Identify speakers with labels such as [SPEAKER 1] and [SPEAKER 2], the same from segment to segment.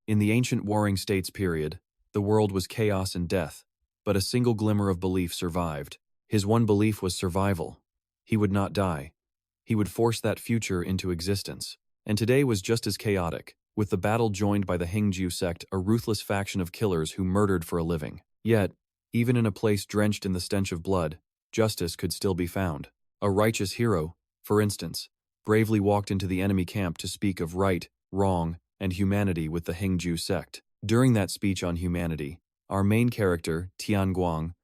[SPEAKER 1] In the ancient warring states period, the world was chaos and death, but a single glimmer of belief survived. His one belief was survival. He would not die. He would force that future into existence. And today was just as chaotic, with the battle joined by the Hingju sect, a ruthless faction of killers who murdered for a living. Yet, even in a place drenched in the stench of blood, justice could still be found. A righteous hero, for instance, bravely walked into the enemy camp to speak of right, wrong, and humanity with the Hingju sect. During that speech on humanity, our main character, Tian Guang,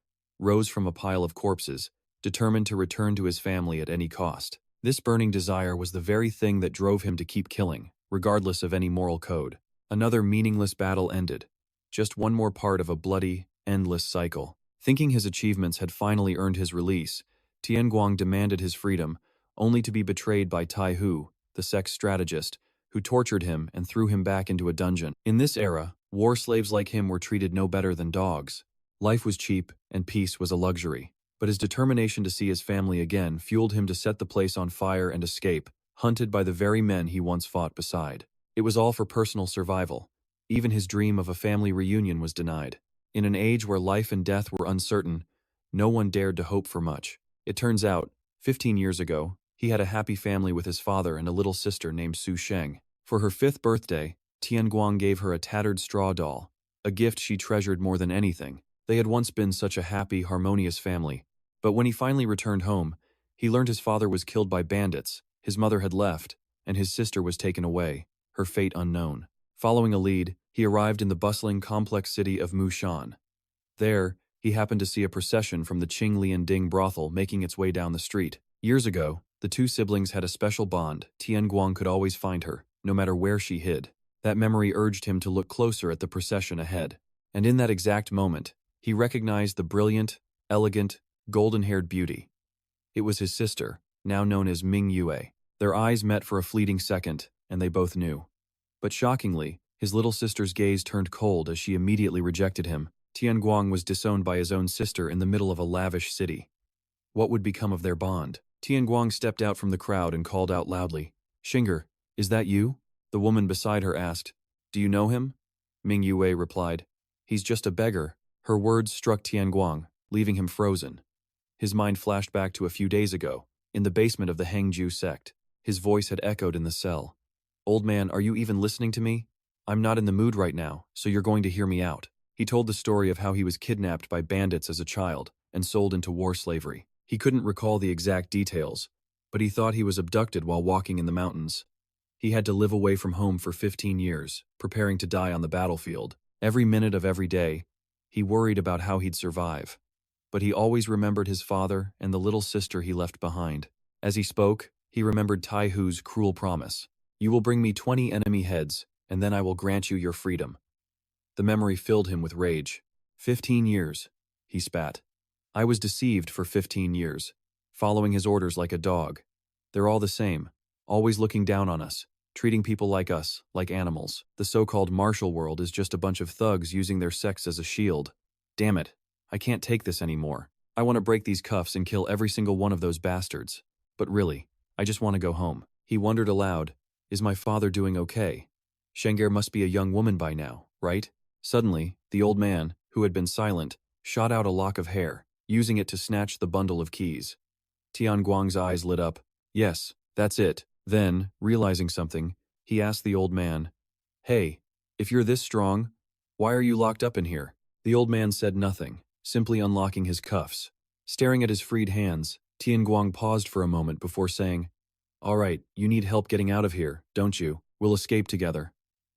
[SPEAKER 1] rose from a pile of corpses, determined to return to his family at any cost. This burning desire was the very thing that drove him to keep killing, regardless of any moral code. Another meaningless battle ended. Just one more part of a bloody, endless cycle. Thinking his achievements had finally earned his release, Tian Guang demanded his freedom, only to be betrayed by Tai Hu, the Sect's strategist, who tortured him and threw him back into a dungeon. In this era, war slaves like him were treated no better than dogs. Life was cheap, and peace was a luxury. But his determination to see his family again fueled him to set the place on fire and escape, hunted by the very men he once fought beside. It was all for personal survival. Even his dream of a family reunion was denied. In an age where life and death were uncertain, no one dared to hope for much. It turns out, 15 years ago, he had a happy family with his father and a little sister named Su Sheng. For her 5th birthday, Tian Guang gave her a tattered straw doll, a gift she treasured more than anything. They had once been such a happy, harmonious family. But when he finally returned home, he learned his father was killed by bandits, his mother had left, and his sister was taken away, her fate unknown. Following a lead, he arrived in the bustling, complex city of Musan. There, he happened to see a procession from the Qing Lian Ding brothel making its way down the street. Years ago, the two siblings had a special bond. Tian Guang could always find her, no matter where she hid. That memory urged him to look closer at the procession ahead. And in that exact moment, he recognized the brilliant, elegant, golden-haired beauty. It was his sister, now known as Mingua. Their eyes met for a fleeting second, and they both knew. But shockingly, his little sister's gaze turned cold as she immediately rejected him. Tian Guang was disowned by his own sister in the middle of a lavish city. What would become of their bond? Tian Guang stepped out from the crowd and called out loudly, "Xinger, is that you?" The woman beside her asked, "Do you know him?" Mingua replied, "He's just a beggar." Her words struck Tian Guang, leaving him frozen. His mind flashed back to a few days ago, in the basement of the Hangju sect. His voice had echoed in the cell. "Old man, are you even listening to me? I'm not in the mood right now, so you're going to hear me out." He told the story of how he was kidnapped by bandits as a child and sold into war slavery. He couldn't recall the exact details, but he thought he was abducted while walking in the mountains. He had to live away from home for 15 years, preparing to die on the battlefield. Every minute of every day, he worried about how he'd survive. But he always remembered his father and the little sister he left behind. As he spoke, he remembered Tai Hu's cruel promise. "You will bring me 20 enemy heads, and then I will grant you your freedom." The memory filled him with rage. 15 years, he spat. "I was deceived for 15 years, following his orders like a dog. They're all the same, always looking down on us, treating people like us, like animals. The so-called martial world is just a bunch of thugs using their sex as a shield. Damn it, I can't take this anymore. I want to break these cuffs and kill every single one of those bastards. But really, I just want to go home." He wondered aloud, "Is my father doing okay? Shenger must be a young woman by now, right?" Suddenly, the old man, who had been silent, shot out a lock of hair, using it to snatch the bundle of keys. Tian Guang's eyes lit up. "Yes, that's it." Then, realizing something, he asked the old man, "Hey, if you're this strong, why are you locked up in here?" The old man said nothing, simply unlocking his cuffs. Staring at his freed hands, Tian Guang paused for a moment before saying, "All right, you need help getting out of here, don't you? We'll escape together.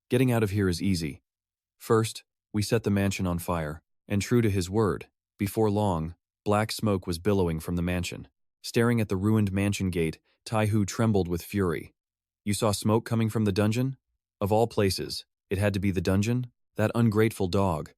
[SPEAKER 1] Getting out of here is easy. First, we set the mansion on fire." And true to his word, before long, black smoke was billowing from the mansion. Staring at the ruined mansion gate, Tai Hu trembled with fury. "You saw smoke coming from the dungeon? Of all places, it had to be the dungeon? That ungrateful dog.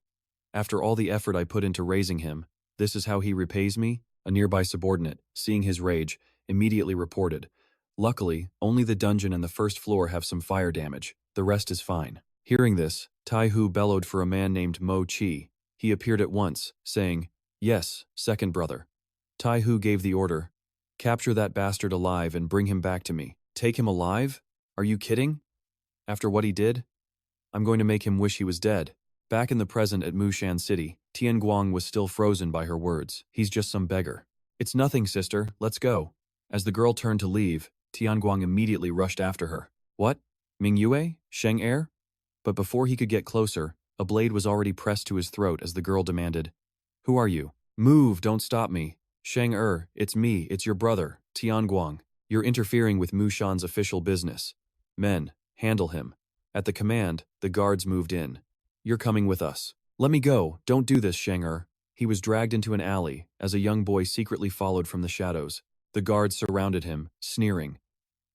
[SPEAKER 1] After all the effort I put into raising him, this is how he repays me?" A nearby subordinate, seeing his rage, immediately reported, "Luckily, only the dungeon and the first floor have some fire damage. The rest is fine." Hearing this, Tai Hu bellowed for a man named Mo Chi. He appeared at once, saying, "Yes, second brother." Tai Hu gave the order, "Capture that bastard alive and bring him back to me." "Take him alive? Are you kidding? After what he did?" I'm going to make him wish he was dead. Back in the present at Musan City, Tian Guang was still frozen by her words. He's just some beggar. It's nothing, sister, let's go. As the girl turned to leave, Tian Guang immediately rushed after her. What? Mingua? Sheng Er? But before he could get closer, a blade was already pressed to his throat as the girl demanded, Who are you? Move, don't stop me. Sheng Er, it's me, it's your brother, Tian Guang. You're interfering with Mushan's official business. Men, handle him. At the command, the guards moved in. You're coming with us. Let me go, don't do this, Sheng Er. He was dragged into an alley as a young boy secretly followed from the shadows. The guards surrounded him, sneering.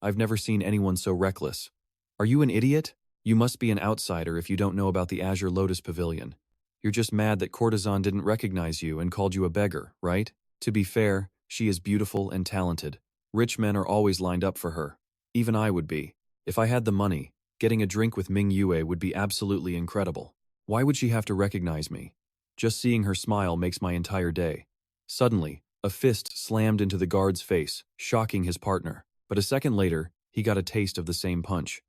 [SPEAKER 1] I've never seen anyone so reckless. Are you an idiot? You must be an outsider if you don't know about the Azure Lotus Pavilion. You're just mad that Courtesan didn't recognize you and called you a beggar, right? To be fair, she is beautiful and talented. Rich men are always lined up for her. Even I would be. If I had the money, getting a drink with Mingua would be absolutely incredible. Why would she have to recognize me? Just seeing her smile makes my entire day. Suddenly, a fist slammed into the guard's face, shocking his partner. But a second later, he got a taste of the same punch.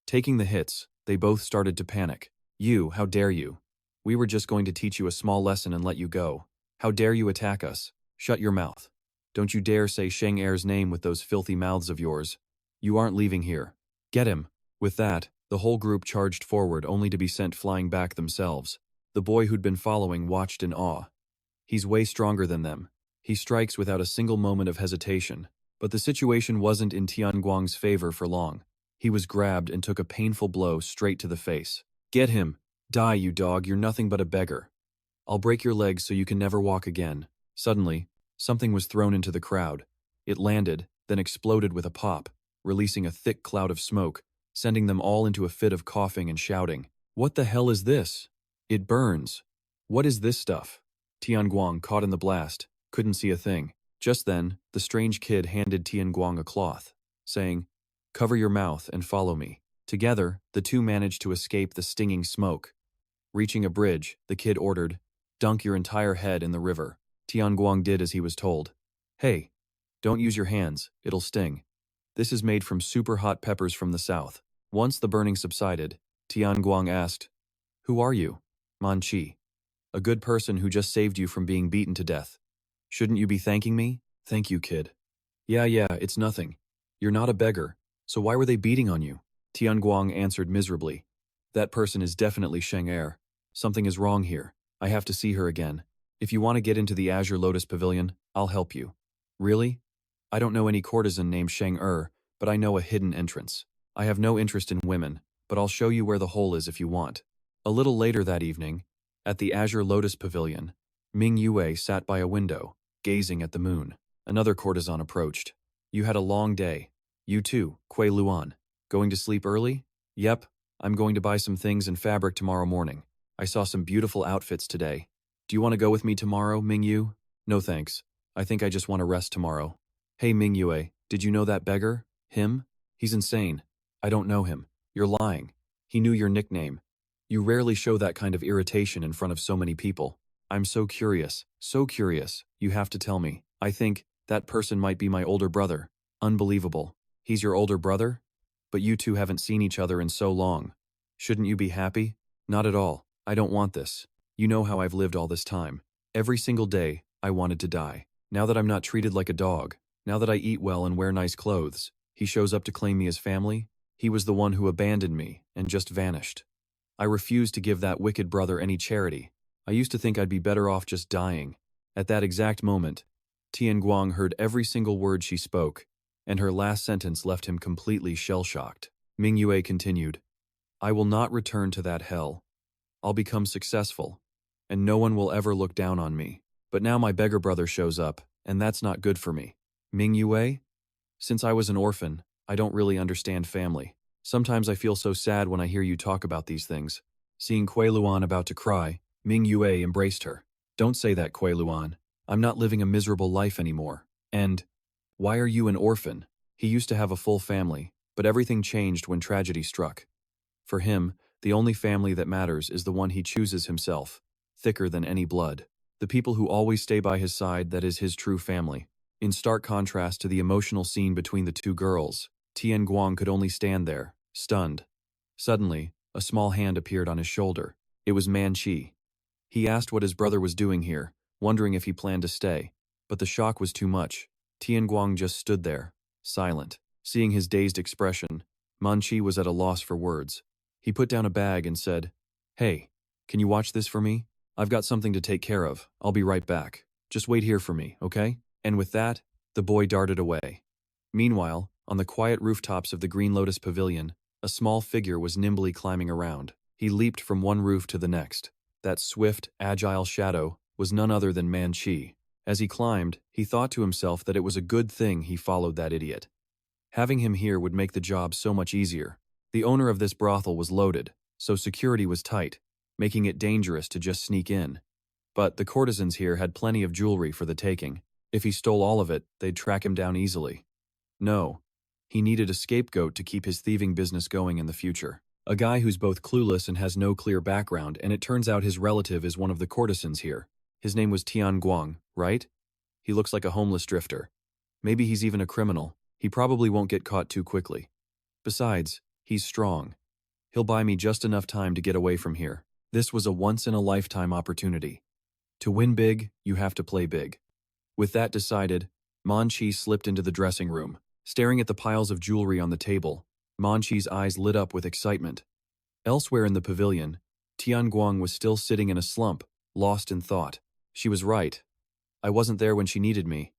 [SPEAKER 1] Taking the hits, they both started to panic. You, how dare you? We were just going to teach you a small lesson and let you go. How dare you attack us? Shut your mouth. Don't you dare say Sheng Er's name with those filthy mouths of yours. You aren't leaving here. Get him. With that, the whole group charged forward only to be sent flying back themselves. The boy who'd been following watched in awe. He's way stronger than them. He strikes without a single moment of hesitation. But the situation wasn't in Tian Guang's favor for long. He was grabbed and took a painful blow straight to the face. Get him! Die, you dog, you're nothing but a beggar. I'll break your legs so you can never walk again. Suddenly, something was thrown into the crowd. It landed, then exploded with a pop, releasing a thick cloud of smoke, sending them all into a fit of coughing and shouting. What the hell is this? It burns. What is this stuff? Tian Guang, caught in the blast, couldn't see a thing. Just then, the strange kid handed Tian Guang a cloth, saying, Cover your mouth and follow me. Together, the two managed to escape the stinging smoke. Reaching a bridge, the kid ordered, Dunk your entire head in the river. Tian Guang did as he was told. Hey, don't use your hands, it'll sting. This is made from super hot peppers from the south. Once the burning subsided, Tian Guang asked, Who are you? Manchi. A good person who just saved you from being beaten to death. Shouldn't you be thanking me? Thank you, kid. Yeah, it's nothing. You're not a beggar, so why were they beating on you? Tian Guang answered miserably. That person is definitely Sheng Er. Something is wrong here. I have to see her again. If you want to get into the Azure Lotus Pavilion, I'll help you. Really? I don't know any courtesan named Sheng Er, but I know a hidden entrance. I have no interest in women, but I'll show you where the hole is if you want. A little later that evening, at the Azure Lotus Pavilion, Mingua sat by a window, gazing at the moon. Another courtesan approached. You had a long day. You too, Kuei Luan. Going to sleep early? Yep, I'm going to buy some things and fabric tomorrow morning. I saw some beautiful outfits today. Do you want to go with me tomorrow, Mingyu? No thanks. I think I just want to rest tomorrow. Hey Mingyu, did you know that beggar? Him? He's insane. I don't know him. You're lying. He knew your nickname. You rarely show that kind of irritation in front of so many people. I'm so curious. You have to tell me. I think that person might be my older brother. Unbelievable. He's your older brother? But you two haven't seen each other in so long. Shouldn't you be happy? Not at all. I don't want this. You know how I've lived all this time. Every single day, I wanted to die. Now that I'm not treated like a dog, now that I eat well and wear nice clothes, he shows up to claim me as family? He was the one who abandoned me and just vanished. I refused to give that wicked brother any charity. I used to think I'd be better off just dying. At that exact moment, Tian Guang heard every single word she spoke, and her last sentence left him completely shell-shocked. Mingyu continued, I will not return to that hell. I'll become successful, and no one will ever look down on me. But now my beggar brother shows up, and that's not good for me. Mingyu? Since I was an orphan, I don't really understand family. Sometimes I feel so sad when I hear you talk about these things. Seeing Kuei Luan about to cry, Mingyu embraced her. Don't say that, Kuei Luan. I'm not living a miserable life anymore. And why are you an orphan? He used to have a full family, but everything changed when tragedy struck. For him, the only family that matters is the one he chooses himself, thicker than any blood. The people who always stay by his side, that is his true family. In stark contrast to the emotional scene between the two girls, Tian Guang could only stand there, stunned. Suddenly, A small hand appeared on his shoulder. It was Manchi. He asked what his brother was doing here, wondering if he planned to stay. But the shock was too much. Tian Guang just stood there, silent. Seeing his dazed expression, Manchi was at a loss for words. He put down a bag and said, "Hey, can you watch this for me? I've got something to take care of. I'll be right back. Just wait here for me, okay?" And with that, the boy darted away. Meanwhile, on the quiet rooftops of the Green Lotus Pavilion, a small figure was nimbly climbing around. He leaped from one roof to the next. That swift, agile shadow was none other than Manchi. As he climbed, he thought to himself that it was a good thing he followed that idiot. Having him here would make the job so much easier. The owner of this brothel was loaded, so security was tight, making it dangerous to just sneak in. But the courtesans here had plenty of jewelry for the taking. If he stole all of it, they'd track him down easily. No, he needed a scapegoat to keep his thieving business going in the future. A guy who's both clueless and has no clear background, and it turns out his relative is one of the courtesans here. His name was Tian Guang, right? He looks like a homeless drifter. Maybe he's even a criminal. He probably won't get caught too quickly. Besides, he's strong. He'll buy me just enough time to get away from here. This was a once-in-a-lifetime opportunity. To win big, you have to play big. With that decided, Manchi slipped into the dressing room. Staring at the piles of jewelry on the table, Manchi's eyes lit up with excitement. Elsewhere in the pavilion, Tian Guang was still sitting in a slump, lost in thought. She was right. I wasn't there when she needed me.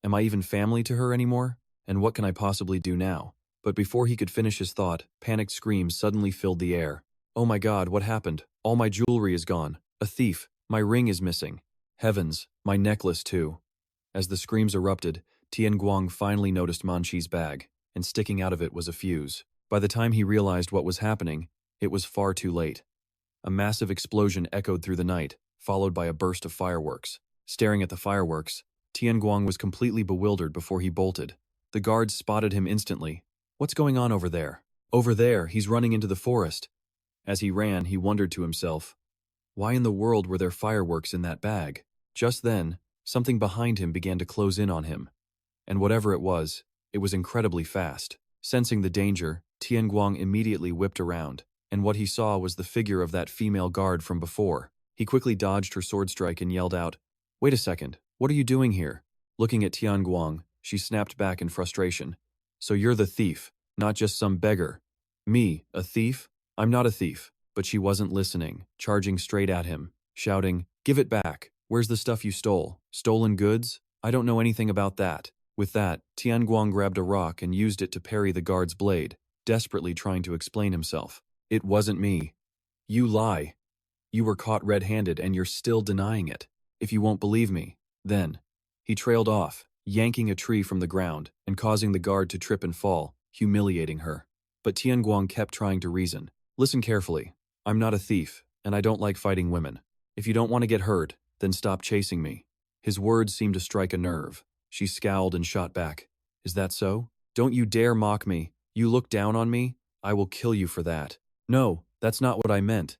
[SPEAKER 1] Am I even family to her anymore? And what can I possibly do now? But before he could finish his thought, panicked screams suddenly filled the air. Oh my God, what happened? All my jewelry is gone. A thief. My ring is missing. Heavens, my necklace too. As the screams erupted, Tian Guang finally noticed Manchi's bag, and sticking out of it was a fuse. By the time he realized what was happening, it was far too late. A massive explosion echoed through the night, followed by a burst of fireworks. Staring at the fireworks, Tian Guang was completely bewildered before he bolted. The guards spotted him instantly. What's going on over there? Over there, he's running into the forest. As he ran, he wondered to himself, why in the world were there fireworks in that bag? Just then, something behind him began to close in on him. And whatever it was incredibly fast. Sensing the danger, Tian Guang immediately whipped around, and what he saw was the figure of that female guard from before. He quickly dodged her sword strike and yelled out, "Wait a second, what are you doing here?" Looking at Tian Guang, she snapped back in frustration. "So you're the thief, not just some beggar." "Me, a thief? I'm not a thief." But she wasn't listening, charging straight at him, shouting, "Give it back. Where's the stuff you stole? Stolen goods? I don't know anything about that." With that, Tian Guang grabbed a rock and used it to parry the guard's blade, desperately trying to explain himself. "It wasn't me." "You lie. You were caught red-handed and you're still denying it. If you won't believe me, then." He trailed off, yanking a tree from the ground and causing the guard to trip and fall, humiliating her. But Tian Guang kept trying to reason. "Listen carefully. I'm not a thief, and I don't like fighting women. If you don't want to get hurt, then stop chasing me." His words seemed to strike a nerve. She scowled and shot back. "Is that so? Don't you dare mock me. You look down on me? I will kill you for that." "No, that's not what I meant."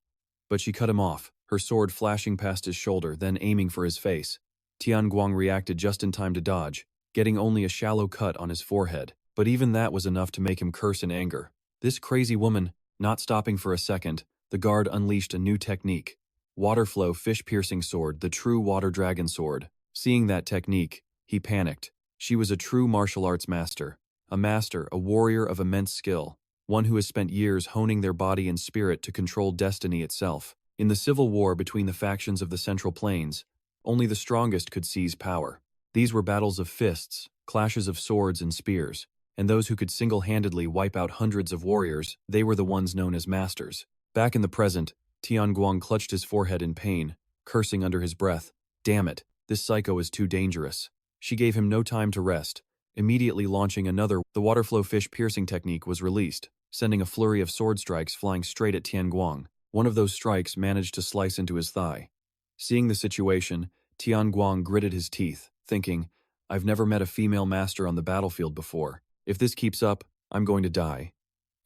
[SPEAKER 1] But she cut him off, her sword flashing past his shoulder, then aiming for his face. Tian Guang reacted just in time to dodge, getting only a shallow cut on his forehead. But even that was enough to make him curse in anger. This crazy woman. Not stopping for a second, the guard unleashed a new technique. Waterflow fish-piercing sword, the true water dragon sword. Seeing that technique, he panicked. She was a true martial arts master, a warrior of immense skill, one who has spent years honing their body and spirit to control destiny itself. In the civil war between the factions of the Central Plains, only the strongest could seize power. These were battles of fists, clashes of swords and spears, and those who could single-handedly wipe out hundreds of warriors, they were the ones known as masters. Back in the present, Tian Guang clutched his forehead in pain, cursing under his breath. Damn it, this psycho is too dangerous. She gave him no time to rest, immediately launching another. The waterflow fish piercing technique was released, sending a flurry of sword strikes flying straight at Tian Guang. One of those strikes managed to slice into his thigh. Seeing the situation, Tian Guang gritted his teeth, thinking, I've never met a female master on the battlefield before. If this keeps up, I'm going to die.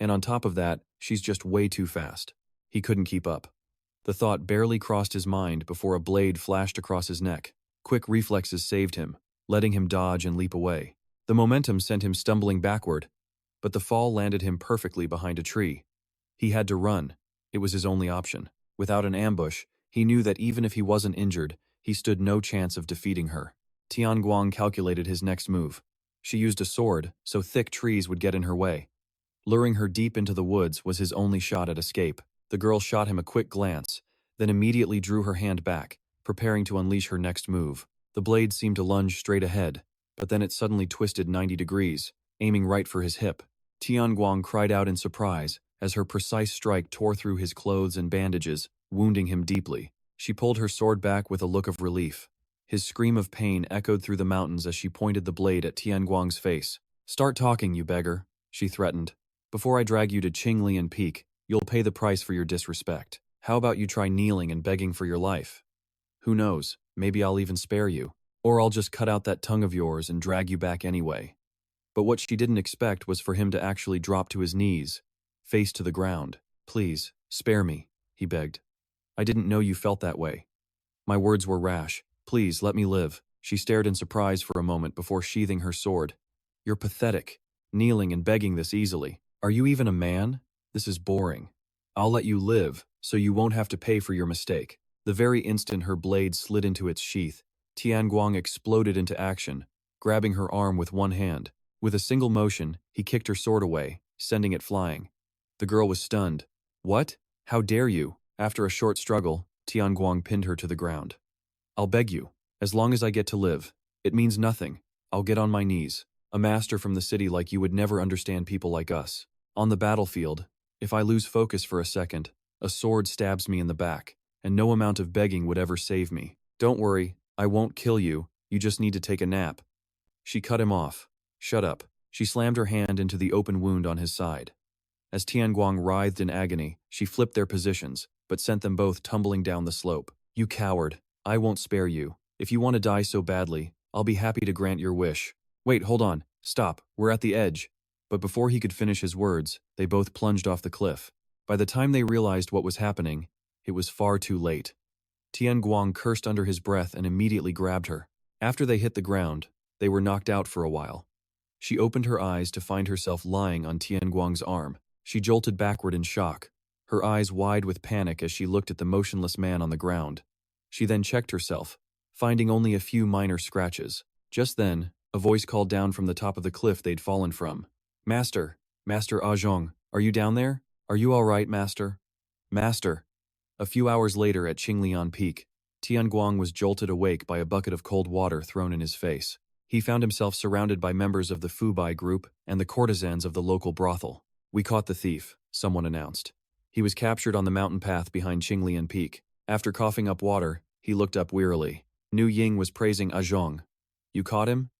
[SPEAKER 1] And on top of that, she's just way too fast. He couldn't keep up. The thought barely crossed his mind before a blade flashed across his neck. Quick reflexes saved him, letting him dodge and leap away. The momentum sent him stumbling backward, but the fall landed him perfectly behind a tree. He had to run, It was his only option. Without an ambush, he knew that even if he wasn't injured, he stood no chance of defeating her. Tian Guang calculated his next move. She used a sword, so thick trees would get in her way. Luring her deep into the woods was his only shot at escape. The girl shot him a quick glance, then immediately drew her hand back, preparing to unleash her next move. The blade seemed to lunge straight ahead, but then it suddenly twisted 90 degrees, aiming right for his hip. Tian Guang cried out in surprise as her precise strike tore through his clothes and bandages, wounding him deeply. She pulled her sword back with a look of relief. His scream of pain echoed through the mountains as she pointed the blade at Tian Guang's face. "Start talking, you beggar," she threatened. "Before I drag you to Qinglian Peak, you'll pay the price for your disrespect. How about you try kneeling and begging for your life? Who knows, maybe I'll even spare you. Or I'll just cut out that tongue of yours and drag you back anyway." But what she didn't expect was for him to actually drop to his knees, face to the ground. "Please, spare me," he begged. "I didn't know you felt that way. My words were rash. Please, let me live." She stared in surprise for a moment before sheathing her sword. "You're pathetic, kneeling and begging this easily. Are you even a man? This is boring. I'll let you live, so you won't have to pay for your mistake." The very instant her blade slid into its sheath, Tian Guang exploded into action, grabbing her arm with one hand. With a single motion, he kicked her sword away, sending it flying. The girl was stunned. "What? How dare you?" After a short struggle, Tian Guang pinned her to the ground. "I'll beg you, as long as I get to live. It means nothing. I'll get on my knees. A master from the city like you would never understand people like us. On the battlefield, if I lose focus for a second, a sword stabs me in the back, and no amount of begging would ever save me. Don't worry, I won't kill you, you just need to take a nap." She cut him off. "Shut up." She slammed her hand into the open wound on his side. As Tian Guang writhed in agony, she flipped their positions, but sent them both tumbling down the slope. "You coward. I won't spare you. If you want to die so badly, I'll be happy to grant your wish." "Wait, hold on. Stop. We're at the edge." But before he could finish his words, they both plunged off the cliff. By the time they realized what was happening, it was far too late. Tian Guang cursed under his breath and immediately grabbed her. After they hit the ground, they were knocked out for a while. She opened her eyes to find herself lying on Tian Guang's arm. She jolted backward in shock, her eyes wide with panic as she looked at the motionless man on the ground. She then checked herself, finding only a few minor scratches. Just then, a voice called down from the top of the cliff they'd fallen from. Master Zhong, are you down there? Are you all right, Master?" "Master." A few hours later at Qinglian Peak, Tian Guang was jolted awake by a bucket of cold water thrown in his face. He found himself surrounded by members of the Fubai group and the courtesans of the local brothel. "We caught the thief," someone announced. He was captured on the mountain path behind Qinglian Peak. After coughing up water, he looked up wearily. Nu Ying was praising Zhong. "You caught him?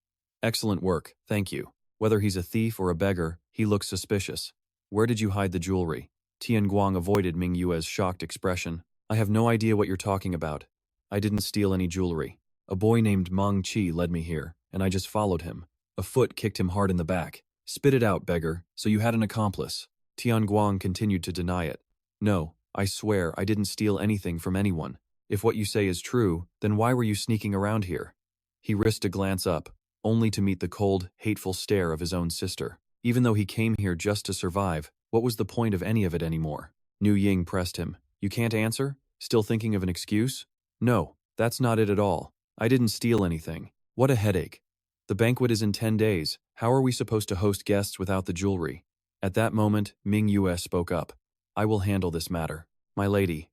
[SPEAKER 1] Excellent work, thank you. Whether he's a thief or a beggar, he looks suspicious. Where did you hide the jewelry?" Tian Guang avoided Mingua's shocked expression. "I have no idea what you're talking about. I didn't steal any jewelry. A boy named Manchi led me here, and I just followed him. A foot kicked him hard in the back. Spit it out, beggar, so you had an accomplice." Tian Guang continued to deny it. "No, I swear I didn't steal anything from anyone. If what you say is true, then why were you sneaking around here?" He risked a glance up, only to meet the cold, hateful stare of his own sister. Even though he came here just to survive, what was the point of any of it anymore? Nu Ying pressed him. "You can't answer? Still thinking of an excuse?" "No, that's not it at all. I didn't steal anything. What a headache. The banquet is in 10 days. How are we supposed to host guests without the jewelry?" At that moment, Mingua spoke up. "I will handle this matter. My lady."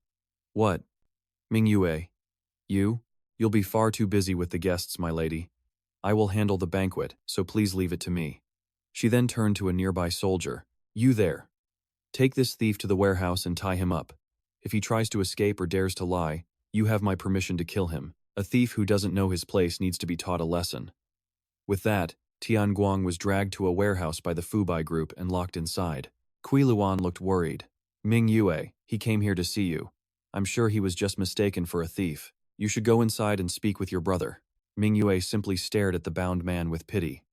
[SPEAKER 1] "What?" "Mingua. You'll be far too busy with the guests, my lady. I will handle the banquet, so please leave it to me." She then turned to a nearby soldier. "You there. Take this thief to the warehouse and tie him up. If he tries to escape or dares to lie, you have my permission to kill him. A thief who doesn't know his place needs to be taught a lesson." With that, Tian Guang was dragged to a warehouse by the Fubai group and locked inside. Kui Luan looked worried. "Mingua, he came here to see you. I'm sure he was just mistaken for a thief. You should go inside and speak with your brother." Mingua simply stared at the bound man with pity.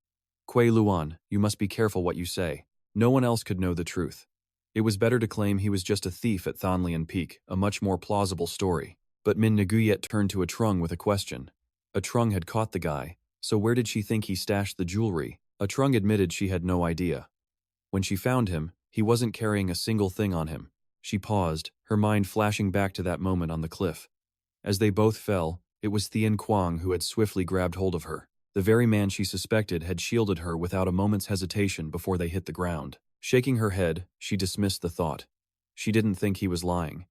[SPEAKER 1] "Kui Luan, you must be careful what you say. No one else could know the truth. It was better to claim he was just a thief at Thonlian Peak, a much more plausible story." But Min Nguyet turned to Trung with a question. Trung had caught the guy, so where did she think he stashed the jewelry? Trung admitted she had no idea. When she found him, he wasn't carrying a single thing on him. She paused, her mind flashing back to that moment on the cliff. As they both fell, it was Tian Guang who had swiftly grabbed hold of her. The very man she suspected had shielded her without a moment's hesitation before they hit the ground. Shaking her head, she dismissed the thought. She didn't think he was lying.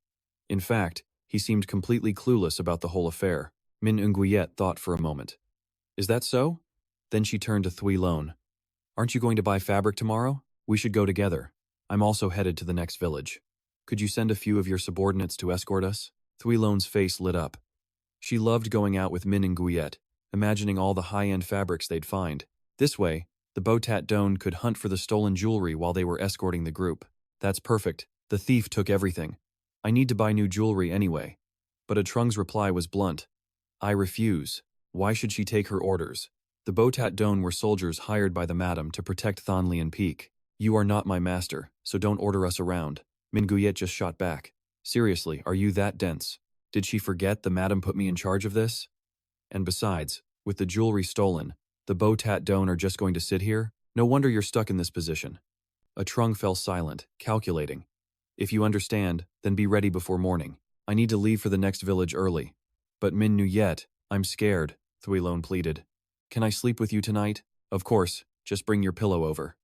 [SPEAKER 1] In fact, he seemed completely clueless about the whole affair. Mingua thought for a moment. Is that so? Then she turned to Thuy Lone. Aren't you going to buy fabric tomorrow? We should go together. I'm also headed to the next village. Could you send a few of your subordinates to escort us? Thuy Lone's face lit up. She loved going out with Mingua, imagining all the high-end fabrics they'd find. This way, the Botat Don could hunt for the stolen jewelry while they were escorting the group. That's perfect. The thief took everything. I need to buy new jewelry anyway. But Atrung's reply was blunt. I refuse. Why should she take her orders? The Botat Don were soldiers hired by the madam to protect Thonlian Peak. You are not my master, so don't order us around. Mingua just shot back. Seriously, are you that dense? Did she forget the madam put me in charge of this? And besides, with the jewelry stolen, the Botat Don are just going to sit here? No wonder you're stuck in this position. Atrung fell silent, calculating. If you understand, then be ready before morning. I need to leave for the next village early. But Mingua, I'm scared, Thuy Lone pleaded. Can I sleep with you tonight? Of course, just bring your pillow over.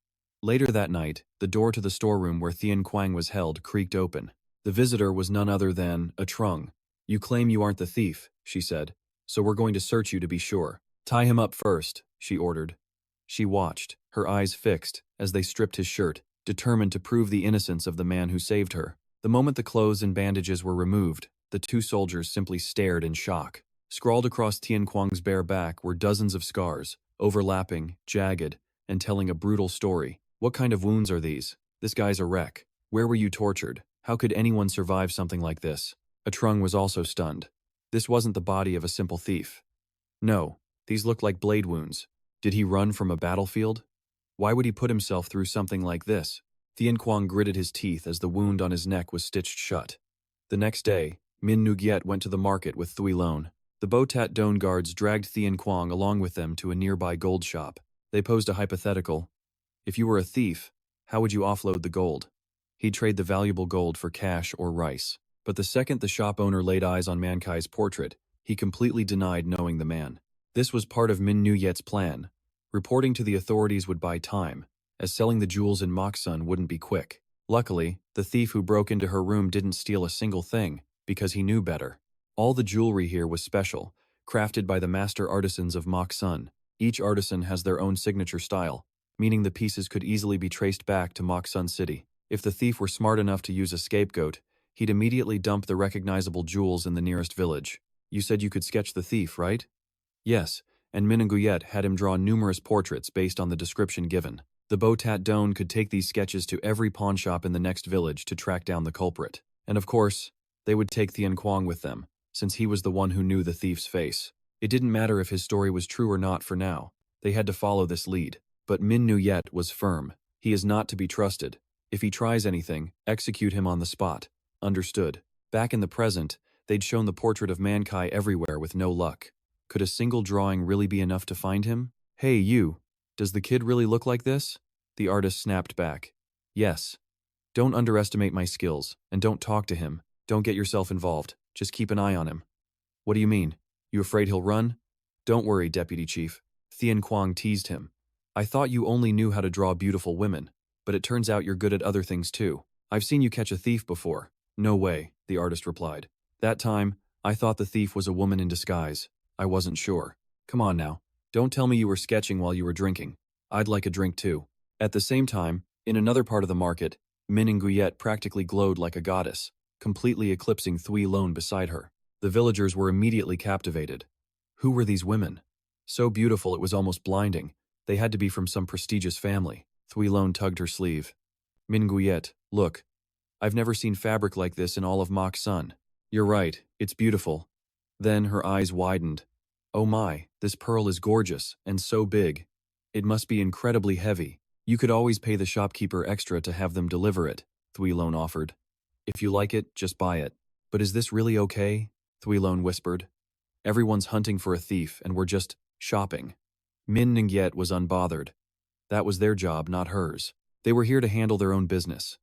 [SPEAKER 1] Later that night, the door to the storeroom where Tian Guang was held creaked open. The visitor was none other than Atrung. You claim you aren't the thief, she said, so we're going to search you to be sure. Tie him up first, she ordered. She watched, her eyes fixed, as they stripped his shirt, determined to prove the innocence of the man who saved her. The moment the clothes and bandages were removed, the two soldiers simply stared in shock. Scrawled across Tian Guang's bare back were dozens of scars, overlapping, jagged, and telling a brutal story. What kind of wounds are these? This guy's a wreck. Where were you tortured? How could anyone survive something like this? Atrung was also stunned. This wasn't the body of a simple thief. No, these looked like blade wounds. Did he run from a battlefield? Why would he put himself through something like this? Tian Guang gritted his teeth as the wound on his neck was stitched shut. The next day, Mingua went to the market with Thuy Lone. The Botat Don guards dragged Tian Guang along with them to a nearby gold shop. They posed a hypothetical. If you were a thief, how would you offload the gold? He'd trade the valuable gold for cash or rice. But the second the shop owner laid eyes on Mankai's portrait, he completely denied knowing the man. This was part of Mingua's plan. Reporting to the authorities would buy time, as selling the jewels in Musan wouldn't be quick. Luckily, the thief who broke into her room didn't steal a single thing, because he knew better. All the jewelry here was special, crafted by the master artisans of Musan. Each artisan has their own signature style, meaning the pieces could easily be traced back to Musan City. If the thief were smart enough to use a scapegoat, he'd immediately dump the recognizable jewels in the nearest village. You said you could sketch the thief, right? Yes, and Mingua had him draw numerous portraits based on the description given. The Botat Don could take these sketches to every pawnshop in the next village to track down the culprit. And of course, they would take Tian Guang with them, since he was the one who knew the thief's face. It didn't matter if his story was true or not for now. They had to follow this lead. But Mingua was firm. He is not to be trusted. If he tries anything, execute him on the spot. Understood. Back in the present, they'd shown the portrait of Manchi everywhere with no luck. Could a single drawing really be enough to find him? Hey, you. Does the kid really look like this? The artist snapped back. Yes. Don't underestimate my skills, and don't talk to him. Don't get yourself involved. Just keep an eye on him. What do you mean? You afraid he'll run? Don't worry, Deputy Chief. Tian Guang teased him. I thought you only knew how to draw beautiful women, but it turns out you're good at other things too. I've seen you catch a thief before. No way, the artist replied. That time, I thought the thief was a woman in disguise. I wasn't sure. Come on now. Don't tell me you were sketching while you were drinking. I'd like a drink too. At the same time, in another part of the market, Mingua practically glowed like a goddess, completely eclipsing Thuy Lone beside her. The villagers were immediately captivated. Who were these women? So beautiful it was almost blinding. They had to be from some prestigious family. Thuy Lone tugged her sleeve. Mingua, look. I've never seen fabric like this in all of Musan. You're right, it's beautiful. Then her eyes widened. Oh my, this pearl is gorgeous, and so big. It must be incredibly heavy. You could always pay the shopkeeper extra to have them deliver it, Thuy Lone offered. If you like it, just buy it. But is this really okay? Thuy Lone whispered. Everyone's hunting for a thief, and we're just shopping. Mingua was unbothered. That was their job, not hers. They were here to handle their own business.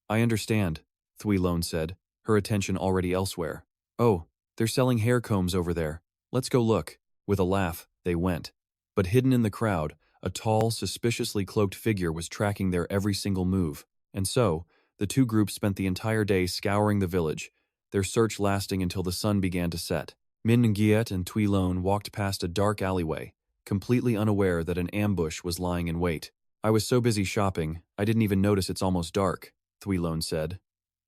[SPEAKER 1] I understand, Thui Lone said, her attention already elsewhere. Oh, they're selling hair combs over there. Let's go look. With a laugh, they went. But hidden in the crowd, a tall, suspiciously cloaked figure was tracking their every single move. And so, the two groups spent the entire day scouring the village, their search lasting until the sun began to set. Mingua and Thui Lone walked past a dark alleyway, completely unaware that an ambush was lying in wait. I was so busy shopping, I didn't even notice it's almost dark, Thui Lone said.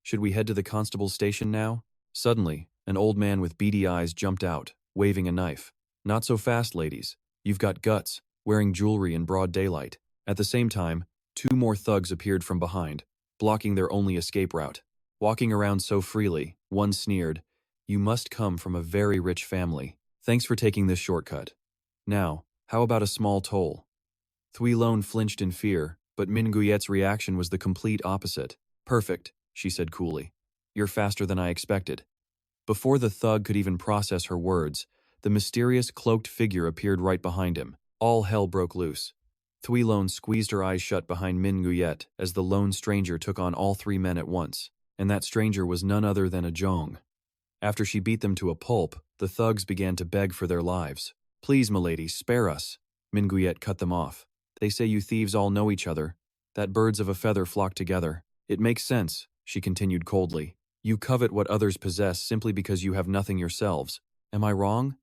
[SPEAKER 1] Should we head to the constable's station now? Suddenly, an old man with beady eyes jumped out, waving a knife. Not so fast, ladies. You've got guts, wearing jewelry in broad daylight. At the same time, two more thugs appeared from behind, blocking their only escape route. Walking around so freely, one sneered, "You must come from a very rich family. Thanks for taking this shortcut. Now, how about a small toll?" Thui Lone flinched in fear, but Minguet's reaction was the complete opposite. "Perfect," she said coolly. "You're faster than I expected." Before the thug could even process her words, the mysterious cloaked figure appeared right behind him. All hell broke loose. Thui Lone squeezed her eyes shut behind Minguet as the lone stranger took on all three men at once, and that stranger was none other than a Zhong. After she beat them to a pulp, the thugs began to beg for their lives. "Please, milady, spare us." Minguet cut them off. "They say you thieves all know each other, that birds of a feather flock together. It makes sense," she continued coldly. "You covet what others possess simply because you have nothing yourselves. Am I wrong?"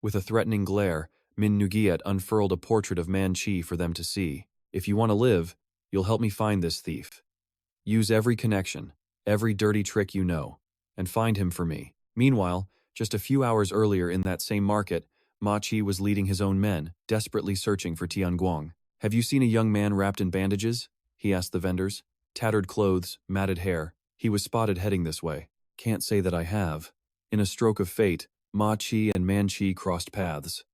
[SPEAKER 1] With a threatening glare, Minguet unfurled a portrait of Manchi for them to see. "If you want to live, you'll help me find this thief. Use every connection, every dirty trick you know, and find him for me." Meanwhile, just a few hours earlier in that same market, Manchi was leading his own men, desperately searching for Tian Guang. "Have you seen a young man wrapped in bandages?" he asked the vendors. Tattered clothes, matted hair. He was spotted heading this way. "Can't say that I have." In a stroke of fate, Manchi and Manchi crossed paths.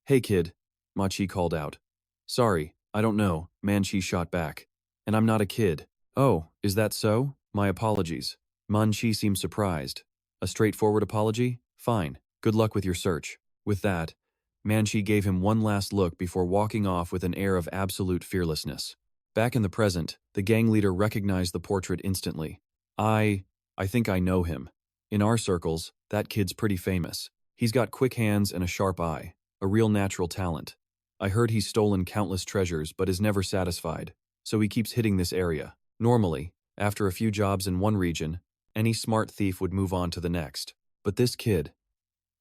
[SPEAKER 1] "Hey kid," Manchi called out. "Sorry, I don't know," Manchi shot back. "And I'm not a kid." "Oh, is that so? My apologies." Manchi seemed surprised. "A straightforward apology? Fine. Good luck with your search." With that, Manchi gave him one last look before walking off with an air of absolute fearlessness. Back in the present, the gang leader recognized the portrait instantly. I think I know him. In our circles, that kid's pretty famous. He's got quick hands and a sharp eye, a real natural talent. I heard he's stolen countless treasures but is never satisfied, so he keeps hitting this area. Normally, after a few jobs in one region, any smart thief would move on to the next. But this kid,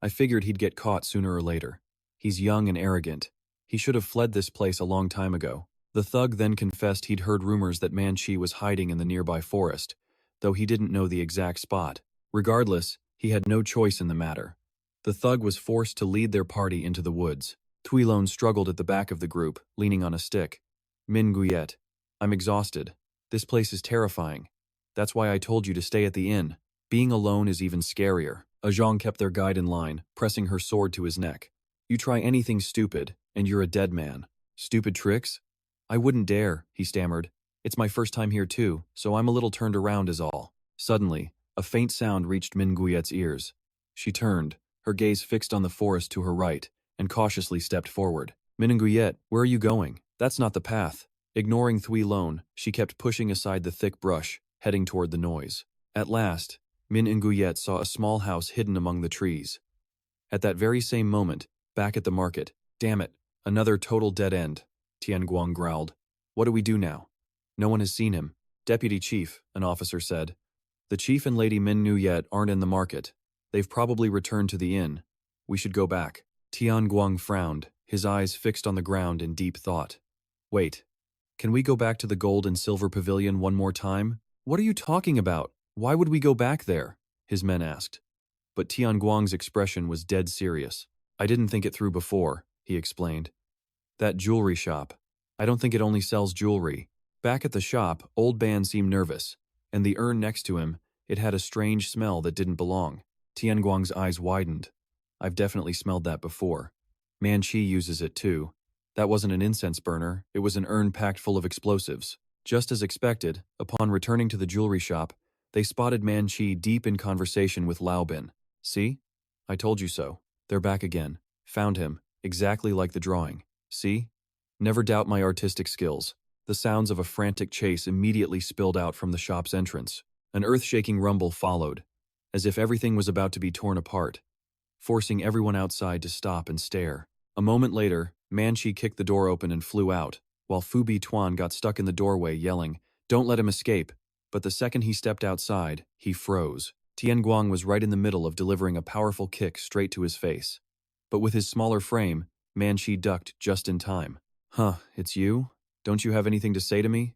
[SPEAKER 1] I figured he'd get caught sooner or later. He's young and arrogant. He should have fled this place a long time ago. The thug then confessed he'd heard rumors that Manchi was hiding in the nearby forest, though he didn't know the exact spot. Regardless, he had no choice in the matter. The thug was forced to lead their party into the woods. Thui Lone struggled at the back of the group, leaning on a stick. "Minguet, I'm exhausted. This place is terrifying. That's why I told you to stay at the inn. Being alone is even scarier." A Zhang kept their guide in line, pressing her sword to his neck. "You try anything stupid, and you're a dead man. Stupid tricks? I wouldn't dare," he stammered. "It's my first time here too, so I'm a little turned around is all." Suddenly, a faint sound reached Minguet's ears. She turned, her gaze fixed on the forest to her right, and cautiously stepped forward. "Minguet, where are you going? That's not the path." Ignoring Thui Lone, she kept pushing aside the thick brush, heading toward the noise. At last, Minguet saw a small house hidden among the trees. At that very same moment, back at the market, "Damn it, another total dead end," Tian Guang growled. "What do we do now?" "No one has seen him." "Deputy Chief," an officer said. "The chief and Lady Minguet aren't in the market. They've probably returned to the inn. We should go back." Tian Guang frowned, his eyes fixed on the ground in deep thought. "Wait. Can we go back to the gold and silver pavilion one more time?" "What are you talking about? Why would we go back there?" his men asked. But Tian Guang's expression was dead serious. "I didn't think it through before," he explained. "That jewelry shop. I don't think it only sells jewelry." Back at the shop, Old Ban seemed nervous, and the urn next to him, it had a strange smell that didn't belong. Tian Guang's eyes widened. "I've definitely smelled that before. Manchi uses it too. That wasn't an incense burner, it was an urn packed full of explosives." Just as expected, upon returning to the jewelry shop, they spotted Manchi deep in conversation with Lao Bin. "See? I told you so. They're back again. Found him, exactly like the drawing. See? Never doubt my artistic skills." The sounds of a frantic chase immediately spilled out from the shop's entrance. An earth-shaking rumble followed, as if everything was about to be torn apart, forcing everyone outside to stop and stare. A moment later, Manchi kicked the door open and flew out, while Fu Tuan got stuck in the doorway yelling, "Don't let him escape!" But the second he stepped outside, he froze. Tian Guang was right in the middle of delivering a powerful kick straight to his face. But with his smaller frame, Manchi ducked just in time. "Huh, it's you? Don't you have anything to say to me?"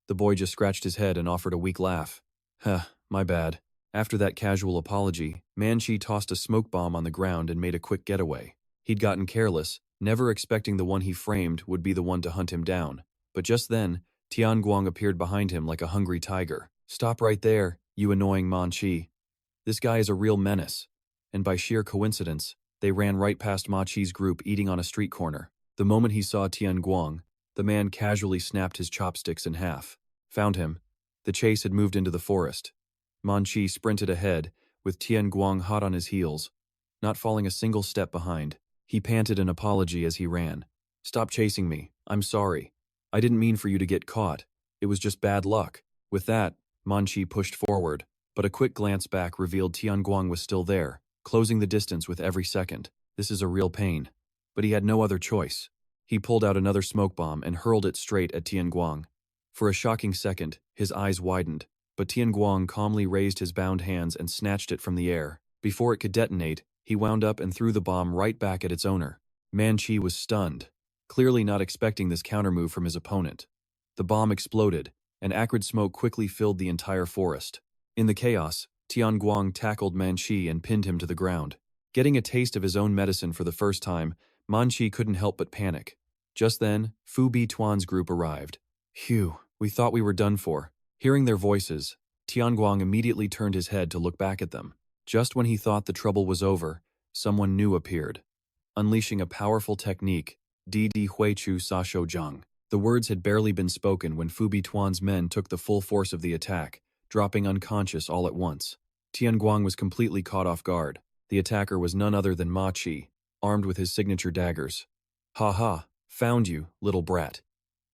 [SPEAKER 1] The boy just scratched his head and offered a weak laugh. "Huh, my bad." After that casual apology, Manchi tossed a smoke bomb on the ground and made a quick getaway. He'd gotten careless, never expecting the one he framed would be the one to hunt him down. But just then, Tian Guang appeared behind him like a hungry tiger. "Stop right there, you annoying Manchi. This guy is a real menace." And by sheer coincidence, they ran right past Ma Chi's group eating on a street corner. The moment he saw Tian Guang, the man casually snapped his chopsticks in half. Found him. The chase had moved into the forest. Manchi sprinted ahead, with Tian Guang hot on his heels, not falling a single step behind. He panted an apology as he ran. "Stop chasing me. I'm sorry. I didn't mean for you to get caught. It was just bad luck." With that, Manchi pushed forward, but a quick glance back revealed Tian Guang was still there, closing the distance with every second. This is a real pain. But he had no other choice. He pulled out another smoke bomb and hurled it straight at Tian Guang. For a shocking second, his eyes widened, but Tian Guang calmly raised his bound hands and snatched it from the air. Before it could detonate, he wound up and threw the bomb right back at its owner. Manchi was stunned, clearly not expecting this countermove from his opponent. The bomb exploded, and acrid smoke quickly filled the entire forest. In the chaos, Tian Guang tackled Manchi and pinned him to the ground. Getting a taste of his own medicine for the first time, Manchi couldn't help but panic. Just then, Fu Tuan's group arrived. "Phew, we thought we were done for." Hearing their voices, Tian Guang immediately turned his head to look back at them. Just when he thought the trouble was over, someone new appeared. Unleashing a powerful technique, Di Hui Chu Sa Shou Zhang. The words had barely been spoken when Fu Tuan's men took the full force of the attack, dropping unconscious all at once. Tian Guang was completely caught off guard. The attacker was none other than Ma Chi, armed with his signature daggers. "Ha ha, found you, little brat.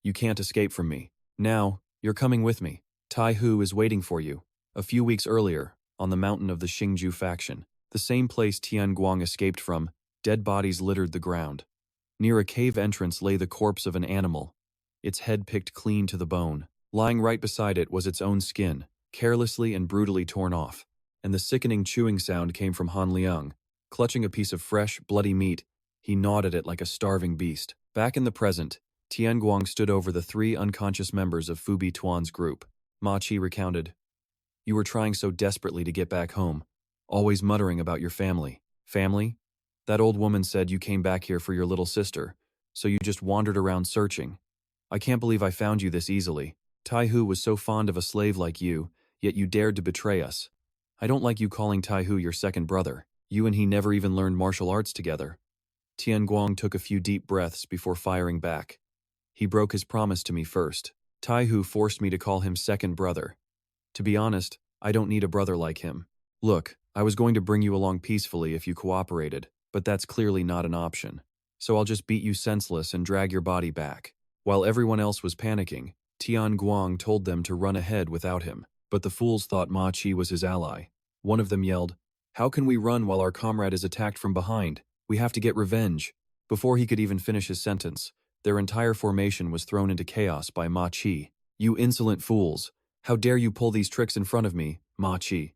[SPEAKER 1] You can't escape from me. Now, you're coming with me. Tai Hu is waiting for you." A few weeks earlier, on the mountain of the Xingju faction, the same place Tian Guang escaped from, dead bodies littered the ground. Near a cave entrance lay the corpse of an animal, its head picked clean to the bone. Lying right beside it was its own skin, carelessly and brutally torn off. And the sickening chewing sound came from Han Liang. Clutching a piece of fresh, bloody meat, he gnawed at it like a starving beast. Back in the present, Tian Guang stood over the 3 unconscious members of Fu Tuan's group. Ma Chi recounted, "You were trying so desperately to get back home, always muttering about your family. Family? That old woman said you came back here for your little sister, so you just wandered around searching. I can't believe I found you this easily. Tai Hu was so fond of a slave like you, yet you dared to betray us. I don't like you calling Tai Hu your second brother. You and he never even learned martial arts together." Tian Guang took a few deep breaths before firing back. "He broke his promise to me first. Tai Hu forced me to call him second brother. To be honest, I don't need a brother like him. Look, I was going to bring you along peacefully if you cooperated, but that's clearly not an option. So I'll just beat you senseless and drag your body back." While everyone else was panicking, Tian Guang told them to run ahead without him, but the fools thought Ma Chi was his ally. One of them yelled, "How can we run while our comrade is attacked from behind? We have to get revenge." Before he could even finish his sentence, their entire formation was thrown into chaos by Ma Chi. "You insolent fools! How dare you pull these tricks in front of me, Ma Chi,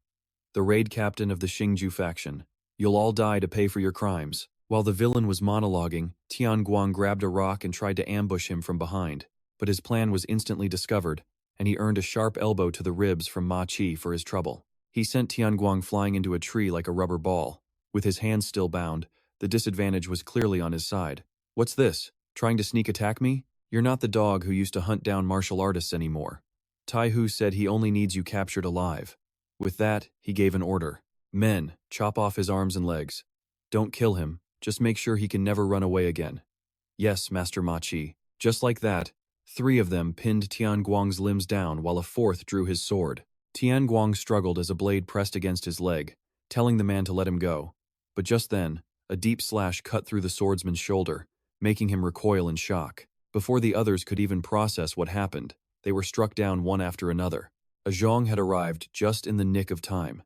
[SPEAKER 1] the raid captain of the Xingju faction. You'll all die to pay for your crimes." While the villain was monologuing, Tian Guang grabbed a rock and tried to ambush him from behind, but his plan was instantly discovered, and he earned a sharp elbow to the ribs from Ma Chi for his trouble. He sent Tian Guang flying into a tree like a rubber ball. With his hands still bound, the disadvantage was clearly on his side. "What's this? Trying to sneak attack me? You're not the dog who used to hunt down martial artists anymore. Tai Hu said he only needs you captured alive." With that, he gave an order. "Men, chop off his arms and legs. Don't kill him, just make sure he can never run away again." "Yes, Master Ma Chi." Just like that, 3 of them pinned Tian Guang's limbs down while a 4th drew his sword. Tian Guang struggled as a blade pressed against his leg, telling the man to let him go. But just then, a deep slash cut through the swordsman's shoulder, making him recoil in shock. Before the others could even process what happened, they were struck down one after another. A Zhang had arrived just in the nick of time.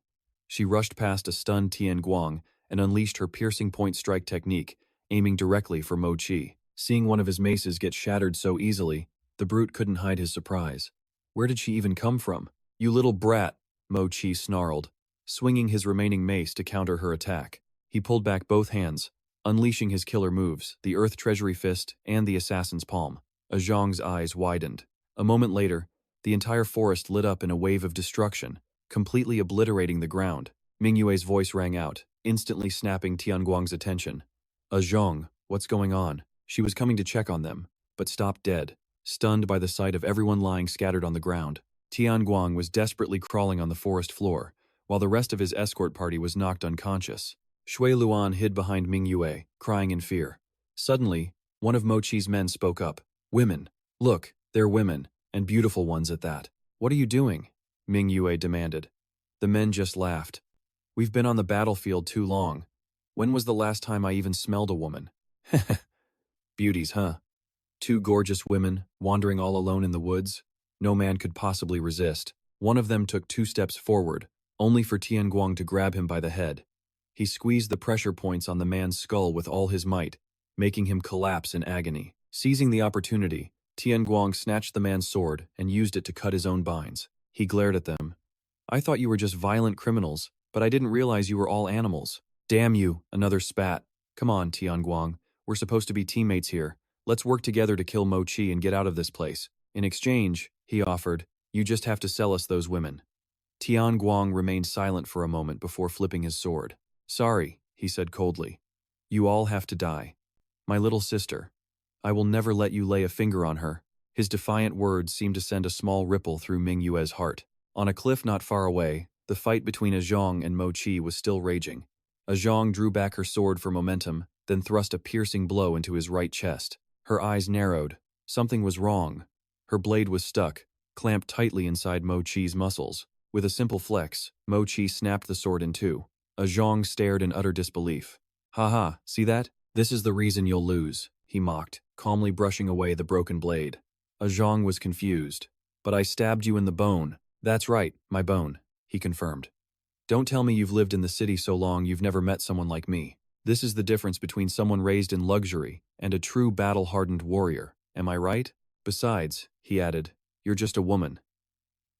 [SPEAKER 1] She rushed past a stunned Tian Guang and unleashed her piercing point strike technique, aiming directly for Mochi. Seeing one of his maces get shattered so easily, the brute couldn't hide his surprise. Where did she even come from? You little brat, Mochi snarled, swinging his remaining mace to counter her attack. He pulled back both hands, unleashing his killer moves, the Earth Treasury Fist and the Assassin's Palm. A Zhang's eyes widened. A moment later, the entire forest lit up in a wave of destruction, completely obliterating the ground. Mingyue's voice rang out, instantly snapping Tian Guang's attention. Zhang, what's going on? She was coming to check on them, but stopped dead, stunned by the sight of everyone lying scattered on the ground. Tian Guang was desperately crawling on the forest floor, while the rest of his escort party was knocked unconscious. Shui Luan hid behind Mingyue, crying in fear. Suddenly, one of Mochi's men spoke up. Women. Look, they're women, and beautiful ones at that. What are you doing? Mingyue demanded. The men just laughed. We've been on the battlefield too long. When was the last time I even smelled a woman? Beauties, huh? Two gorgeous women, wandering all alone in the woods. No man could possibly resist. One of them took 2 steps forward, only for Tian Guang to grab him by the head. He squeezed the pressure points on the man's skull with all his might, making him collapse in agony. Seizing the opportunity, Tian Guang snatched the man's sword and used it to cut his own binds. He glared at them. I thought you were just violent criminals, but I didn't realize you were all animals. Damn you, another spat. Come on, Tian Guang. We're supposed to be teammates here. Let's work together to kill Mochi and get out of this place. In exchange, he offered, you just have to sell us those women. Tian Guang remained silent for a moment before flipping his sword. Sorry, he said coldly. You all have to die. My little sister. I will never let you lay a finger on her. His defiant words seemed to send a small ripple through Mingyue's heart. On a cliff not far away, the fight between Zhang and Mochi was still raging. Zhang drew back her sword for momentum, then thrust a piercing blow into his right chest. Her eyes narrowed. Something was wrong. Her blade was stuck, clamped tightly inside Mochi's muscles. With a simple flex, Mochi snapped the sword in two. Zhang stared in utter disbelief. Haha, see that? This is the reason you'll lose, he mocked, calmly brushing away the broken blade. Zhang was confused. But I stabbed you in the bone. That's right, my bone, he confirmed. Don't tell me you've lived in the city so long you've never met someone like me. This is the difference between someone raised in luxury and a true battle-hardened warrior. Am I right? Besides, he added, you're just a woman.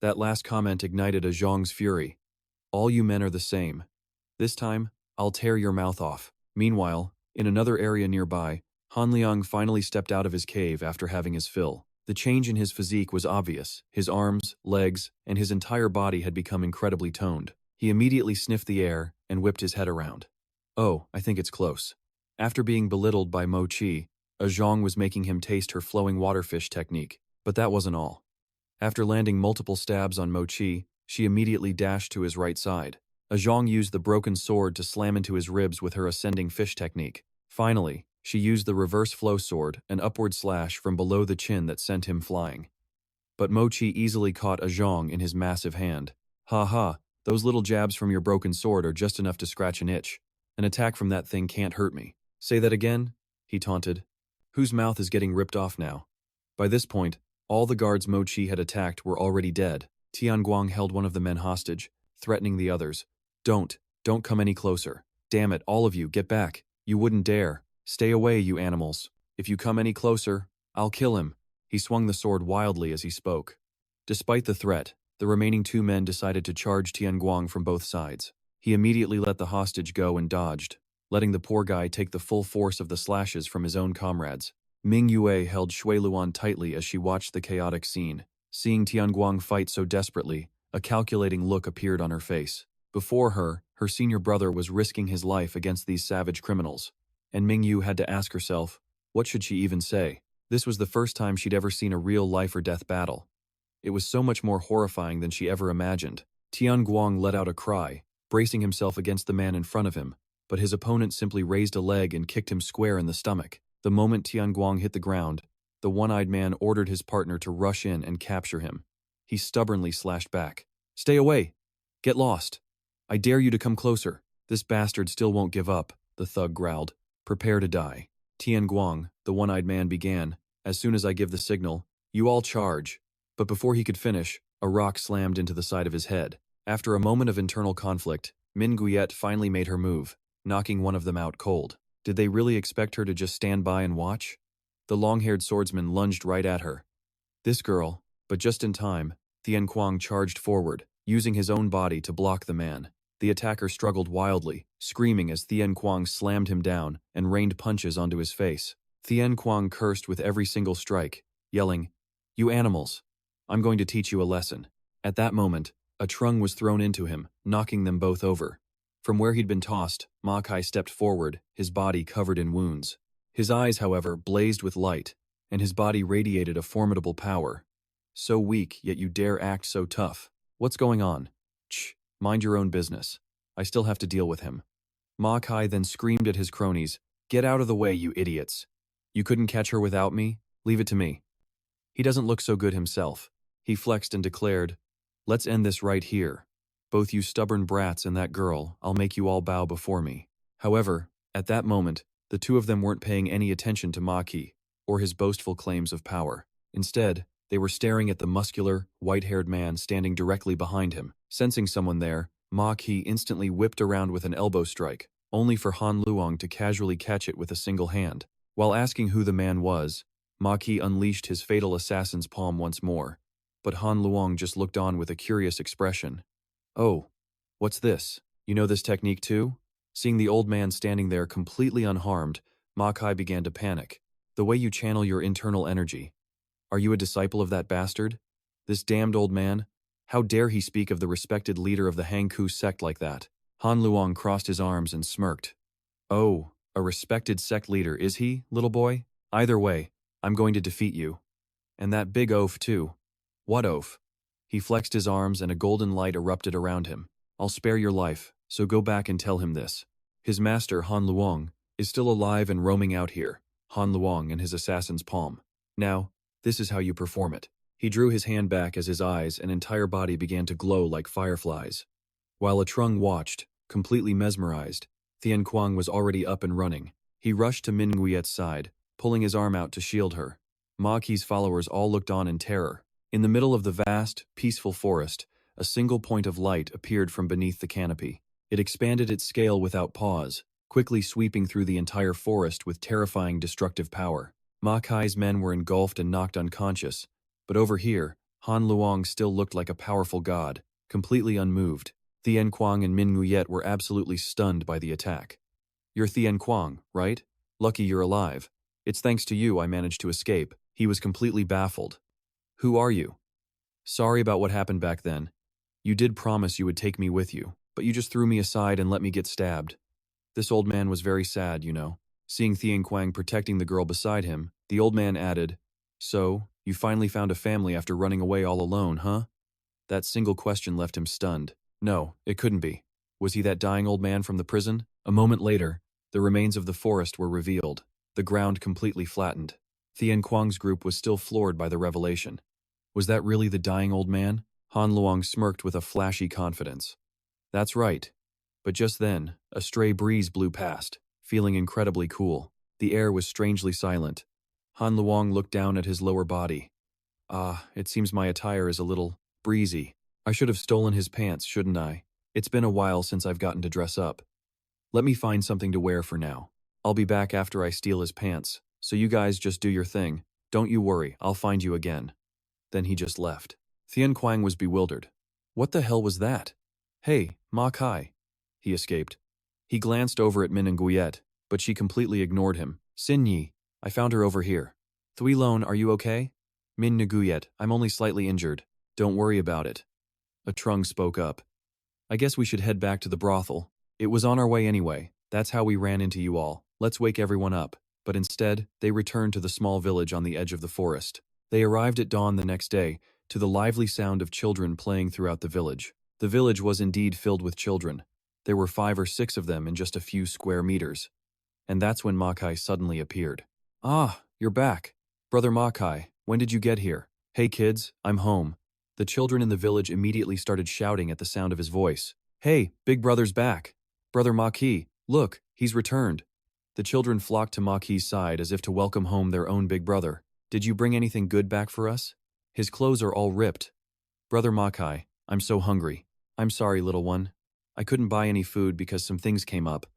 [SPEAKER 1] That last comment ignited Zhang's fury. All you men are the same. This time, I'll tear your mouth off. Meanwhile, in another area nearby, Han Liang finally stepped out of his cave after having his fill. The change in his physique was obvious. His arms, legs, and his entire body had become incredibly toned. He immediately sniffed the air and whipped his head around. Oh, I think it's close. After being belittled by Mochi, Zhang was making him taste her flowing waterfish technique. But that wasn't all. After landing multiple stabs on Mochi, she immediately dashed to his right side. Zhang used the broken sword to slam into his ribs with her ascending fish technique. Finally, she used the reverse flow sword, an upward slash from below the chin that sent him flying. But Mochi easily caught Zhang in his massive hand. Ha ha, those little jabs from your broken sword are just enough to scratch an itch. An attack from that thing can't hurt me. Say that again? He taunted. Whose mouth is getting ripped off now? By this point, all the guards Mochi had attacked were already dead. Tian Guang held one of the men hostage, threatening the others. Don't come any closer. Damn it, all of you, get back. You wouldn't dare. Stay away, you animals. If you come any closer, I'll kill him. He swung the sword wildly as he spoke. Despite the threat, the remaining 2 men decided to charge Tian Guang from both sides. He immediately let the hostage go and dodged, letting the poor guy take the full force of the slashes from his own comrades. Mingyue held Shui Luan tightly as she watched the chaotic scene. Seeing Tian Guang fight so desperately, a calculating look appeared on her face. Before her, her senior brother was risking his life against these savage criminals. And Mingyu had to ask herself, what should she even say? This was the first time she'd ever seen a real life-or-death battle. It was so much more horrifying than she ever imagined. Tian Guang let out a cry, bracing himself against the man in front of him, but his opponent simply raised a leg and kicked him square in the stomach. The moment Tian Guang hit the ground, the one-eyed man ordered his partner to rush in and capture him. He stubbornly slashed back. Stay away! Get lost! I dare you to come closer. This bastard still won't give up, the thug growled. Prepare to die. Tian Guang, the one-eyed man began. As soon as I give the signal, you all charge. But before he could finish, A rock slammed into the side of his head. After a moment of internal conflict, Mingua finally made her move, knocking one of them out cold. Did they really expect her to just stand by and watch? The long-haired swordsman lunged right at her. This girl, but just in time, Tian Guang charged forward, using his own body to block the man. The attacker struggled wildly, screaming as Tian Guang slammed him down and rained punches onto his face. Tian Guang cursed with every single strike, yelling, "You animals! I'm going to teach you a lesson." At that moment, a trunk was thrown into him, knocking them both over. From where he'd been tossed, Ma Kai stepped forward, his body covered in wounds. His eyes, however, blazed with light, and his body radiated a formidable power. So weak, yet you dare act so tough. What's going on? Shh, mind your own business. I still have to deal with him. Ma Kai then screamed at his cronies, "Get out of the way, you idiots. You couldn't catch her without me? Leave it to me." He doesn't look so good himself. He flexed and declared, "Let's end this right here. Both you stubborn brats and that girl, I'll make you all bow before me." However, at that moment, the two of them weren't paying any attention to Maki or his boastful claims of power. Instead, they were staring at the muscular, white-haired man standing directly behind him. Sensing someone there, Maki instantly whipped around with an elbow strike, only for Han Luong to casually catch it with a single hand. While asking who the man was, Maki unleashed his fatal assassin's palm once more, but Han Luong just looked on with a curious expression. "Oh, what's this? You know this technique too?" Seeing the old man standing there completely unharmed, Ma Kai began to panic. "The way you channel your internal energy. Are you a disciple of that bastard? This damned old man? How dare he speak of the respected leader of the Hangku sect like that?" Han Luong crossed his arms and smirked. "Oh, a respected sect leader, is he, little boy? Either way, I'm going to defeat you. And that big oaf too." "What oaf?" He flexed his arms and a golden light erupted around him. "I'll spare your life, so go back and tell him this. His master, Han Luong, is still alive and roaming out here." Han Luong in his assassin's palm. "Now, this is how you perform it." He drew his hand back as his eyes and entire body began to glow like fireflies. While Trung watched, completely mesmerized, Tian Guang was already up and running. He rushed to Minguet's side, pulling his arm out to shield her. Ma Qi's followers all looked on in terror. In the middle of the vast, peaceful forest, a single point of light appeared from beneath the canopy. It expanded its scale without pause, quickly sweeping through the entire forest with terrifying destructive power. Ma Kai's men were engulfed and knocked unconscious, but over here, Han Luong still looked like a powerful god, completely unmoved. Tian Guang and Minguet were absolutely stunned by the attack. "You're Tian Guang, right? Lucky you're alive. It's thanks to you I managed to escape." He was completely baffled. "Who are you?" "Sorry about what happened back then. You did promise you would take me with you, but you just threw me aside and let me get stabbed." This old man was very sad, you know. Seeing Tian Guang protecting the girl beside him, the old man added, "So, you finally found a family after running away all alone, huh?" That single question left him stunned. No, it couldn't be. Was he that dying old man from the prison? A moment later, the remains of the forest were revealed, the ground completely flattened. Tian Guang's group was still floored by the revelation. Was that really the dying old man? Han Luong smirked with a flashy confidence. "That's right." But just then, a stray breeze blew past, feeling incredibly cool. The air was strangely silent. Han Luong looked down at his lower body. It seems my attire is a little breezy. I should have stolen his pants, shouldn't I? It's been a while since I've gotten to dress up. Let me find something to wear for now. I'll be back after I steal his pants, so you guys just do your thing. Don't you worry, I'll find you again." Then he just left. Tian Guang was bewildered. What the hell was that? "Hey, Ma Kai." He escaped. He glanced over at Min and Guyet, but she completely ignored him. "Xin Yi, I found her over here." "Thui Lone, are you okay?" "Min Nguyet, I'm only slightly injured. Don't worry about it." A Trung spoke up. "I guess we should head back to the brothel. It was on our way anyway. That's how we ran into you all. Let's wake everyone up." But instead, they returned to the small village on the edge of the forest. They arrived at dawn the next day, to the lively sound of children playing throughout the village. The village was indeed filled with children. There were 5 or 6 of them in just a few square meters. And that's when Makai suddenly appeared. "Ah, you're back. Brother Makai, when did you get here? Hey kids, I'm home." The children in the village immediately started shouting at the sound of his voice. "Hey, big brother's back. Brother Maki, look, he's returned." The children flocked to Maki's side as if to welcome home their own big brother. "Did you bring anything good back for us? His clothes are all ripped." Brother Makai, I'm so hungry. I'm sorry, little one. I couldn't buy any food because some things came up.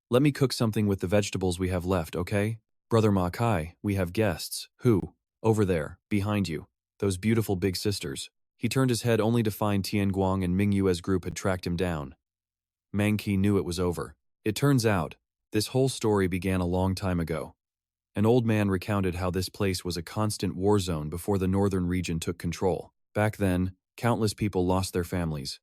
[SPEAKER 1] Let me cook something with the vegetables we have left, okay? Brother Makai, we have guests. Who? Over there, behind you. Those beautiful big sisters. He turned his head only to find Tian Guang and Mingua's group had tracked him down. Manchi knew it was over. It turns out, this whole story began a long time ago. An old man recounted how this place was a constant war zone before the northern region took control. Back then, countless people lost their families.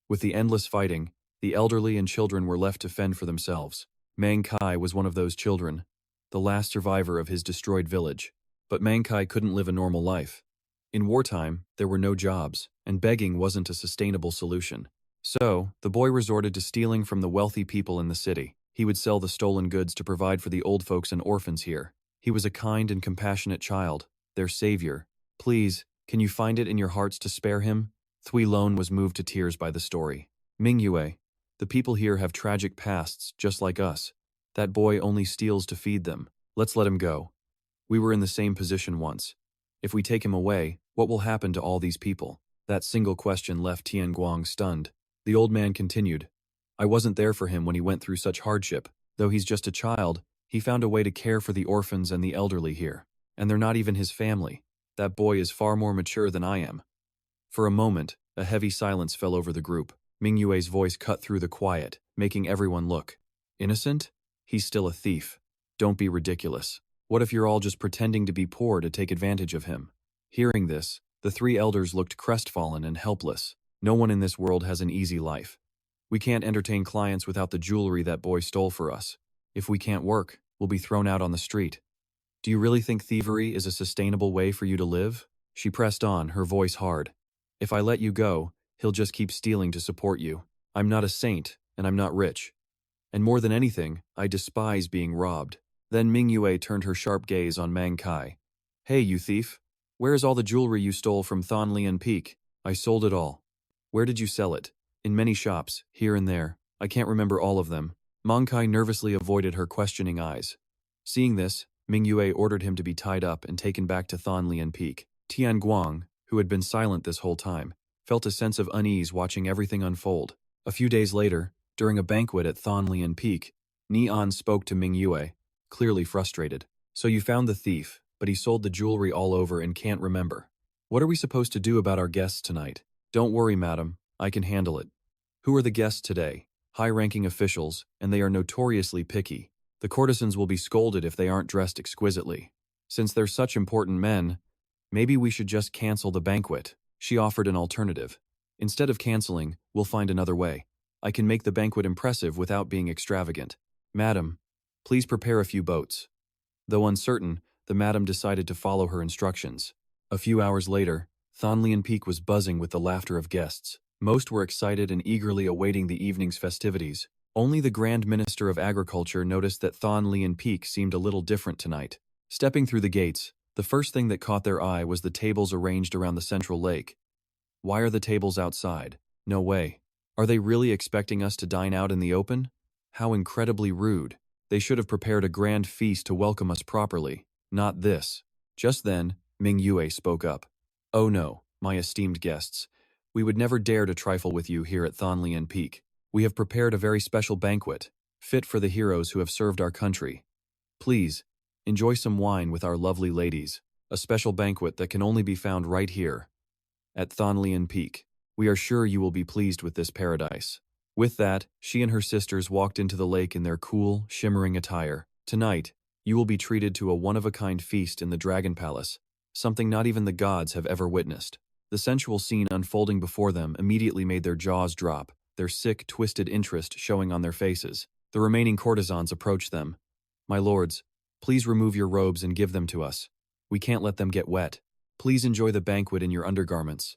[SPEAKER 1] With the endless fighting, the elderly and children were left to fend for themselves. Manchi was one of those children, the last survivor of his destroyed village. But Manchi couldn't live a normal life. In wartime, there were no jobs, and begging wasn't a sustainable solution. So, the boy resorted to stealing from the wealthy people in the city. He would sell the stolen goods to provide for the old folks and orphans here. He was a kind and compassionate child, their savior. Please, can you find it in your hearts to spare him? Thui Lone was moved to tears by the story. Mingua, the people here have tragic pasts, just like us. That boy only steals to feed them. Let's let him go. We were in the same position once. If we take him away, what will happen to all these people? That single question left Tian Guang stunned. The old man continued. I wasn't there for him when he went through such hardship. Though he's just a child, he found a way to care for the orphans and the elderly here. And they're not even his family. That boy is far more mature than I am. For a moment, a heavy silence fell over the group. Mingua's voice cut through the quiet, making everyone look. Innocent? He's still a thief. Don't be ridiculous. What if you're all just pretending to be poor to take advantage of him? Hearing this, the three elders looked crestfallen and helpless. No one in this world has an easy life. We can't entertain clients without the jewelry that boy stole for us. If we can't work, we'll be thrown out on the street. Do you really think thievery is a sustainable way for you to live? She pressed on, her voice hard. If I let you go, he'll just keep stealing to support you. I'm not a saint, and I'm not rich. And more than anything, I despise being robbed. Then Mingua turned her sharp gaze on Manchi. Hey, you thief. Where is all the jewelry you stole from Thonlian Peak? I sold it all. Where did you sell it? In many shops, here and there. I can't remember all of them. Manchi nervously avoided her questioning eyes. Seeing this, Mingua ordered him to be tied up and taken back to Thonlian Peak. Tian Guang, who had been silent this whole time, felt a sense of unease watching everything unfold. A few days later, during a banquet at Thonlian Peak, Nian spoke to Mingua, clearly frustrated. So you found the thief, but he sold the jewelry all over and can't remember. What are we supposed to do about our guests tonight? Don't worry, madam. I can handle it. Who are the guests today? High-ranking officials, and they are notoriously picky. The courtesans will be scolded if they aren't dressed exquisitely. Since they're such important men, maybe we should just cancel the banquet. She offered an alternative. Instead of canceling, we'll find another way. I can make the banquet impressive without being extravagant. Madam, please prepare a few boats. Though uncertain, the madam decided to follow her instructions. A few hours later, Thonlian Peak was buzzing with the laughter of guests. Most were excited and eagerly awaiting the evening's festivities. Only the Grand Minister of Agriculture noticed that Thonlian Peak seemed a little different tonight. Stepping through the gates, the first thing that caught their eye was the tables arranged around the central lake. Why are the tables outside? No way. Are they really expecting us to dine out in the open? How incredibly rude. They should have prepared a grand feast to welcome us properly. Not this. Just then, Mingua spoke up. Oh no, my esteemed guests. We would never dare to trifle with you here at Thonlian Peak. We have prepared a very special banquet, fit for the heroes who have served our country. Please, enjoy some wine with our lovely ladies. A special banquet that can only be found right here, at Thonlian Peak. We are sure you will be pleased with this paradise. With that, she and her sisters walked into the lake in their cool, shimmering attire. Tonight, you will be treated to a one-of-a-kind feast in the Dragon Palace, something not even the gods have ever witnessed. The sensual scene unfolding before them immediately made their jaws drop, their sick, twisted interest showing on their faces. The remaining courtesans approached them. My lords, please remove your robes and give them to us. We can't let them get wet. Please enjoy the banquet in your undergarments.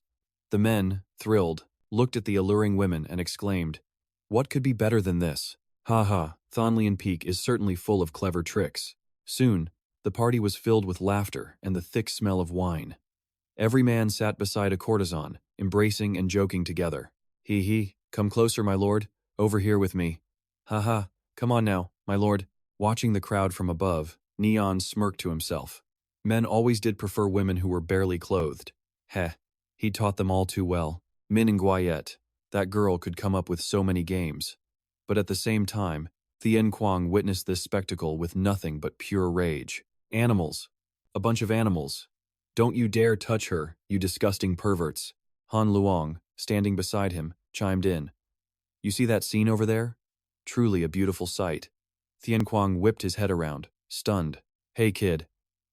[SPEAKER 1] The men, thrilled, looked at the alluring women and exclaimed, what could be better than this? Ha ha, Thonlian Peak is certainly full of clever tricks. Soon, the party was filled with laughter and the thick smell of wine. Every man sat beside a courtesan, embracing and joking together. He, come closer, my lord, over here with me. Ha ha, come on now, my lord. Watching the crowd from above, Neon smirked to himself. Men always did prefer women who were barely clothed. Heh. He taught them all too well. Mingua, that girl could come up with so many games. But at the same time, Tian Guang witnessed this spectacle with nothing but pure rage. Animals. A bunch of animals. Don't you dare touch her, you disgusting perverts. Han Luong, standing beside him, chimed in. You see that scene over there? Truly a beautiful sight. Tian Guang whipped his head around, stunned. Hey kid,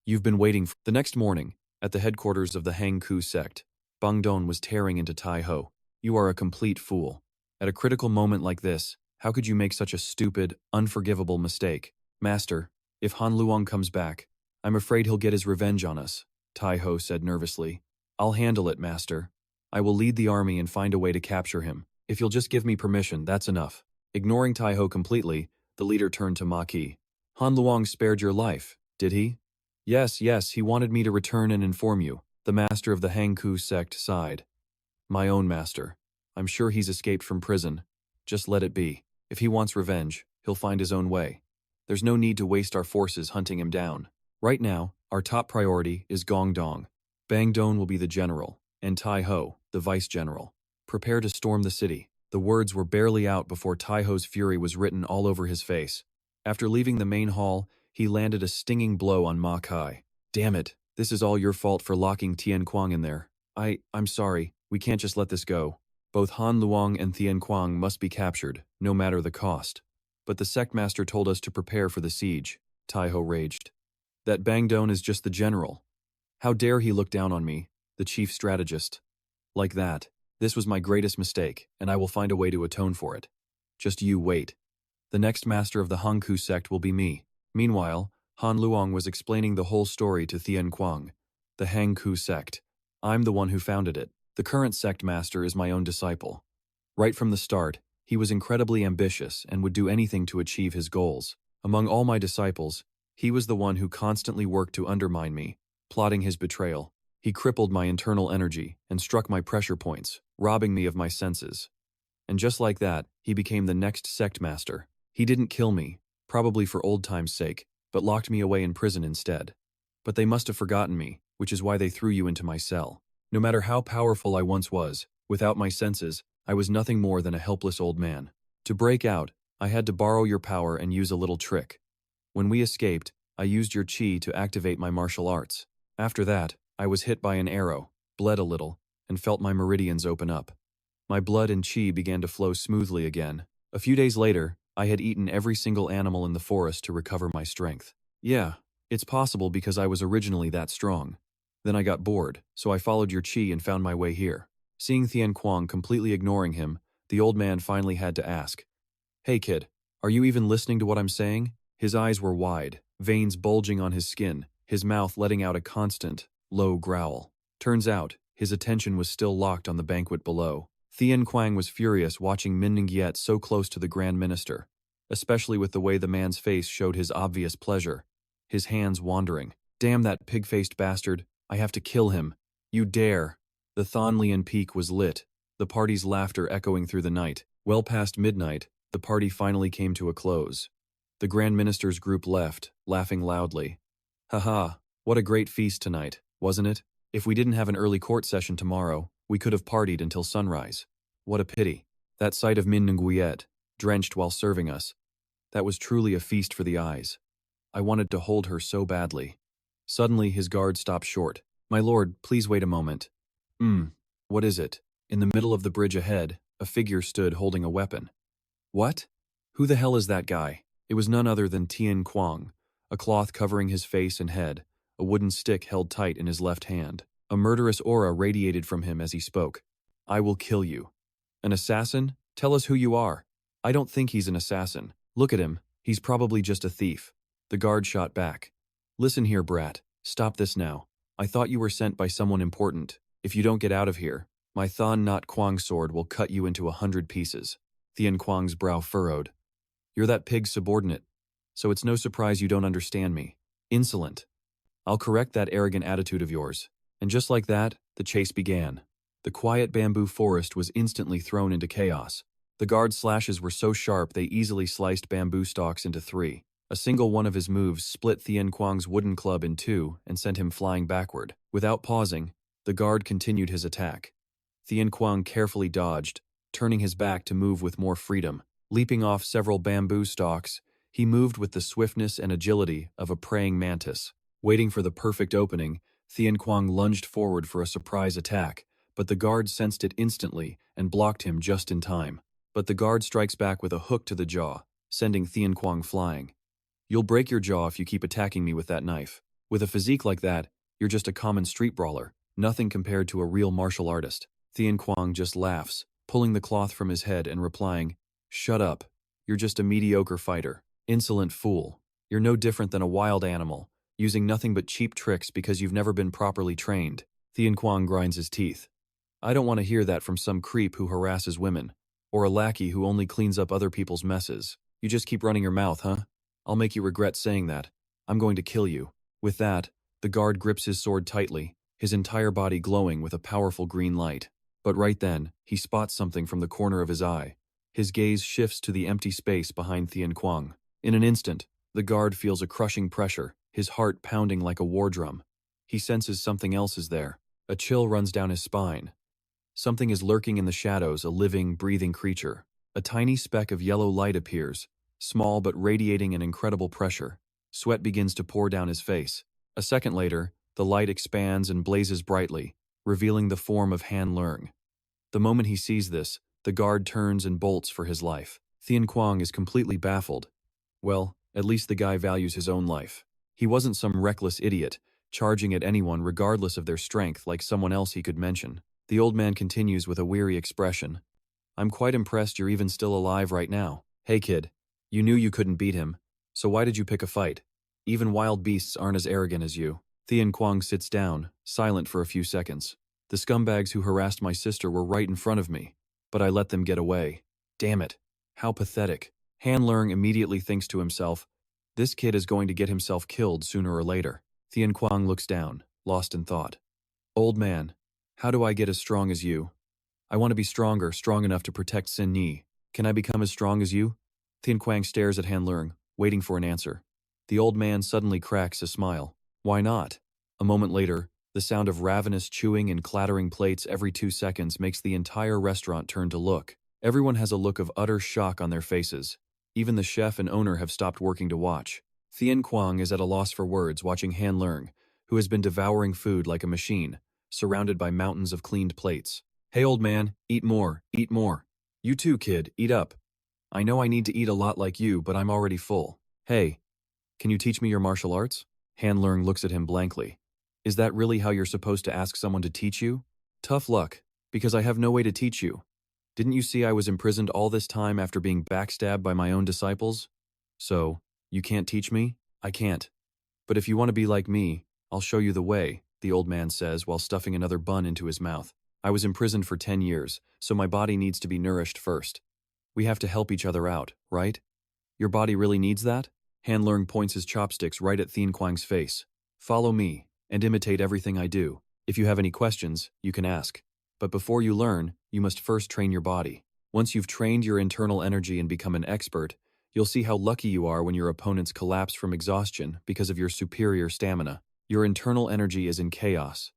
[SPEAKER 1] you've been waiting for... The next morning, at the headquarters of the Hang Ku sect, Bang Dong was tearing into Tai Ho. You are a complete fool. At a critical moment like this, how could you make such a stupid, unforgivable mistake? Master, if Han Luong comes back, I'm afraid he'll get his revenge on us, Tai Ho said nervously. I'll handle it, master. I will lead the army and find a way to capture him. If you'll just give me permission, that's enough. Ignoring Tai Ho completely, the leader turned to Ma Qi. Han Luong spared your life, did he? Yes, he wanted me to return and inform you. The master of the Hang Ku sect sighed. My own master. I'm sure he's escaped from prison. Just let it be. If he wants revenge, he'll find his own way. There's no need to waste our forces hunting him down. Right now, our top priority is Gong Dong. Bang Dong will be the general, and Tai Ho, the vice-general. Prepare to storm the city. The words were barely out before Tai Ho's fury was written all over his face. After leaving the main hall, he landed a stinging blow on Ma Kai. Damn it, this is all your fault for locking Tian Guang in there. I'm sorry, we can't just let this go. Both Han Luong and Tian Guang must be captured, no matter the cost. But the sect master told us to prepare for the siege, Tai Ho raged. That Bang Dong is just the general. How dare he look down on me, the chief strategist. Like that. This was my greatest mistake, and I will find a way to atone for it. Just you wait. The next master of the Hang Ku sect will be me. Meanwhile, Han Luong was explaining the whole story to Tian Guang. The Hang Ku sect. I'm the one who founded it. The current sect master is my own disciple. Right from the start, he was incredibly ambitious and would do anything to achieve his goals. Among all my disciples, he was the one who constantly worked to undermine me, plotting his betrayal. He crippled my internal energy and struck my pressure points, robbing me of my senses. And just like that, he became the next sect master. He didn't kill me, probably for old time's sake, but locked me away in prison instead. But they must have forgotten me, which is why they threw you into my cell. No matter how powerful I once was, without my senses, I was nothing more than a helpless old man. To break out, I had to borrow your power and use a little trick. When we escaped, I used your qi to activate my martial arts. After that, I was hit by an arrow, bled a little, and felt my meridians open up. My blood and qi began to flow smoothly again. A few days later, I had eaten every single animal in the forest to recover my strength. Yeah, it's possible because I was originally that strong. Then I got bored, so I followed your qi and found my way here. Seeing Tian Guang completely ignoring him, the old man finally had to ask, Hey kid, are you even listening to what I'm saying? His eyes were wide, veins bulging on his skin, his mouth letting out a constant, low growl. Turns out, his attention was still locked on the banquet below. Tian Guang was furious watching Mingua so close to the Grand Minister, especially with the way the man's face showed his obvious pleasure, his hands wandering. Damn that pig-faced bastard, I have to kill him. You dare. The Thonlian Peak was lit, the party's laughter echoing through the night. Well past midnight, the party finally came to a close. The Grand Minister's group left, laughing loudly. Haha, what a great feast tonight, wasn't it? If we didn't have an early court session tomorrow, we could have partied until sunrise. What a pity. That sight of Min Nguyen, drenched while serving us. That was truly a feast for the eyes. I wanted to hold her so badly. Suddenly his guard stopped short. My lord, please wait a moment. What is it? In the middle of the bridge ahead, a figure stood holding a weapon. What? Who the hell is that guy? It was none other than Tian Guang, a cloth covering his face and head, a wooden stick held tight in his left hand. A murderous aura radiated from him as he spoke. I will kill you. An assassin? Tell us who you are. I don't think he's an assassin. Look at him. He's probably just a thief. The guard shot back. Listen here, brat. Stop this now. I thought you were sent by someone important. If you don't get out of here, my Thon Not Quang sword will cut you into 100 pieces. Tian Guang's brow furrowed. You're that pig's subordinate, so it's no surprise you don't understand me. Insolent. I'll correct that arrogant attitude of yours. And just like that, the chase began. The quiet bamboo forest was instantly thrown into chaos. The guard's slashes were so sharp they easily sliced bamboo stalks into 3. A single one of his moves split Tian Guang's wooden club in 2 and sent him flying backward. Without pausing, the The guard continued his attack. Tian Guang carefully dodged, turning his back to move with more freedom. Leaping off several bamboo stalks, he moved with the swiftness and agility of a praying mantis. Waiting for the perfect opening, Tian Guang lunged forward for a surprise attack, but the guard sensed it instantly and blocked him just in time. But the guard strikes back with a hook to the jaw, sending Tian Guang flying. You'll break your jaw if you keep attacking me with that knife. With a physique like that, you're just a common street brawler, nothing compared to a real martial artist. Tian Guang just laughs, pulling the cloth from his head and replying, "Shut up. You're just a mediocre fighter. Insolent fool. You're no different than a wild animal, using nothing but cheap tricks because you've never been properly trained." Tian Guang grinds his teeth. I don't want to hear that from some creep who harasses women, or a lackey who only cleans up other people's messes. You just keep running your mouth, huh? I'll make you regret saying that. I'm going to kill you. With that, the guard grips his sword tightly, his entire body glowing with a powerful green light. But right then, he spots something from the corner of his eye. His gaze shifts to the empty space behind Tian Guang. In an instant, the guard feels a crushing pressure, his heart pounding like a war drum. He senses something else is there. A chill runs down his spine. Something is lurking in the shadows, a living, breathing creature. A tiny speck of yellow light appears, small but radiating an incredible pressure. Sweat begins to pour down his face. A second later, the light expands and blazes brightly, revealing the form of Han Lurng. The moment he sees this, the guard turns and bolts for his life. Tian Guang is completely baffled. Well, at least the guy values his own life. He wasn't some reckless idiot, charging at anyone regardless of their strength like someone else he could mention. The old man continues with a weary expression. I'm quite impressed you're even still alive right now. Hey kid, you knew you couldn't beat him, so why did you pick a fight? Even wild beasts aren't as arrogant as you. Tian Guang sits down, silent for a few seconds. The scumbags who harassed my sister were right in front of me, but I let them get away. Damn it. How pathetic. Han Lurng immediately thinks to himself, this kid is going to get himself killed sooner or later. Tian Guang looks down, lost in thought. Old man, how do I get as strong as you? I want to be stronger, strong enough to protect Xin Yi. Can I become as strong as you? Tian Guang stares at Han Lurng, waiting for an answer. The old man suddenly cracks a smile. Why not? A moment later, the sound of ravenous chewing and clattering plates every 2 seconds makes the entire restaurant turn to look. Everyone has a look of utter shock on their faces. Even the chef and owner have stopped working to watch. Tian Guang is at a loss for words watching Han Lurng, who has been devouring food like a machine, surrounded by mountains of cleaned plates. Hey old man, eat more, eat more. You too kid, eat up. I know I need to eat a lot like you, but I'm already full. Hey, can you teach me your martial arts? Han Lurng looks at him blankly. Is that really how you're supposed to ask someone to teach you? Tough luck, because I have no way to teach you. Didn't you see I was imprisoned all this time after being backstabbed by my own disciples? So, you can't teach me? I can't. But if you want to be like me, I'll show you the way, the old man says while stuffing another bun into his mouth. I was imprisoned for 10 years, so my body needs to be nourished first. We have to help each other out, right? Your body really needs that? Han Lurng points his chopsticks right at Tian Guang's face. Follow me, and imitate everything I do. If you have any questions, you can ask. But before you learn, you must first train your body. Once you've trained your internal energy and become an expert, you'll see how lucky you are when your opponents collapse from exhaustion because of your superior stamina. Your internal energy is in chaos.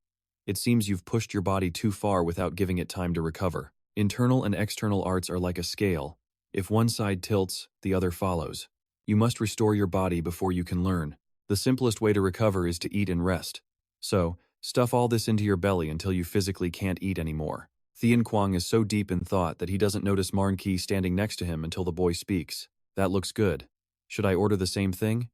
[SPEAKER 1] It seems you've pushed your body too far without giving it time to recover. Internal and external arts are like a scale. If one side tilts, the other follows. You must restore your body before you can learn. The simplest way to recover is to eat and rest. So, stuff all this into your belly until you physically can't eat anymore. Tian Guang is so deep in thought that he doesn't notice Manchi standing next to him until the boy speaks. That looks good. Should I order the same thing?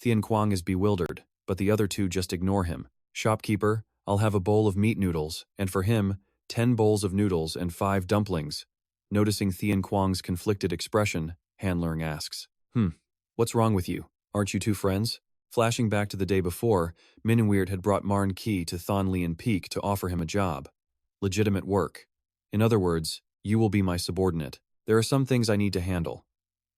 [SPEAKER 1] Tian Guang is bewildered, but the other two just ignore him. Shopkeeper, I'll have a bowl of meat noodles, and for him, 10 bowls of noodles and 5 dumplings. Noticing Tian Guang's conflicted expression, Han Lurng asks, what's wrong with you? Aren't you two friends? Flashing back to the day before, Minweird had brought Manchi to Thonlian Peak to offer him a job. Legitimate work. In other words, you will be my subordinate. There are some things I need to handle.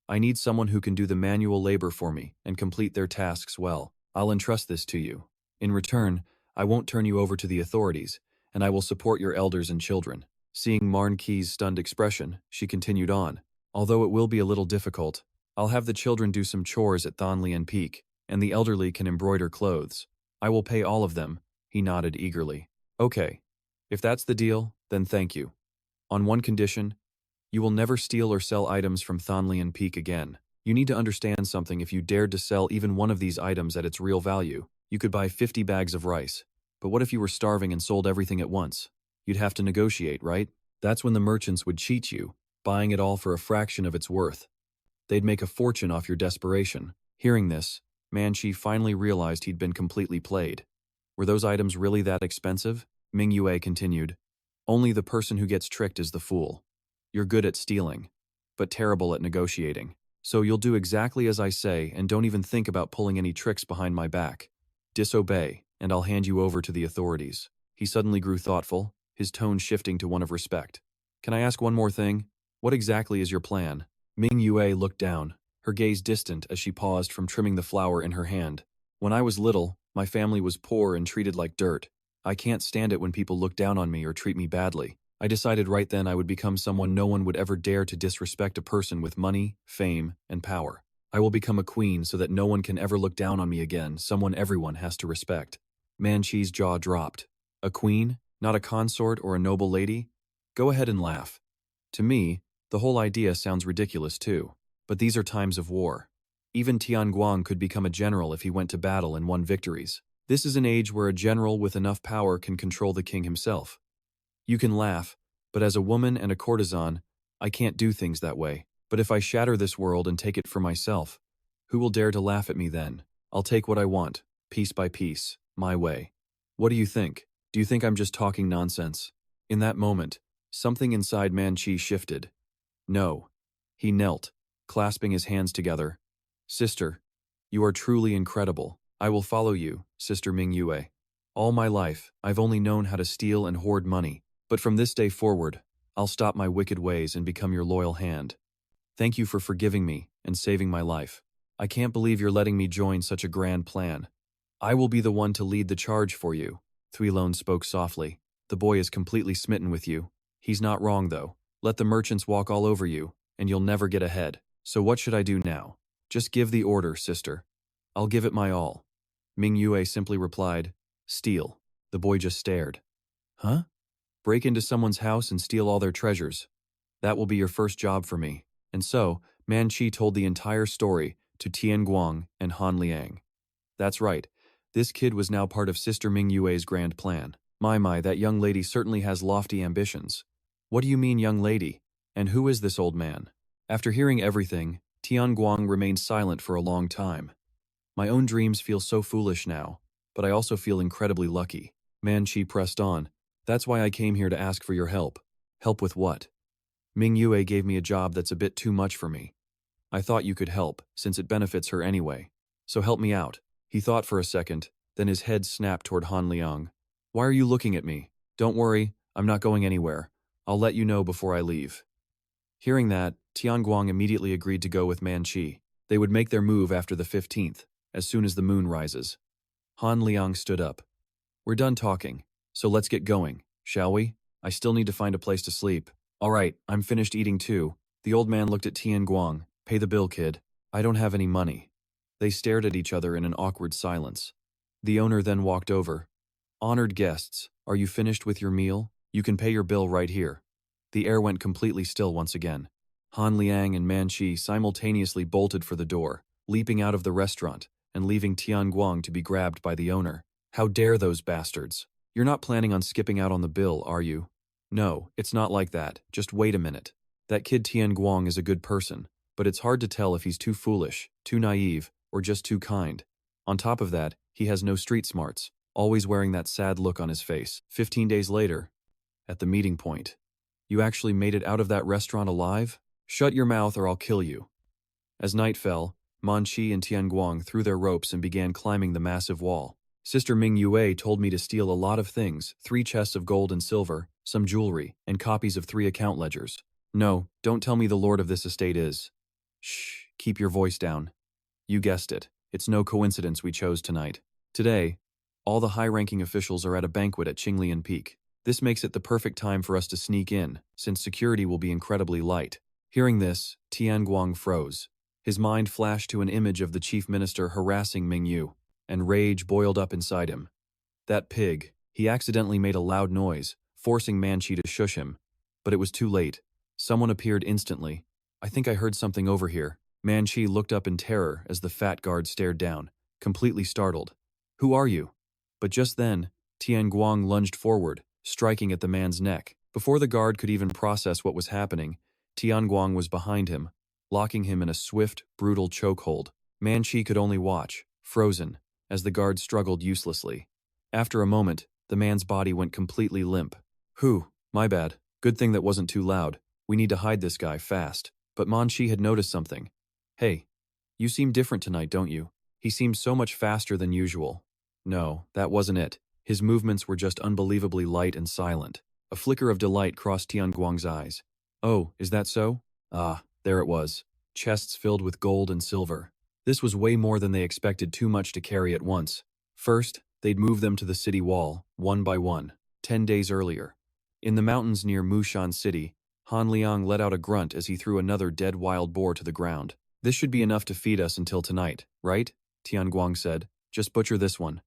[SPEAKER 1] I need someone who can do the manual labor for me and complete their tasks well. I'll entrust this to you. In return, I won't turn you over to the authorities, and I will support your elders and children. Seeing Manchi's stunned expression, she continued on. Although it will be a little difficult, I'll have the children do some chores at Thonlian Peak, and the elderly can embroider clothes. I will pay all of them, he nodded eagerly. Okay, If that's the deal, then thank you. On one condition, you will never steal or sell items from Thonlian Peak again. You need to understand something. If you dared to sell even one of these items at its real value, you could buy 50 bags of rice. But what if you were starving and sold everything at once? You'd have to negotiate, right? That's when the merchants would cheat you, buying it all for a fraction of its worth. They'd make a fortune off your desperation. Hearing this, Manchi finally realized he'd been completely played. Were those items really that expensive? Mingua continued. Only the person who gets tricked is the fool. You're good at stealing, but terrible at negotiating. So you'll do exactly as I say and don't even think about pulling any tricks behind my back. Disobey, and I'll hand you over to the authorities. He suddenly grew thoughtful, his tone shifting to one of respect. Can I ask one more thing? What exactly is your plan? Mingua looked down, her gaze distant as she paused from trimming the flower in her hand. When I was little, my family was poor and treated like dirt. I can't stand it when people look down on me or treat me badly. I decided right then I would become someone no one would ever dare to disrespect, a person with money, fame, and power. I will become a queen so that no one can ever look down on me again, someone everyone has to respect. Manchi's jaw dropped. A queen? Not a consort or a noble lady? Go ahead and laugh. To me, the whole idea sounds ridiculous too. But these are times of war. Even Tian Guang could become a general if he went to battle and won victories. This is an age where a general with enough power can control the king himself. You can laugh, but as a woman and a courtesan, I can't do things that way. But if I shatter this world and take it for myself, who will dare to laugh at me then? I'll take what I want, piece by piece, my way. What do you think? Do you think I'm just talking nonsense? In that moment, something inside Manchi shifted. No. He knelt, clasping his hands together. Sister, you are truly incredible. I will follow you, Sister Mingua. All my life, I've only known how to steal and hoard money. But from this day forward, I'll stop my wicked ways and become your loyal hand. Thank you for forgiving me and saving my life. I can't believe you're letting me join such a grand plan. I will be the one to lead the charge for you. Thuilone spoke softly. The boy is completely smitten with you. He's not wrong though. Let the merchants walk all over you, and you'll never get ahead. So what should I do now? Just give the order, sister. I'll give it my all. Mingua simply replied, steal. The boy just stared. Huh? Break into someone's house and steal all their treasures. That will be your first job for me. And so, Manchi told the entire story to Tian Guang and Han Liang. That's right. This kid was now part of Sister Mingua's grand plan. My, that young lady certainly has lofty ambitions. What do you mean, young lady? And who is this old man? After hearing everything, Tian Guang remained silent for a long time. My own dreams feel so foolish now, but I also feel incredibly lucky. Manchi pressed on. That's why I came here to ask for your help. Help with what? Mingua gave me a job that's a bit too much for me. I thought you could help, since it benefits her anyway. So help me out. He thought for a second, then his head snapped toward Han Liang. Why are you looking at me? Don't worry, I'm not going anywhere. I'll let you know before I leave. Hearing that, Tian Guang immediately agreed to go with Manchi. They would make their move after the 15th, as soon as the moon rises. Han Liang stood up. We're done talking, so let's get going, shall we? I still need to find a place to sleep. All right, I'm finished eating too. The old man looked at Tian Guang. Pay the bill, kid. I don't have any money. They stared at each other in an awkward silence. The owner then walked over. Honored guests, are you finished with your meal? You can pay your bill right here. The air went completely still once again. Han Liang and Manchi simultaneously bolted for the door, leaping out of the restaurant and leaving Tian Guang to be grabbed by the owner. How dare those bastards? You're not planning on skipping out on the bill, are you? No, it's not like that. Just wait a minute. That kid Tian Guang is a good person, but it's hard to tell if he's too foolish, too naive, or just too kind. On top of that, he has no street smarts, always wearing that sad look on his face. 15 days later, at the meeting point. You actually made it out of that restaurant alive? Shut your mouth or I'll kill you. As night fell, Manchi and Tian Guang threw their ropes and began climbing the massive wall. Sister Mingua told me to steal a lot of things, 3 chests of gold and silver, some jewelry, and copies of 3 account ledgers. No, don't tell me the lord of this estate is. Shh, keep your voice down. You guessed it. It's no coincidence we chose tonight. Today, all the high-ranking officials are at a banquet at Qinglian Peak. This makes it the perfect time for us to sneak in, since security will be incredibly light. Hearing this, Tian Guang froze. His mind flashed to an image of the chief minister harassing Mingyu, and rage boiled up inside him. That pig, he accidentally made a loud noise, forcing Manchi to shush him. But it was too late. Someone appeared instantly. I think I heard something over here. Manchi looked up in terror as the fat guard stared down, completely startled. Who are you? But just then, Tian Guang lunged forward, striking at the man's neck. Before the guard could even process what was happening, Tian Guang was behind him, locking him in a swift, brutal chokehold. Manchi could only watch, frozen, as the guard struggled uselessly. After a moment, the man's body went completely limp. Whew, my bad. Good thing that wasn't too loud. We need to hide this guy fast. But Manchi had noticed something. Hey, you seem different tonight, don't you? He seemed so much faster than usual. No, that wasn't it. His movements were just unbelievably light and silent. A flicker of delight crossed Tian Guang's eyes. Oh, is that so? Ah, there it was. Chests filled with gold and silver. This was way more than they expected, too much to carry at once. First, they'd move them to the city wall, one by one, 10 days earlier. In the mountains near Musan City, Han Liang let out a grunt as he threw another dead wild boar to the ground. This should be enough to feed us until tonight, right? Tian Guang said. Just butcher this one.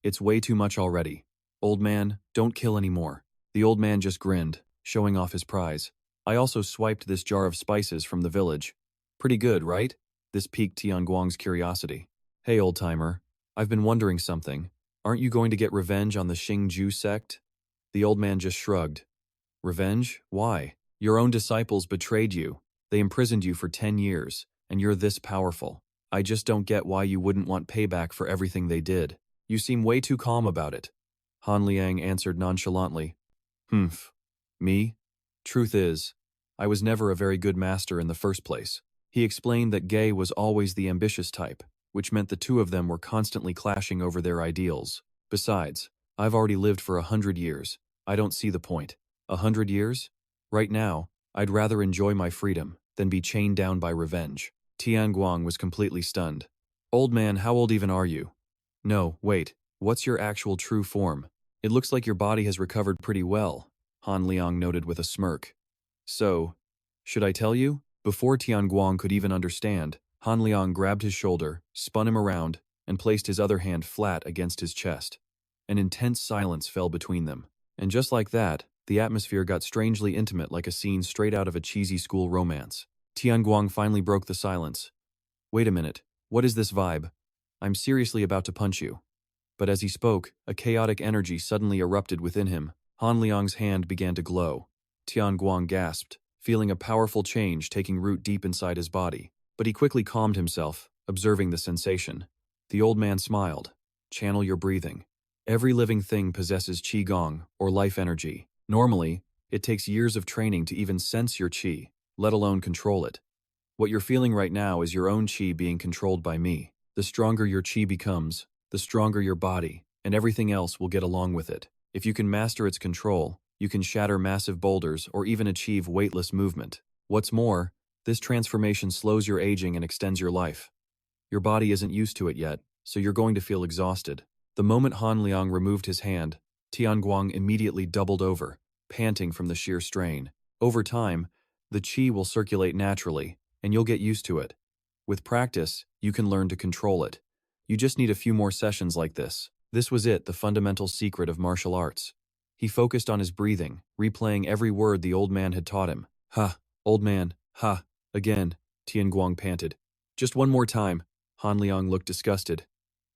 [SPEAKER 1] It's way too much already. Old man, don't kill any more. The old man just grinned, showing off his prize. I also swiped this jar of spices from the village. Pretty good, right? This piqued Tian Guang's curiosity. Hey, old-timer, I've been wondering something. Aren't you going to get revenge on the Xingju sect? The old man just shrugged. Revenge? Why? Your own disciples betrayed you. They imprisoned you for 10 years, and you're this powerful. I just don't get why you wouldn't want payback for everything they did. You seem way too calm about it. Han Liang answered nonchalantly. Humph. Me? Truth is, I was never a very good master in the first place. He explained that Gay was always the ambitious type, which meant the two of them were constantly clashing over their ideals. Besides, I've already lived for 100 years. I don't see the point. 100 years? Right now, I'd rather enjoy my freedom than be chained down by revenge. Tian Guang was completely stunned. Old man, how old even are you? No, wait, what's your actual true form? It looks like your body has recovered pretty well, Han Liang noted with a smirk. So, should I tell you? Before Tian Guang could even understand, Han Liang grabbed his shoulder, spun him around, and placed his other hand flat against his chest. An intense silence fell between them. And just like that, the atmosphere got strangely intimate, like a scene straight out of a cheesy school romance. Tian Guang finally broke the silence. Wait a minute, what is this vibe? I'm seriously about to punch you. But as he spoke, a chaotic energy suddenly erupted within him. Han Liang's hand began to glow. Tian Guang gasped, feeling a powerful change taking root deep inside his body. But he quickly calmed himself, observing the sensation. The old man smiled. Channel your breathing. Every living thing possesses qigong, or life energy. Normally, it takes years of training to even sense your qi, let alone control it. What you're feeling right now is your own qi being controlled by me. The stronger your qi becomes, the stronger your body, and everything else will get along with it. If you can master its control, you can shatter massive boulders or even achieve weightless movement. What's more, this transformation slows your aging and extends your life. Your body isn't used to it yet, so you're going to feel exhausted. The moment Han Liang removed his hand, Tian Guang immediately doubled over, panting from the sheer strain. Over time, the qi will circulate naturally, and you'll get used to it. With practice, you can learn to control it. You just need a few more sessions like this. This was it, the fundamental secret of martial arts. He focused on his breathing, replaying every word the old man had taught him. Ha, old man, ha, again, Tian Guang panted. Just one more time. Han Liang looked disgusted.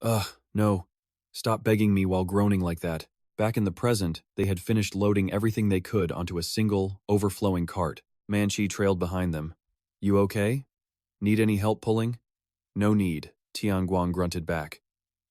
[SPEAKER 1] Ugh, no. Stop begging me while groaning like that. Back in the present, they had finished loading everything they could onto a single, overflowing cart. Manchi trailed behind them. You okay? Need any help pulling? No need, Tian Guang grunted back.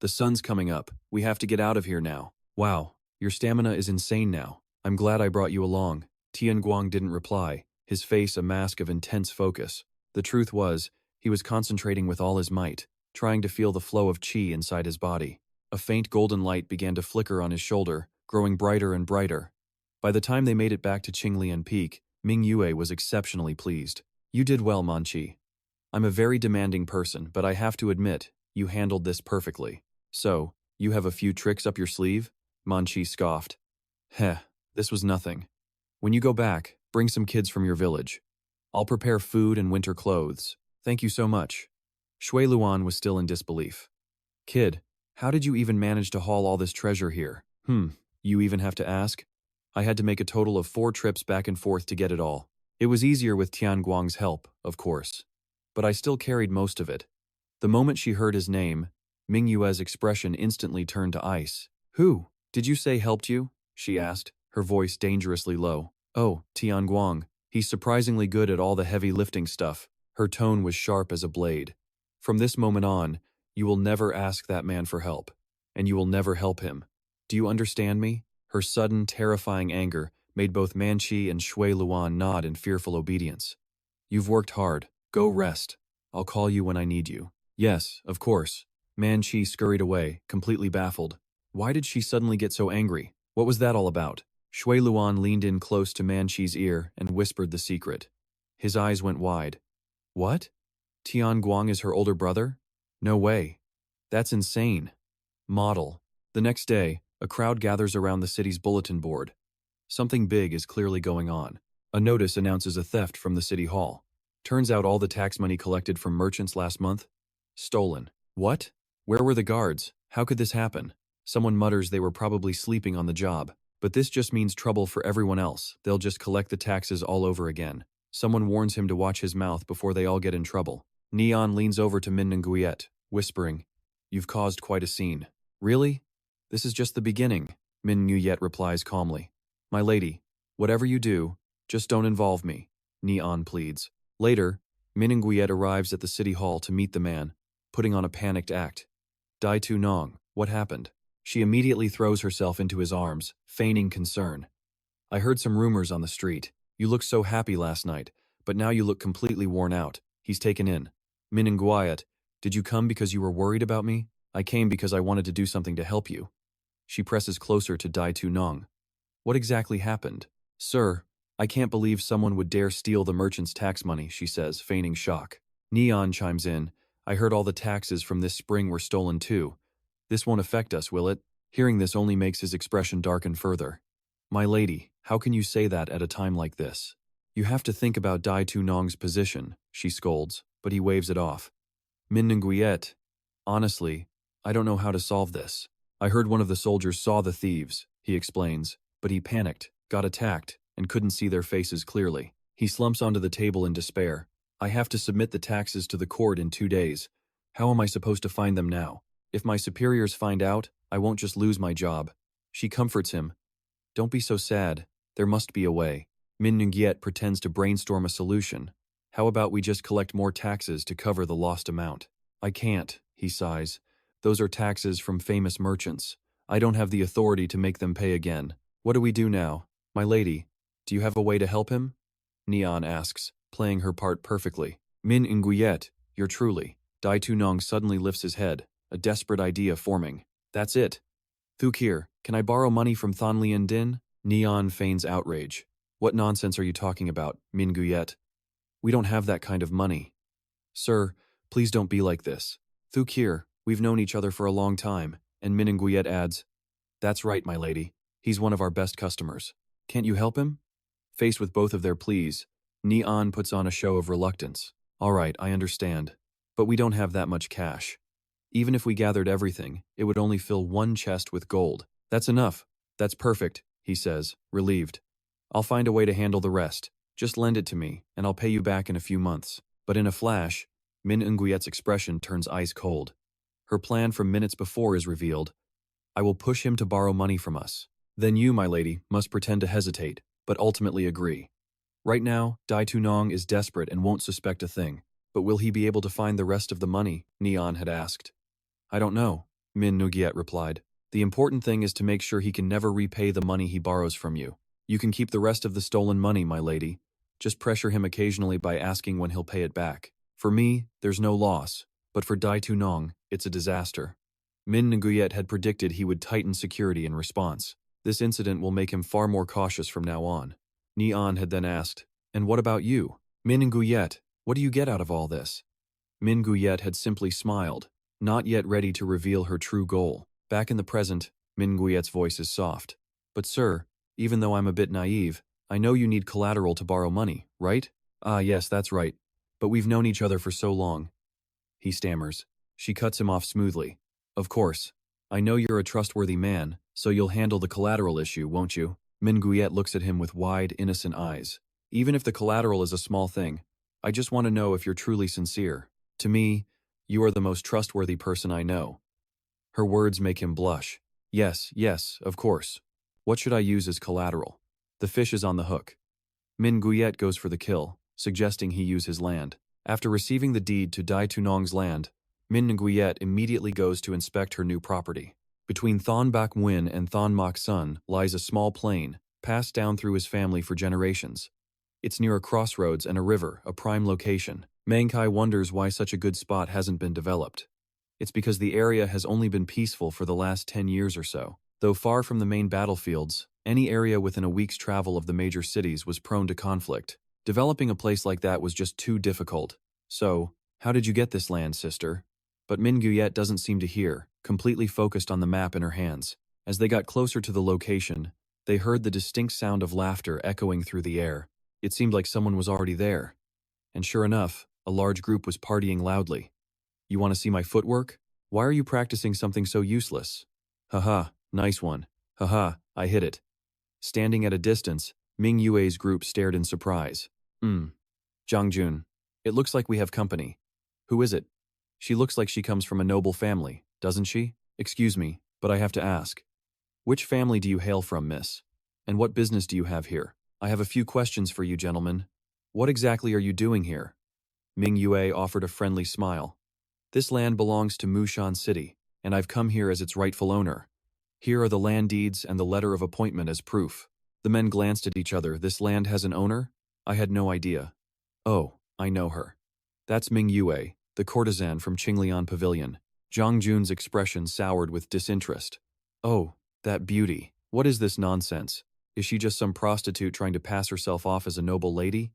[SPEAKER 1] The sun's coming up. We have to get out of here now. Wow, your stamina is insane now. I'm glad I brought you along. Tian Guang didn't reply, his face a mask of intense focus. The truth was, he was concentrating with all his might, trying to feel the flow of qi inside his body. A faint golden light began to flicker on his shoulder, growing brighter and brighter. By the time they made it back to Qinglian Peak, Mingua was exceptionally pleased. You did well, Manchi. I'm a very demanding person, but I have to admit, you handled this perfectly. So, you have a few tricks up your sleeve? Manchi scoffed. Heh, this was nothing. When you go back, bring some kids from your village. I'll prepare food and winter clothes. Thank you so much. Shui Luan was still in disbelief. Kid, how did you even manage to haul all this treasure here? You even have to ask? I had to make a total of 4 trips back and forth to get it all. It was easier with Tian Guang's help, of course. But I still carried most of it. The moment she heard his name, Mingua's expression instantly turned to ice. Who, did you say helped you? She asked, her voice dangerously low. Oh, Tian Guang. He's surprisingly good at all the heavy lifting stuff. Her tone was sharp as a blade. From this moment on, you will never ask that man for help. And you will never help him. Do you understand me? Her sudden, terrifying anger made both Manchi and Shui Luan nod in fearful obedience. You've worked hard. Go rest. I'll call you when I need you. Yes, of course. Manchi scurried away, completely baffled. Why did she suddenly get so angry? What was that all about? Shui Luan leaned in close to Manchi's ear and whispered the secret. His eyes went wide. What? Tian Guang is her older brother? No way. That's insane. Model. The next day, a crowd gathers around the city's bulletin board. Something big is clearly going on. A notice announces a theft from the city hall. Turns out all the tax money collected from merchants last month? Stolen. What? Where were the guards? How could this happen? Someone mutters they were probably sleeping on the job. But this just means trouble for everyone else. They'll just collect the taxes all over again. Someone warns him to watch his mouth before they all get in trouble. Neon leans over to Min Nguyen, whispering, You've caused quite a scene. Really? This is just the beginning, Min Nguyen replies calmly. My lady, whatever you do, just don't involve me, Neon pleads. Later, Min Nguyen arrives at the city hall to meet the man, putting on a panicked act. Dai Tu Nong, what happened? She immediately throws herself into his arms, feigning concern. I heard some rumors on the street. You looked so happy last night, but now you look completely worn out. He's taken in. Min Nguyen, did you come because you were worried about me? I came because I wanted to do something to help you. She presses closer to Dai Tu Nong. What exactly happened? Sir, I can't believe someone would dare steal the merchant's tax money, she says, feigning shock. Neon chimes in. I heard all the taxes from this spring were stolen too. This won't affect us, will it? Hearing this only makes his expression darken further. My lady, how can you say that at a time like this? You have to think about Dai Tu Nong's position, she scolds, but he waves it off. Min Nguyen, honestly, I don't know how to solve this. I heard one of the soldiers saw the thieves, he explains, but he panicked, got attacked, and couldn't see their faces clearly. He slumps onto the table in despair. I have to submit the taxes to the court in 2 days. How am I supposed to find them now? If my superiors find out, I won't just lose my job. She comforts him. Don't be so sad. There must be a way. Min Nguyen pretends to brainstorm a solution. How about we just collect more taxes to cover the lost amount? I can't, he sighs. Those are taxes from famous merchants. I don't have the authority to make them pay again. What do we do now? My lady, do you have a way to help him? Neon asks, playing her part perfectly. Min Nguyen, you're truly. Dai Tu Nong suddenly lifts his head, a desperate idea forming. That's it. Thukir, can I borrow money from Thon Lien Din? Neon feigns outrage. What nonsense are you talking about, Min Nguyen? We don't have that kind of money. Sir, please don't be like this. Thukir, we've known each other for a long time, and Min Nguyen adds, That's right, my lady. He's one of our best customers. Can't you help him? Faced with both of their pleas, Neon puts on a show of reluctance. All right, I understand. But we don't have that much cash. Even if we gathered everything, it would only fill 1 chest with gold. That's enough. That's perfect, he says, relieved. I'll find a way to handle the rest. Just lend it to me, and I'll pay you back in a few months. But in a flash, Min Nguyen's expression turns ice cold. Her plan from minutes before is revealed. I will push him to borrow money from us. Then you, my lady, must pretend to hesitate, but ultimately agree. Right now, Dai Tu Nong is desperate and won't suspect a thing. But will he be able to find the rest of the money? Neon had asked. I don't know, Min Nguyen replied. The important thing is to make sure he can never repay the money he borrows from you. You can keep the rest of the stolen money, my lady. Just pressure him occasionally by asking when he'll pay it back. For me, there's no loss, but for Dai Tu Nong, it's a disaster. Min Nguyen had predicted he would tighten security in response. This incident will make him far more cautious from now on. Neon had then asked, And what about you? Min Nguyen, what do you get out of all this? Min Nguyen had simply smiled, not yet ready to reveal her true goal. Back in the present, Min Nguyen's voice is soft. But sir, even though I'm a bit naive, I know you need collateral to borrow money, right? Ah yes, that's right. But we've known each other for so long. He stammers. She cuts him off smoothly. Of course. I know you're a trustworthy man, so you'll handle the collateral issue, won't you? Mingua looks at him with wide, innocent eyes. Even if the collateral is a small thing, I just want to know if you're truly sincere. To me, you are the most trustworthy person I know. Her words make him blush. Yes, yes, of course. What should I use as collateral? The fish is on the hook. Mingua goes for the kill, suggesting he use his land. After receiving the deed to Dai Tunong's land, Mingua immediately goes to inspect her new property. Between Thon Bak Win and Thon Mok Sun lies a small plain, passed down through his family for generations. It's near a crossroads and a river, a prime location. Manchi wonders why such a good spot hasn't been developed. It's because the area has only been peaceful for the last 10 years or so. Though far from the main battlefields, any area within a week's travel of the major cities was prone to conflict. Developing a place like that was just too difficult. So, how did you get this land, sister? But Mingua doesn't seem to hear, completely focused on the map in her hands. As they got closer to the location, they heard the distinct sound of laughter echoing through the air. It seemed like someone was already there. And sure enough, a large group was partying loudly. You want to see my footwork? Why are you practicing something so useless? Haha, nice one. Haha, I hit it. Standing at a distance, Mingua's group stared in surprise. Zhangjun. It looks like we have company. Who is it? She looks like she comes from a noble family, doesn't she? Excuse me, but I have to ask. Which family do you hail from, miss? And what business do you have here? I have a few questions for you, gentlemen. What exactly are you doing here? Mingua offered a friendly smile. This land belongs to Musan City, and I've come here as its rightful owner. Here are the land deeds and the letter of appointment as proof. The men glanced at each other. This land has an owner? I had no idea. Oh, I know her. That's Mingua, the courtesan from Qinglian Pavilion. Zhangjun's expression soured with disinterest. Oh, that beauty. What is this nonsense? Is she just some prostitute trying to pass herself off as a noble lady?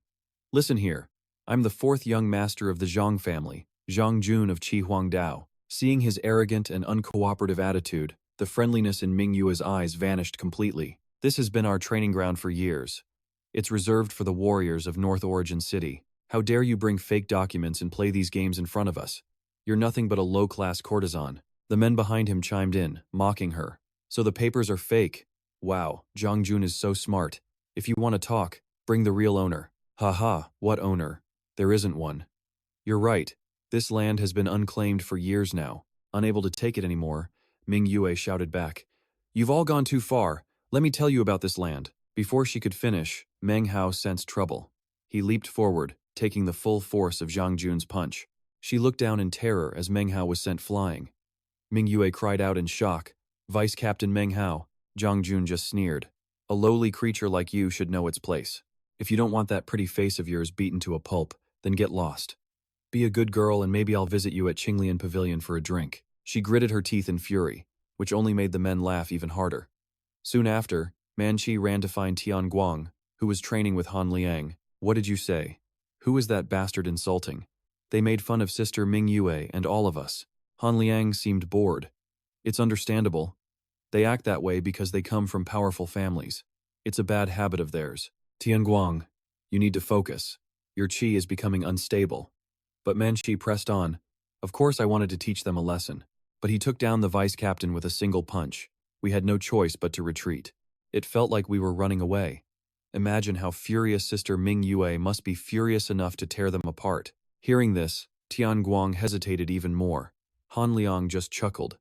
[SPEAKER 1] Listen here. I'm the fourth young master of the Zhang family, Zhangjun of Qihuangdao. Seeing his arrogant and uncooperative attitude, the friendliness in Mingua's eyes vanished completely. This has been our training ground for years. It's reserved for the warriors of North Origin City. How dare you bring fake documents and play these games in front of us? You're nothing but a low-class courtesan. The men behind him chimed in, mocking her. So the papers are fake. Wow, Zhangjun is so smart. If you want to talk, bring the real owner. Haha, what owner? There isn't one. You're right. This land has been unclaimed for years now. Unable to take it anymore, Mingua shouted back. You've all gone too far. Let me tell you about this land. Before she could finish, Meng Hao sensed trouble. He leaped forward, taking the full force of Zhangjun's punch. She looked down in terror as Meng Hao was sent flying. Mingua cried out in shock. Vice Captain Meng Hao, Zhangjun just sneered. A lowly creature like you should know its place. If you don't want that pretty face of yours beaten to a pulp, then get lost. Be a good girl and maybe I'll visit you at Qinglian Pavilion for a drink. She gritted her teeth in fury, which only made the men laugh even harder. Soon after, Manchi ran to find Tian Guang, who was training with Han Liang. What did you say? Who is that bastard insulting? They made fun of Sister Mingua and all of us. Han Liang seemed bored. It's understandable. They act that way because they come from powerful families. It's a bad habit of theirs. Tian Guang, you need to focus. Your chi is becoming unstable. But Manchi pressed on. Of course I wanted to teach them a lesson. But he took down the vice captain with a single punch. We had no choice but to retreat. It felt like we were running away. Imagine how furious Sister Mingua must be furious enough to tear them apart. Hearing this, Tian Guang hesitated even more. Han Liang just chuckled.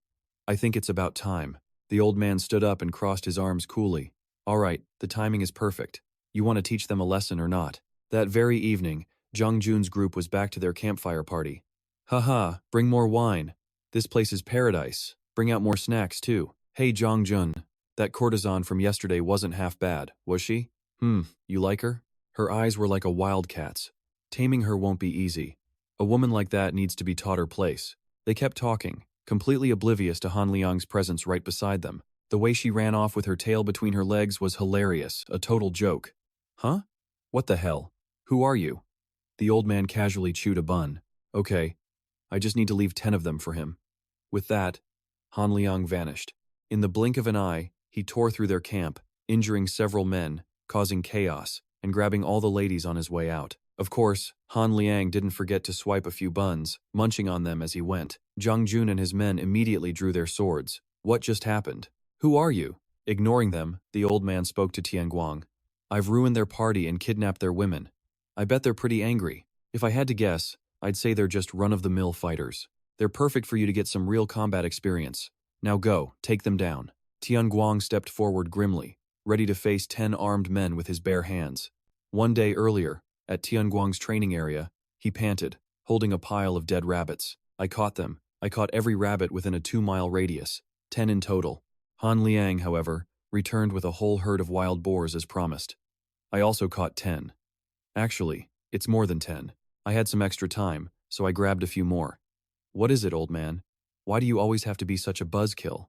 [SPEAKER 1] I think it's about time. The old man stood up and crossed his arms coolly. All right, the timing is perfect. You want to teach them a lesson or not? That very evening, Zhangjun's group was back to their campfire party. Haha, bring more wine. This place is paradise. Bring out more snacks too. Hey Zhangjun, that courtesan from yesterday wasn't half bad, was she? You like her? Her eyes were like a wildcat's. Taming her won't be easy. A woman like that needs to be taught her place. They kept talking, completely oblivious to Han Liang's presence right beside them. The way she ran off with her tail between her legs was hilarious, a total joke. Huh? What the hell? Who are you? The old man casually chewed a bun. Okay, I just need to leave 10 of them for him. With that, Han Liang vanished. In the blink of an eye, he tore through their camp, injuring several men, causing chaos, and grabbing all the ladies on his way out. Of course, Han Liang didn't forget to swipe a few buns, munching on them as he went. Zhangjun and his men immediately drew their swords. What just happened? Who are you? Ignoring them, the old man spoke to Tian Guang. I've ruined their party and kidnapped their women. I bet they're pretty angry. If I had to guess, I'd say they're just run-of-the-mill fighters. They're perfect for you to get some real combat experience. Now go, take them down. Tian Guang stepped forward grimly, ready to face 10 armed men with his bare hands. One day earlier, at Tian Guang's training area, he panted, holding a pile of dead rabbits. I caught them. I caught every rabbit within a 2-mile radius, 10 in total. Han Liang, however, returned with a whole herd of wild boars as promised. I also caught 10. Actually, it's more than 10. I had some extra time, so I grabbed a few more. What is it, old man? Why do you always have to be such a buzzkill?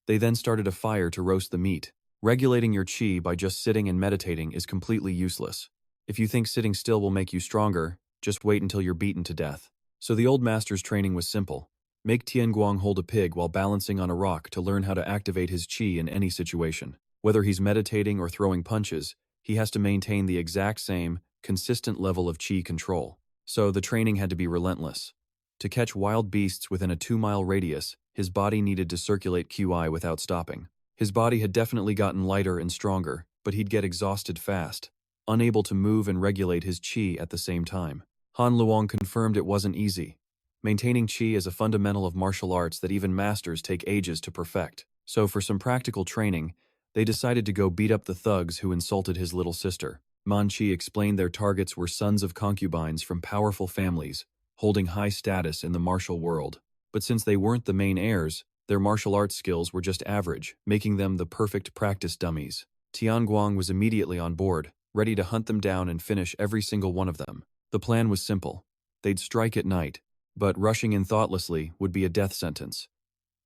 [SPEAKER 1] They then started a fire to roast the meat. Regulating your chi by just sitting and meditating is completely useless. If you think sitting still will make you stronger, just wait until you're beaten to death. So the old master's training was simple. Make Tian Guang hold a pig while balancing on a rock to learn how to activate his chi in any situation. Whether he's meditating or throwing punches, he has to maintain the exact same, consistent level of chi control. So the training had to be relentless. To catch wild beasts within a 2-mile radius, his body needed to circulate qi without stopping. His body had definitely gotten lighter and stronger, but he'd get exhausted fast, unable to move and regulate his chi at the same time. Han Luong confirmed it wasn't easy. Maintaining chi is a fundamental of martial arts that even masters take ages to perfect. So for some practical training, they decided to go beat up the thugs who insulted his little sister. Manchi explained their targets were sons of concubines from powerful families, holding high status in the martial world. But since they weren't the main heirs, their martial arts skills were just average, making them the perfect practice dummies. Tian Guang was immediately on board, ready to hunt them down and finish every single one of them. The plan was simple. They'd strike at night, but rushing in thoughtlessly would be a death sentence.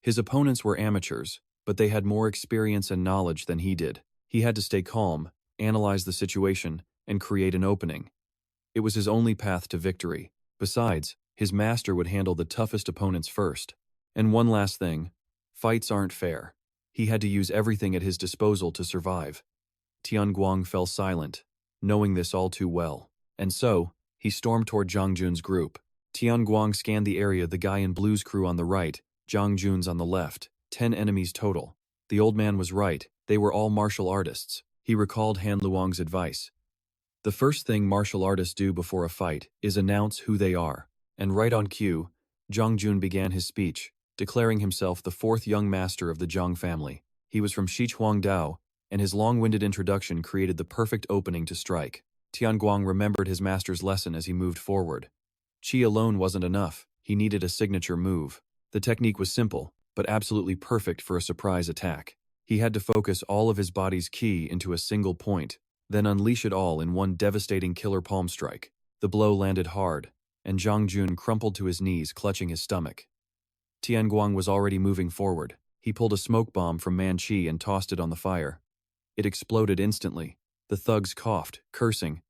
[SPEAKER 1] His opponents were amateurs, but they had more experience and knowledge than he did. He had to stay calm, analyze the situation, and create an opening. It was his only path to victory. Besides, his master would handle the toughest opponents first. And one last thing, fights aren't fair. He had to use everything at his disposal to survive. Tian Guang fell silent, knowing this all too well. And so, he stormed toward Zhang Jun's group. Tian Guang scanned the area, the guy in blue's crew on the right, Zhang Jun's on the left, 10 enemies total. The old man was right, they were all martial artists. He recalled Han Luong's advice. The first thing martial artists do before a fight is announce who they are. And right on cue, Zhang Jun began his speech, declaring himself the 4th young master of the Zhang family. He was from Shichuangdao, and his long-winded introduction created the perfect opening to strike. Tian Guang remembered his master's lesson as he moved forward. Qi alone wasn't enough, he needed a signature move. The technique was simple, but absolutely perfect for a surprise attack. He had to focus all of his body's ki into a single point, then unleash it all in one devastating killer palm strike. The blow landed hard, and Zhang Jun crumpled to his knees, clutching his stomach. Tian Guang was already moving forward. He pulled a smoke bomb from Manchi and tossed it on the fire. It exploded instantly. The thugs coughed, cursing.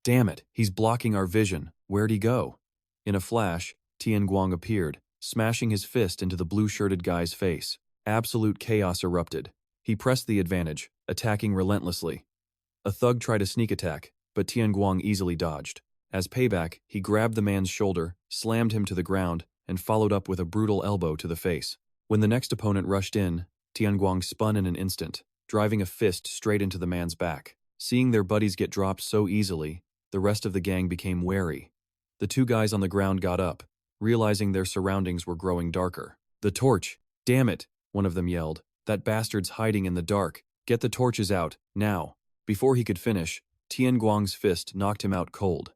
[SPEAKER 1] Damn it, he's blocking our vision. Where'd he go? In a flash, Tian Guang appeared, smashing his fist into the blue-shirted guy's face. Absolute chaos erupted. He pressed the advantage, attacking relentlessly. A thug tried a sneak attack, but Tian Guang easily dodged. As payback, he grabbed the man's shoulder, slammed him to the ground, and followed up with a brutal elbow to the face. When the next opponent rushed in, Tian Guang spun in an instant, driving a fist straight into the man's back. Seeing their buddies get dropped so easily, the rest of the gang became wary. The 2 guys on the ground got up, realizing their surroundings were growing darker. The torch! Damn it! One of them yelled. That bastard's hiding in the dark. Get the torches out, now. Before he could finish, Tian Guang's fist knocked him out cold.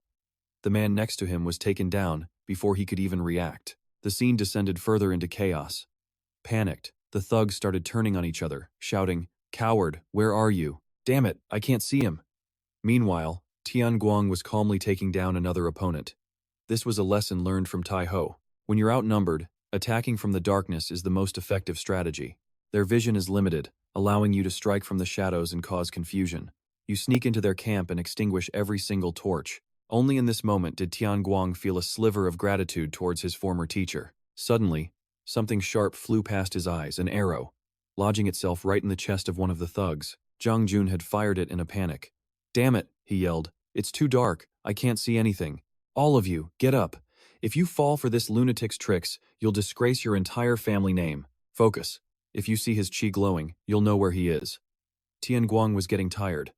[SPEAKER 1] The man next to him was taken down before he could even react. The scene descended further into chaos. Panicked, the thugs started turning on each other, shouting, "Coward, where are you? Damn it, I can't see him." Meanwhile, Tian Guang was calmly taking down another opponent. This was a lesson learned from Tai Ho. When you're outnumbered, attacking from the darkness is the most effective strategy. Their vision is limited, allowing you to strike from the shadows and cause confusion. You sneak into their camp and extinguish every single torch. Only in this moment did Tian Guang feel a sliver of gratitude towards his former teacher. Suddenly, something sharp flew past his eyes, an arrow, lodging itself right in the chest of one of the thugs. Zhang Jun had fired it in a panic. "Damn it," he yelled. "It's too dark, I can't see anything. All of you, get up. If you fall for this lunatic's tricks, you'll disgrace your entire family name. Focus. If you see his chi glowing, you'll know where he is." Tian Guang was getting tired.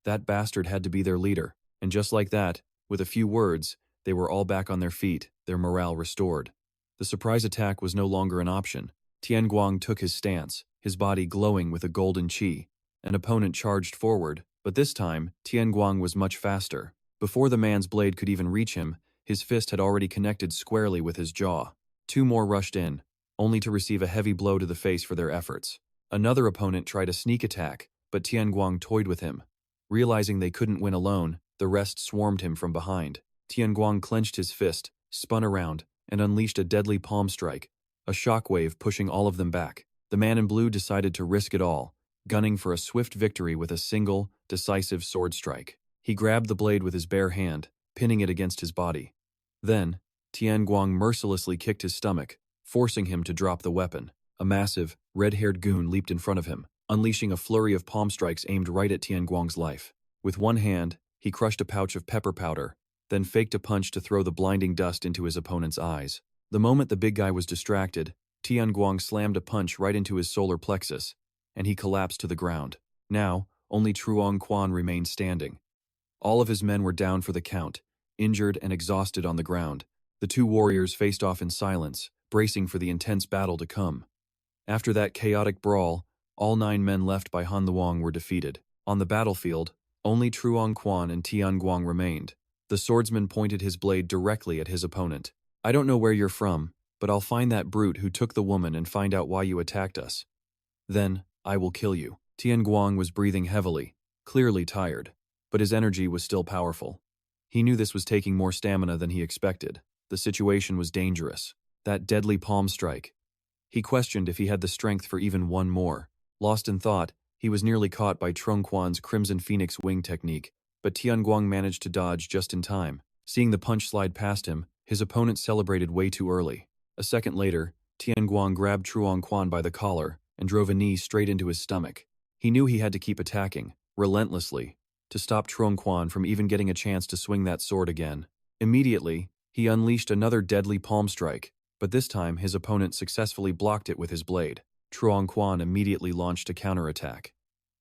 [SPEAKER 1] That bastard had to be their leader, and just like that, with a few words, they were all back on their feet, their morale restored. The surprise attack was no longer an option. Tian Guang took his stance, his body glowing with a golden qi. An opponent charged forward, but this time, Tian Guang was much faster. Before the man's blade could even reach him, his fist had already connected squarely with his jaw. Two more rushed in, only to receive a heavy blow to the face for their efforts. Another opponent tried a sneak attack, but Tian Guang toyed with him. Realizing they couldn't win alone, the rest swarmed him from behind. Tian Guang clenched his fist, spun around, and unleashed a deadly palm strike, a shockwave pushing all of them back. The man in blue decided to risk it all, gunning for a swift victory with a single, decisive sword strike. He grabbed the blade with his bare hand, pinning it against his body. Then, Tian Guang mercilessly kicked his stomach, forcing him to drop the weapon. A massive, red-haired goon leaped in front of him, unleashing a flurry of palm strikes aimed right at Tian Guang's life. With one hand, he crushed a pouch of pepper powder, then faked a punch to throw the blinding dust into his opponent's eyes. The moment the big guy was distracted, Tian Guang slammed a punch right into his solar plexus, and he collapsed to the ground. Now, only Truong Quan remained standing. All of his men were down for the count, injured and exhausted on the ground. The two warriors faced off in silence, bracing for the intense battle to come. After that chaotic brawl, all 9 men left by Han Luong were defeated. On the battlefield, only Truong Quan and Tian Guang remained. The swordsman pointed his blade directly at his opponent. "I don't know where you're from, but I'll find that brute who took the woman and find out why you attacked us. Then, I will kill you." Tian Guang was breathing heavily, clearly tired, but his energy was still powerful. He knew this was taking more stamina than he expected. The situation was dangerous. That deadly palm strike. He questioned if he had the strength for even one more. Lost in thought, he was nearly caught by Trung Quan's Crimson Phoenix wing technique, but Tian Guang managed to dodge just in time. Seeing the punch slide past him, his opponent celebrated way too early. A second later, Tian Guang grabbed Truong Quan by the collar and drove a knee straight into his stomach. He knew he had to keep attacking, relentlessly, to stop Truong Quan from even getting a chance to swing that sword again. Immediately, he unleashed another deadly palm strike, but this time his opponent successfully blocked it with his blade. Truong Quan immediately launched a counterattack.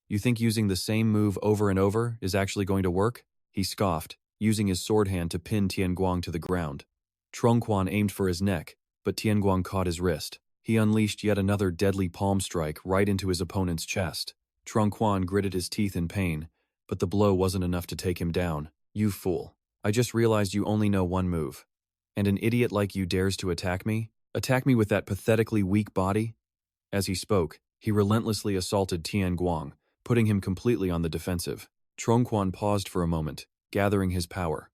[SPEAKER 1] "You think using the same move over and over is actually going to work?" he scoffed, using his sword hand to pin Tian Guang to the ground. Truong Quan aimed for his neck, but Tian Guang caught his wrist. He unleashed yet another deadly palm strike right into his opponent's chest. Truong Quan gritted his teeth in pain, but the blow wasn't enough to take him down. "You fool. I just realized you only know one move. And an idiot like you dares to attack me? Attack me with that pathetically weak body?" As he spoke, he relentlessly assaulted Tian Guang, putting him completely on the defensive. Truong Quan paused for a moment, gathering his power.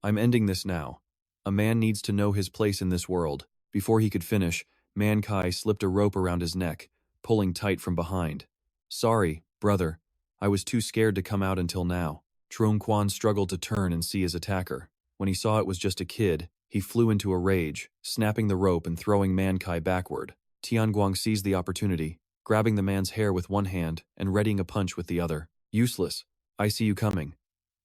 [SPEAKER 1] "I'm ending this now. A man needs to know his place in this world." Before he could finish, Manchi slipped a rope around his neck, pulling tight from behind. "Sorry, brother. I was too scared to come out until now." Truong Quan struggled to turn and see his attacker. When he saw it was just a kid, he flew into a rage, snapping the rope and throwing Manchi backward. Tian Guang seized the opportunity, grabbing the man's hair with one hand and readying a punch with the other. "Useless. I see you coming."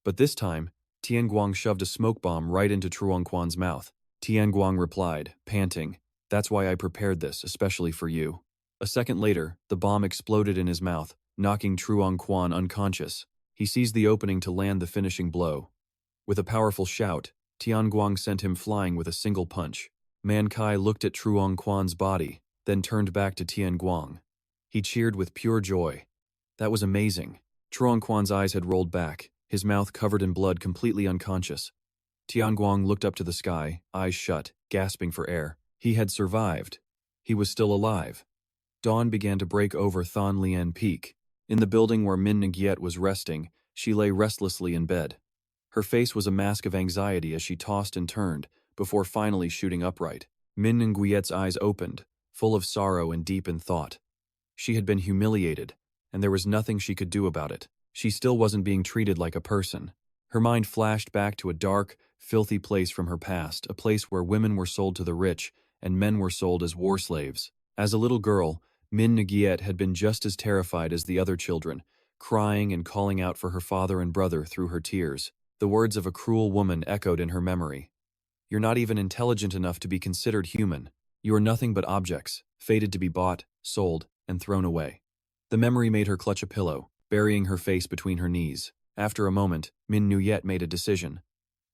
[SPEAKER 1] But this time, Tian Guang shoved a smoke bomb right into Truong Quan's mouth. Tian Guang replied, panting, "That's why I prepared this, especially for you." A second later, the bomb exploded in his mouth, knocking Truong Quan unconscious. He seized the opening to land the finishing blow. With a powerful shout, Tian Guang sent him flying with a single punch. Manchi looked at Truong Quan's body, then turned back to Tian Guang. He cheered with pure joy. That was amazing. Truong Quan's eyes had rolled back, his mouth covered in blood, completely unconscious. Tian Guang looked up to the sky, eyes shut, gasping for air. He had survived. He was still alive. Dawn began to break over Thon Lien Peak. In the building where Min Nguyen was resting, she lay restlessly in bed. Her face was a mask of anxiety as she tossed and turned, before finally shooting upright. Min Nguyen's eyes opened, full of sorrow and deep in thought. She had been humiliated, and there was nothing she could do about it. She still wasn't being treated like a person. Her mind flashed back to a dark, filthy place from her past, a place where women were sold to the rich and men were sold as war slaves. As a little girl, Min Nguyen had been just as terrified as the other children, crying and calling out for her father and brother through her tears. The words of a cruel woman echoed in her memory. "You're not even intelligent enough to be considered human. You are nothing but objects, fated to be bought, sold, and thrown away." The memory made her clutch a pillow. burying her face between her knees. After a moment, Min Nuyet made a decision.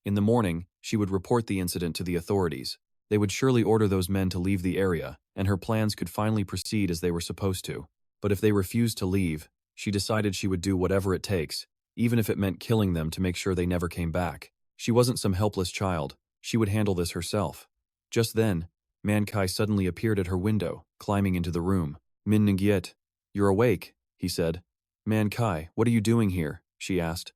[SPEAKER 1] In the morning, she would report the incident to the authorities. They would surely order those men to leave the area, and her plans could finally proceed as they were supposed to. But if they refused to leave, she decided she would do whatever it takes, even if it meant killing them to make sure they never came back. She wasn't some helpless child. She would handle this herself. Just then, Manchi suddenly appeared at her window, climbing into the room. Min Nuyet, you're awake, he said. Manchi, what are you doing here? She asked.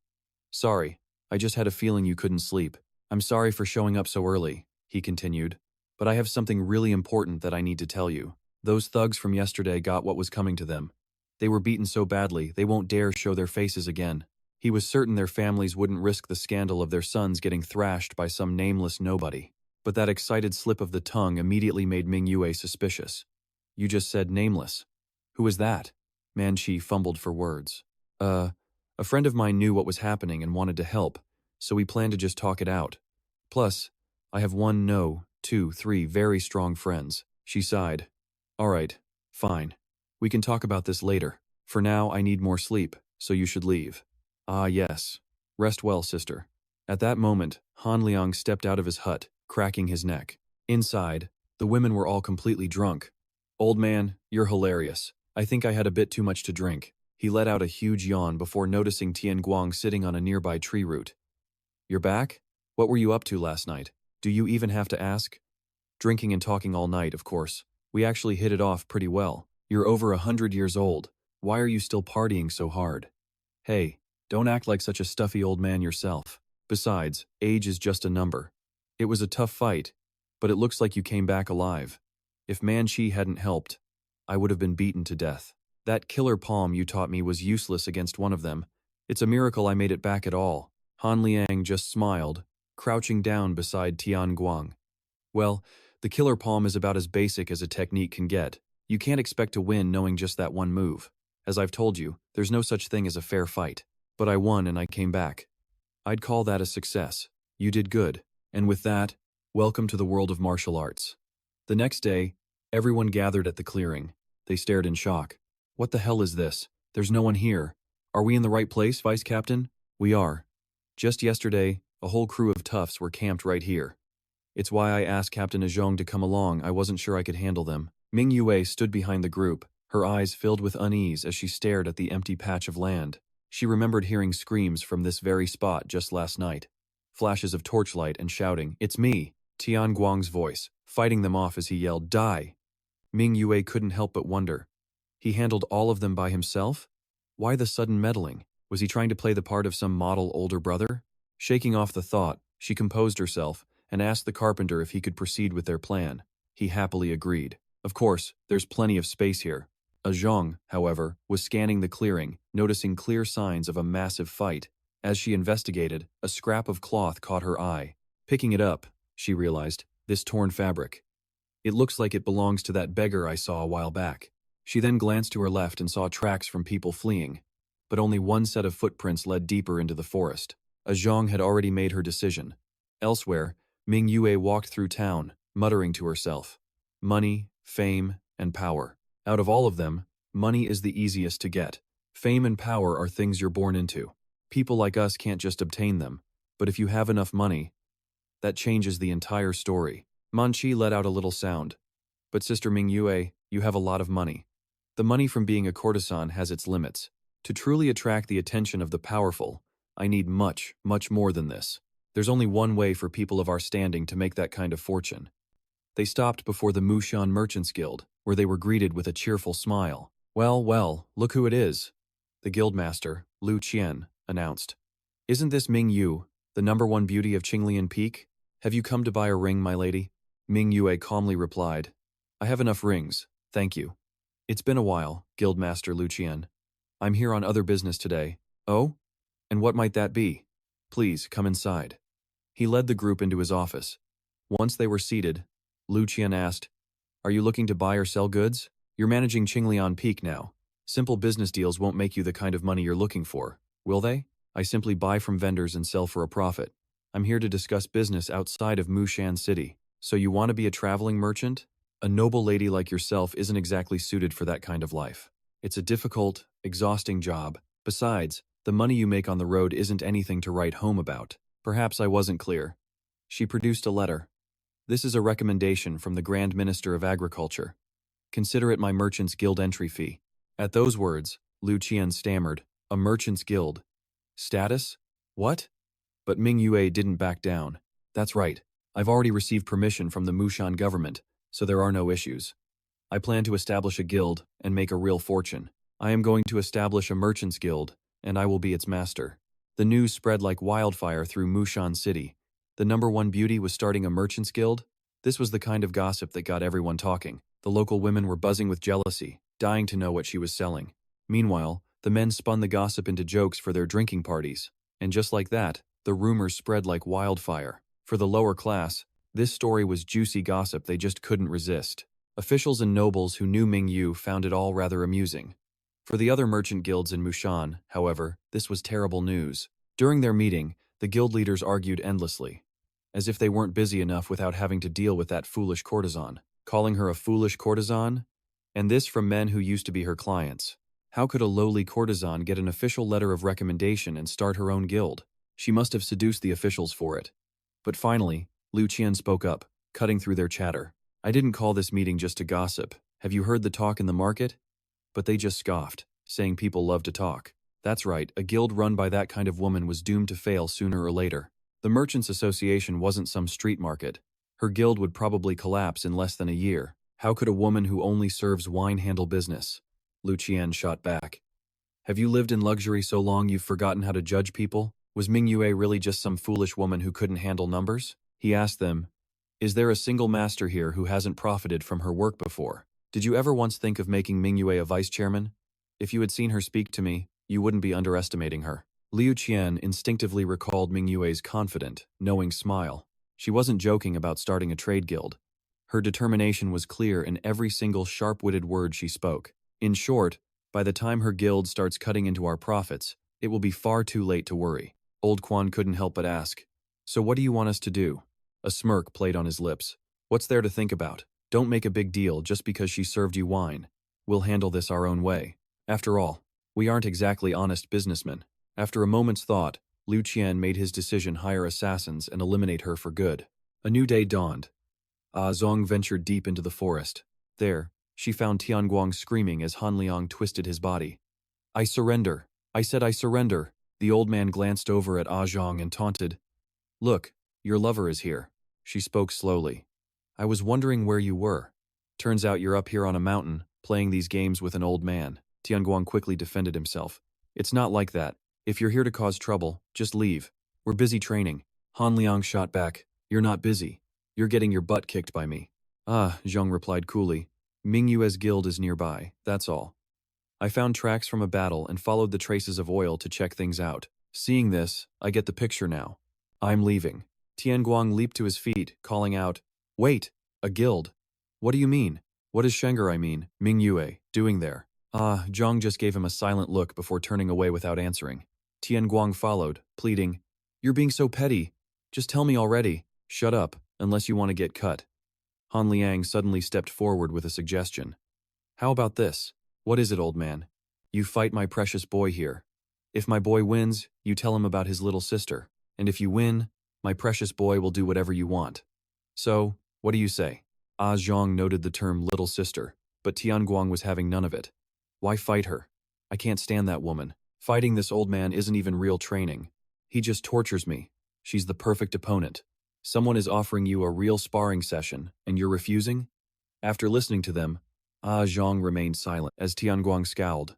[SPEAKER 1] Sorry, I just had a feeling you couldn't sleep. I'm sorry for showing up so early, he continued. But I have something really important that I need to tell you. Those thugs from yesterday got what was coming to them. They were beaten so badly they won't dare show their faces again. He was certain their families wouldn't risk the scandal of their sons getting thrashed by some nameless nobody. But that excited slip of the tongue immediately made Mingua suspicious. You just said nameless. Who is that? Manchi fumbled for words. A friend of mine knew what was happening and wanted to help, so we planned to just talk it out. Plus, I have 1, no, 2, 3 very strong friends. She sighed. All right, fine. We can talk about this later. For now, I need more sleep, so you should leave. Ah, yes. Rest well, sister. At that moment, Han Liang stepped out of his hut, cracking his neck. Inside, the women were all completely drunk. Old man, you're hilarious. I think I had a bit too much to drink. He let out a huge yawn before noticing Tian Guang sitting on a nearby tree root. You're back? What were you up to last night? Do you even have to ask? Drinking and talking all night, of course. We actually hit it off pretty well. You're over 100 years old. Why are you still partying so hard? Hey, don't act like such a stuffy old man yourself. Besides, age is just a number. It was a tough fight, but it looks like you came back alive. If Manchi hadn't helped, I would have been beaten to death. That killer palm you taught me was useless against one of them. It's a miracle I made it back at all. Han Liang just smiled, crouching down beside Tian Guang. Well, the killer palm is about as basic as a technique can get. You can't expect to win knowing just that one move. As I've told you, there's no such thing as a fair fight. But I won and I came back. I'd call that a success. You did good. And with that, welcome to the world of martial arts. The next day, everyone gathered at the clearing. They stared in shock. What the hell is this? There's no one here. Are we in the right place, Vice Captain? We are. Just yesterday, a whole crew of toughs were camped right here. It's why I asked Captain Zhong to come along. I wasn't sure I could handle them. Mingua stood behind the group, her eyes filled with unease as she stared at the empty patch of land. She remembered hearing screams from this very spot just last night. Flashes of torchlight and shouting, "It's me!" Tian Guang's voice, fighting them off as he yelled, "Die!" Mingua couldn't help but wonder. He handled all of them by himself? Why the sudden meddling? Was he trying to play the part of some model older brother? Shaking off the thought, she composed herself and asked the carpenter if he could proceed with their plan. He happily agreed. Of course, there's plenty of space here. Zhong, however, was scanning the clearing, noticing clear signs of a massive fight. As she investigated, a scrap of cloth caught her eye. Picking it up, she realized, this torn fabric. It looks like it belongs to that beggar I saw a while back. She then glanced to her left and saw tracks from people fleeing. But only one set of footprints led deeper into the forest. Zhong had already made her decision. Elsewhere, Mingua walked through town, muttering to herself. Money, fame, and power. Out of all of them, money is the easiest to get. Fame and power are things you're born into. People like us can't just obtain them, but if you have enough money, that changes the entire story. Manchi let out a little sound. But Sister Mingua, you have a lot of money. The money from being a courtesan has its limits. To truly attract the attention of the powerful, I need much, much more than this. There's only one way for people of our standing to make that kind of fortune. They stopped before the Musan Merchants Guild, where they were greeted with a cheerful smile. Well, well, look who it is. The guildmaster, Lu Qian, announced. Isn't this Ming Yu, the #1 beauty of Qinglian Peak? Have you come to buy a ring, my lady? Ming Yue calmly replied. I have enough rings, thank you. It's been a while, Guildmaster Lu Qian. I'm here on other business today. Oh? And what might that be? Please, come inside. He led the group into his office. Once they were seated, Lu Qian asked, Are you looking to buy or sell goods? You're managing Qinglian Peak now. Simple business deals won't make you the kind of money you're looking for, will they? I simply buy from vendors and sell for a profit. I'm here to discuss business outside of Mushan City. So you want to be a traveling merchant? A noble lady like yourself isn't exactly suited for that kind of life. It's a difficult, exhausting job. Besides, the money you make on the road isn't anything to write home about. Perhaps I wasn't clear. She produced a letter. This is a recommendation from the Grand Minister of Agriculture. Consider it my merchant's guild entry fee. At those words, Liu Qian stammered, a merchant's guild. Status? What? But Mingua didn't back down. That's right. I've already received permission from the Musan government, so there are no issues. I plan to establish a guild and make a real fortune. I am going to establish a merchant's guild, and I will be its master. The news spread like wildfire through Musan City. The #1 beauty was starting a merchant's guild? This was the kind of gossip that got everyone talking. The local women were buzzing with jealousy, dying to know what she was selling. Meanwhile, the men spun the gossip into jokes for their drinking parties. And just like that, the rumors spread like wildfire. For the lower class, this story was juicy gossip they just couldn't resist. Officials and nobles who knew Mingyu found it all rather amusing. For the other merchant guilds in Musan, however, this was terrible news. During their meeting, the guild leaders argued endlessly, as if they weren't busy enough without having to deal with that foolish courtesan. Calling her a foolish courtesan? And this from men who used to be her clients. How could a lowly courtesan get an official letter of recommendation and start her own guild? She must have seduced the officials for it. But finally, Liu Qian spoke up, cutting through their chatter. I didn't call this meeting just to gossip. Have you heard the talk in the market? But they just scoffed, saying people love to talk. That's right, a guild run by that kind of woman was doomed to fail sooner or later. The Merchants' Association wasn't some street market. Her guild would probably collapse in less than a year. How could a woman who only serves wine handle business? Liu Qian shot back. Have you lived in luxury so long you've forgotten how to judge people? Was Mingyu really just some foolish woman who couldn't handle numbers? He asked them, is there a single master here who hasn't profited from her work before? Did you ever once think of making Mingyu a vice chairman? If you had seen her speak to me, you wouldn't be underestimating her. Liu Qian instinctively recalled Mingyu's confident, knowing smile. She wasn't joking about starting a trade guild. Her determination was clear in every single sharp-witted word she spoke. In short, by the time her guild starts cutting into our profits, it will be far too late to worry. Old Quan couldn't help but ask, so what do you want us to do? A smirk played on his lips. What's there to think about? Don't make a big deal just because she served you wine. We'll handle this our own way. After all, we aren't exactly honest businessmen. After a moment's thought, Liu Qian made his decision hire assassins and eliminate her for good. A new day dawned. Zong ventured deep into the forest. There, she found Tian Guang screaming as Han Liang twisted his body. I surrender. I said I surrender. The old man glanced over at Zhang and taunted. Look, your lover is here. She spoke slowly. I was wondering where you were. Turns out you're up here on a mountain, playing these games with an old man. Tian Guang quickly defended himself. It's not like that. If you're here to cause trouble, just leave. We're busy training. Han Liang shot back. You're not busy. You're getting your butt kicked by me. Zhang replied coolly. Mingyu's guild is nearby, that's all. I found tracks from a battle and followed the traces of oil to check things out. Seeing this, I get the picture now. I'm leaving. Tian Guang leaped to his feet, calling out, Wait, a guild? What do you mean? What is Mingyue, doing there? Zhang just gave him a silent look before turning away without answering. Tian Guang followed, pleading, You're being so petty. Just tell me already. Shut up, unless you want to get cut. Han Liang suddenly stepped forward with a suggestion. How about this? What is it, old man? You fight my precious boy here. If my boy wins, you tell him about his little sister. And if you win, my precious boy will do whatever you want. So, what do you say? Zhang noted the term little sister, but Tian Guang was having none of it. Why fight her? I can't stand that woman. Fighting this old man isn't even real training. He just tortures me. She's the perfect opponent. Someone is offering you a real sparring session, and you're refusing? After listening to them, Zhang remained silent as Tian Guang scowled.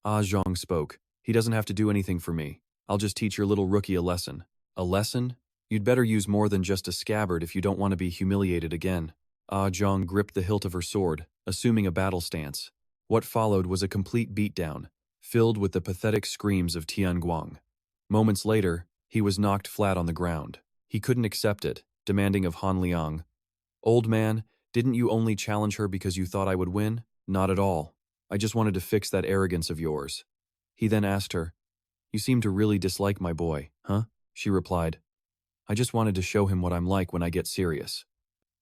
[SPEAKER 1] Zhang spoke. He doesn't have to do anything for me. I'll just teach your little rookie a lesson. A lesson? You'd better use more than just a scabbard if you don't want to be humiliated again. Zhang gripped the hilt of her sword, assuming a battle stance. What followed was a complete beatdown, filled with the pathetic screams of Tian Guang. Moments later, he was knocked flat on the ground. He couldn't accept it, demanding of Han Liang, Old man, didn't you only challenge her because you thought I would win? Not at all. I just wanted to fix that arrogance of yours. He then asked her, You seem to really dislike my boy, huh? She replied, I just wanted to show him what I'm like when I get serious.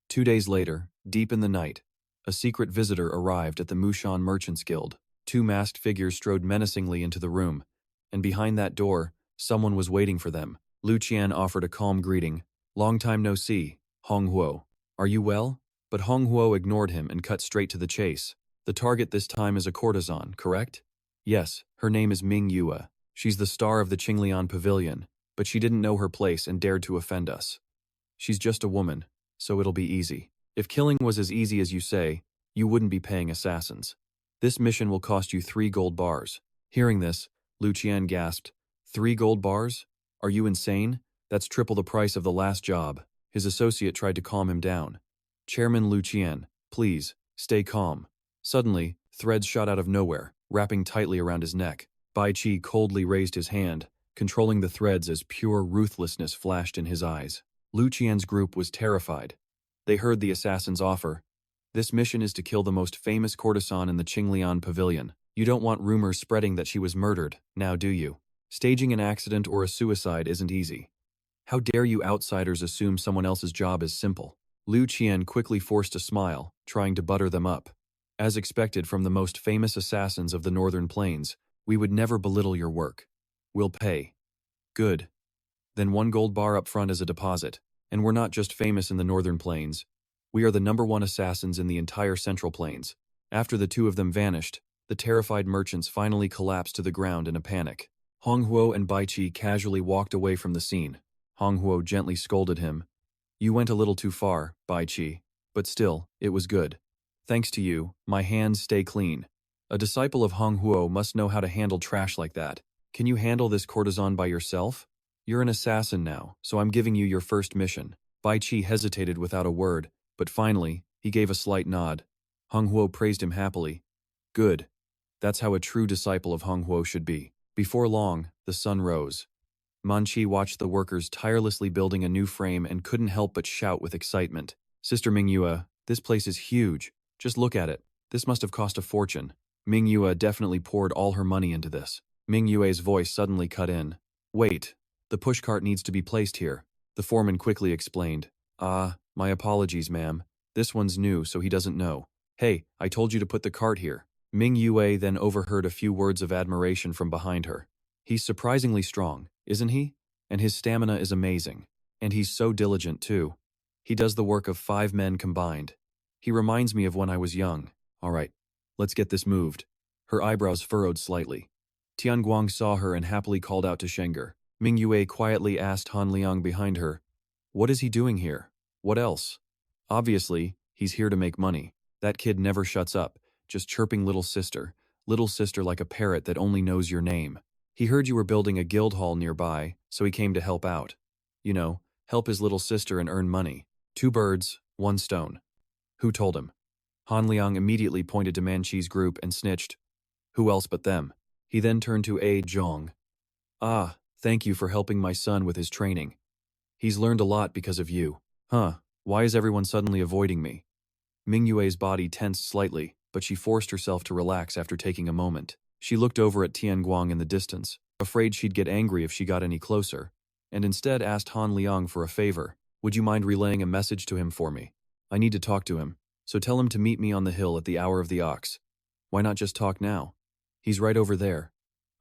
[SPEAKER 1] 2 days later, deep in the night, a secret visitor arrived at the Musan Merchants Guild. 2 masked figures strode menacingly into the room, and behind that door, someone was waiting for them. Lu Qian offered a calm greeting. "Long time no see, Hong Huo. Are you well?" But Hong Huo ignored him and cut straight to the chase. "The target this time is a courtesan, correct?" "Yes, her name is Mingua. She's the star of the Qinglian Pavilion, but she didn't know her place and dared to offend us. She's just a woman, so it'll be easy. If killing was as easy as you say, you wouldn't be paying assassins. This mission will cost you 3 gold bars." Hearing this, Lu Qian gasped. 3 gold bars? Are you insane? That's triple the price of the last job. His associate tried to calm him down. "Chairman Lu Qian, please, stay calm." Suddenly, threads shot out of nowhere, wrapping tightly around his neck. Bai Qi coldly raised his hand, controlling the threads as pure ruthlessness flashed in his eyes. Lu Qian's group was terrified. They heard the assassin's offer. "This mission is to kill the most famous courtesan in the Qinglian Pavilion. You don't want rumors spreading that she was murdered, now do you? Staging an accident or a suicide isn't easy. How dare you outsiders assume someone else's job is simple?" Lu Qian quickly forced a smile, trying to butter them up. "As expected from the most famous assassins of the Northern Plains, we would never belittle your work. We'll pay." "Good. Then 1 gold bar up front as a deposit. And we're not just famous in the Northern Plains. We are the #1 assassins in the entire Central Plains." After the two of them vanished, the terrified merchants finally collapsed to the ground in a panic. Hong Huo and Bai Qi casually walked away from the scene. Hong Huo gently scolded him. "You went a little too far, Bai Qi. But still, it was good. Thanks to you, my hands stay clean. A disciple of Hong Huo must know how to handle trash like that. Can you handle this courtesan by yourself? You're an assassin now, so I'm giving you your first mission." Bai Qi hesitated without a word, but finally, he gave a slight nod. Hong Huo praised him happily. "Good. That's how a true disciple of Hong Huo should be." Before long, the sun rose. Manchi watched the workers tirelessly building a new frame and couldn't help but shout with excitement. "Sister Mingua, this place is huge. Just look at it. This must have cost a fortune." Mingua definitely poured all her money into this. Mingyue's voice suddenly cut in. "Wait. The pushcart needs to be placed here," the foreman quickly explained. "Ah, my apologies, ma'am. This one's new, so he doesn't know. Hey, I told you to put the cart here." Mingyue then overheard a few words of admiration from behind her. "He's surprisingly strong, isn't he? And his stamina is amazing. And he's so diligent, too. He does the work of 5 men combined. He reminds me of when I was young. All right, let's get this moved." Her eyebrows furrowed slightly. Tian Guang saw her and happily called out to Shenger. Mingyue quietly asked Han Liang behind her, "What is he doing here? What else?" "Obviously, he's here to make money. That kid never shuts up, just chirping little sister like a parrot that only knows your name. He heard you were building a guild hall nearby, so he came to help out. You know, help his little sister and earn money. 2 birds, 1 stone." "Who told him?" Han Liang immediately pointed to Manchi's group and snitched, "Who else but them?" He then turned to A. Zhong. "Ah, thank you for helping my son with his training. He's learned a lot because of you." "Huh, why is everyone suddenly avoiding me?" Mingyue's body tensed slightly, but she forced herself to relax after taking a moment. She looked over at Tian Guang in the distance, afraid she'd get angry if she got any closer, and instead asked Han Liang for a favor. "Would you mind relaying a message to him for me? I need to talk to him, so tell him to meet me on the hill at the hour of the ox." "Why not just talk now? He's right over there.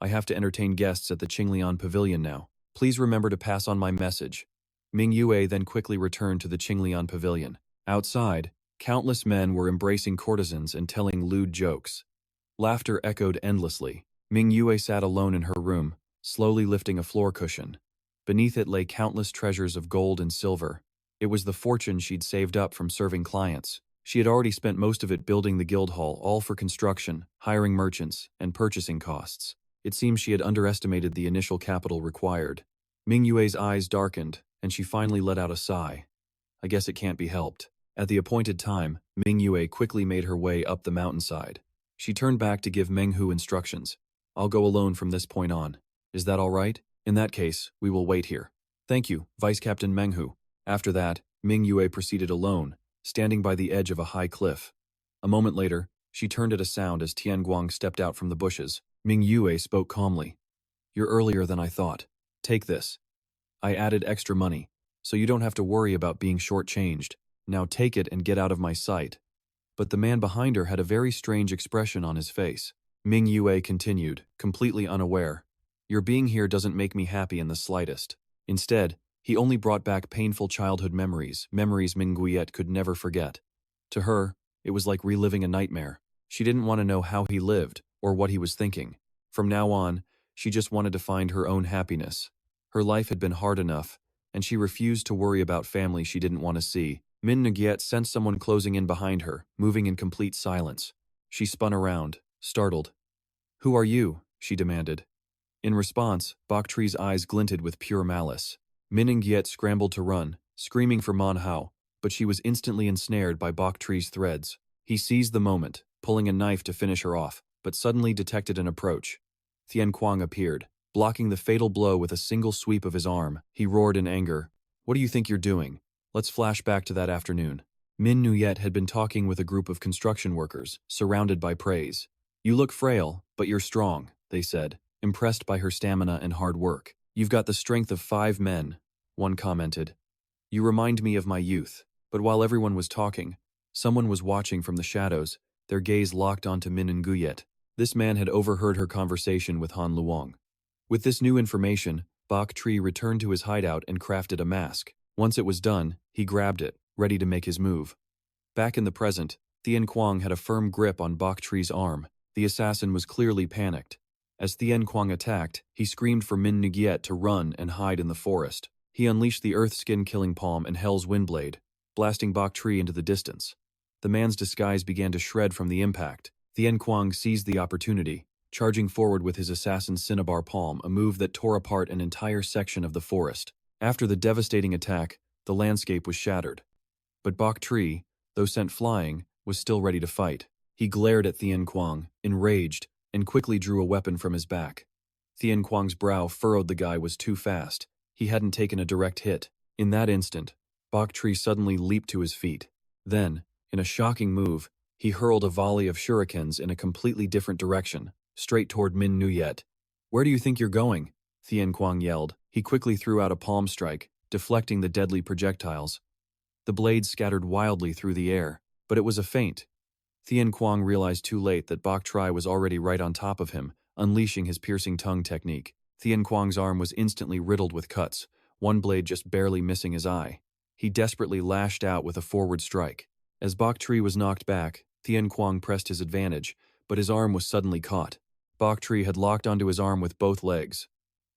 [SPEAKER 1] I have to entertain guests at the Qinglian Pavilion now. Please remember to pass on my message." Mingyue then quickly returned to the Qinglian Pavilion. Outside, countless men were embracing courtesans and telling lewd jokes. Laughter echoed endlessly. Mingyue sat alone in her room, slowly lifting a floor cushion. Beneath it lay countless treasures of gold and silver. It was the fortune she'd saved up from serving clients. She had already spent most of it building the guild hall, all for construction, hiring merchants, and purchasing costs. It seems she had underestimated the initial capital required. Mingyue's eyes darkened, and she finally let out a sigh. I guess it can't be helped. At the appointed time, Mingyue quickly made her way up the mountainside. She turned back to give Menghu instructions. "I'll go alone from this point on. Is that all right? In that case, we will wait here." "Thank you, Vice Captain Menghu." After that, Mingyue proceeded alone, standing by the edge of a high cliff. A moment later, she turned at a sound as Tian Guang stepped out from the bushes. Mingyue spoke calmly. "You're earlier than I thought. Take this. I added extra money, so you don't have to worry about being shortchanged. Now take it and get out of my sight." But the man behind her had a very strange expression on his face. Mingyue continued, completely unaware. Your being here doesn't make me happy in the slightest. Instead, he only brought back painful childhood memories, memories Mingua could never forget. To her, it was like reliving a nightmare. She didn't want to know how he lived, or what he was thinking. From now on, she just wanted to find her own happiness. Her life had been hard enough, and she refused to worry about family she didn't want to see. Mingua sensed someone closing in behind her, moving in complete silence. She spun around, startled. "Who are you?" she demanded. In response, Baktree's eyes glinted with pure malice. Mingua scrambled to run, screaming for Manhwa, but she was instantly ensnared by Baktree's threads. He seized the moment, pulling a knife to finish her off, but suddenly detected an approach. Tian Guang appeared, blocking the fatal blow with a single sweep of his arm. He roared in anger. "What do you think you're doing? Let's flash back to that afternoon." Mingua had been talking with a group of construction workers, surrounded by praise. "You look frail, but you're strong," they said, impressed by her stamina and hard work. "You've got the strength of 5 men," one commented. "You remind me of my youth." But while everyone was talking, someone was watching from the shadows, their gaze locked onto Mingua. This man had overheard her conversation with Han Luong. With this new information, Bak Tree returned to his hideout and crafted a mask. Once it was done, he grabbed it, ready to make his move. Back in the present, Tian Guang had a firm grip on Bak Tree's arm. The assassin was clearly panicked. As Tian Guang attacked, he screamed for Mingua to run and hide in the forest. He unleashed the Earth-Skin Killing Palm and Hell's Windblade, blasting Bak Tree into the distance. The man's disguise began to shred from the impact. Tian Guang seized the opportunity, charging forward with his assassin's cinnabar palm, a move that tore apart an entire section of the forest. After the devastating attack, the landscape was shattered. But Bak Tree, though sent flying, was still ready to fight. He glared at Tian Guang, enraged, and quickly drew a weapon from his back. Tian Guang's brow furrowed. The guy was too fast. He hadn't taken a direct hit. In that instant, Bak Tree suddenly leaped to his feet. Then, in a shocking move, he hurled a volley of shurikens in a completely different direction, straight toward Mingua. "Where do you think you're going?" Tian Guang yelled. He quickly threw out a palm strike, deflecting the deadly projectiles. The blades scattered wildly through the air, but it was a feint. Tian Guang realized too late that Bak Tree was already right on top of him, unleashing his piercing tongue technique. Tian Guang's arm was instantly riddled with cuts, one blade just barely missing his eye. He desperately lashed out with a forward strike. As Bak Tree was knocked back, Tian Guang pressed his advantage, but his arm was suddenly caught. Bak Tree had locked onto his arm with both legs.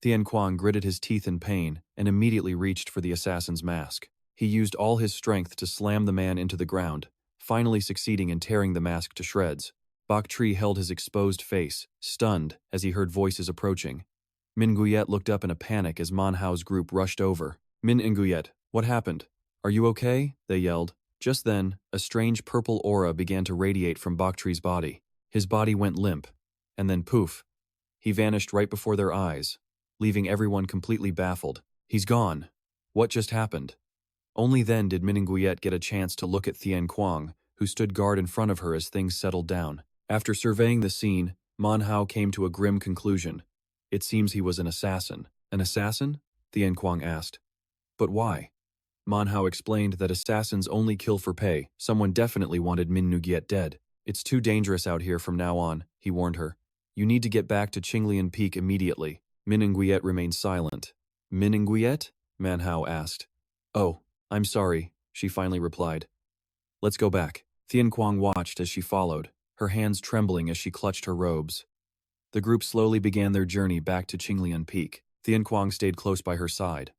[SPEAKER 1] Tian Guang gritted his teeth in pain and immediately reached for the assassin's mask. He used all his strength to slam the man into the ground, finally succeeding in tearing the mask to shreds. Bak Tree held his exposed face, stunned, as he heard voices approaching. Mingua looked up in a panic as Manhwa's group rushed over. "Mingua, what happened? Are you okay?" they yelled. Just then, a strange purple aura began to radiate from Bak Tree's body. His body went limp, and then poof. He vanished right before their eyes, leaving everyone completely baffled. "He's gone. What just happened?" Only then did Mingua get a chance to look at Tian Guang, who stood guard in front of her as things settled down. After surveying the scene, Manhwa came to a grim conclusion. It seems he was an assassin. "An assassin?" Tian Guang asked. "But why?" Manhwa explained that assassins only kill for pay. Someone definitely wanted Mingua dead. "It's too dangerous out here from now on," he warned her. "You need to get back to Qinglian Peak immediately." Mingua remained silent. "Mingua?" Manhwa asked. "Oh, I'm sorry," she finally replied. "Let's go back." Tian Guang watched as she followed, her hands trembling as she clutched her robes. The group slowly began their journey back to Qinglian Peak. Tian Guang stayed close by her side.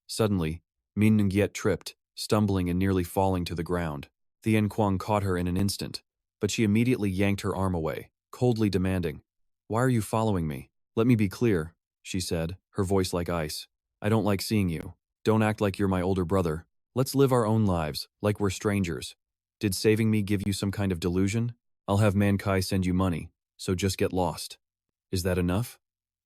[SPEAKER 1] Suddenly, Mingua tripped, stumbling and nearly falling to the ground. Tian Guang caught her in an instant, but she immediately yanked her arm away, coldly demanding, "Why are you following me?" "Let me be clear," she said, her voice like ice. "I don't like seeing you. Don't act like you're my older brother. Let's live our own lives, like we're strangers. Did saving me give you some kind of delusion? I'll have Manchi send you money, so just get lost." "Is that enough?"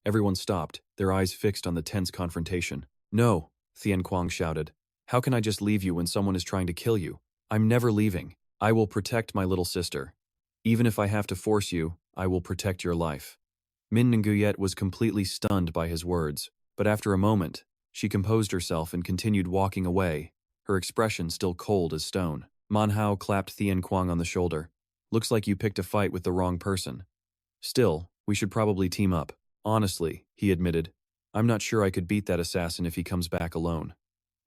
[SPEAKER 1] Everyone stopped, their eyes fixed on the tense confrontation. "No," Tian Guang shouted. "How can I just leave you when someone is trying to kill you? I'm never leaving. I will protect my little sister. Even if I have to force you, I will protect your life." Mingua was completely stunned by his words, but after a moment, she composed herself and continued walking away, her expression still cold as stone. Manhwa clapped Tian Guang on the shoulder. "Looks like you picked a fight with the wrong person. Still, we should probably team up." Honestly, he admitted, I'm not sure I could beat that assassin if he comes back alone.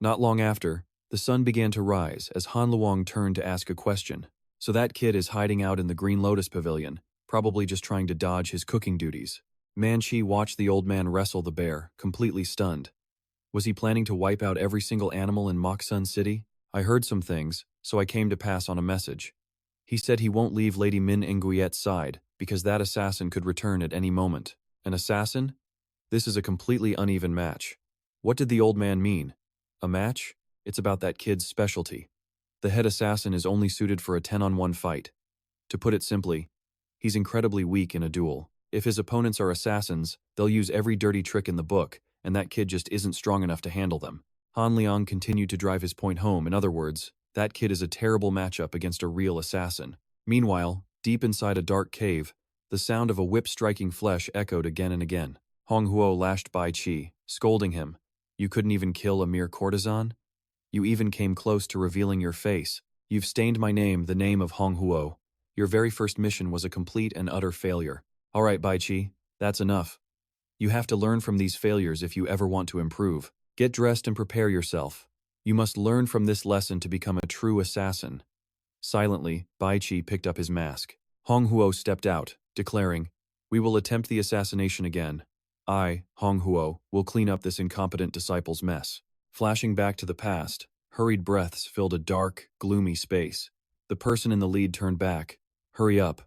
[SPEAKER 1] Not long after, the sun began to rise as Han Luong turned to ask a question. So that kid is hiding out in the Green Lotus Pavilion, probably just trying to dodge his cooking duties. Manchi watched the old man wrestle the bear, completely stunned. Was he planning to wipe out every single animal in Musan City? I heard some things, so I came to pass on a message. He said he won't leave Lady Min Nguyet's side, because that assassin could return at any moment. An assassin? This is a completely uneven match. What did the old man mean? A match? It's about that kid's specialty. The head assassin is only suited for a 10-on-1 fight. To put it simply, he's incredibly weak in a duel. If his opponents are assassins, they'll use every dirty trick in the book, and that kid just isn't strong enough to handle them. Han Liang continued to drive his point home. In other words, that kid is a terrible matchup against a real assassin. Meanwhile, deep inside a dark cave, the sound of a whip striking flesh echoed again and again. Hong Huo lashed Bai Qi, scolding him. You couldn't even kill a mere courtesan? You even came close to revealing your face. You've stained my name, the name of Hong Huo. Your very first mission was a complete and utter failure. All right, Bai Qi, that's enough. You have to learn from these failures if you ever want to improve. Get dressed and prepare yourself. You must learn from this lesson to become a true assassin. Silently, Bai Qi picked up his mask. Hong Huo stepped out, declaring, We will attempt the assassination again. I, Hong Huo, will clean up this incompetent disciple's mess. Flashing back to the past, hurried breaths filled a dark, gloomy space. The person in the lead turned back. Hurry up.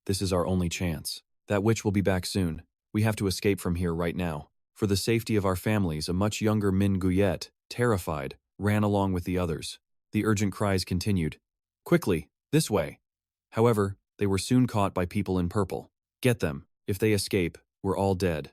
[SPEAKER 1] This is our only chance. That witch will be back soon. We have to escape from here right now. For the safety of our families, a much younger Min Nguyet, terrified, ran along with the others. The urgent cries continued. Quickly, this way. However, they were soon caught by people in purple. Get them. If they escape, we're all dead.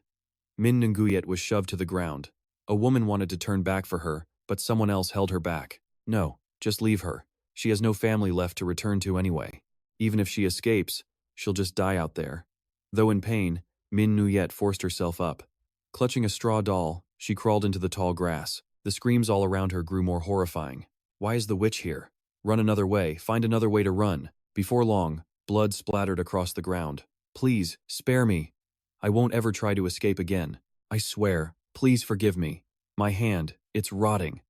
[SPEAKER 1] Min Nguyet was shoved to the ground. A woman wanted to turn back for her, but someone else held her back. No, just leave her. She has no family left to return to anyway. Even if she escapes, she'll just die out there. Though in pain, Min Nguyet forced herself up. Clutching a straw doll, she crawled into the tall grass. The screams all around her grew more horrifying. Why is the witch here? Run another way, find another way to run. Before long, blood splattered across the ground. Please, spare me. I won't ever try to escape again. I swear, please forgive me. My hand, it's rotting.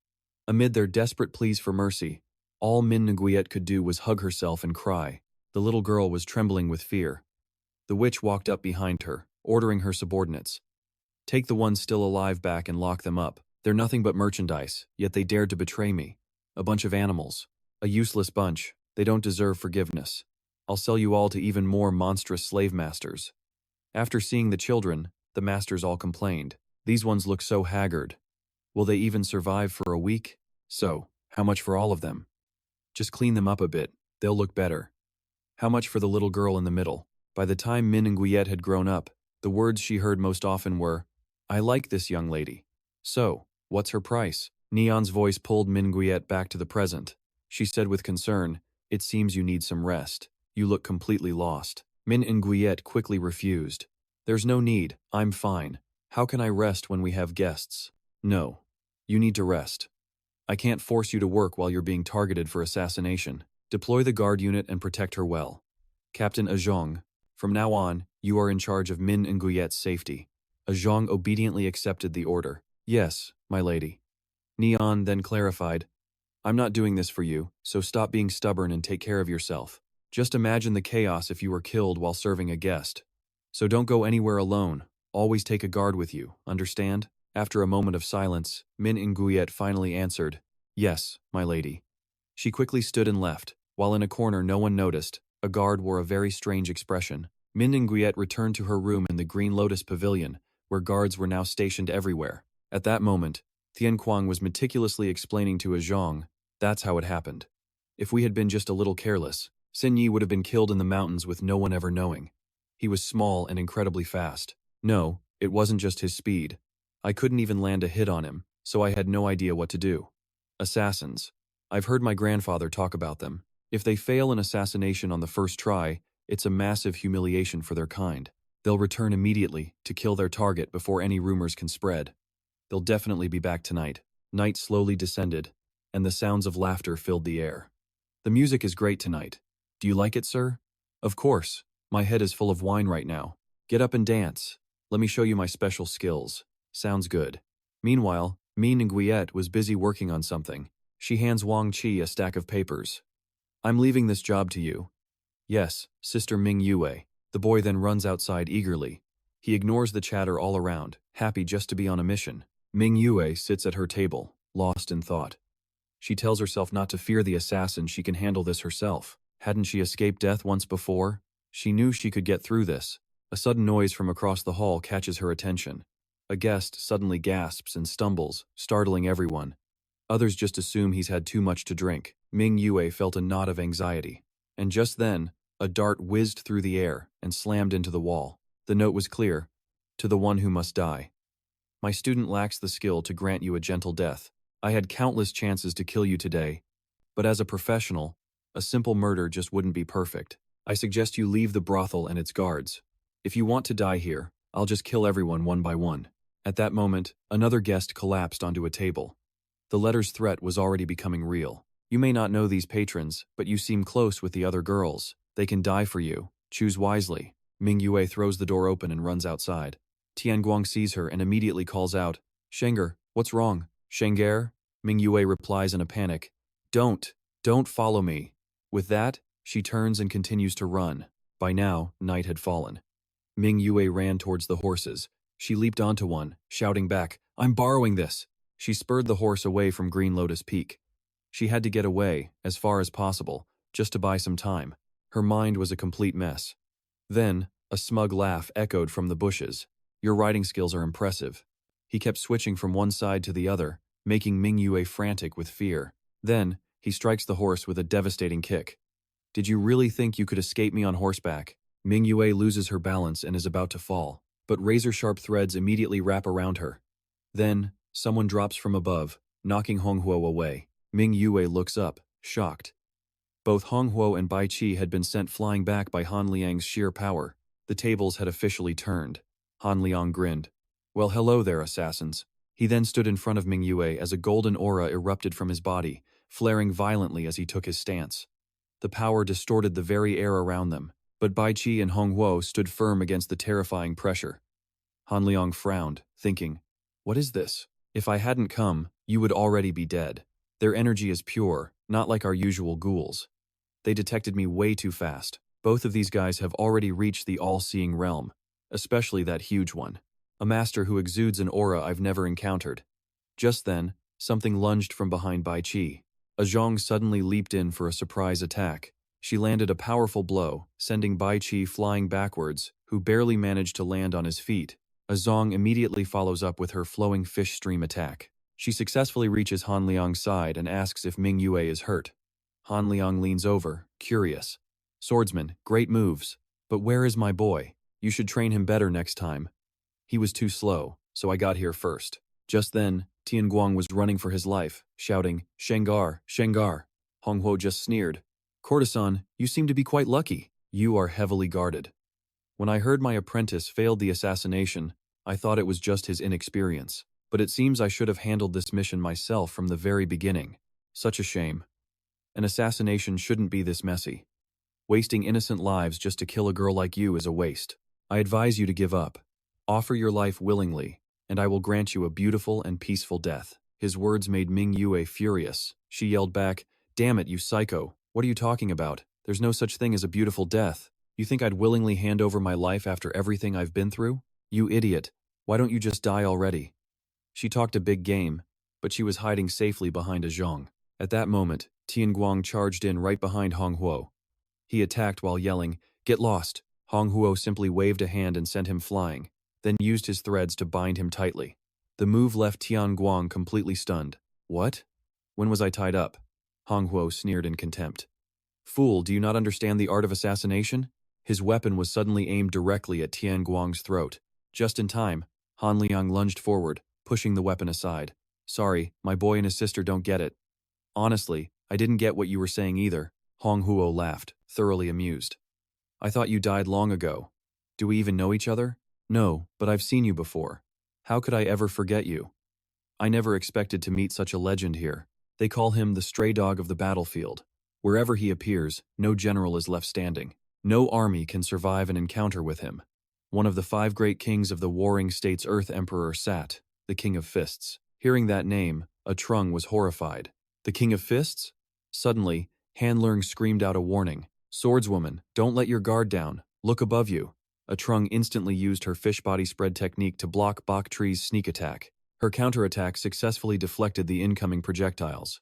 [SPEAKER 1] Amid their desperate pleas for mercy, all Min Nguyet could do was hug herself and cry. The little girl was trembling with fear. The witch walked up behind her, ordering her subordinates. Take the ones still alive back and lock them up. They're nothing but merchandise, yet they dared to betray me. A bunch of animals. A useless bunch. They don't deserve forgiveness. I'll sell you all to even more monstrous slave masters. After seeing the children, the masters all complained. These ones look so haggard. Will they even survive for a week? So, how much for all of them? Just clean them up a bit. They'll look better. How much for the little girl in the middle? By the time Min Nguyet had grown up, the words she heard most often were, I like this young lady. So, what's her price? Neon's voice pulled Min Nguyet back to the present. She said with concern, It seems you need some rest. You look completely lost. Min Nguyet quickly refused. There's no need, I'm fine. How can I rest when we have guests? No. You need to rest. I can't force you to work while you're being targeted for assassination. Deploy the guard unit and protect her well. Captain Zhang, from now on, you are in charge of Min Nguyet's safety. Zhang obediently accepted the order. Yes, my lady. Neon then clarified, I'm not doing this for you, so stop being stubborn and take care of yourself. Just imagine the chaos if you were killed while serving a guest. So don't go anywhere alone. Always take a guard with you, understand? After a moment of silence, Min Nguyet finally answered, Yes, my lady. She quickly stood and left. While in a corner no one noticed, a guard wore a very strange expression. Min Nguyet returned to her room in the Green Lotus Pavilion, where guards were now stationed everywhere. At that moment, Tian Guang was meticulously explaining to Zhang, that's how it happened. If we had been just a little careless, Xin Yi would have been killed in the mountains with no one ever knowing. He was small and incredibly fast. No, it wasn't just his speed. I couldn't even land a hit on him, so I had no idea what to do. Assassins. I've heard my grandfather talk about them. If they fail an assassination on the first try, it's a massive humiliation for their kind. They'll return immediately to kill their target before any rumors can spread. They'll definitely be back tonight. Night slowly descended, and the sounds of laughter filled the air. The music is great tonight. Do you like it, sir? Of course. My head is full of wine right now. Get up and dance. Let me show you my special skills. Sounds good. Meanwhile, Nguyen was busy working on something. She hands Wang Qi a stack of papers. I'm leaving this job to you. Yes, Sister Ming Yue. The boy then runs outside eagerly. He ignores the chatter all around, happy just to be on a mission. Ming Yue sits at her table, lost in thought. She tells herself not to fear the assassin, she can handle this herself. Hadn't she escaped death once before? She knew she could get through this. A sudden noise from across the hall catches her attention. A guest suddenly gasps and stumbles, startling everyone. Others just assume he's had too much to drink. Ming Yue felt a knot of anxiety. And just then, a dart whizzed through the air and slammed into the wall. The note was clear. To the one who must die. My student lacks the skill to grant you a gentle death. I had countless chances to kill you today. But as a professional, a simple murder just wouldn't be perfect. I suggest you leave the brothel and its guards. If you want to die here, I'll just kill everyone one by one. At that moment, another guest collapsed onto a table. The letter's threat was already becoming real. You may not know these patrons, but you seem close with the other girls. They can die for you. Choose wisely. Ming Yue throws the door open and runs outside. Tian Guang sees her and immediately calls out, Shenger, what's wrong? Shenger? Ming Yue replies in a panic, Don't follow me. With that, she turns and continues to run. By now, night had fallen. Ming Yue ran towards the horses. She leaped onto one, shouting back, I'm borrowing this. She spurred the horse away from Green Lotus Peak. She had to get away, as far as possible, just to buy some time. Her mind was a complete mess. Then, a smug laugh echoed from the bushes. Your riding skills are impressive. He kept switching from one side to the other, making Ming Yue frantic with fear. Then, he strikes the horse with a devastating kick. Did you really think you could escape me on horseback? Ming Yue loses her balance and is about to fall, but razor-sharp threads immediately wrap around her. Then, someone drops from above, knocking Honghuo away. Ming Yue looks up, shocked. Both Honghuo and Bai Qi had been sent flying back by Han Liang's sheer power. The tables had officially turned. Han Liang grinned. Well, hello there, assassins. He then stood in front of Ming Yue as a golden aura erupted from his body, flaring violently as he took his stance. The power distorted the very air around them, but Bai Qi and Honghuo stood firm against the terrifying pressure. Han Liang frowned, thinking, what is this? If I hadn't come, you would already be dead. Their energy is pure, not like our usual ghouls. They detected me way too fast. Both of these guys have already reached the all-seeing realm, especially that huge one. A master who exudes an aura I've never encountered. Just then, something lunged from behind Bai Qi. A Zhong suddenly leaped in for a surprise attack. She landed a powerful blow, sending Bai Qi flying backwards, who barely managed to land on his feet. A Zhong immediately follows up with her flowing fish stream attack. She successfully reaches Han Liang's side and asks if Ming Yue is hurt. Han Liang leans over, curious. Swordsman, great moves. But where is my boy? You should train him better next time. He was too slow, so I got here first. Just then, Tian Guang was running for his life, shouting, Shengar, Shengar. Honghuo just sneered. Courtesan, you seem to be quite lucky. You are heavily guarded. When I heard my apprentice failed the assassination, I thought it was just his inexperience. But it seems I should have handled this mission myself from the very beginning. Such a shame. An assassination shouldn't be this messy. Wasting innocent lives just to kill a girl like you is a waste. I advise you to give up. Offer your life willingly, and I will grant you a beautiful and peaceful death. His words made Ming Yue furious. She yelled back, Damn it, you psycho. What are you talking about? There's no such thing as a beautiful death. You think I'd willingly hand over my life after everything I've been through? You idiot. Why don't you just die already? She talked a big game, but she was hiding safely behind a Zhong. At that moment, Tian Guang charged in right behind Honghuo. He attacked while yelling, Get lost. Honghuo simply waved a hand and sent him flying, then used his threads to bind him tightly. The move left Tian Guang completely stunned. What? When was I tied up? Honghuo sneered in contempt. Fool, do you not understand the art of assassination? His weapon was suddenly aimed directly at Tian Guang's throat. Just in time, Han Liang lunged forward, pushing the weapon aside. Sorry, my boy and his sister don't get it. Honestly, I didn't get what you were saying either. Honghuo laughed, thoroughly amused. I thought you died long ago. Do we even know each other? No, but I've seen you before. How could I ever forget you? I never expected to meet such a legend here. They call him the stray dog of the battlefield. Wherever he appears, no general is left standing. No army can survive an encounter with him. one of the 5 great kings of the warring states Earth Emperor Sat, the King of Fists. Hearing that name, Trung was horrified. The King of Fists? Suddenly, Han Lung screamed out a warning. Swordswoman, don't let your guard down. Look above you. Trung instantly used her fish body spread technique to block Bok Tree's sneak attack. Her counterattack successfully deflected the incoming projectiles.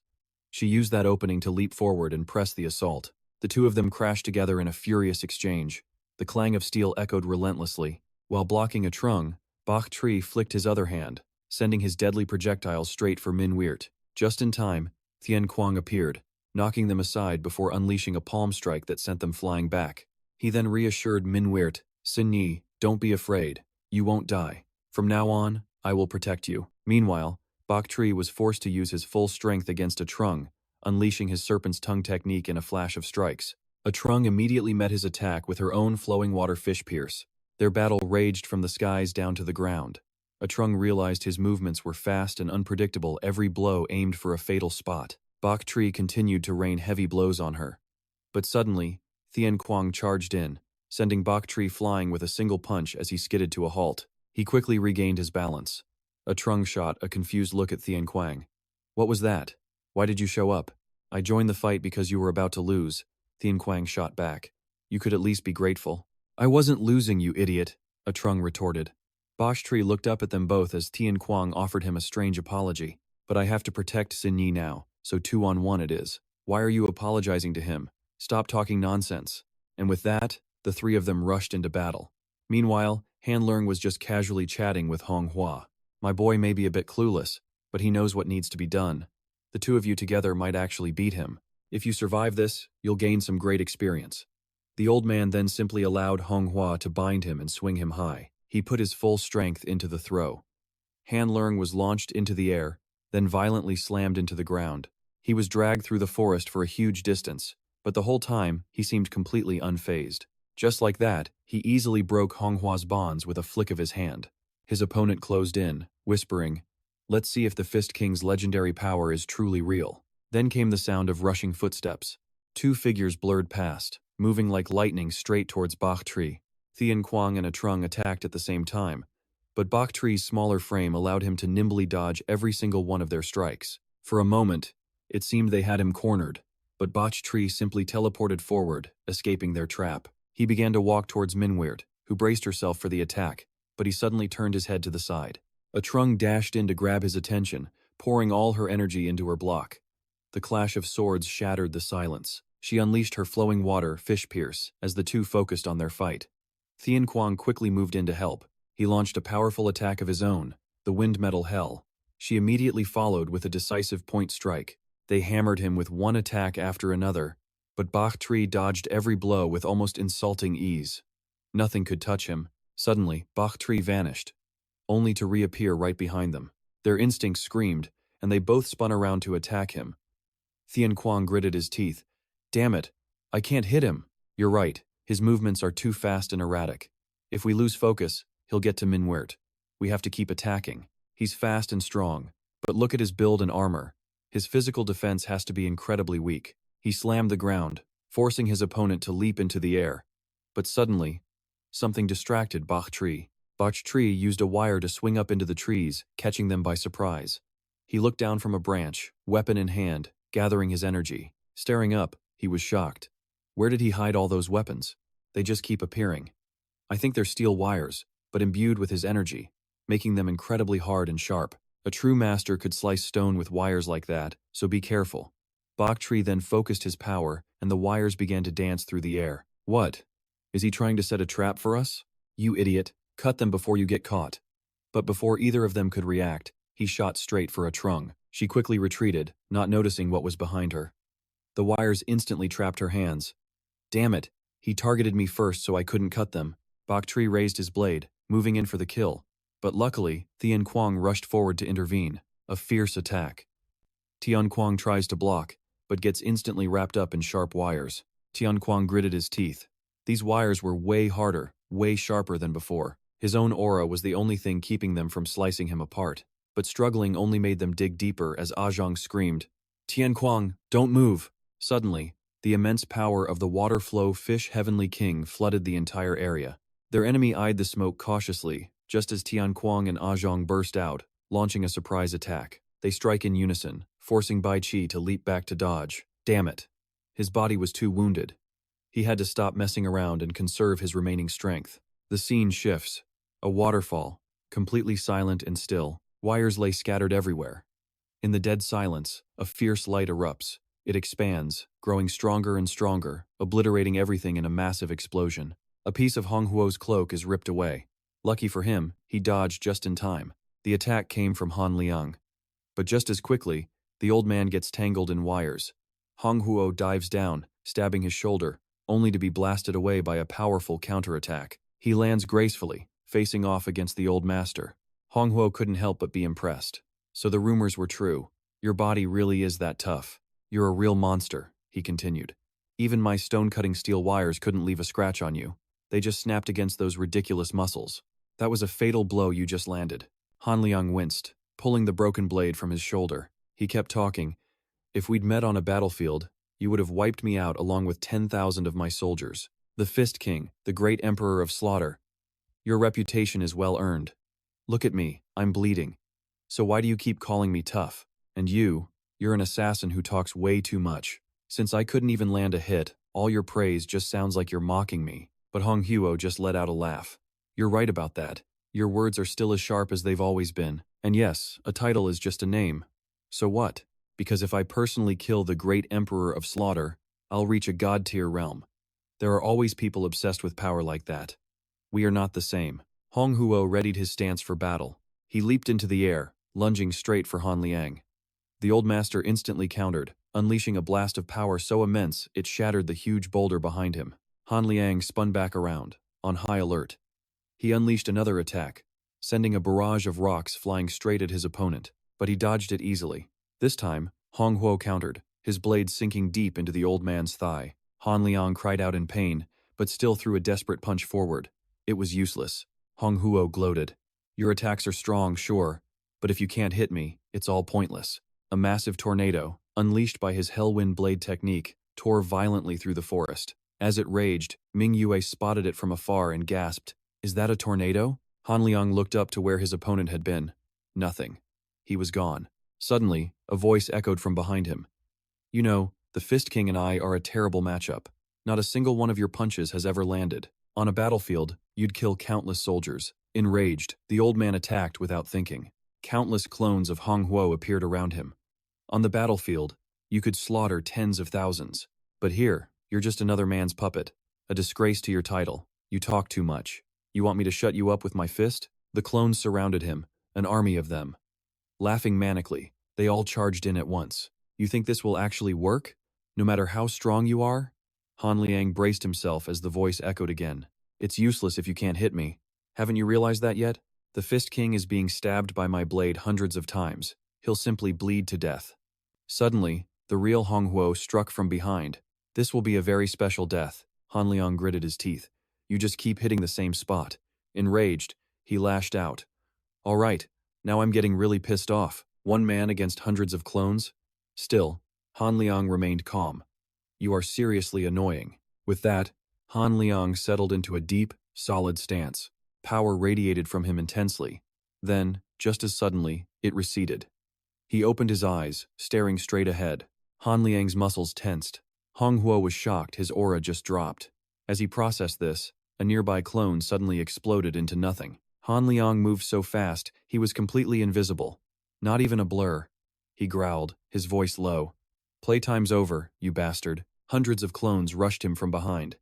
[SPEAKER 1] She used that opening to leap forward and press the assault. The two of them crashed together in a furious exchange. The clang of steel echoed relentlessly. While blocking Trung, Bok Tree flicked his other hand, sending his deadly projectiles straight for Min Weert. Just in time, Tian Guang appeared, knocking them aside before unleashing a palm strike that sent them flying back. He then reassured Min Weert, Sin Yi, don't be afraid. You won't die. From now on, I will protect you. Meanwhile, Bok Tree was forced to use his full strength against Trung, unleashing his serpent's tongue technique in a flash of strikes. Trung immediately met his attack with her own flowing water fish pierce. Their battle raged from the skies down to the ground. Trung realized his movements were fast and unpredictable, every blow aimed for a fatal spot. Bok Tree continued to rain heavy blows on her. But suddenly, Tian Guang charged in, sending Bok Tree flying with a single punch as he skidded to a halt. He quickly regained his balance. Trung shot a confused look at Tian Guang. What was that? Why did you show up? I joined the fight because you were about to lose, Tian Guang shot back. You could at least be grateful. I wasn't losing, you idiot, Trung retorted. Bok Tree looked up at them both as Tian Guang offered him a strange apology. But I have to protect Sin Yi now, so 2-on-1 it is. Why are you apologizing to him? Stop talking nonsense. And with that, the three of them rushed into battle. Meanwhile, Han Lung was just casually chatting with Hong Hua. My boy may be a bit clueless, but he knows what needs to be done. The two of you together might actually beat him. If you survive this, you'll gain some great experience. The old man then simply allowed Hong Hua to bind him and swing him high. He put his full strength into the throw. Han Lung was launched into the air, then violently slammed into the ground. He was dragged through the forest for a huge distance, but the whole time he seemed completely unfazed. Just like that, he easily broke Hong Hua's bonds with a flick of his hand. His opponent closed in, whispering, "Let's see if the Fist King's legendary power is truly real." Then came the sound of rushing footsteps. 2 figures blurred past, moving like lightning straight towards Bok Tree. Tian Guang and Trung attacked at the same time, but Bok Tree's smaller frame allowed him to nimbly dodge every single one of their strikes. For a moment, it seemed they had him cornered, but Bok Tree simply teleported forward, escaping their trap. He began to walk towards Min Weert, who braced herself for the attack, but he suddenly turned his head to the side. Trung dashed in to grab his attention, pouring all her energy into her block. The clash of swords shattered the silence. She unleashed her flowing water fish pierce as the two focused on their fight. Tian Guang quickly moved in to help. He launched a powerful attack of his own, the Wind Metal Hell. She immediately followed with a decisive point strike. They hammered him with one attack after another, but Bok Tree dodged every blow with almost insulting ease. Nothing could touch him. Suddenly, Bok Tree vanished, only to reappear right behind them. Their instincts screamed, and they both spun around to attack him. Tian Guang gritted his teeth. Damn it, I can't hit him. You're right, his movements are too fast and erratic. If we lose focus, he'll get to Min Weert. We have to keep attacking. He's fast and strong, but look at his build and armor. His physical defense has to be incredibly weak. He slammed the ground, forcing his opponent to leap into the air. But suddenly, something distracted Bok Tree. Bok Tree used a wire to swing up into the trees, catching them by surprise. He looked down from a branch, weapon in hand, gathering his energy. Staring up, he was shocked. Where did he hide all those weapons? They just keep appearing. I think they're steel wires, but imbued with his energy, making them incredibly hard and sharp. A true master could slice stone with wires like that, so be careful. Bok Tree then focused his power, and the wires began to dance through the air. What? Is he trying to set a trap for us? You idiot, cut them before you get caught. But before either of them could react, he shot straight for Trung. She quickly retreated, not noticing what was behind her. The wires instantly trapped her hands. Damn it, he targeted me first so I couldn't cut them. Bok Tree raised his blade, moving in for the kill. But luckily, Tian Guang rushed forward to intervene. A fierce attack. Tian Guang tries to block, but gets instantly wrapped up in sharp wires. Tian Guang gritted his teeth. These wires were way harder, way sharper than before. His own aura was the only thing keeping them from slicing him apart. But struggling only made them dig deeper as Zhang screamed, Tian Guang, don't move! Suddenly, the immense power of the water flow fish Heavenly King flooded the entire area. Their enemy eyed the smoke cautiously, just as Tian Guang and Zhang burst out, launching a surprise attack. They strike in unison, forcing Bai Qi to leap back to dodge. Damn it. His body was too wounded. He had to stop messing around and conserve his remaining strength. The scene shifts. A waterfall, completely silent and still. Wires lay scattered everywhere. In the dead silence, a fierce light erupts. It expands, growing stronger and stronger, obliterating everything in a massive explosion. A piece of Hong Huo's cloak is ripped away. Lucky for him, he dodged just in time. The attack came from Han Liang. But just as quickly, the old man gets tangled in wires. Hong Huo dives down, stabbing his shoulder, only to be blasted away by a powerful counterattack. He lands gracefully, facing off against the old master. Hong Huo couldn't help but be impressed. So the rumors were true. Your body really is that tough. You're a real monster, he continued. Even my stone-cutting steel wires couldn't leave a scratch on you. They just snapped against those ridiculous muscles. That was a fatal blow you just landed. Han Liang winced, pulling the broken blade from his shoulder. He kept talking. If we'd met on a battlefield, you would have wiped me out along with 10,000 of my soldiers. The Fist King, the great emperor of slaughter. Your reputation is well earned. Look at me, I'm bleeding. So why do you keep calling me tough? And you're an assassin who talks way too much. Since I couldn't even land a hit, all your praise just sounds like you're mocking me. But Hong Huo just let out a laugh. You're right about that. Your words are still as sharp as they've always been. And yes, a title is just a name. So what? Because if I personally kill the great emperor of slaughter, I'll reach a god-tier realm. There are always people obsessed with power like that. We are not the same. Hong Huo readied his stance for battle. He leaped into the air, lunging straight for Han Liang. The old master instantly countered, unleashing a blast of power so immense it shattered the huge boulder behind him. Han Liang spun back around, on high alert. He unleashed another attack, sending a barrage of rocks flying straight at his opponent, but he dodged it easily. This time, Hong Huo countered, his blade sinking deep into the old man's thigh. Han Liang cried out in pain, but still threw a desperate punch forward. It was useless. Hong Huo gloated. Your attacks are strong, sure, but if you can't hit me, it's all pointless. A massive tornado, unleashed by his Hellwind blade technique, tore violently through the forest. As it raged, Mingua spotted it from afar and gasped, "Is that a tornado?" Han Liang looked up to where his opponent had been. Nothing. He was gone. Suddenly, a voice echoed from behind him. You know, the Fist King and I are a terrible matchup. Not a single one of your punches has ever landed. On a battlefield, you'd kill countless soldiers. Enraged, the old man attacked without thinking. Countless clones of Hong Huo appeared around him. On the battlefield, you could slaughter tens of thousands. But here, you're just another man's puppet. A disgrace to your title. You talk too much. You want me to shut you up with my fist? The clones surrounded him, an army of them. Laughing manically, they all charged in at once. You think this will actually work? No matter how strong you are? Han Liang braced himself as the voice echoed again. It's useless if you can't hit me. Haven't you realized that yet? The Fist King is being stabbed by my blade hundreds of times. He'll simply bleed to death. Suddenly, the real Hong Huo struck from behind. This will be a very special death. Han Liang gritted his teeth. You just keep hitting the same spot. Enraged, he lashed out. All right, now I'm getting really pissed off. One man against hundreds of clones? Still, Han Liang remained calm. You are seriously annoying. With that, Han Liang settled into a deep, solid stance. Power radiated from him intensely. Then, just as suddenly, it receded. He opened his eyes, staring straight ahead. Han Liang's muscles tensed. Hong Huo was shocked his aura just dropped. As he processed this, a nearby clone suddenly exploded into nothing. Han Liang moved so fast, he was completely invisible. Not even a blur. He growled, his voice low. Playtime's over, you bastard. Hundreds of clones rushed him from behind.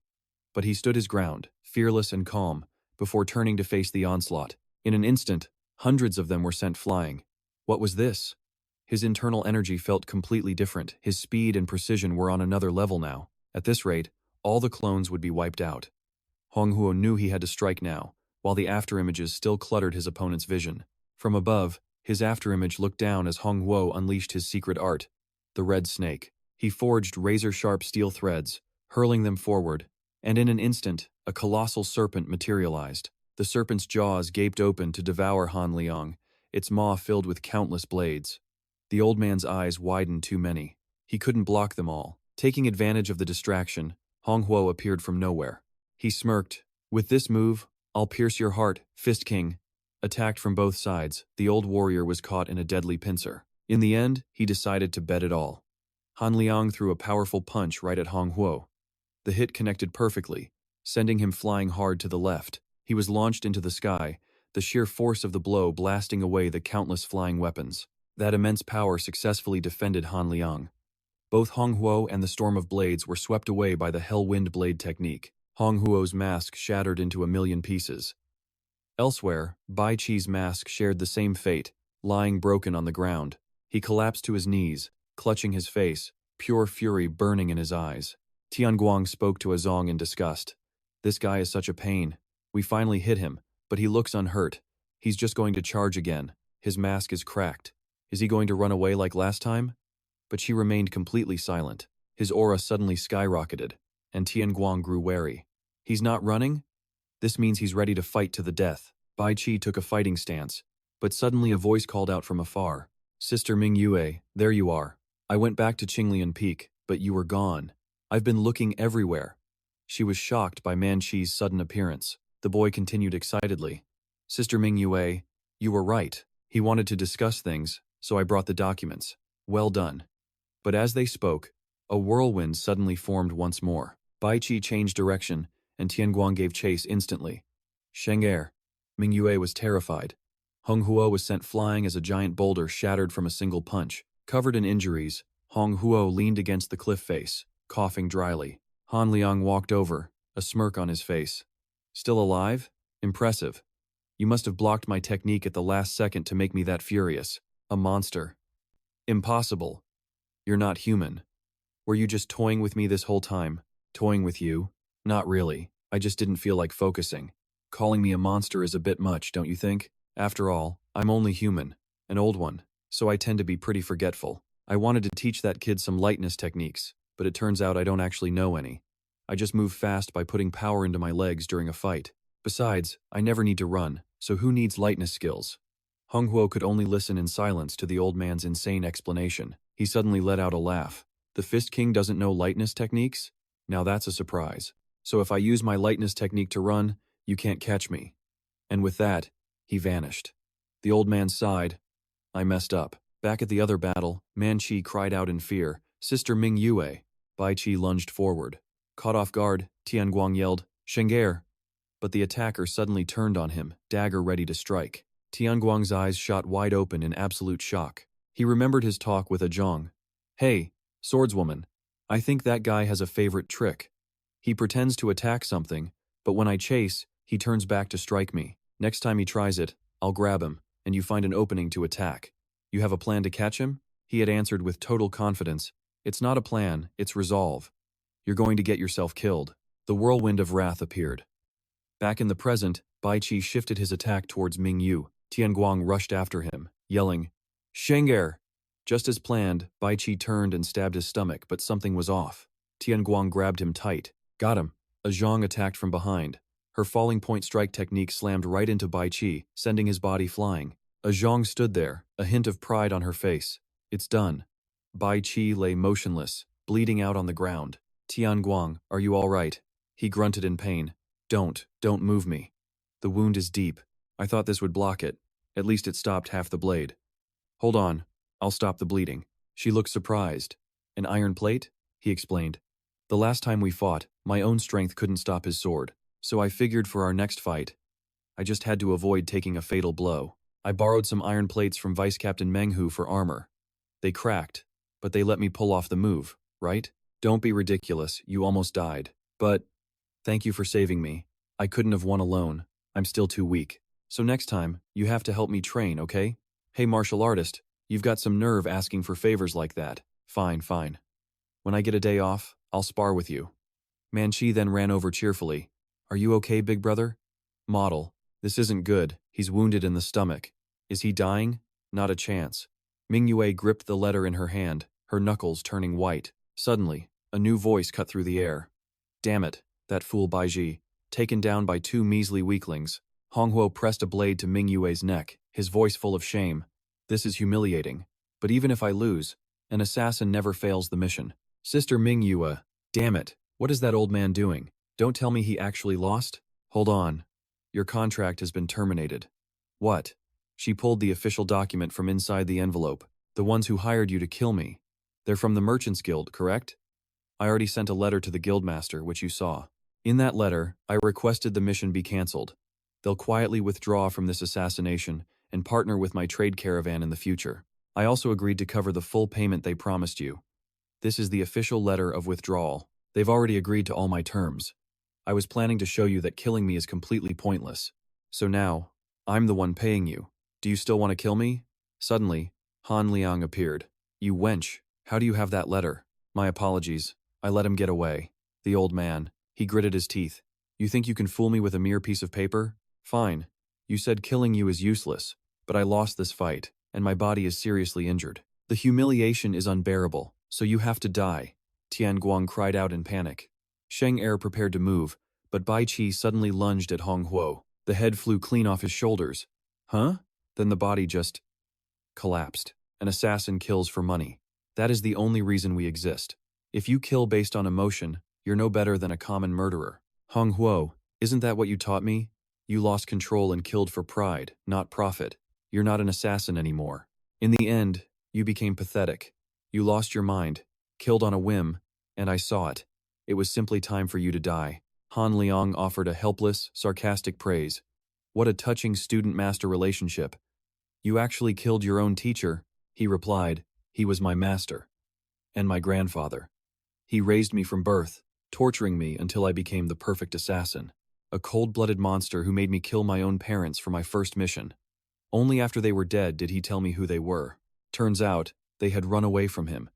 [SPEAKER 1] But he stood his ground, fearless and calm, before turning to face the onslaught. In an instant, hundreds of them were sent flying. What was this? His internal energy felt completely different. His speed and precision were on another level now. At this rate, all the clones would be wiped out. Hong Huo knew he had to strike now, while the afterimages still cluttered his opponent's vision. From above, his afterimage looked down as Hong Huo unleashed his secret art, the red snake. He forged razor-sharp steel threads, hurling them forward, and in an instant, a colossal serpent materialized. The serpent's jaws gaped open to devour Han Liang, its maw filled with countless blades. The old man's eyes widened too many. He couldn't block them all. Taking advantage of the distraction, Hong Huo appeared from nowhere. He smirked. With this move, I'll pierce your heart, Fist King. Attacked from both sides, the old warrior was caught in a deadly pincer. In the end, he decided to bet it all. Han Liang threw a powerful punch right at Hong Huo. The hit connected perfectly, sending him flying hard to the left. He was launched into the sky, the sheer force of the blow blasting away the countless flying weapons. That immense power successfully defended Han Liang. Both Hong Huo and the storm of blades were swept away by the Hellwind blade technique. Hong Huo's mask shattered into a million pieces. Elsewhere, Bai Qi's mask shared the same fate, lying broken on the ground. He collapsed to his knees, clutching his face, pure fury burning in his eyes. Tian Guang spoke to Azong in disgust. This guy is such a pain. We finally hit him, but he looks unhurt. He's just going to charge again. His mask is cracked. Is he going to run away like last time? But she remained completely silent. His aura suddenly skyrocketed, and Tian Guang grew wary. He's not running? This means he's ready to fight to the death. Bai Qi took a fighting stance, but suddenly a voice called out from afar. Sister Mingua, there you are. I went back to Qinglian Peak, but you were gone. I've been looking everywhere. She was shocked by Manchi's sudden appearance. The boy continued excitedly. Sister Mingua, you were right. He wanted to discuss things, so I brought the documents. Well done. But as they spoke, a whirlwind suddenly formed once more. Bai Qi changed direction, and Tian Guang gave chase instantly. Sheng'er. Mingua was terrified. Hong Huo was sent flying as a giant boulder shattered from a single punch. Covered in injuries, Hong Huo leaned against the cliff face, coughing dryly. Han Liang walked over, a smirk on his face. Still alive? Impressive. You must have blocked my technique at the last second to make me that furious. A monster. Impossible. You're not human. Were you just toying with me this whole time? Toying with you? Not really. I just didn't feel like focusing. Calling me a monster is a bit much, don't you think? After all, I'm only human, an old one, so I tend to be pretty forgetful. I wanted to teach that kid some lightness techniques, but it turns out I don't actually know any. I just move fast by putting power into my legs during a fight. Besides, I never need to run, so who needs lightness skills? Hong Huo could only listen in silence to the old man's insane explanation. He suddenly let out a laugh. The Fist King doesn't know lightness techniques? Now that's a surprise. So if I use my lightness technique to run, you can't catch me. And with that, he vanished. The old man sighed. I messed up. Back at the other battle, Manchi cried out in fear, Sister Mingua. Bai Qi lunged forward. Caught off guard, Tian Guang yelled, Sheng'er. But the attacker suddenly turned on him, dagger ready to strike. Tian Guang's eyes shot wide open in absolute shock. He remembered his talk with Azong. Hey, swordswoman, I think that guy has a favorite trick. He pretends to attack something, but when I chase, he turns back to strike me. Next time he tries it, I'll grab him, and you find an opening to attack. You have a plan to catch him? He had answered with total confidence. It's not a plan, it's resolve. You're going to get yourself killed. The whirlwind of wrath appeared. Back in the present, Bai Qi shifted his attack towards Mingyu. Tian Guang rushed after him, yelling, Sheng'er! Just as planned, Bai Qi turned and stabbed his stomach, but something was off. Tian Guang grabbed him tight. Got him. Azong attacked from behind. Her falling point strike technique slammed right into Bai Qi, sending his body flying. Azong stood there, a hint of pride on her face. It's done. Bai Qi lay motionless, bleeding out on the ground. Tian Guang, are you all right? He grunted in pain. Don't move me. The wound is deep. I thought this would block it. At least it stopped half the blade. Hold on. I'll stop the bleeding. She looked surprised. An iron plate? He explained. The last time we fought, my own strength couldn't stop his sword, so I figured for our next fight, I just had to avoid taking a fatal blow. I borrowed some iron plates from Vice Captain Menghu for armor. They cracked, but they let me pull off the move, right? Don't be ridiculous, you almost died. But, thank you for saving me. I couldn't have won alone. I'm still too weak. So next time, you have to help me train, okay? Hey martial artist, you've got some nerve asking for favors like that. Fine. When I get a day off, I'll spar with you. Manchi then ran over cheerfully. Are you okay, big brother? Model. This isn't good. He's wounded in the stomach. Is he dying? Not a chance. Mingyu gripped the letter in her hand, her knuckles turning white. Suddenly, a new voice cut through the air. Damn it, that fool Baiji. Taken down by two measly weaklings. Honghuo pressed a blade to Mingyue's neck, his voice full of shame. This is humiliating. But even if I lose, an assassin never fails the mission. Sister Mingyue, damn it, what is that old man doing? Don't tell me he actually lost? Hold on. Your contract has been terminated. What? She pulled the official document from inside the envelope. The ones who hired you to kill me. They're from the Merchants Guild, correct? I already sent a letter to the guildmaster, which you saw. In that letter, I requested the mission be cancelled. They'll quietly withdraw from this assassination and partner with my trade caravan in the future. I also agreed to cover the full payment they promised you. This is the official letter of withdrawal. They've already agreed to all my terms. I was planning to show you that killing me is completely pointless. So now, I'm the one paying you. Do you still want to kill me? Suddenly, Han Liang appeared. You wench, how do you have that letter? My apologies. I let him get away. The old man. He gritted his teeth. You think you can fool me with a mere piece of paper? Fine. You said killing you is useless, but I lost this fight, and my body is seriously injured. The humiliation is unbearable, so you have to die. Tian Guang cried out in panic. Sheng Er prepared to move, but Bai Qi suddenly lunged at Hong Huo. The head flew clean off his shoulders. Huh? Then the body just collapsed. An assassin kills for money. That is the only reason we exist. If you kill based on emotion, you're no better than a common murderer. Hong Huo, isn't that what you taught me? You lost control and killed for pride, not profit. You're not an assassin anymore. In the end, you became pathetic. You lost your mind, killed on a whim, and I saw it. It was simply time for you to die. Han Liang offered a helpless, sarcastic praise. What a touching student-master relationship. You actually killed your own teacher, he replied. He was my master. And my grandfather. He raised me from birth, torturing me until I became the perfect assassin. A cold-blooded monster who made me kill my own parents for my first mission. Only after they were dead did he tell me who they were. Turns out, they had run away from him.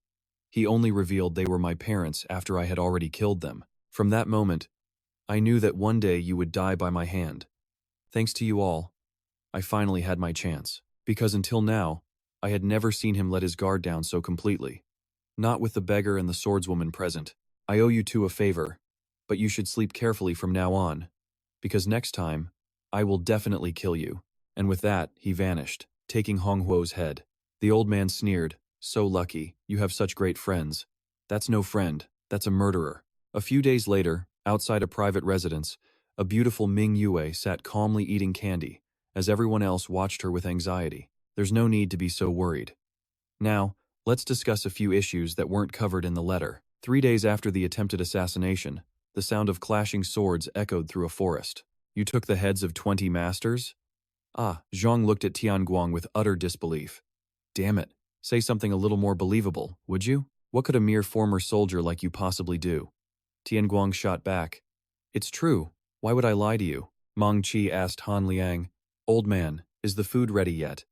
[SPEAKER 1] He only revealed they were my parents after I had already killed them. From that moment, I knew that one day you would die by my hand. Thanks to you all, I finally had my chance. Because until now, I had never seen him let his guard down so completely. Not with the beggar and the swordswoman present. I owe you two a favor, but you should sleep carefully from now on, because next time, I will definitely kill you. And with that, he vanished, taking Hong Huo's head. The old man sneered. So lucky, you have such great friends. That's no friend, that's a murderer. A few days later, outside a private residence, a beautiful Mingua sat calmly eating candy, as everyone else watched her with anxiety. There's no need to be so worried. Now, let's discuss a few issues that weren't covered in the letter. 3 days after the attempted assassination, the sound of clashing swords echoed through a forest. You took the heads of 20 masters? Zhang looked at Tian Guang with utter disbelief. Damn it, say something a little more believable, would you? What could a mere former soldier like you possibly do? Tian Guang shot back. It's true, why would I lie to you? Manchi asked Han Liang. Old man, is the food ready yet?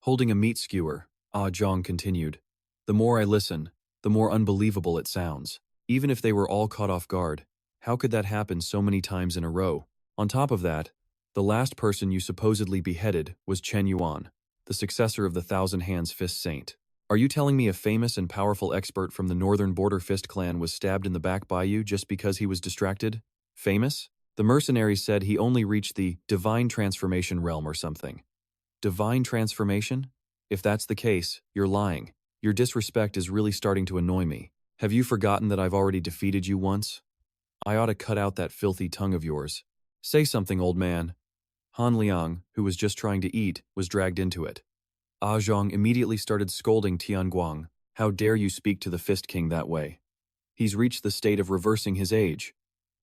[SPEAKER 1] Holding a meat skewer, Zhang continued. The more I listen, the more unbelievable it sounds. Even if they were all caught off guard, how could that happen so many times in a row? On top of that, the last person you supposedly beheaded was Chen Yuan, the successor of the Thousand Hands Fist Saint. Are you telling me a famous and powerful expert from the Northern Border Fist clan was stabbed in the back by you just because he was distracted? Famous? The mercenary said he only reached the divine transformation realm or something. Divine transformation? If that's the case, you're lying. Your disrespect is really starting to annoy me. Have you forgotten that I've already defeated you once? I ought to cut out that filthy tongue of yours. Say something, old man. Han Liang, who was just trying to eat, was dragged into it. Zhang immediately started scolding Tian Guang. How dare you speak to the Fist King that way? He's reached the state of reversing his age.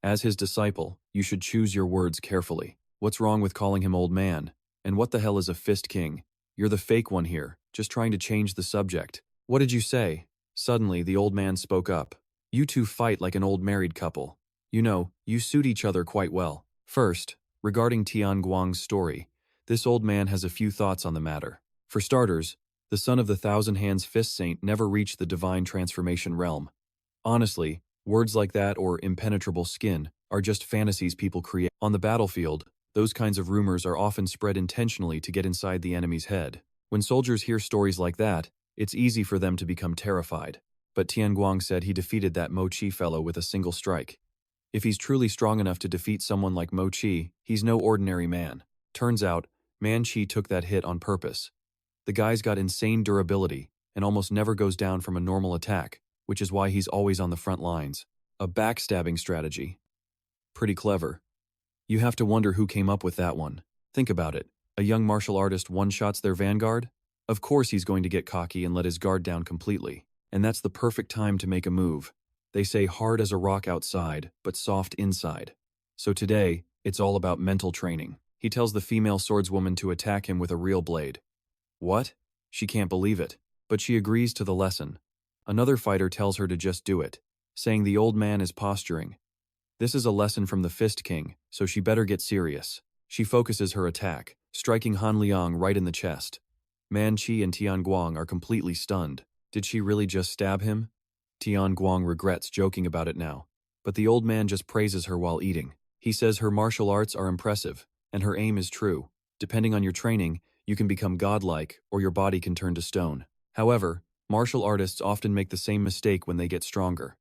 [SPEAKER 1] As his disciple, you should choose your words carefully. What's wrong with calling him old man? And what the hell is a Fist King? You're the fake one here, just trying to change the subject. What did you say? Suddenly, the old man spoke up. You two fight like an old married couple. You know, you suit each other quite well. First, regarding Tian Guang's story, this old man has a few thoughts on the matter. For starters, the son of the Thousand Hands Fist Saint never reached the divine transformation realm. Honestly, words like that or impenetrable skin are just fantasies people create. On the battlefield, those kinds of rumors are often spread intentionally to get inside the enemy's head. When soldiers hear stories like that, it's easy for them to become terrified. But Tian Guang said he defeated that Mo Chi fellow with a single strike. If he's truly strong enough to defeat someone like Mo Chi, he's no ordinary man. Turns out, Manchi took that hit on purpose. The guy's got insane durability and almost never goes down from a normal attack, which is why he's always on the front lines. A backstabbing strategy. Pretty clever. You have to wonder who came up with that one. Think about it. A young martial artist one-shots their vanguard? Of course he's going to get cocky and let his guard down completely. And that's the perfect time to make a move. They say hard as a rock outside, but soft inside. So today, it's all about mental training. He tells the female swordswoman to attack him with a real blade. What? She can't believe it. But she agrees to the lesson. Another fighter tells her to just do it, saying the old man is posturing. This is a lesson from the Fist King, so she better get serious. She focuses her attack, striking Han Liang right in the chest. Manchi and Tian Guang are completely stunned. Did she really just stab him? Tian Guang regrets joking about it now, but the old man just praises her while eating. He says her martial arts are impressive, and her aim is true. Depending on your training, you can become godlike, or your body can turn to stone. However, martial artists often make the same mistake when they get stronger.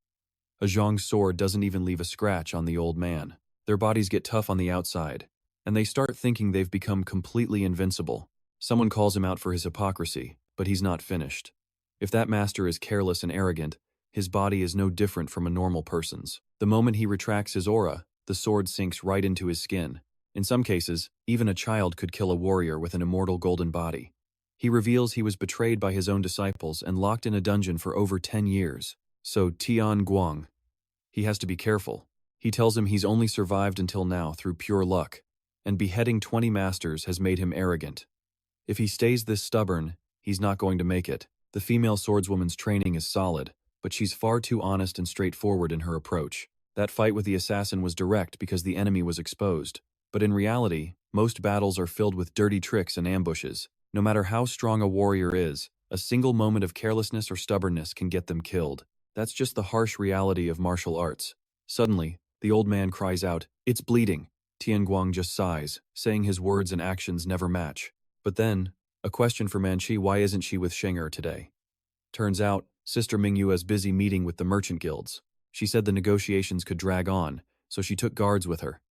[SPEAKER 1] A Zhong's sword doesn't even leave a scratch on the old man. Their bodies get tough on the outside, and they start thinking they've become completely invincible. Someone calls him out for his hypocrisy, but he's not finished. If that master is careless and arrogant, his body is no different from a normal person's. The moment he retracts his aura, the sword sinks right into his skin. In some cases, even a child could kill a warrior with an immortal golden body. He reveals he was betrayed by his own disciples and locked in a dungeon for over 10 years. So Tian Guang, he has to be careful. He tells him he's only survived until now through pure luck, and beheading 20 masters has made him arrogant. If he stays this stubborn, he's not going to make it. The female swordswoman's training is solid, but she's far too honest and straightforward in her approach. That fight with the assassin was direct because the enemy was exposed. But in reality, most battles are filled with dirty tricks and ambushes. No matter how strong a warrior is, a single moment of carelessness or stubbornness can get them killed. That's just the harsh reality of martial arts. Suddenly, the old man cries out, "It's bleeding." Tian Guang just sighs, saying his words and actions never match. But then, a question for Manchi: why isn't she with Shenger today? Turns out, Sister Mingua is busy meeting with the merchant guilds. She said the negotiations could drag on, so she took guards with her.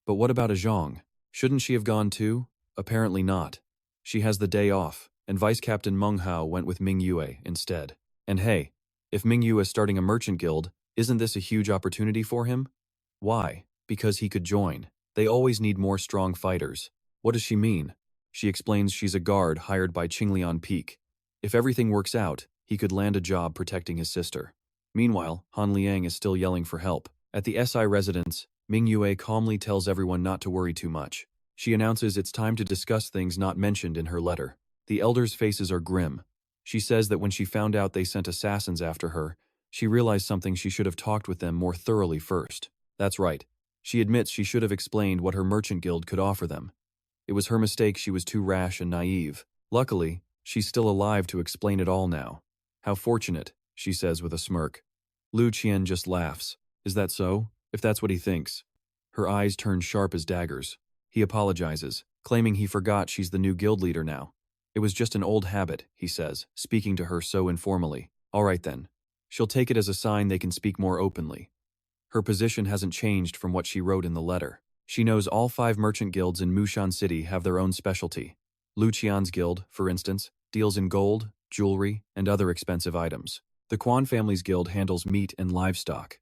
[SPEAKER 1] But what about a Zhang? Shouldn't she have gone too? Apparently not. She has the day off, and Vice Captain Meng Hao went with Mingua instead. And hey, if Mingua is starting a merchant guild, isn't this a huge opportunity for him? Why? Because he could join. They always need more strong fighters. What does she mean? She explains she's a guard hired by Qinglian Peak. If everything works out, he could land a job protecting his sister. Meanwhile, Han Liang is still yelling for help. At the SI residence, Mingua calmly tells everyone not to worry too much. She announces it's time to discuss things not mentioned in her letter. The elders' faces are grim. She says that when she found out they sent assassins after her, she realized something: she should have talked with them more thoroughly first. That's right. She admits she should have explained what her merchant guild could offer them. It was her mistake. She was too rash and naive. Luckily, she's still alive to explain it all now. How fortunate, she says with a smirk. Lu Qian just laughs. Is that so? If that's what he thinks. Her eyes turn sharp as daggers. He apologizes, claiming he forgot she's the new guild leader now. It was just an old habit, he says, speaking to her so informally. All right then. She'll take it as a sign they can speak more openly. Her position hasn't changed from what she wrote in the letter. She knows all 5 merchant guilds in Musan City have their own specialty. Lu Qian's guild, for instance, deals in gold, jewelry, and other expensive items. The Quan family's guild handles meat and livestock.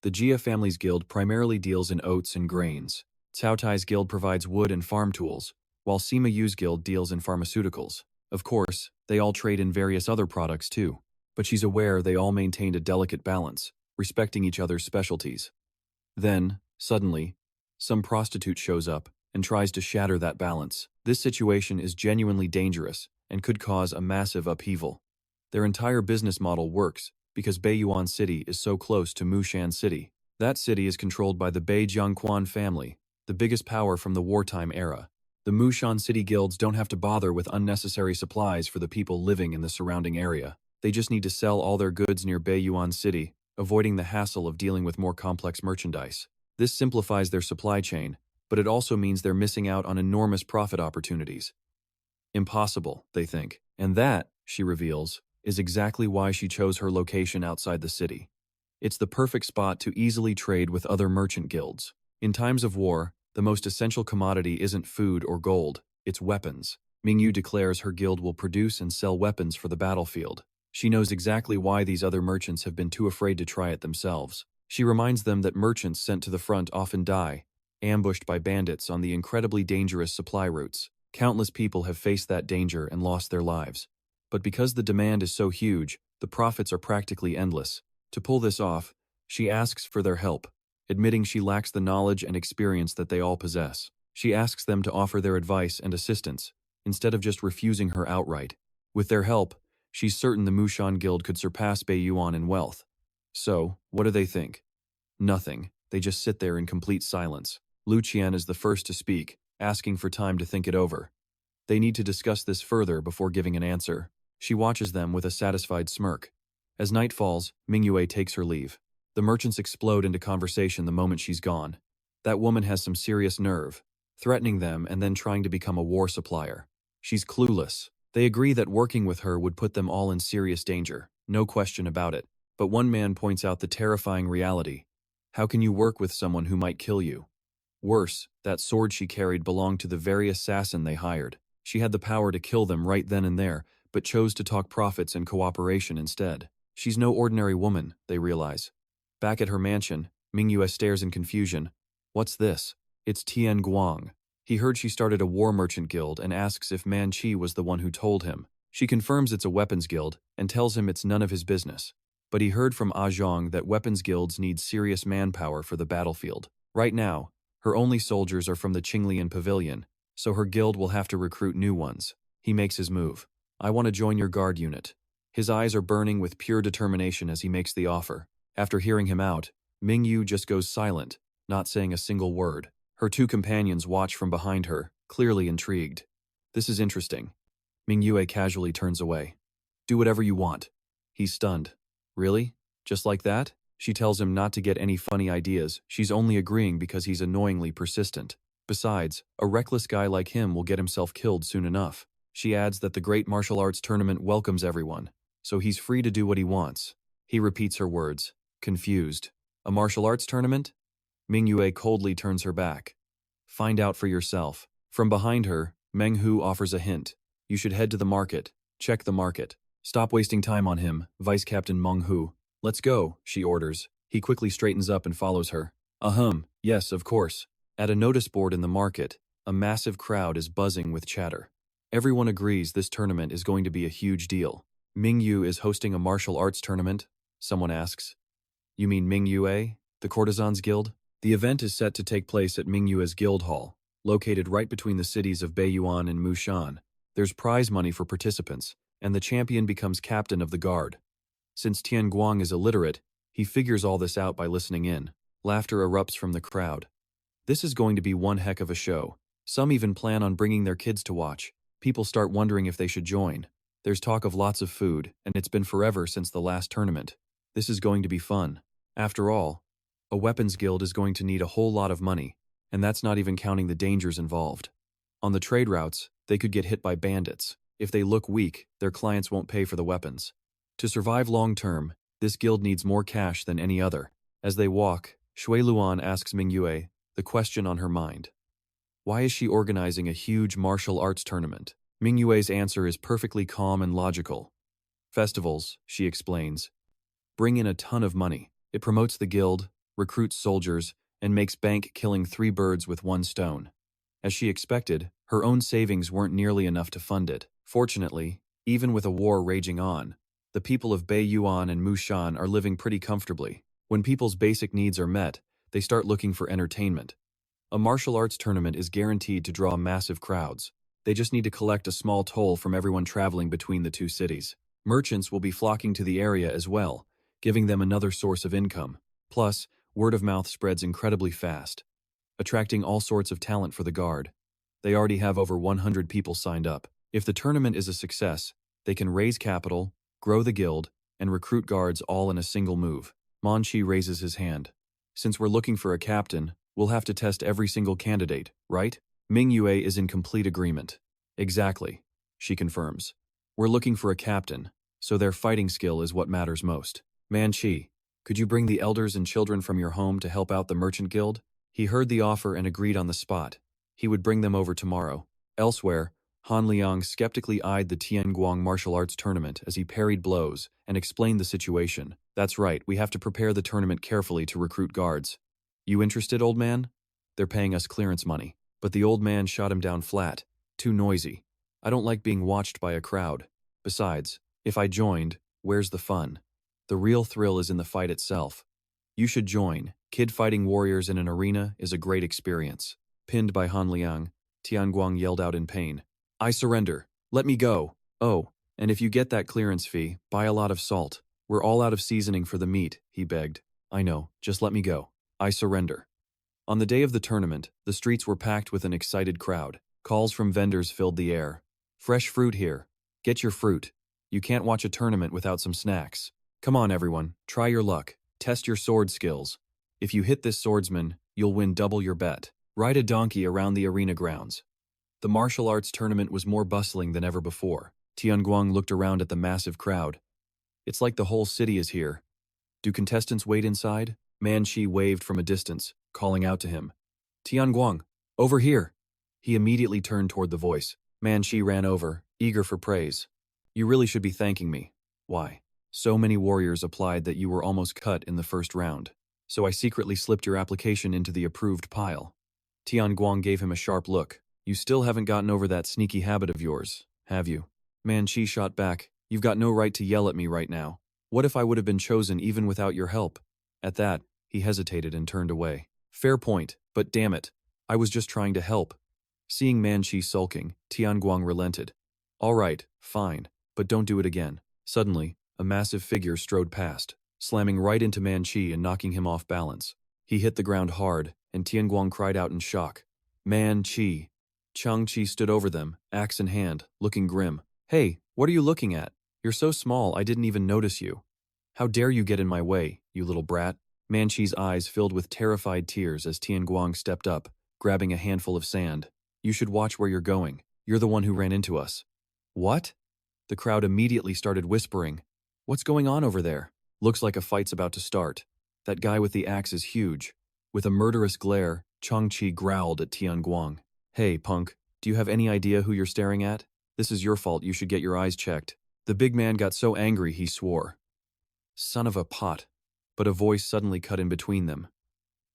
[SPEAKER 1] The Jia family's guild primarily deals in oats and grains. Cao Tai's guild provides wood and farm tools, while Sima Yu's guild deals in pharmaceuticals. Of course, they all trade in various other products too, but she's aware they all maintained a delicate balance, respecting each other's specialties. Then, suddenly, some prostitute shows up and tries to shatter that balance. This situation is genuinely dangerous and could cause a massive upheaval. Their entire business model works because Beiyuan City is so close to Mushan City. That city is controlled by the Bei Jiangquan family, the biggest power from the wartime era. The Mushan City guilds don't have to bother with unnecessary supplies for the people living in the surrounding area. They just need to sell all their goods near Beiyuan City, avoiding the hassle of dealing with more complex merchandise. This simplifies their supply chain, but it also means they're missing out on enormous profit opportunities. Impossible, they think. And that, she reveals, is exactly why she chose her location outside the city. It's the perfect spot to easily trade with other merchant guilds. In times of war, the most essential commodity isn't food or gold, it's weapons. Mingyu declares her guild will produce and sell weapons for the battlefield. She knows exactly why these other merchants have been too afraid to try it themselves. She reminds them that merchants sent to the front often die, ambushed by bandits on the incredibly dangerous supply routes. Countless people have faced that danger and lost their lives. But because the demand is so huge, the profits are practically endless. To pull this off, she asks for their help, admitting she lacks the knowledge and experience that they all possess. She asks them to offer their advice and assistance, instead of just refusing her outright. With their help, she's certain the Musan Guild could surpass Beiyuan in wealth. So, what do they think? Nothing. They just sit there in complete silence. Lu Qian is the first to speak, asking for time to think it over. They need to discuss this further before giving an answer. She watches them with a satisfied smirk. As night falls, Mingua takes her leave. The merchants explode into conversation the moment she's gone. That woman has some serious nerve, threatening them and then trying to become a war supplier. She's clueless. They agree that working with her would put them all in serious danger, no question about it. But one man points out the terrifying reality. How can you work with someone who might kill you? Worse, that sword she carried belonged to the very assassin they hired. She had the power to kill them right then and there, but chose to talk profits and cooperation instead. She's no ordinary woman, they realize. Back at her mansion, Mingua stares in confusion. What's this? It's Tian Guang. He heard she started a war merchant guild and asks if Manchi was the one who told him. She confirms it's a weapons guild and tells him it's none of his business. But he heard from Zhang that weapons guilds need serious manpower for the battlefield. Right now, her only soldiers are from the Qinglian pavilion, so her guild will have to recruit new ones. He makes his move. I want to join your guard unit. His eyes are burning with pure determination as he makes the offer. After hearing him out, Mingyu just goes silent, not saying a single word. Her two companions watch from behind her, clearly intrigued. This is interesting. Mingyue casually turns away. Do whatever you want. He's stunned. Really? Just like that? She tells him not to get any funny ideas. She's only agreeing because he's annoyingly persistent. Besides, a reckless guy like him will get himself killed soon enough. She adds that the Great Martial Arts Tournament welcomes everyone, so he's free to do what he wants. He repeats her words, confused. A martial arts tournament? Mingyue coldly turns her back. Find out for yourself. From behind her, Meng Hu offers a hint. You should head to the market. Check the market. Stop wasting time on him, Vice Captain Meng Hu. Let's go, she orders. He quickly straightens up and follows her. Yes, of course. At a notice board in the market, a massive crowd is buzzing with chatter. Everyone agrees this tournament is going to be a huge deal. Mingyu is hosting a martial arts tournament? Someone asks. You mean Mingyue, the Courtesans Guild? The event is set to take place at Mingyue's Guild Hall, located right between the cities of Beiyuan and Musan. There's prize money for participants, and the champion becomes captain of the guard. Since Tian Guang is illiterate, he figures all this out by listening in. Laughter erupts from the crowd. This is going to be one heck of a show. Some even plan on bringing their kids to watch. People start wondering if they should join. There's talk of lots of food, and it's been forever since the last tournament. This is going to be fun. After all, a weapons guild is going to need a whole lot of money, and that's not even counting the dangers involved. On the trade routes, they could get hit by bandits. If they look weak, their clients won't pay for the weapons. To survive long-term, this guild needs more cash than any other. As they walk, Shui Luan asks Mingyue the question on her mind. Why is she organizing a huge martial arts tournament? Mingyue's answer is perfectly calm and logical. Festivals, she explains, bring in a ton of money. It promotes the guild, recruits soldiers, and makes bank killing 3 birds with 1 stone. As she expected, her own savings weren't nearly enough to fund it. Fortunately, even with a war raging on, the people of Beiyuan and Mushan are living pretty comfortably. When people's basic needs are met, they start looking for entertainment. A martial arts tournament is guaranteed to draw massive crowds. They just need to collect a small toll from everyone traveling between the 2 cities. Merchants will be flocking to the area as well, giving them another source of income. Plus, word of mouth spreads incredibly fast, attracting all sorts of talent for the guard. They already have over 100 people signed up. If the tournament is a success, they can raise capital, grow the guild, and recruit guards all in a single move. Manchi raises his hand. Since we're looking for a captain, we'll have to test every single candidate, right? Mingyue is in complete agreement. Exactly, she confirms. We're looking for a captain, so their fighting skill is what matters most. Manchi, could you bring the elders and children from your home to help out the merchant guild? He heard the offer and agreed on the spot. He would bring them over tomorrow. Elsewhere, Han Liang skeptically eyed the Tian Guang martial arts tournament as he parried blows and explained the situation. That's right, we have to prepare the tournament carefully to recruit guards. You interested, old man? They're paying us clearance money. But the old man shot him down flat. Too noisy. I don't like being watched by a crowd. Besides, if I joined, where's the fun? The real thrill is in the fight itself. You should join. Kid fighting warriors in an arena is a great experience. Pinned by Han Liang, Tian Guang yelled out in pain. I surrender. Let me go. Oh, and if you get that clearance fee, buy a lot of salt. We're all out of seasoning for the meat, he begged. I know, just let me go. I surrender. On the day of the tournament, the streets were packed with an excited crowd. Calls from vendors filled the air. Fresh fruit here. Get your fruit. You can't watch a tournament without some snacks. Come on, everyone, try your luck. Test your sword skills. If you hit this swordsman, you'll win double your bet. Ride a donkey around the arena grounds. The martial arts tournament was more bustling than ever before. Tian Guang looked around at the massive crowd. It's like the whole city is here. Do contestants wait inside? Manchi waved from a distance, calling out to him. Tian Guang, over here. He immediately turned toward the voice. Manchi ran over, eager for praise. You really should be thanking me. Why? So many warriors applied that you were almost cut in the first round. So I secretly slipped your application into the approved pile. Tian Guang gave him a sharp look. You still haven't gotten over that sneaky habit of yours, have you? Manchi shot back. You've got no right to yell at me right now. What if I would have been chosen even without your help? At that, he hesitated and turned away. Fair point, but damn it. I was just trying to help. Seeing Manchi sulking, Tian Guang relented. All right, fine, but don't do it again. Suddenly, a massive figure strode past, slamming right into Manchi and knocking him off balance. He hit the ground hard, and Tian Guang cried out in shock. Manchi! Changchi stood over them, axe in hand, looking grim. Hey, what are you looking at? You're so small I didn't even notice you. How dare you get in my way, you little brat? Manchi's eyes filled with terrified tears as Tian Guang stepped up, grabbing a handful of sand. You should watch where you're going. You're the one who ran into us. What? The crowd immediately started whispering. What's going on over there? Looks like a fight's about to start. That guy with the axe is huge. With a murderous glare, Changchi growled at Tian Guang. Hey, punk, do you have any idea who you're staring at? This is your fault, you should get your eyes checked. The big man got so angry he swore. Son of a pot. But a voice suddenly cut in between them.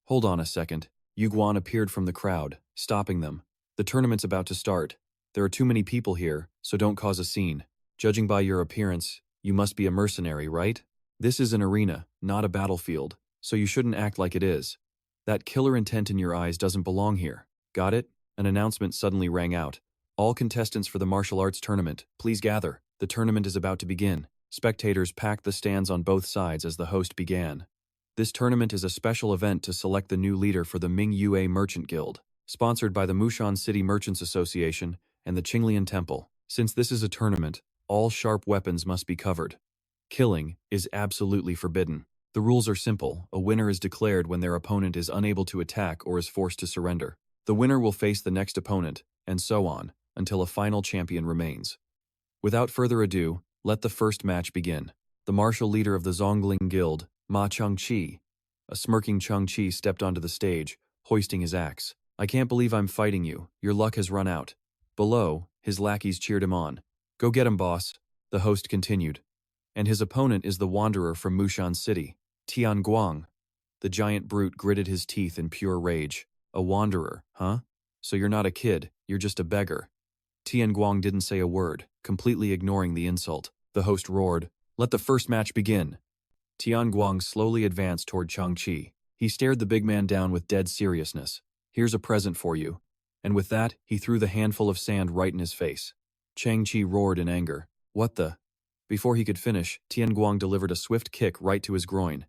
[SPEAKER 1] Hold on a second. Yu Guan appeared from the crowd, stopping them. The tournament's about to start. There are too many people here, so don't cause a scene. Judging by your appearance, you must be a mercenary, right? This is an arena, not a battlefield, so you shouldn't act like it is. That killer intent in your eyes doesn't belong here. Got it? An announcement suddenly rang out. All contestants for the martial arts tournament, please gather. The tournament is about to begin. Spectators packed the stands on both sides as the host began. This tournament is a special event to select the new leader for the Mingua Merchant Guild, sponsored by the Musan City Merchants Association and the Qinglian Temple. Since this is a tournament, all sharp weapons must be covered. Killing is absolutely forbidden. The rules are simple. A winner is declared when their opponent is unable to attack or is forced to surrender. The winner will face the next opponent, and so on, until a final champion remains. Without further ado, let the first match begin. The martial leader of the Zongling Guild, Ma Changqi. A smirking Changqi stepped onto the stage, hoisting his axe. I can't believe I'm fighting you. Your luck has run out. Below, his lackeys cheered him on. Go get him, boss, the host continued. And his opponent is the wanderer from Musan City, Tian Guang. The giant brute gritted his teeth in pure rage. A wanderer, huh? So you're not a kid, you're just a beggar. Tian Guang didn't say a word, completely ignoring the insult. The host roared, let the first match begin. Tian Guang slowly advanced toward Changqi. He stared the big man down with dead seriousness. Here's a present for you. And with that, he threw the handful of sand right in his face. Changqi roared in anger. What the? Before he could finish, Tian Guang delivered a swift kick right to his groin.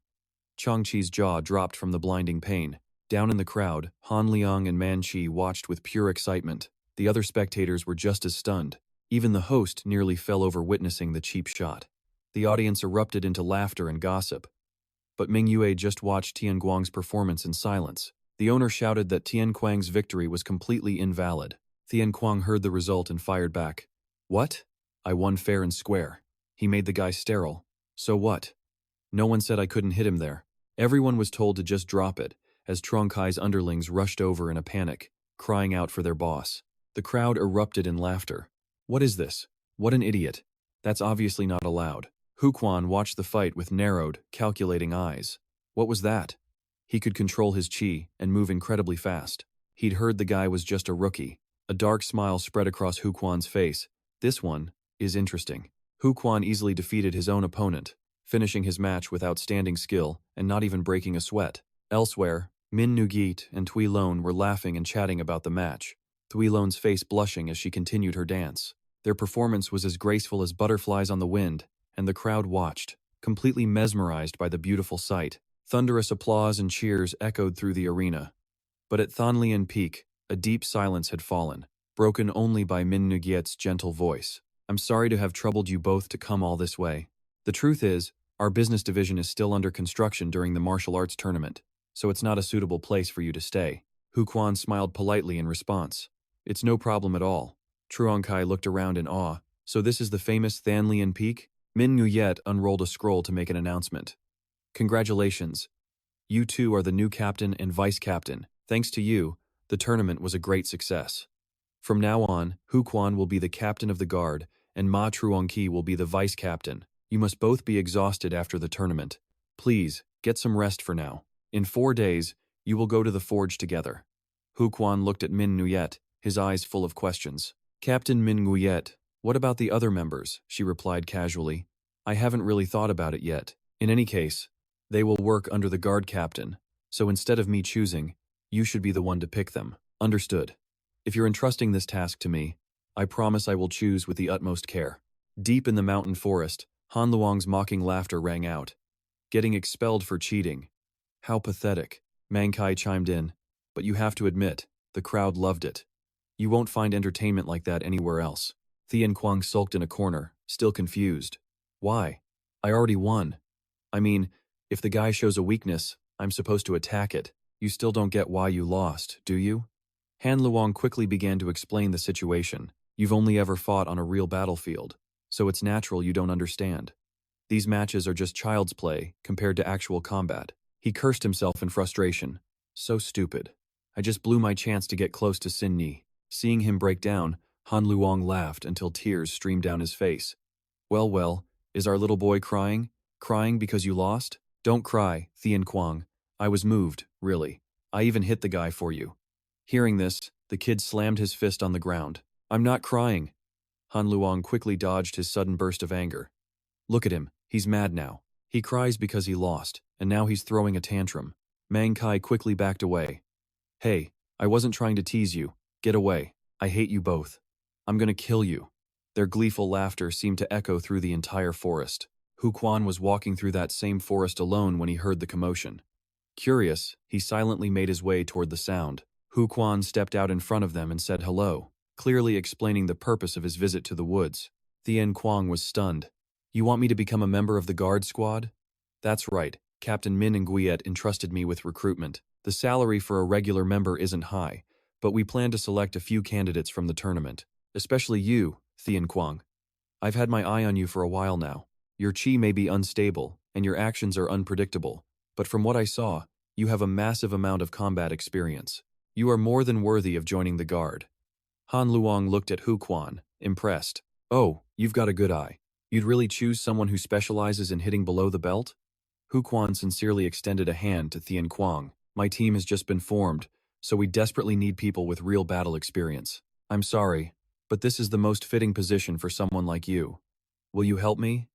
[SPEAKER 1] Changqi's jaw dropped from the blinding pain. Down in the crowd, Han Liang and Manchi watched with pure excitement. The other spectators were just as stunned. Even the host nearly fell over witnessing the cheap shot. The audience erupted into laughter and gossip. But Mingua just watched Tian Guang's performance in silence. The owner shouted that Tian Guang's victory was completely invalid. Tian Guang heard the result and fired back. What? I won fair and square. He made the guy sterile. So what? No one said I couldn't hit him there. Everyone was told to just drop it, as Trong Kai's underlings rushed over in a panic, crying out for their boss. The crowd erupted in laughter. What is this? What an idiot. That's obviously not allowed. Hu Quan watched the fight with narrowed, calculating eyes. What was that? He could control his chi and move incredibly fast. He'd heard the guy was just a rookie. A dark smile spread across Hu Quan's face. This one is interesting. Hu Quan easily defeated his own opponent, finishing his match with outstanding skill and not even breaking a sweat. Elsewhere, Min Nugit and Tui Lone were laughing and chatting about the match, Tui Lone's face blushing as she continued her dance. Their performance was as graceful as butterflies on the wind, and the crowd watched, completely mesmerized by the beautiful sight. Thunderous applause and cheers echoed through the arena. But at Thonlian Peak, a deep silence had fallen, broken only by Min Nugiet's gentle voice. I'm sorry to have troubled you both to come all this way. The truth is, our business division is still under construction during the martial arts tournament, so it's not a suitable place for you to stay. Hu Quan smiled politely in response. It's no problem at all. Truong Kai looked around in awe. So this is the famous Thanlian Peak? Min Nguyet unrolled a scroll to make an announcement. Congratulations. You two are the new captain and vice captain. Thanks to you, the tournament was a great success. From now on, Hu Quan will be the captain of the guard, and Ma Truong Ki will be the vice captain. You must both be exhausted after the tournament. Please, get some rest for now. In 4 days, you will go to the forge together. Hu Quan looked at Min Nguyet, his eyes full of questions. Captain Min Nguyet, what about the other members? She replied casually. I haven't really thought about it yet. In any case, they will work under the guard captain, so instead of me choosing, you should be the one to pick them. Understood. If you're entrusting this task to me, I promise I will choose with the utmost care. Deep in the mountain forest, Han Luong's mocking laughter rang out. Getting expelled for cheating. How pathetic. Mang Kai chimed in. But you have to admit, the crowd loved it. You won't find entertainment like that anywhere else. Tian Guang sulked in a corner, still confused. Why? I already won. I mean, if the guy shows a weakness, I'm supposed to attack it. You still don't get why you lost, do you? Han Luong quickly began to explain the situation. You've only ever fought on a real battlefield, so it's natural you don't understand. These matches are just child's play compared to actual combat. He cursed himself in frustration. So stupid. I just blew my chance to get close to Sin Ni. Seeing him break down, Han Luong laughed until tears streamed down his face. Well, is our little boy crying? Crying because you lost? Don't cry, Tian Guang. I was moved, really. I even hit the guy for you. Hearing this, the kid slammed his fist on the ground. I'm not crying. Han Luong quickly dodged his sudden burst of anger. Look at him, he's mad now. He cries because he lost, and now he's throwing a tantrum. Mang Kai quickly backed away. Hey, I wasn't trying to tease you. Get away. I hate you both. I'm gonna kill you. Their gleeful laughter seemed to echo through the entire forest. Hu Quan was walking through that same forest alone when he heard the commotion. Curious, he silently made his way toward the sound. Hu Quan stepped out in front of them and said hello, clearly explaining the purpose of his visit to the woods. Tian Guang was stunned. You want me to become a member of the guard squad? That's right, Captain Min Nguyen entrusted me with recruitment. The salary for a regular member isn't high, but we plan to select a few candidates from the tournament. Especially you, Tian Guang. I've had my eye on you for a while now. Your chi may be unstable, and your actions are unpredictable, but from what I saw, you have a massive amount of combat experience. You are more than worthy of joining the guard. Han Luong looked at Hu Quan, impressed. Oh, you've got a good eye. You'd really choose someone who specializes in hitting below the belt? Hu Quan sincerely extended a hand to Tian Guang. My team has just been formed, so we desperately need people with real battle experience. I'm sorry, but this is the most fitting position for someone like you. Will you help me?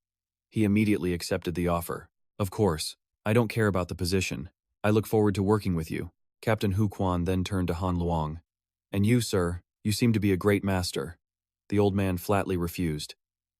[SPEAKER 1] He immediately accepted the offer. Of course, I don't care about the position. I look forward to working with you. Captain Hu Quan then turned to Han Luong. And you, sir, you seem to be a great master. The old man flatly refused.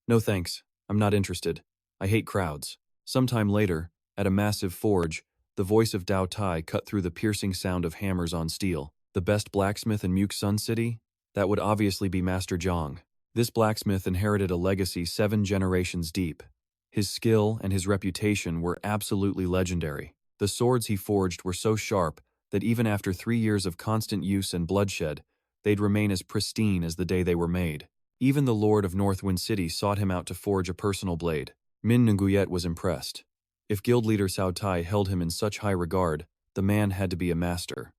[SPEAKER 1] No thanks, I'm not interested. I hate crowds. Sometime later, at a massive forge, the voice of Dao Tai cut through the piercing sound of hammers on steel. The best blacksmith in Musan City? That would obviously be Master Zhang. This blacksmith inherited a legacy 7 generations deep. His skill and his reputation were absolutely legendary. The swords he forged were so sharp that even after 3 years of constant use and bloodshed, they'd remain as pristine as the day they were made. Even the Lord of Northwind City sought him out to forge a personal blade. Min Nguyen was impressed. If guild leader Cao Tai held him in such high regard, the man had to be a master.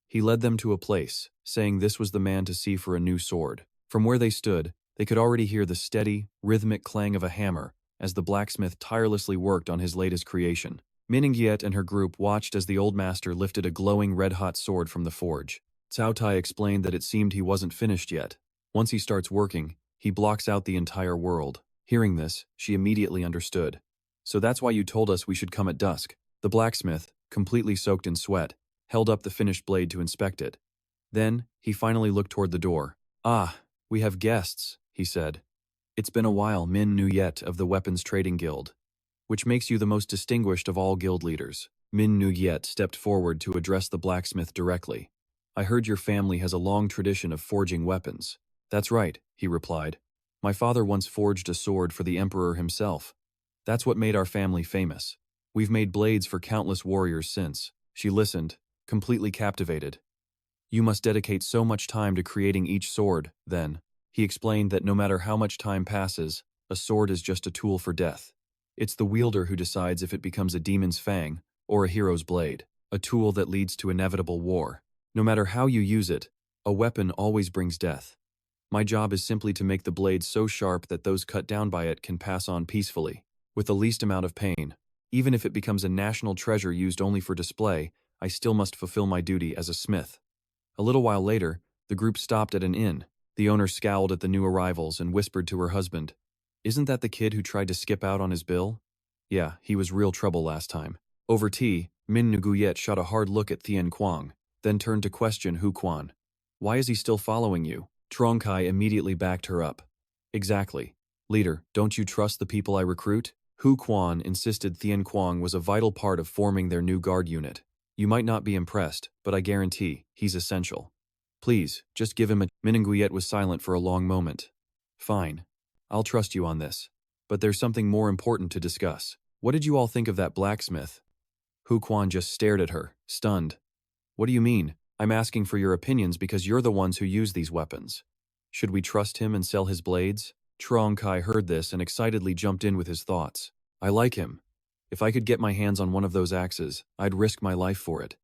[SPEAKER 1] He led them to a place, saying this was the man to see for a new sword. From where they stood, they could already hear the steady, rhythmic clang of a hammer as the blacksmith tirelessly worked on his latest creation. Mingua and her group watched as the old master lifted a glowing red-hot sword from the forge. Cao Tai explained that it seemed he wasn't finished yet. Once he starts working, he blocks out the entire world. Hearing this, she immediately understood. So that's why you told us we should come at dusk. The blacksmith, completely soaked in sweat, held up the finished blade to inspect it. Then, he finally looked toward the door. Ah, we have guests, he said. It's been a while, Min Nuyet of the Weapons Trading Guild. Which makes you the most distinguished of all guild leaders. Min Nuyet stepped forward to address the blacksmith directly. I heard your family has a long tradition of forging weapons. That's right, he replied. My father once forged a sword for the emperor himself. That's what made our family famous. We've made blades for countless warriors since. She listened, completely captivated. You must dedicate so much time to creating each sword, then. He explained that no matter how much time passes, a sword is just a tool for death. It's the wielder who decides if it becomes a demon's fang or a hero's blade, a tool that leads to inevitable war. No matter how you use it, a weapon always brings death. My job is simply to make the blade so sharp that those cut down by it can pass on peacefully, with the least amount of pain. Even if it becomes a national treasure used only for display, I still must fulfill my duty as a smith. A little while later, the group stopped at an inn. The owner scowled at the new arrivals and whispered to her husband, "Isn't that the kid who tried to skip out on his bill?" Yeah, he was real trouble last time. Over tea, Min Nguyen shot a hard look at Tian Guang, then turned to question Hu Quan. Why is he still following you? Trong Kai immediately backed her up. Exactly. Leader, don't you trust the people I recruit? Hu Quan insisted Tian Guang was a vital part of forming their new guard unit. You might not be impressed, but I guarantee he's essential. Please, just give him a— Min Nguyen was silent for a long moment. Fine. I'll trust you on this. But there's something more important to discuss. What did you all think of that blacksmith? Hu Quan just stared at her, stunned. What do you mean? I'm asking for your opinions because you're the ones who use these weapons. Should we trust him and sell his blades? Trong Kai heard this and excitedly jumped in with his thoughts. I like him. If I could get my hands on one of those axes, I'd risk my life for it.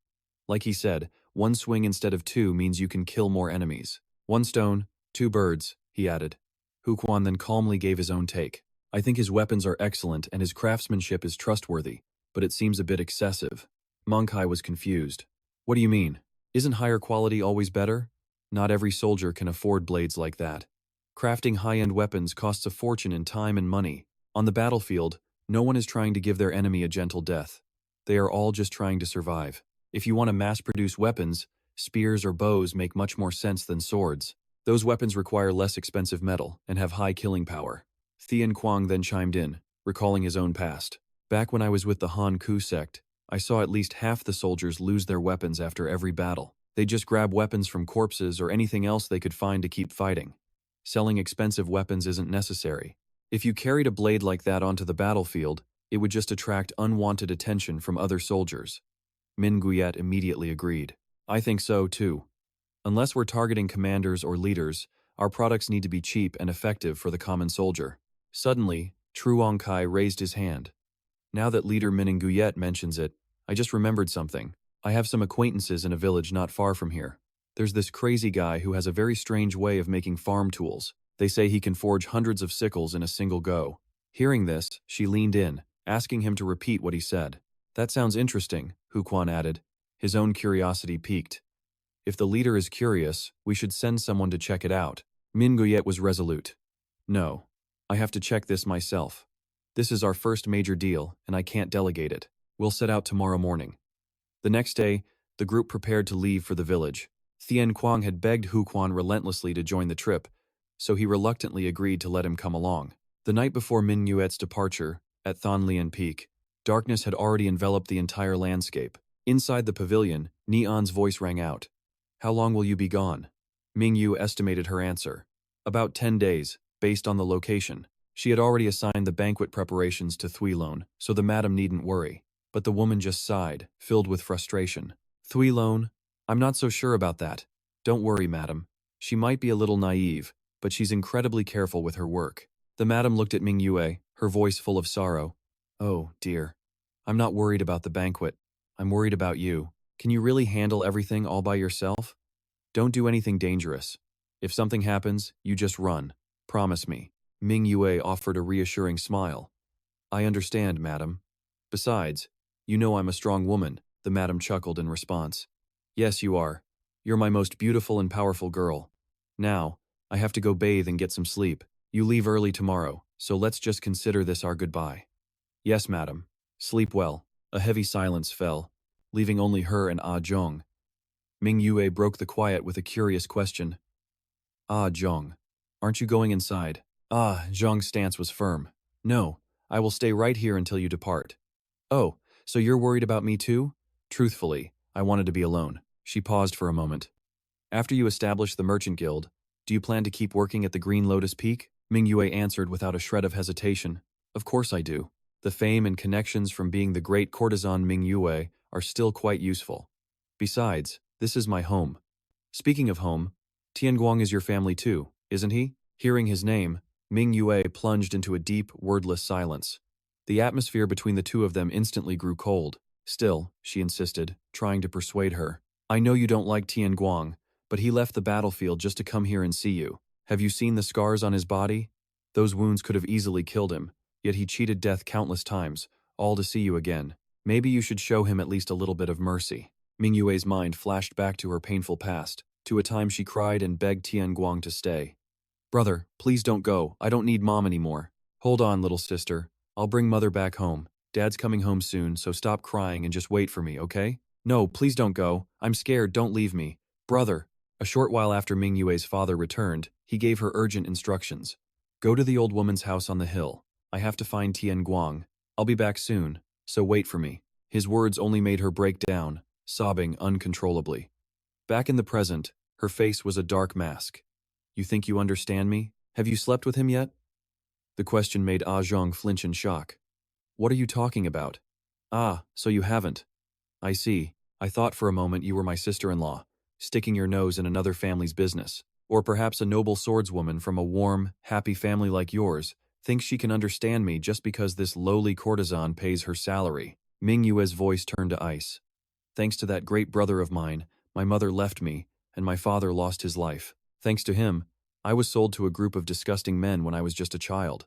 [SPEAKER 1] Like he said, one swing instead of two means you can kill more enemies. One stone, two birds, he added. Hu Quan then calmly gave his own take. I think his weapons are excellent and his craftsmanship is trustworthy, but it seems a bit excessive. Manchi was confused. What do you mean? Isn't higher quality always better? Not every soldier can afford blades like that. Crafting high-end weapons costs a fortune in time and money. On the battlefield, no one is trying to give their enemy a gentle death. They are all just trying to survive. If you want to mass-produce weapons, spears or bows make much more sense than swords. Those weapons require less expensive metal and have high killing power. Tian Guang then chimed in, recalling his own past. Back when I was with the Han Ku sect, I saw at least half the soldiers lose their weapons after every battle. They'd just grab weapons from corpses or anything else they could find to keep fighting. Selling expensive weapons isn't necessary. If you carried a blade like that onto the battlefield, it would just attract unwanted attention from other soldiers. Min Guyet immediately agreed. I think so too. Unless we're targeting commanders or leaders, our products need to be cheap and effective for the common soldier. Suddenly, Truong Kai raised his hand. Now that leader Min Guyet mentions it, I just remembered something. I have some acquaintances in a village not far from here. There's this crazy guy who has a very strange way of making farm tools. They say he can forge hundreds of sickles in a single go. Hearing this, she leaned in, asking him to repeat what he said. That sounds interesting, Hu Quan added. His own curiosity piqued. If the leader is curious, we should send someone to check it out. Min Guyet was resolute. No. I have to check this myself. This is our first major deal, and I can't delegate it. We'll set out tomorrow morning. The next day, the group prepared to leave for the village. Tian Guang had begged Hu Quan relentlessly to join the trip, so he reluctantly agreed to let him come along. The night before Min Yuet's departure, at Thonlian Peak, darkness had already enveloped the entire landscape. Inside the pavilion, Neon's voice rang out. How long will you be gone? Mingyu estimated her answer. About 10 days, based on the location. She had already assigned the banquet preparations to Thuilone, so the madam needn't worry. But the woman just sighed, filled with frustration. Thuilone? I'm not so sure about that. Don't worry, madam. She might be a little naive, but she's incredibly careful with her work. The madam looked at Mingyue, her voice full of sorrow. Oh, dear. I'm not worried about the banquet. I'm worried about you. Can you really handle everything all by yourself? Don't do anything dangerous. If something happens, you just run. Promise me. Mingyue offered a reassuring smile. I understand, madam. Besides, You know I'm a strong woman, the madam chuckled in response. Yes, you are. You're my most beautiful and powerful girl. Now, I have to go bathe and get some sleep. You leave early tomorrow, so let's just consider this our goodbye. Yes, madam. Sleep well. A heavy silence fell, leaving only her and Ah Zhong. Mingua broke the quiet with a curious question. Ah Zhong, aren't you going inside? Ah Zhong's stance was firm. No, I will stay right here until you depart. Oh, so you're worried about me too? Truthfully, I wanted to be alone. She paused for a moment. After you establish the Merchant Guild, do you plan to keep working at the Green Lotus Peak? Mingua answered without a shred of hesitation. Of course I do. The fame and connections from being the great courtesan Mingua are still quite useful. Besides, this is my home. Speaking of home, Tian Guang is your family too, isn't he? Hearing his name, Mingua plunged into a deep, wordless silence. The atmosphere between the two of them instantly grew cold. Still, she insisted, trying to persuade her. I know you don't like Tian Guang, but he left the battlefield just to come here and see you. Have you seen the scars on his body? Those wounds could have easily killed him, yet he cheated death countless times, all to see you again. Maybe you should show him at least a little bit of mercy. Mingyue's mind flashed back to her painful past, to a time she cried and begged Tian Guang to stay. Brother, please don't go. I don't need Mom anymore. Hold on, little sister. I'll bring Mother back home. Dad's coming home soon, so stop crying and just wait for me, okay? No, please don't go. I'm scared, don't leave me. Brother. A short while after Mingyue's father returned, he gave her urgent instructions. Go to the old woman's house on the hill. I have to find Tian Guang. I'll be back soon, so wait for me. His words only made her break down, sobbing uncontrollably. Back in the present, her face was a dark mask. You think you understand me? Have you slept with him yet? The question made Ah Zhong flinch in shock. What are you talking about? Ah, so you haven't. I see. I thought for a moment you were my sister-in-law, sticking your nose in another family's business. Or perhaps a noble swordswoman from a warm, happy family like yours thinks she can understand me just because this lowly courtesan pays her salary. Mingyue's voice turned to ice. Thanks to that great brother of mine, my mother left me, and my father lost his life. Thanks to him, I was sold to a group of disgusting men when I was just a child.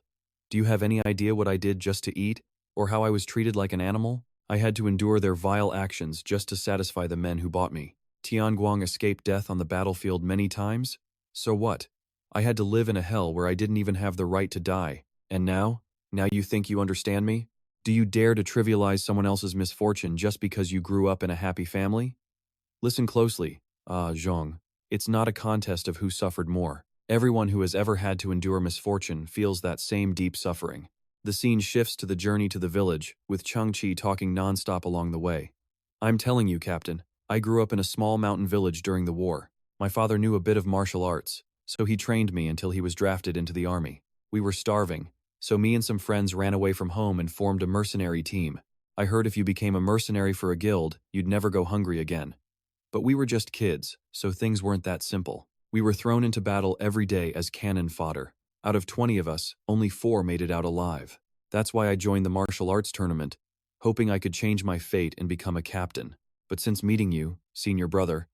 [SPEAKER 1] Do you have any idea what I did just to eat, or how I was treated like an animal? I had to endure their vile actions just to satisfy the men who bought me. Tian Guang escaped death on the battlefield many times? So what? I had to live in a hell where I didn't even have the right to die. And now? Now you think you understand me? Do you dare to trivialize someone else's misfortune just because you grew up in a happy family? Listen closely, Ah Zhong. It's not a contest of who suffered more. Everyone who has ever had to endure misfortune feels that same deep suffering. The scene shifts to the journey to the village, with Changqi talking nonstop along the way. I'm telling you, Captain, I grew up in a small mountain village during the war. My father knew a bit of martial arts, so he trained me until he was drafted into the army. We were starving, so me and some friends ran away from home and formed a mercenary team. I heard if you became a mercenary for a guild, you'd never go hungry again. But we were just kids, so things weren't that simple. We were thrown into battle every day as cannon fodder. Out of 20 of us, only 4 made it out alive. That's why I joined the martial arts tournament, hoping I could change my fate and become a captain. But since meeting you, senior brother,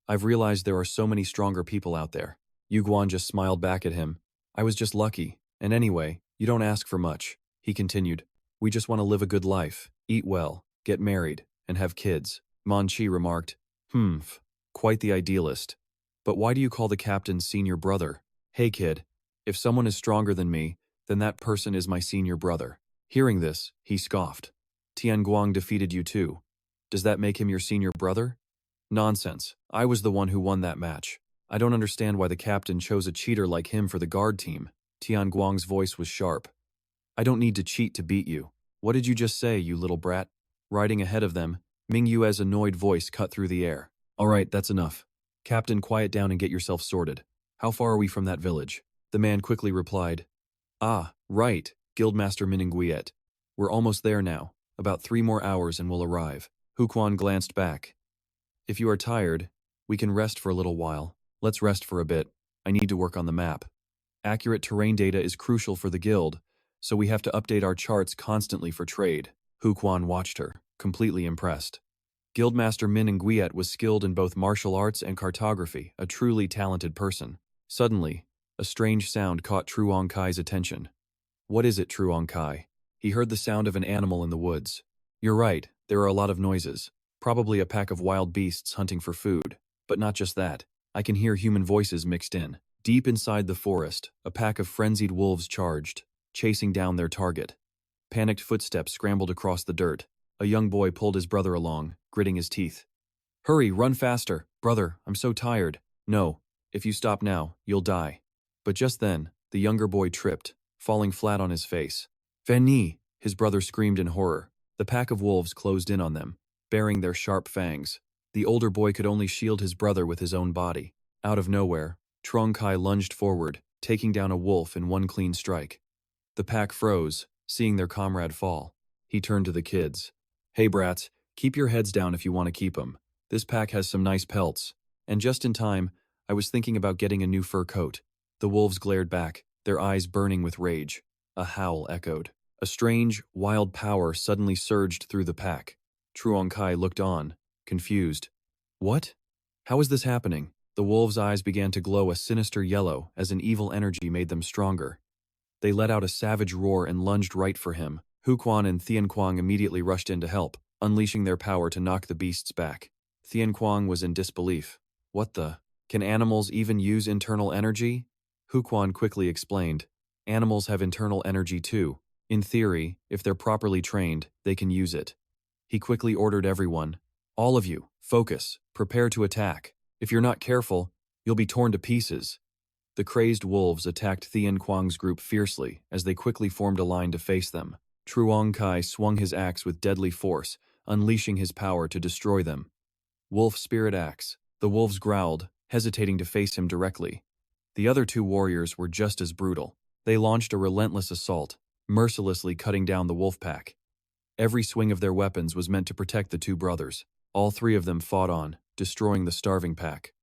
[SPEAKER 1] I've realized there are so many stronger people out there. Yu Guan just smiled back at him. I was just lucky, and anyway, you don't ask for much, he continued. We just want to live a good life, eat well, get married, and have kids. Manchi remarked. Quite the idealist. But why do you call the captain senior brother? Hey kid, if someone is stronger than me, then that person is my senior brother. Hearing this, he scoffed. Tian Guang defeated you too. Does that make him your senior brother? Nonsense. I was the one who won that match. I don't understand why the captain chose a cheater like him for the guard team. Tian Guang's voice was sharp. I don't need to cheat to beat you. What did you just say, you little brat? Riding ahead of them, Mingyue's annoyed voice cut through the air. All right, that's enough. Captain, quiet down and get yourself sorted. How far are we from that village? The man quickly replied. Ah, right, Guildmaster Minguiet. We're almost there now. About 3 more hours and we'll arrive. Huquan glanced back. If you are tired, we can rest for a little while. Let's rest for a bit. I need to work on the map. Accurate terrain data is crucial for the guild, so we have to update our charts constantly for trade. Huquan watched her, completely impressed. Guildmaster Min Nguyen was skilled in both martial arts and cartography, a truly talented person. Suddenly, a strange sound caught Truong Kai's attention. What is it, Truong Kai? He heard the sound of an animal in the woods. You're right, There are a lot of noises. Probably a pack of wild beasts hunting for food. But not just that. I can hear human voices mixed in. Deep inside the forest, a pack of frenzied wolves charged, chasing down their target. Panicked footsteps scrambled across the dirt. A young boy pulled his brother along, gritting his teeth. Hurry, run faster. Brother, I'm so tired. No, if you stop now, you'll die. But just then, the younger boy tripped, falling flat on his face. Veni! His brother screamed in horror. The pack of wolves closed in on them, baring their sharp fangs. The older boy could only shield his brother with his own body. Out of nowhere, Trong Kai lunged forward, taking down a wolf in one clean strike. The pack froze, seeing their comrade fall. He turned to the kids. Hey brats, keep your heads down if you want to keep 'em. This pack has some nice pelts. And just in time, I was thinking about getting a new fur coat. The wolves glared back, their eyes burning with rage. A howl echoed. A strange, wild power suddenly surged through the pack. Truong Kai looked on, confused. What? How is this happening? The wolves' eyes began to glow a sinister yellow as an evil energy made them stronger. They let out a savage roar and lunged right for him. Huquan and Tian Guang immediately rushed in to help, unleashing their power to knock the beasts back. Tian Guang was in disbelief. What the? Can animals even use internal energy? Huquan quickly explained. Animals have internal energy too. In theory, if they're properly trained, they can use it. He quickly ordered everyone. All of you, focus, prepare to attack. If you're not careful, you'll be torn to pieces. The crazed wolves attacked Tian Guang's group fiercely as they quickly formed a line to face them. Truong Kai swung his axe with deadly force, unleashing his power to destroy them. Wolf Spirit Axe. The wolves growled, hesitating to face him directly. The other two warriors were just as brutal. They launched a relentless assault, mercilessly cutting down the wolf pack. Every swing of their weapons was meant to protect the two brothers. All three of them fought on, destroying the starving pack.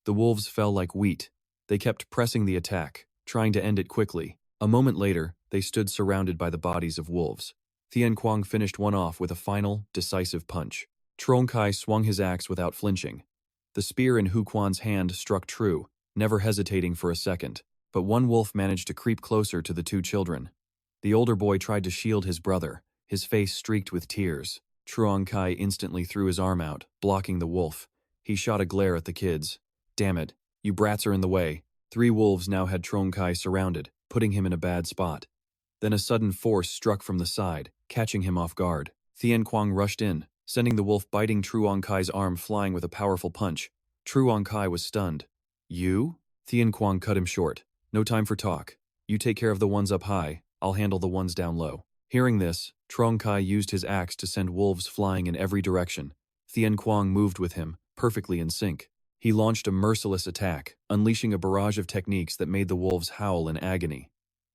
[SPEAKER 1] The wolves fell like wheat. They kept pressing the attack, trying to end it quickly. A moment later, they stood surrounded by the bodies of wolves. Tian Guang finished one off with a final, decisive punch. Trong Kai swung his axe without flinching. The spear in Huquan's hand struck true, never hesitating for a second. But one wolf managed to creep closer to the two children. The older boy tried to shield his brother, his face streaked with tears. Truong Kai instantly threw his arm out, blocking the wolf. He shot a glare at the kids. Damn it, you brats are in the way. 3 wolves now had Truong Kai surrounded, putting him in a bad spot. Then a sudden force struck from the side, catching him off guard. Tian Guang rushed in, sending the wolf biting Truong Kai's arm flying with a powerful punch. Truong Kai was stunned. You? Tian Guang cut him short. No time for talk. You take care of the ones up high, I'll handle the ones down low. Hearing this, Trong Kai used his axe to send wolves flying in every direction. Tian Guang moved with him, perfectly in sync. He launched a merciless attack, unleashing a barrage of techniques that made the wolves howl in agony.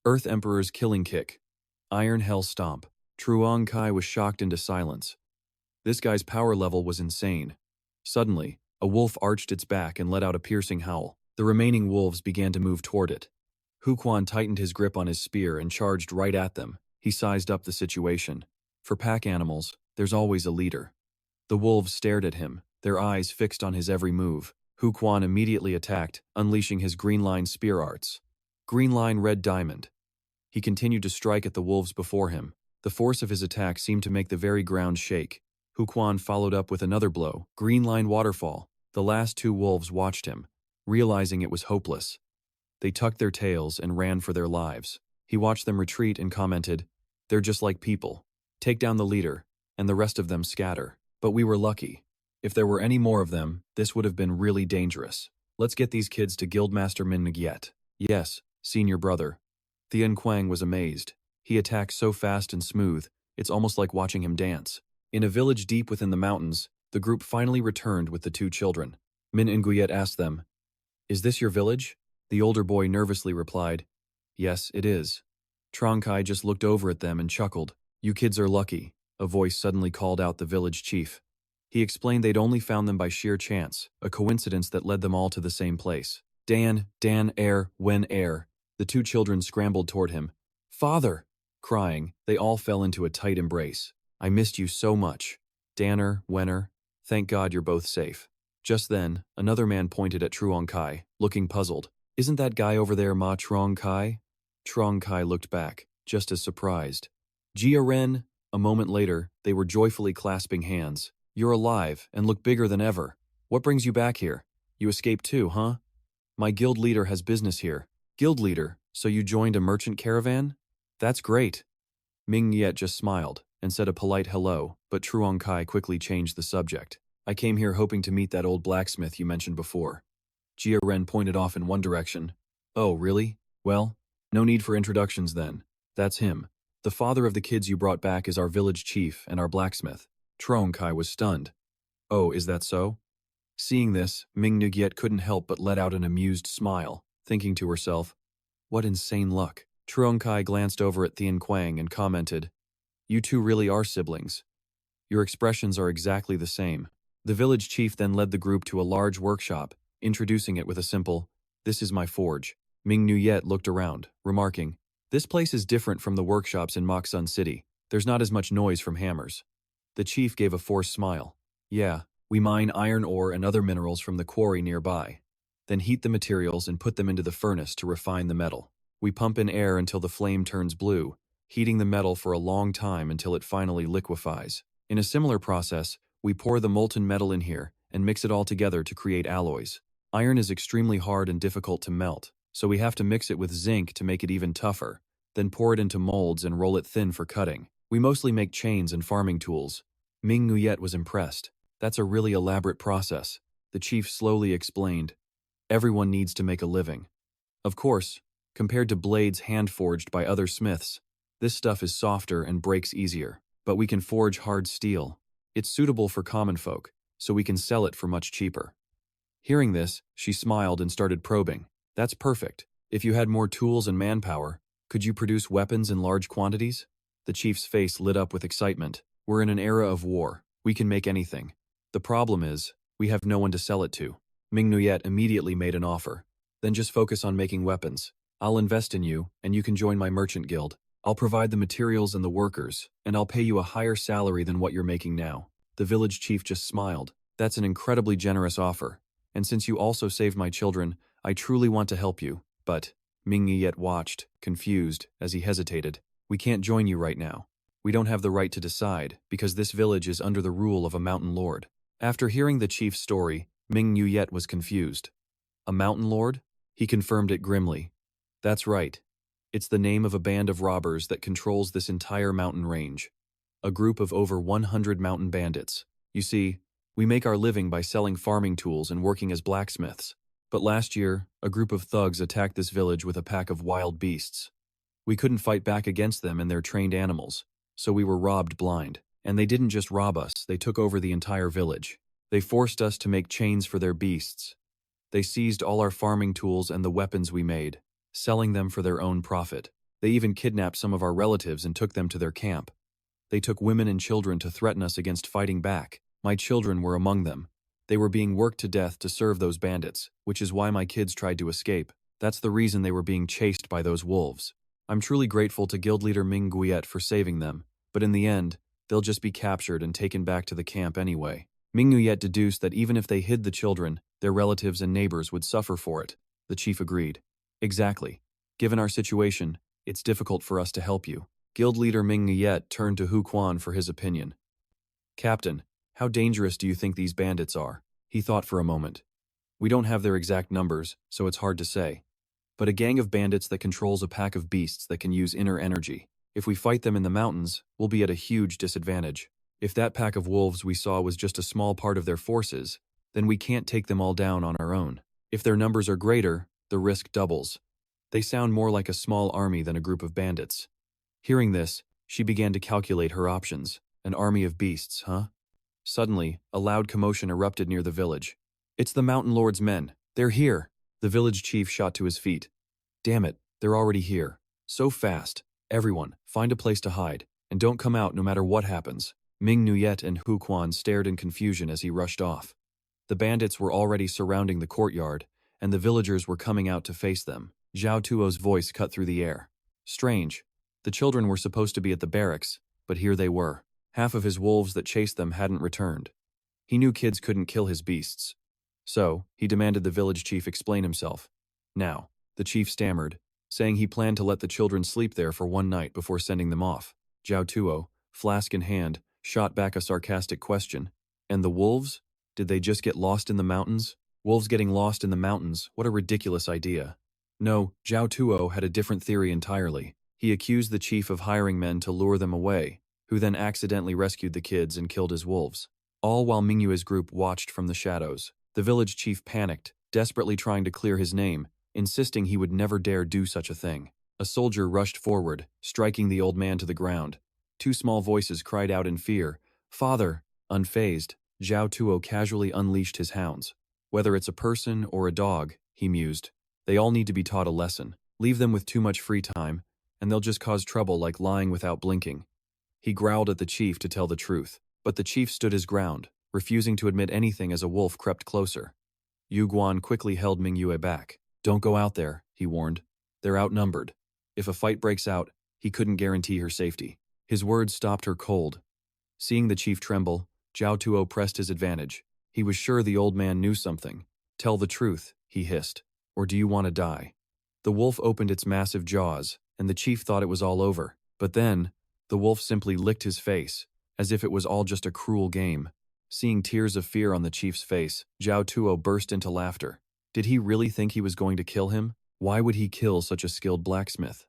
[SPEAKER 1] Earth Emperor's Killing Kick. Iron Hell Stomp. Truong Kai was shocked into silence. This guy's power level was insane. Suddenly, a wolf arched its back and let out a piercing howl. The remaining wolves began to move toward it. Huquan tightened his grip on his spear and charged right at them. He sized up the situation. For pack animals, there's always a leader. The wolves stared at him, their eyes fixed on his every move. Huquan immediately attacked, unleashing his Green Line spear arts. Green Line Red Diamond. He continued to strike at the wolves before him. The force of his attack seemed to make the very ground shake. Huquan followed up with another blow, Green Line Waterfall. The last 2 wolves watched him, realizing it was hopeless. They tucked their tails and ran for their lives. He watched them retreat and commented, "They're just like people. Take down the leader, and the rest of them scatter. But we were lucky. If there were any more of them, this would have been really dangerous. Let's get these kids to Guildmaster Mingua." "Yes, senior brother." Tian Guang was amazed. He attacked so fast and smooth, it's almost like watching him dance. In a village deep within the mountains, the group finally returned with the 2 children. Mingua asked them, "Is this your village?" The older boy nervously replied, "Yes, it is." Trong Kai just looked over at them and chuckled. "You kids are lucky," a voice suddenly called out the village chief. He explained they'd only found them by sheer chance, a coincidence that led them all to the same place. Dan, Wen, Air. The 2 children scrambled toward him. "Father!" Crying, they all fell into a tight embrace. "I missed you so much. Danner, Wenner, thank God you're both safe." Just then, another man pointed at Truong Kai, looking puzzled. "Isn't that guy over there Ma Truong Kai?" Truong Kai looked back, just as surprised. "Jia Ren, A moment later, they were joyfully clasping hands. "You're alive and look bigger than ever. What brings you back here? You escaped too, huh? My guild leader has business here." "Guild leader, so you joined a merchant caravan? That's great." Mingya just smiled and said a polite hello, but Truong Kai quickly changed the subject. "I came here hoping to meet that old blacksmith you mentioned before." Jia Ren pointed off in one direction. "Oh, really? Well, no need for introductions then. That's him. The father of the kids you brought back is our village chief and our blacksmith." Truong Kai was stunned. "Oh, is that so?" Seeing this, Ming Nugyet couldn't help but let out an amused smile, thinking to herself, "What insane luck." Truong Kai glanced over at Tian Guang and commented, "You two really are siblings. Your expressions are exactly the same." The village chief then led the group to a large workshop, introducing it with a simple, "This is my forge." Ming Nugyet looked around, remarking, "This place is different from the workshops in Musan City. There's not as much noise from hammers." The chief gave a forced smile. "Yeah, we mine iron ore and other minerals from the quarry nearby, then heat the materials and put them into the furnace to refine the metal. We pump in air until the flame turns blue, heating the metal for a long time until it finally liquefies. In a similar process, we pour the molten metal in here and mix it all together to create alloys. Iron is extremely hard and difficult to melt, so we have to mix it with zinc to make it even tougher, then pour it into molds and roll it thin for cutting. We mostly make chains and farming tools." Ming Nguyet was impressed. "That's a really elaborate process," the chief slowly explained. "Everyone needs to make a living. Of course, compared to blades hand-forged by other smiths, this stuff is softer and breaks easier, but we can forge hard steel. It's suitable for common folk, so we can sell it for much cheaper." Hearing this, she smiled and started probing. "That's perfect. If you had more tools and manpower, could you produce weapons in large quantities?" The chief's face lit up with excitement. "We're in an era of war. We can make anything. The problem is, we have no one to sell it to." Ming Nuyet immediately made an offer. "Then just focus on making weapons. I'll invest in you, and you can join my merchant guild. I'll provide the materials and the workers, and I'll pay you a higher salary than what you're making now." The village chief just smiled. "That's an incredibly generous offer. And since you also saved my children, I truly want to help you. But," Ming Nuyet watched, confused, as he hesitated, "we can't join you right now. We don't have the right to decide, because this village is under the rule of a mountain lord." After hearing the chief's story, Ming Nuyet was confused. "A mountain lord?" He confirmed it grimly. "That's right. It's the name of a band of robbers that controls this entire mountain range. A group of over 100 mountain bandits. You see, we make our living by selling farming tools and working as blacksmiths. But last year, a group of thugs attacked this village with a pack of wild beasts. We couldn't fight back against them and their trained animals, so we were robbed blind. And they didn't just rob us, they took over the entire village. They forced us to make chains for their beasts. They seized all our farming tools and the weapons we made, selling them for their own profit. They even kidnapped some of our relatives and took them to their camp. They took women and children to threaten us against fighting back. My children were among them. They were being worked to death to serve those bandits, which is why my kids tried to escape. That's the reason they were being chased by those wolves. I'm truly grateful to guild leader Ming Guiyet for saving them, but in the end, they'll just be captured and taken back to the camp anyway." Ming Guiyet deduced that even if they hid the children, their relatives and neighbors would suffer for it. The chief agreed. "Exactly. Given our situation, it's difficult for us to help you." Guild leader Ming Guiyet turned to Hu Quan for his opinion. "Captain, how dangerous do you think these bandits are?" He thought for a moment. "We don't have their exact numbers, so it's hard to say. But a gang of bandits that controls a pack of beasts that can use inner energy. If we fight them in the mountains, we'll be at a huge disadvantage. If that pack of wolves we saw was just a small part of their forces, then we can't take them all down on our own. If their numbers are greater, the risk doubles. They sound more like a small army than a group of bandits." Hearing this, she began to calculate her options. An army of beasts, huh? Suddenly, a loud commotion erupted near the village. "It's the Mountain Lord's men. They're here." The village chief shot to his feet. "Damn it, they're already here. So fast. Everyone, find a place to hide, and don't come out no matter what happens." Ming Nuyet and Hu Quan stared in confusion as he rushed off. The bandits were already surrounding the courtyard, and the villagers were coming out to face them. Zhao Tuo's voice cut through the air. "Strange. The children were supposed to be at the barracks, but here they were. Half of his wolves that chased them hadn't returned. He knew kids couldn't kill his beasts. So, he demanded the village chief explain himself. Now, the chief stammered, saying he planned to let the children sleep there for one night before sending them off. Zhao Tuo, flask in hand, shot back a sarcastic question. And the wolves? Did they just get lost in the mountains? Wolves getting lost in the mountains, what a ridiculous idea. No, Zhao Tuo had a different theory entirely. He accused the chief of hiring men to lure them away, who then accidentally rescued the kids and killed his wolves. All while Mingua's group watched from the shadows. The village chief panicked, desperately trying to clear his name, insisting he would never dare do such a thing. A soldier rushed forward, striking the old man to the ground. Two small voices cried out in fear, "Father!" Unfazed, Zhao Tuo casually unleashed his hounds. Whether it's a person or a dog, he mused, they all need to be taught a lesson. Leave them with too much free time, and they'll just cause trouble like lying without blinking. He growled at the chief to tell the truth, but the chief stood his ground, refusing to admit anything as a wolf crept closer. Yu Guan quickly held Mingua back. Don't go out there, he warned. They're outnumbered. If a fight breaks out, he couldn't guarantee her safety. His words stopped her cold. Seeing the chief tremble, Zhao Tuo pressed his advantage. He was sure the old man knew something. Tell the truth, he hissed. Or do you want to die? The wolf opened its massive jaws, and the chief thought it was all over. But then, the wolf simply licked his face, as if it was all just a cruel game. Seeing tears of fear on the chief's face, Zhao Tuo burst into laughter. Did he really think he was going to kill him? Why would he kill such a skilled blacksmith?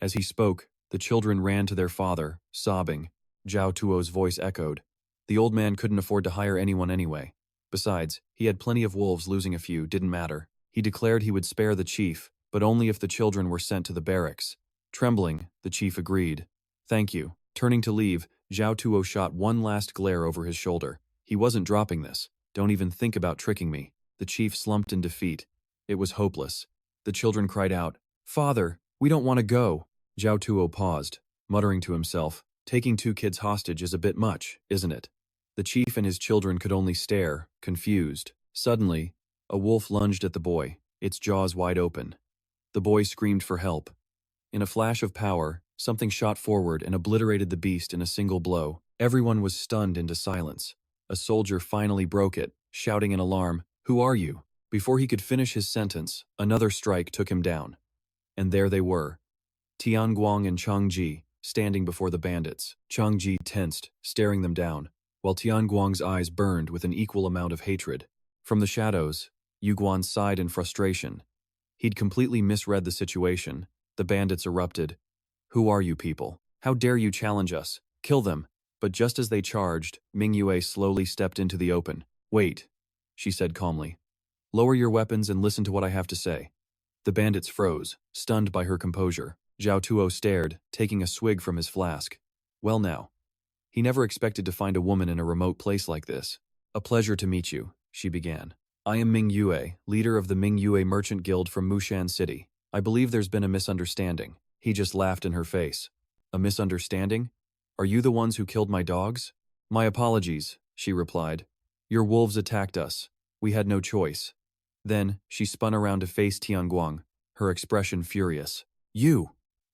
[SPEAKER 1] As he spoke, the children ran to their father, sobbing. Zhao Tuo's voice echoed. The old man couldn't afford to hire anyone anyway. Besides, he had plenty of wolves, losing a few didn't matter. He declared he would spare the chief, but only if the children were sent to the barracks. Trembling, the chief agreed. Thank you. Turning to leave, Zhao Tuo shot one last glare over his shoulder. He wasn't dropping this. Don't even think about tricking me. The chief slumped in defeat. It was hopeless. The children cried out, Father, we don't want to go. Zhao Tuo paused, muttering to himself, taking two kids hostage is a bit much, isn't it? The chief and his children could only stare, confused. Suddenly, a wolf lunged at the boy, its jaws wide open. The boy screamed for help. In a flash of power, something shot forward and obliterated the beast in a single blow. Everyone was stunned into silence. A soldier finally broke it, shouting in alarm, Who are you? Before he could finish his sentence, another strike took him down. And there they were. Tian Guang and Changji, standing before the bandits. Changji tensed, staring them down, while Tian Guang's eyes burned with an equal amount of hatred. From the shadows, Yu Guan sighed in frustration. He'd completely misread the situation. The bandits erupted. Who are you people? How dare you challenge us? Kill them. But just as they charged, Mingua slowly stepped into the open. Wait, she said calmly. Lower your weapons and listen to what I have to say. The bandits froze, stunned by her composure. Zhao Tuo stared, taking a swig from his flask. Well now. He never expected to find a woman in a remote place like this. A pleasure to meet you, she began. I am Mingua, leader of the Mingua Merchant Guild from Musan City. I believe there's been a misunderstanding. He just laughed in her face. A misunderstanding? Are you the ones who killed my dogs? My apologies, she replied. Your wolves attacked us. We had no choice. Then, she spun around to face Tian Guang, her expression furious. You!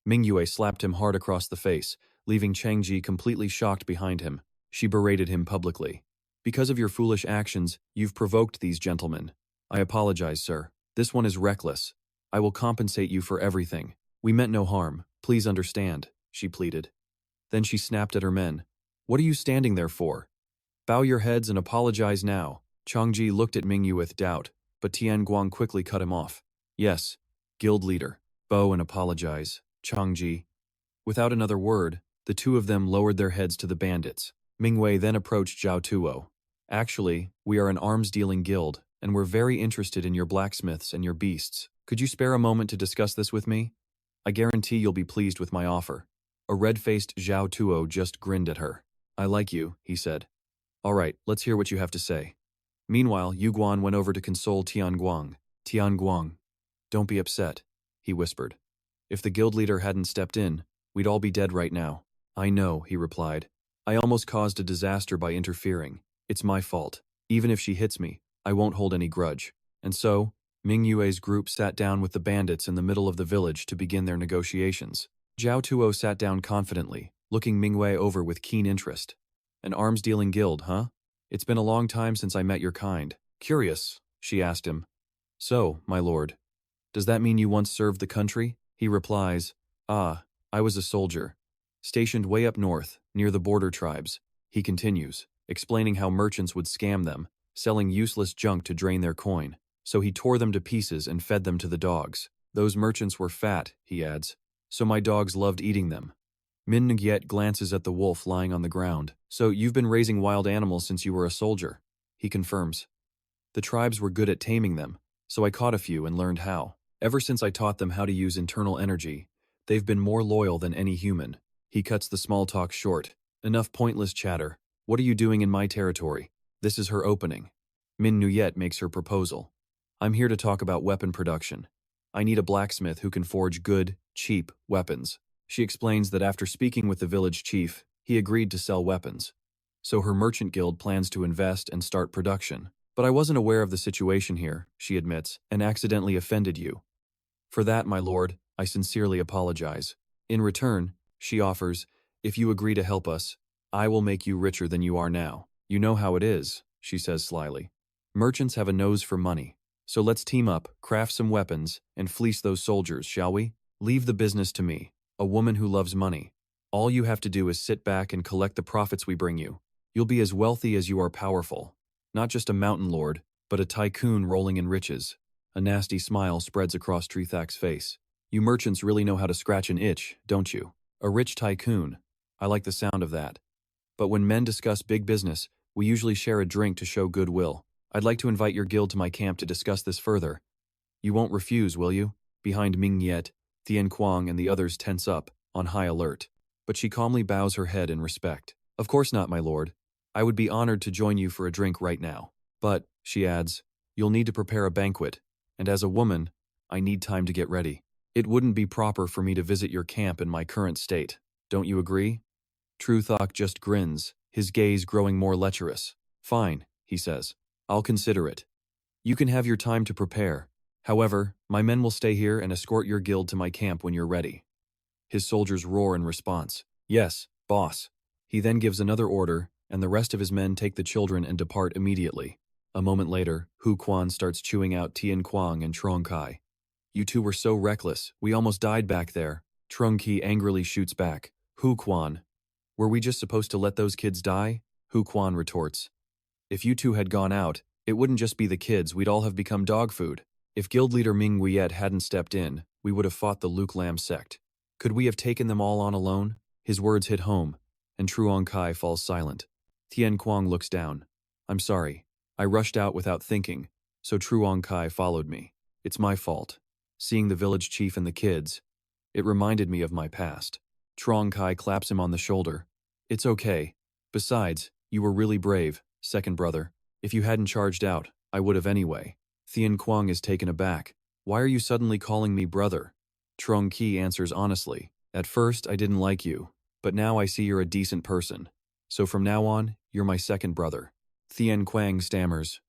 [SPEAKER 1] Mingua slapped him hard across the face, leaving Changji completely shocked behind him. She berated him publicly. Because of your foolish actions, you've provoked these gentlemen. I apologize, sir. This one is reckless. I will compensate you for everything. We meant no harm. Please understand, she pleaded. Then she snapped at her men. What are you standing there for? Bow your heads and apologize now. Changji looked at Mingyu with doubt, but Tian Guang quickly cut him off. Yes, guild leader. Bow and apologize, Changji. Without another word, the two of them lowered their heads to the bandits. Mingwei then approached Zhao Tuo. Actually, we are an arms-dealing guild, and we're very interested in your blacksmiths and your beasts. Could you spare a moment to discuss this with me? I guarantee you'll be pleased with my offer. A red-faced Zhao Tuo just grinned at her. I like you, he said. All right, let's hear what you have to say. Meanwhile, Yu Guan went over to console Tian Guang. Tian Guang, don't be upset, he whispered. If the guild leader hadn't stepped in, we'd all be dead right now. I know, he replied. I almost caused a disaster by interfering. It's my fault. Even if she hits me, I won't hold any grudge. And so, Ming Yue's group sat down with the bandits in the middle of the village to begin their negotiations. Zhao Tuo sat down confidently, looking Mingwei over with keen interest. An arms-dealing guild, huh? It's been a long time since I met your kind. Curious, she asked him. So, my lord, does that mean you once served the country? He replies, I was a soldier, stationed way up north, near the border tribes. He continues, explaining how merchants would scam them, selling useless junk to drain their coin. So he tore them to pieces and fed them to the dogs. Those merchants were fat, he adds, so my dogs loved eating them. Min Nguyen glances at the wolf lying on the ground. So you've been raising wild animals since you were a soldier, he confirms. The tribes were good at taming them, so I caught a few and learned how. Ever since I taught them how to use internal energy, they've been more loyal than any human. He cuts the small talk short. Enough pointless chatter. What are you doing in my territory? This is her opening. Min Nguyen makes her proposal. I'm here to talk about weapon production. I need a blacksmith who can forge good, cheap weapons. She explains that after speaking with the village chief, he agreed to sell weapons. So her merchant guild plans to invest and start production. But I wasn't aware of the situation here, she admits, and accidentally offended you. For that, my lord, I sincerely apologize. In return, she offers, if you agree to help us, I will make you richer than you are now. You know how it is, she says slyly. Merchants have a nose for money. So let's team up, craft some weapons, and fleece those soldiers, shall we? Leave the business to me, a woman who loves money. All you have to do is sit back and collect the profits we bring you. You'll be as wealthy as you are powerful. Not just a mountain lord, but a tycoon rolling in riches. A nasty smile spreads across Trethak's face. You merchants really know how to scratch an itch, don't you? A rich tycoon. I like the sound of that. But when men discuss big business, we usually share a drink to show goodwill. I'd like to invite your guild to my camp to discuss this further. You won't refuse, will you? Behind Mingua, Tian Guang and the others tense up, on high alert. But she calmly bows her head in respect. Of course not, my lord. I would be honored to join you for a drink right now. But, she adds, you'll need to prepare a banquet, and as a woman, I need time to get ready. It wouldn't be proper for me to visit your camp in my current state. Don't you agree? Truthok just grins, his gaze growing more lecherous. Fine, he says. I'll consider it. You can have your time to prepare. However, my men will stay here and escort your guild to my camp when you're ready. His soldiers roar in response. Yes, boss. He then gives another order, and the rest of his men take the children and depart immediately. A moment later, Hu Quan starts chewing out Tian Guang and Trong Kai. You two were so reckless, we almost died back there. Trong Ki angrily shoots back. Hu Quan. Were we just supposed to let those kids die? Hu Quan retorts. If you two had gone out, it wouldn't just be the kids, we'd all have become dog food. If guild leader Mingua hadn't stepped in, we would have fought the Luke Lam sect. Could we have taken them all on alone? His words hit home, and Truong Kai falls silent. Tian Guang looks down. I'm sorry. I rushed out without thinking, so Truong Kai followed me. It's my fault. Seeing the village chief and the kids, it reminded me of my past. Truong Kai claps him on the shoulder. It's okay. Besides, you were really brave, second brother. If you hadn't charged out, I would have anyway. Tian Guang is taken aback. Why are you suddenly calling me brother? Trong Ki answers honestly. At first, I didn't like you, but now I see you're a decent person. So from now on, you're my second brother. Tian Guang stammers.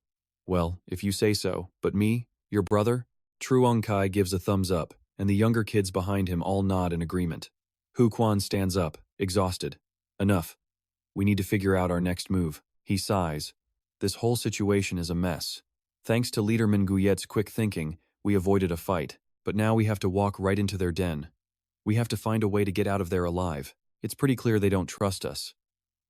[SPEAKER 1] Well, if you say so, but me, your brother? Truong Kai gives a thumbs up, and the younger kids behind him all nod in agreement. Hu Quan stands up, exhausted. Enough. We need to figure out our next move. He sighs. This whole situation is a mess. Thanks to leader Minguet's quick thinking, we avoided a fight, but now we have to walk right into their den. We have to find a way to get out of there alive. It's pretty clear they don't trust us.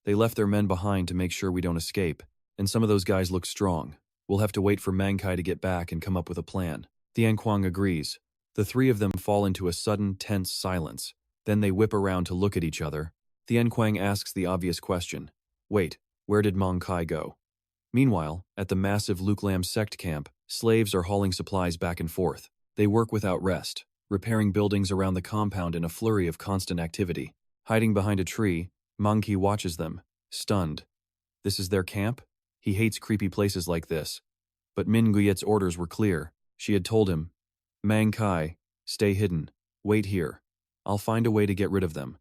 [SPEAKER 1] They left their men behind to make sure we don't escape, and some of those guys look strong. We'll have to wait for Manchi to get back and come up with a plan. Tian Guang agrees. The three of them fall into a sudden, tense silence. Then they whip around to look at each other. Tian Guang asks the obvious question. Wait, where did Manchi go? Meanwhile, at the massive Luke Lam sect camp, slaves are hauling supplies back and forth. They work without rest, repairing buildings around the compound in a flurry of constant activity. Hiding behind a tree, Manchi watches them, stunned. This is their camp? He hates creepy places like this. But Min Guyet's orders were clear. She had told him, Manchi, stay hidden. Wait here. I'll find a way to get rid of them.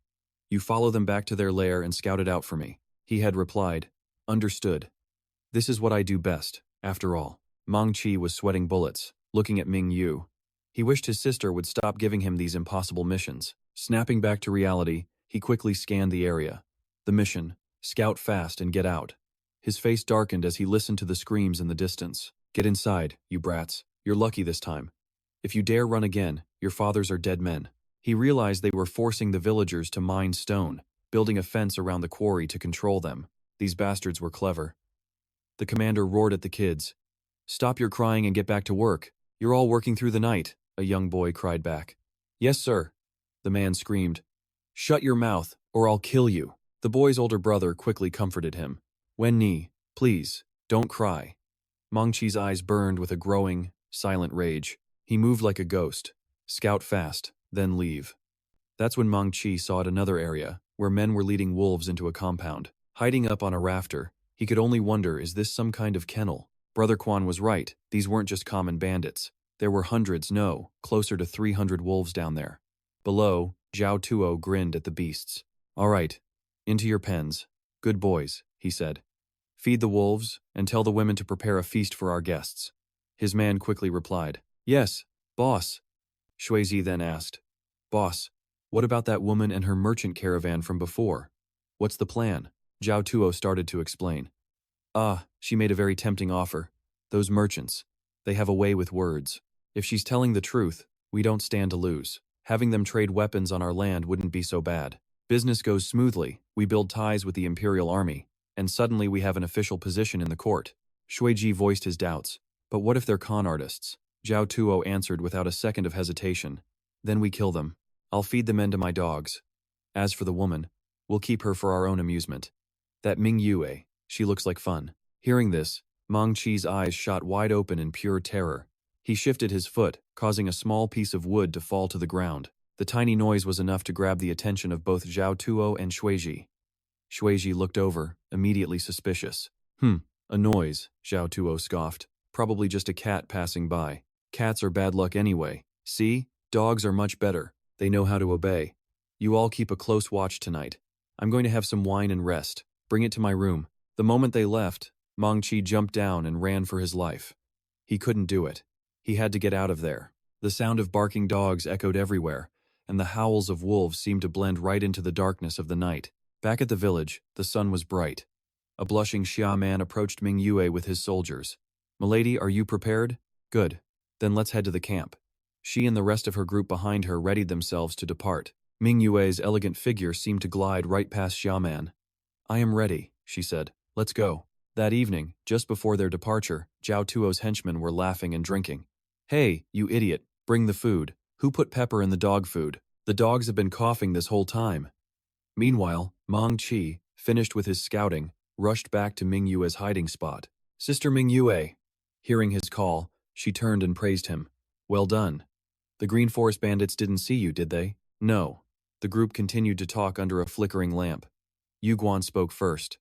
[SPEAKER 1] You follow them back to their lair and scout it out for me. He had replied, understood. This is what I do best, after all. Manchi was sweating bullets, looking at Ming Yu. He wished his sister would stop giving him these impossible missions. Snapping back to reality, he quickly scanned the area. The mission, scout fast and get out. His face darkened as he listened to the screams in the distance. Get inside, you brats. You're lucky this time. If you dare run again, your fathers are dead men. He realized they were forcing the villagers to mine stone. building a fence around the quarry to control them. These bastards were clever. The commander roared at the kids. "Stop your crying and get back to work. You're all working through the night," a young boy cried back. "Yes, sir," the man screamed. "Shut your mouth, or I'll kill you." The boy's older brother quickly comforted him. "Wen Ni, please, don't cry." Manchi's eyes burned with a growing, silent rage. He moved like a ghost. Scout fast, then leave. That's when Manchi saw at another area, where men were leading wolves into a compound. Hiding up on a rafter, he could only wonder, is this some kind of kennel? Brother Quan was right, these weren't just common bandits. There were hundreds, no, closer to 300 wolves down there. Below, Zhao Tuo grinned at the beasts. "All right, into your pens. Good boys," he said. "Feed the wolves, and tell the women to prepare a feast for our guests." His man quickly replied, "Yes, boss." Shuizi then asked, "Boss, what about that woman and her merchant caravan from before? What's the plan?" Zhao Tuo started to explain. She made a very tempting offer. Those merchants, they have a way with words. If she's telling the truth, we don't stand to lose. Having them trade weapons on our land wouldn't be so bad. Business goes smoothly, we build ties with the Imperial Army, and suddenly we have an official position in the court. Shuiji voiced his doubts. "But what if they're con artists?" Zhao Tuo answered without a second of hesitation. "Then we kill them. I'll feed the men to my dogs. As for the woman, we'll keep her for our own amusement. That Mingua, she looks like fun." Hearing this, Manchi's eyes shot wide open in pure terror. He shifted his foot, causing a small piece of wood to fall to the ground. The tiny noise was enough to grab the attention of both Zhao Tuo and Shuiji. Shuiji looked over, immediately suspicious. A noise," Zhao Tuo scoffed. "Probably just a cat passing by. Cats are bad luck anyway. See? Dogs are much better. They know how to obey. You all keep a close watch tonight. I'm going to have some wine and rest. Bring it to my room." The moment they left, Manchi jumped down and ran for his life. He couldn't do it. He had to get out of there. The sound of barking dogs echoed everywhere, and the howls of wolves seemed to blend right into the darkness of the night. Back at the village, the sun was bright. A blushing Xia man approached Mingua with his soldiers. "Milady, are you prepared? Good. Then let's head to the camp." She and the rest of her group behind her readied themselves to depart. Mingua's elegant figure seemed to glide right past Xia man. "I am ready," she said. "Let's go." That evening, just before their departure, Zhao Tuo's henchmen were laughing and drinking. "Hey, you idiot, bring the food. Who put pepper in the dog food? The dogs have been coughing this whole time." Meanwhile, Manchi, finished with his scouting, rushed back to Mingua's hiding spot. "Sister Mingua." Hearing his call, she turned and praised him. "Well done. The Green Forest bandits didn't see you, did they?" "No." The group continued to talk under a flickering lamp. Yu Guan spoke first.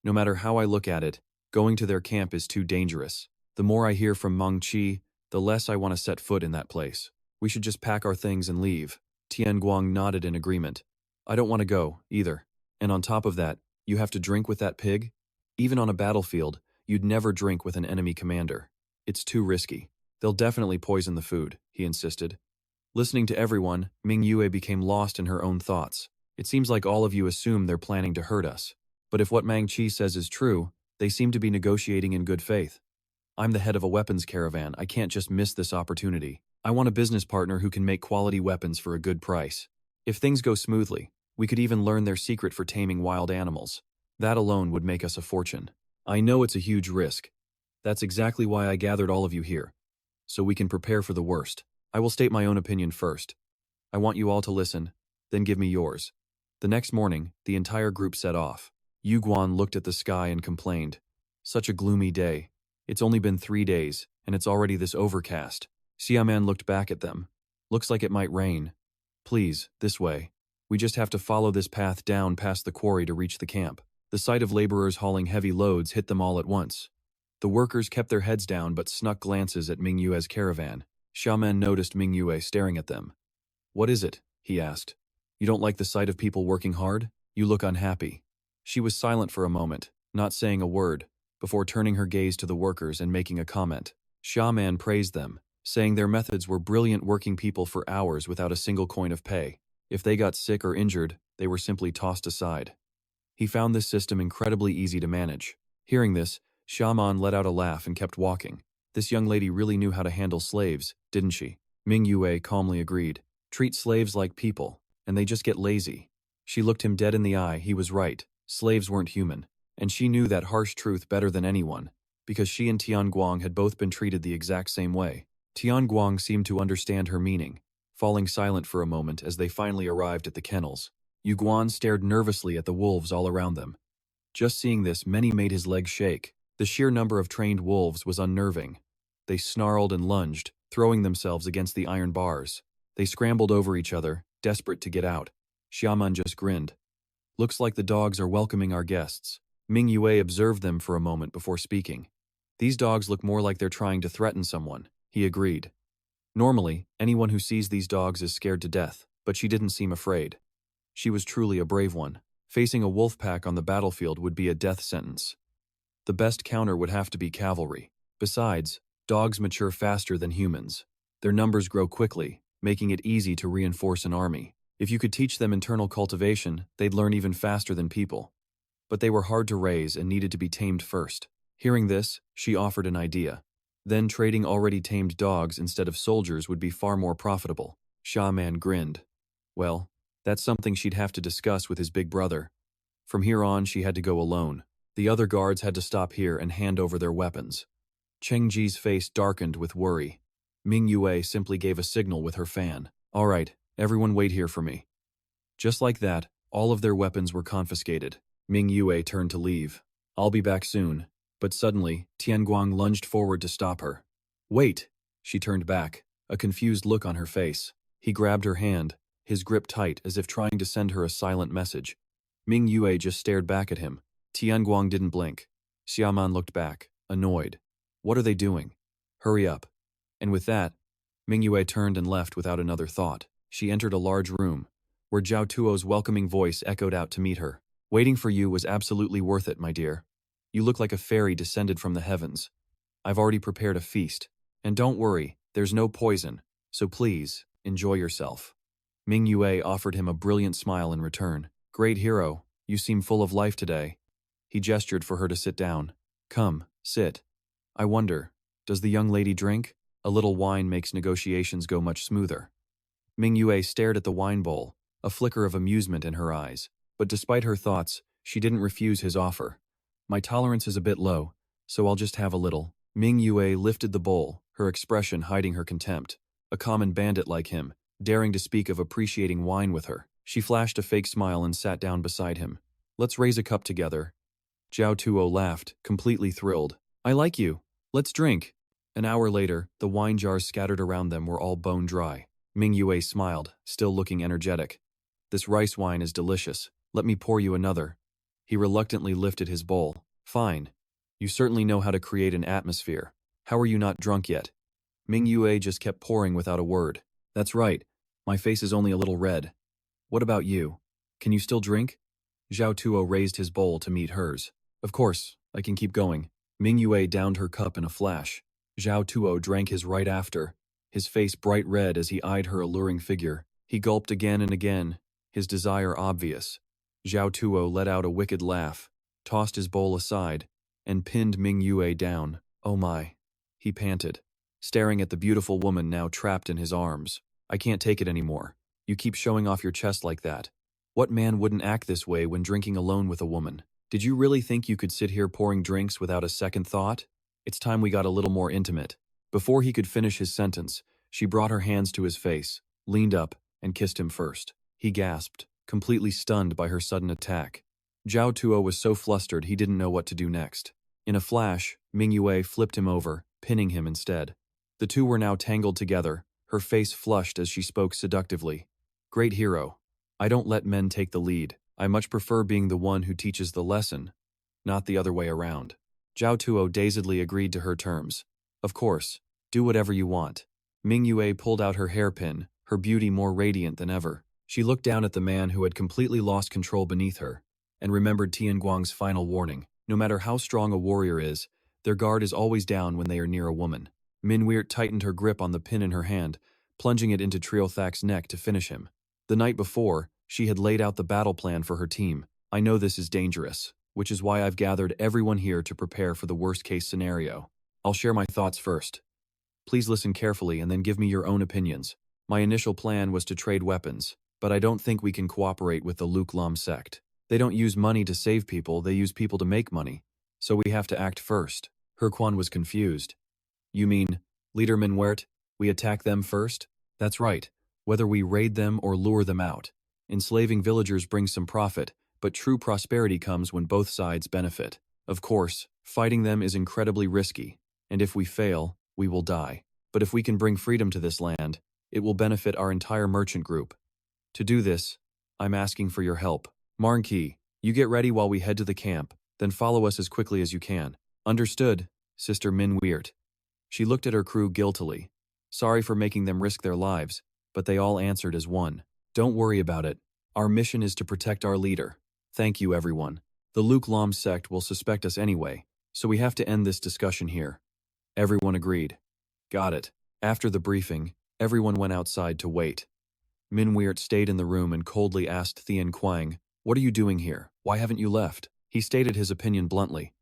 [SPEAKER 1] "No matter how I look at it, going to their camp is too dangerous. The more I hear from Manchi, the less I want to set foot in that place. We should just pack our things and leave." Tian Guang nodded in agreement. "I don't want to go, either. And on top of that, you have to drink with that pig? Even on a battlefield, you'd never drink with an enemy commander. It's too risky. They'll definitely poison the food," he insisted. Listening to everyone, Mingyue became lost in her own thoughts. "It seems like all of you assume they're planning to hurt us. But if what Manchi says is true, they seem to be negotiating in good faith. I'm the head of a weapons caravan. I can't just miss this opportunity. I want a business partner who can make quality weapons for a good price. If things go smoothly, we could even learn their secret for taming wild animals. That alone would make us a fortune. I know it's a huge risk. That's exactly why I gathered all of you here. So we can prepare for the worst. I will state my own opinion first. I want you all to listen, then give me yours." The next morning, the entire group set off. Yu Guan looked at the sky and complained. "Such a gloomy day. It's only been 3 days, and it's already this overcast." Xiaman looked back at them. "Looks like it might rain. Please, this way. We just have to follow this path down past the quarry to reach the camp." The sight of laborers hauling heavy loads hit them all at once. The workers kept their heads down but snuck glances at Mingyue's caravan. Xiaman noticed Mingyue staring at them. "What is it?" he asked. "You don't like the sight of people working hard? You look unhappy." She was silent for a moment, not saying a word, before turning her gaze to the workers and making a comment. Xiaman praised them, saying their methods were brilliant, working people for hours without a single coin of pay. If they got sick or injured, they were simply tossed aside. He found this system incredibly easy to manage. Hearing this, Xiaman let out a laugh and kept walking. This young lady really knew how to handle slaves, didn't she? Mingyue calmly agreed. "Treat slaves like people, and they just get lazy." She looked him dead in the eye. He was right. Slaves weren't human. And she knew that harsh truth better than anyone, because she and Tian Guang had both been treated the exact same way. Tian Guang seemed to understand her meaning, falling silent for a moment as they finally arrived at the kennels. Yu Guan stared nervously at the wolves all around them. Just seeing this, many made his legs shake. The sheer number of trained wolves was unnerving. They snarled and lunged, throwing themselves against the iron bars. They scrambled over each other, desperate to get out. Xiaoman just grinned. Looks like the dogs are welcoming our guests. Mingua observed them for a moment before speaking. These dogs look more like they're trying to threaten someone, he agreed. Normally, anyone who sees these dogs is scared to death, but she didn't seem afraid. She was truly a brave one. Facing a wolf pack on the battlefield would be a death sentence. The best counter would have to be cavalry. Besides, dogs mature faster than humans. Their numbers grow quickly, making it easy to reinforce an army. If you could teach them internal cultivation, they'd learn even faster than people. But they were hard to raise and needed to be tamed first. Hearing this, she offered an idea. Then trading already tamed dogs instead of soldiers would be far more profitable. Xiaoman grinned. Well, that's something she'd have to discuss with his big brother. From here on, she had to go alone. The other guards had to stop here and hand over their weapons. Cheng Ji's face darkened with worry. Mingua simply gave a signal with her fan. All right, everyone wait here for me. Just like that, all of their weapons were confiscated. Mingua turned to leave. I'll be back soon. But suddenly, Tian Guang lunged forward to stop her. Wait! She turned back, a confused look on her face. He grabbed her hand, his grip tight as if trying to send her a silent message. Mingua just stared back at him. Tian Guang didn't blink. Xiaoman looked back, annoyed. What are they doing? Hurry up. And with that, Mingua turned and left without another thought. She entered a large room, where Zhao Tuo's welcoming voice echoed out to meet her. Waiting for you was absolutely worth it, my dear. You look like a fairy descended from the heavens. I've already prepared a feast. And don't worry, there's no poison, so please, enjoy yourself. Mingua offered him a brilliant smile in return. Great hero, you seem full of life today. He gestured for her to sit down. Come, sit. I wonder, does the young lady drink? A little wine makes negotiations go much smoother. Mingua stared at the wine bowl, a flicker of amusement in her eyes. But despite her thoughts, she didn't refuse his offer. My tolerance is a bit low, so I'll just have a little. Mingua lifted the bowl, her expression hiding her contempt. A common bandit like him, daring to speak of appreciating wine with her. She flashed a fake smile and sat down beside him. Let's raise a cup together. Zhao Tuo laughed, completely thrilled. I like you. Let's drink. An hour later, the wine jars scattered around them were all bone dry. Mingua smiled, still looking energetic. This rice wine is delicious. Let me pour you another. He reluctantly lifted his bowl. Fine. You certainly know how to create an atmosphere. How are you not drunk yet? Mingua just kept pouring without a word. That's right. My face is only a little red. What about you? Can you still drink? Zhao Tuo raised his bowl to meet hers. Of course, I can keep going. Mingua downed her cup in a flash. Zhao Tuo drank his right after, his face bright red as he eyed her alluring figure. He gulped again and again, his desire obvious. Zhao Tuo let out a wicked laugh, tossed his bowl aside, and pinned Mingua down. Oh my, he panted, staring at the beautiful woman now trapped in his arms. I can't take it anymore. You keep showing off your chest like that. What man wouldn't act this way when drinking alone with a woman? Did you really think you could sit here pouring drinks without a second thought? It's time we got a little more intimate. Before he could finish his sentence, she brought her hands to his face, leaned up, and kissed him first. He gasped, completely stunned by her sudden attack. Zhao Tuo was so flustered he didn't know what to do next. In a flash, Mingua flipped him over, pinning him instead. The two were now tangled together, her face flushed as she spoke seductively. Great hero. I don't let men take the lead. I much prefer being the one who teaches the lesson, not the other way around. Zhao Tuo dazedly agreed to her terms. Of course, do whatever you want. Mingua pulled out her hairpin, her beauty more radiant than ever. She looked down at the man who had completely lost control beneath her, and remembered Tian Guang's final warning. No matter how strong a warrior is, their guard is always down when they are near a woman. Minweert tightened her grip on the pin in her hand, plunging it into Triothak's neck to finish him. The night before, she had laid out the battle plan for her team. I know this is dangerous, which is why I've gathered everyone here to prepare for the worst-case scenario. I'll share my thoughts first. Please listen carefully and then give me your own opinions. My initial plan was to trade weapons, but I don't think we can cooperate with the Luke sect. They don't use money to save people, they use people to make money. So we have to act first. Herquan was confused. You mean, Leader Minwert, we attack them first? That's right. Whether we raid them or lure them out. Enslaving villagers brings some profit, but true prosperity comes when both sides benefit. Of course, fighting them is incredibly risky, and if we fail, we will die. But if we can bring freedom to this land, it will benefit our entire merchant group. To do this, I'm asking for your help. Marnki, you get ready while we head to the camp, then follow us as quickly as you can. Understood, Sister Min Weert. She looked at her crew guiltily. Sorry for making them risk their lives, but they all answered as one. Don't worry about it. Our mission is to protect our leader. Thank you, everyone. The Luke sect will suspect us anyway, so we have to end this discussion here. Everyone agreed. Got it. After the briefing, everyone went outside to wait. Min Weert stayed in the room and coldly asked Tian Guang, "What are you doing here? Why haven't you left?" He stated his opinion bluntly.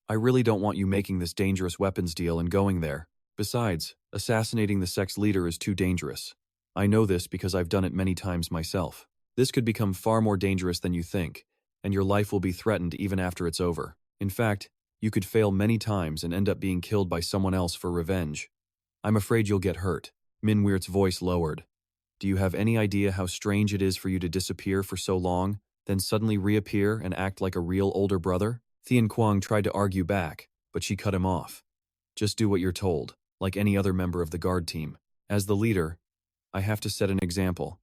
[SPEAKER 1] I really don't want you making this dangerous weapons deal and going there. Besides, assassinating the sect's leader is too dangerous. I know this because I've done it many times myself. This could become far more dangerous than you think, and your life will be threatened even after it's over. In fact, you could fail many times and end up being killed by someone else for revenge. I'm afraid you'll get hurt. Min Weert's voice lowered. Do you have any idea how strange it is for you to disappear for so long, then suddenly reappear and act like a real older brother? Tian Guang tried to argue back, but she cut him off. Just do what you're told, like any other member of the guard team. As the leader, I have to set an example.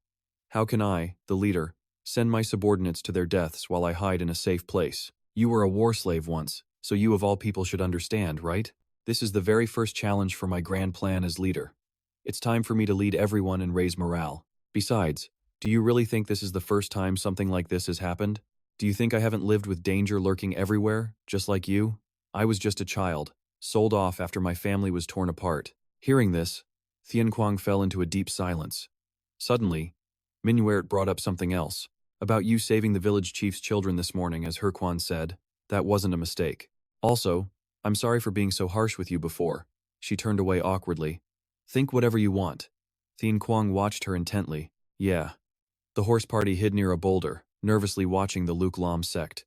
[SPEAKER 1] How can I, the leader, send my subordinates to their deaths while I hide in a safe place? You were a war slave once, so you of all people should understand, right? This is the very first challenge for my grand plan as leader. It's time for me to lead everyone and raise morale. Besides, do you really think this is the first time something like this has happened? Do you think I haven't lived with danger lurking everywhere, just like you? I was just a child, sold off after my family was torn apart. Hearing this, Tian Guang fell into a deep silence. Suddenly, Min Weert brought up something else. About you saving the village chief's children this morning, as Herquan said. That wasn't a mistake. Also, I'm sorry for being so harsh with you before. She turned away awkwardly. Think whatever you want. Tian Guang watched her intently. Yeah. The horse party hid near a boulder, nervously watching the Luke sect.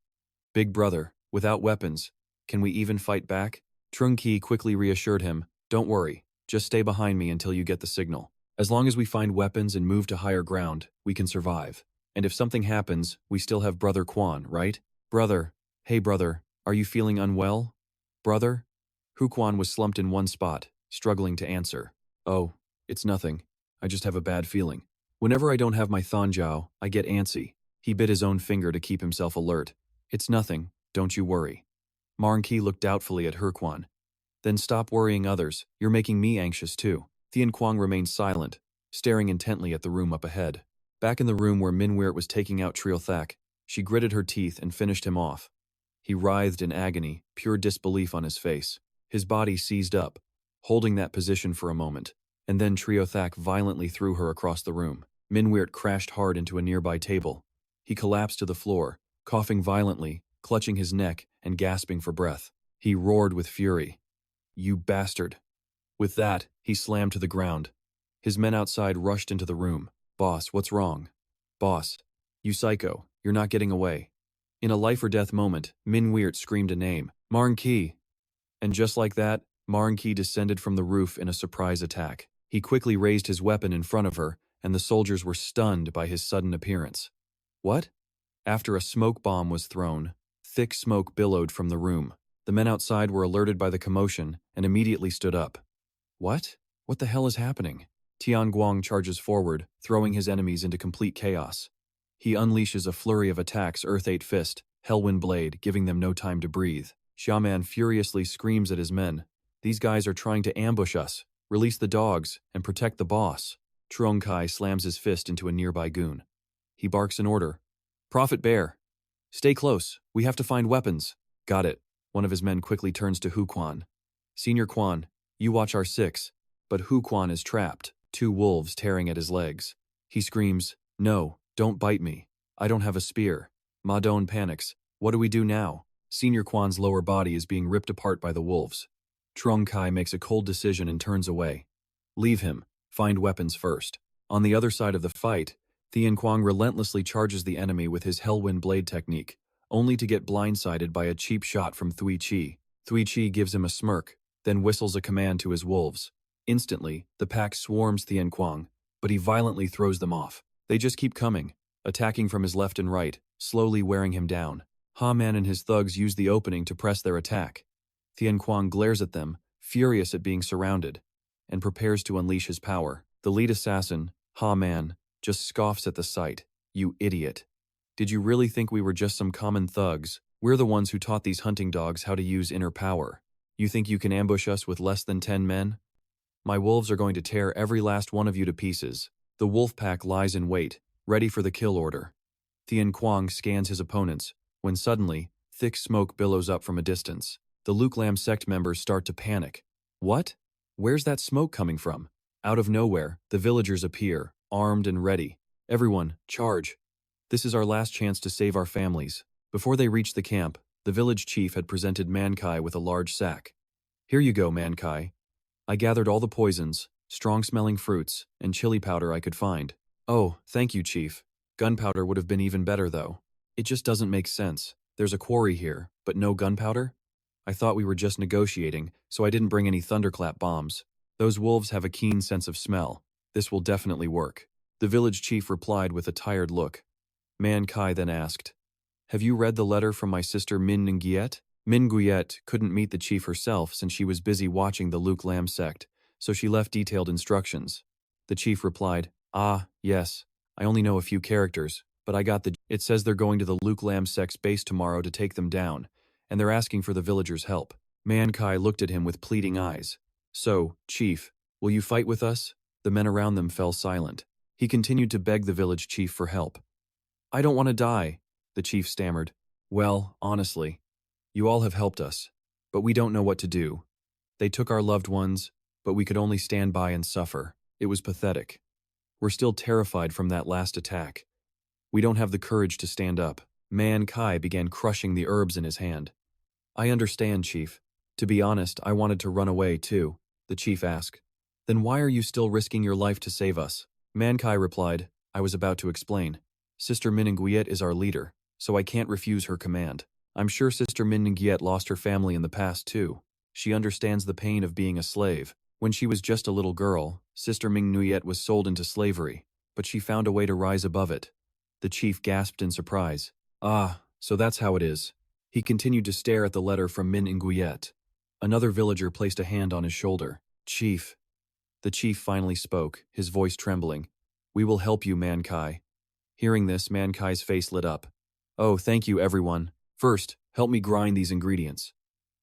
[SPEAKER 1] Big brother, without weapons, can we even fight back? Trung Ki quickly reassured him, don't worry, just stay behind me until you get the signal. As long as we find weapons and move to higher ground, we can survive. And if something happens, we still have Brother Quan, right? Brother, hey brother, are you feeling unwell? Brother? Hu Quan was slumped in one spot, struggling to answer. Oh, it's nothing. I just have a bad feeling. Whenever I don't have my Thonjiao, I get antsy. He bit his own finger to keep himself alert. It's nothing, don't you worry. Marnki looked doubtfully at Herquan. Then stop worrying others, you're making me anxious too. Tian Guang remained silent, staring intently at the room up ahead. Back in the room where Min Weert was taking out Triothak, she gritted her teeth and finished him off. He writhed in agony, pure disbelief on his face. His body seized up, holding that position for a moment, and then Triothak violently threw her across the room. Min Weert crashed hard into a nearby table. He collapsed to the floor, coughing violently, clutching his neck and gasping for breath. He roared with fury. You bastard. With that, he slammed to the ground. His men outside rushed into the room. Boss, what's wrong? Boss, you psycho, you're not getting away. In a life-or-death moment, Min Weert screamed a name, Marnki. And just like that, Marnki descended from the roof in a surprise attack. He quickly raised his weapon in front of her, and the soldiers were stunned by his sudden appearance. What? After a smoke bomb was thrown, thick smoke billowed from the room. The men outside were alerted by the commotion and immediately stood up. What? What the hell is happening? Tian Guang charges forward, throwing his enemies into complete chaos. He unleashes a flurry of attacks, Earth-8 Fist, Hellwind Blade, giving them no time to breathe. Xiaoman furiously screams at his men. These guys are trying to ambush us. Release the dogs and protect the boss. Truong Kai slams his fist into a nearby goon. He barks an order. Prophet Bear. Stay close. We have to find weapons. Got it. One of his men quickly turns to Hu Quan. Senior Quan, you watch our six. But Hu Quan is trapped, 2 wolves tearing at his legs. He screams, no, don't bite me. I don't have a spear. Ma Dong panics. What do we do now? Senior Quan's lower body is being ripped apart by the wolves. Truong Kai makes a cold decision and turns away. Leave him. Find weapons first. On the other side of the fight, Tian Guang relentlessly charges the enemy with his Hellwind Blade technique, only to get blindsided by a cheap shot from Thui Chi. Thui Chi gives him a smirk, then whistles a command to his wolves. Instantly, the pack swarms Tian Guang, but he violently throws them off. They just keep coming, attacking from his left and right, slowly wearing him down. Ha-Man and his thugs use the opening to press their attack. Tian Guang glares at them, furious at being surrounded, and prepares to unleash his power. The lead assassin, Ha-Man, just scoffs at the sight. You idiot. Did you really think we were just some common thugs? We're the ones who taught these hunting dogs how to use inner power. You think you can ambush us with less than 10 men? My wolves are going to tear every last one of you to pieces. The wolf pack lies in wait, ready for the kill order. Tian Guang scans his opponents, when suddenly, thick smoke billows up from a distance. The Luke Lam sect members start to panic. What? Where's that smoke coming from? Out of nowhere, the villagers appear, armed and ready. Everyone, charge. This is our last chance to save our families. Before they reached the camp, the village chief had presented Manchi with a large sack. Here you go, Manchi. I gathered all the poisons, strong-smelling fruits, and chili powder I could find. Oh, thank you, chief. Gunpowder would have been even better, though. It just doesn't make sense. There's a quarry here, but no gunpowder? I thought we were just negotiating, so I didn't bring any thunderclap bombs. Those wolves have a keen sense of smell. This will definitely work. The village chief replied with a tired look. Manchi then asked, Have you read the letter from my sister Min Nguyen? Min Nguyen couldn't meet the chief herself since she was busy watching the Luke Lam sect, so she left detailed instructions. The chief replied, Yes, I only know a few characters, but I got the... It says they're going to the Luke Lam sect's base tomorrow to take them down, and they're asking for the villagers' help. Manchi looked at him with pleading eyes. So, chief, will you fight with us? The men around them fell silent. He continued to beg the village chief for help. I don't want to die, the chief stammered. Well, honestly, you all have helped us, but we don't know what to do. They took our loved ones, but we could only stand by and suffer. It was pathetic. We're still terrified from that last attack. We don't have the courage to stand up. Manchi began crushing the herbs in his hand. I understand, chief. To be honest, I wanted to run away too, the chief asked. Then why are you still risking your life to save us? Manchi replied, I was about to explain. Sister Min Nguyen is our leader, so I can't refuse her command. I'm sure Sister Min Nguyen lost her family in the past too. She understands the pain of being a slave. When she was just a little girl, Sister Min Nguyen was sold into slavery, but she found a way to rise above it. The chief gasped in surprise. So that's how it is. He continued to stare at the letter from Min Nguyen. Another villager placed a hand on his shoulder. Chief. The chief finally spoke, his voice trembling. We will help you, Manchi. Hearing this, Manchi's face lit up. Oh, thank you, everyone. First, help me grind these ingredients.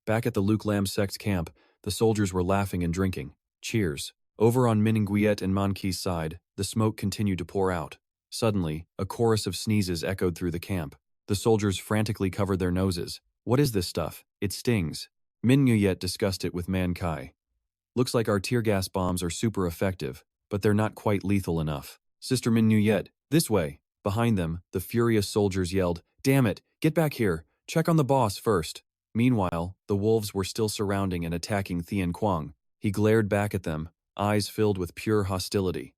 [SPEAKER 1] Back at the Luke Lam sect's camp, the soldiers were laughing and drinking. Cheers. Over on Min Nguyen and Manchi's side, the smoke continued to pour out. Suddenly, a chorus of sneezes echoed through the camp. The soldiers frantically covered their noses. What is this stuff? It stings. Min Nguyen discussed it with Manchi. Looks like our tear gas bombs are super effective, but they're not quite lethal enough. Sister Min Nguyen, this way. Behind them, the furious soldiers yelled, Damn it, get back here. Check on the boss first. Meanwhile, the wolves were still surrounding and attacking Tian Guang. He glared back at them, eyes filled with pure hostility.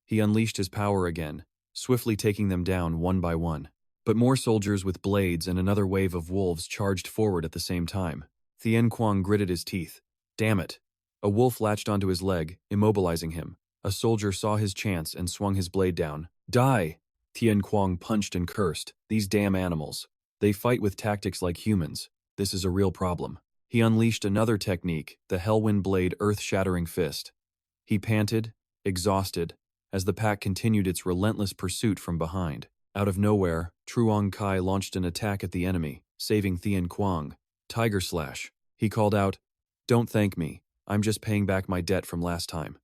[SPEAKER 1] He unleashed his power again, swiftly taking them down one by one. But more soldiers with blades and another wave of wolves charged forward at the same time. Tian Guang gritted his teeth. Damn it. A wolf latched onto his leg, immobilizing him. A soldier saw his chance and swung his blade down. Die! Tian Guang punched and cursed. These damn animals. They fight with tactics like humans. This is a real problem. He unleashed another technique, the Hellwind Blade earth-shattering fist. He panted, exhausted, as the pack continued its relentless pursuit from behind. Out of nowhere, Truong Kai launched an attack at the enemy, saving Tian Guang. Tiger Slash. He called out, Don't thank me. I'm just paying back my debt from last time.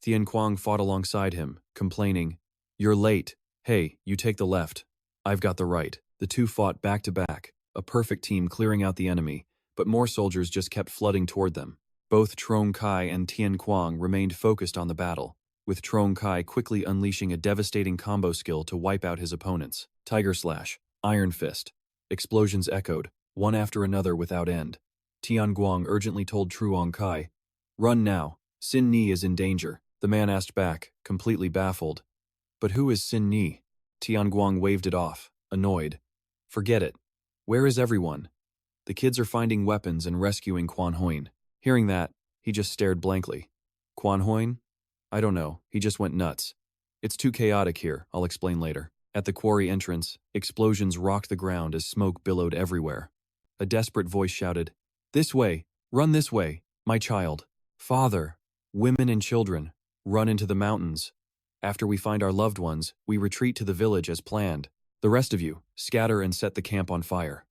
[SPEAKER 1] Tian Guang fought alongside him, complaining, You're late. Hey, you take the left. I've got the right. The two fought back to back, a perfect team clearing out the enemy, but more soldiers just kept flooding toward them. Both Truong Kai and Tian Guang remained focused on the battle, with Truong Kai quickly unleashing a devastating combo skill to wipe out his opponents. Tiger Slash, Iron Fist. Explosions echoed, one after another without end. Tian Guang urgently told Truong Kai, Run now. Sin Ni is in danger. The man asked back, completely baffled. But who is Sin Ni? Tian Guang waved it off, annoyed. Forget it. Where is everyone? The kids are finding weapons and rescuing Quan Hoin. Hearing that, he just stared blankly. Quan Hoin? I don't know, he just went nuts. It's too chaotic here, I'll explain later. At the quarry entrance, explosions rocked the ground as smoke billowed everywhere. A desperate voice shouted, "This way! Run this way, my child! Father! Women and children! Run into the mountains! After we find our loved ones, we retreat to the village as planned. The rest of you, scatter and set the camp on fire."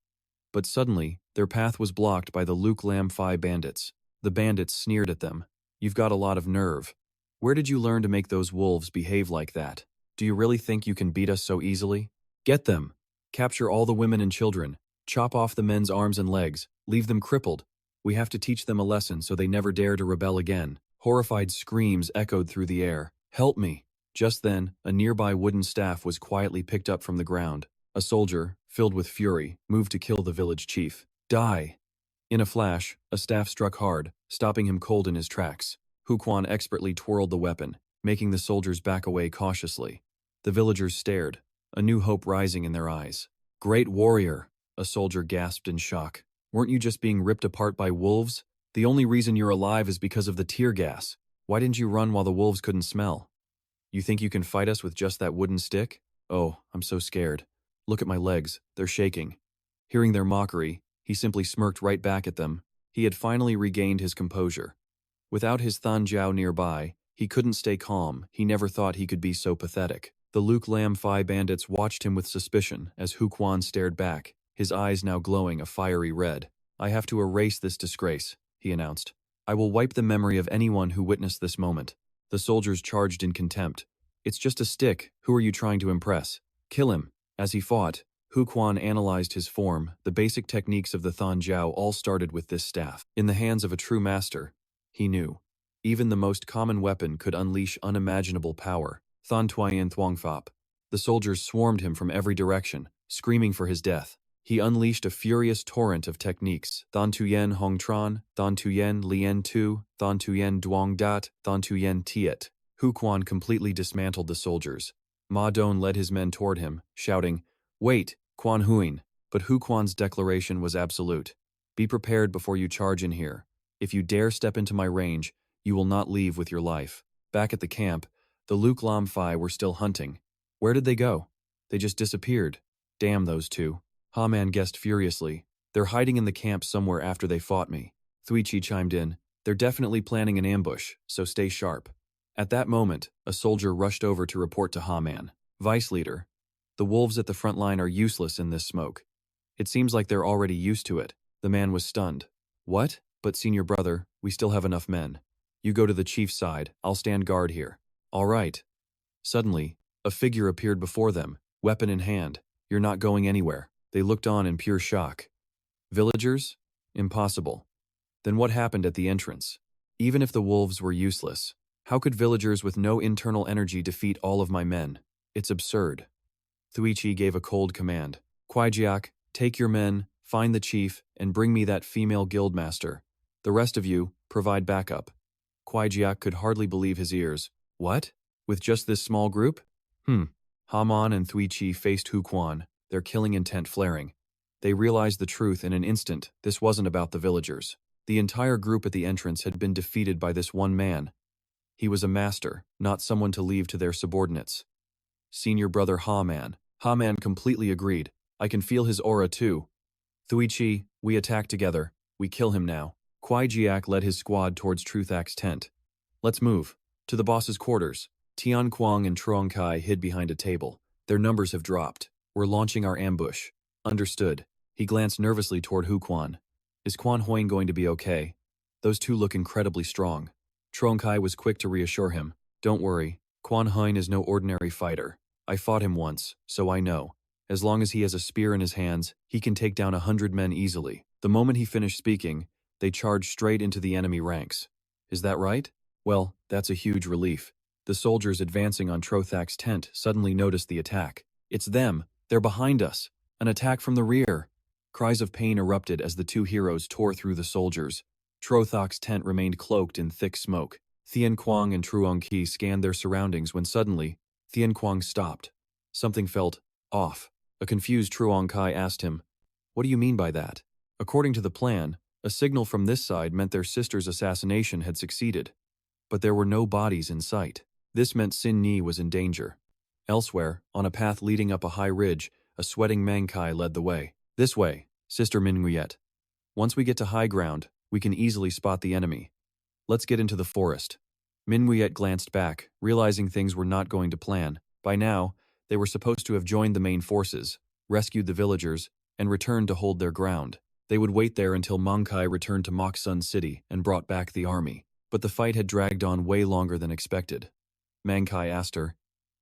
[SPEAKER 1] But suddenly, their path was blocked by the Luke Lam Phi bandits. The bandits sneered at them. "You've got a lot of nerve. Where did you learn to make those wolves behave like that? Do you really think you can beat us so easily? Get them! Capture all the women and children. Chop off the men's arms and legs. Leave them crippled. We have to teach them a lesson so they never dare to rebel again." Horrified screams echoed through the air. "Help me!" Just then, a nearby wooden staff was quietly picked up from the ground. A soldier, filled with fury, moved to kill the village chief. "Die!" In a flash, a staff struck hard, stopping him cold in his tracks. Hu Quan expertly twirled the weapon, making the soldiers back away cautiously. The villagers stared, a new hope rising in their eyes. "Great warrior!" a soldier gasped in shock. "Weren't you just being ripped apart by wolves? The only reason you're alive is because of the tear gas. Why didn't you run while the wolves couldn't smell? You think you can fight us with just that wooden stick? Oh, I'm so scared. Look at my legs, they're shaking." Hearing their mockery, he simply smirked right back at them. He had finally regained his composure. Without his Than Jiao nearby, he couldn't stay calm. He never thought he could be so pathetic. The Luke Lam Phi bandits watched him with suspicion as Hu Quan stared back, his eyes now glowing a fiery red. "I have to erase this disgrace," he announced. "I will wipe the memory of anyone who witnessed this moment." The soldiers charged in contempt. "It's just a stick. Who are you trying to impress? Kill him." As he fought, Hu Quan analyzed his form. The basic techniques of the Than Jiao all started with this staff. In the hands of a true master, he knew, even the most common weapon could unleash unimaginable power. Than Tuyen Thuong Fop. The soldiers swarmed him from every direction, screaming for his death. He unleashed a furious torrent of techniques. Than Tuyen Hong Tran, Than Tuyen Lien Tu, Than Tuyen Duong Dat, Than Tuyen Tiet. Hu Quan completely dismantled the soldiers. Ma Dong led his men toward him, shouting, "Wait, Quan Huin." But Hu Quan's declaration was absolute. "Be prepared before you charge in here. If you dare step into my range, you will not leave with your life." Back at the camp, the Luke Lam Phi were still hunting. Where did they go? They just disappeared. Damn those two. Ha-Man guessed furiously. "They're hiding in the camp somewhere after they fought me." Thui Chi chimed in. "They're definitely planning an ambush, so stay sharp." At that moment, a soldier rushed over to report to Ha-Man. "Vice Leader, the wolves at the front line are useless in this smoke. It seems like they're already used to it." The man was stunned. "What? But senior brother, we still have enough men. You go to the chief's side, I'll stand guard here." "All right." Suddenly, a figure appeared before them, weapon in hand. "You're not going anywhere." They looked on in pure shock. "Villagers? Impossible." Then what happened at the entrance? Even if the wolves were useless, how could villagers with no internal energy defeat all of my men? It's absurd. Thui Chi gave a cold command. "Kwai Jiak, take your men, find the chief, and bring me that female guildmaster. The rest of you, provide backup." Kwai Jiak could hardly believe his ears. "What? With just this small group?" Haman and Thui Chi faced Hu Quan, their killing intent flaring. They realized the truth in an instant. This wasn't about the villagers. The entire group at the entrance had been defeated by this one man. He was a master, not someone to leave to their subordinates. Senior brother Ha-Man. Ha-Man completely agreed. "I can feel his aura too." "Thui Chi, we attack together. We kill him now." Kwai Jiak led his squad towards Truthak's tent. "Let's move. To the boss's quarters." Tian Guang and Truong Kai hid behind a table. "Their numbers have dropped. We're launching our ambush." "Understood." He glanced nervously toward Hu Quan. "Is Quan Hoin going to be okay? Those two look incredibly strong." Truong Kai was quick to reassure him. "Don't worry. Quan Hoin is no ordinary fighter. I fought him once, so I know. As long as he has a spear in his hands, he can take down 100 men easily." The moment he finished speaking, they charged straight into the enemy ranks. "Is that right? Well, that's a huge relief." The soldiers advancing on Trothak's tent suddenly noticed the attack. "It's them! They're behind us! An attack from the rear!" Cries of pain erupted as the two heroes tore through the soldiers. Trothak's tent remained cloaked in thick smoke. Tian Guang and Truong Ki scanned their surroundings when suddenly, Tian Guang stopped. Something felt off. A confused Truong Kai asked him, "What do you mean by that?" According to the plan, a signal from this side meant their sister's assassination had succeeded. But there were no bodies in sight. This meant Sin Ni was in danger. Elsewhere, on a path leading up a high ridge, a sweating Manchi led the way. "This way, Sister Mingua. Once we get to high ground, we can easily spot the enemy. Let's get into the forest." Mingua glanced back, realizing things were not going to plan. By now, they were supposed to have joined the main forces, rescued the villagers, and returned to hold their ground. They would wait there until Manchi returned to Musan City and brought back the army. But the fight had dragged on way longer than expected. Manchi asked her,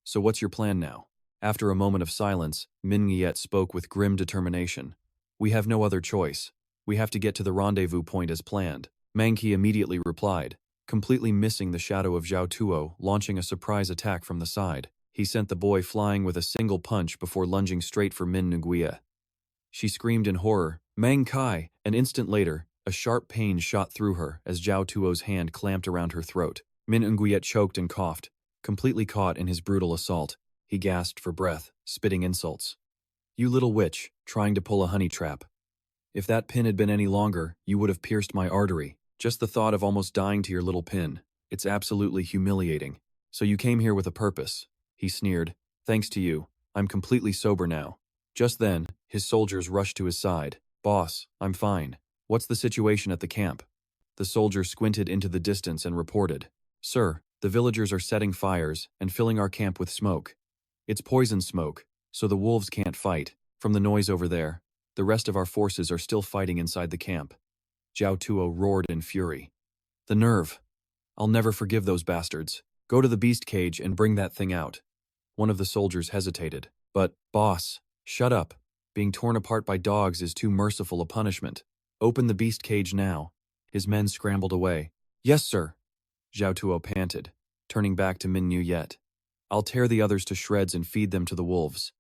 [SPEAKER 1] "So what's your plan now?" After a moment of silence, Mingua spoke with grim determination. "We have no other choice. We have to get to the rendezvous point as planned." Manchi immediately replied, completely missing the shadow of Zhao Tuo launching a surprise attack from the side. He sent the boy flying with a single punch before lunging straight for Min Nguyen. She screamed in horror, "Manchi!" An instant later, a sharp pain shot through her as Zhao Tuo's hand clamped around her throat. Min Nguyen choked and coughed, completely caught in his brutal assault. He gasped for breath, spitting insults. "You little witch, trying to pull a honey trap. If that pin had been any longer, you would have pierced my artery. Just the thought of almost dying to your little pin. It's absolutely humiliating. So you came here with a purpose," he sneered. "Thanks to you, I'm completely sober now." Just then, his soldiers rushed to his side. "Boss, I'm fine. What's the situation at the camp?" The soldier squinted into the distance and reported, "Sir, the villagers are setting fires and filling our camp with smoke. It's poison smoke, so the wolves can't fight. From the noise over there, the rest of our forces are still fighting inside the camp." Zhao Tuo roared in fury. "The nerve! I'll never forgive those bastards. Go to the beast cage and bring that thing out." One of the soldiers hesitated. "But, boss, shut up. Being torn apart by dogs is too merciful a punishment. Open the beast cage now." His men scrambled away. "Yes, sir," Zhao Tuo panted, turning back to Min Nguyen. "I'll tear the others to shreds and feed them to the wolves.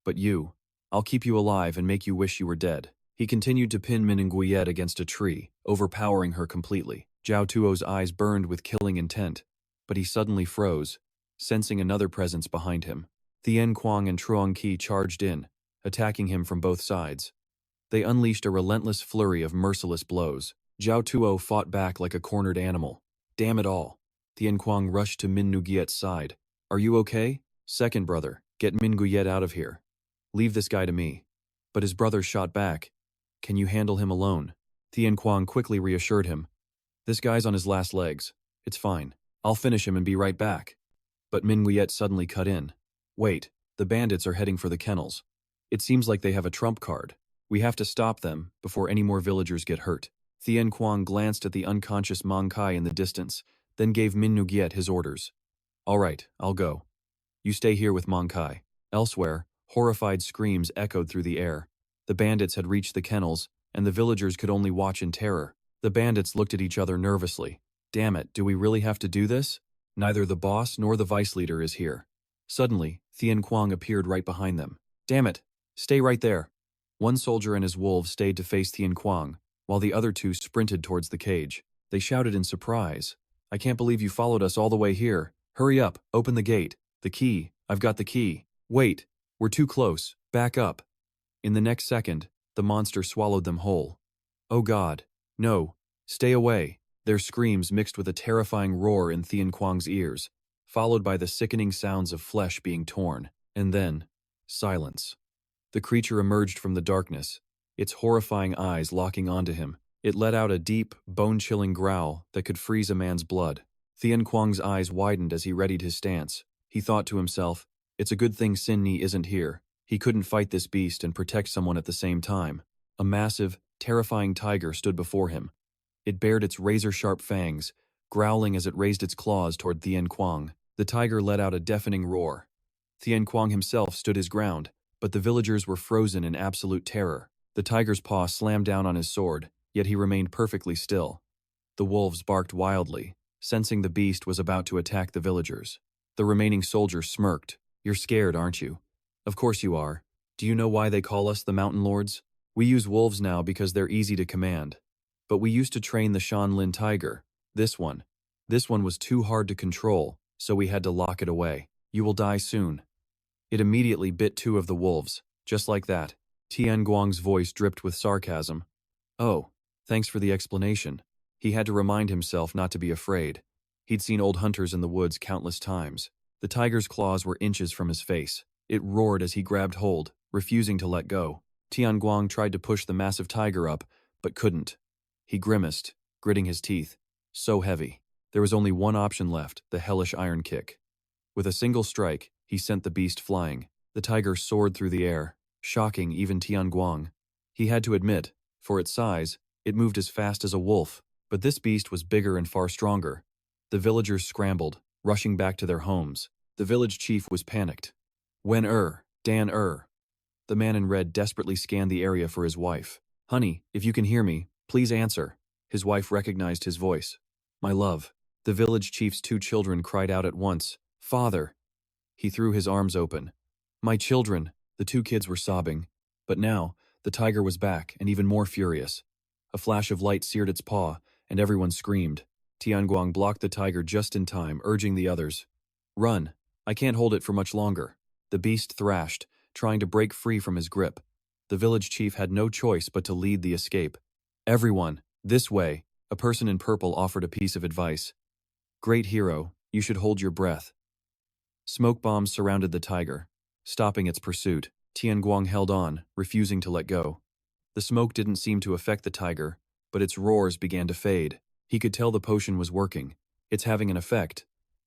[SPEAKER 1] But you, I'll keep you alive and make you wish you were dead." He continued to pin Min Nguyen against a tree, overpowering her completely. Zhao Tuo's eyes burned with killing intent, but he suddenly froze, sensing another presence behind him. Tian Guang and Truong Qi charged in, attacking him from both sides. They unleashed a relentless flurry of merciless blows. Zhao Tuo fought back like a cornered animal. "Damn it all." Tian Guang rushed to Min Nguyen's side. "Are you okay? Second brother, get Min Nguyen out of here. Leave this guy to me." But his brother shot back. "Can you handle him alone?" Tian Guang quickly reassured him. "This guy's on his last legs. It's fine. I'll finish him and be right back." But Min Nguyen suddenly cut in. "Wait, the bandits are heading for the kennels. It seems like they have a trump card. We have to stop them before any more villagers get hurt." Tian Guang glanced at the unconscious Manchi in the distance, then gave Min Nguyen his orders. "All right, I'll go. You stay here with Manchi." Elsewhere, horrified screams echoed through the air. The bandits had reached the kennels, and the villagers could only watch in terror. The bandits looked at each other nervously. "Damn it, do we really have to do this? Neither the boss nor the vice leader is here." Suddenly, Tian Guang appeared right behind them. "Damn it, stay right there." One soldier and his wolves stayed to face Tian Guang, while the other two sprinted towards the cage. They shouted in surprise, "I can't believe you followed us all the way here. Hurry up, open the gate. The key, I've got the key." "Wait, we're too close, back up." In the next second, the monster swallowed them whole. "Oh God, no, stay away." Their screams mixed with a terrifying roar in Tian Guang's ears, followed by the sickening sounds of flesh being torn, and then, silence. The creature emerged from the darkness, its horrifying eyes locking onto him. It let out a deep, bone-chilling growl that could freeze a man's blood. Tian Guang's eyes widened as he readied his stance. He thought to himself, "It's a good thing Sin Ni isn't here. He couldn't fight this beast and protect someone at the same time." A massive, terrifying tiger stood before him. It bared its razor-sharp fangs, growling as it raised its claws toward Tian Guang. The tiger let out a deafening roar. Tian Guang himself stood his ground, but the villagers were frozen in absolute terror. The tiger's paw slammed down on his sword, yet he remained perfectly still. The wolves barked wildly, sensing the beast was about to attack the villagers. The remaining soldier smirked. "You're scared, aren't you?" "Of course you are. Do you know why they call us the Mountain Lords? We use wolves now because they're easy to command. But we used to train the Shanlin tiger. This one was too hard to control, so we had to lock it away. You will die soon." It immediately bit two of the wolves, just like that. Tian Guang's voice dripped with sarcasm. Oh, thanks for the explanation. He had to remind himself not to be afraid. He'd seen old hunters in the woods countless times. The tiger's claws were inches from his face. It roared as he grabbed hold, refusing to let go. Tian Guang tried to push the massive tiger up, but couldn't. He grimaced, gritting his teeth. So heavy. There was only one option left, the hellish iron kick. With a single strike, he sent the beast flying. The tiger soared through the air, shocking even Tian Guang. He had to admit, for its size, it moved as fast as a wolf, but this beast was bigger and far stronger. The villagers scrambled, rushing back to their homes. The village chief was panicked. Dan The man in red desperately scanned the area for his wife. Honey, if you can hear me, please answer. His wife recognized his voice. My love. The village chief's two children cried out at once. Father. He threw his arms open. My children. The two kids were sobbing. But now, the tiger was back and even more furious. A flash of light seared its paw, and everyone screamed. Tian Guang blocked the tiger just in time, urging the others. Run. I can't hold it for much longer. The beast thrashed, trying to break free from his grip. The village chief had no choice but to lead the escape. Everyone, this way, a person in purple offered a piece of advice. Great hero, you should hold your breath. Smoke bombs surrounded the tiger, stopping its pursuit. Tian Guang held on, refusing to let go. The smoke didn't seem to affect the tiger, but its roars began to fade. He could tell the potion was working. It's having an effect.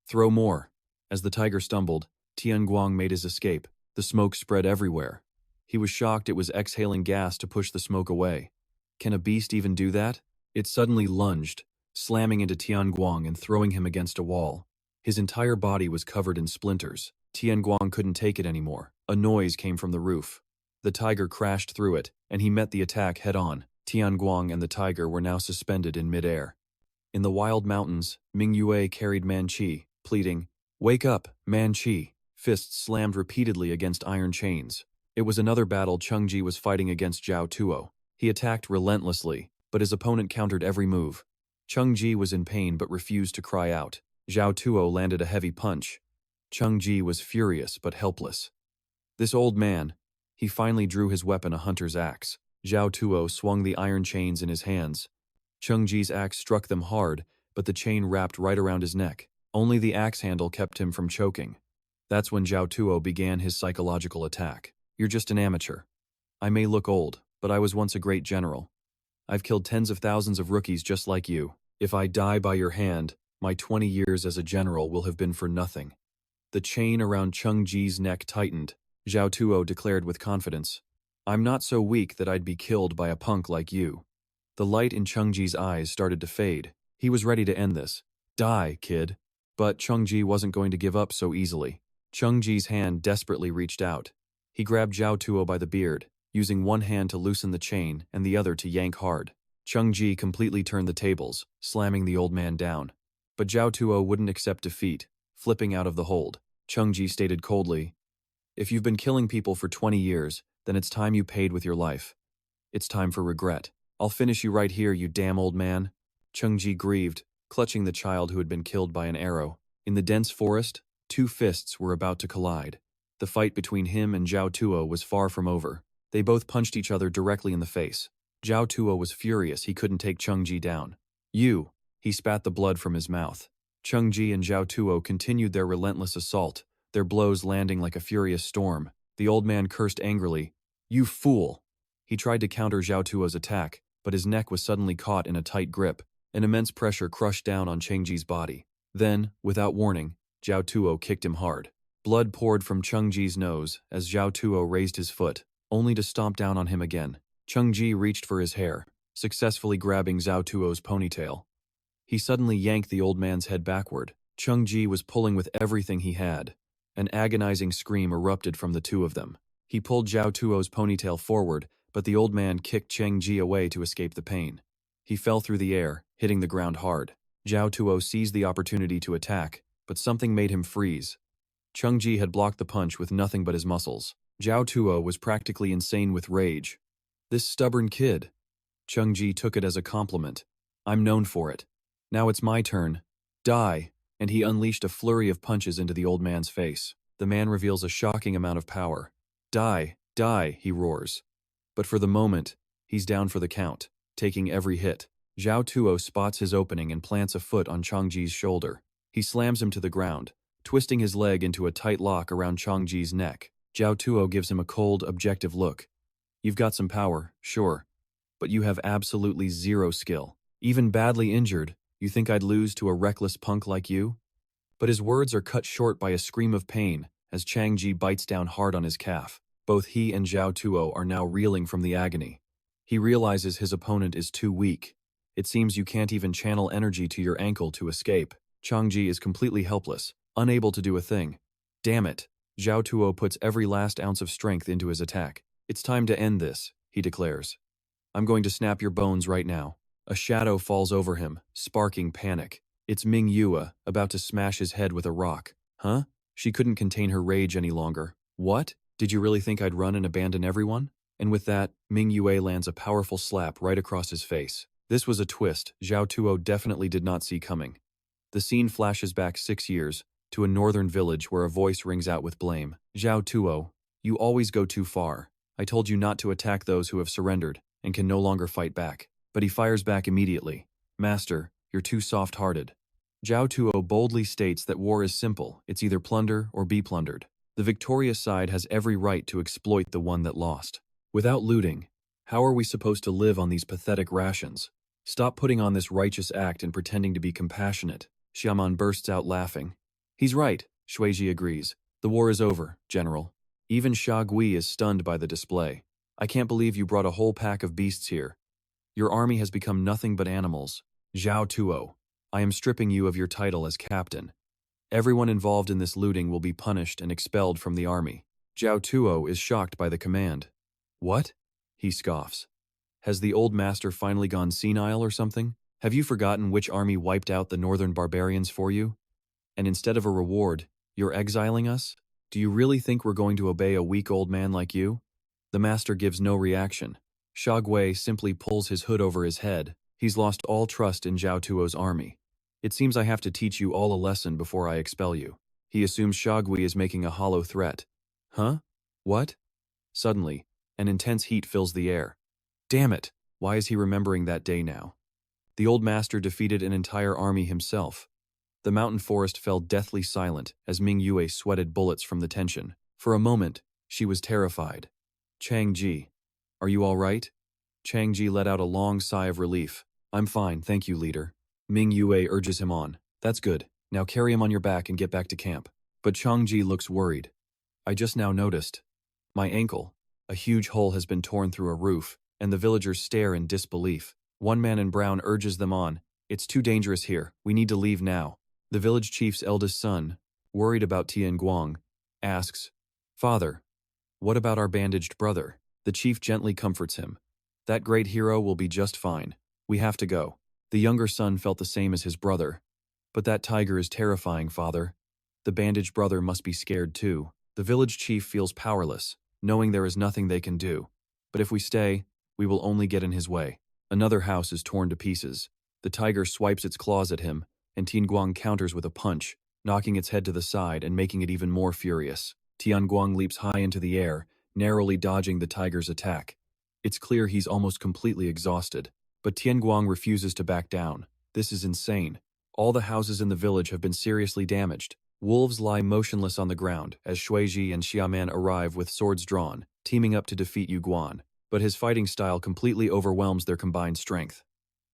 [SPEAKER 1] Throw more. As the tiger stumbled, Tian Guang made his escape. The smoke spread everywhere. He was shocked it was exhaling gas to push the smoke away. Can a beast even do that? It suddenly lunged, slamming into Tian Guang and throwing him against a wall. His entire body was covered in splinters. Tian Guang couldn't take it anymore. A noise came from the roof. The tiger crashed through it, and he met the attack head-on. Tian Guang and the tiger were now suspended in mid-air. In the wild mountains, Mingua carried Manchi, pleading, Wake up, Manchi! Fists slammed repeatedly against iron chains. It was another battle Chengji was fighting against Zhao Tuo. He attacked relentlessly, but his opponent countered every move. Chengji was in pain but refused to cry out. Zhao Tuo landed a heavy punch. Chengji was furious but helpless. This old man, he finally drew his weapon, a hunter's axe. Zhao Tuo swung the iron chains in his hands. Chengji's axe struck them hard, but the chain wrapped right around his neck. Only the axe handle kept him from choking. That's when Zhao Tuo began his psychological attack. You're just an amateur. I may look old, but I was once a great general. I've killed tens of thousands of rookies just like you. If I die by your hand, my 20 years as a general will have been for nothing. The chain around Chengji's neck tightened. Zhao Tuo declared with confidence, I'm not so weak that I'd be killed by a punk like you. The light in Chengji's eyes started to fade. He was ready to end this. Die, kid. But Chengji wasn't going to give up so easily. Chengji's hand desperately reached out. He grabbed Zhao Tuo by the beard, using one hand to loosen the chain and the other to yank hard. Chengji completely turned the tables, slamming the old man down. But Zhao Tuo wouldn't accept defeat, flipping out of the hold. Chengji stated coldly, If you've been killing people for 20 years, then it's time you paid with your life. It's time for regret. I'll finish you right here, you damn old man. Chengji grieved, clutching the child who had been killed by an arrow. In the dense forest, two fists were about to collide. The fight between him and Zhao Tuo was far from over. They both punched each other directly in the face. Zhao Tuo was furious he couldn't take Chengji down. You! He spat the blood from his mouth. Chengji and Zhao Tuo continued their relentless assault, their blows landing like a furious storm. The old man cursed angrily. You fool! He tried to counter Zhao Tuo's attack, but his neck was suddenly caught in a tight grip. An immense pressure crushed down on Chengji's body. Then, without warning, Zhao Tuo kicked him hard. Blood poured from Chengji's nose as Zhao Tuo raised his foot, only to stomp down on him again. Chengji reached for his hair, successfully grabbing Zhao Tuo's ponytail. He suddenly yanked the old man's head backward. Chengji was pulling with everything he had. An agonizing scream erupted from the two of them. He pulled Zhao Tuo's ponytail forward, but the old man kicked Chengji away to escape the pain. He fell through the air, hitting the ground hard. Zhao Tuo seized the opportunity to attack, but something made him freeze. Chengji had blocked the punch with nothing but his muscles. Zhao Tuo was practically insane with rage. This stubborn kid. Chengji took it as a compliment. I'm known for it. Now it's my turn. Die! And he unleashed a flurry of punches into the old man's face. The man reveals a shocking amount of power. Die, die, he roars. But for the moment, he's down for the count, taking every hit. Zhao Tuo spots his opening and plants a foot on Changji's shoulder. He slams him to the ground, twisting his leg into a tight lock around Changji's neck. Zhao Tuo gives him a cold, objective look. You've got some power, sure, but you have absolutely zero skill. Even badly injured, you think I'd lose to a reckless punk like you? But his words are cut short by a scream of pain as Changji bites down hard on his calf. Both he and Zhao Tuo are now reeling from the agony. He realizes his opponent is too weak. It seems you can't even channel energy to your ankle to escape. Changji is completely helpless, unable to do a thing. Damn it. Zhao Tuo puts every last ounce of strength into his attack. It's time to end this, he declares. I'm going to snap your bones right now. A shadow falls over him, sparking panic. It's Mingua, about to smash his head with a rock. Huh? She couldn't contain her rage any longer. What? Did you really think I'd run and abandon everyone? And with that, Mingua lands a powerful slap right across his face. This was a twist Zhao Tuo definitely did not see coming. The scene flashes back 6 years, to a northern village where a voice rings out with blame. Zhao Tuo, you always go too far. I told you not to attack those who have surrendered and can no longer fight back. But he fires back immediately. Master, you're too soft-hearted. Zhao Tuo boldly states that war is simple. It's either plunder or be plundered. The victorious side has every right to exploit the one that lost. Without looting, how are we supposed to live on these pathetic rations? Stop putting on this righteous act and pretending to be compassionate. Xiaman bursts out laughing. He's right, Shuiji agrees. The war is over, General. Even Xia Gui is stunned by the display. I can't believe you brought a whole pack of beasts here. Your army has become nothing but animals. Zhao Tuo, I am stripping you of your title as captain. Everyone involved in this looting will be punished and expelled from the army. Zhao Tuo is shocked by the command. What? He scoffs. Has the old master finally gone senile or something? Have you forgotten which army wiped out the northern barbarians for you? And instead of a reward, you're exiling us? Do you really think we're going to obey a weak old man like you? The master gives no reaction. Xia Gui simply pulls his hood over his head. He's lost all trust in Zhao Tuo's army. It seems I have to teach you all a lesson before I expel you. He assumes Xia Gui is making a hollow threat. Huh? What? Suddenly, an intense heat fills the air. Damn it! Why is he remembering that day now? The old master defeated an entire army himself. The mountain forest fell deathly silent as Mingua sweated bullets from the tension. For a moment, she was terrified. Changji, are you all right? Changji let out a long sigh of relief. I'm fine, thank you, leader. Mingua urges him on. That's good. Now carry him on your back and get back to camp. But Changji looks worried. I just now noticed. My ankle. A huge hole has been torn through a roof, and the villagers stare in disbelief. One man in brown urges them on. It's too dangerous here. We need to leave now. The village chief's eldest son, worried about Tian Guang, asks, Father, what about our bandaged brother? The chief gently comforts him. That great hero will be just fine. We have to go. The younger son felt the same as his brother. But that tiger is terrifying, father. The bandaged brother must be scared too. The village chief feels powerless, knowing there is nothing they can do. But if we stay, we will only get in his way. Another house is torn to pieces. The tiger swipes its claws at him, and Tian Guang counters with a punch, knocking its head to the side and making it even more furious. Tian Guang leaps high into the air, narrowly dodging the tiger's attack. It's clear he's almost completely exhausted. But Tian Guang refuses to back down. This is insane. All the houses in the village have been seriously damaged. Wolves lie motionless on the ground as Shuiji and Xiaman arrive with swords drawn, teaming up to defeat Yu Guan. But his fighting style completely overwhelms their combined strength.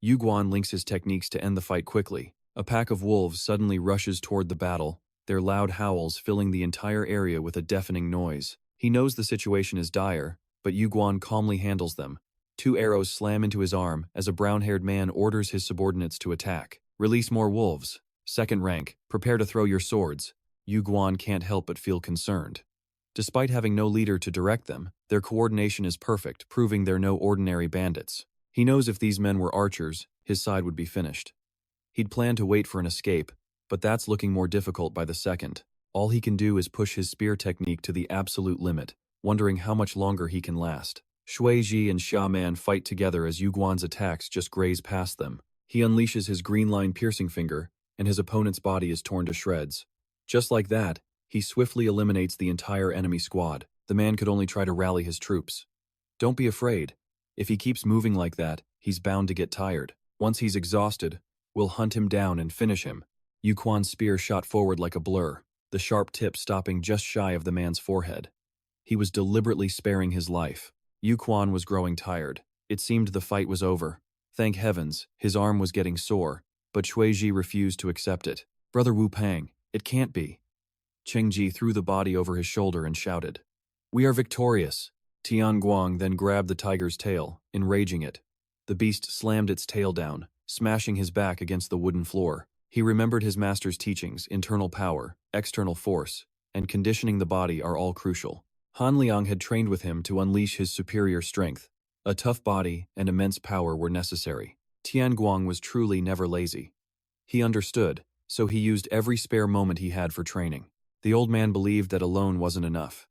[SPEAKER 1] Yu Guan links his techniques to end the fight quickly. A pack of wolves suddenly rushes toward the battle, their loud howls filling the entire area with a deafening noise. He knows the situation is dire, but Yu Guan calmly handles them. 2 arrows slam into his arm as a brown-haired man orders his subordinates to attack. Release more wolves. Second rank, prepare to throw your swords. Yu Guan can't help but feel concerned. Despite having no leader to direct them, their coordination is perfect, proving they're no ordinary bandits. He knows if these men were archers, his side would be finished. He'd planned to wait for an escape, but that's looking more difficult by the second. All he can do is push his spear technique to the absolute limit, wondering how much longer he can last. Shuiji and Xiaman fight together as Yu Guan's attacks just graze past them. He unleashes his green line piercing finger, and his opponent's body is torn to shreds. Just like that, He swiftly eliminates the entire enemy squad. The man could only try to rally his troops. Don't be afraid. If he keeps moving like that, he's bound to get tired. Once he's exhausted, we'll hunt him down and finish him. Yuquan's spear shot forward like a blur, the sharp tip stopping just shy of the man's forehead. He was deliberately sparing his life. Yuquan was growing tired. It seemed the fight was over. Thank heavens, his arm was getting sore, but Shuiji refused to accept it. Brother Wu Pang, it can't be. Chengji threw the body over his shoulder and shouted. We are victorious. Tian Guang then grabbed the tiger's tail, enraging it. The beast slammed its tail down, smashing his back against the wooden floor. He remembered his master's teachings: internal power, external force, and conditioning the body are all crucial. Han Liang had trained with him to unleash his superior strength. A tough body and immense power were necessary. Tian Guang was truly never lazy. He understood, so he used every spare moment he had for training. The old man believed that alone wasn't enough.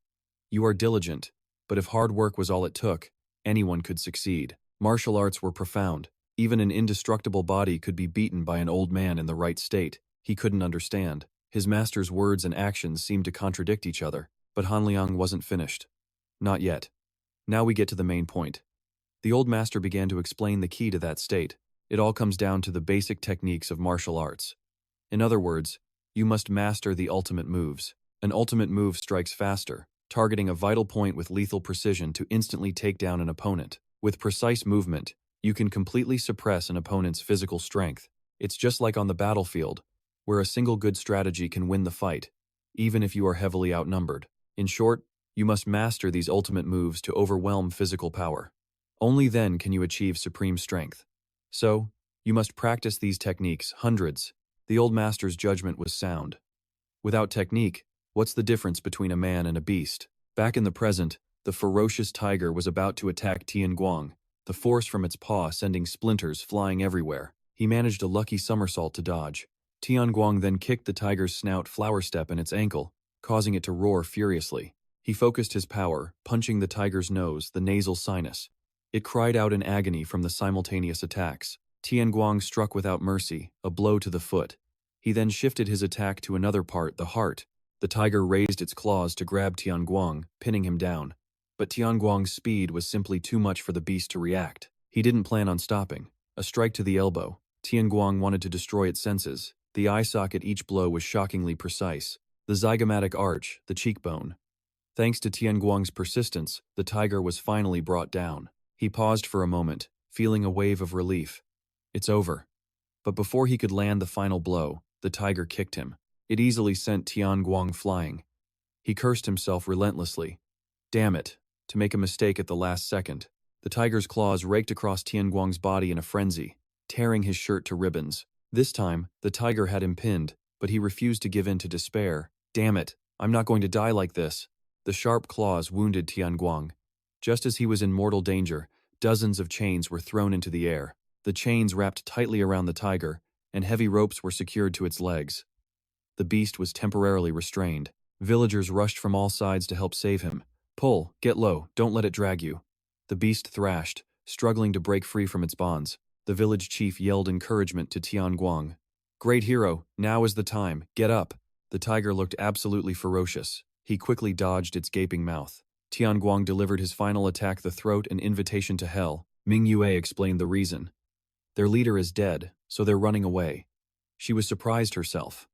[SPEAKER 1] You are diligent, but if hard work was all it took, anyone could succeed. Martial arts were profound. Even an indestructible body could be beaten by an old man in the right state. He couldn't understand. His master's words and actions seemed to contradict each other, but Han Liang wasn't finished. Not yet. Now we get to the main point. The old master began to explain the key to that state. It all comes down to the basic techniques of martial arts. In other words, you must master the ultimate moves. An ultimate move strikes faster, targeting a vital point with lethal precision to instantly take down an opponent. With precise movement, you can completely suppress an opponent's physical strength. It's just like on the battlefield, where a single good strategy can win the fight, even if you are heavily outnumbered. In short, you must master these ultimate moves to overwhelm physical power. Only then can you achieve supreme strength. So, you must practice these techniques, hundreds. The old master's judgment was sound. Without technique, what's the difference between a man and a beast? Back in the present, the ferocious tiger was about to attack Tian Guang, the force from its paw sending splinters flying everywhere. He managed a lucky somersault to dodge. Tian Guang then kicked the tiger's snout flower step in its ankle, causing it to roar furiously. He focused his power, punching the tiger's nose, the nasal sinus. It cried out in agony from the simultaneous attacks. Tian Guang struck without mercy, a blow to the foot. He then shifted his attack to another part, the heart. The tiger raised its claws to grab Tian Guang, pinning him down. But Tian Guang's speed was simply too much for the beast to react. He didn't plan on stopping. A strike to the elbow. Tian Guang wanted to destroy its senses. The eye socket each blow was shockingly precise. The zygomatic arch, the cheekbone. Thanks to Tian Guang's persistence, the tiger was finally brought down. He paused for a moment, feeling a wave of relief. It's over. But before he could land the final blow, the tiger kicked him. It easily sent Tian Guang flying. He cursed himself relentlessly. Damn it, to make a mistake at the last second. The tiger's claws raked across Tian Guang's body in a frenzy, tearing his shirt to ribbons. This time, the tiger had him pinned, but he refused to give in to despair. Damn it, I'm not going to die like this. The sharp claws wounded Tian Guang. Just as he was in mortal danger, dozens of chains were thrown into the air. The chains wrapped tightly around the tiger, and heavy ropes were secured to its legs. The beast was temporarily restrained. Villagers rushed from all sides to help save him. Pull, get low, don't let it drag you. The beast thrashed, struggling to break free from its bonds. The village chief yelled encouragement to Tian Guang. Great hero, now is the time, get up. The tiger looked absolutely ferocious. He quickly dodged its gaping mouth. Tian Guang delivered his final attack, the throat, an invitation to hell. Mingua explained the reason. Their leader is dead, so they're running away. She was surprised herself.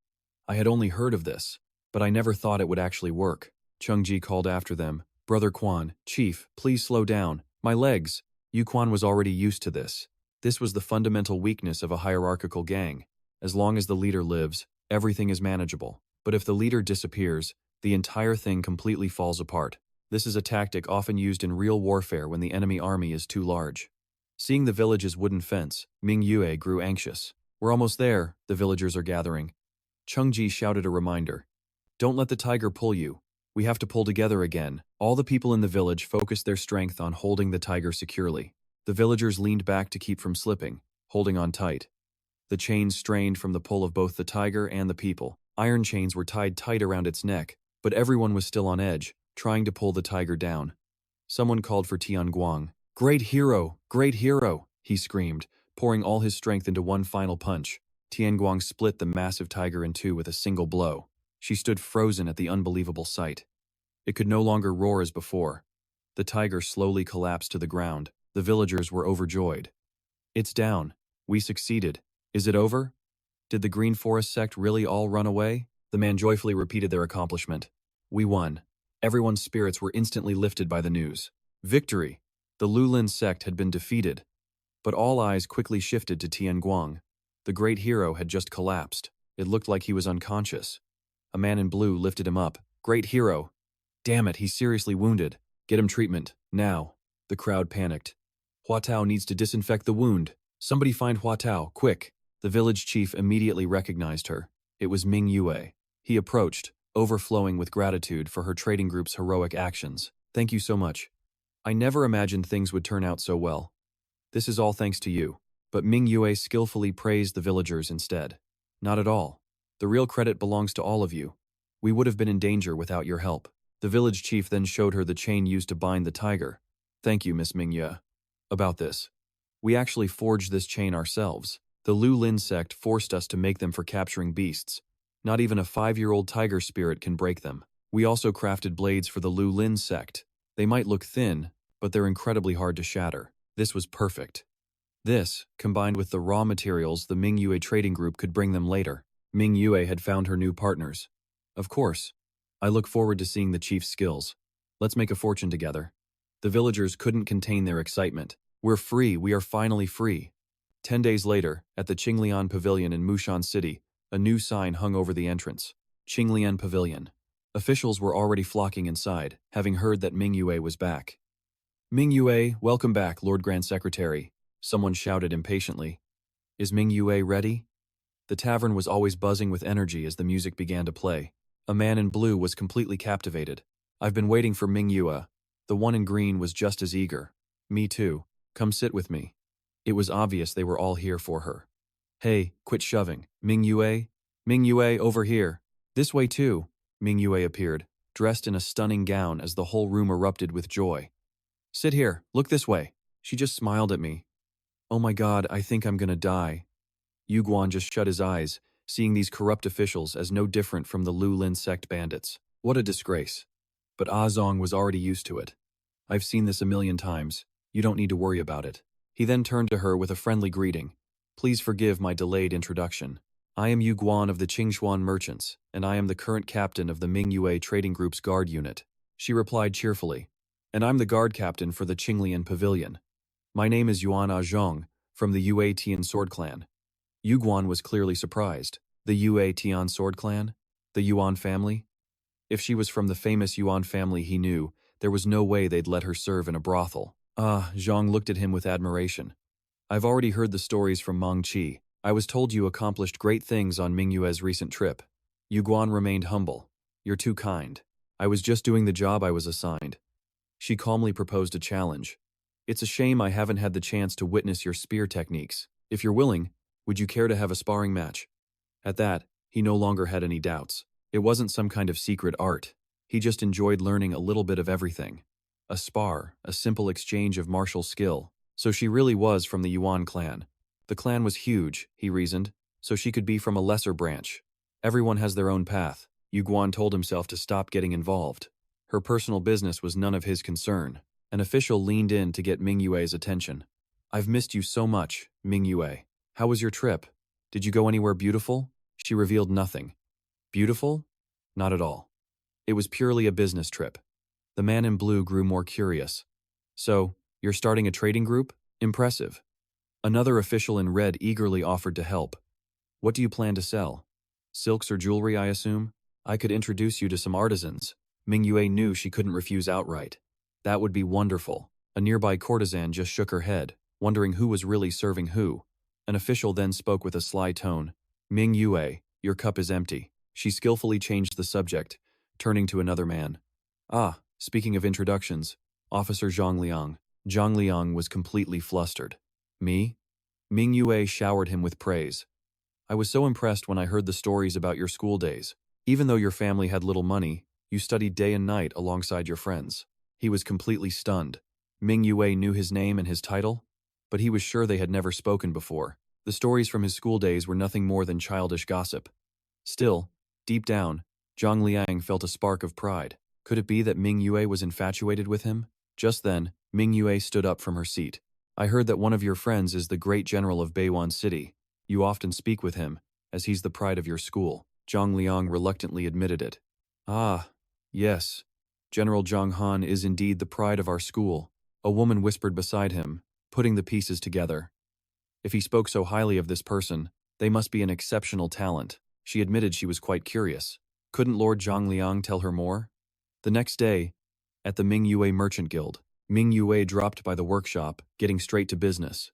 [SPEAKER 1] I had only heard of this, but I never thought it would actually work. Chengji called after them. Brother Quan, Chief, please slow down. My legs. Yuquan was already used to this. This was the fundamental weakness of a hierarchical gang. As long as the leader lives, everything is manageable. But if the leader disappears, the entire thing completely falls apart. This is a tactic often used in real warfare when the enemy army is too large. Seeing the village's wooden fence, Mingua grew anxious. We're almost there, the villagers are gathering. Chengji shouted a reminder. Don't let the tiger pull you. We have to pull together again. All the people in the village focused their strength on holding the tiger securely. The villagers leaned back to keep from slipping, holding on tight. The chains strained from the pull of both the tiger and the people. Iron chains were tied tight around its neck, but everyone was still on edge, trying to pull the tiger down. Someone called for Tian Guang. Great hero! Great hero! He screamed, pouring all his strength into one final punch. Tian Guang split the massive tiger in two with a single blow. She stood frozen at the unbelievable sight. It could no longer roar as before. The tiger slowly collapsed to the ground. The villagers were overjoyed. It's down. We succeeded. Is it over? Did the Green Forest sect really all run away? The man joyfully repeated their accomplishment. We won. Everyone's spirits were instantly lifted by the news. Victory! The Lulin sect had been defeated. But all eyes quickly shifted to Tian Guang. The great hero had just collapsed. It looked like he was unconscious. A man in blue lifted him up. Great hero! Damn it, he's seriously wounded. Get him treatment, now. The crowd panicked. Hua Tao needs to disinfect the wound. Somebody find Hua Tao, quick. The village chief immediately recognized her. It was Mingua. He approached, overflowing with gratitude for her trading group's heroic actions. Thank you so much. I never imagined things would turn out so well. This is all thanks to you. But Mingua skillfully praised the villagers instead. Not at all. The real credit belongs to all of you. We would have been in danger without your help. The village chief then showed her the chain used to bind the tiger. Thank you, Miss Mingua. About this. We actually forged this chain ourselves. The Lulin sect forced us to make them for capturing beasts. Not even a 5-year-old tiger spirit can break them. We also crafted blades for the Lulin sect. They might look thin, but they're incredibly hard to shatter. This was perfect. This, combined with the raw materials the Mingua trading group could bring them later. Mingua had found her new partners. Of course. I look forward to seeing the chief's skills. Let's make a fortune together. The villagers couldn't contain their excitement. We're free, we are finally free. 10 days later, at the Qinglian Pavilion in Musan City, a new sign hung over the entrance. Qinglian Pavilion. Officials were already flocking inside, having heard that Mingua was back. Mingua, welcome back, Lord Grand Secretary. Someone shouted impatiently. Is Mingua ready? The tavern was always buzzing with energy as the music began to play. A man in blue was completely captivated. I've been waiting for Mingua. The one in green was just as eager. Me too. Come sit with me. It was obvious they were all here for her. Hey, quit shoving. Mingua? Mingua, over here. This way too. Mingua appeared, dressed in a stunning gown as the whole room erupted with joy. Sit here, look this way. She just smiled at me. Oh my god, I think I'm gonna die. Yuguan just shut his eyes, seeing these corrupt officials as no different from the Lulin sect bandits. What a disgrace. But Azong was already used to it. I've seen this a million times. You don't need to worry about it. He then turned to her with a friendly greeting. Please forgive my delayed introduction. I am Yuguan of the Qingshuan Merchants, and I am the current captain of the Mingua Trading Group's guard unit. She replied cheerfully. And I'm the guard captain for the Qinglian Pavilion. My name is Yuan Azhong, from the Yue Tian Sword Clan. Yuguan was clearly surprised. The Yue Tian Sword Clan? The Yuan family? If she was from the famous Yuan family he knew, there was no way they'd let her serve in a brothel. Zhang looked at him with admiration. I've already heard the stories from Manchi. I was told you accomplished great things on Mingua's recent trip. Yuguan remained humble. You're too kind. I was just doing the job I was assigned. She calmly proposed a challenge. It's a shame I haven't had the chance to witness your spear techniques. If you're willing, would you care to have a sparring match? At that, he no longer had any doubts. It wasn't some kind of secret art. He just enjoyed learning a little bit of everything. A spar, a simple exchange of martial skill. So she really was from the Yuan clan. The clan was huge, he reasoned, so she could be from a lesser branch. Everyone has their own path. Yuguan told himself to stop getting involved. Her personal business was none of his concern. An official leaned in to get Mingua's attention. I've missed you so much, Mingua. How was your trip? Did you go anywhere beautiful? She revealed nothing. Beautiful? Not at all. It was purely a business trip. The man in blue grew more curious. So, you're starting a trading group? Impressive. Another official in red eagerly offered to help. What do you plan to sell? Silks or jewelry, I assume? I could introduce you to some artisans. Mingua knew she couldn't refuse outright. That would be wonderful. A nearby courtesan just shook her head, wondering who was really serving who. An official then spoke with a sly tone. Mingua, your cup is empty. She skillfully changed the subject, turning to another man. Speaking of introductions, Officer Zhang Liang. Zhang Liang was completely flustered. Me? Mingua showered him with praise. I was so impressed when I heard the stories about your school days. Even though your family had little money, you studied day and night alongside your friends. He was completely stunned. Mingua knew his name and his title, but he was sure they had never spoken before. The stories from his school days were nothing more than childish gossip. Still, deep down, Zhang Liang felt a spark of pride. Could it be that Mingua was infatuated with him? Just then, Mingua stood up from her seat. I heard that one of your friends is the great general of Beiyuan City. You often speak with him, as he's the pride of your school. Zhang Liang reluctantly admitted it. Ah, yes. General Zhang Han is indeed the pride of our school. A woman whispered beside him, putting the pieces together. If he spoke so highly of this person, they must be an exceptional talent. She admitted she was quite curious. Couldn't Lord Zhang Liang tell her more? The next day, at the Mingua Merchant Guild, Mingua dropped by the workshop, getting straight to business.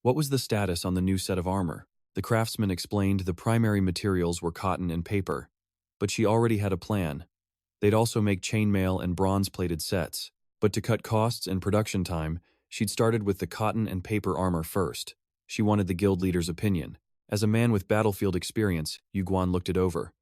[SPEAKER 1] What was the status on the new set of armor? The craftsman explained the primary materials were cotton and paper, but she already had a plan. They'd also make chainmail and bronze-plated sets, but to cut costs and production time, she'd started with the cotton and paper armor first. She wanted the guild leader's opinion. As a man with battlefield experience, Yu Guan looked it over.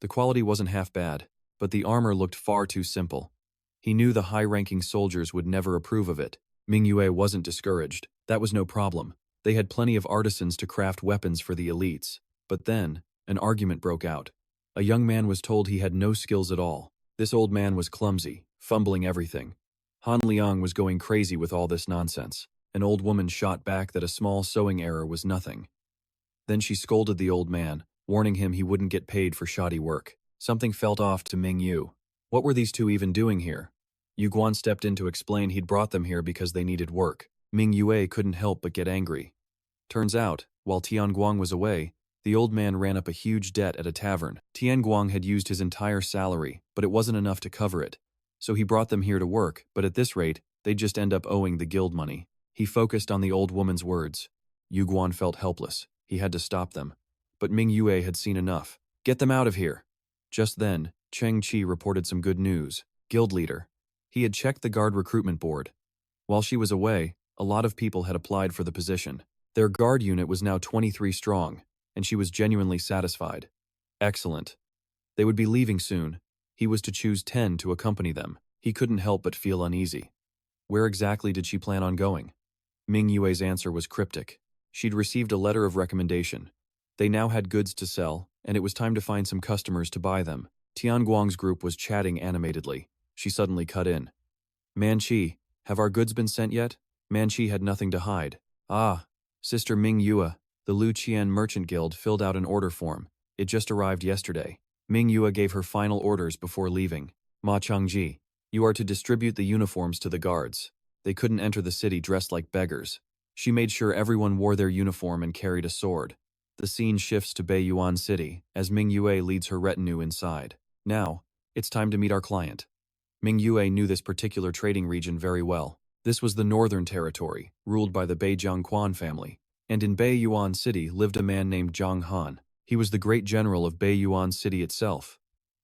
[SPEAKER 1] The quality wasn't half bad, but the armor looked far too simple. He knew the high-ranking soldiers would never approve of it. Mingua wasn't discouraged. That was no problem. They had plenty of artisans to craft weapons for the elites. But then, an argument broke out. A young man was told he had no skills at all. This old man was clumsy, fumbling everything. Han Liang was going crazy with all this nonsense. An old woman shot back that a small sewing error was nothing. Then she scolded the old man, warning him he wouldn't get paid for shoddy work. Something felt off to Ming Yu. What were these two even doing here? Yu Guan stepped in to explain he'd brought them here because they needed work. Ming Yue couldn't help but get angry. Turns out, while Tian Guang was away, the old man ran up a huge debt at a tavern. Tian Guang had used his entire salary, but it wasn't enough to cover it. So he brought them here to work, but at this rate, they'd just end up owing the guild money. He focused on the old woman's words. Yu Guan felt helpless. He had to stop them. But Ming Yue had seen enough. Get them out of here. Just then, Cheng Qi reported some good news. Guild leader. He had checked the guard recruitment board. While she was away, a lot of people had applied for the position. Their guard unit was now 23 strong, and she was genuinely satisfied. Excellent. They would be leaving soon. He was to choose 10 to accompany them. He couldn't help but feel uneasy. Where exactly did she plan on going? Ming Yue's answer was cryptic. She'd received a letter of recommendation. They now had goods to sell, and it was time to find some customers to buy them. Tian Guang's group was chatting animatedly. She suddenly cut in. Manchi, have our goods been sent yet? Manchi had nothing to hide. Ah, Sister Ming Yue, the Lu Qian Merchant Guild filled out an order form. It just arrived yesterday. Ming Yue gave her final orders before leaving. Ma Changji, you are to distribute the uniforms to the guards. They couldn't enter the city dressed like beggars. She made sure everyone wore their uniform and carried a sword. The scene shifts to Beiyuan City, as Ming Yue leads her retinue inside. Now, it's time to meet our client. Ming Yue knew this particular trading region very well. This was the Northern Territory, ruled by the Beijiangquan family. And in Beiyuan City lived a man named Zhang Han. He was the great general of Beiyuan City itself.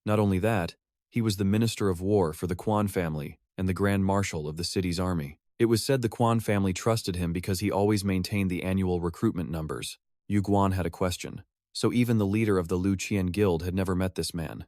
[SPEAKER 1] Not only that, he was the Minister of War for the Quan family and the Grand Marshal of the city's army. It was said the Quan family trusted him because he always maintained the annual recruitment numbers. Yu Guan had a question. So even the leader of the Lu Qian Guild had never met this man.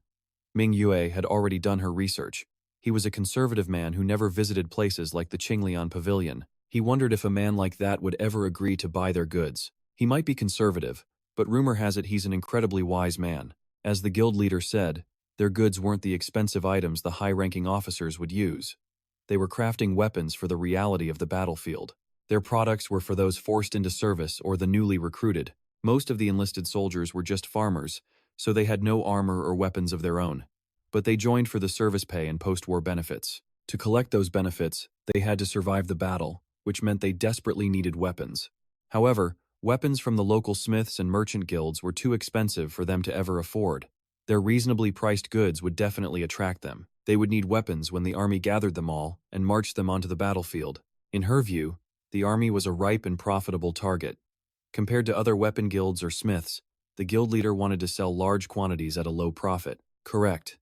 [SPEAKER 1] Ming Yue had already done her research. He was a conservative man who never visited places like the Qinglian Pavilion. He wondered if a man like that would ever agree to buy their goods. He might be conservative, but rumor has it he's an incredibly wise man. As the guild leader said, their goods weren't the expensive items the high-ranking officers would use. They were crafting weapons for the reality of the battlefield. Their products were for those forced into service or the newly recruited. Most of the enlisted soldiers were just farmers, so they had no armor or weapons of their own. But they joined for the service pay and post-war benefits. To collect those benefits, they had to survive the battle, which meant they desperately needed weapons. However, weapons from the local smiths and merchant guilds were too expensive for them to ever afford. Their reasonably priced goods would definitely attract them. They would need weapons when the army gathered them all and marched them onto the battlefield. In her view, the army was a ripe and profitable target. Compared to other weapon guilds or smiths, the guild leader wanted to sell large quantities at a low profit. Correct.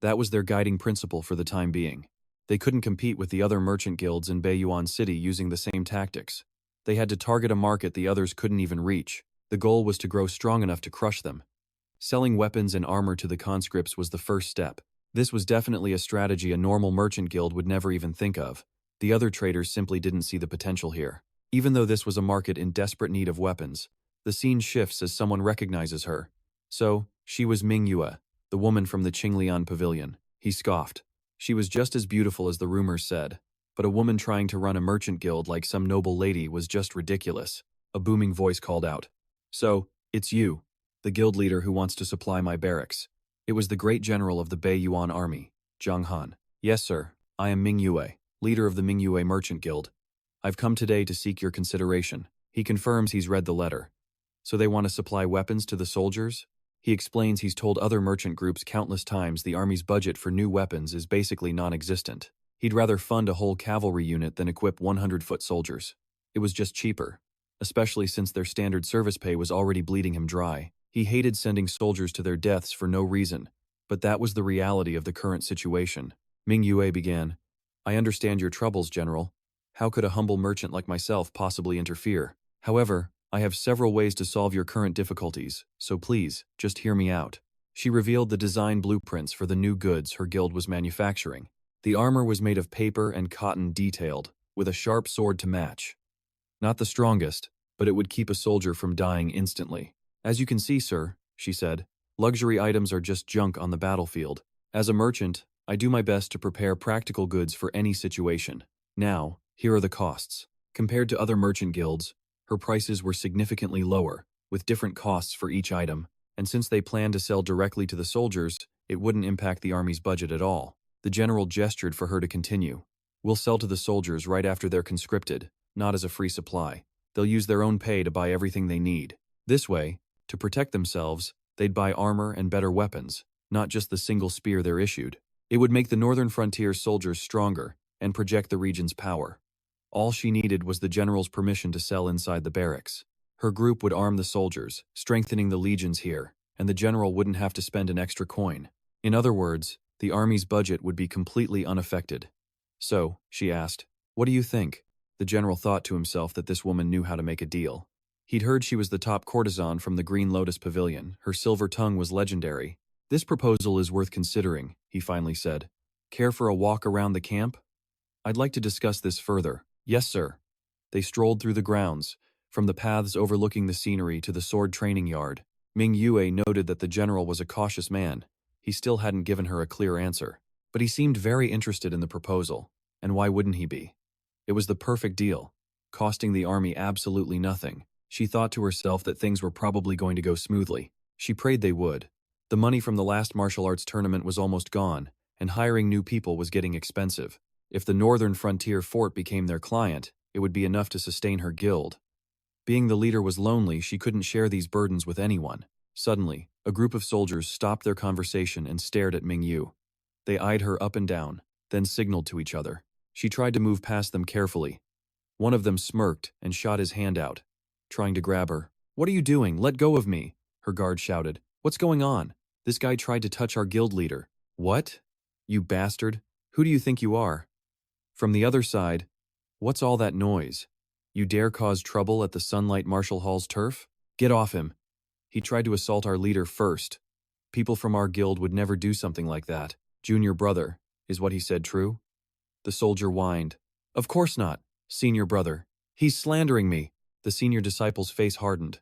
[SPEAKER 1] That was their guiding principle for the time being. They couldn't compete with the other merchant guilds in Beiyuan City using the same tactics. They had to target a market the others couldn't even reach. The goal was to grow strong enough to crush them. Selling weapons and armor to the conscripts was the first step. This was definitely a strategy a normal merchant guild would never even think of. The other traders simply didn't see the potential here. Even though this was a market in desperate need of weapons, the scene shifts as someone recognizes her. So, she was Ming Yue. The woman from the Qinglian pavilion. He scoffed. She was just as beautiful as the rumors said, but a woman trying to run a merchant guild like some noble lady was just ridiculous. A booming voice called out. So, it's you, the guild leader who wants to supply my barracks. It was the great general of the Bei Yuan army, Zhang Han. Yes, sir, I am Mingua, leader of the Mingua merchant guild. I've come today to seek your consideration. He confirms he's read the letter. So they want to supply weapons to the soldiers? He explains he's told other merchant groups countless times the army's budget for new weapons is basically non-existent. He'd rather fund a whole cavalry unit than equip 100-foot soldiers. It was just cheaper, especially since their standard service pay was already bleeding him dry. He hated sending soldiers to their deaths for no reason, but that was the reality of the current situation. Mingua began, I understand your troubles, General. How could a humble merchant like myself possibly interfere? However, I have several ways to solve your current difficulties, so please, just hear me out. She revealed the design blueprints for the new goods her guild was manufacturing. The armor was made of paper and cotton detailed, with a sharp sword to match. Not the strongest, but it would keep a soldier from dying instantly. As you can see, sir, she said, luxury items are just junk on the battlefield. As a merchant, I do my best to prepare practical goods for any situation. Now, here are the costs. Compared to other merchant guilds, her prices were significantly lower, with different costs for each item, and since they planned to sell directly to the soldiers, it wouldn't impact the army's budget at all. The general gestured for her to continue. We'll sell to the soldiers right after they're conscripted, not as a free supply. They'll use their own pay to buy everything they need. This way, to protect themselves, they'd buy armor and better weapons, not just the single spear they're issued. It would make the northern frontier soldiers stronger and project the region's power. All she needed was the general's permission to sell inside the barracks. Her group would arm the soldiers, strengthening the legions here, and the general wouldn't have to spend an extra coin. In other words, the army's budget would be completely unaffected. So, she asked, what do you think? The general thought to himself that this woman knew how to make a deal. He'd heard she was the top courtesan from the Green Lotus Pavilion. Her silver tongue was legendary. This proposal is worth considering, he finally said. Care for a walk around the camp? I'd like to discuss this further. Yes, sir. They strolled through the grounds, from the paths overlooking the scenery to the sword training yard. Mingua noted that the general was a cautious man. He still hadn't given her a clear answer, but he seemed very interested in the proposal. And why wouldn't he be? It was the perfect deal, costing the army absolutely nothing. She thought to herself that things were probably going to go smoothly. She prayed they would. The money from the last martial arts tournament was almost gone, and hiring new people was getting expensive. If the northern frontier fort became their client, it would be enough to sustain her guild. Being the leader was lonely, she couldn't share these burdens with anyone. Suddenly, a group of soldiers stopped their conversation and stared at Mingyu. They eyed her up and down, then signaled to each other. She tried to move past them carefully. One of them smirked and shot his hand out, trying to grab her. What are you doing? Let go of me, her guard shouted. What's going on? This guy tried to touch our guild leader. What? You bastard. Who do you think you are? From the other side, what's all that noise? You dare cause trouble at the Sunlight Martial Hall's turf? Get off him. He tried to assault our leader first. People from our guild would never do something like that. Junior brother, is what he said true? The soldier whined. Of course not, senior brother. He's slandering me. The senior disciple's face hardened.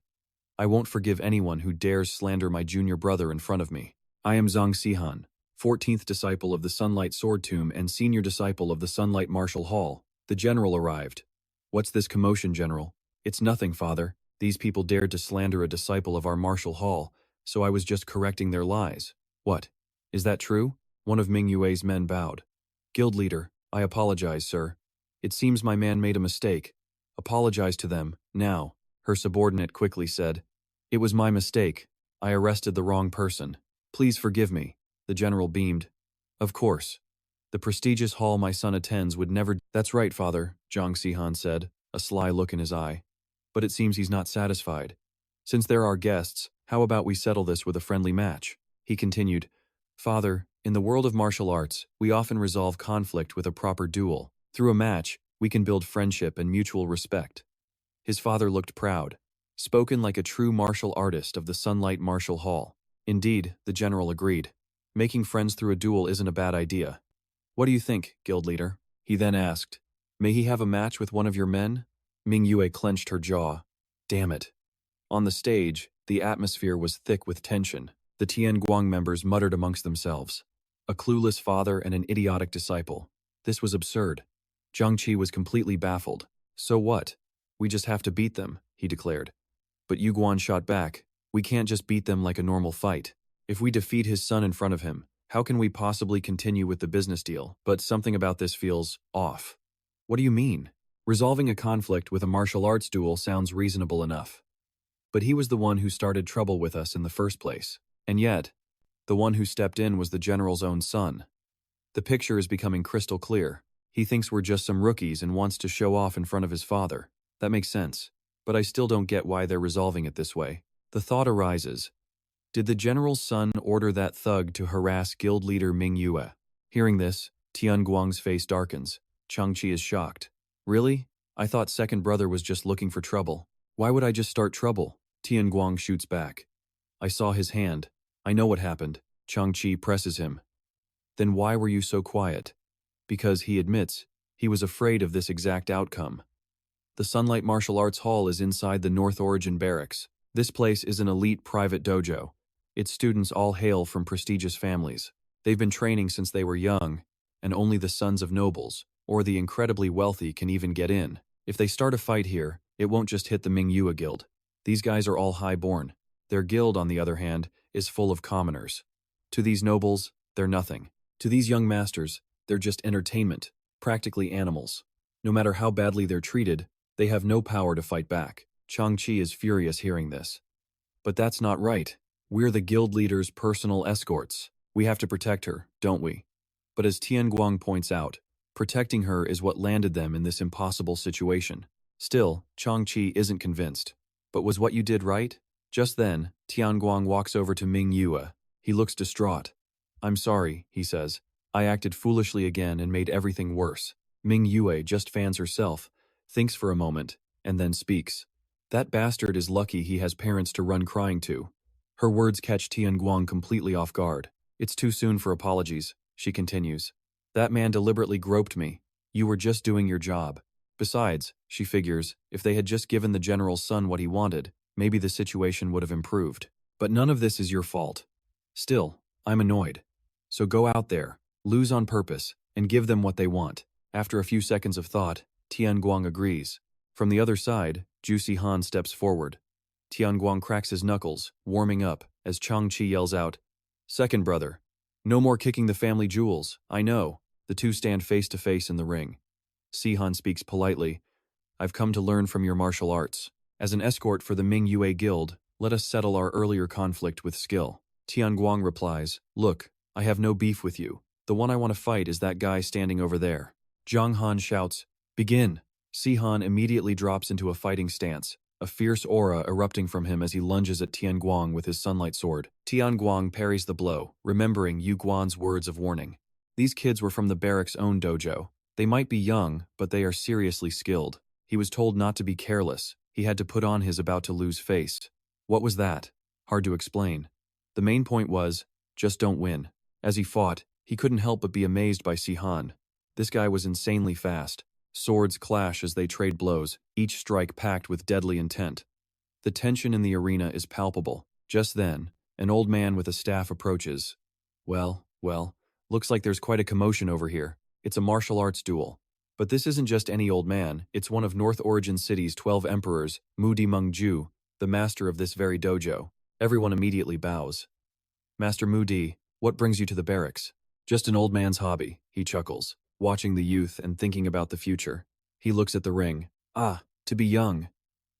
[SPEAKER 1] I won't forgive anyone who dares slander my junior brother in front of me. I am Zhang Sihan, 14th disciple of the Sunlight Sword Tomb and senior disciple of the Sunlight Martial Hall. The general arrived. What's this commotion, General? It's nothing, Father. These people dared to slander a disciple of our martial hall, so I was just correcting their lies. What? Is that true? One of Mingyue's men bowed. Guild leader, I apologize, sir. It seems my man made a mistake. Apologize to them, now, her subordinate quickly said. It was my mistake. I arrested the wrong person. Please forgive me. The general beamed. Of course. The prestigious hall my son attends would never— That's right, Father, Zhang Sihan said, a sly look in his eye. But it seems he's not satisfied. Since they're our guests, how about we settle this with a friendly match? He continued, Father, in the world of martial arts, we often resolve conflict with a proper duel. Through a match, we can build friendship and mutual respect. His father looked proud, spoken like a true martial artist of the Sunlight Martial Hall. Indeed, the general agreed. Making friends through a duel isn't a bad idea. What do you think, guild leader? He then asked. May he have a match with one of your men? Mingyue clenched her jaw. Damn it. On the stage, the atmosphere was thick with tension. The Tian Guang members muttered amongst themselves. A clueless father and an idiotic disciple. This was absurd. Zhang Qi was completely baffled. So what? We just have to beat them, he declared. But Yu Guan shot back. We can't just beat them like a normal fight. If we defeat his son in front of him, how can we possibly continue with the business deal? But something about this feels off. What do you mean? Resolving a conflict with a martial arts duel sounds reasonable enough. But he was the one who started trouble with us in the first place. And yet, the one who stepped in was the general's own son. The picture is becoming crystal clear. He thinks we're just some rookies and wants to show off in front of his father. That makes sense. But I still don't get why they're resolving it this way. The thought arises. Did the general's son order that thug to harass guild leader Mingua? Hearing this, Tian Guang's face darkens. Changqi is shocked. Really? I thought second brother was just looking for trouble. Why would I just start trouble? Tian Guang shoots back. I saw his hand. I know what happened. Changqi presses him. Then why were you so quiet? Because he admits, he was afraid of this exact outcome. The Sunlight Martial Arts Hall is inside the North Origin Barracks. This place is an elite private dojo. Its students all hail from prestigious families. They've been training since they were young, and only the sons of nobles, or the incredibly wealthy can even get in. If they start a fight here, it won't just hit the Mingua guild. These guys are all high-born. Their guild, on the other hand, is full of commoners. To these nobles, they're nothing. To these young masters, they're just entertainment, practically animals. No matter how badly they're treated, they have no power to fight back. Changqi is furious hearing this. But that's not right. We're the guild leader's personal escorts. We have to protect her, don't we? But as Tian Guang points out, protecting her is what landed them in this impossible situation. Still, Changqi isn't convinced. But was what you did right? Just then, Tian Guang walks over to Mingua. He looks distraught. I'm sorry, he says. I acted foolishly again and made everything worse. Mingua just fans herself, thinks for a moment, and then speaks. That bastard is lucky he has parents to run crying to. Her words catch Tian Guang completely off guard. It's too soon for apologies, she continues. That man deliberately groped me. You were just doing your job. Besides, she figures, if they had just given the general's son what he wanted, maybe the situation would have improved. But none of this is your fault. Still, I'm annoyed. So go out there, lose on purpose, and give them what they want. After a few seconds of thought, Tian Guang agrees. From the other side, Juicy Han steps forward. Tian Guang cracks his knuckles, warming up, as Changqi yells out, Second brother. No more kicking the family jewels, I know. The two stand face to face in the ring. Sihan speaks politely. I've come to learn from your martial arts. As an escort for the Mingua Guild, let us settle our earlier conflict with skill. Tian Guang replies, Look, I have no beef with you. The one I want to fight is that guy standing over there. Zhang Han shouts, Begin! Sihan immediately drops into a fighting stance, a fierce aura erupting from him as he lunges at Tian Guang with his sunlight sword. Tian Guang parries the blow, remembering Yu Guan's words of warning. These kids were from the barrack's own dojo. They might be young, but they are seriously skilled. He was told not to be careless. He had to put on his about-to-lose face. What was that? Hard to explain. The main point was, just don't win. As he fought, he couldn't help but be amazed by Sihan. This guy was insanely fast. Swords clash as they trade blows, each strike packed with deadly intent. The tension in the arena is palpable. Just then, an old man with a staff approaches. Well, looks like there's quite a commotion over here. It's a martial arts duel. But this isn't just any old man, it's one of North Origin City's 12 emperors, Mudi Mengju, the master of this very dojo. Everyone immediately bows. Master Mudi, what brings you to the barracks? Just an old man's hobby, he chuckles, watching the youth and thinking about the future. He looks at the ring. Ah, to be young.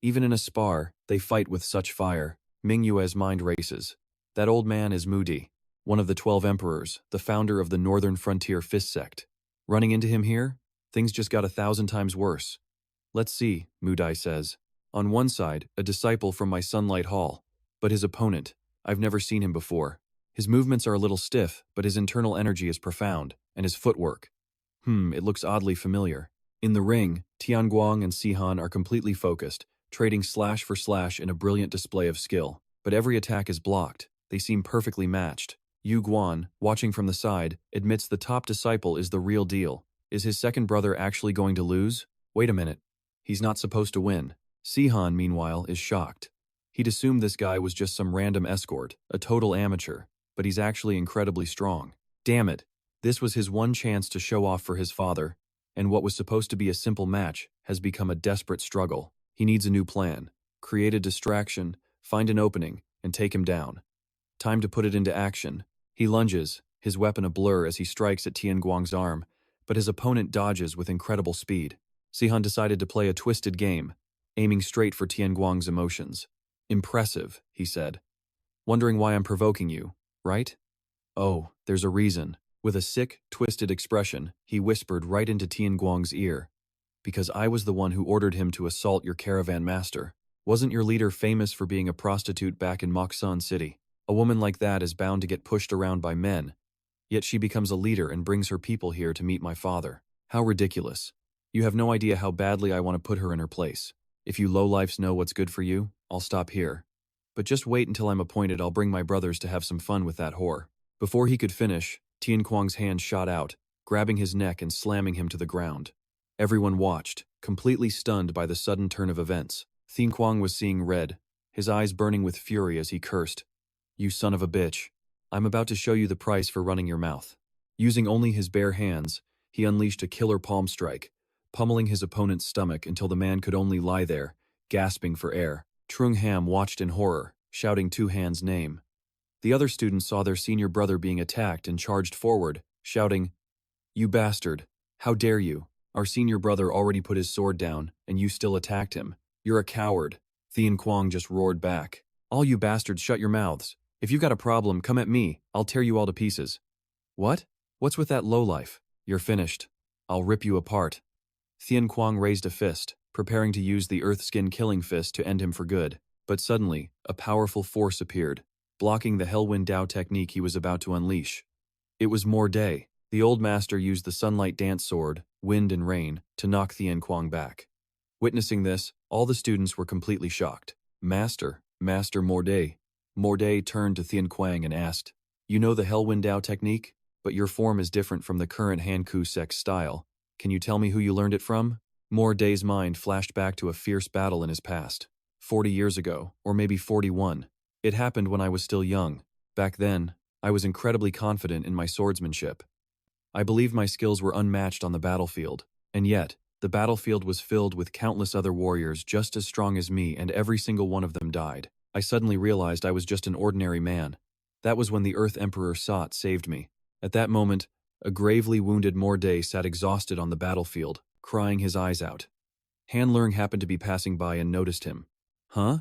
[SPEAKER 1] Even in a spar, they fight with such fire. Mingua's mind races. That old man is Mudi, one of the 12 emperors, the founder of the Northern Frontier Fist Sect. Running into him here? Things just got 1,000 times worse. Let's see, Mudai says. On one side, a disciple from my Sunlight Hall. But his opponent, I've never seen him before. His movements are a little stiff, but his internal energy is profound, and his footwork. It looks oddly familiar. In the ring, Tian Guang and Sihan are completely focused, trading slash for slash in a brilliant display of skill. But every attack is blocked. They seem perfectly matched. Yu Guan, watching from the side, admits the top disciple is the real deal. Is his second brother actually going to lose? Wait a minute. He's not supposed to win. Sihan, meanwhile, is shocked. He'd assumed this guy was just some random escort, a total amateur, but he's actually incredibly strong. Damn it, this was his one chance to show off for his father, and what was supposed to be a simple match has become a desperate struggle. He needs a new plan. Create a distraction, find an opening, and take him down. Time to put it into action. He lunges, his weapon a blur as he strikes at Tian Guang's arm, but his opponent dodges with incredible speed. Sihan decided to play a twisted game, aiming straight for Tian Guang's emotions. Impressive, he said. Wondering why I'm provoking you, right? Oh, there's a reason. With a sick, twisted expression, he whispered right into Tian Guang's ear. Because I was the one who ordered him to assault your caravan master. Wasn't your leader famous for being a prostitute back in Musan City? A woman like that is bound to get pushed around by men. Yet she becomes a leader and brings her people here to meet my father. How ridiculous. You have no idea how badly I want to put her in her place. If you lowlifes know what's good for you, I'll stop here. But just wait until I'm appointed. I'll bring my brothers to have some fun with that whore. Before he could finish, Tian Guang's hand shot out, grabbing his neck and slamming him to the ground. Everyone watched, completely stunned by the sudden turn of events. Tian Guang was seeing red, his eyes burning with fury as he cursed. You son of a bitch. I'm about to show you the price for running your mouth. Using only his bare hands, he unleashed a killer palm strike, pummeling his opponent's stomach until the man could only lie there, gasping for air. Trung Ham watched in horror, shouting Two Han's name. The other students saw their senior brother being attacked and charged forward, shouting, You bastard! How dare you! Our senior brother already put his sword down, and you still attacked him. You're a coward. Tian Guang just roared back. All you bastards shut your mouths. If you've got a problem, come at me. I'll tear you all to pieces. What? What's with that lowlife? You're finished. I'll rip you apart. Tian Guang raised a fist, preparing to use the Earth-Skin killing fist to end him for good. But suddenly, a powerful force appeared, blocking the Hellwind Dao technique he was about to unleash. It was Morday. The old master used the Sunlight Dance Sword, Wind and Rain, to knock Tian Guang back. Witnessing this, all the students were completely shocked. Master Morday. Morday turned to Tian Guang and asked, You know the Hellwind Dao technique? But your form is different from the current Hanku Sect style. Can you tell me who you learned it from? Morday's mind flashed back to a fierce battle in his past. 40 years ago, or maybe 41. It happened when I was still young. Back then, I was incredibly confident in my swordsmanship. I believed my skills were unmatched on the battlefield, and yet, the battlefield was filled with countless other warriors just as strong as me, and every single one of them died. I suddenly realized I was just an ordinary man. That was when the Earth Emperor Sot saved me. At that moment, a gravely wounded Morday sat exhausted on the battlefield, crying his eyes out. Han Lurng happened to be passing by and noticed him. Huh?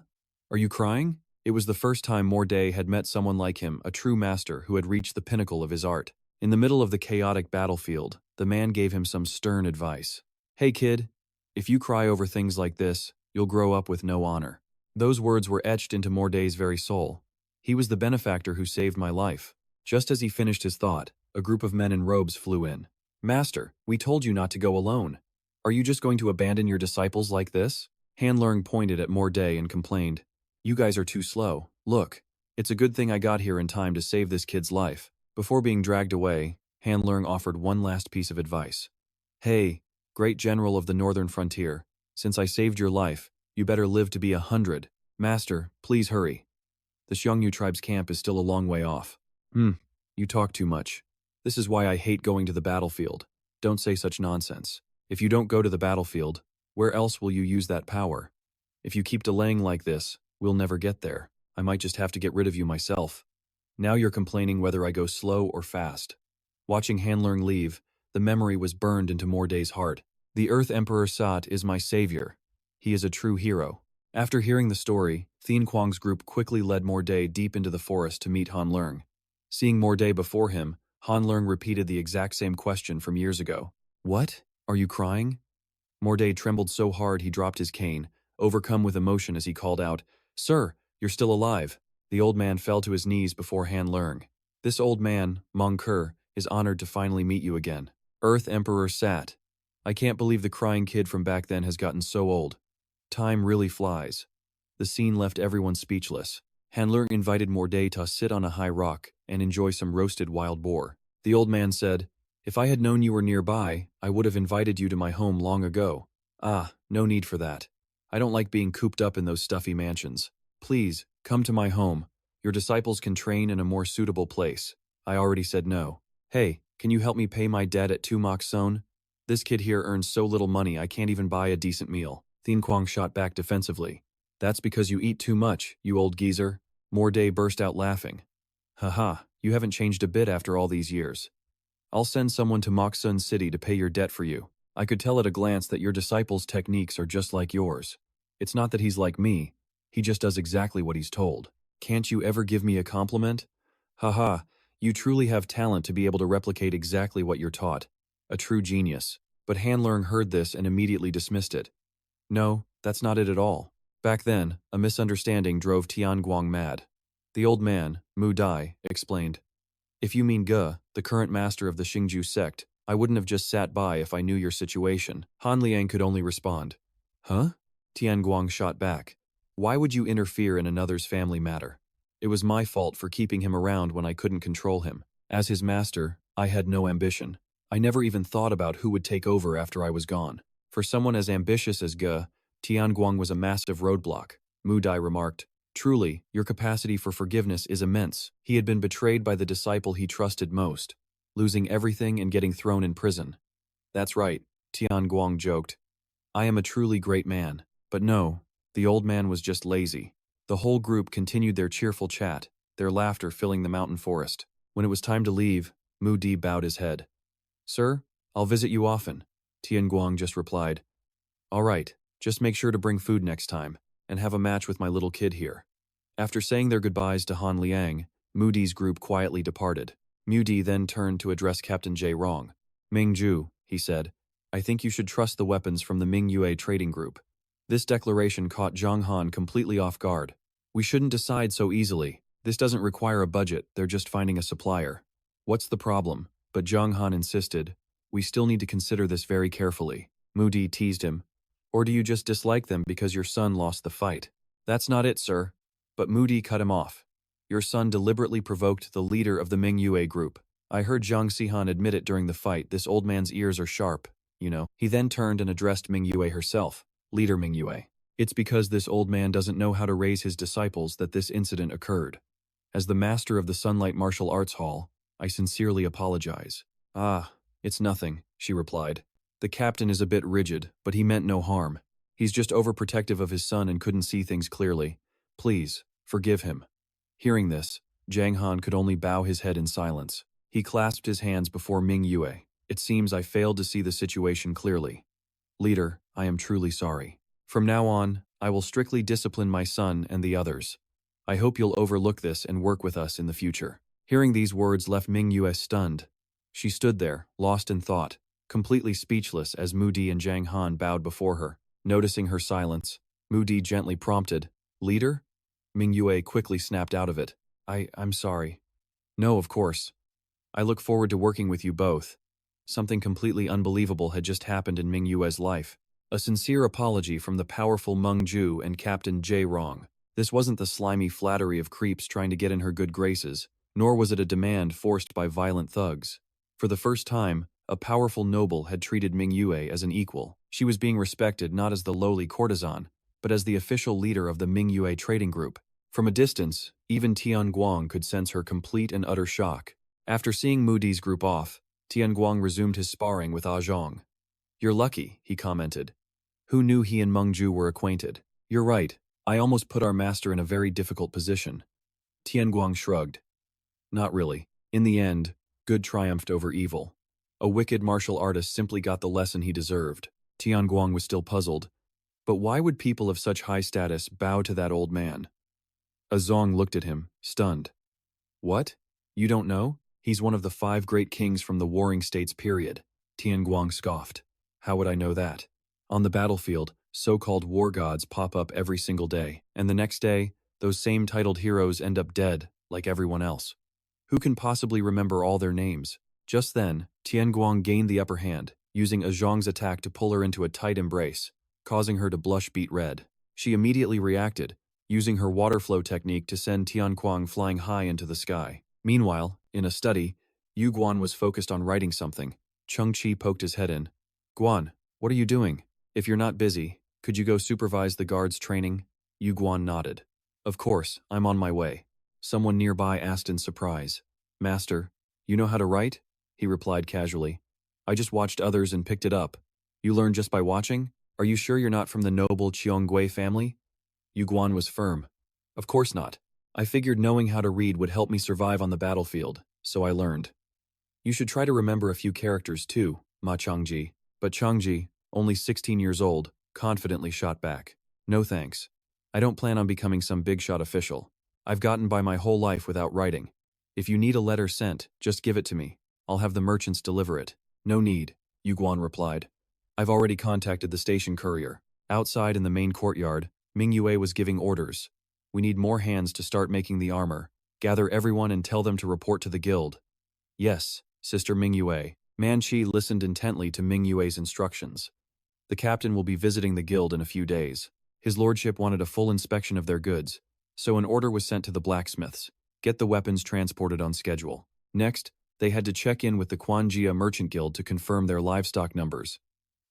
[SPEAKER 1] Are you crying? It was the first time Morday had met someone like him, a true master who had reached the pinnacle of his art. In the middle of the chaotic battlefield, the man gave him some stern advice. Hey kid, if you cry over things like this, you'll grow up with no honor. Those words were etched into Morday's very soul. He was the benefactor who saved my life. Just as he finished his thought, a group of men in robes flew in. Master, we told you not to go alone. Are you just going to abandon your disciples like this? Han Lurng pointed at Morday and complained. You guys are too slow. Look, it's a good thing I got here in time to save this kid's life. Before being dragged away, Han Lurng offered one last piece of advice. Hey, great general of the northern frontier, since I saved your life, you better live to be 100. Master, please hurry. The Xiongnu tribe's camp is still a long way off. You talk too much. This is why I hate going to the battlefield. Don't say such nonsense. If you don't go to the battlefield, where else will you use that power? If you keep delaying like this, we'll never get there. I might just have to get rid of you myself. Now you're complaining whether I go slow or fast. Watching Han Lurng leave, the memory was burned into Morday's heart. The Earth Emperor Sot is my savior. He is a true hero. After hearing the story, Tian Guang's group quickly led Morday deep into the forest to meet Han Lurng. Seeing Morday before him, Han Lurng repeated the exact same question from years ago. What? Are you crying? Morday trembled so hard he dropped his cane, overcome with emotion as he called out, Sir, you're still alive. The old man fell to his knees before Han Lurng. This old man, Mong Ke, is honored to finally meet you again. Earth Emperor Sat. I can't believe the crying kid from back then has gotten so old. Time really flies. The scene left everyone speechless. Han Lurng invited Morday to sit on a high rock and enjoy some roasted wild boar. The old man said, If I had known you were nearby, I would have invited you to my home long ago. Ah, no need for that. I don't like being cooped up in those stuffy mansions. Please, come to my home. Your disciples can train in a more suitable place. I already said no. Hey, can you help me pay my debt at 2 Mok Son? This kid here earns so little money I can't even buy a decent meal. Tian Guang shot back defensively. That's because you eat too much, you old geezer. Morday burst out laughing. Haha, you haven't changed a bit after all these years. I'll send someone to Mok Son City to pay your debt for you. I could tell at a glance that your disciples' techniques are just like yours. It's not that he's like me, he just does exactly what he's told. Can't you ever give me a compliment? Haha, you truly have talent to be able to replicate exactly what you're taught. A true genius. But Han Leung heard this and immediately dismissed it. No, that's not it at all. Back then, a misunderstanding drove Tian Guang mad. The old man, Mu Dai, explained. If you mean Ge, the current master of the Xingju sect, I wouldn't have just sat by if I knew your situation. Han Liang could only respond. Huh? Tian Guang shot back. Why would you interfere in another's family matter? It was my fault for keeping him around when I couldn't control him. As his master, I had no ambition. I never even thought about who would take over after I was gone. For someone as ambitious as Ge, Tian Guang was a massive roadblock. Mu Dai remarked. Truly, your capacity for forgiveness is immense. He had been betrayed by the disciple he trusted most, losing everything and getting thrown in prison. That's right, Tian Guang joked. I am a truly great man. But no, the old man was just lazy. The whole group continued their cheerful chat, their laughter filling the mountain forest. When it was time to leave, Mu Di bowed his head. Sir, I'll visit you often, Tian Guang just replied. All right, just make sure to bring food next time, and have a match with my little kid here. After saying their goodbyes to Han Liang, Mu Di's group quietly departed. Mu Di then turned to address Captain Jie Rong. Mingju, he said, I think you should trust the weapons from the Mingua trading group. This declaration caught Zhang Han completely off guard. We shouldn't decide so easily. This doesn't require a budget, they're just finding a supplier. What's the problem? But Zhang Han insisted. We still need to consider this very carefully. Mu Di teased him. Or do you just dislike them because your son lost the fight? That's not it, sir. But Mu Di cut him off. Your son deliberately provoked the leader of the Mingua group. I heard Zhang Sihan admit it during the fight. This old man's ears are sharp, you know. He then turned and addressed Mingua herself. Leader Mingua. It's because this old man doesn't know how to raise his disciples that this incident occurred. As the master of the Sunlight Martial Arts Hall, I sincerely apologize. Ah, it's nothing, she replied. The captain is a bit rigid, but he meant no harm. He's just overprotective of his son and couldn't see things clearly. Please, forgive him. Hearing this, Zhang Han could only bow his head in silence. He clasped his hands before Ming Yue. It seems I failed to see the situation clearly. Leader, I am truly sorry. From now on, I will strictly discipline my son and the others. I hope you'll overlook this and work with us in the future. Hearing these words left Ming Yue stunned. She stood there, lost in thought, completely speechless as Mu Di and Zhang Han bowed before her. Noticing her silence, Mu Di gently prompted, Leader? Ming Yue quickly snapped out of it. I'm sorry. No, of course. I look forward to working with you both. Something completely unbelievable had just happened in Ming Yue's life. A sincere apology from the powerful Meng Ju and Captain Jie Rong. This wasn't the slimy flattery of creeps trying to get in her good graces, nor was it a demand forced by violent thugs. For the first time, a powerful noble had treated Ming Yue as an equal. She was being respected not as the lowly courtesan, but as the official leader of the Ming Yue trading group. From a distance, even Tian Guang could sense her complete and utter shock. After seeing Mu Di's group off, Tian Guang resumed his sparring with Ah Zhong. You're lucky, he commented. Who knew he and Meng Ju were acquainted? You're right, I almost put our master in a very difficult position. Tian Guang shrugged. Not really. In the end, good triumphed over evil. A wicked martial artist simply got the lesson he deserved. Tian Guang was still puzzled. But why would people of such high status bow to that old man? A Zong looked at him, stunned. What? You don't know? He's one of the 5 great kings from the Warring States period. Tian Guang scoffed. How would I know that? On the battlefield, so-called war gods pop up every single day, and the next day, those same titled heroes end up dead, like everyone else. Who can possibly remember all their names? Just then, Tian Guang gained the upper hand, using A Zhong's attack to pull her into a tight embrace, causing her to blush beet red. She immediately reacted, using her water flow technique to send Tian Guang flying high into the sky. Meanwhile, in a study, Yu Guan was focused on writing something. Chung Chi poked his head in. Guan, what are you doing? If you're not busy, could you go supervise the guards' training? Yu Guan nodded. Of course, I'm on my way. Someone nearby asked in surprise. Master, you know how to write? He replied casually. I just watched others and picked it up. You learned just by watching? Are you sure you're not from the noble Cheonggui family? Yu Guan was firm. Of course not. I figured knowing how to read would help me survive on the battlefield, so I learned. You should try to remember a few characters too, Ma Changji. But Changji, only 16 years old, confidently shot back. No thanks. I don't plan on becoming some big-shot official. I've gotten by my whole life without writing. If you need a letter sent, just give it to me. I'll have the merchants deliver it. No need, Yu Guan replied. I've already contacted the station courier. Outside in the main courtyard, Mingua was giving orders. We need more hands to start making the armor. Gather everyone and tell them to report to the guild. Yes, Sister Mingua. Manchi listened intently to Mingua's instructions. The captain will be visiting the guild in a few days. His lordship wanted a full inspection of their goods, so an order was sent to the blacksmiths. Get the weapons transported on schedule. Next, they had to check in with the Quanjia Merchant Guild to confirm their livestock numbers.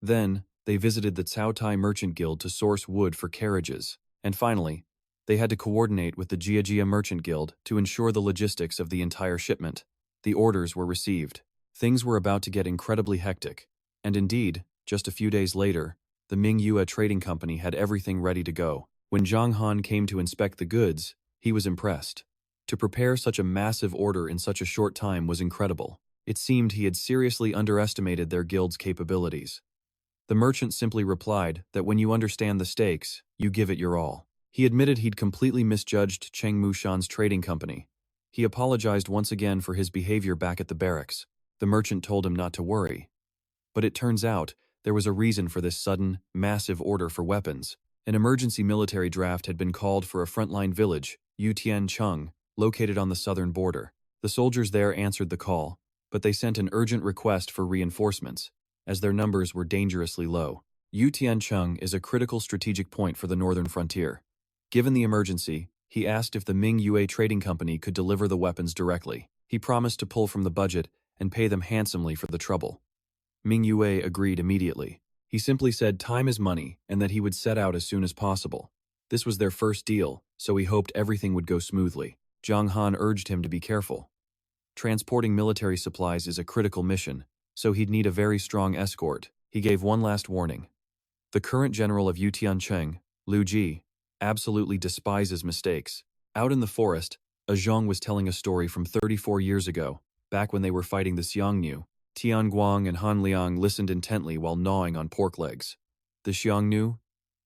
[SPEAKER 1] Then, they visited the Cao Tai Merchant Guild to source wood for carriages. And finally, they had to coordinate with the Jiajia Merchant Guild to ensure the logistics of the entire shipment. The orders were received. Things were about to get incredibly hectic. And indeed, just a few days later, the Mingua Trading Company had everything ready to go. When Zhang Han came to inspect the goods, he was impressed. To prepare such a massive order in such a short time was incredible. It seemed he had seriously underestimated their guild's capabilities. The merchant simply replied that when you understand the stakes, you give it your all. He admitted he'd completely misjudged Cheng Mushan's trading company. He apologized once again for his behavior back at the barracks. The merchant told him not to worry. But it turns out, there was a reason for this sudden, massive order for weapons. An emergency military draft had been called for a frontline village, Yutiancheng, located on the southern border. The soldiers there answered the call, but they sent an urgent request for reinforcements, as their numbers were dangerously low. Yutiancheng is a critical strategic point for the northern frontier. Given the emergency, he asked if the Mingua Trading Company could deliver the weapons directly. He promised to pull from the budget and pay them handsomely for the trouble. Mingua agreed immediately. He simply said time is money and that he would set out as soon as possible. This was their first deal, so he hoped everything would go smoothly. Zhang Han urged him to be careful. Transporting military supplies is a critical mission, so he'd need a very strong escort. He gave one last warning. The current general of Yutiancheng, Lu Ji, absolutely despises mistakes. Out in the forest, a Zhang was telling a story from 34 years ago, back when they were fighting the Xiongnu. Tian Guang and Han Liang listened intently while gnawing on pork legs. The Xiongnu?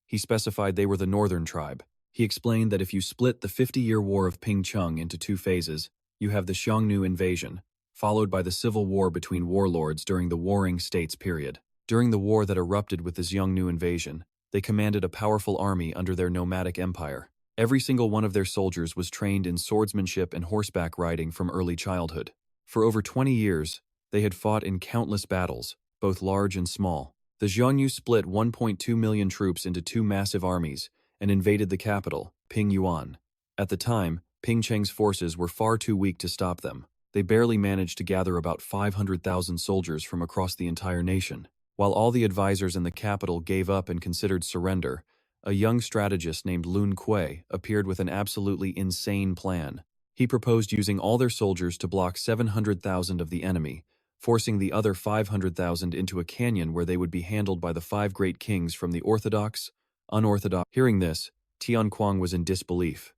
[SPEAKER 1] He specified they were the northern tribe. He explained that if you split the 50-year war of Pingcheng into two phases, you have the Xiongnu invasion, followed by the civil war between warlords during the Warring States period. During the war that erupted with the Xiongnu invasion, they commanded a powerful army under their nomadic empire. Every single one of their soldiers was trained in swordsmanship and horseback riding from early childhood. For over 20 years, they had fought in countless battles, both large and small. The Xiongnu split 1.2 million troops into two massive armies and invaded the capital, Pingyuan. At the time, Pingcheng's forces were far too weak to stop them. They barely managed to gather about 500,000 soldiers from across the entire nation. While all the advisors in the capital gave up and considered surrender, a young strategist named Lun Kuei appeared with an absolutely insane plan. He proposed using all their soldiers to block 700,000 of the enemy, forcing the other 500,000 into a canyon where they would be handled by the 5 great kings from the orthodox, unorthodox. Hearing this, Tian Guang was in disbelief.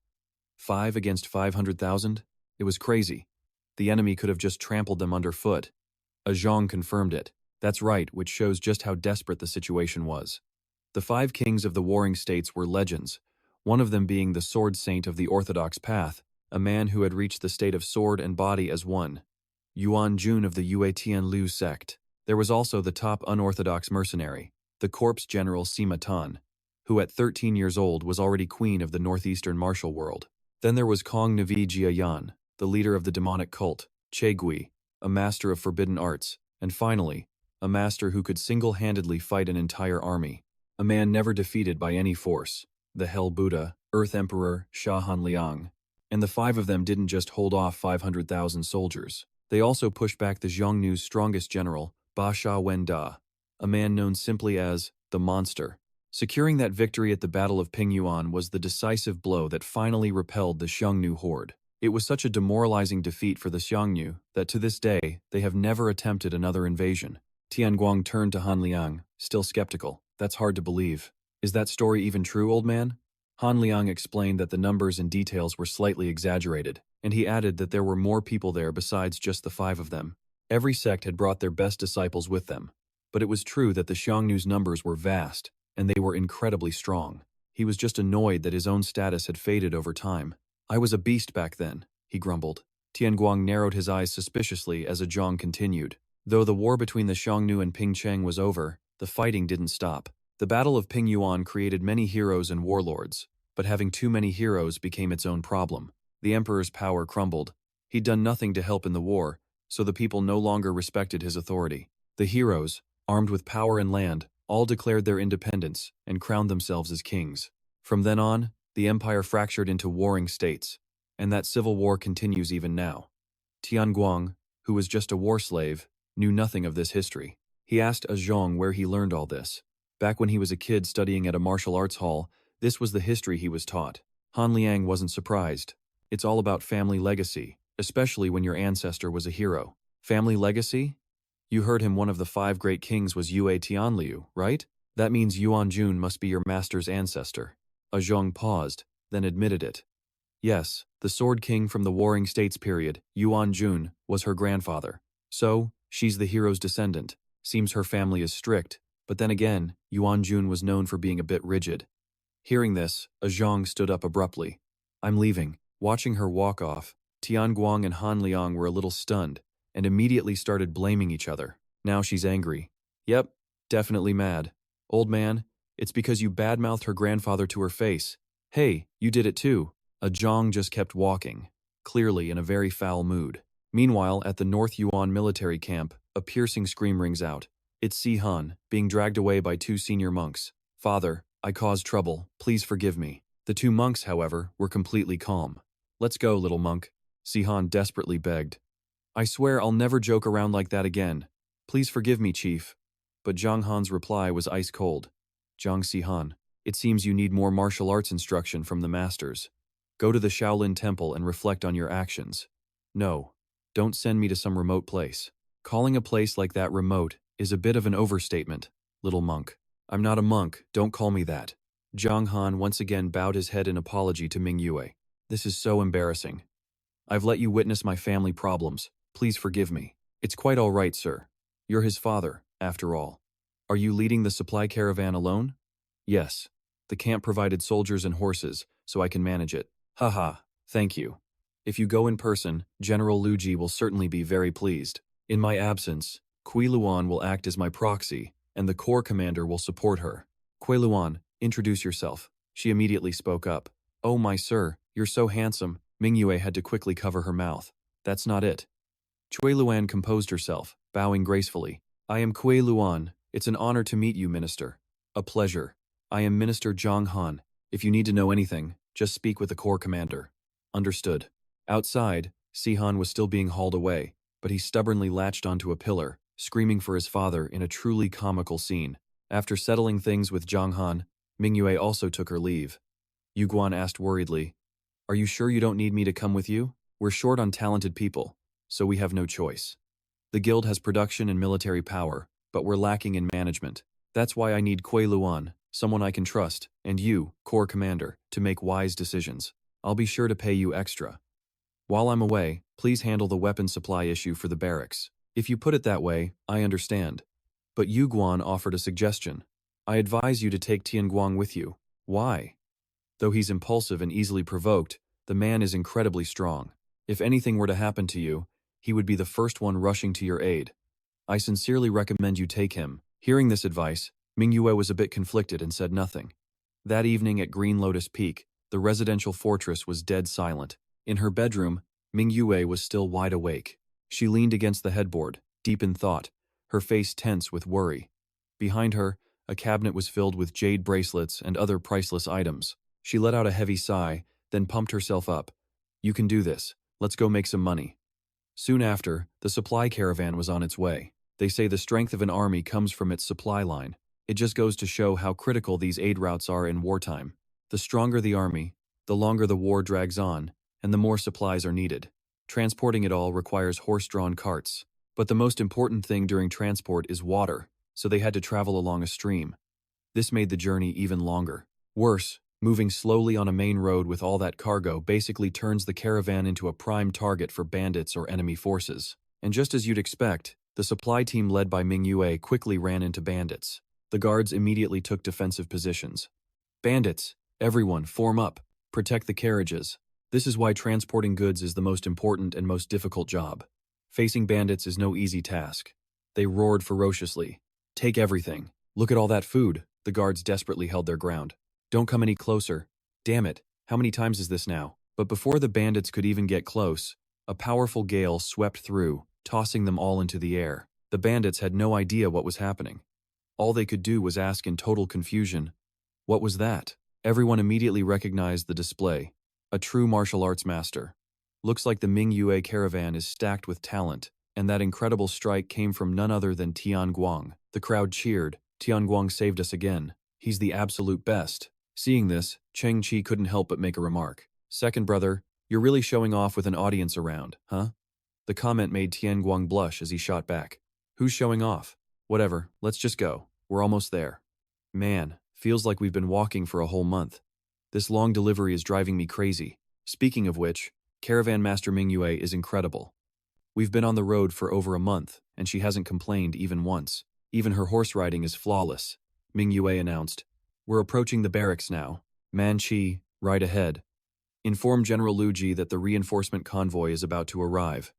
[SPEAKER 1] 5 against 500,000? It was crazy. The enemy could have just trampled them underfoot. A Zhang confirmed it. That's right, which shows just how desperate the situation was. The 5 kings of the warring states were legends, one of them being the sword saint of the orthodox path, a man who had reached the state of sword and body as one. Yuan Jun of the Yue Tianlu sect. There was also the top unorthodox mercenary, the corpse general Sima Tan, who at 13 years old was already queen of the northeastern martial world. Then there was Kong Navi Jiayan, the leader of the demonic cult, Che Gui, a master of forbidden arts, and finally, a master who could single-handedly fight an entire army, a man never defeated by any force, the Hell Buddha, Earth Emperor Sha Han Liang. And the 5 of them didn't just hold off 500,000 soldiers. They also pushed back the Xiongnu's strongest general, Ba Sha Wen Da, a man known simply as the Monster. Securing that victory at the Battle of Pingyuan was the decisive blow that finally repelled the Xiongnu horde. It was such a demoralizing defeat for the Xiongnu that to this day, they have never attempted another invasion. Tian Guang turned to Han Liang, still skeptical. That's hard to believe. Is that story even true, old man? Han Liang explained that the numbers and details were slightly exaggerated, and he added that there were more people there besides just the 5 of them. Every sect had brought their best disciples with them. But it was true that the Xiongnu's numbers were vast, and they were incredibly strong. He was just annoyed that his own status had faded over time. I was a beast back then, he grumbled. Tian Guang narrowed his eyes suspiciously as Zhang continued. Though the war between the Xiongnu and Pingcheng was over, the fighting didn't stop. The Battle of Pingyuan created many heroes and warlords, but having too many heroes became its own problem. The emperor's power crumbled. He'd done nothing to help in the war, so the people no longer respected his authority. The heroes, armed with power and land, all declared their independence and crowned themselves as kings. From then on, the empire fractured into warring states, and that civil war continues even now. Tian Guang, who was just a war slave, knew nothing of this history. He asked Zhang where he learned all this. Back when he was a kid studying at a martial arts hall, this was the history he was taught. Han Liang wasn't surprised. It's all about family legacy, especially when your ancestor was a hero. Family legacy? You heard him one of the 5 great kings was Yue Tianliu, right? That means Yuan Jun must be your master's ancestor. Zhang paused, then admitted it. Yes, the Sword King from the Warring States period, Yuan Jun, was her grandfather. So, she's the hero's descendant. Seems her family is strict, but then again, Yuan Jun was known for being a bit rigid. Hearing this, Zhang stood up abruptly. I'm leaving. Watching her walk off, Tian Guang and Han Liang were a little stunned, and immediately started blaming each other. Now she's angry. Yep, definitely mad. Old man, it's because you badmouthed her grandfather to her face. Hey, you did it too. Zhang just kept walking, clearly in a very foul mood. Meanwhile, at the North Yuan military camp, a piercing scream rings out. It's Si Han, being dragged away by 2 senior monks. Father, I caused trouble, please forgive me. The 2 monks, however, were completely calm. Let's go, little monk, Si Han desperately begged. I swear I'll never joke around like that again. Please forgive me, chief. But Zhang Han's reply was ice cold. Zhang Si Han, it seems you need more martial arts instruction from the masters. Go to the Shaolin temple and reflect on your actions. No, don't send me to some remote place. Calling a place like that remote is a bit of an overstatement, little monk. I'm not a monk, don't call me that. Zhang Han once again bowed his head in apology to Mingua. This is so embarrassing. I've let you witness my family problems. Please forgive me. It's quite all right, sir. You're his father, after all. Are you leading the supply caravan alone? Yes. The camp provided soldiers and horses, so I can manage it. Haha, thank you. If you go in person, General Lu Ji will certainly be very pleased. In my absence, Kui Luan will act as my proxy, and the corps commander will support her. Kui Luan, introduce yourself. She immediately spoke up. Oh my sir, you're so handsome. Mingua had to quickly cover her mouth. That's not it. Cui Luan composed herself, bowing gracefully. I am Kui Luan. It's an honor to meet you, Minister. A pleasure. I am Minister Zhang Han. If you need to know anything, just speak with the corps commander. Understood. Outside, Si Han was still being hauled away, but he stubbornly latched onto a pillar, screaming for his father in a truly comical scene. After settling things with Zhang Han, Mingua also took her leave. Yu Guan asked worriedly, Are you sure you don't need me to come with you? We're short on talented people, so we have no choice. The guild has production and military power, but we're lacking in management. That's why I need Kui Luan, someone I can trust, and you, Corps Commander, to make wise decisions. I'll be sure to pay you extra. While I'm away, please handle the weapon supply issue for the barracks. If you put it that way, I understand. But Yu Guan offered a suggestion. I advise you to take Tian Guang with you. Why? Though he's impulsive and easily provoked, the man is incredibly strong. If anything were to happen to you, he would be the first one rushing to your aid. I sincerely recommend you take him. Hearing this advice, Mingua was a bit conflicted and said nothing. That evening at Green Lotus Peak, the residential fortress was dead silent. In her bedroom, Mingua was still wide awake. She leaned against the headboard, deep in thought, her face tense with worry. Behind her, a cabinet was filled with jade bracelets and other priceless items. She let out a heavy sigh, then pumped herself up. You can do this. Let's go make some money. Soon after, the supply caravan was on its way. They say the strength of an army comes from its supply line. It just goes to show how critical these aid routes are in wartime. The stronger the army, the longer the war drags on, and the more supplies are needed. Transporting it all requires horse-drawn carts. But the most important thing during transport is water, so they had to travel along a stream. This made the journey even longer. Worse, moving slowly on a main road with all that cargo basically turns the caravan into a prime target for bandits or enemy forces. And just as you'd expect, the supply team led by Mingua quickly ran into bandits. The guards immediately took defensive positions. Bandits, everyone, form up, protect the carriages. This is why transporting goods is the most important and most difficult job. Facing bandits is no easy task. They roared ferociously. Take everything. Look at all that food. The guards desperately held their ground. Don't come any closer. Damn it, how many times is this now? But before the bandits could even get close, a powerful gale swept through, tossing them all into the air. The bandits had no idea what was happening. All they could do was ask in total confusion, "What was that?" Everyone immediately recognized the display. A true martial arts master. Looks like the Mingua caravan is stacked with talent, and that incredible strike came from none other than Tian Guang. The crowd cheered. Tian Guang saved us again. He's the absolute best. Seeing this, Cheng Chi couldn't help but make a remark. Second brother, you're really showing off with an audience around, huh? The comment made Tian Guang blush as he shot back. Who's showing off? Whatever, let's just go. We're almost there. Man, feels like we've been walking for a whole month. This long delivery is driving me crazy. Speaking of which, Caravan Master Mingua is incredible. We've been on the road for over a month, and she hasn't complained even once. Even her horse riding is flawless, Mingua announced. We're approaching the barracks now. Manchi, right ahead. Inform General Luji that the reinforcement convoy is about to arrive.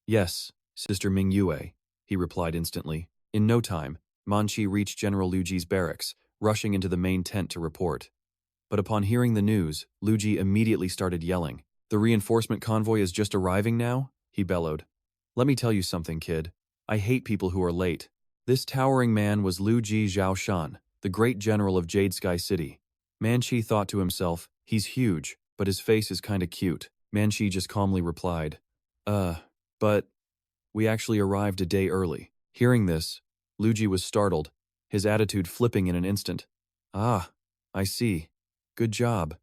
[SPEAKER 1] Yes, Sister Mingua, he replied instantly. In no time, Manchi reached General Luji's barracks, rushing into the main tent to report. But upon hearing the news, Luji immediately started yelling. The reinforcement convoy is just arriving now? He bellowed. Let me tell you something, kid. I hate people who are late. This towering man was Luji Zhaoshan, the great general of Jade Sky City. Manchi thought to himself, he's huge, but his face is kinda cute. Manchi just calmly replied, but we actually arrived a day early. Hearing this, Luji was startled, his attitude flipping in an instant. Ah, I see. Good job.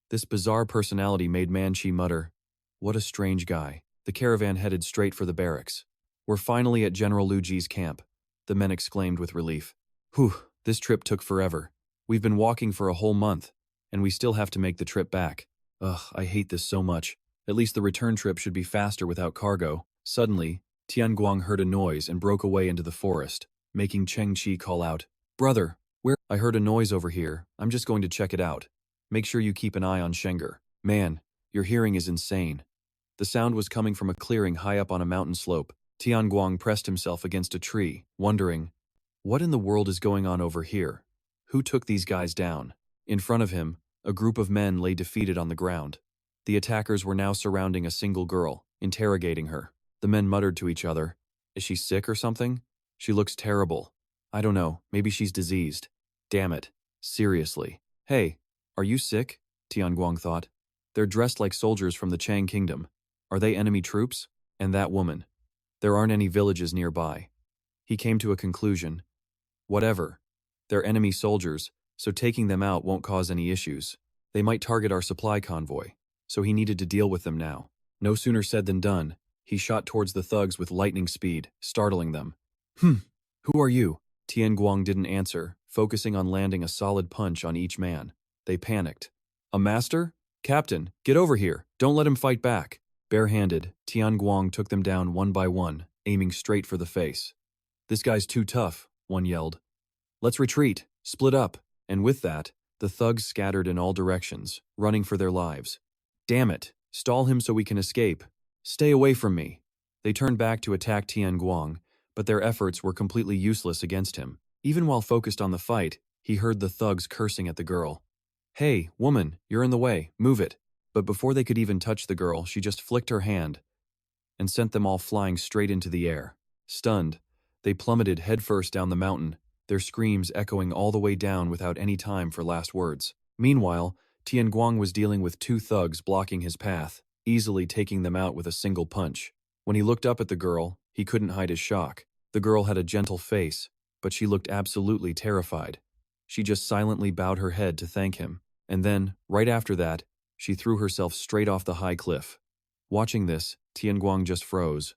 [SPEAKER 1] This bizarre personality made Manchi mutter, what a strange guy. The caravan headed straight for the barracks. We're finally at General Luji's camp, the men exclaimed with relief. Whew, this trip took forever. We've been walking for a whole month, and we still have to make the trip back. Ugh, I hate this so much. At least the return trip should be faster without cargo. Suddenly, Tian Guang heard a noise and broke away into the forest, making Cheng Chi call out, Brother, where? I heard a noise over here. I'm just going to check it out. Make sure you keep an eye on Shenger. Man, your hearing is insane. The sound was coming from a clearing high up on a mountain slope. Tian Guang pressed himself against a tree, wondering, what in the world is going on over here? Who took these guys down? In front of him, a group of men lay defeated on the ground. The attackers were now surrounding a single girl, interrogating her. The men muttered to each other, is she sick or something? She looks terrible. I don't know, maybe she's diseased. Damn it. Seriously. Hey, are you sick? Tian Guang thought. They're dressed like soldiers from the Chang Kingdom. Are they enemy troops? And that woman. There aren't any villages nearby. He came to a conclusion. Whatever. They're enemy soldiers, so taking them out won't cause any issues. They might target our supply convoy, so he needed to deal with them now. No sooner said than done. He shot towards the thugs with lightning speed, startling them. Who are you? Tian Guang didn't answer, focusing on landing a solid punch on each man. They panicked. A master? Captain, get over here. Don't let him fight back. Barehanded, Tian Guang took them down one by one, aiming straight for the face. This guy's too tough, one yelled. Let's retreat, split up. And with that, the thugs scattered in all directions, running for their lives. Damn it, stall him so we can escape. Stay away from me. They turned back to attack Tian Guang, but their efforts were completely useless against him. Even while focused on the fight, he heard the thugs cursing at the girl. Hey, woman, you're in the way, move it. But before they could even touch the girl, she just flicked her hand and sent them all flying straight into the air. Stunned, they plummeted headfirst down the mountain, their screams echoing all the way down without any time for last words. Meanwhile, Tian Guang was dealing with two thugs blocking his path, easily taking them out with a single punch. When he looked up at the girl, he couldn't hide his shock. The girl had a gentle face, but she looked absolutely terrified. She just silently bowed her head to thank him, and then, right after that, she threw herself straight off the high cliff. Watching this, Tian Guang just froze.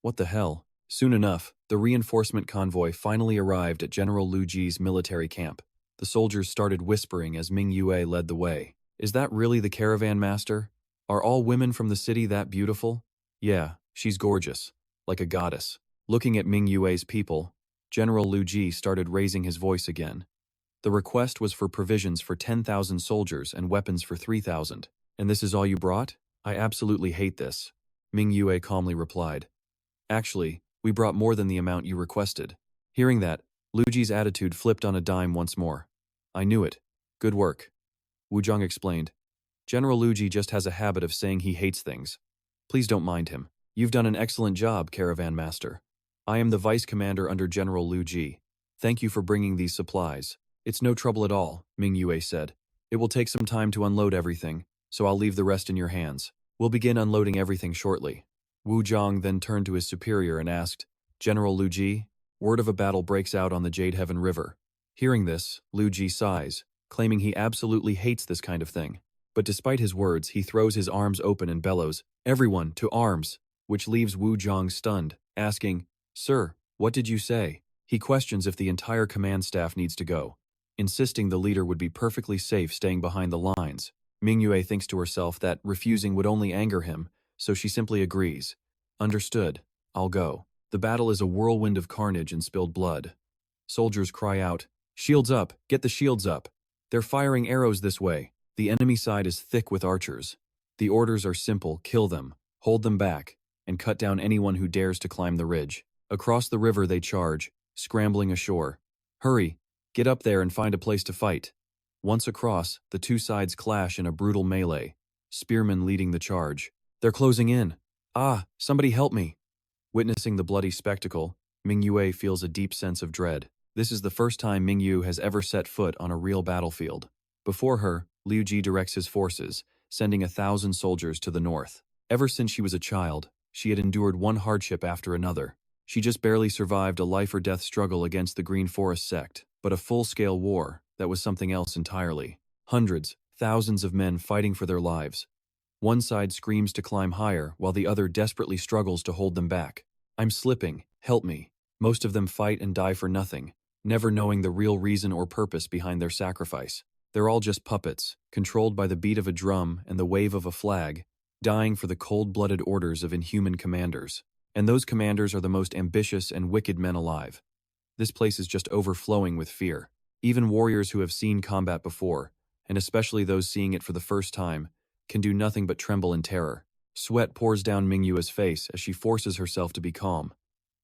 [SPEAKER 1] What the hell? Soon enough, the reinforcement convoy finally arrived at General Lu Ji's military camp. The soldiers started whispering as Mingua led the way. Is that really the caravan master? Are all women from the city that beautiful? Yeah, she's gorgeous. Like a goddess. Looking at Mingua's people, General Lu Ji started raising his voice again. The request was for provisions for 10,000 soldiers and weapons for 3,000. And this is all you brought? I absolutely hate this. Mingua calmly replied. Actually, we brought more than the amount you requested. Hearing that, Lu Ji's attitude flipped on a dime once more. I knew it. Good work. Wu Zhang explained. General Lu Ji just has a habit of saying he hates things. Please don't mind him. You've done an excellent job, caravan master. I am the vice commander under General Lu Ji. Thank you for bringing these supplies. It's no trouble at all, Mingua said. It will take some time to unload everything, so I'll leave the rest in your hands. We'll begin unloading everything shortly. Wu Zhang then turned to his superior and asked, General Lu Ji, word of a battle breaks out on the Jade Heaven River. Hearing this, Lu Ji sighs, claiming he absolutely hates this kind of thing. But despite his words, he throws his arms open and bellows, Everyone, to arms! Which leaves Wu Zhang stunned, asking, Sir, what did you say? He questions if the entire command staff needs to go, insisting the leader would be perfectly safe staying behind the lines. Mingua thinks to herself that refusing would only anger him, so she simply agrees. Understood. I'll go. The battle is a whirlwind of carnage and spilled blood. Soldiers cry out, Shields up! Get the shields up! They're firing arrows this way. The enemy side is thick with archers. The orders are simple, kill them, hold them back, and cut down anyone who dares to climb the ridge. Across the river they charge, scrambling ashore. Hurry! Get up there and find a place to fight. Once across, the two sides clash in a brutal melee, spearmen leading the charge. They're closing in. Ah, somebody help me. Witnessing the bloody spectacle, Mingua feels a deep sense of dread. This is the first time Mingyu has ever set foot on a real battlefield. Before her, Liu Ji directs his forces, sending 1,000 soldiers to the north. Ever since she was a child, she had endured one hardship after another. She just barely survived a life-or-death struggle against the Green Forest sect, but a full-scale war, that was something else entirely. Hundreds, thousands of men fighting for their lives. One side screams to climb higher, while the other desperately struggles to hold them back. I'm slipping, help me. Most of them fight and die for nothing, never knowing the real reason or purpose behind their sacrifice. They're all just puppets, controlled by the beat of a drum and the wave of a flag, dying for the cold-blooded orders of inhuman commanders. And those commanders are the most ambitious and wicked men alive. This place is just overflowing with fear. Even warriors who have seen combat before, and especially those seeing it for the first time, can do nothing but tremble in terror. Sweat pours down Mingyua's face as she forces herself to be calm.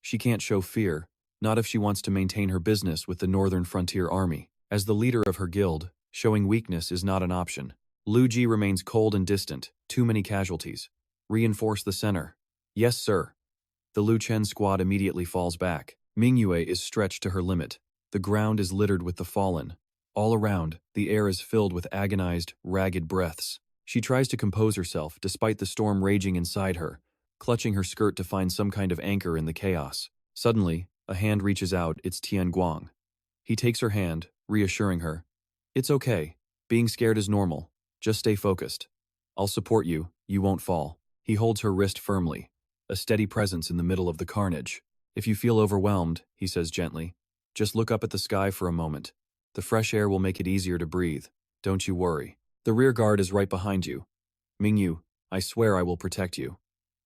[SPEAKER 1] She can't show fear, not if she wants to maintain her business with the Northern Frontier Army. As the leader of her guild, showing weakness is not an option. Lu Ji remains cold and distant, too many casualties. Reinforce the center. Yes, sir. The Lu Chen squad immediately falls back. Mingyue is stretched to her limit. The ground is littered with the fallen. All around, the air is filled with agonized, ragged breaths. She tries to compose herself despite the storm raging inside her, clutching her skirt to find some kind of anchor in the chaos. Suddenly, a hand reaches out. It's Tian Guang. He takes her hand, reassuring her. It's okay. Being scared is normal. Just stay focused. I'll support you. You won't fall. He holds her wrist firmly, a steady presence in the middle of the carnage. If you feel overwhelmed, he says gently, just look up at the sky for a moment. The fresh air will make it easier to breathe. Don't you worry. The rear guard is right behind you. Mingyu, I swear I will protect you.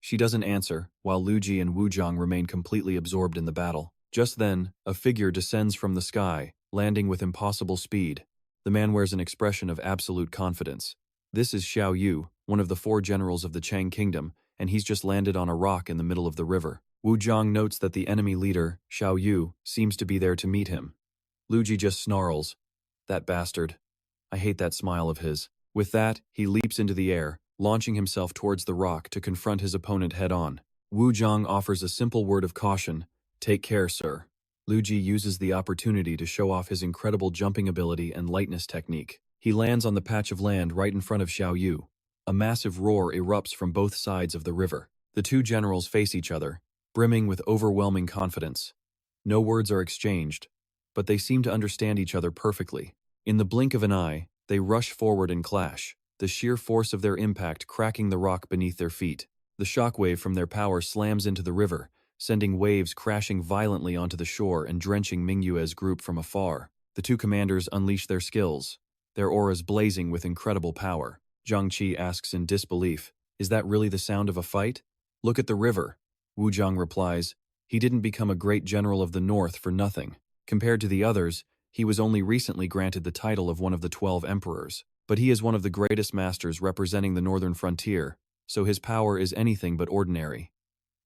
[SPEAKER 1] She doesn't answer, while Lu Ji and Wu Zhang remain completely absorbed in the battle. Just then, a figure descends from the sky, landing with impossible speed. The man wears an expression of absolute confidence. This is Xiao Yu, one of the 4 generals of the Chang Kingdom, and he's just landed on a rock in the middle of the river. Wu Zhang notes that the enemy leader, Xiao Yu, seems to be there to meet him. Lu Ji just snarls, "That bastard. I hate that smile of his." With that, he leaps into the air, launching himself towards the rock to confront his opponent head-on. Wu Zhang offers a simple word of caution, "Take care, sir." Lu Ji uses the opportunity to show off his incredible jumping ability and lightness technique. He lands on the patch of land right in front of Xiao Yu. A massive roar erupts from both sides of the river. The 2 generals face each other, brimming with overwhelming confidence. No words are exchanged, but they seem to understand each other perfectly. In the blink of an eye, they rush forward and clash, the sheer force of their impact cracking the rock beneath their feet. The shockwave from their power slams into the river, sending waves crashing violently onto the shore and drenching Mingua's group from afar. The two commanders unleash their skills, their auras blazing with incredible power. Zhang Qi asks in disbelief, "Is that really the sound of a fight? Look at the river." Wu Zhang replies, "He didn't become a great general of the north for nothing. Compared to the others, he was only recently granted the title of one of the 12 emperors. But he is one of the greatest masters representing the northern frontier, so his power is anything but ordinary."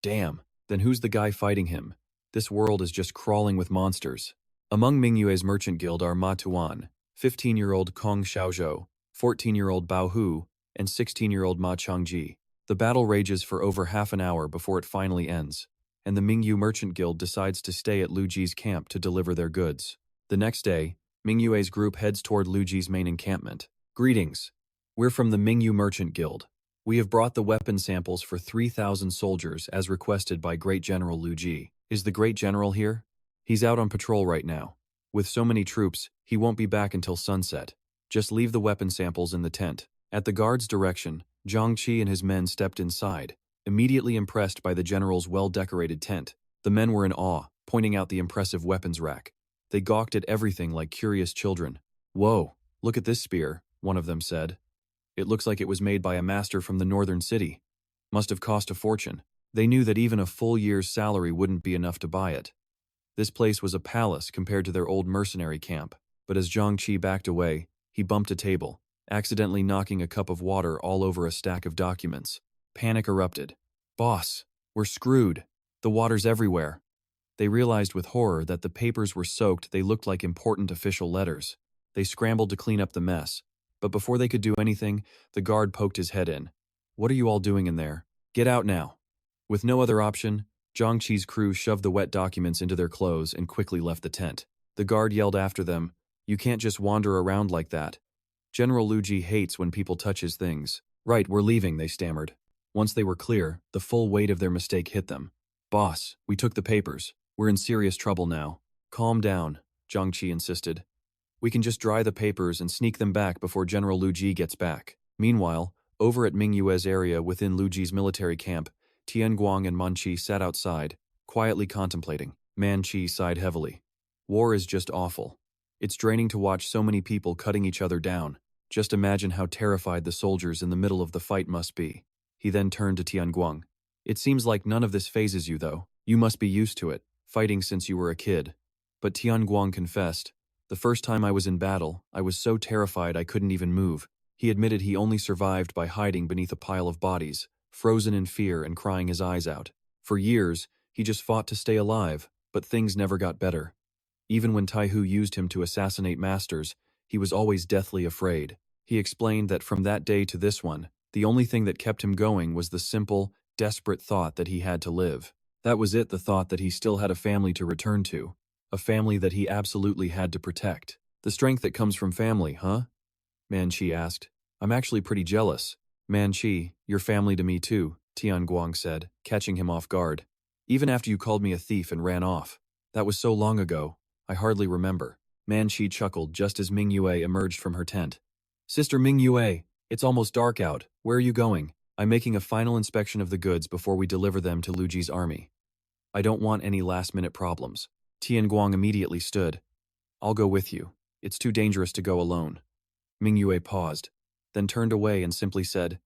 [SPEAKER 1] Damn, then who's the guy fighting him? This world is just crawling with monsters. Among Mingyue's merchant guild are Ma Tuan, 15-year-old Kong Xiaozhou, 14-year-old Bao Hu, and 16-year-old Ma Changji. The battle rages for over half an hour before it finally ends, and the Mingyu merchant guild decides to stay at Lu Ji's camp to deliver their goods. The next day, Mingyue's group heads toward Lu Ji's main encampment. "Greetings. We're from the Mingyu Merchant Guild. We have brought the weapon samples for 3,000 soldiers as requested by Great General Lu Ji. Is the Great General here? He's out on patrol right now. With so many troops, he won't be back until sunset. Just leave the weapon samples in the tent." At the guard's direction, Zhang Qi and his men stepped inside, immediately impressed by the general's well-decorated tent. The men were in awe, pointing out the impressive weapons rack. They gawked at everything like curious children. "Whoa, look at this spear," one of them said. "It looks like it was made by a master from the northern city. Must have cost a fortune." They knew that even a full year's salary wouldn't be enough to buy it. This place was a palace compared to their old mercenary camp, but as Zhang Qi backed away, he bumped a table, accidentally knocking a cup of water all over a stack of documents. Panic erupted. "Boss, we're screwed. The water's everywhere." They realized with horror that the papers were soaked. They looked like important official letters. They scrambled to clean up the mess, but before they could do anything, the guard poked his head in. "What are you all doing in there? Get out now." With no other option, Zhang Qi's crew shoved the wet documents into their clothes and quickly left the tent. The guard yelled after them, "You can't just wander around like that. General Lu Ji hates when people touch his things." "Right, we're leaving," they stammered. Once they were clear, the full weight of their mistake hit them. "Boss, we took the papers. We're in serious trouble now." "Calm down," Zhang Qi insisted. "We can just dry the papers and sneak them back before General Lu Ji gets back." Meanwhile, over at Mingyue's area within Lu Ji's military camp, Tian Guang and Manchi sat outside, quietly contemplating. Manchi sighed heavily. "War is just awful. It's draining to watch so many people cutting each other down. Just imagine how terrified the soldiers in the middle of the fight must be." He then turned to Tian Guang. "It seems like none of this phases you though. You must be used to it, fighting since you were a kid." But Tian Guang confessed, "The first time I was in battle, I was so terrified I couldn't even move." He admitted he only survived by hiding beneath a pile of bodies, frozen in fear and crying his eyes out. For years, he just fought to stay alive, but things never got better. Even when Taihu used him to assassinate masters, he was always deathly afraid. He explained that from that day to this one, the only thing that kept him going was the simple, desperate thought that he had to live. That was it, the thought that he still had a family to return to, a family that he absolutely had to protect. "The strength that comes from family, huh?" Manchi asked. "I'm actually pretty jealous." "Manchi, you're family to me too," Tian Guang said, catching him off guard. "Even after you called me a thief and ran off. That was so long ago, I hardly remember." Manchi chuckled just as Mingyue emerged from her tent. "Sister Mingyue, it's almost dark out. Where are you going?" "I'm making a final inspection of the goods before we deliver them to Lu Ji's army. I don't want any last-minute problems." Tian Guang immediately stood. "I'll go with you. It's too dangerous to go alone." Mingyue paused, then turned away and simply said,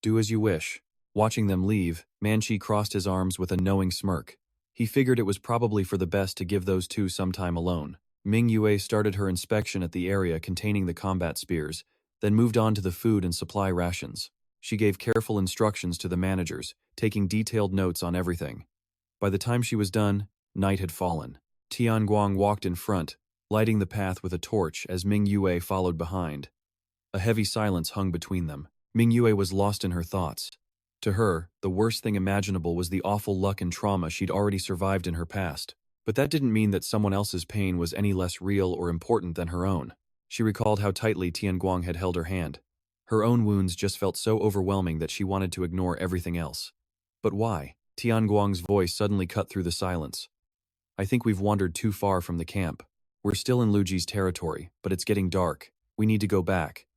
[SPEAKER 1] "Do as you wish." Watching them leave, Manchi crossed his arms with a knowing smirk. He figured it was probably for the best to give those two some time alone. Mingyue started her inspection at the area containing the combat spears, then moved on to the food and supply rations. She gave careful instructions to the managers, taking detailed notes on everything. By the time she was done, night had fallen. Tian Guang walked in front, lighting the path with a torch as Mingyue followed behind. A heavy silence hung between them. Mingyue was lost in her thoughts. To her, the worst thing imaginable was the awful luck and trauma she'd already survived in her past. But that didn't mean that someone else's pain was any less real or important than her own. She recalled how tightly Tian Guang had held her hand. Her own wounds just felt so overwhelming that she wanted to ignore everything else. "But why?" Tian Guang's voice suddenly cut through the silence. "I think we've wandered too far from the camp." We're still in Luji's territory, but it's getting dark. We need to go back.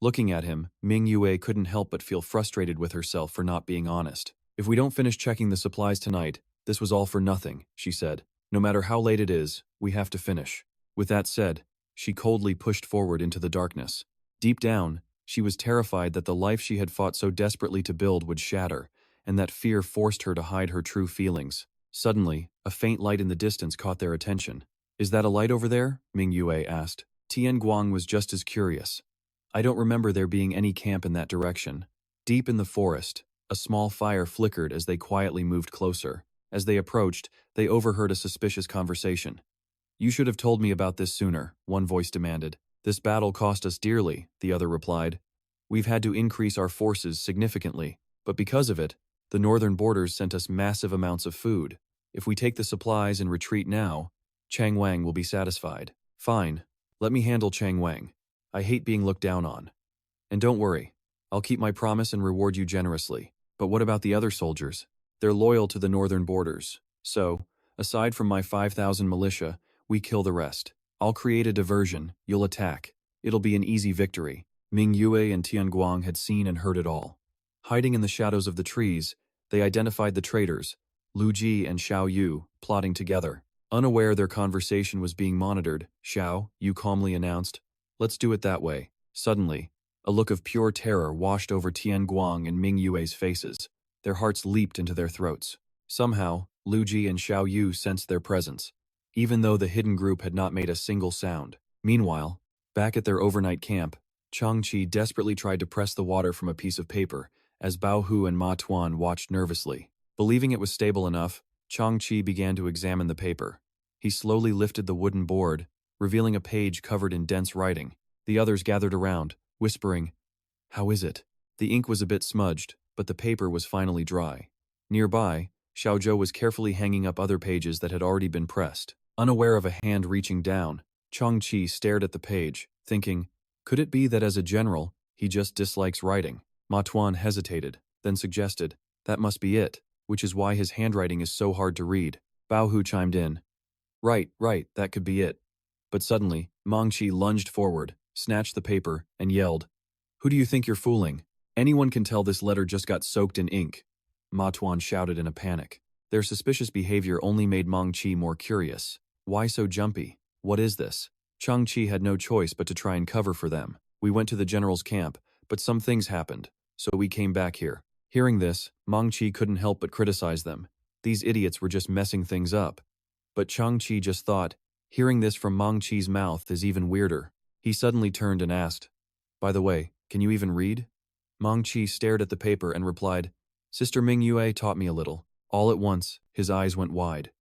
[SPEAKER 1] Looking at him, Mingua couldn't help but feel frustrated with herself for not being honest. If we don't finish checking the supplies tonight, this was all for nothing, she said. No matter how late it is, we have to finish. With that said, she coldly pushed forward into the darkness. Deep down, she was terrified that the life she had fought so desperately to build would shatter, and that fear forced her to hide her true feelings. Suddenly, a faint light in the distance caught their attention. Is that a light over there? Mingua asked. Tian Guang was just as curious. I don't remember there being any camp in that direction. Deep in the forest, a small fire flickered as they quietly moved closer. As they approached, they overheard a suspicious conversation. You should have told me about this sooner, one voice demanded. This battle cost us dearly, the other replied. We've had to increase our forces significantly, but because of it, the northern borders sent us massive amounts of food. If we take the supplies and retreat now, Chang Wang will be satisfied. Fine, let me handle Chang Wang. I hate being looked down on. And don't worry, I'll keep my promise and reward you generously. But what about the other soldiers? They're loyal to the northern borders. So, aside from my 5,000 militia, we kill the rest. I'll create a diversion, you'll attack. It'll be an easy victory. Mingua and Tian Guang had seen and heard it all. Hiding in the shadows of the trees, they identified the traitors, Lu Ji and Xiao Yu, plotting together. Unaware their conversation was being monitored, Xiao Yu calmly announced, Let's do it that way. Suddenly, a look of pure terror washed over Tian Guang and Mingua's faces. Their hearts leaped into their throats. Somehow, Lu Ji and Xiao Yu sensed their presence, even though the hidden group had not made a single sound. Meanwhile, back at their overnight camp, Changqi desperately tried to press the water from a piece of paper, as Bao Hu and Ma Tuan watched nervously. Believing it was stable enough, Changqi began to examine the paper. He slowly lifted the wooden board, revealing a page covered in dense writing. The others gathered around, whispering, How is it? The ink was a bit smudged, but the paper was finally dry. Nearby, Xiaozhou was carefully hanging up other pages that had already been pressed. Unaware of a hand reaching down, Changqi stared at the page, thinking, could it be that as a general, he just dislikes writing? Ma Tuan hesitated, then suggested, that must be it, which is why his handwriting is so hard to read. Bao Hu chimed in, Right, that could be it. But suddenly, Manchi lunged forward, snatched the paper, and yelled, Who do you think you're fooling? Anyone can tell this letter just got soaked in ink. Ma Tuan shouted in a panic. Their suspicious behavior only made Manchi more curious. Why so jumpy? What is this? Changqi had no choice but to try and cover for them. We went to the general's camp, but some things happened, so we came back here. Hearing this, Manchi couldn't help but criticize them. These idiots were just messing things up. But Changqi just thought, hearing this from Manchi's mouth is even weirder. He suddenly turned and asked, By the way, can you even read? Manchi stared at the paper and replied, Sister Mingua taught me a little. All at once, his eyes went wide.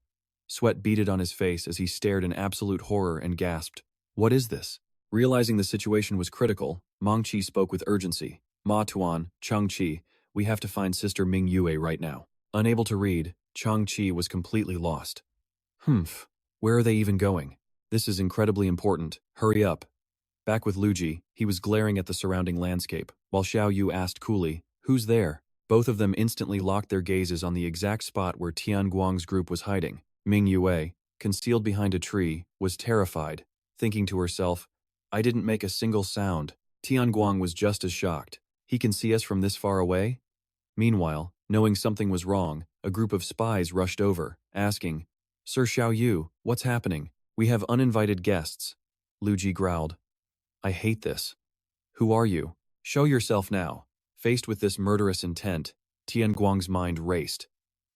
[SPEAKER 1] Sweat beaded on his face as he stared in absolute horror and gasped, What is this? Realizing the situation was critical, Manchi spoke with urgency. Ma Tuan, Changqi, we have to find Sister Mingua right now. Unable to read, Changqi was completely lost. Where are they even going? This is incredibly important. Hurry up. Back with Luji, he was glaring at the surrounding landscape, while Xiao Yu asked coolly, Who's there? Both of them instantly locked their gazes on the exact spot where Tian Guang's group was hiding. Mingua, concealed behind a tree, was terrified, thinking to herself, I didn't make a single sound. Tian Guang was just as shocked. He can see us from this far away? Meanwhile, knowing something was wrong, a group of spies rushed over, asking, Sir Xiao Yu, what's happening? We have uninvited guests. Luji growled. I hate this. Who are you? Show yourself now. Faced with this murderous intent, Tian Guang's mind raced.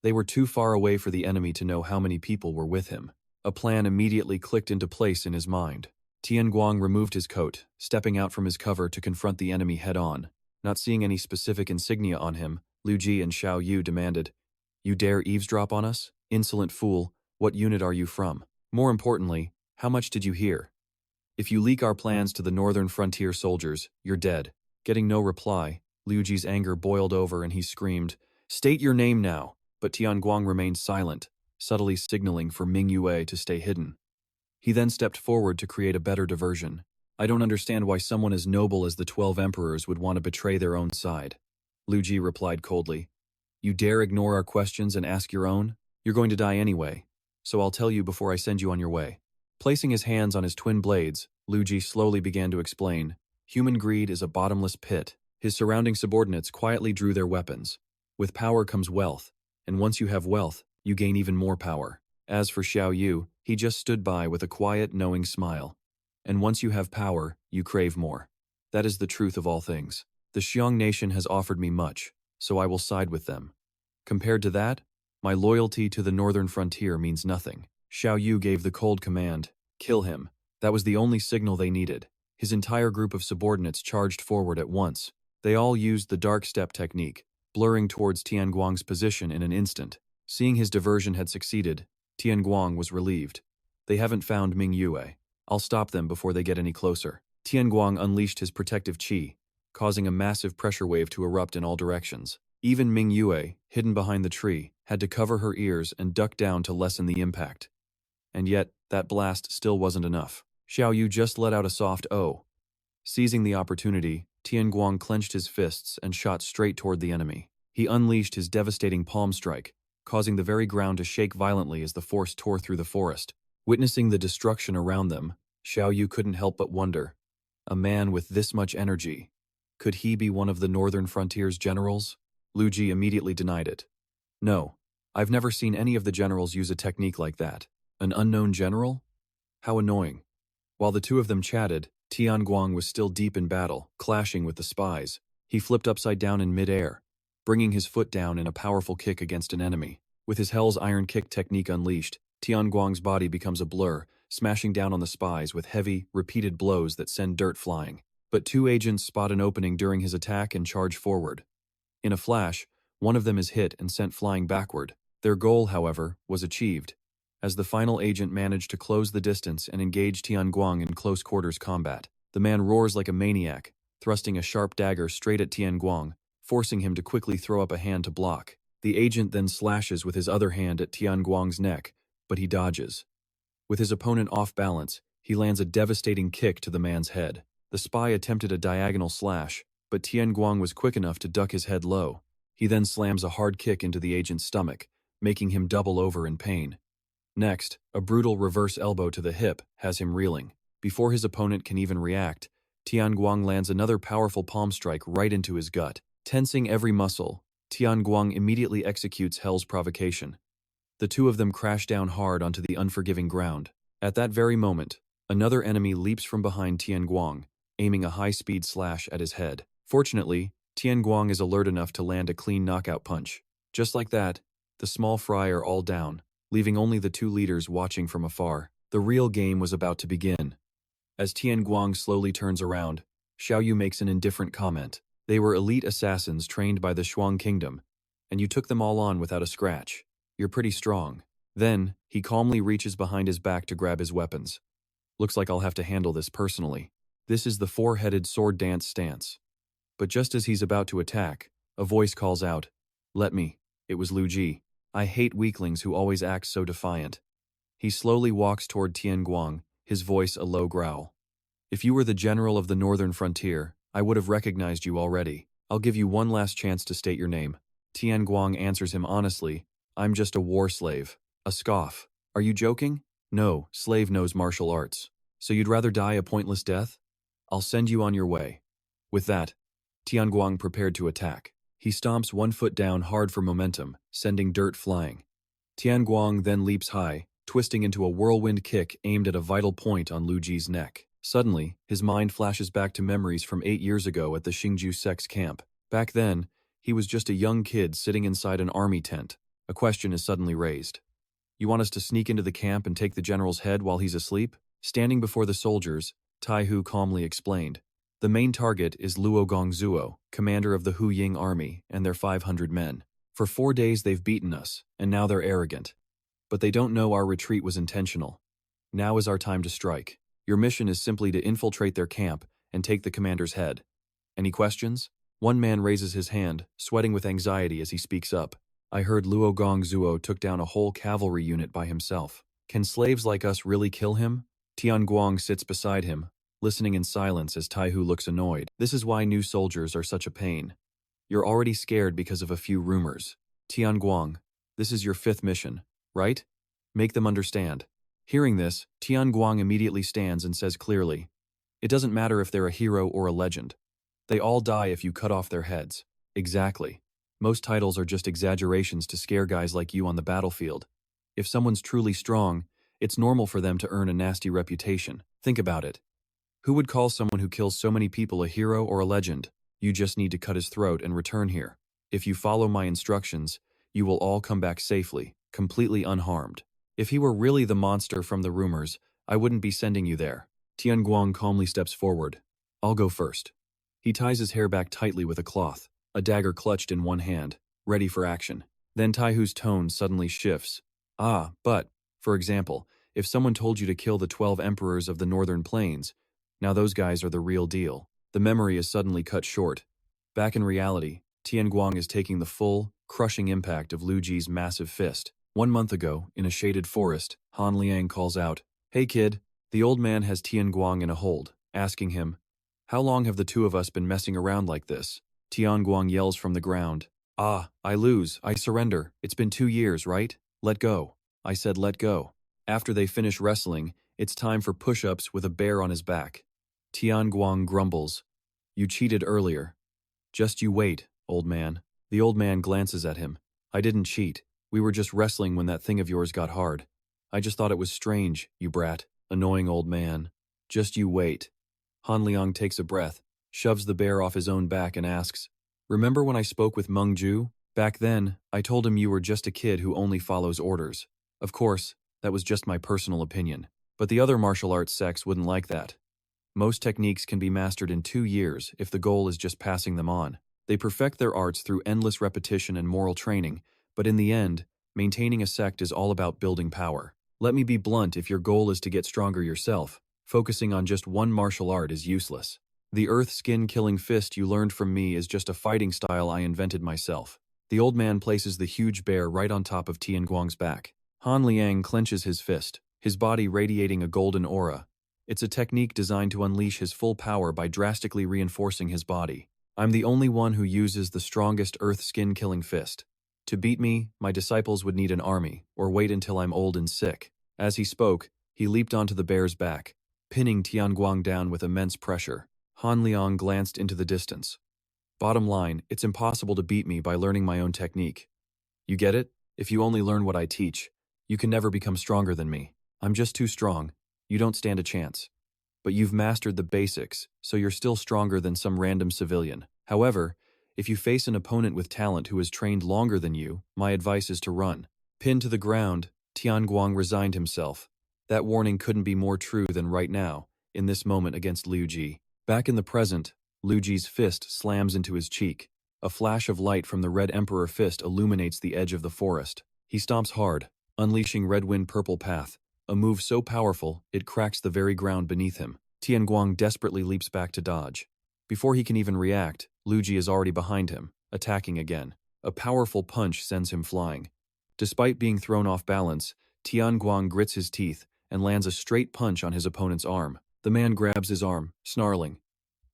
[SPEAKER 1] They were too far away for the enemy to know how many people were with him. A plan immediately clicked into place in his mind. Tian Guang removed his coat, stepping out from his cover to confront the enemy head-on. Not seeing any specific insignia on him, Lu Ji and Xiao Yu demanded, You dare eavesdrop on us? Insolent fool, what unit are you from? More importantly, how much did you hear? If you leak our plans to the northern frontier soldiers, you're dead. Getting no reply, Liu Ji's anger boiled over and he screamed, State your name now! But Tian Guang remained silent, subtly signaling for Mingua to stay hidden. He then stepped forward to create a better diversion. I don't understand why someone as noble as the 12 emperors would want to betray their own side. Liu Ji replied coldly, You dare ignore our questions and ask your own? You're going to die anyway, so I'll tell you before I send you on your way. Placing his hands on his twin blades, Lu Ji slowly began to explain, human greed is a bottomless pit. His surrounding subordinates quietly drew their weapons. With power comes wealth, and once you have wealth, you gain even more power. As for Xiao Yu, he just stood by with a quiet, knowing smile. And once you have power, you crave more. That is the truth of all things. The Xiong nation has offered me much, so I will side with them. Compared to that, my loyalty to the northern frontier means nothing. Xiao Yu gave the cold command, kill him. That was the only signal they needed. His entire group of subordinates charged forward at once. They all used the dark step technique, blurring towards Tian Guang's position in an instant. Seeing his diversion had succeeded, Tian Guang was relieved. They haven't found Mingua. I'll stop them before they get any closer. Tian Guang unleashed his protective qi, causing a massive pressure wave to erupt in all directions. Even Mingua, hidden behind the tree, had to cover her ears and duck down to lessen the impact. And yet, that blast still wasn't enough. Xiao Yu just let out a soft "oh." Seizing the opportunity, Tian Guang clenched his fists and shot straight toward the enemy. He unleashed his devastating palm strike, causing the very ground to shake violently as the force tore through the forest. Witnessing the destruction around them, Xiao Yu couldn't help but wonder, a man with this much energy, could he be one of the northern frontier's generals? Lu Ji immediately denied it. No, I've never seen any of the generals use a technique like that. An unknown general? How annoying. While the two of them chatted, Tian Guang was still deep in battle, clashing with the spies. He flipped upside down in mid-air, bringing his foot down in a powerful kick against an enemy. With his Hell's Iron Kick technique unleashed, Tian Guang's body becomes a blur, smashing down on the spies with heavy, repeated blows that send dirt flying. But two agents spot an opening during his attack and charge forward. In a flash, one of them is hit and sent flying backward. Their goal, however, was achieved, as the final agent managed to close the distance and engage Tian Guang in close quarters combat. The man roars like a maniac, thrusting a sharp dagger straight at Tian Guang, forcing him to quickly throw up a hand to block. The agent then slashes with his other hand at Tian Guang's neck, but he dodges. With his opponent off balance, he lands a devastating kick to the man's head. The spy attempted a diagonal slash, but Tian Guang was quick enough to duck his head low. He then slams a hard kick into the agent's stomach, making him double over in pain. Next, a brutal reverse elbow to the hip has him reeling. Before his opponent can even react, Tian Guang lands another powerful palm strike right into his gut. Tensing every muscle, Tian Guang immediately executes Hell's Provocation. The two of them crash down hard onto the unforgiving ground. At that very moment, another enemy leaps from behind Tian Guang, aiming a high-speed slash at his head. Fortunately, Tian Guang is alert enough to land a clean knockout punch. Just like that, the small fry are all down, leaving only the two leaders watching from afar. The real game was about to begin. As Tian Guang slowly turns around, Xiao Yu makes an indifferent comment. They were elite assassins trained by the Shuang Kingdom, and you took them all on without a scratch. You're pretty strong. Then, he calmly reaches behind his back to grab his weapons. Looks like I'll have to handle this personally. This is the four-headed sword dance stance. But just as he's about to attack, a voice calls out, "Let me." It was Lu Ji. I hate weaklings who always act so defiant. He slowly walks toward Tian Guang, his voice a low growl. If you were the general of the northern frontier, I would have recognized you already. I'll give you one last chance to state your name. Tian Guang answers him honestly, I'm just a war slave. A scoff. Are you joking? No, slave knows martial arts. So you'd rather die a pointless death? I'll send you on your way. With that, Tian Guang prepared to attack. He stomps one foot down hard for momentum, sending dirt flying. Tian Guang then leaps high, twisting into a whirlwind kick aimed at a vital point on Lu Ji's neck. Suddenly, his mind flashes back to memories from 8 years ago at the Xingju Sect's camp. Back then, he was just a young kid sitting inside an army tent. A question is suddenly raised. You want us to sneak into the camp and take the general's head while he's asleep? Standing before the soldiers, Tai Hu calmly explained. The main target is Luo Gongzuo, commander of the Hu Ying army, and their 500 men. For 4 days they've beaten us, and now they're arrogant. But they don't know our retreat was intentional. Now is our time to strike. Your mission is simply to infiltrate their camp and take the commander's head. Any questions? One man raises his hand, sweating with anxiety as he speaks up. I heard Luo Gongzuo took down a whole cavalry unit by himself. Can slaves like us really kill him? Tian Guang sits beside him, listening in silence as Tai Hu looks annoyed. This is why new soldiers are such a pain. You're already scared because of a few rumors. Tian Guang, this is your 5th mission, right? Make them understand. Hearing this, Tian Guang immediately stands and says clearly, "It doesn't matter if they're a hero or a legend. They all die if you cut off their heads." Exactly. Most titles are just exaggerations to scare guys like you on the battlefield. If someone's truly strong, it's normal for them to earn a nasty reputation. Think about it. Who would call someone who kills so many people a hero or a legend? You just need to cut his throat and return here. If you follow my instructions, you will all come back safely, completely unharmed. If he were really the monster from the rumors, I wouldn't be sending you there. Tian Guang calmly steps forward. I'll go first. He ties his hair back tightly with a cloth, a dagger clutched in one hand, ready for action. Then Taihu's tone suddenly shifts. But, for example, if someone told you to kill the 12 emperors of the northern plains, now those guys are the real deal. The memory is suddenly cut short. Back in reality, Tian Guang is taking the full, crushing impact of Lu Ji's massive fist. 1 month ago, in a shaded forest, Han Liang calls out, "Hey kid." The old man has Tian Guang in a hold, asking him, "How long have the two of us been messing around like this?" Tian Guang yells from the ground, I lose, I surrender, it's been 2 years, right? Let go." I said let go. After they finish wrestling, it's time for push-ups with a bear on his back. Tian Guang grumbles, "You cheated earlier." "Just you wait, old man." The old man glances at him. "I didn't cheat. We were just wrestling when that thing of yours got hard. I just thought it was strange, you brat. Annoying old man. Just you wait." Han Liang takes a breath, shoves the bear off his own back and asks, "Remember when I spoke with Meng Ju? Back then, I told him you were just a kid who only follows orders. Of course, that was just my personal opinion. But the other martial arts sects wouldn't like that. Most techniques can be mastered in 2 years if the goal is just passing them on. They perfect their arts through endless repetition and moral training, but in the end, maintaining a sect is all about building power. Let me be blunt, if your goal is to get stronger yourself, focusing on just one martial art is useless. The earth skin killing fist you learned from me is just a fighting style I invented myself." The old man places the huge bear right on top of Tian Guang's back. Han Liang clenches his fist, his body radiating a golden aura. It's a technique designed to unleash his full power by drastically reinforcing his body. "I'm the only one who uses the strongest earth skin killing fist. To beat me, my disciples would need an army, or wait until I'm old and sick." As he spoke, he leaped onto the bear's back, pinning Tian Guang down with immense pressure. Han Liang glanced into the distance. "Bottom line, it's impossible to beat me by learning my own technique. You get it? If you only learn what I teach, you can never become stronger than me. I'm just too strong. You don't stand a chance. But you've mastered the basics, so you're still stronger than some random civilian. However, if you face an opponent with talent who has trained longer than you, my advice is to run." Pinned to the ground, Tian Guang resigned himself. That warning couldn't be more true than right now, in this moment against Liu Ji. Back in the present, Liu Ji's fist slams into his cheek. A flash of light from the Red Emperor fist illuminates the edge of the forest. He stomps hard, unleashing Red Wind Purple Path, a move so powerful it cracks the very ground beneath him. Tian Guang desperately leaps back to dodge. Before he can even react, Liu Ji is already behind him, attacking again. A powerful punch sends him flying. Despite being thrown off balance, Tian Guang grits his teeth and lands a straight punch on his opponent's arm. The man grabs his arm, snarling,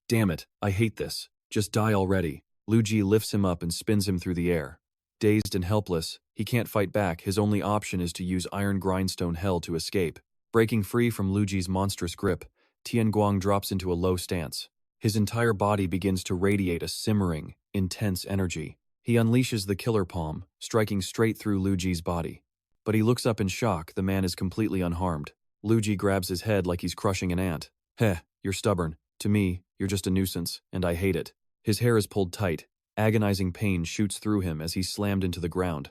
[SPEAKER 1] "Damn it, I hate this. Just die already." Liu Ji lifts him up and spins him through the air. Dazed and helpless, he can't fight back. His only option is to use Iron Grindstone Hell to escape. Breaking free from Liu Ji's monstrous grip, Tian Guang drops into a low stance. His entire body begins to radiate a simmering, intense energy. He unleashes the Killer Palm, striking straight through Liu Ji's body. But he looks up in shock. The man is completely unharmed. Liu Ji grabs his head like he's crushing an ant. "Heh, you're stubborn. To me, you're just a nuisance, and I hate it." His hair is pulled tight. Agonizing pain shoots through him as he's slammed into the ground.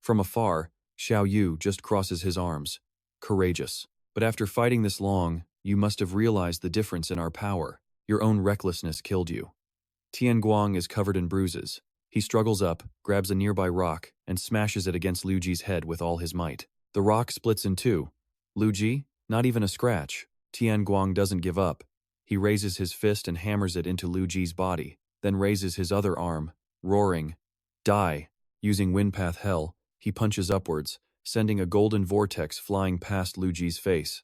[SPEAKER 1] From afar, Xiao Yu just crosses his arms. "Courageous. But after fighting this long, you must have realized the difference in our power. Your own recklessness killed you." Tian Guang is covered in bruises. He struggles up, grabs a nearby rock, and smashes it against Liu Ji's head with all his might. The rock splits in two. Liu Ji? Not even a scratch. Tian Guang doesn't give up. He raises his fist and hammers it into Liu Ji's body, then raises his other arm, roaring, "Die!" Using Windpath Hell, he punches upwards, sending a golden vortex flying past Liu Ji's face.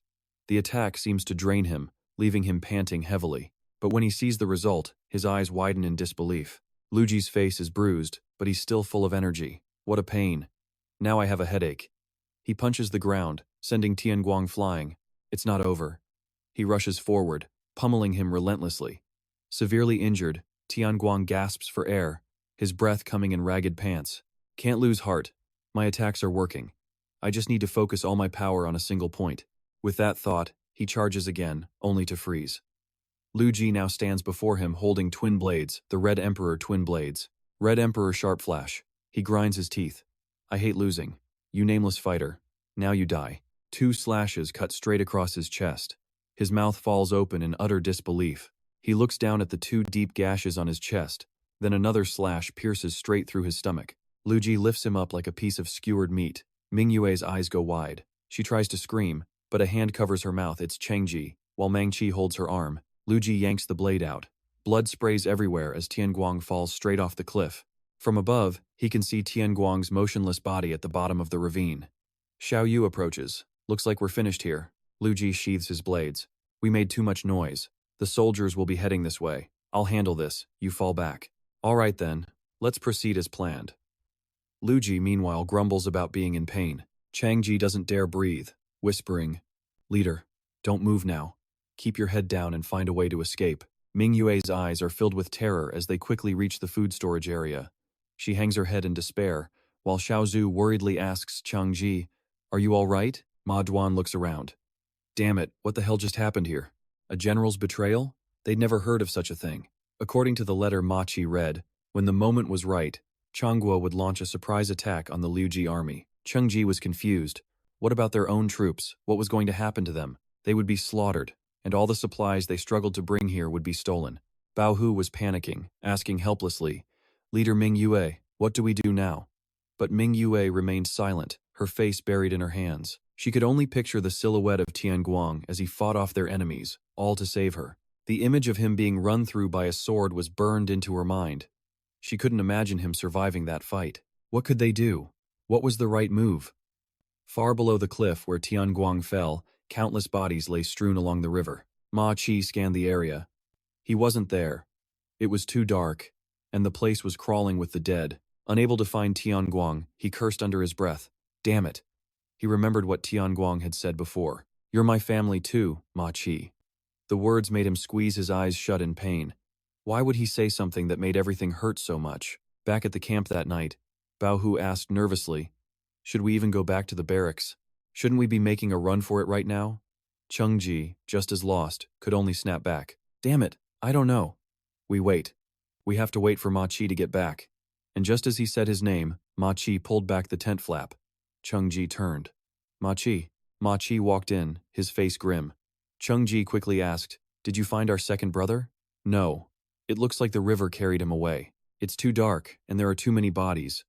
[SPEAKER 1] The attack seems to drain him, leaving him panting heavily. But when he sees the result, his eyes widen in disbelief. Liu Ji's face is bruised, but he's still full of energy. What a pain. Now I have a headache. He punches the ground, sending Tian Guang flying. It's not over. He rushes forward, pummeling him relentlessly. Severely injured, Tian Guang gasps for air, his breath coming in ragged pants. Can't lose heart. My attacks are working. I just need to focus all my power on a single point. With that thought, he charges again, only to freeze. Lu Ji now stands before him holding twin blades, the Red Emperor twin blades. Red Emperor sharp flash. He grinds his teeth. I hate losing. You nameless fighter. Now you die. 2 slashes cut straight across his chest. His mouth falls open in utter disbelief. He looks down at the 2 deep gashes on his chest. Then another slash pierces straight through his stomach. Lu Ji lifts him up like a piece of skewered meat. Mingyue's eyes go wide. She tries to scream, but a hand covers her mouth. It's Chengji, while Manchi holds her arm. Lu Ji yanks the blade out. Blood sprays everywhere as Tian Guang falls straight off the cliff. From above, he can see Tian Guang's motionless body at the bottom of the ravine. Xiao Yu approaches. Looks like we're finished here. Lu Ji sheathes his blades. We made too much noise. The soldiers will be heading this way. I'll handle this. You fall back. All right then. Let's proceed as planned. Lu Ji meanwhile grumbles about being in pain. Changji doesn't dare breathe, whispering, Leader, don't move now. Keep your head down and find a way to escape. Mingyue's eyes are filled with terror as they quickly reach the food storage area. She hangs her head in despair, while Xiaozhu worriedly asks Changji, Are you all right? Ma Duan looks around. Damn it, what the hell just happened here? A general's betrayal? They'd never heard of such a thing. According to the letter Ma Chi read, when the moment was right, Changguo would launch a surprise attack on the Liu Ji army. Chengji was confused. What about their own troops? What was going to happen to them? They would be slaughtered, and all the supplies they struggled to bring here would be stolen. Bao Hu was panicking, asking helplessly, Leader Mingyue, what do we do now? But Mingyue remained silent, her face buried in her hands. She could only picture the silhouette of Tian Guang as he fought off their enemies, all to save her. The image of him being run through by a sword was burned into her mind. She couldn't imagine him surviving that fight. What could they do? What was the right move? Far below the cliff where Tian Guang fell, countless bodies lay strewn along the river. Ma Chi scanned the area. He wasn't there. It was too dark, and the place was crawling with the dead. Unable to find Tian Guang, he cursed under his breath. Damn it. He remembered what Tian Guang had said before. You're my family too, Ma Chi. The words made him squeeze his eyes shut in pain. Why would he say something that made everything hurt so much? Back at the camp that night, Bao Hu asked nervously, Should we even go back to the barracks? Shouldn't we be making a run for it right now? Chengji, just as lost, could only snap back. Damn it, I don't know. We wait. We have to wait for Ma Chi to get back. And just as he said his name, Ma Chi pulled back the tent flap. Chengji turned. Ma Chi. Ma Chi walked in, his face grim. Chengji quickly asked, Did you find our second brother? No. It looks like the river carried him away. It's too dark, and there are too many bodies.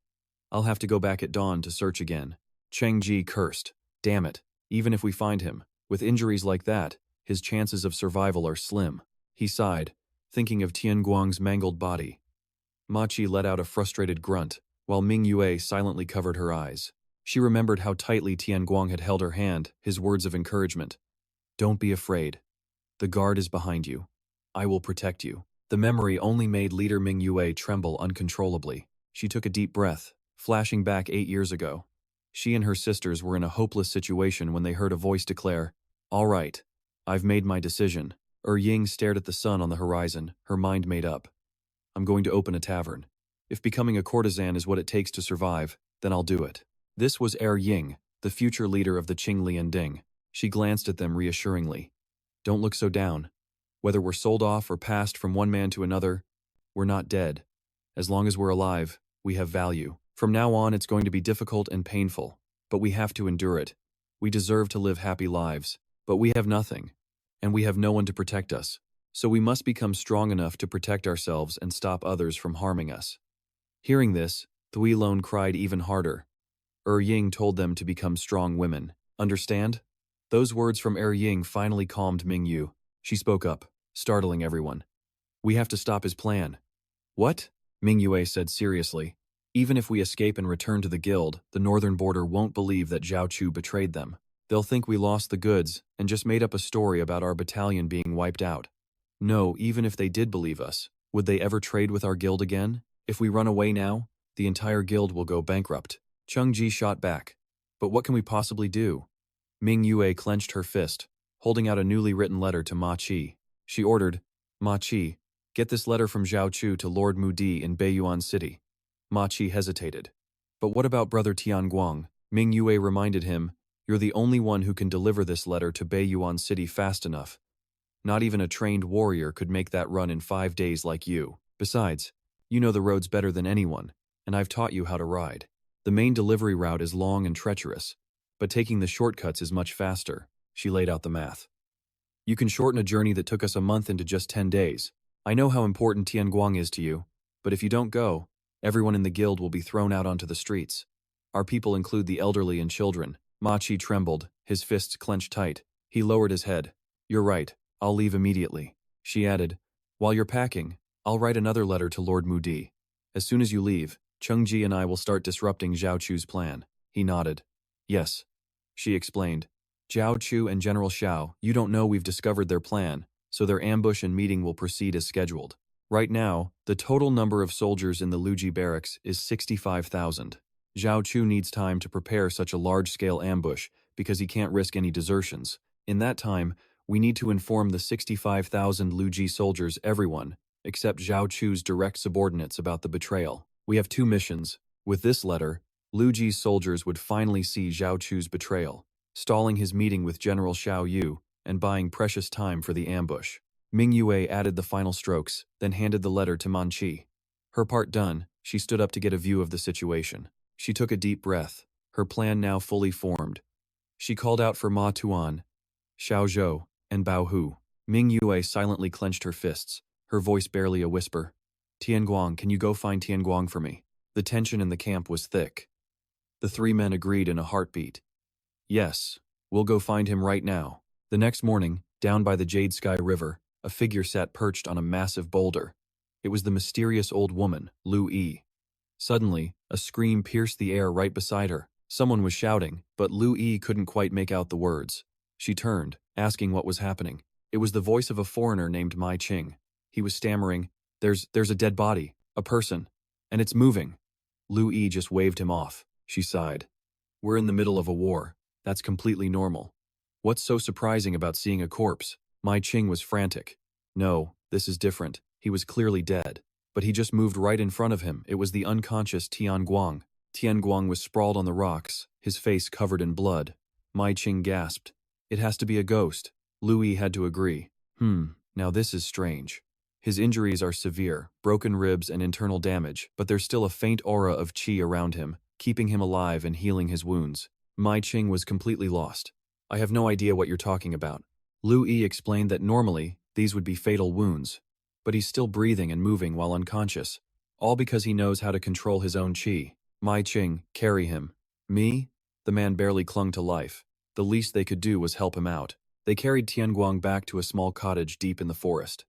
[SPEAKER 1] I'll have to go back at dawn to search again. Chengji cursed. Damn it. Even if we find him, with injuries like that, his chances of survival are slim. He sighed, thinking of Tian Guang's mangled body. Ma Chi let out a frustrated grunt, while Mingyue silently covered her eyes. She remembered how tightly Tian Guang had held her hand, his words of encouragement. Don't be afraid. The guard is behind you. I will protect you. The memory only made Leader Mingyue tremble uncontrollably. She took a deep breath, flashing back 8 years ago. She and her sisters were in a hopeless situation when they heard a voice declare, All right, I've made my decision. Ying stared at the sun on the horizon, her mind made up. I'm going to open a tavern. If becoming a courtesan is what it takes to survive, then I'll do it. This was Ying, the future leader of the Qinglian Ding. She glanced at them reassuringly. Don't look so down. Whether we're sold off or passed from one man to another, we're not dead. As long as we're alive, we have value. From now on, it's going to be difficult and painful, but we have to endure it. We deserve to live happy lives, but we have nothing, and we have no one to protect us. So we must become strong enough to protect ourselves and stop others from harming us. Hearing this, Thui Lone cried even harder. Ying told them to become strong women. Understand? Those words from Ying finally calmed Mingyu. She spoke up, startling everyone. We have to stop his plan. What? Mingyue said seriously. Even if we escape and return to the guild, the northern border won't believe that Zhao Chu betrayed them. They'll think we lost the goods and just made up a story about our battalion being wiped out. No, even if they did believe us, would they ever trade with our guild again? If we run away now, the entire guild will go bankrupt. Chengji shot back. But what can we possibly do? Mingua clenched her fist, holding out a newly written letter to Ma Qi. She ordered, Ma Qi, get this letter from Zhao Chu to Lord Mudi in Beiyuan City. Ma Qi hesitated. But what about brother Tian Guang? Mingua reminded him, you're the only one who can deliver this letter to Beiyuan City fast enough. Not even a trained warrior could make that run in 5 days like you. Besides, you know the roads better than anyone, and I've taught you how to ride. The main delivery route is long and treacherous, but taking the shortcuts is much faster. She laid out the math. You can shorten a journey that took us a month into just 10 days. I know how important Tian Guang is to you, but if you don't go, everyone in the guild will be thrown out onto the streets. Our people include the elderly and children. Ma Qi trembled, his fists clenched tight. He lowered his head. You're right, I'll leave immediately. She added, while you're packing, I'll write another letter to Lord Mudi. As soon as you leave, Chengji and I will start disrupting Zhao Chu's plan. He nodded. Yes. She explained. Zhao Chu and General Xiao, you don't know we've discovered their plan, so their ambush and meeting will proceed as scheduled. Right now, the total number of soldiers in the Luji barracks is 65,000. Zhao Chu needs time to prepare such a large-scale ambush because he can't risk any desertions. In that time, we need to inform the 65,000 Luji soldiers everyone, except Zhao Chu's direct subordinates about the betrayal. We have 2 missions. With this letter, Luji's soldiers would finally see Zhao Chu's betrayal, stalling his meeting with General Xiao Yu, and buying precious time for the ambush. Mingua added the final strokes, then handed the letter to Manchi. Her part done, she stood up to get a view of the situation. She took a deep breath, her plan now fully formed. She called out for Ma Tuan, Xiao Zhou, and Bao Hu. Mingua silently clenched her fists, her voice barely a whisper. Tian Guang, can you go find Tian Guang for me? The tension in the camp was thick. The 3 men agreed in a heartbeat. Yes, we'll go find him right now. The next morning, down by the Jade Sky River, a figure sat perched on a massive boulder. It was the mysterious old woman, Lu Yi. Suddenly, a scream pierced the air right beside her. Someone was shouting, but Lu Yi couldn't quite make out the words. She turned, asking what was happening. It was the voice of a foreigner named Mai Qing. He was stammering, There's a dead body, a person, and it's moving. Lu Yi just waved him off. She sighed. We're in the middle of a war. That's completely normal. What's so surprising about seeing a corpse? Mai Qing was frantic. No, this is different. He was clearly dead. But he just moved right in front of him. It was the unconscious Tian Guang. Tian Guang was sprawled on the rocks, his face covered in blood. Mai Qing gasped. It has to be a ghost. Lu Yi had to agree. Now this is strange. His injuries are severe, broken ribs and internal damage, but there's still a faint aura of qi around him, keeping him alive and healing his wounds. Mai Qing was completely lost. I have no idea what you're talking about. Lu Yi explained that normally, these would be fatal wounds. But he's still breathing and moving while unconscious, all because he knows how to control his own qi. Mai Qing, carry him. Me? The man barely clung to life. The least they could do was help him out. They carried Tian Guang back to a small cottage deep in the forest.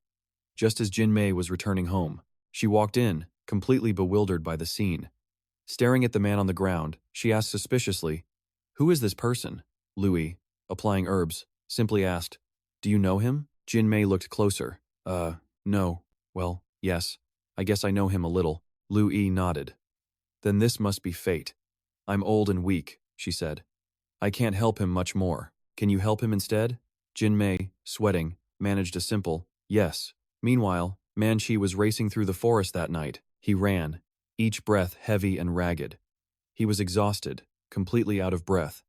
[SPEAKER 1] Just as Jin Mei was returning home, she walked in, completely bewildered by the scene. Staring at the man on the ground, she asked suspiciously, Who is this person? Louis, applying herbs, simply asked, Do you know him? Jin Mei looked closer. No. Well, yes. I guess I know him a little. Lu Yi nodded. Then this must be fate. I'm old and weak, she said. I can't help him much more. Can you help him instead? Jin Mei, sweating, managed a simple, yes. Meanwhile, Manchi was racing through the forest that night. He ran, each breath heavy and ragged. He was exhausted, completely out of breath.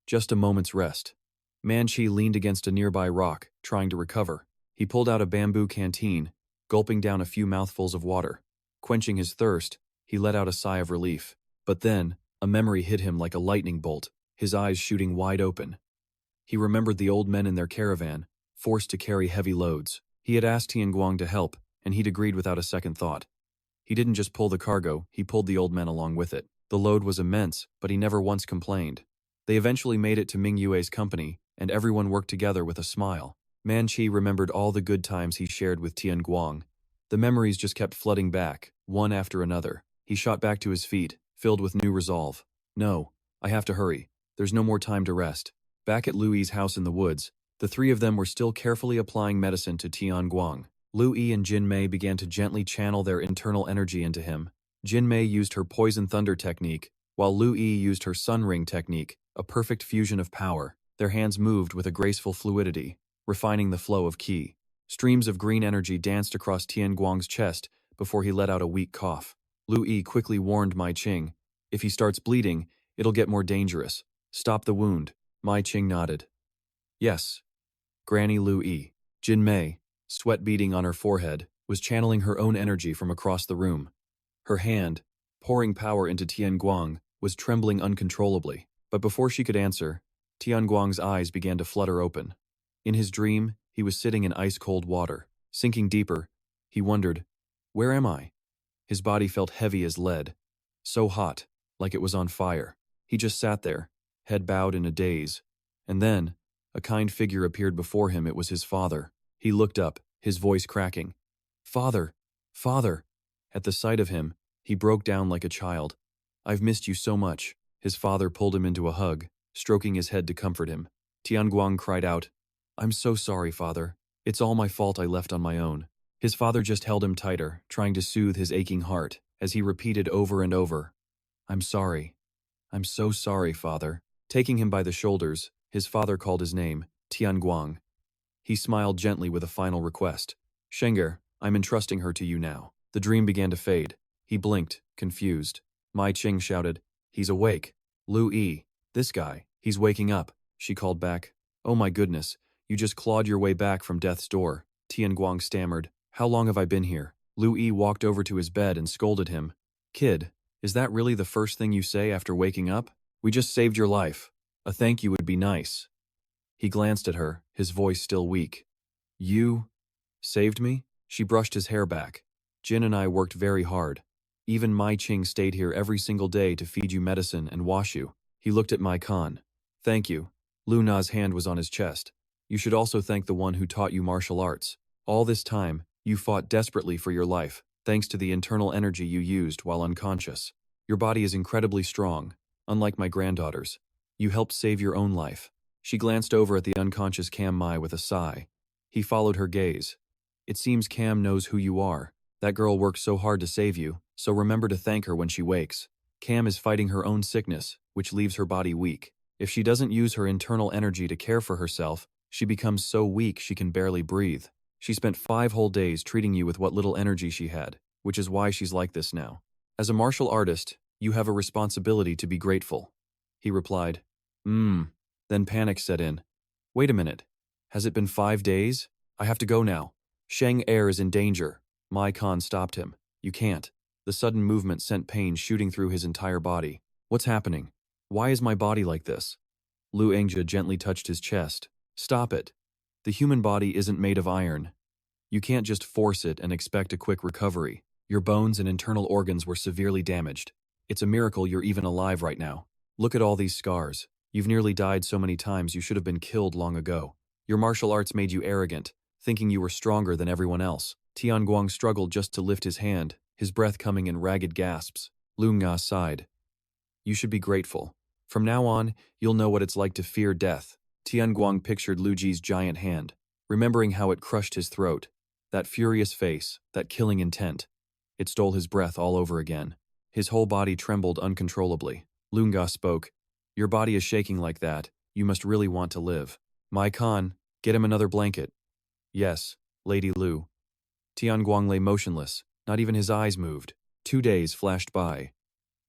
[SPEAKER 1] Just a moment's rest. Manchi leaned against a nearby rock, trying to recover. He pulled out a bamboo canteen, gulping down a few mouthfuls of water. Quenching his thirst, he let out a sigh of relief. But then, a memory hit him like a lightning bolt, his eyes shooting wide open. He remembered the old men in their caravan, forced to carry heavy loads. He had asked Tian Guang to help, and he'd agreed without a second thought. He didn't just pull the cargo, he pulled the old men along with it. The load was immense, but he never once complained. They eventually made it to Mingua's company, and everyone worked together with a smile. Manchi remembered all the good times he shared with Tian Guang. The memories just kept flooding back, one after another. He shot back to his feet, filled with new resolve. No, I have to hurry. There's no more time to rest. Back at Louis's house in the woods, the 3 of them were still carefully applying medicine to Tian Guang. Lu Yi and Jin Mei began to gently channel their internal energy into him. Jin Mei used her poison thunder technique, while Lu Yi used her sun ring technique, a perfect fusion of power. Their hands moved with a graceful fluidity, refining the flow of qi. Streams of green energy danced across Tian Guang's chest before he let out a weak cough. Lu Yi quickly warned Mai Qing, "If he starts bleeding, it'll get more dangerous. Stop the wound." Mai Qing nodded. "Yes." Granny Lu Yi. Jin Mei, sweat beading on her forehead, was channeling her own energy from across the room. Her hand, pouring power into Tian Guang, was trembling uncontrollably. But before she could answer, Tian Guang's eyes began to flutter open. In his dream, he was sitting in ice-cold water. Sinking deeper, he wondered, "Where am I?" His body felt heavy as lead, so hot, like it was on fire. He just sat there, head bowed in a daze. And then, a kind figure appeared before him. It was his father. He looked up, his voice cracking. "Father! Father!" At the sight of him, he broke down like a child. "I've missed you so much." His father pulled him into a hug, stroking his head to comfort him. Tian Guang cried out, "I'm so sorry, father. It's all my fault. I left on my own." His father just held him tighter, trying to soothe his aching heart, as he repeated over and over, "I'm sorry. I'm so sorry, father." Taking him by the shoulders, his father called his name, Tian Guang. He smiled gently with a final request. "Shenger, I'm entrusting her to you now." The dream began to fade. He blinked, confused. Mai Qing shouted, "He's awake." "Lu Yi, this guy, he's waking up," she called back. "Oh my goodness, you just clawed your way back from death's door." Tian Guang stammered, "How long have I been here?" Lu Yi walked over to his bed and scolded him. "Kid, is that really the first thing you say after waking up? We just saved your life. A thank you would be nice." He glanced at her, his voice still weak. "You saved me?" She brushed his hair back. "Jin and I worked very hard. Even Mai Qing stayed here every single day to feed you medicine and wash you." He looked at Mai Khan. "Thank you." Lu Na's hand was on his chest. "You should also thank the one who taught you martial arts. All this time, you fought desperately for your life, thanks to the internal energy you used while unconscious. Your body is incredibly strong, unlike my granddaughter's. You helped save your own life." She glanced over at the unconscious Cam Mai with a sigh. He followed her gaze. "It seems Cam knows who you are. That girl worked so hard to save you, so remember to thank her when she wakes. Cam is fighting her own sickness, which leaves her body weak. If she doesn't use her internal energy to care for herself, she becomes so weak she can barely breathe. She spent 5 whole days treating you with what little energy she had, which is why she's like this now. As a martial artist, you have a responsibility to be grateful." He replied, Then panic set in. "Wait a minute. Has it been 5 days? I have to go now. Sheng Air is in danger." Mai Khan stopped him. "You can't." The sudden movement sent pain shooting through his entire body. "What's happening? Why is my body like this?" Lu Engjia gently touched his chest. "Stop it. The human body isn't made of iron. You can't just force it and expect a quick recovery. Your bones and internal organs were severely damaged. It's a miracle you're even alive right now. Look at all these scars. You've nearly died so many times you should have been killed long ago. Your martial arts made you arrogant, thinking you were stronger than everyone else." Tian Guang struggled just to lift his hand, his breath coming in ragged gasps. Lu Nga sighed. "You should be grateful. From now on, you'll know what it's like to fear death." Tian Guang pictured Lu Ji's giant hand, remembering how it crushed his throat. That furious face, that killing intent. It stole his breath all over again. His whole body trembled uncontrollably. Lu Nga spoke. "Your body is shaking like that. You must really want to live. Mai Khan, get him another blanket." "Yes, Lady Lu." Tian Guang lay motionless. Not even his eyes moved. 2 days flashed by.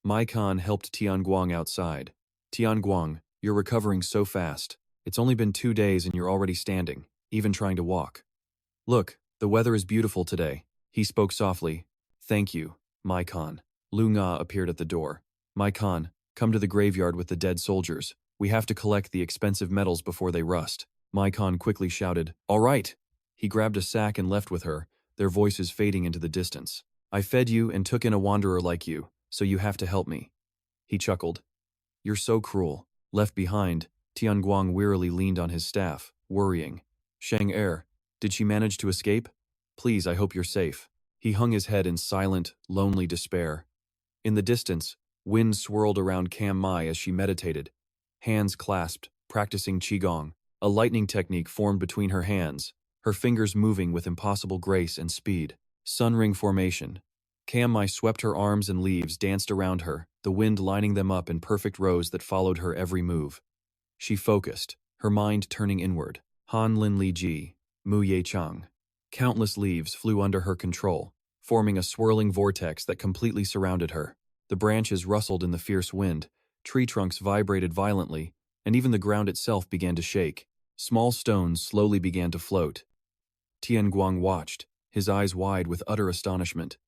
[SPEAKER 1] Mai Khan helped Tian Guang outside. "Tian Guang, you're recovering so fast. It's only been 2 days and you're already standing, even trying to walk. Look, the weather is beautiful today." He spoke softly. "Thank you, Mai Khan." Lu Nga appeared at the door. "Mai Khan, come to the graveyard with the dead soldiers. We have to collect the expensive metals before they rust." Mai Khan quickly shouted, "All right." He grabbed a sack and left with her, their voices fading into the distance. "I fed you and took in a wanderer like you, so you have to help me." He chuckled. "You're so cruel." Left behind, Tian Guang wearily leaned on his staff, worrying. "Sheng Er, did she manage to escape? Please, I hope you're safe." He hung his head in silent, lonely despair. In the distance, wind swirled around Cam Mai as she meditated, hands clasped, practicing qigong. A lightning technique formed between her hands, her fingers moving with impossible grace and speed. Sun ring formation. Mai swept her arms and leaves danced around her, the wind lining them up in perfect rows that followed her every move. She focused, her mind turning inward. Han Lin Li Ji, Mu Ye Chang. Countless leaves flew under her control, forming a swirling vortex that completely surrounded her. The branches rustled in the fierce wind, tree trunks vibrated violently, and even the ground itself began to shake. Small stones slowly began to float. Tian Guang watched, his eyes wide with utter astonishment.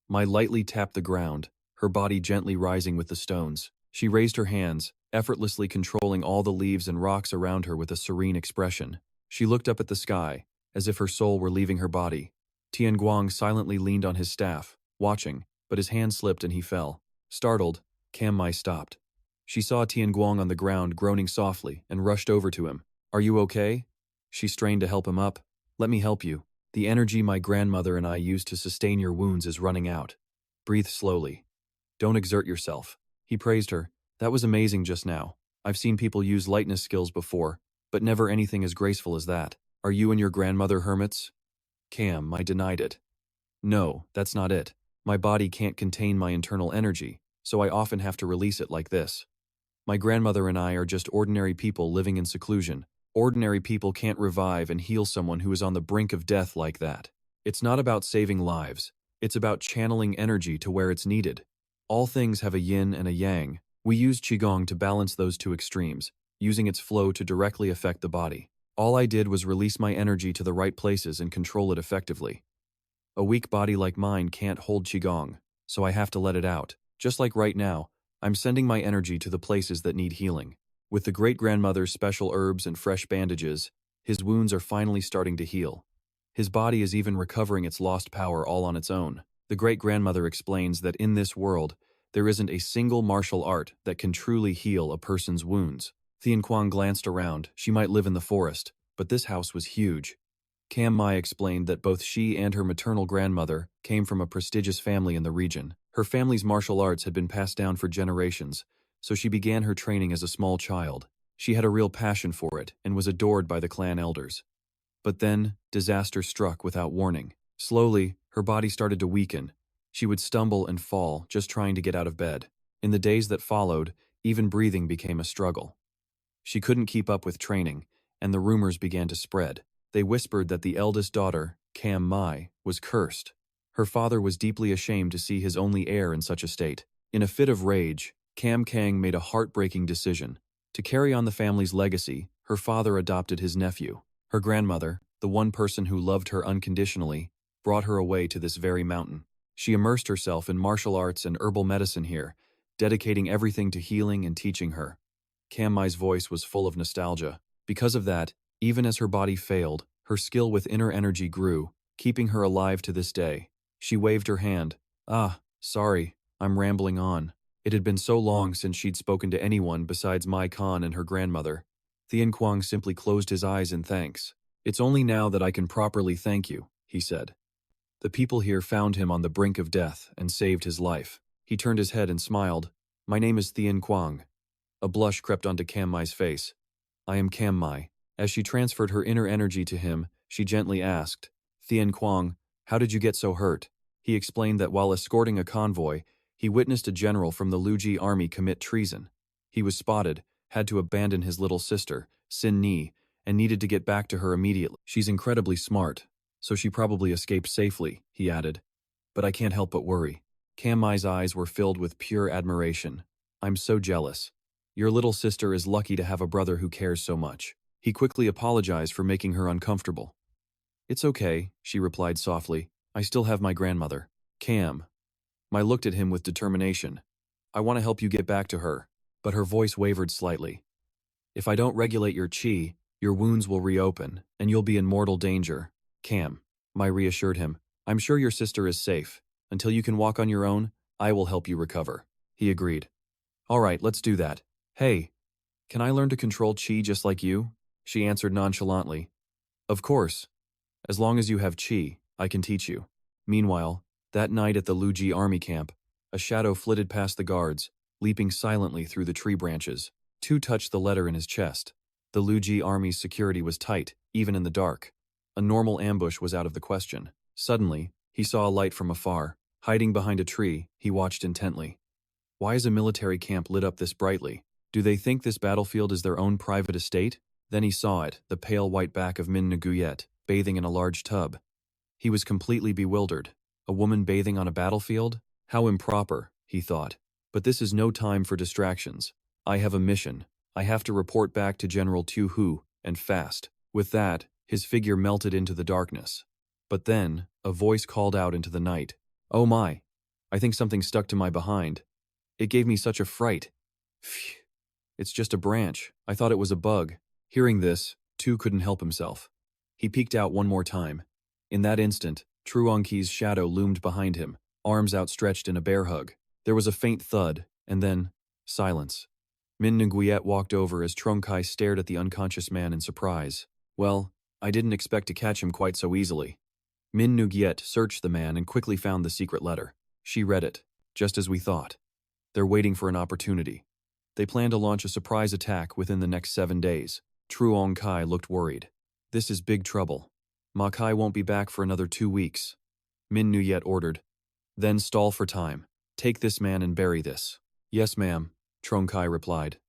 [SPEAKER 1] Mai lightly tapped the ground, her body gently rising with the stones. She raised her hands, effortlessly controlling all the leaves and rocks around her with a serene expression. She looked up at the sky, as if her soul were leaving her body. Tian Guang silently leaned on his staff, watching, but his hand slipped and he fell. Startled, Mai stopped. She saw Tian Guang on the ground groaning softly and rushed over to him. "Are you okay?" She strained to help him up. "Let me help you. The energy my grandmother and I used to sustain your wounds is running out. Breathe slowly. Don't exert yourself." He praised her. "That was amazing just now. I've seen people use lightness skills before, but never anything as graceful as that. Are you and your grandmother hermits?" I denied it. "No, that's not it. My body can't contain my internal energy, so I often have to release it like this. My grandmother and I are just ordinary people living in seclusion. Ordinary people can't revive and heal someone who is on the brink of death like that. It's not about saving lives. It's about channeling energy to where it's needed. All things have a yin and a yang. We use qigong to balance those two extremes, using its flow to directly affect the body. All I did was release my energy to the right places and control it effectively. A weak body like mine can't hold qigong, so I have to let it out. Just like right now, I'm sending my energy to the places that need healing. With the great-grandmother's special herbs and fresh bandages, his wounds are finally starting to heal. His body is even recovering its lost power all on its own. The great-grandmother explains that in this world, there isn't a single martial art that can truly heal a person's wounds. Tian Guang glanced around. She might live in the forest, but this house was huge. Mai explained that both she and her maternal grandmother came from a prestigious family in the region. Her family's martial arts had been passed down for generations, so she began her training as a small child. She had a real passion for it and was adored by the clan elders. But then, disaster struck without warning. Slowly, her body started to weaken. She would stumble and fall just trying to get out of bed. In the days that followed, even breathing became a struggle. She couldn't keep up with training, and the rumors began to spread. They whispered that the eldest daughter, Mai, was cursed. Her father was deeply ashamed to see his only heir in such a state. In a fit of rage, Kang made a heartbreaking decision. To carry on the family's legacy, her father adopted his nephew. Her grandmother, the one person who loved her unconditionally, brought her away to this very mountain. She immersed herself in martial arts and herbal medicine here, dedicating everything to healing and teaching her. Mai's voice was full of nostalgia. Because of that, even as her body failed, her skill with inner energy grew, keeping her alive to this day. She waved her hand. Sorry, I'm rambling on. It had been so long since she'd spoken to anyone besides Mai Khan and her grandmother. Tian Guang simply closed his eyes in thanks. "It's only now that I can properly thank you," he said. "The people here found him on the brink of death and saved his life." He turned his head and smiled. "My name is Tian Guang." A blush crept onto Mai's face. "I am Mai." As she transferred her inner energy to him, she gently asked, "Tian Guang, how did you get so hurt?" He explained that while escorting a convoy, he witnessed a general from the Luji army commit treason. He was spotted, had to abandon his little sister, Sin Ni, and needed to get back to her immediately. "She's incredibly smart, so she probably escaped safely," he added. "But I can't help but worry." Mai's eyes were filled with pure admiration. "I'm so jealous. Your little sister is lucky to have a brother who cares so much." He quickly apologized for making her uncomfortable. "It's okay," she replied softly. "I still have my grandmother." Mai looked at him with determination. "I want to help you get back to her," but her voice wavered slightly. "If I don't regulate your qi, your wounds will reopen, and you'll be in mortal danger." Mai reassured him. "I'm sure your sister is safe. Until you can walk on your own, I will help you recover." He agreed. "All right, let's do that. Hey, can I learn to control qi just like you?" She answered nonchalantly. "Of course. As long as you have qi, I can teach you." Meanwhile, that night at the Luji army camp, a shadow flitted past the guards, leaping silently through the tree branches. Tu touched the letter in his chest. The Luji army's security was tight, even in the dark. A normal ambush was out of the question. Suddenly, He saw a light from afar. Hiding behind a tree, he watched intently. Why is a military camp lit up this brightly? Do they think this battlefield is their own private estate? Then he saw it, the pale white back of Min Nguyen, bathing in a large tub. He was completely bewildered. A woman bathing on a battlefield? How improper, he thought. But this is no time for distractions. I have a mission. I have to report back to General Tu Hu, and fast. With that, his figure melted into the darkness. But then, a voice called out into the night. Oh my! I think something stuck to my behind. It gave me such a fright. Phew. It's just a branch. I thought it was a bug. Hearing this, Tu couldn't help himself. He peeked out one more time. In that instant, Truongqi's shadow loomed behind him, arms outstretched in a bear hug. There was a faint thud, and then, silence. Min Nguyen walked over as Truongqi stared at the unconscious man in surprise. Well, I didn't expect to catch him quite so easily. Min Nguyen searched the man and quickly found the secret letter. She read it, just as we thought. They're waiting for an opportunity. They plan to launch a surprise attack within the next 7 days. Truongqi looked worried. This is big trouble. Ma Kai won't be back for another 2 weeks. Min Nguyen ordered. Then stall for time. Take this man and bury this. Yes, ma'am, Truongqi replied.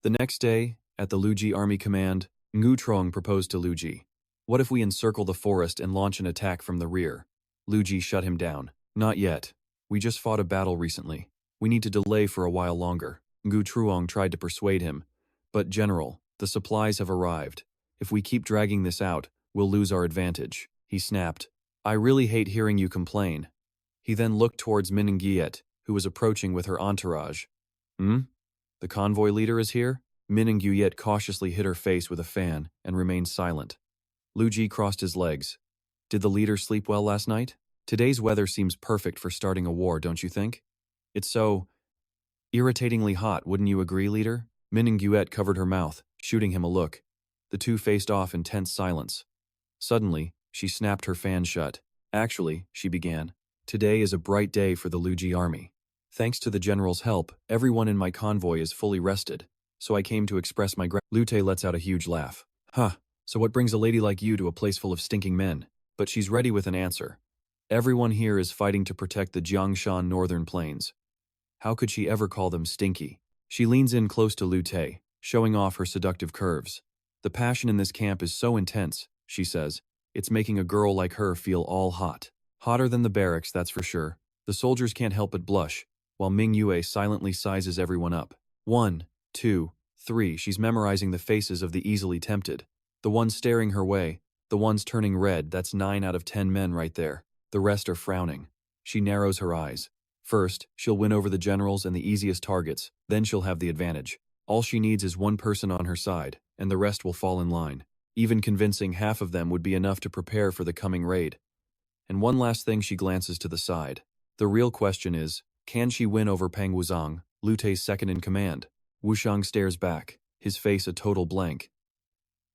[SPEAKER 1] The next day, at the Luji army command, Ngu Trong proposed to Luji. What if we encircle the forest and launch an attack from the rear? Luji shut him down. Not yet. We just fought a battle recently. We need to delay for a while longer. Ngu Truong tried to persuade him. But General, the supplies have arrived. If we keep dragging this out, we'll lose our advantage. He snapped. I really hate hearing you complain. He then looked towards Min Nguyen, who was approaching with her entourage. The convoy leader is here? Min Nguyen cautiously hid her face with a fan and remained silent. Luji crossed his legs. Did the leader sleep well last night? Today's weather seems perfect for starting a war, don't you think? It's so irritatingly hot, wouldn't you agree, leader? Min Nguyen covered her mouth, shooting him a look. The two faced off in tense silence. Suddenly, she snapped her fan shut. Actually, she began, today is a bright day for the Luji army. Thanks to the general's help, everyone in my convoy is fully rested, so I came to express my gratitude. Lute lets out a huge laugh. Huh, so what brings a lady like you to a place full of stinking men? But she's ready with an answer. Everyone here is fighting to protect the Jiangshan northern plains. How could she ever call them stinky? She leans in close to Lute, showing off her seductive curves. The passion in this camp is so intense, she says. It's making a girl like her feel all hot. Hotter than the barracks, that's for sure. The soldiers can't help but blush, while Mingua silently sizes everyone up. 1, 2, 3, she's memorizing the faces of the easily tempted. The ones staring her way, the ones turning red, that's 9 out of 10 men right there. The rest are frowning. She narrows her eyes. First, she'll win over the generals and the easiest targets, then she'll have the advantage. All she needs is one person on her side, and the rest will fall in line. Even convincing half of them would be enough to prepare for the coming raid. And one last thing, she glances to the side. The real question is, can she win over Pang Wuzhang, Lute's second in command? Wushang stares back, his face a total blank.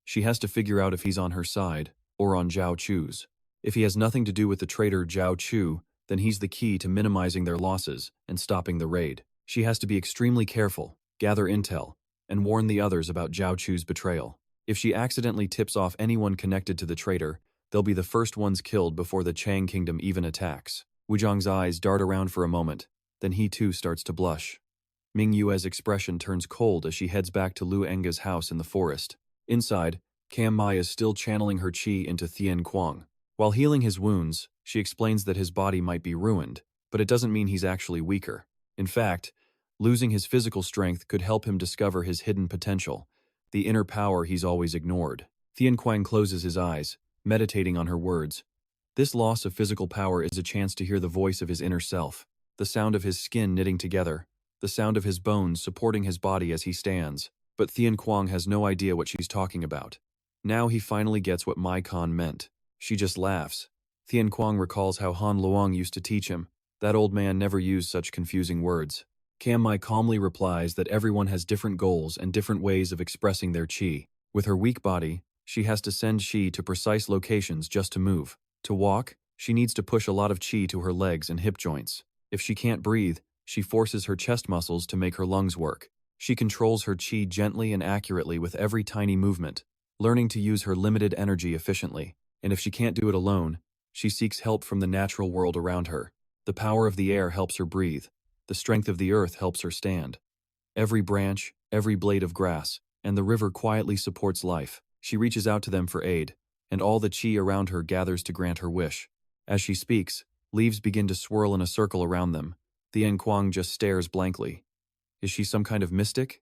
[SPEAKER 1] She has to figure out if he's on her side, or on Zhao Chu's. If he has nothing to do with the traitor Zhao Chu, then he's the key to minimizing their losses and stopping the raid. She has to be extremely careful, gather intel, and warn the others about Zhao Chu's betrayal. If she accidentally tips off anyone connected to the traitor, they'll be the first ones killed before the Chang kingdom even attacks. Wuzhang's eyes dart around for a moment, then he too starts to blush. Mingyue's expression turns cold as she heads back to Lu Enga's house in the forest. Inside, Cam Mai is still channeling her qi into Tian Guang. While healing his wounds, she explains that his body might be ruined, but it doesn't mean he's actually weaker. In fact, losing his physical strength could help him discover his hidden potential, the inner power he's always ignored. Tian Guang closes his eyes, meditating on her words. This loss of physical power is a chance to hear the voice of his inner self, the sound of his skin knitting together, the sound of his bones supporting his body as he stands. But Tian Guang has no idea what she's talking about. Now he finally gets what Mai Kan meant. She just laughs. Tian Guang recalls how Han Luang used to teach him. That old man never used such confusing words. Cam Mai calmly replies that everyone has different goals and different ways of expressing their qi. With her weak body, she has to send qi to precise locations just to move. To walk, she needs to push a lot of qi to her legs and hip joints. If she can't breathe, she forces her chest muscles to make her lungs work. She controls her qi gently and accurately with every tiny movement, learning to use her limited energy efficiently. And if she can't do it alone, She seeks help from the natural world around her. The power of the air helps her breathe. The strength of the earth helps her stand. Every branch, every blade of grass, and the river quietly supports life. She reaches out to them for aid, and all the chi around her gathers to grant her wish. As she speaks, leaves begin to swirl in a circle around them. Tian Guang just stares blankly. Is she some kind of mystic?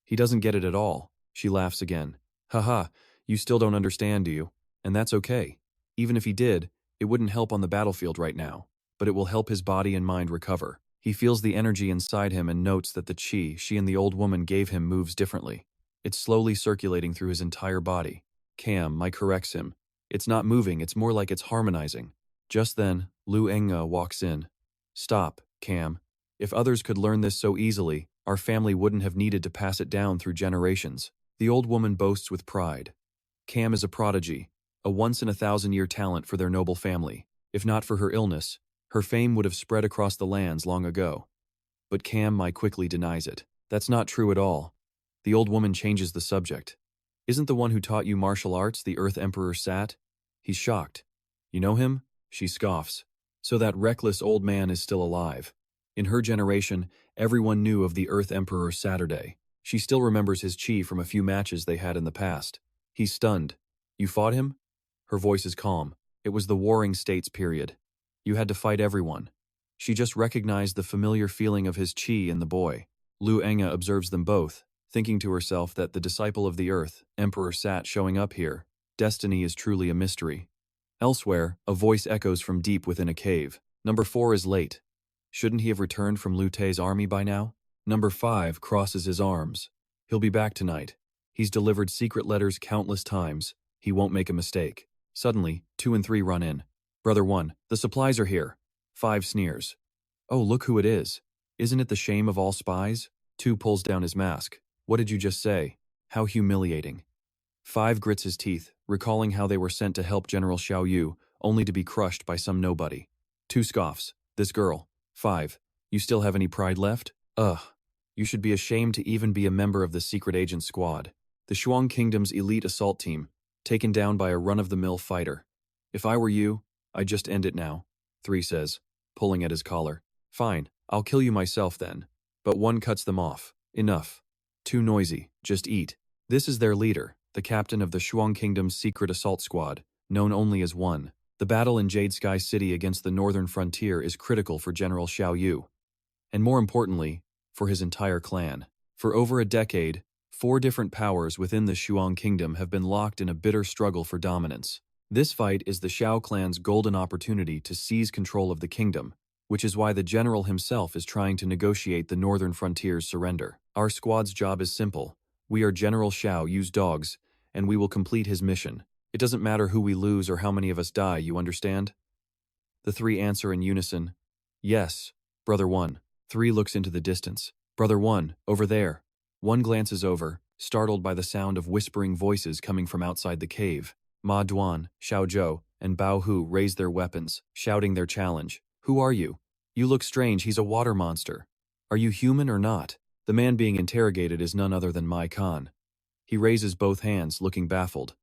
[SPEAKER 1] He doesn't get it at all. She laughs again. Haha, you still don't understand, do you? And that's okay. Even if he did, it wouldn't help on the battlefield right now, but it will help his body and mind recover. He feels the energy inside him and notes that the chi she and the old woman gave him moves differently. It's slowly circulating through his entire body. Cam corrects him. It's not moving, it's more like it's harmonizing. Just then, Lu Enga walks in. Stop, Cam. If others could learn this so easily, our family wouldn't have needed to pass it down through generations. The old woman boasts with pride. Cam is a prodigy, a once-in-a-thousand-year talent for their noble family. If not for her illness, her fame would have spread across the lands long ago. But Cam quickly denies it. That's not true at all. The old woman changes the subject. Isn't the one who taught you martial arts the Earth Emperor Sat? He's shocked. You know him? She scoffs. So that reckless old man is still alive. In her generation, everyone knew of the Earth Emperor Saturday. She still remembers his chi from a few matches they had in the past. He's stunned. You fought him? Her voice is calm. It was the Warring States period. You had to fight everyone. She just recognized the familiar feeling of his chi in the boy. Lu Enga observes them both, thinking to herself that the disciple of the earth, Emperor Sat, showing up here. Destiny is truly a mystery. Elsewhere, a voice echoes from deep within a cave. Number 4 is late. Shouldn't he have returned from Lu Tei's army by now? Number 5 crosses his arms. He'll be back tonight. He's delivered secret letters countless times. He won't make a mistake. Suddenly, 2 and 3 run in. Brother 1, the supplies are here. 5 sneers. Oh, look who it is. Isn't it the shame of all spies? 2 pulls down his mask. What did you just say? How humiliating. 5 grits his teeth, recalling how they were sent to help General Xiao Yu, only to be crushed by some nobody. 2 scoffs. This girl. 5. You still have any pride left? Ugh. You should be ashamed to even be a member of the secret agent squad. The Shuang Kingdom's elite assault team, taken down by a run-of-the-mill fighter. If I were you, I'd just end it now, 3 says, pulling at his collar. Fine, I'll kill you myself then. But 1 cuts them off. Enough. Too noisy, just eat. This is their leader, the captain of the Shuang Kingdom's secret assault squad, known only as 1. The battle in Jade Sky City against the northern frontier is critical for General Xiao Yu. And more importantly, for his entire clan. For over a decade, 4 different powers within the Shuang Kingdom have been locked in a bitter struggle for dominance. This fight is the Xiao clan's golden opportunity to seize control of the kingdom, which is why the general himself is trying to negotiate the northern frontier's surrender. Our squad's job is simple. We are General Xiao Yu's dogs, and we will complete his mission. It doesn't matter who we lose or how many of us die, you understand? The 3 answer in unison. Yes, Brother 1. 3 looks into the distance. Brother 1, over there. 1 glances over, startled by the sound of whispering voices coming from outside the cave. Ma Duan, Xiao Zhou, and Bao Hu raise their weapons, shouting their challenge. Who are you? You look strange, he's a water monster. Are you human or not? The man being interrogated is none other than Mai Khan. He raises both hands, looking baffled.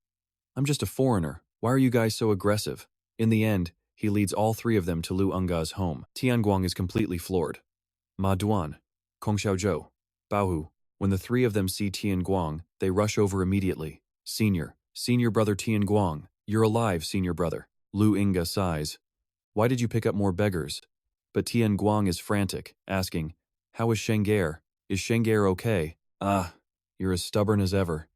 [SPEAKER 1] I'm just a foreigner. Why are you guys so aggressive? In the end, he leads all 3 of them to Lu Enga's home. Tian Guang is completely floored. Ma Duan, Kong Xiaozhou, Bao Hu. When the 3 of them see Tian Guang, they rush over immediately. Senior brother Tian Guang, you're alive, senior brother. Lu Enga sighs. Why did you pick up more beggars? But Tian Guang is frantic, asking, how is Shengaer? Is Shengaer okay? Ah, you're as stubborn as ever.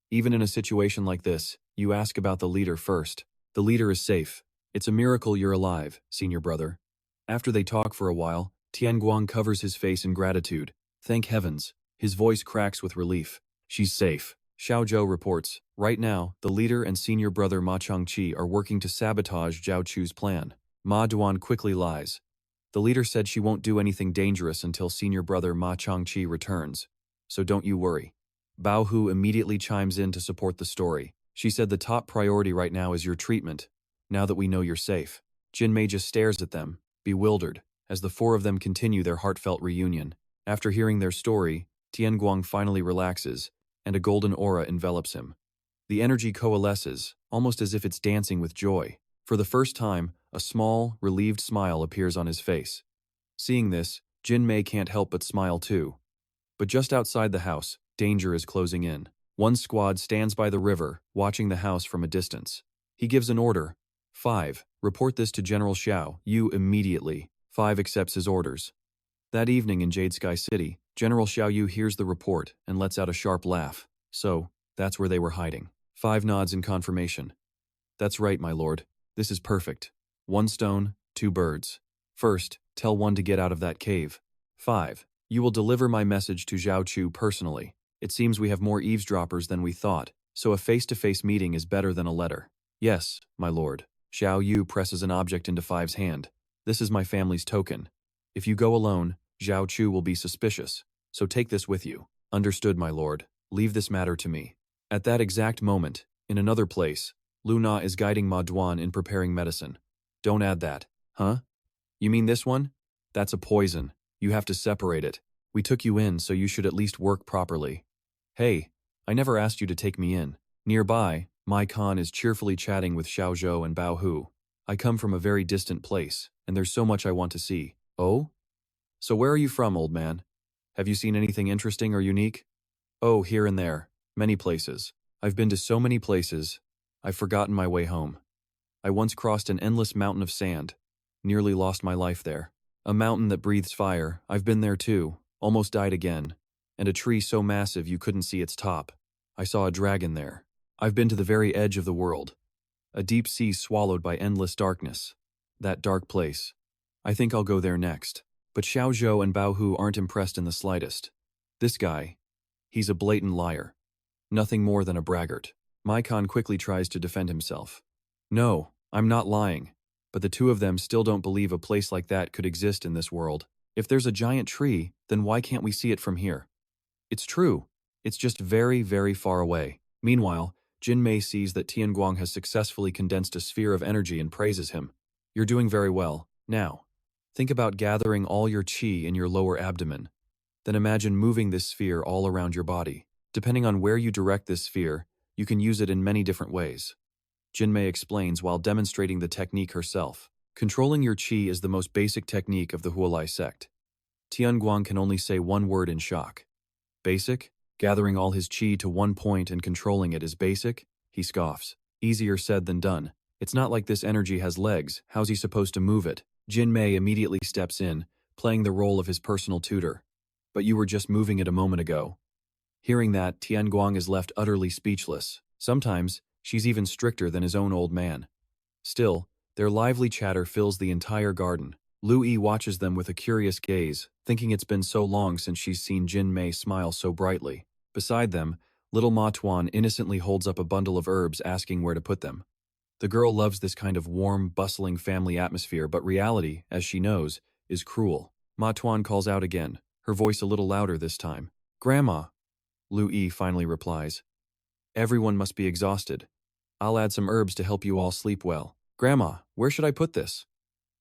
[SPEAKER 1] Even in a situation like this, you ask about the leader first. The leader is safe. It's a miracle you're alive, senior brother. After they talk for a while, Tian Guang covers his face in gratitude. Thank heavens. His voice cracks with relief. She's safe. Xiao Zhou reports. Right now, the leader and senior brother Ma Changqi are working to sabotage Zhao Chu's plan. Ma Duan quickly lies. The leader said she won't do anything dangerous until senior brother Ma Changqi returns. So don't you worry. Bao Hu immediately chimes in to support the story. She said the top priority right now is your treatment, now that we know you're safe. Jin Mei just stares at them, bewildered, as the 4 of them continue their heartfelt reunion. After hearing their story, Tian Guang finally relaxes, and a golden aura envelops him. The energy coalesces, almost as if it's dancing with joy. For the first time, a small, relieved smile appears on his face. Seeing this, Jin Mei can't help but smile too. But just outside the house, danger is closing in. One squad stands by the river, watching the house from a distance. He gives an order. 5. Report this to General Xiao, you immediately. 5 accepts his orders. That evening in Jade Sky City, General Xiao Yu hears the report and lets out a sharp laugh. So, that's where they were hiding. 5 nods in confirmation. That's right, my lord. This is perfect. 1 stone, 2 birds. First, tell 1 to get out of that cave. 5. You will deliver my message to Zhao Chu personally. It seems we have more eavesdroppers than we thought, so a face-to-face meeting is better than a letter. Yes, my lord. Xiao Yu presses an object into 5's hand. This is my family's token. If you go alone, Zhao Chu will be suspicious, so take this with you. Understood, my lord. Leave this matter to me. At that exact moment, in another place, Lu Na is guiding Ma Duan in preparing medicine. Don't add that. Huh? You mean this one? That's a poison. You have to separate it. We took you in, so you should at least work properly. Hey, I never asked you to take me in. Nearby, Mai Khan is cheerfully chatting with Xiao Zhou and Bao Hu. I come from a very distant place, and there's so much I want to see. Oh? So where are you from, old man? Have you seen anything interesting or unique? Oh, here and there. Many places. I've been to so many places, I've forgotten my way home. I once crossed an endless mountain of sand. Nearly lost my life there. A mountain that breathes fire, I've been there too. Almost died again. And a tree so massive you couldn't see its top. I saw a dragon there. I've been to the very edge of the world. A deep sea swallowed by endless darkness. That dark place. I think I'll go there next. But Xiao Zhou and Bao Hu aren't impressed in the slightest. This guy, he's a blatant liar. Nothing more than a braggart. Mai Khan quickly tries to defend himself. No, I'm not lying. But the two of them still don't believe a place like that could exist in this world. If there's a giant tree, then why can't we see it from here? It's true. It's just very, very far away. Meanwhile, Jin Mei sees that Tian Guang has successfully condensed a sphere of energy and praises him. You're doing very well. Now, think about gathering all your qi in your lower abdomen. Then imagine moving this sphere all around your body. Depending on where you direct this sphere, you can use it in many different ways. Jin Mei explains while demonstrating the technique herself. Controlling your qi is the most basic technique of the Huolai sect. Tian Guang can only say one word in shock. Basic? Gathering all his qi to one point and controlling it is basic? He scoffs. Easier said than done. It's not like this energy has legs. How's he supposed to move it? Jin Mei immediately steps in, playing the role of his personal tutor. But you were just moving it a moment ago. Hearing that, Tian Guang is left utterly speechless. Sometimes, she's even stricter than his own old man. Still, their lively chatter fills the entire garden. Lu Yi watches them with a curious gaze, thinking it's been so long since she's seen Jin Mei smile so brightly. Beside them, little Ma Tuan innocently holds up a bundle of herbs asking where to put them. The girl loves this kind of warm, bustling family atmosphere, but reality, as she knows, is cruel. Ma Tuan calls out again, her voice a little louder this time. Grandma! Lu Yi finally replies. Everyone must be exhausted. I'll add some herbs to help you all sleep well. Grandma, where should I put this?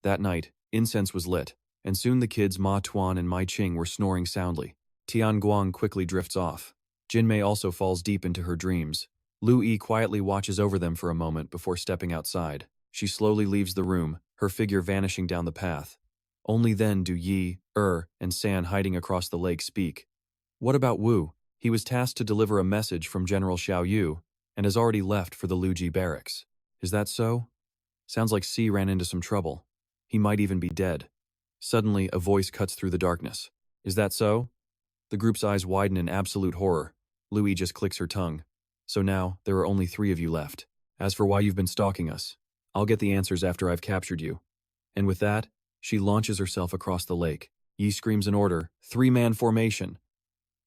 [SPEAKER 1] That night, incense was lit, and soon the kids Ma Tuan and Mai Qing were snoring soundly. Tian Guang quickly drifts off. Jin Mei also falls deep into her dreams. Lu Yi quietly watches over them for a moment before stepping outside. She slowly leaves the room, her figure vanishing down the path. Only then do Yi, and San hiding across the lake speak. What about Wu? He was tasked to deliver a message from General Xiao Yu, and has already left for the Luji barracks. Is that so? Sounds like C ran into some trouble. He might even be dead. Suddenly, a voice cuts through the darkness. Is that so? The group's eyes widen in absolute horror. Louis just clicks her tongue. So now, there are only 3 of you left. As for why you've been stalking us, I'll get the answers after I've captured you. And with that, she launches herself across the lake. Yi screams an order, 3-man formation.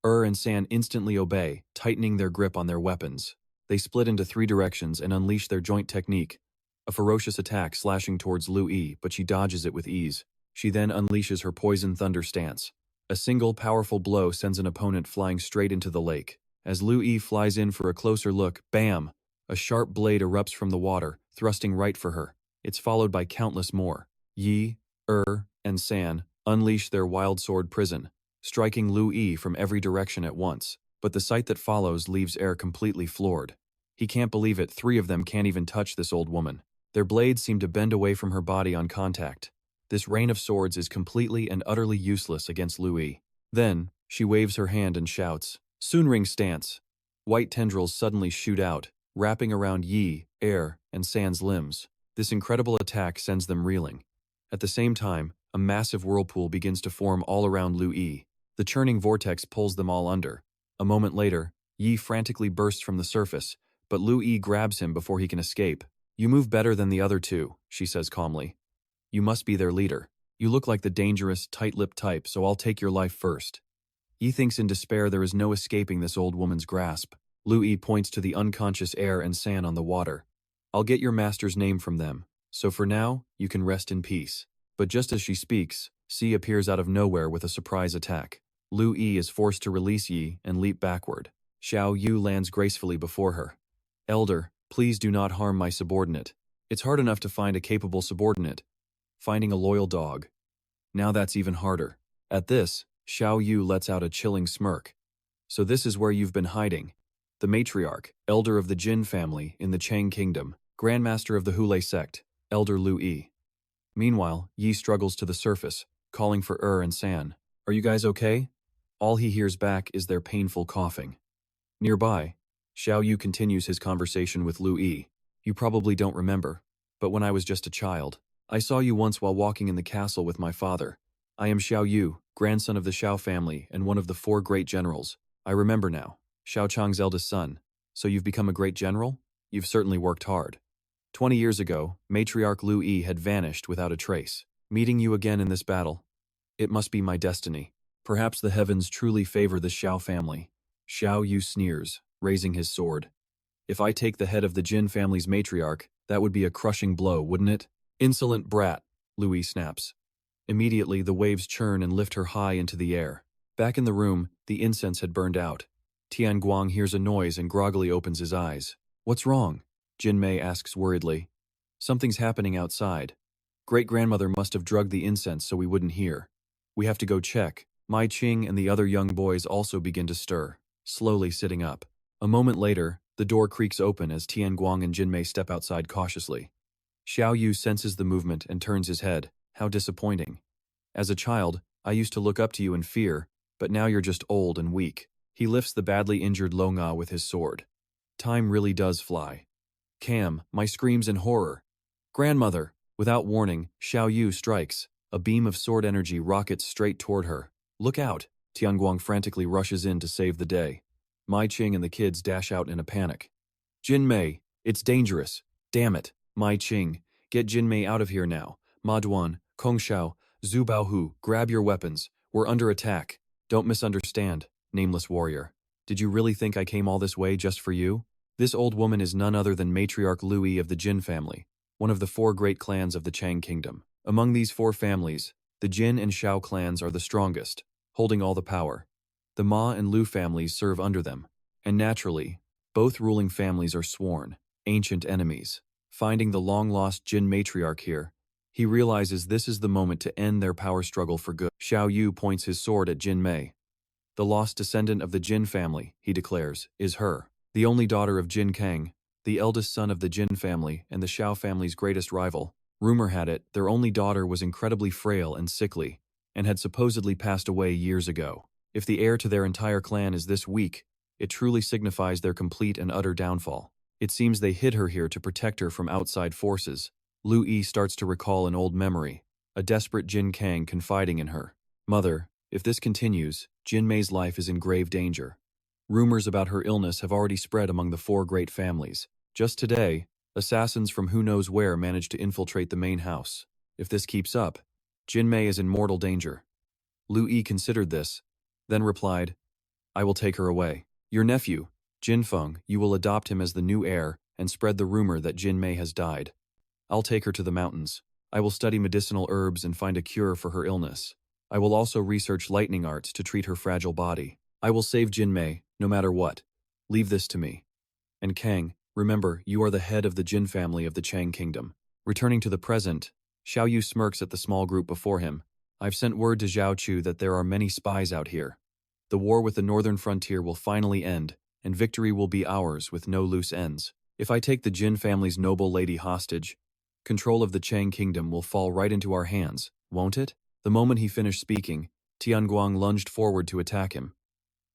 [SPEAKER 1] And San instantly obey, tightening their grip on their weapons. They split into 3 directions and unleash their joint technique. A ferocious attack slashing towards Lu Yi, but she dodges it with ease. She then unleashes her poison thunder stance. A single powerful blow sends an opponent flying straight into the lake. As Lu Yi flies in for a closer look, bam! A sharp blade erupts from the water, thrusting right for her. It's followed by countless more. Yi, and San unleash their wild sword prison, striking Lu Yi from every direction at once. But the sight that follows leaves Er completely floored. He can't believe it, 3 of them can't even touch this old woman. Their blades seem to bend away from her body on contact. This rain of swords is completely and utterly useless against Louis. Then, she waves her hand and shouts, "Sunring stance!" White tendrils suddenly shoot out, wrapping around Yi, Air, and San's limbs. This incredible attack sends them reeling. At the same time, a massive whirlpool begins to form all around Louis. The churning vortex pulls them all under. A moment later, Yi frantically bursts from the surface, but Louis grabs him before he can escape. "You move better than the other two," she says calmly. "You must be their leader. You look like the dangerous, tight-lipped type, so I'll take your life first." Yi thinks in despair there is no escaping this old woman's grasp. Louis points to the unconscious Air and San on the water. "I'll get your master's name from them, so for now, you can rest in peace." But just as she speaks, Si appears out of nowhere with a surprise attack. Louis is forced to release Yi and leap backward. Xiao Yu lands gracefully before her. "Elder, please do not harm my subordinate. It's hard enough to find a capable subordinate. Finding a loyal dog. Now that's even harder." At this, Xiao Yu lets out a chilling smirk. "So this is where you've been hiding." The matriarch, elder of the Jin family in the Chang Kingdom, grandmaster of the Hule Sect, Elder Louis. Meanwhile, Yi struggles to the surface, calling for and San. "Are you guys okay?" All he hears back is their painful coughing. Nearby, Xiao Yu continues his conversation with Louis. "You probably don't remember, but when I was just a child, I saw you once while walking in the castle with my father. I am Xiao Yu, grandson of the Xiao family and one of the 4 great generals. I remember now. Xiao Chang's eldest son. So you've become a great general? You've certainly worked hard. 20 years ago, Matriarch Louis had vanished without a trace. Meeting you again in this battle. It must be my destiny. Perhaps the heavens truly favor the Xiao family." Xiao Yu sneers, raising his sword. "If I take the head of the Jin family's matriarch, that would be a crushing blow, wouldn't it?" "Insolent brat," Louis snaps. Immediately, the waves churn and lift her high into the air. Back in the room, the incense had burned out. Tian Guang hears a noise and groggily opens his eyes. "What's wrong?" Jin Mei asks worriedly. "Something's happening outside. Great-grandmother must have drugged the incense so we wouldn't hear. We have to go check." Mai Qing and the other young boys also begin to stir, slowly sitting up. A moment later, the door creaks open as Tian Guang and Jin Mei step outside cautiously. Xiao Yu senses the movement and turns his head. "How disappointing. As a child, I used to look up to you in fear, but now you're just old and weak." He lifts the badly injured Lo Nga with his sword. Time really does fly. "Cam," my screams in horror. "Grandmother!" Without warning, Xiao Yu strikes. A beam of sword energy rockets straight toward her. "Look out!" Tian Guang frantically rushes in to save the day. Mai Qing and the kids dash out in a panic. "Jin Mei, it's dangerous. Damn it, Mai Qing, get Jin Mei out of here now. Ma Duan, Kong Xiao, Zhu Baohu, grab your weapons. We're under attack. Don't misunderstand, nameless warrior. Did you really think I came all this way just for you? This old woman is none other than Matriarch Louis of the Jin family, one of the 4 great clans of the Chang Kingdom. Among these 4 families, the Jin and Xiao clans are the strongest, holding all the power. The Ma and Lu families serve under them, and naturally, both ruling families are sworn, ancient enemies. Finding the long-lost Jin matriarch here, he realizes this is the moment to end their power struggle for good. Xiao Yu points his sword at Jin Mei. "The lost descendant of the Jin family," he declares, "is her. The only daughter of Jin Kang, the eldest son of the Jin family and the Xiao family's greatest rival. Rumor had it their only daughter was incredibly frail and sickly, and had supposedly passed away years ago. If the heir to their entire clan is this weak, it truly signifies their complete and utter downfall. It seems they hid her here to protect her from outside forces." Lu Yi starts to recall an old memory, a desperate Jin Kang confiding in her. "Mother, if this continues, Jin Mei's life is in grave danger. Rumors about her illness have already spread among the 4 great families. Just today, assassins from who knows where managed to infiltrate the main house. If this keeps up, Jin Mei is in mortal danger." Lu Yi considered this, then replied, "I will take her away. Your nephew, Jin Feng, you will adopt him as the new heir and spread the rumor that Jin Mei has died. I'll take her to the mountains. I will study medicinal herbs and find a cure for her illness. I will also research lightning arts to treat her fragile body. I will save Jin Mei, no matter what. Leave this to me. And Kang, remember, you are the head of the Jin family of the Chang Kingdom." Returning to the present, Xiao Yu smirks at the small group before him. "I've sent word to Zhao Chu that there are many spies out here. The war with the northern frontier will finally end, and victory will be ours with no loose ends. If I take the Jin family's noble lady hostage, Control of the Chang kingdom will fall right into our hands, won't it? The moment he finished speaking, Tian Guang lunged forward to attack him.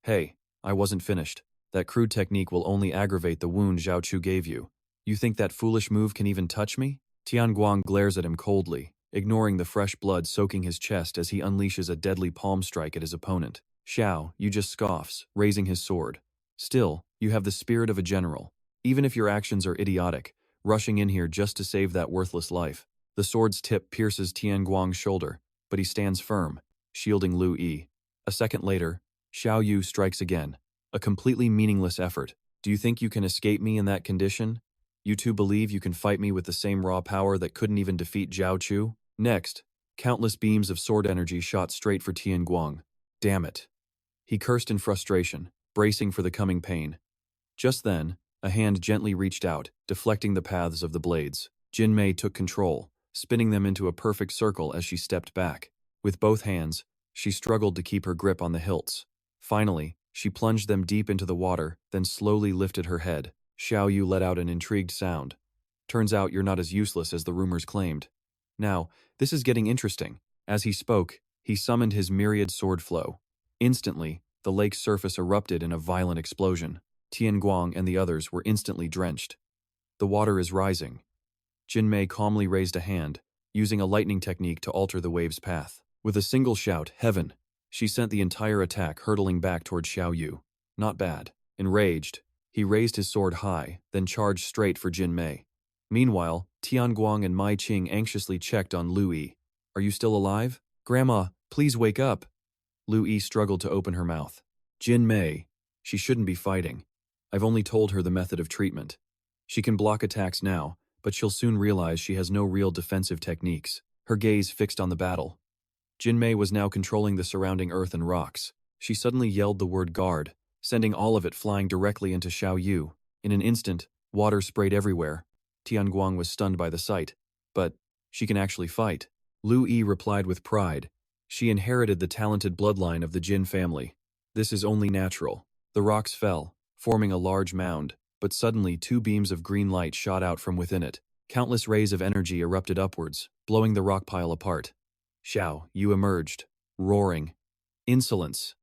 [SPEAKER 1] Hey, I wasn't finished. That crude technique will only aggravate the wound Zhao Chu gave you. You think that foolish move can even touch me? Tian Guang glares at him coldly, ignoring the fresh blood soaking his chest as he unleashes a deadly palm strike at his opponent. Xiao, you just scoffs, raising his sword. Still, you have the spirit of a general. Even if your actions are idiotic, rushing in here just to save that worthless life. The sword's tip pierces Tian Guang's shoulder, but he stands firm, shielding Lu Yi. A second later, Xiao Yu strikes again. A completely meaningless effort. Do you think you can escape me in that condition? You two believe you can fight me with the same raw power that couldn't even defeat Zhao Chu? Next, countless beams of sword energy shot straight for Tian Guang. Damn it. He cursed in frustration, bracing for the coming pain. Just then, a hand gently reached out, deflecting the paths of the blades. Jin Mei took control, spinning them into a perfect circle as she stepped back. With both hands, she struggled to keep her grip on the hilts. Finally, she plunged them deep into the water, then slowly lifted her head. Xiao Yu let out an intrigued sound. Turns out you're not as useless as the rumors claimed. Now, this is getting interesting. As he spoke, he summoned his myriad sword flow. Instantly, the lake's surface erupted in a violent explosion. Tian Guang and the others were instantly drenched. The water is rising. Jin Mei calmly raised a hand, using a lightning technique to alter the wave's path. With a single shout, "Heaven!" she sent the entire attack hurtling back toward Xiao Yu. Not bad. Enraged, he raised his sword high, then charged straight for Jin Mei. Meanwhile, Tian Guang and Mai Qing anxiously checked on Lu Yi. Are you still alive? Grandma, please wake up. Lu Yi struggled to open her mouth. Jin Mei, she shouldn't be fighting. I've only told her the method of treatment. She can block attacks now, but she'll soon realize she has no real defensive techniques. Her gaze fixed on the battle. Jin Mei was now controlling the surrounding earth and rocks. She suddenly yelled the word guard, sending all of it flying directly into Xiao Yu. In an instant, water sprayed everywhere. Tian Guang was stunned by the sight. But she can actually fight. Lu Yi replied with pride. She inherited the talented bloodline of the Jin family. This is only natural. The rocks fell, forming a large mound, but suddenly 2 beams of green light shot out from within it. Countless rays of energy erupted upwards, blowing the rock pile apart. Xiao, you emerged, roaring. Insolence.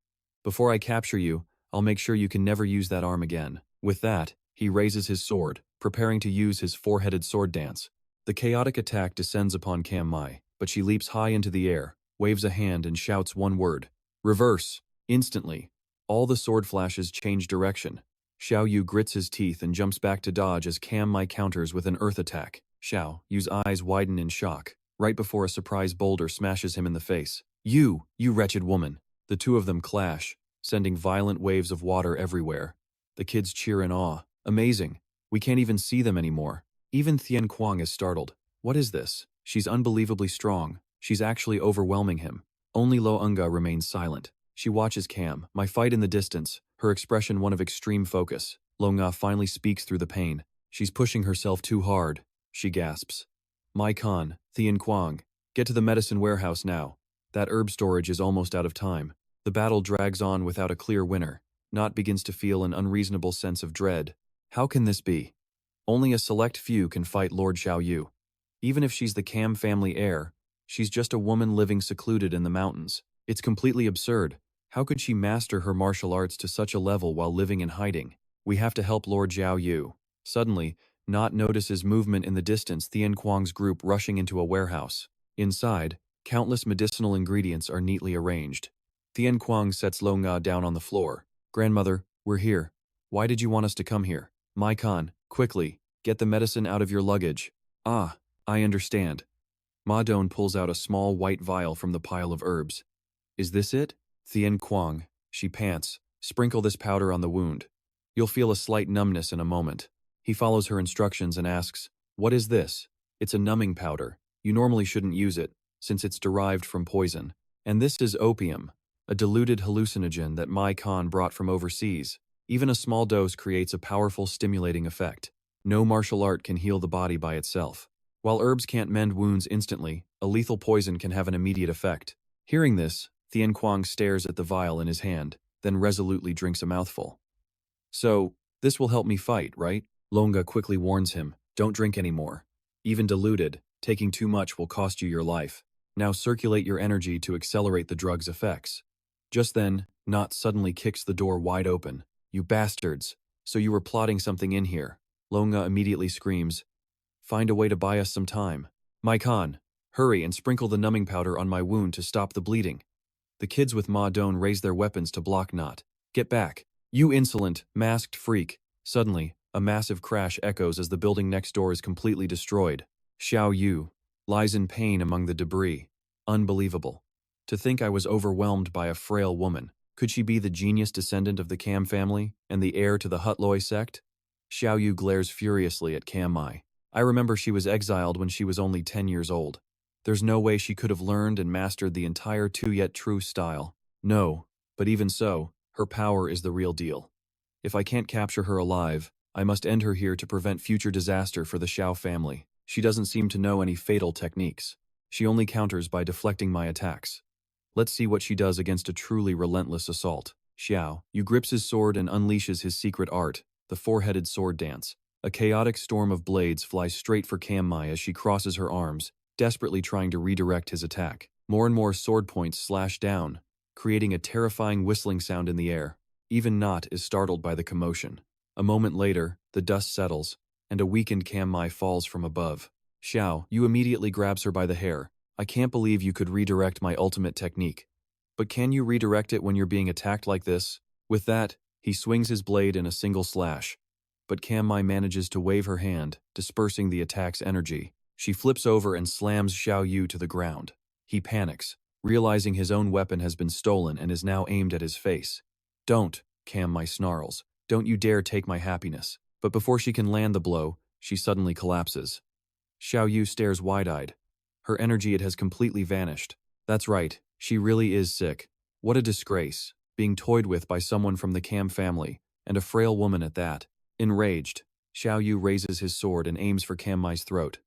[SPEAKER 1] Before I capture you, I'll make sure you can never use that arm again. With that, he raises his sword, preparing to use his 4-headed sword dance. The chaotic attack descends upon Cam Mai, but she leaps high into the air, waves a hand and shouts one word. Reverse. Instantly, all the sword flashes change direction. Xiao Yu grits his teeth and jumps back to dodge as Cam Mai counters with an earth attack. Xiao Yu's eyes widen in shock, right before a surprise boulder smashes him in the face. You wretched woman. The two of them clash, sending violent waves of water everywhere. The kids cheer in awe. Amazing. We can't even see them anymore. Even Tian Guang is startled. What is this? She's unbelievably strong. She's actually overwhelming him. Only Lo Unga remains silent. She watches Cam, my fight in the distance, her expression one of extreme focus. Lo Nga finally speaks through the pain. She's pushing herself too hard. She gasps. Mai Khan, Tian Guang, get to the medicine warehouse now. That herb storage is almost out of time. The battle drags on without a clear winner. Not begins to feel an unreasonable sense of dread. How can this be? Only a select few can fight Lord Xiao Yu. Even if she's the Cam family heir, she's just a woman living secluded in the mountains. It's completely absurd. How could she master her martial arts to such a level while living in hiding? We have to help Lord Xiao Yu. Suddenly, Not notices movement in the distance. Tian Guang's group rushing into a warehouse. Inside, countless medicinal ingredients are neatly arranged. Tian Guang sets Lo Nga down on the floor. Grandmother, we're here. Why did you want us to come here? Mai Khan, quickly, get the medicine out of your luggage. Ah, I understand. Ma Dong pulls out a small white vial from the pile of herbs. Is this it? Tian Guang, she pants, sprinkle this powder on the wound. You'll feel a slight numbness in a moment. He follows her instructions and asks, what is this? It's a numbing powder. You normally shouldn't use it, since it's derived from poison. And this is opium, a diluted hallucinogen that Mai Khan brought from overseas. Even a small dose creates a powerful stimulating effect. No martial art can heal the body by itself. While herbs can't mend wounds instantly, a lethal poison can have an immediate effect. Hearing this, Tian Guang stares at the vial in his hand, then resolutely drinks a mouthful. So, this will help me fight, right? Longa quickly warns him, don't drink anymore. Even diluted, taking too much will cost you your life. Now circulate your energy to accelerate the drug's effects. Just then, Not suddenly kicks the door wide open. You bastards! So you were plotting something in here. Longa immediately screams. Find a way to buy us some time. My Khan, hurry and sprinkle the numbing powder on my wound to stop the bleeding. The kids with Ma Dong raise their weapons to block Not. Get back! You insolent, masked freak! Suddenly, a massive crash echoes as the building next door is completely destroyed. Xiao Yu lies in pain among the debris. Unbelievable. To think I was overwhelmed by a frail woman. Could she be the genius descendant of the Cam family and the heir to the Hutloi sect? Xiao Yu glares furiously at Cam Mai. I remember she was exiled when she was only 10 years old. There's no way she could have learned and mastered the entire Two Yet True style. No, but even so, her power is the real deal. If I can't capture her alive, I must end her here to prevent future disaster for the Xiao family. She doesn't seem to know any fatal techniques. She only counters by deflecting my attacks. Let's see what she does against a truly relentless assault. Xiao Yu grips his sword and unleashes his secret art, the four-headed sword dance. A chaotic storm of blades flies straight for Cam Mai as she crosses her arms, desperately trying to redirect his attack. More and more sword points slash down, creating a terrifying whistling sound in the air. Even Not is startled by the commotion. A moment later, the dust settles, and a weakened Cam Mai falls from above. Xiao Yu immediately grabs her by the hair. I can't believe you could redirect my ultimate technique. But can you redirect it when you're being attacked like this? With that, he swings his blade in a single slash. But Cam Mai manages to wave her hand, dispersing the attack's energy. She flips over and slams Xiao Yu to the ground. He panics, realizing his own weapon has been stolen and is now aimed at his face. Don't, Cam Mai snarls. Don't you dare take my happiness. But before she can land the blow, she suddenly collapses. Xiao Yu stares wide-eyed. Her energy it has completely vanished. That's right, she really is sick. What a disgrace, being toyed with by someone from the Cam family, and a frail woman at that. Enraged, Xiao Yu raises his sword and aims for Cam Mai's throat.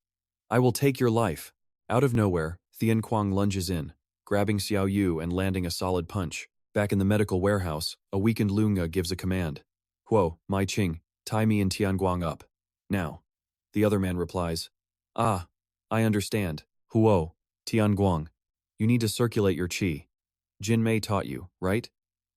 [SPEAKER 1] I will take your life. Out of nowhere, Tian Guang lunges in, grabbing Xiao Yu and landing a solid punch. Back in the medical warehouse, a weakened Lunga gives a command. Huo, Mai Qing, tie me and Tian Guang up. Now. The other man replies. Ah, I understand. Huo, Tian Guang. You need to circulate your qi. Jin Mei taught you, right?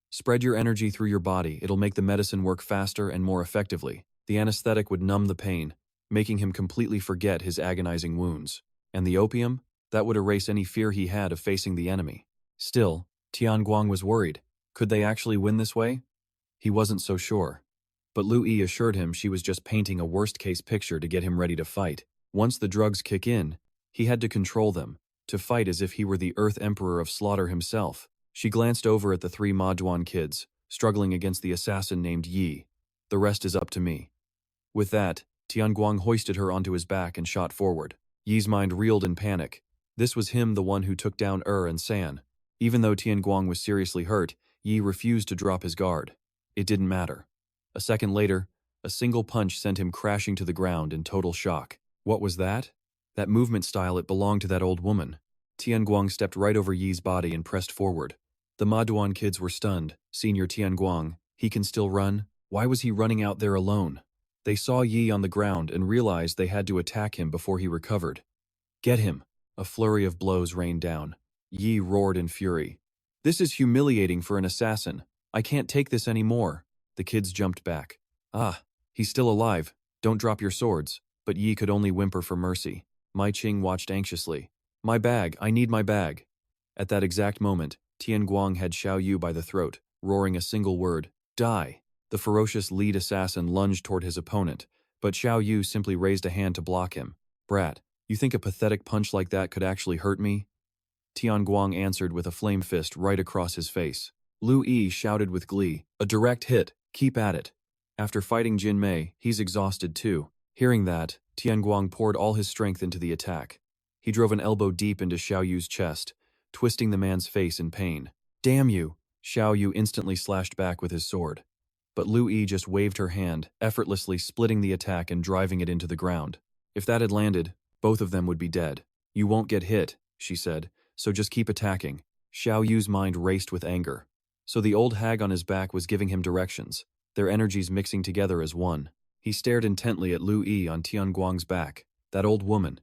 [SPEAKER 1] Spread your energy through your body, it'll make the medicine work faster and more effectively. The anesthetic would numb the pain, making him completely forget his agonizing wounds. And the opium? That would erase any fear he had of facing the enemy. Still, Tian Guang was worried. Could they actually win this way? He wasn't so sure. But Lu Yi assured him she was just painting a worst-case picture to get him ready to fight. Once the drugs kick in, he had to control them, to fight as if he were the Earth Emperor of Slaughter himself. She glanced over at the three Maduan kids, struggling against the assassin named Yi. The rest is up to me. With that, Tian Guang hoisted her onto his back and shot forward. Yi's mind reeled in panic. This was him, the one who took down and San. Even though Tian Guang was seriously hurt, Yi refused to drop his guard. It didn't matter. A second later, a single punch sent him crashing to the ground in total shock. What was that? That movement style, it belonged to that old woman. Tian Guang stepped right over Yi's body and pressed forward. The Maduan kids were stunned. Senior Tian Guang, he can still run? Why was he running out there alone? They saw Yi on the ground and realized they had to attack him before he recovered. Get him! A flurry of blows rained down. Yi roared in fury. This is humiliating for an assassin. I can't take this anymore. The kids jumped back. Ah, he's still alive. Don't drop your swords. But Yi could only whimper for mercy. Mai Qing watched anxiously. My bag, I need my bag. At that exact moment, Tian Guang had Xiao Yu by the throat, roaring a single word, die. The ferocious lead assassin lunged toward his opponent, but Xiao Yu simply raised a hand to block him. Brat, you think a pathetic punch like that could actually hurt me? Tian Guang answered with a flame fist right across his face. Lu Yi shouted with glee, a direct hit, keep at it. After fighting Jin Mei, he's exhausted too. Hearing that, Tian Guang poured all his strength into the attack. He drove an elbow deep into Xiao Yu's chest, twisting the man's face in pain. Damn you! Xiao Yu instantly slashed back with his sword. But Lu Yi just waved her hand, effortlessly splitting the attack and driving it into the ground. If that had landed, both of them would be dead. You won't get hit, she said, so just keep attacking. Xiao Yu's mind raced with anger. So the old hag on his back was giving him directions, their energies mixing together as one. He stared intently at Lu Yi on Tian Guang's back. That old woman.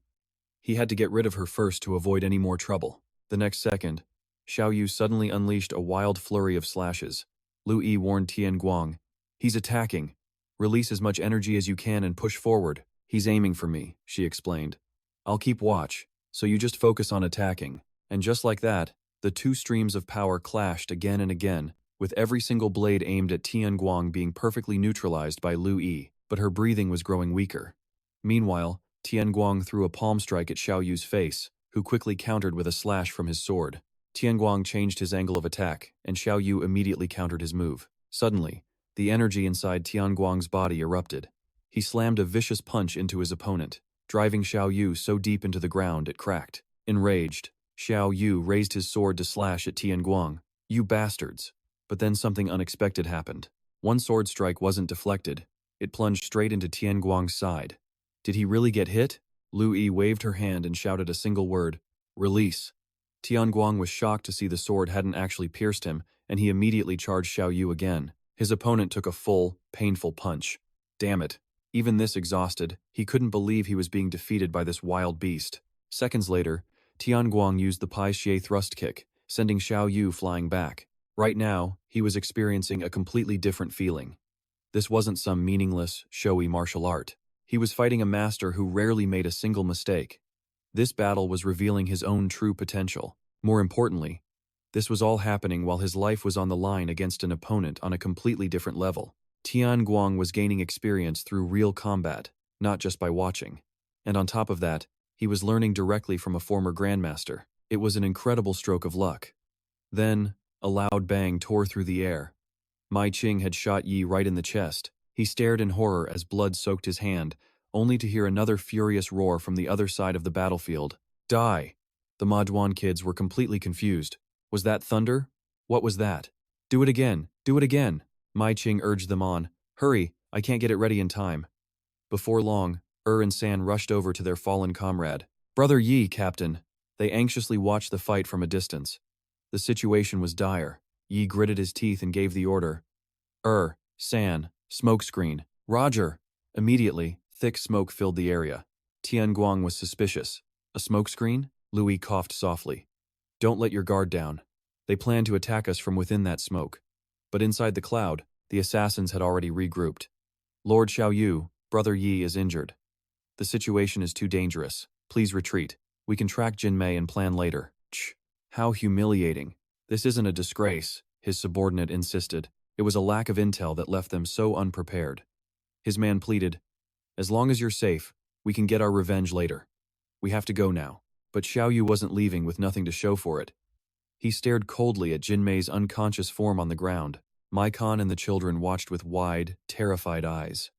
[SPEAKER 1] He had to get rid of her first to avoid any more trouble. The next second, Xiao Yu suddenly unleashed a wild flurry of slashes. Lu Yi warned Tian Guang. He's attacking. Release as much energy as you can and push forward. He's aiming for me, she explained. I'll keep watch, so you just focus on attacking. And just like that, the two streams of power clashed again and again, with every single blade aimed at Tian Guang being perfectly neutralized by Lu Yi, but her breathing was growing weaker. Meanwhile, Tian Guang threw a palm strike at Xiao Yu's face, who quickly countered with a slash from his sword. Tian Guang changed his angle of attack, and Xiao Yu immediately countered his move. Suddenly, the energy inside Tian Guang's body erupted. He slammed a vicious punch into his opponent, driving Xiao Yu so deep into the ground it cracked. Enraged, Xiao Yu raised his sword to slash at Tian Guang. You bastards! But then something unexpected happened. One sword strike wasn't deflected. It plunged straight into Tian Guang's side. Did he really get hit? Lu Yi waved her hand and shouted a single word. Release. Tian Guang was shocked to see the sword hadn't actually pierced him, and he immediately charged Xiao Yu again. His opponent took a full, painful punch. Damn it. Even this exhausted, he couldn't believe he was being defeated by this wild beast. Seconds later, Tian Guang used the Pai Xie thrust kick, sending Xiao Yu flying back. Right now, he was experiencing a completely different feeling. This wasn't some meaningless, showy martial art. He was fighting a master who rarely made a single mistake. This battle was revealing his own true potential. More importantly, this was all happening while his life was on the line against an opponent on a completely different level. Tian Guang was gaining experience through real combat, not just by watching. And on top of that, he was learning directly from a former grandmaster. It was an incredible stroke of luck. Then, a loud bang tore through the air. Mai Qing had shot Yi right in the chest. He stared in horror as blood soaked his hand, only to hear another furious roar from the other side of the battlefield. Die! The Maduan kids were completely confused. Was that thunder? What was that? Do it again! Do it again! Mai Qing urged them on. Hurry, I can't get it ready in time. Before long, and San rushed over to their fallen comrade. Brother Yi, Captain. They anxiously watched the fight from a distance. The situation was dire. Yi gritted his teeth and gave the order. San, smokescreen. Roger. Immediately, thick smoke filled the area. Tian Guang was suspicious. A smokescreen? Louis coughed softly. Don't let your guard down. They plan to attack us from within that smoke. But inside the cloud, the assassins had already regrouped. Lord Xiao Yu, Brother Yi is injured. The situation is too dangerous. Please retreat. We can track Jin Mei and plan later. How humiliating. This isn't a disgrace, his subordinate insisted. It was a lack of intel that left them so unprepared. His man pleaded, as long as you're safe, we can get our revenge later. We have to go now. But Xiao Yu wasn't leaving with nothing to show for it. He stared coldly at Jin Mei's unconscious form on the ground. Mai Kan and the children watched with wide, terrified eyes.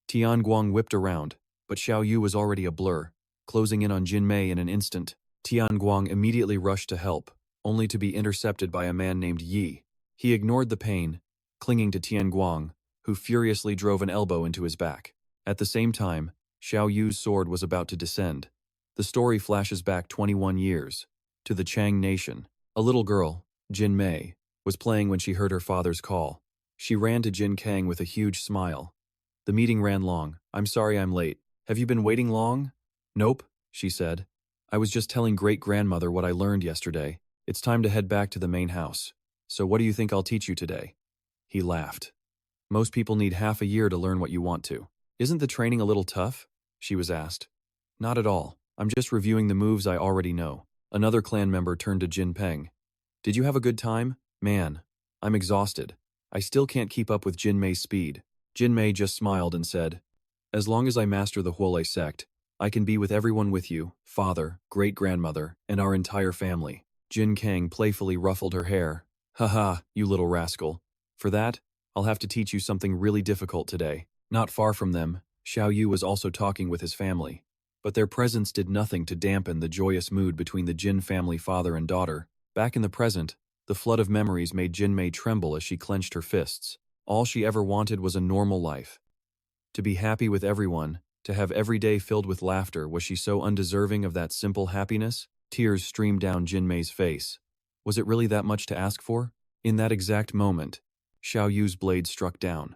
[SPEAKER 1] Tian Guang whipped around, but Xiao Yu was already a blur, closing in on Jin Mei in an instant. Tian Guang immediately rushed to help, only to be intercepted by a man named Yi. He ignored the pain, clinging to Tian Guang, who furiously drove an elbow into his back. At the same time, Xiao Yu's sword was about to descend. The story flashes back 21 years, to the Chang nation. A little girl, Jin Mei, was playing when she heard her father's call. She ran to Jin Kang with a huge smile. The meeting ran long. I'm sorry I'm late. Have you been waiting long? Nope, she said. I was just telling great-grandmother what I learned yesterday. It's time to head back to the main house. So what do you think I'll teach you today? He laughed. Most people need half a year to learn what you want to. Isn't the training a little tough? She was asked. Not at all. I'm just reviewing the moves I already know. Another clan member turned to Jin Peng. Did you have a good time? Man, I'm exhausted. I still can't keep up with Jin Mei's speed. Jin Mei just smiled and said, as long as I master the Huolei sect, I can be with everyone with you, father, great-grandmother, and our entire family. Jin Kang playfully ruffled her hair. Haha, you little rascal. For that, I'll have to teach you something really difficult today. Not far from them, Xiao Yu was also talking with his family. But their presence did nothing to dampen the joyous mood between the Jin family father and daughter. Back in the present, the flood of memories made Jin Mei tremble as she clenched her fists. All she ever wanted was a normal life. To be happy with everyone, to have every day filled with laughter, was she so undeserving of that simple happiness? Tears streamed down Jin Mei's face. Was it really that much to ask for? In that exact moment, Xiao Yu's blade struck down.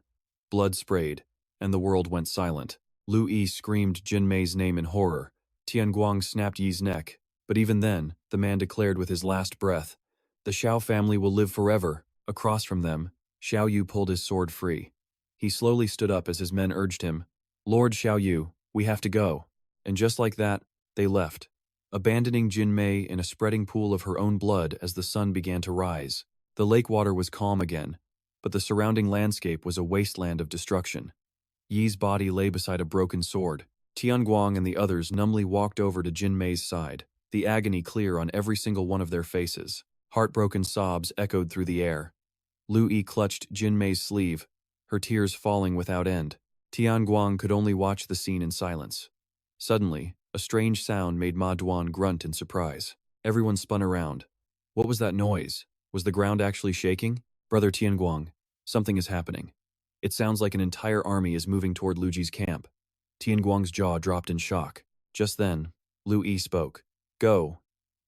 [SPEAKER 1] Blood sprayed, and the world went silent. Lu Yi screamed Jin Mei's name in horror. Tian Guang snapped Yi's neck, but even then, the man declared with his last breath, "The Xiao family will live forever." Across from them, Xiao Yu pulled his sword free. He slowly stood up as his men urged him, "Lord Xiao Yu, we have to go." And just like that, they left, abandoning Jin Mei in a spreading pool of her own blood as the sun began to rise. The lake water was calm again, but the surrounding landscape was a wasteland of destruction. Yi's body lay beside a broken sword. Tian Guang and the others numbly walked over to Jin Mei's side, the agony clear on every single one of their faces. Heartbroken sobs echoed through the air. Lu Yi clutched Jin Mei's sleeve, her tears falling without end. Tian Guang could only watch the scene in silence. Suddenly, a strange sound made Ma Duan grunt in surprise. Everyone spun around. What was that noise? Was the ground actually shaking? Brother Tian Guang, something is happening. It sounds like an entire army is moving toward Lu Ji's camp. Tian Guang's jaw dropped in shock. Just then, Lu Yi spoke. Go.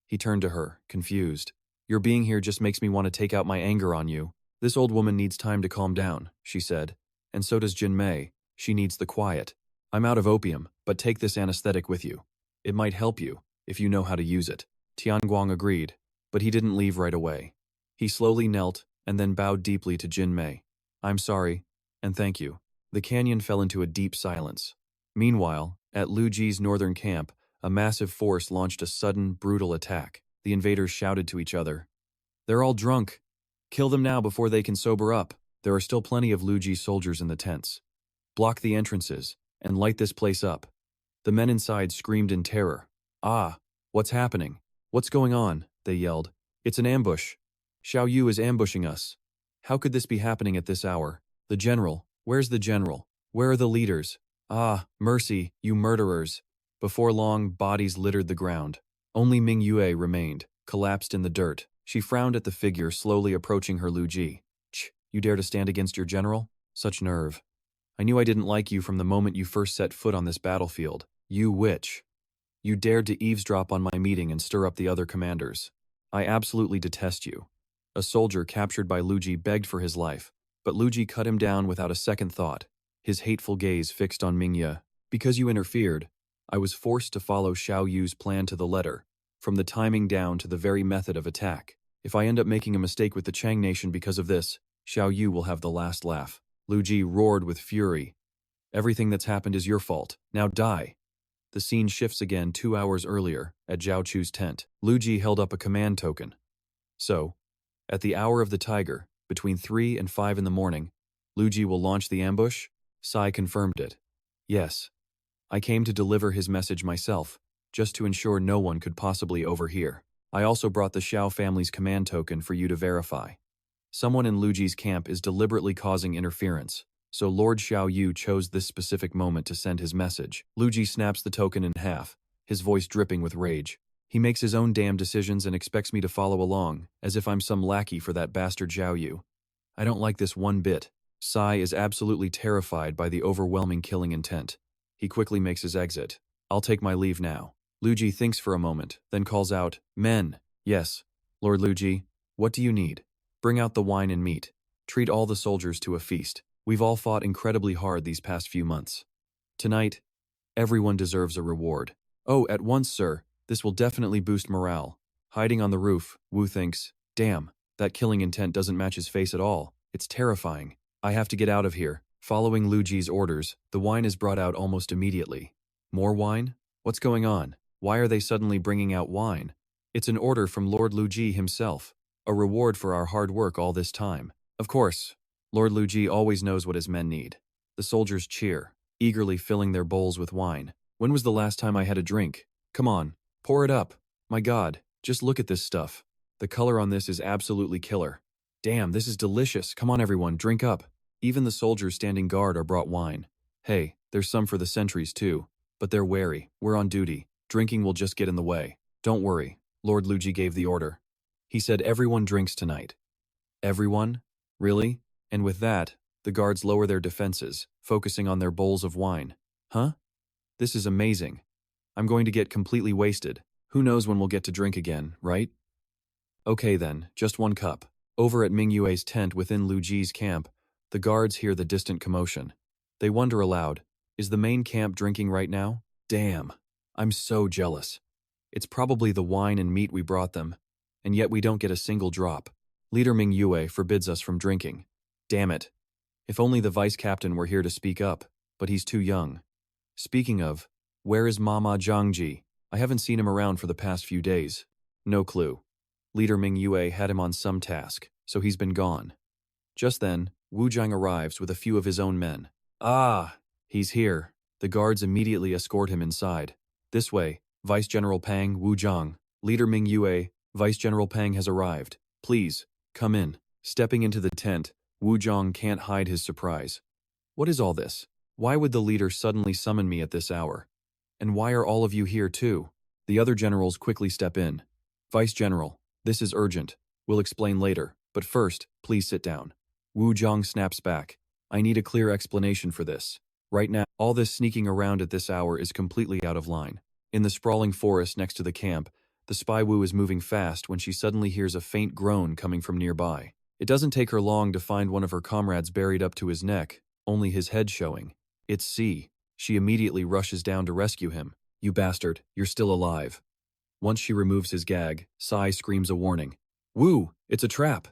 [SPEAKER 1] He turned to her, confused. Your being here just makes me want to take out my anger on you. This old woman needs time to calm down, she said. And so does Jin Mei. She needs the quiet. I'm out of opium, but take this anesthetic with you. It might help you, if you know how to use it. Tian Guang agreed, but he didn't leave right away. He slowly knelt and then bowed deeply to Jin Mei. I'm sorry, and thank you. The canyon fell into a deep silence. Meanwhile, at Lu Ji's northern camp, a massive force launched a sudden, brutal attack. The invaders shouted to each other. They're all drunk. Kill them now before they can sober up. There are still plenty of Lu Ji soldiers in the tents. Block the entrances, and light this place up. The men inside screamed in terror. Ah, what's happening? What's going on? They yelled. It's an ambush. Xiao Yu is ambushing us. How could this be happening at this hour? The general. Where's the general? Where are the leaders? Ah, mercy, you murderers. Before long, bodies littered the ground. Only Mingua remained, collapsed in the dirt. She frowned at the figure slowly approaching her Lu Ji. Ch, you dare to stand against your general? Such nerve. I knew I didn't like you from the moment you first set foot on this battlefield. You witch. You dared to eavesdrop on my meeting and stir up the other commanders. I absolutely detest you. A soldier captured by Lu Ji begged for his life, but Lu Ji cut him down without a second thought, his hateful gaze fixed on Mingya. Because you interfered, I was forced to follow Xiao Yu's plan to the letter, from the timing down to the very method of attack. If I end up making a mistake with the Chang nation because of this, Xiao Yu will have the last laugh. Lu Ji roared with fury. Everything that's happened is your fault. Now die. The scene shifts again 2 hours earlier, at Zhao Chu's tent. Lu Ji held up a command token. So, at the hour of the tiger, between 3 and 5 in the morning, Lu Ji will launch the ambush? Sai confirmed it. Yes. I came to deliver his message myself, just to ensure no one could possibly overhear. I also brought the Xiao family's command token for you to verify. Someone in Lu Ji's camp is deliberately causing interference, so Lord Xiao Yu chose this specific moment to send his message. Lu Ji snaps the token in half, his voice dripping with rage. He makes his own damn decisions and expects me to follow along, as if I'm some lackey for that bastard Xiao Yu. I don't like this one bit. Sai is absolutely terrified by the overwhelming killing intent. He quickly makes his exit. I'll take my leave now. Lu Ji thinks for a moment, then calls out, Men. Yes, Lord Lu Ji, what do you need? Bring out the wine and meat. Treat all the soldiers to a feast. We've all fought incredibly hard these past few months. Tonight, everyone deserves a reward. Oh, at once, sir. This will definitely boost morale. Hiding on the roof, Wu thinks, damn, that killing intent doesn't match his face at all. It's terrifying. I have to get out of here. Following Lu Ji's orders, the wine is brought out almost immediately. More wine? What's going on? Why are they suddenly bringing out wine? It's an order from Lord Lu Ji himself. A reward for our hard work all this time. Of course, Lord Lu Ji always knows what his men need. The soldiers cheer, eagerly filling their bowls with wine. When was the last time I had a drink? Come on, pour it up. My God, just look at this stuff. The color on this is absolutely killer. Damn, this is delicious. Come on everyone, drink up. Even the soldiers standing guard are brought wine. Hey, there's some for the sentries too. But they're wary. We're on duty. Drinking will just get in the way. Don't worry. Lord Lu Ji gave the order. He said everyone drinks tonight. Everyone? Really? And with that, the guards lower their defenses, focusing on their bowls of wine. Huh? This is amazing. I'm going to get completely wasted. Who knows when we'll get to drink again, right? Okay then, just 1 cup. Over at Mingua's tent within Lu Ji's camp, the guards hear the distant commotion. They wonder aloud, Is the main camp drinking right now? Damn. I'm so jealous. It's probably the wine and meat we brought them, and yet we don't get a single drop. Leader Mingua forbids us from drinking. Damn it. If only the vice captain were here to speak up, but he's too young. Speaking of, where is Mama Zhangji? I haven't seen him around for the past few days. No clue. Leader Mingua had him on some task, so he's been gone. Just then, Wu Zhang arrives with a few of his own men. Ah, he's here. The guards immediately escort him inside. This way, Vice General Pang, Wu Zhang. Leader Mingua, Vice General Pang has arrived. Please, come in. Stepping into the tent, Wu Zhang can't hide his surprise. What is all this? Why would the leader suddenly summon me at this hour? And why are all of you here too? The other generals quickly step in. Vice General, this is urgent. We'll explain later, but first, please sit down. Wu Zhang snaps back. I need a clear explanation for this. Right now, all this sneaking around at this hour is completely out of line. In the sprawling forest next to the camp, the spy Wu is moving fast when she suddenly hears a faint groan coming from nearby. It doesn't take her long to find one of her comrades buried up to his neck, only his head showing. It's C. She immediately rushes down to rescue him. You bastard, you're still alive. Once she removes his gag, Sai screams a warning. Wu, it's a trap.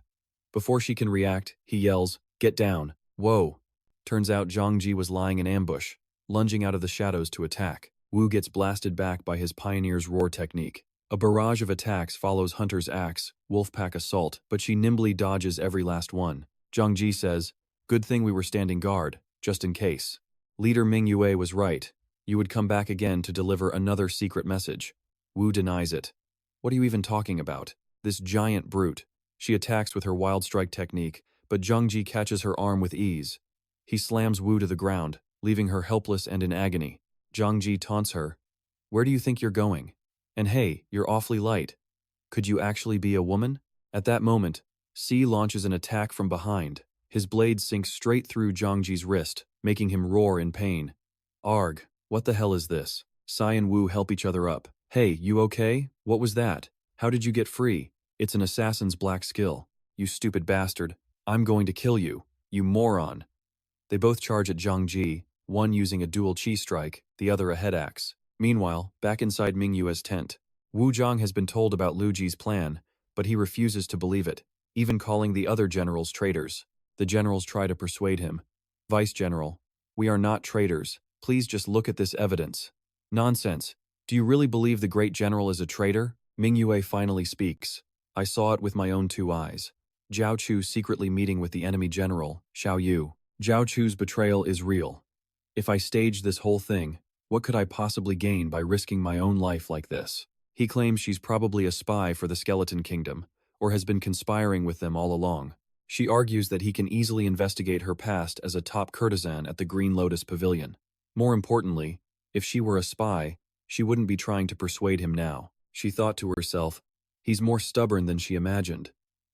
[SPEAKER 1] Before she can react, he yells, get down. Whoa. Turns out Zhang Ji was lying in ambush, lunging out of the shadows to attack. Wu gets blasted back by his pioneer's roar technique. A barrage of attacks follows Hunter's axe, Wolfpack assault, but she nimbly dodges every last one. Zhang Ji says, good thing we were standing guard, just in case. Leader Mingua was right. You would come back again to deliver another secret message. Wu denies it. What are you even talking about? This giant brute. She attacks with her wild strike technique, but Zhang Ji catches her arm with ease. He slams Wu to the ground, leaving her helpless and in agony. Zhang Ji taunts her. Where do you think you're going? And hey, you're awfully light. Could you actually be a woman? At that moment, C launches an attack from behind. His blade sinks straight through Zhang Ji's wrist, making him roar in pain. Arg, what the hell is this? Sai and Wu help each other up. Hey, you okay? What was that? How did you get free? It's an assassin's black skill. You stupid bastard. I'm going to kill you, you moron. They both charge at Zhang Ji, one using a dual chi strike, the other a head axe. Meanwhile, back inside Mingyua's tent, Wu Zhang has been told about Lu Ji's plan, but he refuses to believe it, even calling the other generals traitors. The generals try to persuade him. Vice General, we are not traitors. Please just look at this evidence. Nonsense. Do you really believe the great general is a traitor? Mingua finally speaks. I saw it with my own two eyes. Zhao Chu secretly meeting with the enemy general, Xiao Yu. Zhao Chu's betrayal is real. If I staged this whole thing, what could I possibly gain by risking my own life like this? He claims she's probably a spy for the Skeleton Kingdom, or has been conspiring with them all along. She argues that he can easily investigate her past as a top courtesan at the Green Lotus Pavilion. More importantly, if she were a spy, she wouldn't be trying to persuade him now. She thought to herself, he's more stubborn than she imagined.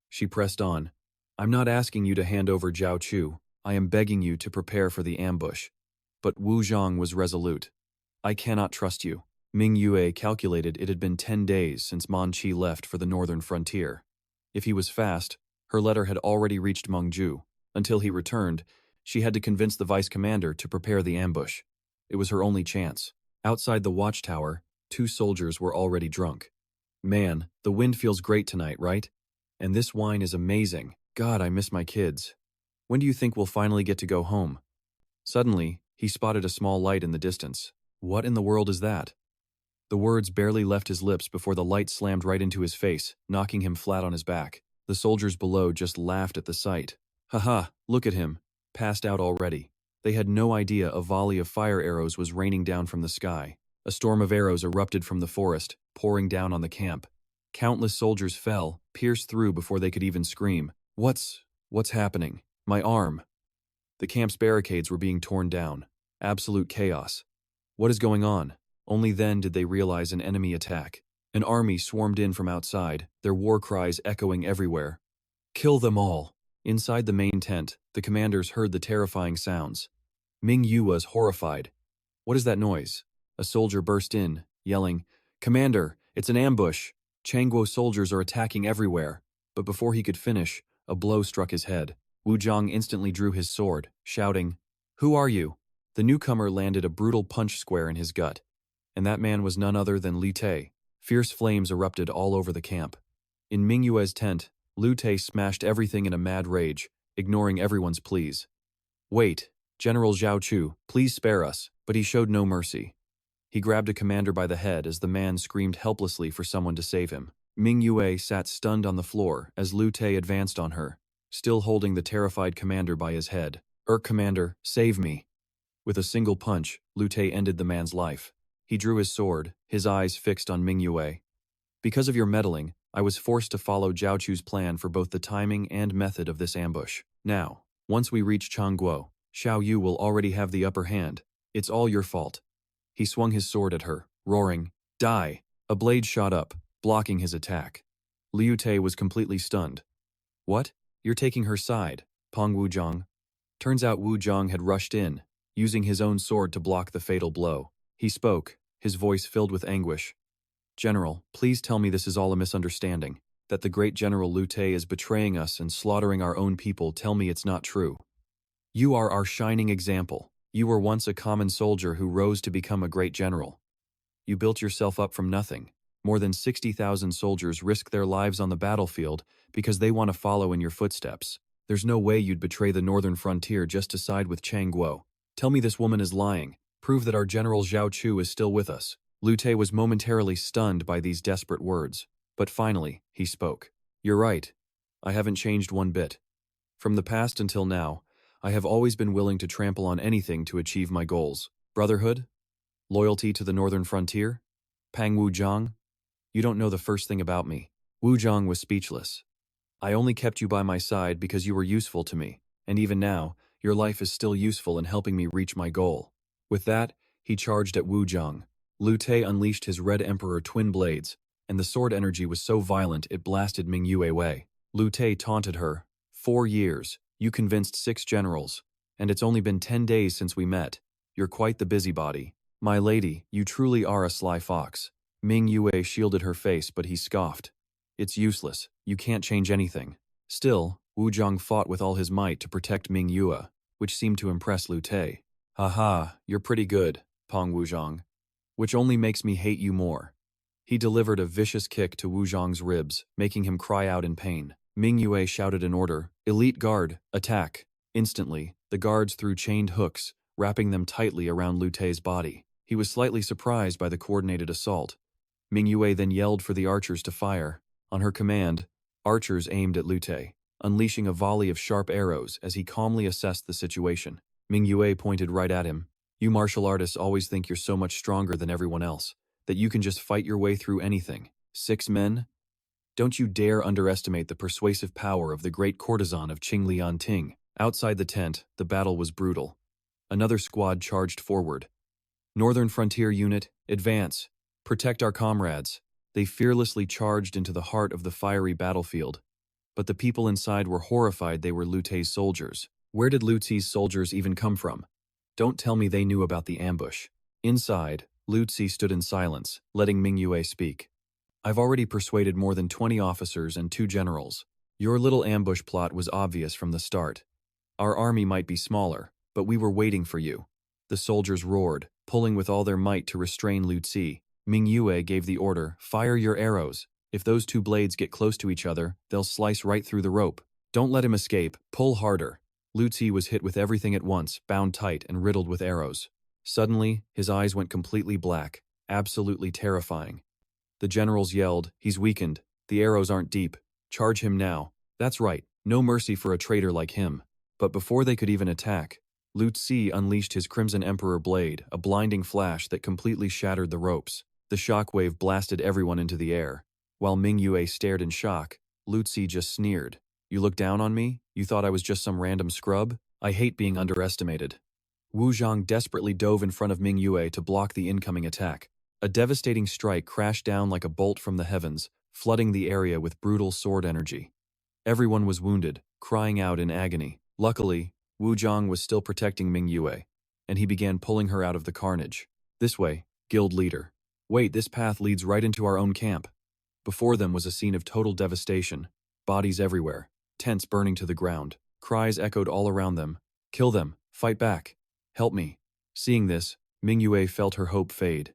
[SPEAKER 1] She pressed on. I'm not asking you to hand over Zhao Chu. I am begging you to prepare for the ambush. But Wu Zhang was resolute. I cannot trust you. Mingua calculated it had been 10 days since Manchi left for the northern frontier. If he was fast, her letter had already reached Mengju. Until he returned, she had to convince the vice commander to prepare the ambush. It was her only chance. Outside the watchtower, 2 soldiers were already drunk. Man, the wind feels great tonight, right? And this wine is amazing. God, I miss my kids. When do you think we'll finally get to go home? Suddenly, he spotted a small light in the distance. What in the world is that? The words barely left his lips before the light slammed right into his face, knocking him flat on his back. The soldiers below just laughed at the sight. Haha, look at him. Passed out already. They had no idea a volley of fire arrows was raining down from the sky. A storm of arrows erupted from the forest, pouring down on the camp. Countless soldiers fell, pierced through before they could even scream. What's happening? My arm. The camp's barricades were being torn down. Absolute chaos. What is going on? Only then did they realize an enemy attack. An army swarmed in from outside, their war cries echoing everywhere. Kill them all! Inside the main tent, the commanders heard the terrifying sounds. Mingyu was horrified. What is that noise? A soldier burst in, yelling, Commander, it's an ambush! Changguo soldiers are attacking everywhere. But before he could finish, a blow struck his head. Wu Zhang instantly drew his sword, shouting, Who are you? The newcomer landed a brutal punch square in his gut, and that man was none other than Li Te. Fierce flames erupted all over the camp. In Mingua's tent, Lu Te smashed everything in a mad rage, ignoring everyone's pleas. "Wait, General Zhao Chu, please spare us," but he showed no mercy. He grabbed a commander by the head as the man screamed helplessly for someone to save him. Mingyue sat stunned on the floor as Lu Te advanced on her, still holding the terrified commander by his head. Commander, save me." With a single punch, Lu Te ended the man's life. He drew his sword, his eyes fixed on Mingyue. "Because of your meddling, I was forced to follow Zhao Chu's plan for both the timing and method of this ambush. Now, once we reach Changguo, Xiao Yu will already have the upper hand. It's all your fault." He swung his sword at her, roaring, "Die!" A blade shot up, blocking his attack. Liu Te was completely stunned. "What? You're taking her side, Peng Wuzhang?" Turns out Wu Zhang had rushed in, using his own sword to block the fatal blow. He spoke, his voice filled with anguish. "General, please tell me this is all a misunderstanding, that the great General Liu Te is betraying us and slaughtering our own people. Tell me it's not true. You are our shining example. You were once a common soldier who rose to become a great general. You built yourself up from nothing. More than 60,000 soldiers risk their lives on the battlefield because they want to follow in your footsteps. There's no way you'd betray the northern frontier just to side with Changguo. Tell me this woman is lying. Prove that our General Zhao Chu is still with us." Liu Te was momentarily stunned by these desperate words, but finally, he spoke. "You're right. I haven't changed one bit. From the past until now, I have always been willing to trample on anything to achieve my goals. Brotherhood? Loyalty to the northern frontier? Pang Wu Zhang? You don't know the first thing about me." Wu Zhang was speechless. "I only kept you by my side because you were useful to me, and even now, your life is still useful in helping me reach my goal." With that, he charged at Wu Zhang. Liu Te unleashed his Red Emperor twin blades, and the sword energy was so violent it blasted Mingyue away. Liu Te taunted her. 4 years, you convinced 6 generals, and it's only been 10 days since we met. You're quite the busybody. My lady, you truly are a sly fox. Mingyue shielded her face, but he scoffed. "It's useless. You can't change anything." Still, Wu Zhang fought with all his might to protect Mingyue, which seemed to impress Liu Te. "Haha, you're pretty good, Peng Wuzhang. Which only makes me hate you more." He delivered a vicious kick to Wu Zhang's ribs, making him cry out in pain. Mingyue shouted an order, "Elite guard, attack." Instantly, the guards threw chained hooks, wrapping them tightly around Liu Te's body. He was slightly surprised by the coordinated assault. Mingyue then yelled for the archers to fire. On her command, archers aimed at Liu Te, unleashing a volley of sharp arrows as he calmly assessed the situation. Mingyue pointed right at him. "You martial artists always think you're so much stronger than everyone else, that you can just fight your way through anything. 6 men? Don't you dare underestimate the persuasive power of the great courtesan of Qinglian Ting." Outside the tent, the battle was brutal. Another squad charged forward. "Northern Frontier Unit, advance. Protect our comrades." They fearlessly charged into the heart of the fiery battlefield. But the people inside were horrified they were Liu Te's soldiers. Where did Liu Te's soldiers even come from? Don't tell me they knew about the ambush. Inside, Liu Te stood in silence, letting Mingyue speak. "I've already persuaded more than 20 officers and 2 generals. Your little ambush plot was obvious from the start. Our army might be smaller, but we were waiting for you." The soldiers roared, pulling with all their might to restrain Liu Te. Mingyue gave the order, "Fire your arrows. If those 2 blades get close to each other, they'll slice right through the rope. Don't let him escape. Pull harder." Liu Te was hit with everything at once, bound tight and riddled with arrows. Suddenly, his eyes went completely black, absolutely terrifying. The generals yelled, "He's weakened. The arrows aren't deep. Charge him now." That's right, no mercy for a traitor like him. But before they could even attack, Liu Te unleashed his Crimson Emperor blade, a blinding flash that completely shattered the ropes. The shockwave blasted everyone into the air. While Mingyue stared in shock, Liu Te just sneered. "You look down on me? You thought I was just some random scrub? I hate being underestimated." Wu Zhang desperately dove in front of Mingyue to block the incoming attack. A devastating strike crashed down like a bolt from the heavens, flooding the area with brutal sword energy. Everyone was wounded, crying out in agony. Luckily, Wu Zhang was still protecting Mingyue, and he began pulling her out of the carnage. "This way, guild leader. Wait, this path leads right into our own camp." Before them was a scene of total devastation. Bodies everywhere, tents burning to the ground. Cries echoed all around them. "Kill them! Fight back! Help me!" Seeing this, Mingua felt her hope fade.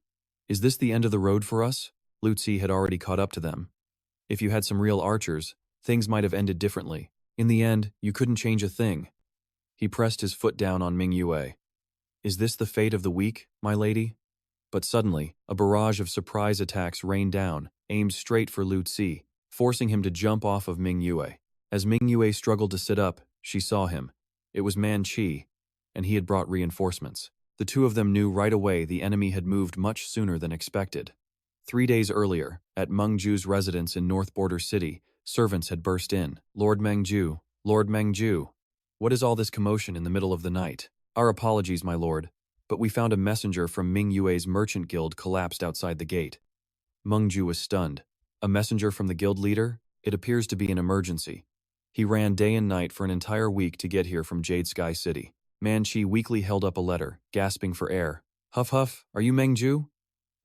[SPEAKER 1] Is this the end of the road for us? Lutzi had already caught up to them. If you had some real archers, things might have ended differently. In the end, you couldn't change a thing. He pressed his foot down on Mingua. Is this the fate of the weak, my lady? But suddenly, a barrage of surprise attacks rained down, aimed straight for Lutzi, forcing him to jump off of Mingua. As Mingua struggled to sit up, she saw him. It was Manchi, and he had brought reinforcements. The two of them knew right away the enemy had moved much sooner than expected. 3 days earlier, at Mengju's residence in North Border City, servants had burst in. Lord Mengju, Lord Mengju. What is all this commotion in the middle of the night? Our apologies, my lord, but we found a messenger from Mingyue's merchant guild collapsed outside the gate. Mengju was stunned. A messenger from the guild leader? It appears to be an emergency. He ran day and night for an entire week to get here from Jade Sky City. Manchi weakly held up a letter, gasping for air. Huff huff, are you Mengju?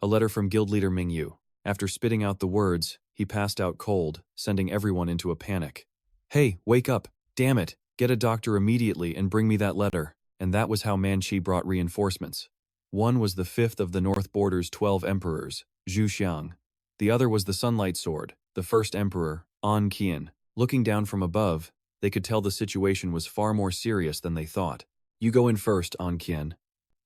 [SPEAKER 1] A letter from guild leader Mingyu. After spitting out the words, he passed out cold, sending everyone into a panic. Hey, wake up! Damn it! Get a doctor immediately and bring me that letter. And that was how Manchi brought reinforcements. One was the 5th of the North Border's 12 emperors, Zhu Xiang. The other was the Sunlight Sword, the first emperor, An Qian. Looking down from above, they could tell the situation was far more serious than they thought. You go in first, An Qian.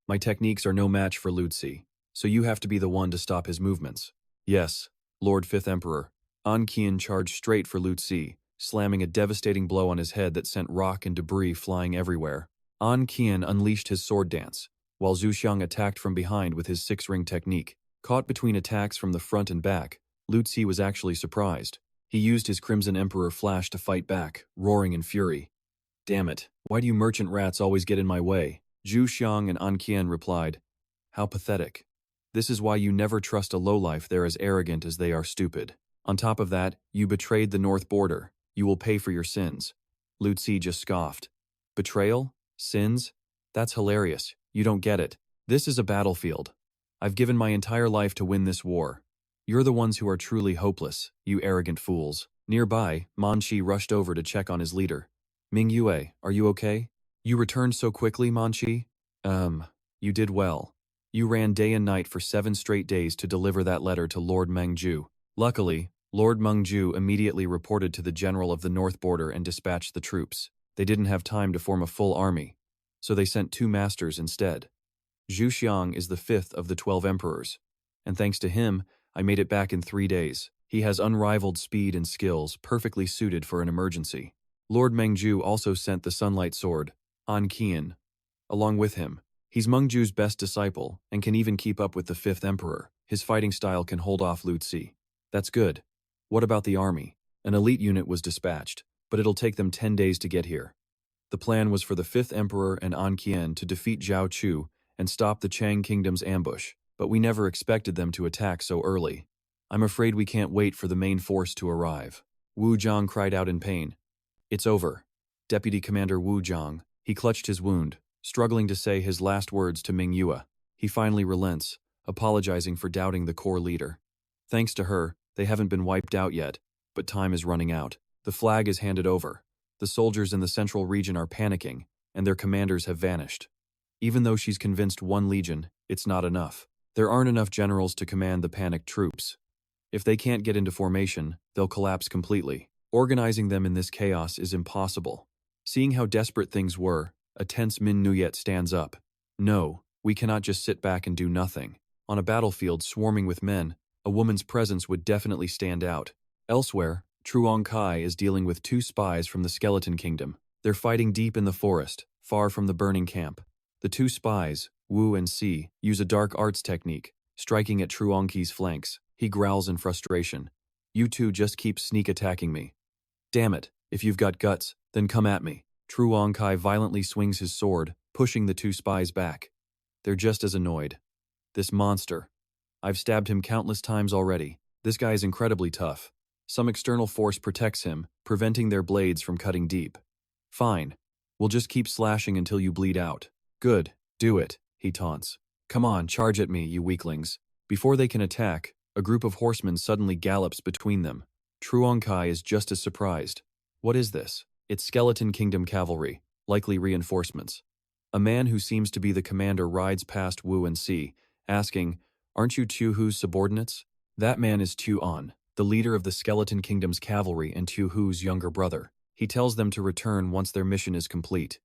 [SPEAKER 1] My techniques are no match for Lutzi, so you have to be the one to stop his movements. Yes, Lord 5th Emperor. An Qian charged straight for Lutzi, slamming a devastating blow on his head that sent rock and debris flying everywhere. An Qian unleashed his sword dance, while Zhu Xiang attacked from behind with his 6-ring technique. Caught between attacks from the front and back, Lutzi was actually surprised. He used his Crimson Emperor flash to fight back, roaring in fury. Damn it, why do you merchant rats always get in my way? Zhu Xiang and An Qian replied. How pathetic. This is why you never trust a lowlife. They're as arrogant as they are stupid. On top of that, you betrayed the North Border. You will pay for your sins. Lutzi just scoffed. Betrayal? Sins? That's hilarious. You don't get it. This is a battlefield. I've given my entire life to win this war. You're the ones who are truly hopeless, you arrogant fools. Nearby, Manchi rushed over to check on his leader. Mingyue, are you okay? You returned so quickly, Manchi? You did well. You ran day and night for 7 straight days to deliver that letter to Lord Mengju. Luckily, Lord Mengju immediately reported to the general of the North Border and dispatched the troops. They didn't have time to form a full army, so they sent 2 masters instead. Zhu Xiang is the 5th of the 12 emperors, and thanks to him, I made it back in 3 days. He has unrivaled speed and skills, perfectly suited for an emergency. Lord Mengju also sent the Sunlight Sword, An Qian, along with him. He's Mengju's best disciple, and can even keep up with the 5th emperor. His fighting style can hold off Lutzi. That's good. What about the army? An elite unit was dispatched, but it'll take them 10 days to get here. The plan was for the 5th emperor and An Qian to defeat Zhao Chu and stop the Chang Kingdom's ambush, but we never expected them to attack so early. I'm afraid we can't wait for the main force to arrive. Wu Zhang cried out in pain. It's over. Deputy Commander Wu Zhang. He clutched his wound, struggling to say his last words to Mingua. He finally relents, apologizing for doubting the core leader. Thanks to her, they haven't been wiped out yet, but time is running out. The flag is handed over. The soldiers in the central region are panicking, and their commanders have vanished. Even though she's convinced 1 legion, it's not enough. There aren't enough generals to command the panicked troops. If they can't get into formation, they'll collapse completely. Organizing them in this chaos is impossible. Seeing how desperate things were, a tense Min Nuyet stands up. No, we cannot just sit back and do nothing. On a battlefield swarming with men, a woman's presence would definitely stand out. Elsewhere, Truong Kai is dealing with 2 spies from the Skeleton Kingdom. They're fighting deep in the forest, far from the burning camp. The 2 spies, Wu and Si, use a dark arts technique, striking at Truong Kai's flanks. He growls in frustration. You 2 just keep sneak attacking me. Damn it, if you've got guts, then come at me. Truong Kai violently swings his sword, pushing the 2 spies back. They're just as annoyed. This monster. I've stabbed him countless times already. This guy is incredibly tough. Some external force protects him, preventing their blades from cutting deep. Fine. We'll just keep slashing until you bleed out. Good. Do it, he taunts. Come on, charge at me, you weaklings. Before they can attack, a group of horsemen suddenly gallops between them. Truong Kai is just as surprised. What is this? It's Skeleton Kingdom cavalry, likely reinforcements. A man who seems to be the commander rides past Wu and Si, asking, "Aren't you Tu Hu's subordinates?" That man is Tu An, the leader of the Skeleton Kingdom's cavalry and Tu Hu's younger brother. He tells them to return once their mission is complete.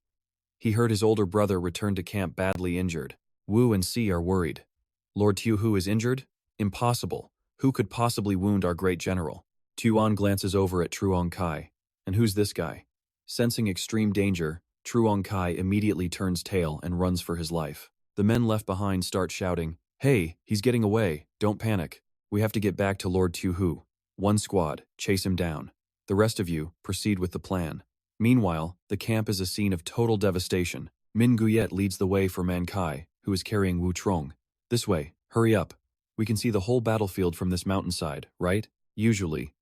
[SPEAKER 1] He heard his older brother return to camp badly injured. Wu and Si are worried. Lord Tu Hu is injured? Impossible. Who could possibly wound our great general? Tuan glances over at Truong Kai. And who's this guy? Sensing extreme danger, Truong Kai immediately turns tail and runs for his life. The men left behind start shouting, "Hey, he's getting away, don't panic. We have to get back to Lord Tu Hu. One squad, chase him down. The rest of you, proceed with the plan." Meanwhile, the camp is a scene of total devastation. Mingua leads the way for Man Kai, who is carrying Wu Trong. "This way, hurry up. We can see the whole battlefield from this mountainside, right? Usually."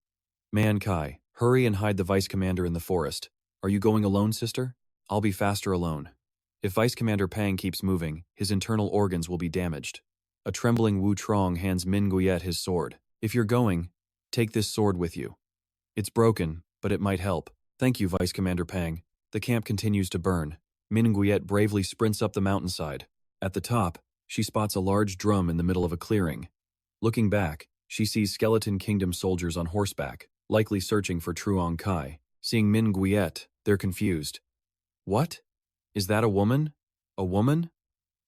[SPEAKER 1] Man Kai, hurry and hide the vice commander in the forest. "Are you going alone, sister?" "I'll be faster alone. If Vice Commander Pang keeps moving, his internal organs will be damaged." A trembling Wu Trong hands Min Guyet his sword. "If you're going, take this sword with you. It's broken, but it might help." "Thank you, Vice Commander Pang." The camp continues to burn. Min Guyet bravely sprints up the mountainside. At the top, she spots a large drum in the middle of a clearing. Looking back, she sees Skeleton Kingdom soldiers on horseback, likely searching for Truong Kai. Seeing Min Guyet, they're confused. "What? Is that a woman? A woman?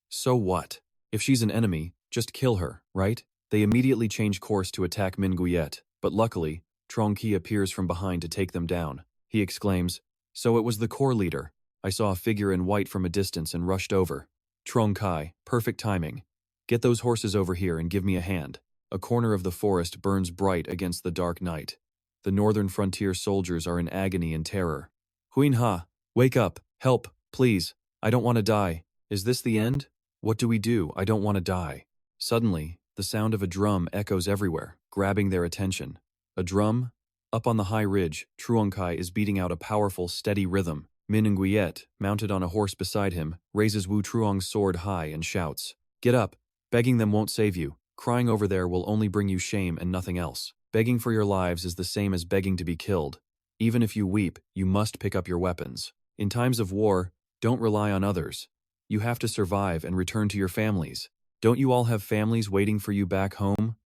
[SPEAKER 1] So what? If she's an enemy, just kill her, right?" They immediately change course to attack Min Guyet, but luckily, Trong Ki appears from behind to take them down. He exclaims, "So it was the corps leader. I saw a figure in white from a distance and rushed over." Trong Kai, perfect timing. "Get those horses over here and give me a hand." A corner of the forest burns bright against the dark night. The northern frontier soldiers are in agony and terror. "Huin Ha, wake up, help, please. I don't want to die. Is this the end? What do we do? I don't want to die." Suddenly, the sound of a drum echoes everywhere, grabbing their attention. A drum? Up on the high ridge, Truong Kai is beating out a powerful, steady rhythm. Min Nguyen, mounted on a horse beside him, raises Wu Truong's sword high and shouts, "Get up! Begging them won't save you. Crying over there will only bring you shame and nothing else. Begging for your lives is the same as begging to be killed. Even if you weep, you must pick up your weapons. In times of war, don't rely on others. You have to survive and return to your families. Don't you all have families waiting for you back home?"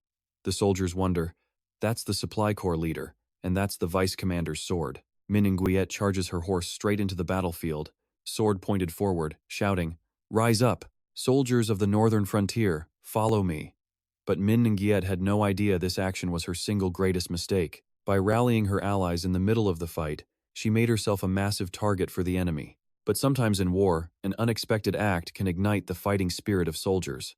[SPEAKER 1] The soldiers wonder. That's the supply corps leader, and that's the vice commander's sword. Min Nguyen charges her horse straight into the battlefield, sword pointed forward, shouting, "Rise up! Soldiers of the northern frontier, follow me." But Min Nguyen had no idea this action was her single greatest mistake. By rallying her allies in the middle of the fight, she made herself a massive target for the enemy. But sometimes in war, an unexpected act can ignite the fighting spirit of soldiers.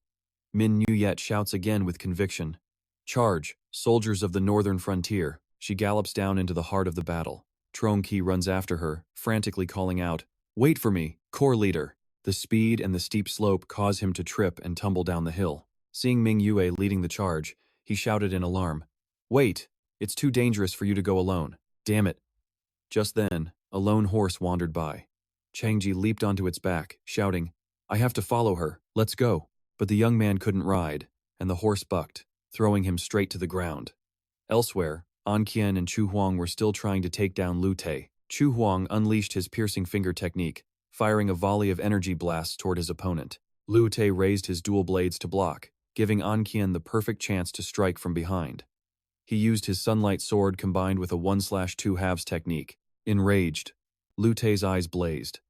[SPEAKER 1] Min Nguyen shouts again with conviction, "Charge, soldiers of the northern frontier." She gallops down into the heart of the battle. Trong Ki runs after her, frantically calling out, "Wait for me, corps leader." The speed and the steep slope cause him to trip and tumble down the hill. Seeing Ming Yue leading the charge, he shouted in alarm, "Wait, it's too dangerous for you to go alone. Damn it." Just then, a lone horse wandered by. Changji leaped onto its back, shouting, "I have to follow her, let's go." But the young man couldn't ride, and the horse bucked, throwing him straight to the ground. Elsewhere, An Qian and Chu Huang were still trying to take down Lu Te. Chu Huang unleashed his piercing finger technique, firing a volley of energy blasts toward his opponent. Lu Te raised his dual blades to block, giving An Qian the perfect chance to strike from behind. He used his sunlight sword combined with a 1/2 halves technique. Enraged, Lu Te's eyes blazed.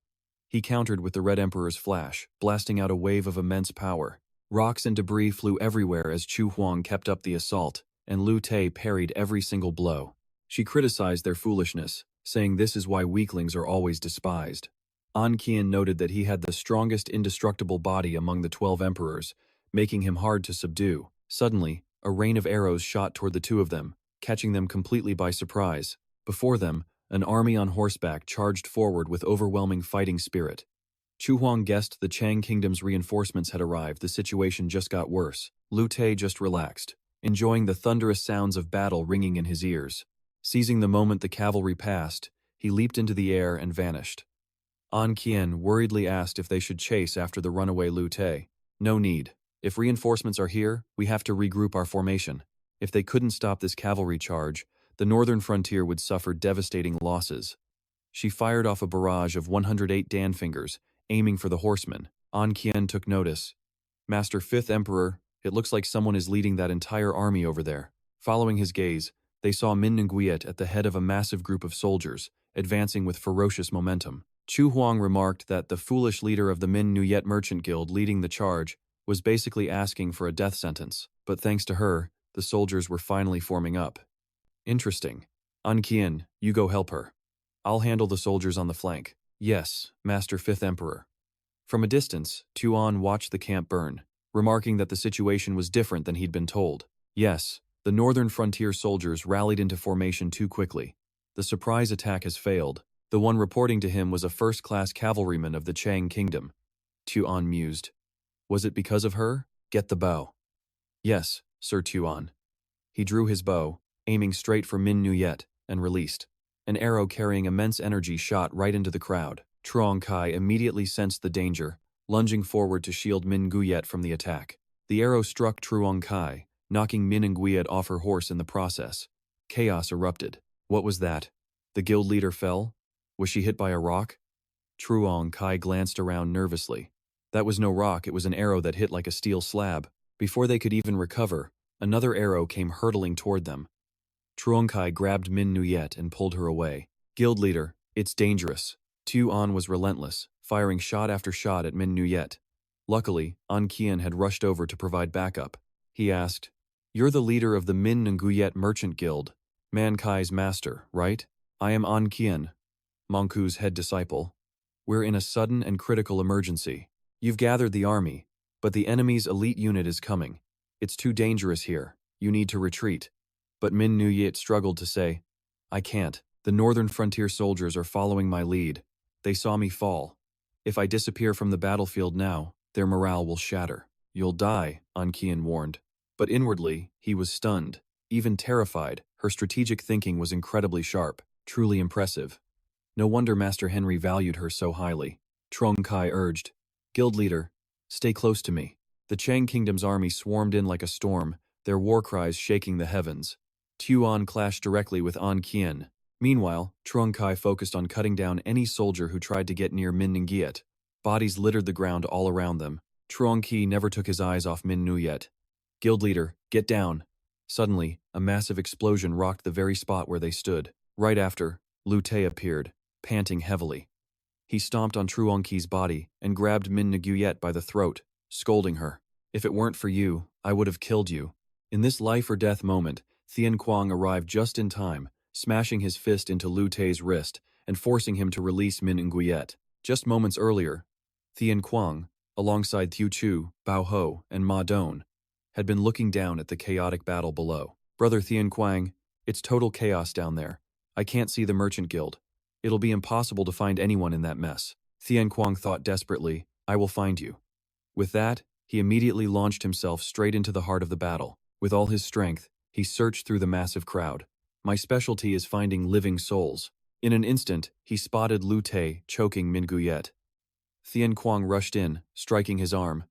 [SPEAKER 1] He countered with the Red Emperor's flash, blasting out a wave of immense power. Rocks and debris flew everywhere as Chu Huang kept up the assault, and Lu Te parried every single blow. She criticized their foolishness, saying this is why weaklings are always despised. An Qian noted that he had the strongest indestructible body among the 12 emperors, making him hard to subdue. Suddenly, a rain of arrows shot toward the two of them, catching them completely by surprise. Before them, an army on horseback charged forward with overwhelming fighting spirit. Chu Huang guessed the Chang Kingdom's reinforcements had arrived. The situation just got worse. Lu Te just relaxed, enjoying the thunderous sounds of battle ringing in his ears. Seizing the moment the cavalry passed, he leaped into the air and vanished. An Qian worriedly asked if they should chase after the runaway Lu Te. "No need. If reinforcements are here, we have to regroup our formation. If they couldn't stop this cavalry charge, the northern frontier would suffer devastating losses." She fired off a barrage of 108 Dan fingers, aiming for the horsemen. An Qian took notice. Master Fifth Emperor, it looks like someone is leading that entire army over there. Following his gaze, they saw Min Nguyen at the head of a massive group of soldiers, advancing with ferocious momentum. Chu Huang remarked that the foolish leader of the Min Nguyen Merchant Guild leading the charge was basically asking for a death sentence, but thanks to her, the soldiers were finally forming up. Interesting. An Qian, you go help her. I'll handle the soldiers on the flank. Yes, Master Fifth Emperor. From a distance, Tuan watched the camp burn, remarking that the situation was different than he'd been told. Yes, the northern frontier soldiers rallied into formation too quickly. The surprise attack has failed. The one reporting to him was a first-class cavalryman of the Chang Kingdom. Tuan mused. Was it because of her? Get the bow. Yes, Sir Tuan. He drew his bow, aiming straight for Min Nguyen, and released. An arrow carrying immense energy shot right into the crowd. Truong Kai immediately sensed the danger, lunging forward to shield Min Nguyen from the attack. The arrow struck Truong Kai, knocking Min Nguyen off her horse in the process. Chaos erupted. What was that? The guild leader fell? Was she hit by a rock? Truong Kai glanced around nervously. That was no rock, it was an arrow that hit like a steel slab. Before they could even recover, another arrow came hurtling toward them. Truong Kai grabbed Min Nguyen and pulled her away. Guild leader, it's dangerous. Tuan was relentless, firing shot after shot at Min Nguyen. Luckily, An Qian had rushed over to provide backup. He asked, "You're the leader of the Min Nguyen Merchant Guild, Man Kai's master, right?" "I am An Qian, Mongku's head disciple. We're in a sudden and critical emergency. You've gathered the army, but the enemy's elite unit is coming. It's too dangerous here. You need to retreat." But Min Nguyen struggled to say, "I can't. The northern frontier soldiers are following my lead. They saw me fall. If I disappear from the battlefield now, their morale will shatter." "You'll die," An Qian warned. But inwardly, he was stunned, even terrified. Her strategic thinking was incredibly sharp, truly impressive. No wonder Master Henry valued her so highly. Truong Kai urged, "Guild leader, stay close to me." The Chang Kingdom's army swarmed in like a storm, their war cries shaking the heavens. Tuan clashed directly with An Qian. Meanwhile, Truong Kai focused on cutting down any soldier who tried to get near Min Nguyen. Bodies littered the ground all around them. Truong Kai never took his eyes off Min Nguyen. "Guild leader, get down." Suddenly, a massive explosion rocked the very spot where they stood. Right after, Lu Te appeared, panting heavily. He stomped on Truong Kai's body and grabbed Min Nguyen by the throat, scolding her. "If it weren't for you, I would have killed you." In this life-or-death moment, Tian Guang arrived just in time, smashing his fist into Lu Te's wrist and forcing him to release Min Nguyen. Just moments earlier, Tian Guang, alongside Thieu Chu, Bao Ho, and Ma Dong, had been looking down at the chaotic battle below. "Brother Tian Guang, it's total chaos down there. I can't see the Merchant Guild. It'll be impossible to find anyone in that mess." Tian Guang thought desperately, "I will find you." With that, he immediately launched himself straight into the heart of the battle. With all his strength, he searched through the massive crowd. "My specialty is finding living souls." In an instant, he spotted Lu Te choking Min Nguyen. Tian Guang rushed in, striking his arm.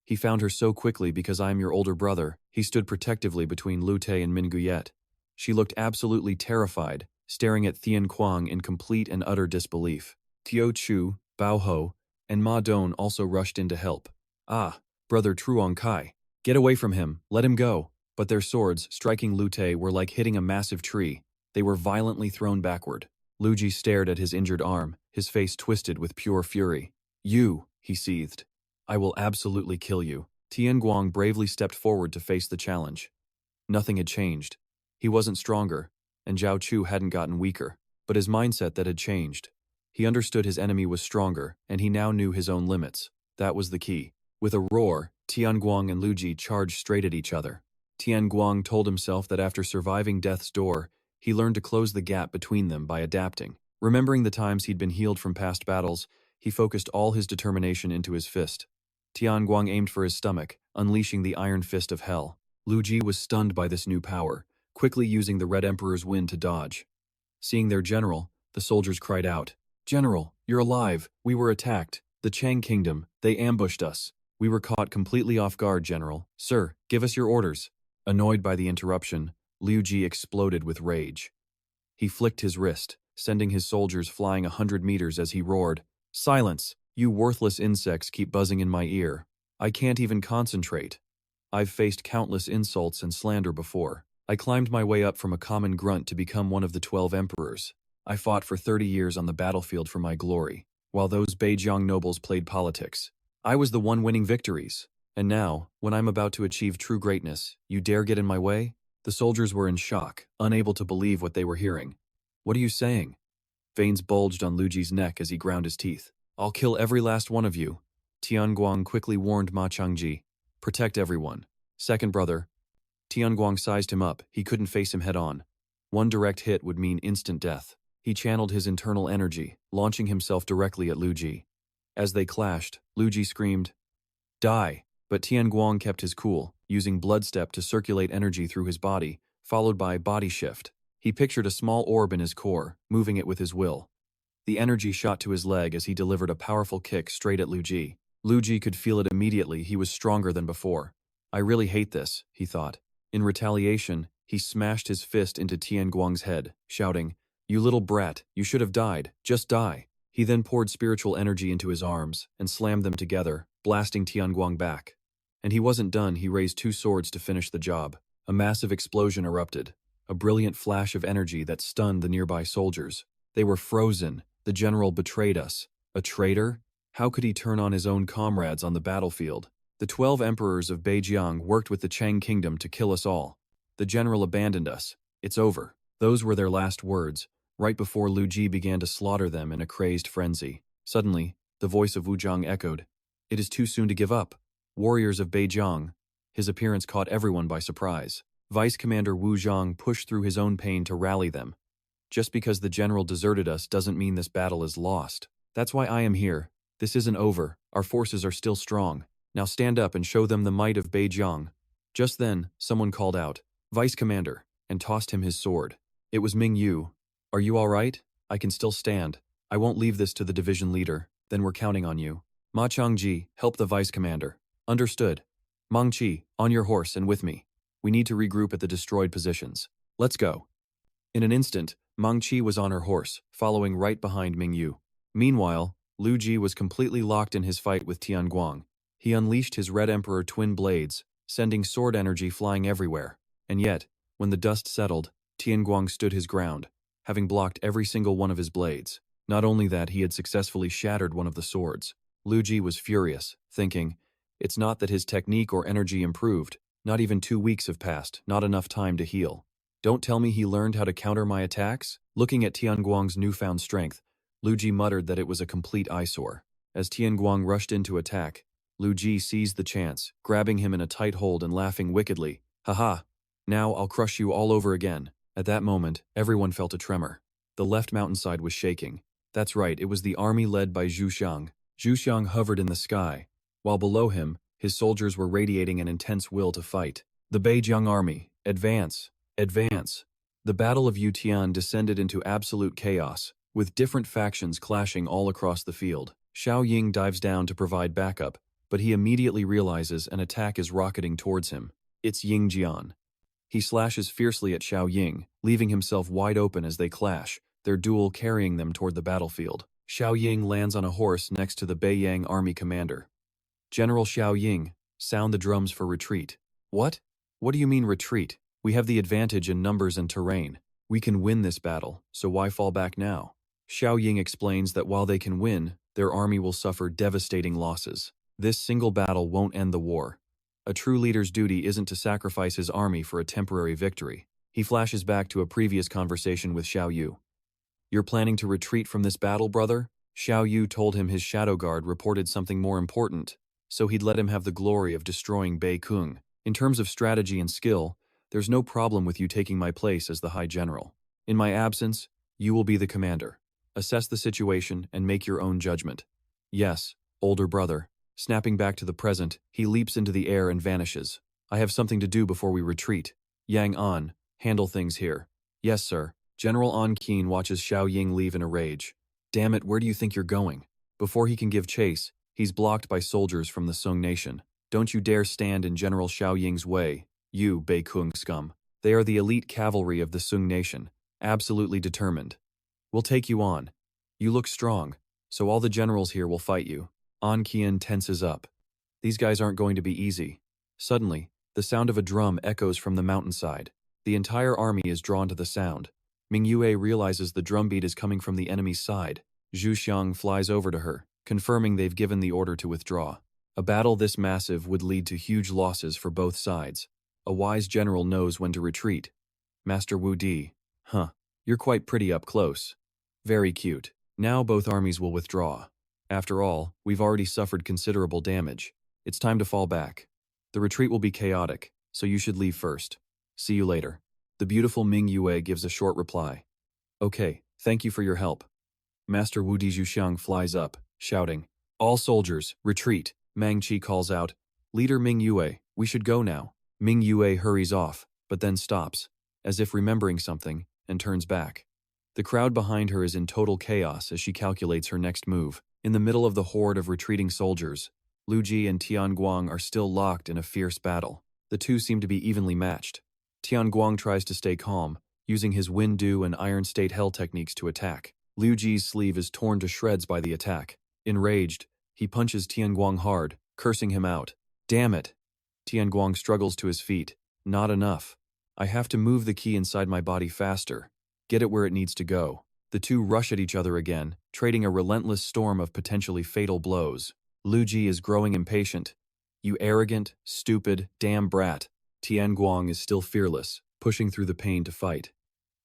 [SPEAKER 1] "He found her so quickly because I am your older brother." He stood protectively between Lu Te and Min Nguyen. She looked absolutely terrified, staring at Tian Guang in complete and utter disbelief. Thieu Chu, Bao Ho, and Ma Dong also rushed in to help. "Ah, brother Truong Kai. Get away from him, let him go." But their swords, striking Lu Te, were like hitting a massive tree. They were violently thrown backward. Lu Ji stared at his injured arm, his face twisted with pure fury. "You," he seethed. "I will absolutely kill you." Tian Guang bravely stepped forward to face the challenge. Nothing had changed. He wasn't stronger, and Zhao Chu hadn't gotten weaker, but his mindset that had changed. He understood his enemy was stronger, and he now knew his own limits. That was the key. With a roar, Tian Guang and Lu Ji charged straight at each other. Tian Guang told himself that after surviving death's door, he learned to close the gap between them by adapting. Remembering the times he'd been healed from past battles, he focused all his determination into his fist. Tian Guang aimed for his stomach, unleashing the iron fist of hell. Lu Ji was stunned by this new power, quickly using the Red Emperor's wind to dodge. Seeing their general, the soldiers cried out, "General, you're alive! We were attacked. The Chang Kingdom, they ambushed us. We were caught completely off guard, General. Sir, give us your orders." Annoyed by the interruption, Liu Ji exploded with rage. He flicked his wrist, sending his soldiers flying 100 meters as he roared, "Silence! You worthless insects keep buzzing in my ear. I can't even concentrate. I've faced countless insults and slander before. I climbed my way up from a common grunt to become one of the 12 emperors. I fought for 30 years on the battlefield for my glory, while those Beijiang nobles played politics. I was the one winning victories. And now, when I'm about to achieve true greatness, you dare get in my way? The soldiers were in shock, unable to believe what they were hearing. What are you saying? Veins bulged on Luji's neck as he ground his teeth. I'll kill every last one of you. Tian Guang quickly warned Ma Changji. Protect everyone. Second brother. Tian Guang sized him up. He couldn't face him head on. One direct hit would mean instant death. He channeled his internal energy, launching himself directly at Luji. As they clashed, Luji screamed, "Die!" But Tian Guang kept his cool, using blood step to circulate energy through his body, followed by body shift. He pictured a small orb in his core, moving it with his will. The energy shot to his leg as he delivered a powerful kick straight at Luji. Luji could feel it immediately. He was stronger than before. I really hate this, he thought. In retaliation, he smashed his fist into Tian Guang's head, shouting, "You little brat, you should have died. Just die." He then poured spiritual energy into his arms and slammed them together, blasting Tian Guang back. And he wasn't done. He raised two swords to finish the job. A massive explosion erupted, a brilliant flash of energy that stunned the nearby soldiers. They were frozen. The general betrayed us. A traitor? How could he turn on his own comrades on the battlefield? The 12 emperors of Beijiang worked with the Chang kingdom to kill us all. The general abandoned us. It's over. Those were their last words, right before Lu Ji began to slaughter them in a crazed frenzy. Suddenly, the voice of Wu Zhang echoed. It is too soon to give up. Warriors of Beijiang. His appearance caught everyone by surprise. Vice Commander Wu Zhang pushed through his own pain to rally them. Just because the general deserted us doesn't mean this battle is lost. That's why I am here. This isn't over. Our forces are still strong. Now stand up and show them the might of Beijiang. Just then, someone called out, "Vice Commander," and tossed him his sword. It was Mingua. "Are you all right? I can still stand. I won't leave this to the division leader. Then we're counting on you." Ma Changji, help the Vice Commander. Understood. Manchi, on your horse and with me. We need to regroup at the destroyed positions. Let's go. In an instant, Manchi was on her horse, following right behind Mingyu. Meanwhile, Lu Ji was completely locked in his fight with Tian Guang. He unleashed his Red Emperor twin blades, sending sword energy flying everywhere. And yet, when the dust settled, Tian Guang stood his ground, having blocked every single one of his blades. Not only that, he had successfully shattered one of the swords. Lu Ji was furious, thinking, it's not that his technique or energy improved. Not even 2 weeks have passed, not enough time to heal. Don't tell me he learned how to counter my attacks? Looking at Tian Guang's newfound strength, Lu Ji muttered that it was a complete eyesore. As Tian Guang rushed in to attack, Lu Ji seized the chance, grabbing him in a tight hold and laughing wickedly. "Haha, now I'll crush you all over again." At that moment, everyone felt a tremor. The left mountainside was shaking. That's right, it was the army led by Zhu Xiang. Zhu Xiang hovered in the sky, while below him, his soldiers were radiating an intense will to fight. The Beijiang army, advance, advance. The Battle of Yutian descended into absolute chaos, with different factions clashing all across the field. Xiao Ying dives down to provide backup, but he immediately realizes an attack is rocketing towards him. It's Ying Jian. He slashes fiercely at Xiao Ying, leaving himself wide open as they clash, their duel carrying them toward the battlefield. Xiao Ying lands on a horse next to the Beiyang army commander. "General Xiao Ying, sound the drums for retreat." "What? What do you mean retreat? We have the advantage in numbers and terrain. We can win this battle, so why fall back now?" Xiao Ying explains that while they can win, their army will suffer devastating losses. This single battle won't end the war. A true leader's duty isn't to sacrifice his army for a temporary victory. He flashes back to a previous conversation with Xiao Yu. "You're planning to retreat from this battle, brother?" Xiao Yu told him his shadow guard reported something more important, so he'd let him have the glory of destroying Bei Kung. "In terms of strategy and skill, there's no problem with you taking my place as the High General. In my absence, you will be the commander. Assess the situation and make your own judgment." "Yes, older brother." Snapping back to the present, he leaps into the air and vanishes. "I have something to do before we retreat. Yang An, handle things here." "Yes, sir." General An Qin watches Xiao Ying leave in a rage. "Damn it, where do you think you're going?" Before he can give chase, he's blocked by soldiers from the Sung Nation. "Don't you dare stand in General Xiao Ying's way, you Bei Kung scum. They are the elite cavalry of the Sung Nation, absolutely determined. We'll take you on. You look strong. So all the generals here will fight you. An Qian tenses up. These guys aren't going to be easy. Suddenly, the sound of a drum echoes from the mountainside. The entire army is drawn to the sound. Mingua realizes the drumbeat is coming from the enemy's side. Zhu Xiang flies over to her, confirming they've given the order to withdraw. A battle this massive would lead to huge losses for both sides. A wise general knows when to retreat. Master Wu Di. Huh. You're quite pretty up close. Very cute. Now both armies will withdraw. After all, we've already suffered considerable damage. It's time to fall back. The retreat will be chaotic, so you should leave first. See you later. The beautiful Ming Yue gives a short reply. Okay, thank you for your help. Master Wu Di Zhuxiang flies up, shouting, All soldiers, retreat. Manchi calls out, Leader Ming Yue, we should go now. Ming Yue hurries off, but then stops, as if remembering something, and turns back. The crowd behind her is in total chaos as she calculates her next move. In the middle of the horde of retreating soldiers, Lu Ji and Tian Guang are still locked in a fierce battle. The two seem to be evenly matched. Tian Guang tries to stay calm, using his Wind Dew and Iron State Hell techniques to attack. Liu Ji's sleeve is torn to shreds by the attack. Enraged, he punches Tian Guang hard, cursing him out. Damn it! Tian Guang struggles to his feet. Not enough. I have to move the key inside my body faster. Get it where it needs to go. The two rush at each other again, trading a relentless storm of potentially fatal blows. Lu Ji is growing impatient. You arrogant, stupid, damn brat. Tian Guang is still fearless, pushing through the pain to fight.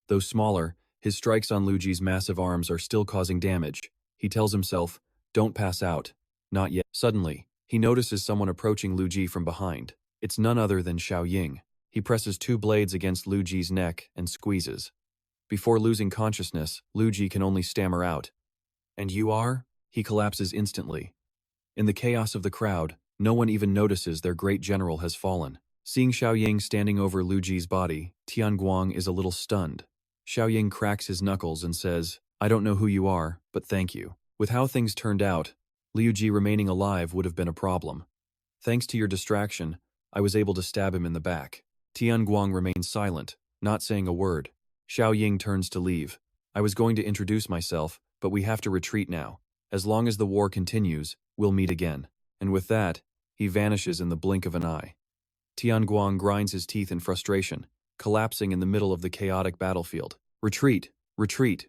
[SPEAKER 1] Though smaller, his strikes on Lu Ji's massive arms are still causing damage. He tells himself, don't pass out. Not yet. Suddenly, he notices someone approaching Lu Ji from behind. It's none other than Xiao Ying. He presses two blades against Lu Ji's neck and squeezes. Before losing consciousness, Lu Ji can only stammer out. And you are? He collapses instantly. In the chaos of the crowd, no one even notices their great general has fallen. Seeing Xiao Ying standing over Lu Ji's body, Tian Guang is a little stunned. Xiao Ying cracks his knuckles and says, I don't know who you are, but thank you. With how things turned out, Liu Ji remaining alive would have been a problem. Thanks to your distraction, I was able to stab him in the back. Tian Guang remains silent, not saying a word. Xiao Ying turns to leave. I was going to introduce myself, but we have to retreat now. As long as the war continues, we'll meet again. And with that, he vanishes in the blink of an eye. Tian Guang grinds his teeth in frustration, collapsing in the middle of the chaotic battlefield. Retreat! Retreat!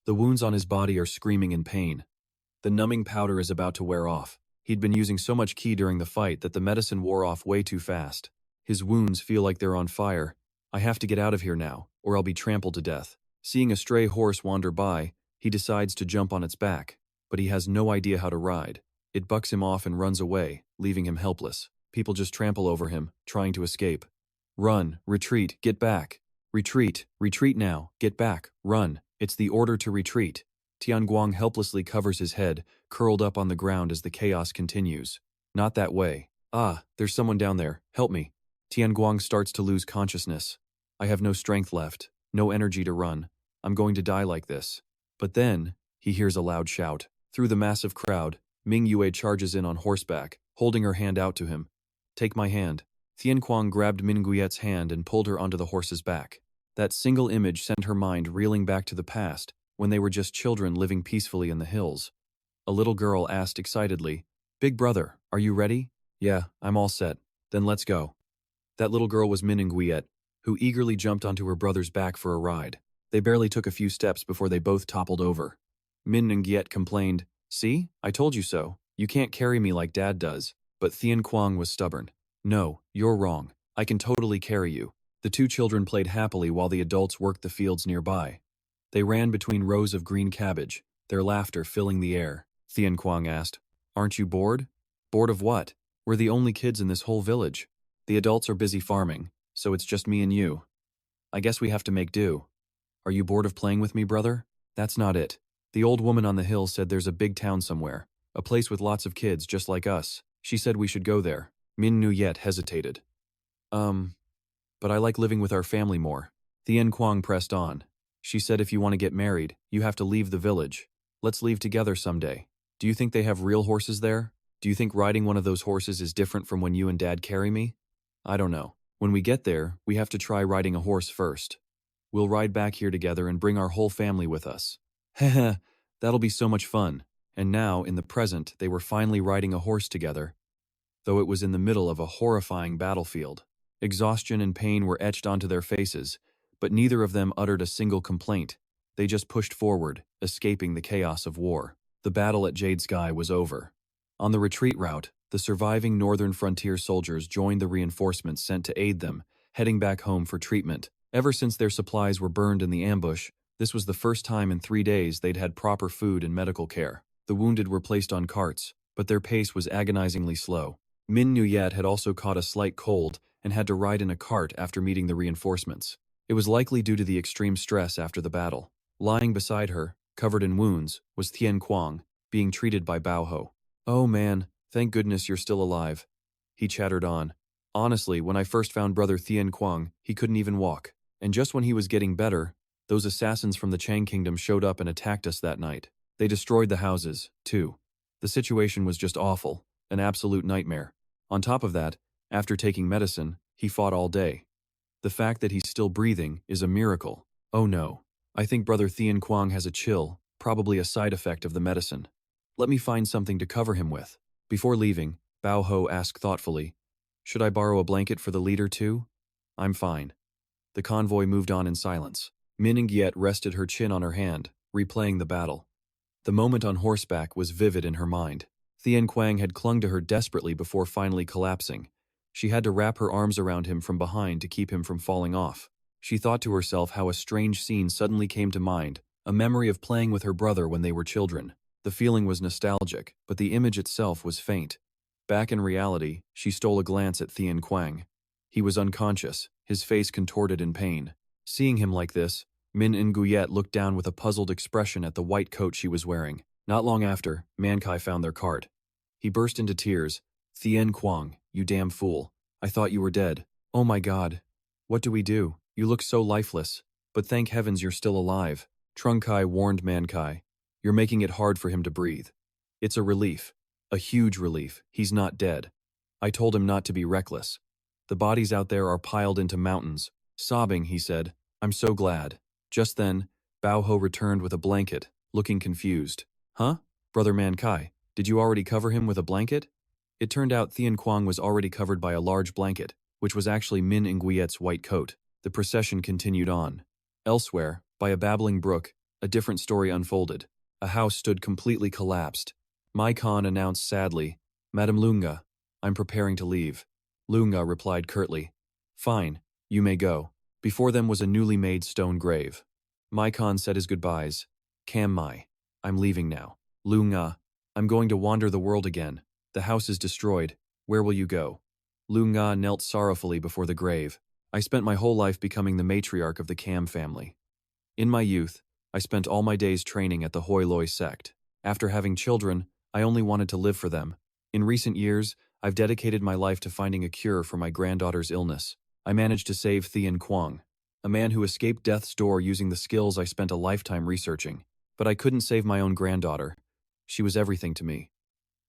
[SPEAKER 1] The wounds on his body are screaming in pain. The numbing powder is about to wear off. He'd been using so much qi during the fight that the medicine wore off way too fast. His wounds feel like they're on fire. I have to get out of here now, or I'll be trampled to death. Seeing a stray horse wander by, he decides to jump on its back, but he has no idea how to ride. It bucks him off and runs away, leaving him helpless. People just trample over him, trying to escape. Run, retreat, get back. Retreat, retreat now, get back, run. It's the order to retreat. Tian Guang helplessly covers his head, curled up on the ground as the chaos continues. Not that way. Ah, there's someone down there, help me. Tian Guang starts to lose consciousness. I have no strength left, no energy to run. I'm going to die like this. But then, he hears a loud shout. Through the massive crowd, Ming Yue charges in on horseback, holding her hand out to him. Take my hand. Tian Guang grabbed Minguet's hand and pulled her onto the horse's back. That single image sent her mind reeling back to the past, when they were just children living peacefully in the hills. A little girl asked excitedly, Big brother, are you ready? Yeah, I'm all set. Then let's go. That little girl was Minguet, who eagerly jumped onto her brother's back for a ride. They barely took a few steps before they both toppled over. Minguet complained, See, I told you so. You can't carry me like Dad does. But Tian Guang was stubborn. No, you're wrong. I can totally carry you. The two children played happily while the adults worked the fields nearby. They ran between rows of green cabbage, their laughter filling the air. Tian Guang asked, Aren't you bored? Bored of what? We're the only kids in this whole village. The adults are busy farming, so it's just me and you. I guess we have to make do. Are you bored of playing with me, brother? That's not it. The old woman on the hill said there's a big town somewhere, a place with lots of kids just like us. She said we should go there. Min Nuyet hesitated. But I like living with our family more. Tian Guang pressed on. She said if you want to get married, you have to leave the village. Let's leave together someday. Do you think they have real horses there? Do you think riding one of those horses is different from when you and Dad carry me? I don't know. When we get there, we have to try riding a horse first. We'll ride back here together and bring our whole family with us. Heh, that'll be so much fun. And now, in the present, they were finally riding a horse together, though it was in the middle of a horrifying battlefield. Exhaustion and pain were etched onto their faces, but neither of them uttered a single complaint. They just pushed forward, escaping the chaos of war. The battle at Jade Sky was over. On the retreat route, the surviving northern frontier soldiers joined the reinforcements sent to aid them, heading back home for treatment. Ever since their supplies were burned in the ambush, this was the first time in 3 days they'd had proper food and medical care. The wounded were placed on carts, but their pace was agonizingly slow. Min Nuyet had also caught a slight cold and had to ride in a cart after meeting the reinforcements. It was likely due to the extreme stress after the battle. Lying beside her, covered in wounds, was Tian Guang, being treated by Bao Ho. "Oh man, thank goodness you're still alive," he chattered on. "Honestly, when I first found brother Tian Guang, he couldn't even walk. And just when he was getting better, those assassins from the Chang Kingdom showed up and attacked us that night. They destroyed the houses, too. The situation was just awful, an absolute nightmare. On top of that, after taking medicine, he fought all day. The fact that he's still breathing is a miracle. Oh no. I think brother Tian Guang has a chill, probably a side effect of the medicine. Let me find something to cover him with." Before leaving, Bao Ho asked thoughtfully, "Should I borrow a blanket for the leader too?" "I'm fine." The convoy moved on in silence. Min Nuyet rested her chin on her hand, replaying the battle. The moment on horseback was vivid in her mind. Tian Guang had clung to her desperately before finally collapsing. She had to wrap her arms around him from behind to keep him from falling off. She thought to herself how a strange scene suddenly came to mind, a memory of playing with her brother when they were children. The feeling was nostalgic, but the image itself was faint. Back in reality, she stole a glance at Tian Guang. He was unconscious, his face contorted in pain. Seeing him like this, Min Nguyet looked down with a puzzled expression at the white coat she was wearing. Not long after, Manchi found their cart. He burst into tears. "Tian Guang, you damn fool. I thought you were dead. Oh my god. What do we do? You look so lifeless. But thank heavens you're still alive." Trung Kai warned Manchi. "You're making it hard for him to breathe. It's a relief. A huge relief. He's not dead." I told him not to be reckless. "The bodies out there are piled into mountains." Sobbing, he said, "I'm so glad." Just then, Bao Ho returned with a blanket, looking confused. "Huh? Brother Manchi, did you already cover him with a blanket?" It turned out Tian Guang was already covered by a large blanket, which was actually Min Nguyet's white coat. The procession continued on. Elsewhere, by a babbling brook, a different story unfolded. A house stood completely collapsed. Mai Khan announced sadly, "Madame Lunga, I'm preparing to leave." Lunga replied curtly, "Fine, you may go." Before them was a newly made stone grave. Mai Khan said his goodbyes. "Cam Mai, I'm leaving now." "Lunga, I'm going to wander the world again. The house is destroyed. Where will you go?" Lunga knelt sorrowfully before the grave. "I spent my whole life becoming the matriarch of the Cam family. In my youth, I spent all my days training at the Hoi Loi sect. After having children, I only wanted to live for them. In recent years, I've dedicated my life to finding a cure for my granddaughter's illness. I managed to save Tian Guang, a man who escaped death's door using the skills I spent a lifetime researching. But I couldn't save my own granddaughter. She was everything to me.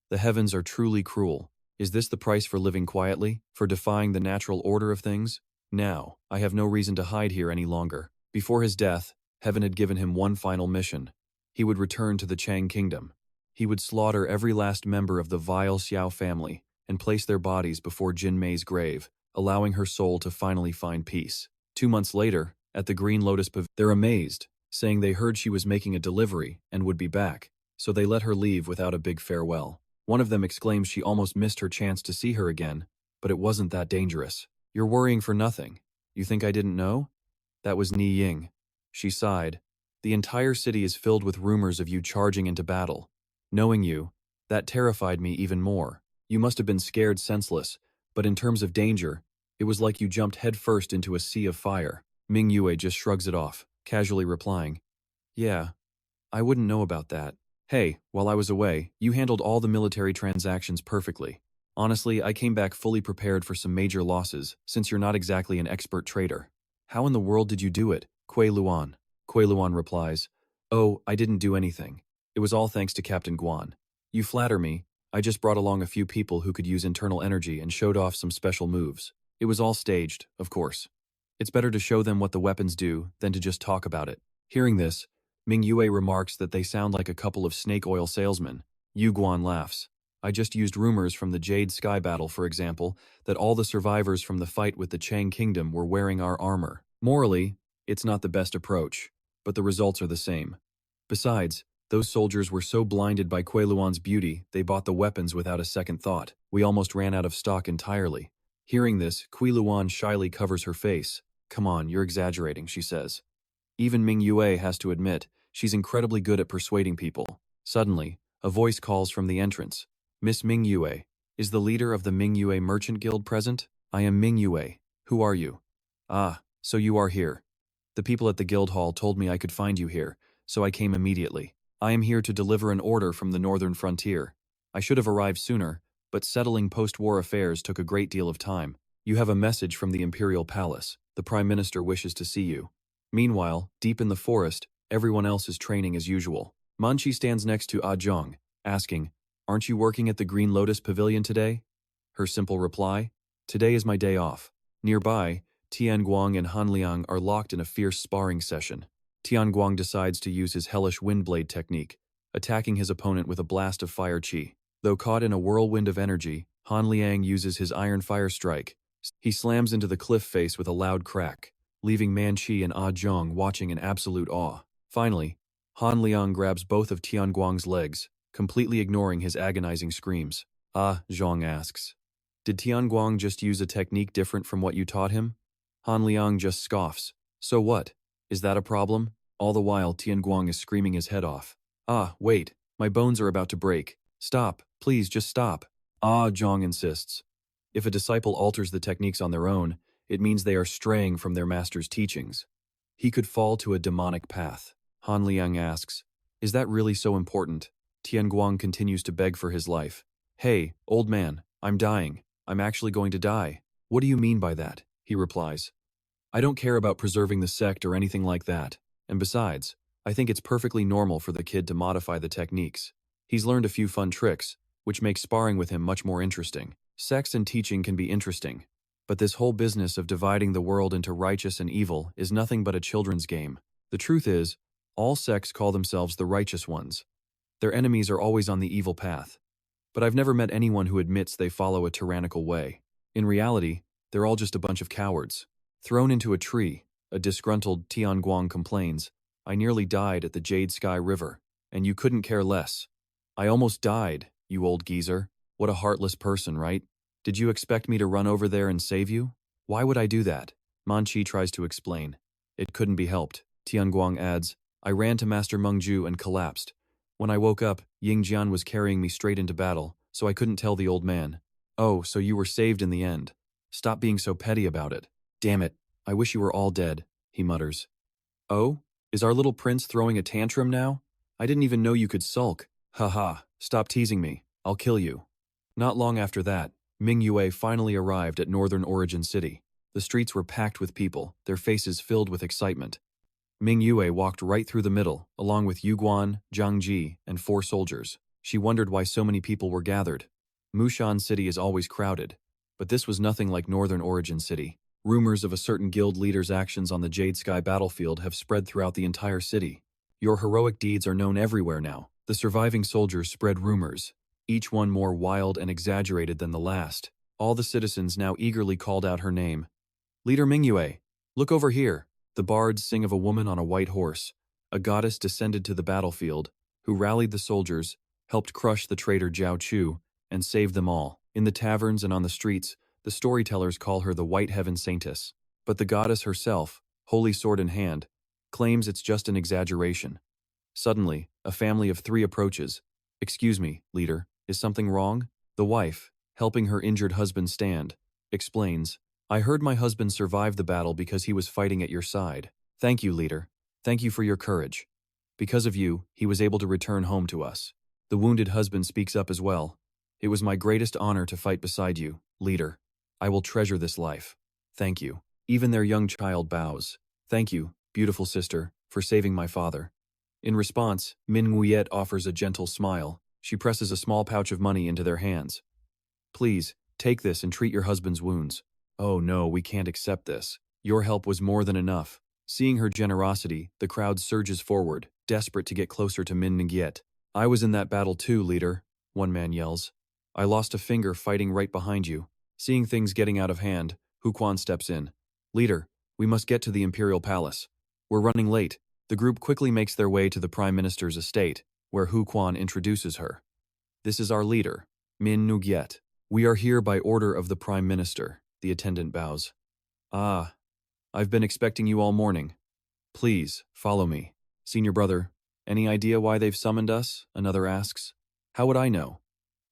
[SPEAKER 1] The heavens are truly cruel. Is this the price for living quietly, for defying the natural order of things? Now, I have no reason to hide here any longer." Before his death, heaven had given him one final mission. He would return to the Chang Kingdom. He would slaughter every last member of the vile Xiao family and place their bodies before Jin Mei's grave, allowing her soul to finally find peace. 2 months later, at the Green Lotus Pavilion, they're amazed, saying they heard she was making a delivery and would be back, so they let her leave without a big farewell. One of them exclaims she almost missed her chance to see her again, but it wasn't that dangerous. "You're worrying for nothing. You think I didn't know?" That was Ni Ying. She sighed. "The entire city is filled with rumors of you charging into battle. Knowing you, that terrified me even more. You must have been scared senseless, but in terms of danger, it was like you jumped headfirst into a sea of fire." Mingua just shrugs it off, casually replying, "Yeah, I wouldn't know about that. Hey, while I was away, you handled all the military transactions perfectly. Honestly, I came back fully prepared for some major losses, since you're not exactly an expert trader." "How in the world did you do it?" Kuei Luan. Kuei Luan replies, "Oh, I didn't do anything. It was all thanks to Captain Guan. You flatter me. I just brought along a few people who could use internal energy and showed off some special moves. It was all staged, of course. It's better to show them what the weapons do than to just talk about it." Hearing this, Mingua remarks that they sound like a couple of snake oil salesmen. Yu Guan laughs. I just used rumors from the Jade Sky battle, for example, that all the survivors from the fight with the Chang Kingdom were wearing our armor. Morally, it's not the best approach, but the results are the same. Besides, those soldiers were so blinded by Kuei Luan's beauty, they bought the weapons without a second thought. We almost ran out of stock entirely. Hearing this, Kuei Luan shyly covers her face. Come on, you're exaggerating, she says. Even Mingua has to admit, she's incredibly good at persuading people. Suddenly, a voice calls from the entrance. Miss Mingua, is the leader of the Mingua Merchant Guild present? I am Mingua. Who are you? Ah, so you are here. The people at the guild hall told me I could find you here, so I came immediately. I am here to deliver an order from the northern frontier. I should have arrived sooner, but settling post-war affairs took a great deal of time. You have a message from the Imperial Palace. The Prime Minister wishes to see you. Meanwhile, deep in the forest, everyone else is training as usual. Manchi stands next to Ah Zhong, asking, Aren't you working at the Green Lotus Pavilion today? Her simple reply, Today is my day off. Nearby, Tian Guang and Han Liang are locked in a fierce sparring session. Tian Guang decides to use his hellish windblade technique, attacking his opponent with a blast of fire chi. Though caught in a whirlwind of energy, Han Liang uses his iron fire strike. He slams into the cliff face with a loud crack, leaving Manchi and Ah Zhong watching in absolute awe. Finally, Han Liang grabs both of Tian Guang's legs, completely ignoring his agonizing screams. Ah, Zhong asks. Did Tian Guang just use a technique different from what you taught him? Han Liang just scoffs. So what? Is that a problem? All the while, Tian Guang is screaming his head off. Ah, wait, my bones are about to break. Stop, please just stop. Ah, Zhong insists. If a disciple alters the techniques on their own, it means they are straying from their master's teachings. He could fall to a demonic path. Han Liang asks, Is that really so important? Tian Guang continues to beg for his life. Hey, old man, I'm dying. I'm actually going to die. What do you mean by that? He replies. I don't care about preserving the sect or anything like that. And besides, I think it's perfectly normal for the kid to modify the techniques. He's learned a few fun tricks, which makes sparring with him much more interesting. Sex and teaching can be interesting, but this whole business of dividing the world into righteous and evil is nothing but a children's game. The truth is, all sects call themselves the righteous ones. Their enemies are always on the evil path. But I've never met anyone who admits they follow a tyrannical way. In reality, they're all just a bunch of cowards. Thrown into a tree, a disgruntled Tian Guang complains, I nearly died at the Jade Sky River, and you couldn't care less. I almost died, you old geezer. What a heartless person, right? Did you expect me to run over there and save you? Why would I do that? Manchi tries to explain. It couldn't be helped. Tian Guang adds, I ran to Master Mengju and collapsed. When I woke up, Ying Jian was carrying me straight into battle, so I couldn't tell the old man. Oh, so you were saved in the end. Stop being so petty about it. Damn it, I wish you were all dead, he mutters. Oh? Is our little prince throwing a tantrum now? I didn't even know you could sulk. Haha, stop teasing me. I'll kill you. Not long after that, Mingua finally arrived at Northern Origin City. The streets were packed with people, their faces filled with excitement. Mingua walked right through the middle, along with Yu Guan, Zhang Ji, and 4 soldiers. She wondered why so many people were gathered. Musan City is always crowded, but this was nothing like Northern Origin City. Rumors of a certain guild leader's actions on the Jade Sky battlefield have spread throughout the entire city. Your heroic deeds are known everywhere now. The surviving soldiers spread rumors, each one more wild and exaggerated than the last. All the citizens now eagerly called out her name. Leader Mingua, look over here. The bards sing of a woman on a white horse. A goddess descended to the battlefield, who rallied the soldiers, helped crush the traitor Zhao Chu, and saved them all. In the taverns and on the streets, the storytellers call her the White Heaven Saintess. But the goddess herself, holy sword in hand, claims it's just an exaggeration. Suddenly, a family of 3 approaches. Excuse me, leader, is something wrong? The wife, helping her injured husband stand, explains, I heard my husband survived the battle because he was fighting at your side. Thank you, leader. Thank you for your courage. Because of you, he was able to return home to us. The wounded husband speaks up as well. It was my greatest honor to fight beside you, leader. I will treasure this life. Thank you. Even their young child bows. Thank you, beautiful sister, for saving my father. In response, Min Nguyet offers a gentle smile. She presses a small pouch of money into their hands. Please, take this and treat your husband's wounds. Oh no, we can't accept this. Your help was more than enough. Seeing her generosity, the crowd surges forward, desperate to get closer to Mingua. "I was in that battle too, leader," one man yells. "I lost a finger fighting right behind you." Seeing things getting out of hand, Huquan steps in. "Leader, we must get to the Imperial Palace. We're running late." The group quickly makes their way to the Prime Minister's estate, where Huquan introduces her. "This is our leader, Mingua. We are here by order of the Prime Minister," the attendant bows. "Ah, I've been expecting you all morning. Please, follow me." "Senior brother, any idea why they've summoned us?" another asks. "How would I know?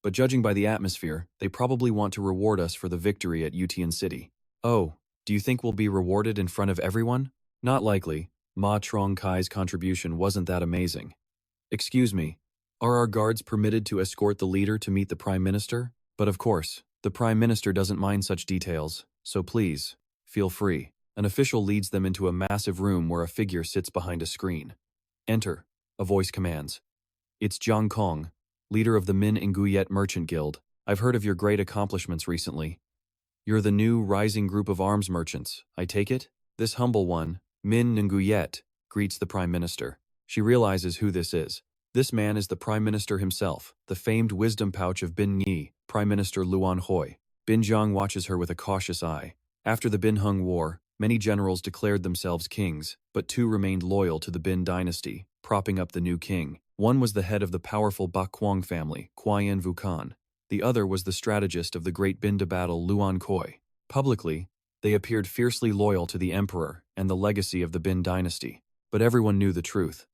[SPEAKER 1] But judging by the atmosphere, they probably want to reward us for the victory at Utian City." "Oh, do you think we'll be rewarded in front of everyone?" "Not likely. Ma Trong Kai's contribution wasn't that amazing." "Excuse me, are our guards permitted to escort the leader to meet the Prime Minister?" "But of course, the Prime Minister doesn't mind such details, so please, feel free." An official leads them into a massive room where a figure sits behind a screen. "Enter," a voice commands. "It's Jiang Kong, leader of the Min Nguyen Merchant Guild. I've heard of your great accomplishments recently. You're the new rising group of arms merchants, I take it?" This humble one, Min Nguyen, greets the Prime Minister. She realizes who this is. This man is the Prime Minister himself, the famed wisdom pouch of Bin Yi, Prime Minister Luan Hoi. Bin Jiang watches her with a cautious eye. After the Bin Hung War, many generals declared themselves kings, but 2 remained loyal to the Bin dynasty, propping up the new king. One was the head of the powerful Ba Quang family, Quian Vukan. The other was the strategist of the great Bin de battle, Luan Koi. Publicly, they appeared fiercely loyal to the emperor and the legacy of the Bin dynasty. But everyone knew the truth.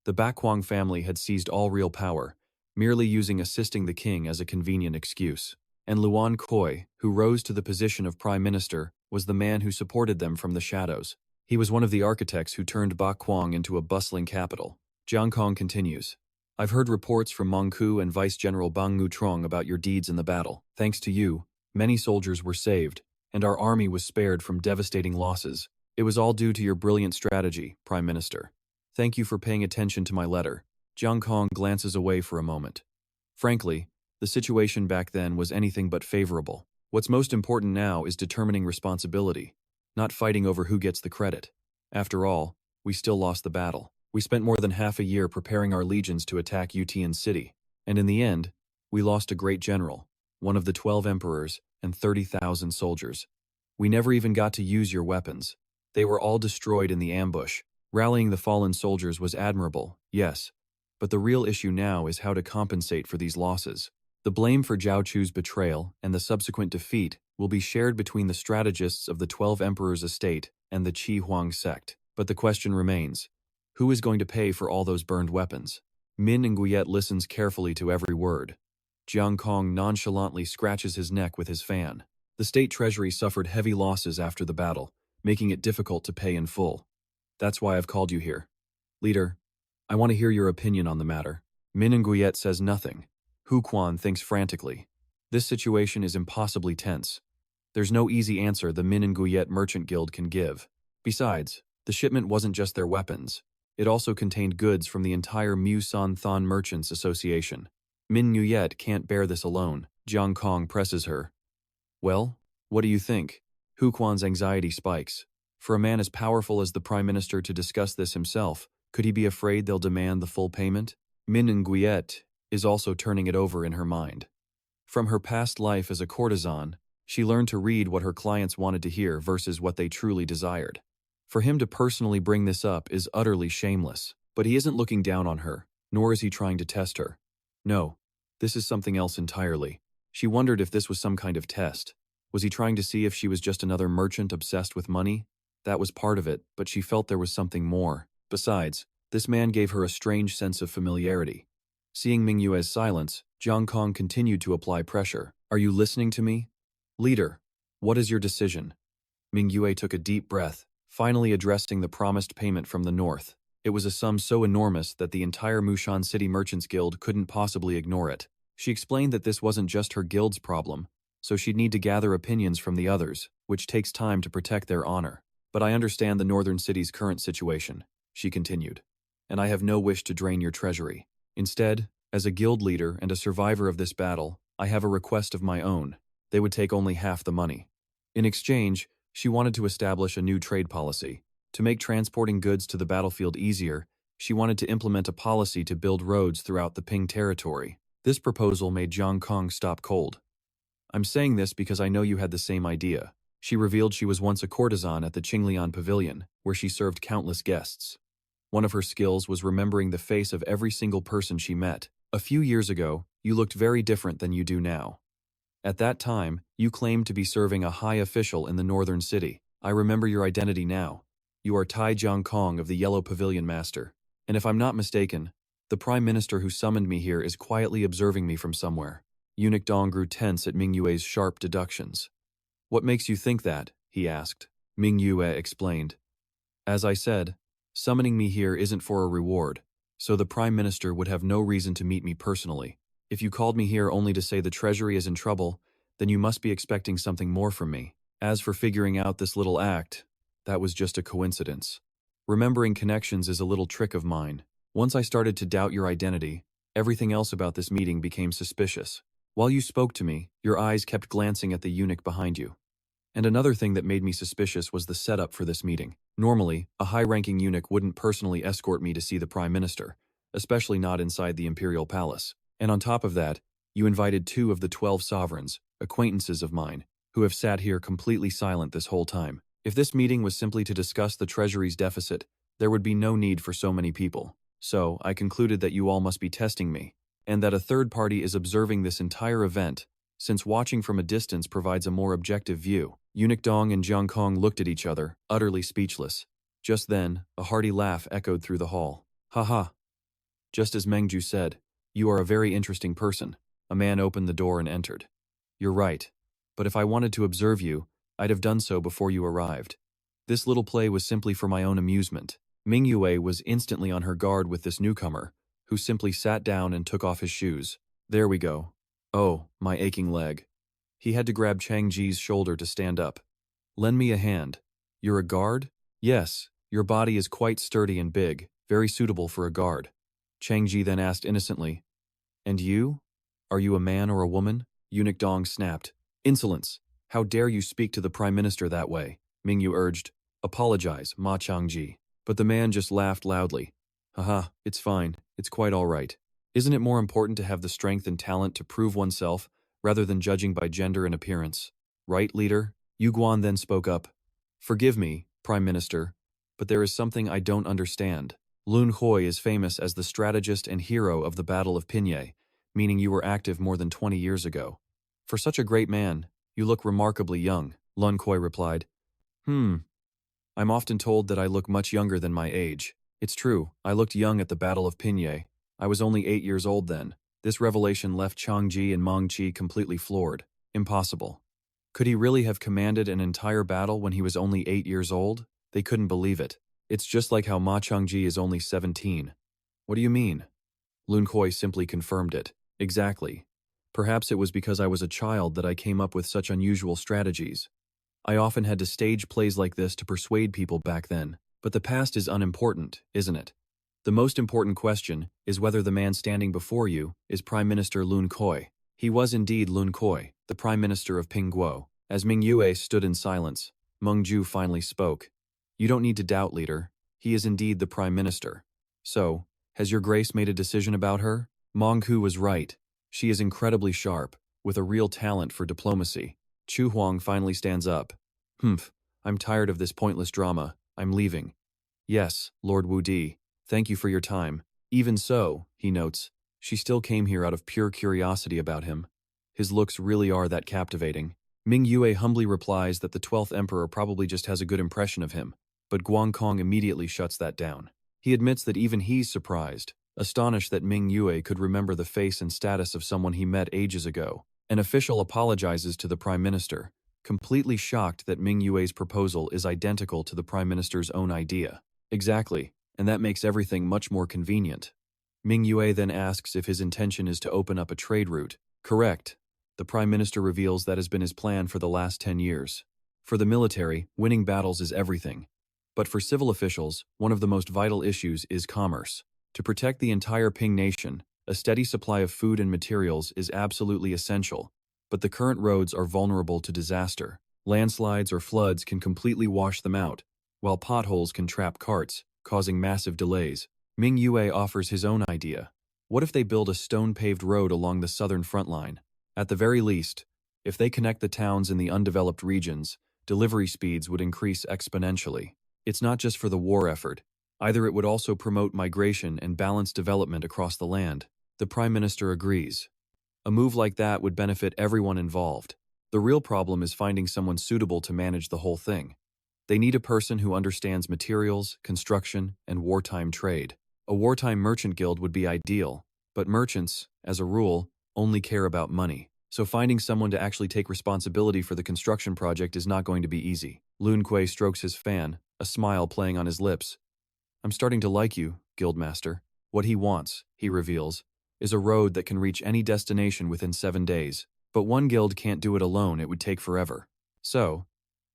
[SPEAKER 1] The Ba Quang family had seized all real power, merely using assisting the king as a convenient excuse. And Luan Koi, who rose to the position of prime minister, was the man who supported them from the shadows. He was one of the architects who turned Ba Quang into a bustling capital. Jiang Kong continues. "I've heard reports from Mongku and Vice General Bang Ngutrong about your deeds in the battle. Thanks to you, many soldiers were saved, and our army was spared from devastating losses. It was all due to your brilliant strategy, Prime Minister. Thank you for paying attention to my letter." Jiang Kong glances away for a moment. Frankly, the situation back then was anything but favorable. What's most important now is determining responsibility, not fighting over who gets the credit. After all, we still lost the battle. We spent more than half a year preparing our legions to attack Utian City, and in the end, we lost a great general, one of the 12 emperors, and 30,000 soldiers. We never even got to use your weapons. They were all destroyed in the ambush. Rallying the fallen soldiers was admirable, yes, but the real issue now is how to compensate for these losses. The blame for Zhao Chu's betrayal and the subsequent defeat will be shared between the strategists of the 12 Emperors' estate and the Qi Huang sect. But the question remains, who is going to pay for all those burned weapons? Min Nguyen listens carefully to every word. Jiang Kong nonchalantly scratches his neck with his fan. The state treasury suffered heavy losses after the battle, making it difficult to pay in full. That's why I've called you here. Leader, I want to hear your opinion on the matter. Min Nguyen says nothing. Huquan thinks frantically. This situation is impossibly tense. There's no easy answer the Min Nguyen Merchant Guild can give. Besides, the shipment wasn't just their weapons. It also contained goods from the entire Musan Thon Merchants Association. Min Nguyen can't bear this alone. Jiang Kong presses her. Well, what do you think? Huquan's anxiety spikes. For a man as powerful as the Prime Minister to discuss this himself, could he be afraid they'll demand the full payment? Min Nguyen is also turning it over in her mind. From her past life as a courtesan, she learned to read what her clients wanted to hear versus what they truly desired. For him to personally bring this up is utterly shameless, but he isn't looking down on her, nor is he trying to test her. No, this is something else entirely. She wondered if this was some kind of test. Was he trying to see if she was just another merchant obsessed with money? That was part of it, but she felt there was something more. Besides, this man gave her a strange sense of familiarity. Seeing Mingua's silence, Jiang Kong continued to apply pressure. Are you listening to me? Leader, what is your decision? Mingua took a deep breath, finally addressing the promised payment from the north. It was a sum so enormous that the entire Musan City Merchants Guild couldn't possibly ignore it. She explained that this wasn't just her guild's problem, so she'd need to gather opinions from the others, which takes time to protect their honor. But I understand the northern city's current situation, she continued, and I have no wish to drain your treasury. Instead, as a guild leader and a survivor of this battle, I have a request of my own. They would take only half the money. In exchange, she wanted to establish a new trade policy. To make transporting goods to the battlefield easier, She wanted to implement a policy to build roads throughout the Ping territory. This proposal made Jiang Kong stop cold. I'm saying this because I know you had the same idea. She revealed she was once a courtesan at the Qinglian Pavilion, where she served countless guests. One of her skills was remembering the face of every single person she met. A few years ago, you looked very different than you do now. At that time, you claimed to be serving a high official in the northern city. I remember your identity now. You are Tai Jiang Kong of the Yellow Pavilion Master. And if I'm not mistaken, the Prime Minister who summoned me here is quietly observing me from somewhere. Eunuch Dong grew tense at Mingyue's sharp deductions. What makes you think that? He asked. Mingyue explained. As I said, summoning me here isn't for a reward, so the Prime Minister would have no reason to meet me personally. If you called me here only to say the treasury is in trouble, then you must be expecting something more from me. As for figuring out this little act, that was just a coincidence. Remembering connections is a little trick of mine. Once I started to doubt your identity, everything else about this meeting became suspicious. While you spoke to me, your eyes kept glancing at the eunuch behind you. And another thing that made me suspicious was the setup for this meeting. Normally, a high-ranking eunuch wouldn't personally escort me to see the Prime Minister, especially not inside the Imperial Palace. And on top of that, you invited 2 of the 12 sovereigns, acquaintances of mine, who have sat here completely silent this whole time. If this meeting was simply to discuss the Treasury's deficit, there would be no need for so many people. So, I concluded that you all must be testing me, and that a third party is observing this entire event, since watching from a distance provides a more objective view. Eunuch Dong and Jiang Kong looked at each other, utterly speechless. Just then, a hearty laugh echoed through the hall. Ha ha. Just as Mengju said, you are a very interesting person. A man opened the door and entered. You're right. But if I wanted to observe you, I'd have done so before you arrived. This little play was simply for my own amusement. Mingyue was instantly on her guard with this newcomer, who simply sat down and took off his shoes. There we go. Oh, my aching leg. He had to grab Chang Ji's shoulder to stand up. Lend me a hand. You're a guard? Yes, your body is quite sturdy and big, very suitable for a guard. Chang Ji then asked innocently, And you? Are you a man or a woman? Eunuch Dong snapped. Insolence! How dare you speak to the Prime Minister that way? Mingyu urged. Apologize, Ma Changji. But the man just laughed loudly. Haha, it's fine, it's quite all right. Isn't it more important to have the strength and talent to prove oneself, rather than judging by gender and appearance? Right, leader? Yu Guan then spoke up. Forgive me, Prime Minister, but there is something I don't understand. Lun Hui is famous as the strategist and hero of the Battle of Pinye, meaning you were active more than 20 years ago. For such a great man, you look remarkably young, Lun Hui replied. I'm often told that I look much younger than my age. It's true, I looked young at the Battle of Pinye. I was only 8 years old then. This revelation left Changji and Mengchi completely floored. Impossible. Could he really have commanded an entire battle when he was only 8 years old? They couldn't believe it. It's just like how Ma Changji is only 17. What do you mean? Lun Hui simply confirmed it. Exactly. Perhaps it was because I was a child that I came up with such unusual strategies. I often had to stage plays like this to persuade people back then. But the past is unimportant, isn't it? The most important question is whether the man standing before you is Prime Minister Lun Hui. He was indeed Lun Hui, the Prime Minister of Pingguo. As Mingyue stood in silence, Mengju finally spoke. You don't need to doubt, leader. He is indeed the Prime Minister. So, has your grace made a decision about her? Menghu was right. She is incredibly sharp, with a real talent for diplomacy. Chu Huang finally stands up. I'm tired of this pointless drama. I'm leaving. Yes, Lord Wu Di, thank you for your time. Even so, he notes, she still came here out of pure curiosity about him. His looks really are that captivating. Ming Yue humbly replies that the 12th Emperor probably just has a good impression of him, but Guang Kong immediately shuts that down. He admits that even he's surprised, astonished that Ming Yue could remember the face and status of someone he met ages ago. An official apologizes to the Prime Minister, completely shocked that Ming Yue's proposal is identical to the Prime Minister's own idea. Exactly, and that makes everything much more convenient. Ming Yue then asks if his intention is to open up a trade route. Correct. The Prime Minister reveals that has been his plan for the last 10 years. For the military, winning battles is everything. But for civil officials, one of the most vital issues is commerce. To protect the entire Ping nation, a steady supply of food and materials is absolutely essential. But the current roads are vulnerable to disaster. Landslides or floods can completely wash them out, while potholes can trap carts, causing massive delays. Mingua offers his own idea. What if they build a stone-paved road along the southern front line? At the very least, if they connect the towns in the undeveloped regions, delivery speeds would increase exponentially. It's not just for the war effort. Either it would also promote migration and balance development across the land. The Prime Minister agrees. A move like that would benefit everyone involved. The real problem is finding someone suitable to manage the whole thing. They need a person who understands materials, construction, and wartime trade. A wartime merchant guild would be ideal, but merchants, as a rule, only care about money. So finding someone to actually take responsibility for the construction project is not going to be easy. Lun Kuei strokes his fan, a smile playing on his lips. I'm starting to like you, Guildmaster. What he wants, he reveals, is a road that can reach any destination within 7 days. But one guild can't do it alone, it would take forever. So,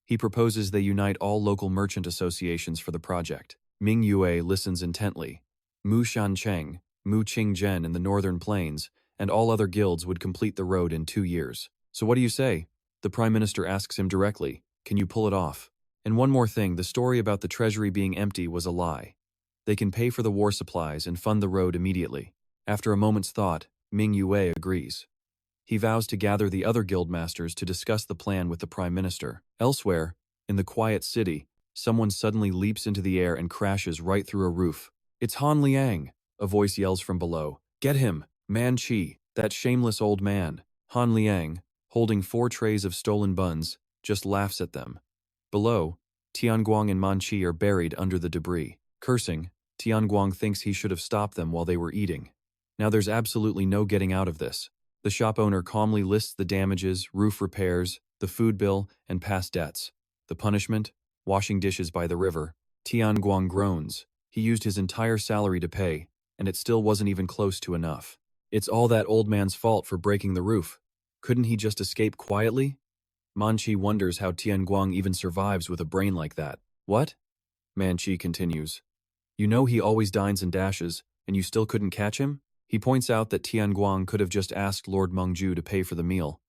[SPEAKER 1] he proposes they unite all local merchant associations for the project. Ming Yue listens intently. Mu Shancheng, Mu Qingzhen in the northern plains, and all other guilds would complete the road in 2 years. So what do you say? The Prime Minister asks him directly. Can you pull it off? And one more thing, the story about the treasury being empty was a lie. They can pay for the war supplies and fund the road immediately. After a moment's thought, Ming Yue agrees. He vows to gather the other guildmasters to discuss the plan with the Prime Minister. Elsewhere, in the quiet city, someone suddenly leaps into the air and crashes right through a roof. It's Han Liang, a voice yells from below. Get him, Manchi, that shameless old man. Han Liang, holding 4 trays of stolen buns, just laughs at them. Below, Tian Guang and Manchi are buried under the debris. Cursing, Tian Guang thinks he should have stopped them while they were eating. Now there's absolutely no getting out of this. The shop owner calmly lists the damages, roof repairs, the food bill, and past debts. The punishment? Washing dishes by the river. Tian Guang groans. He used his entire salary to pay, and it still wasn't even close to enough. It's all that old man's fault for breaking the roof. Couldn't he just escape quietly? Manchi wonders how Tian Guang even survives with a brain like that. What? Manchi continues. You know he always dines and dashes, and you still couldn't catch him? He points out that Tian Guang could have just asked Lord Mengju to pay for the meal.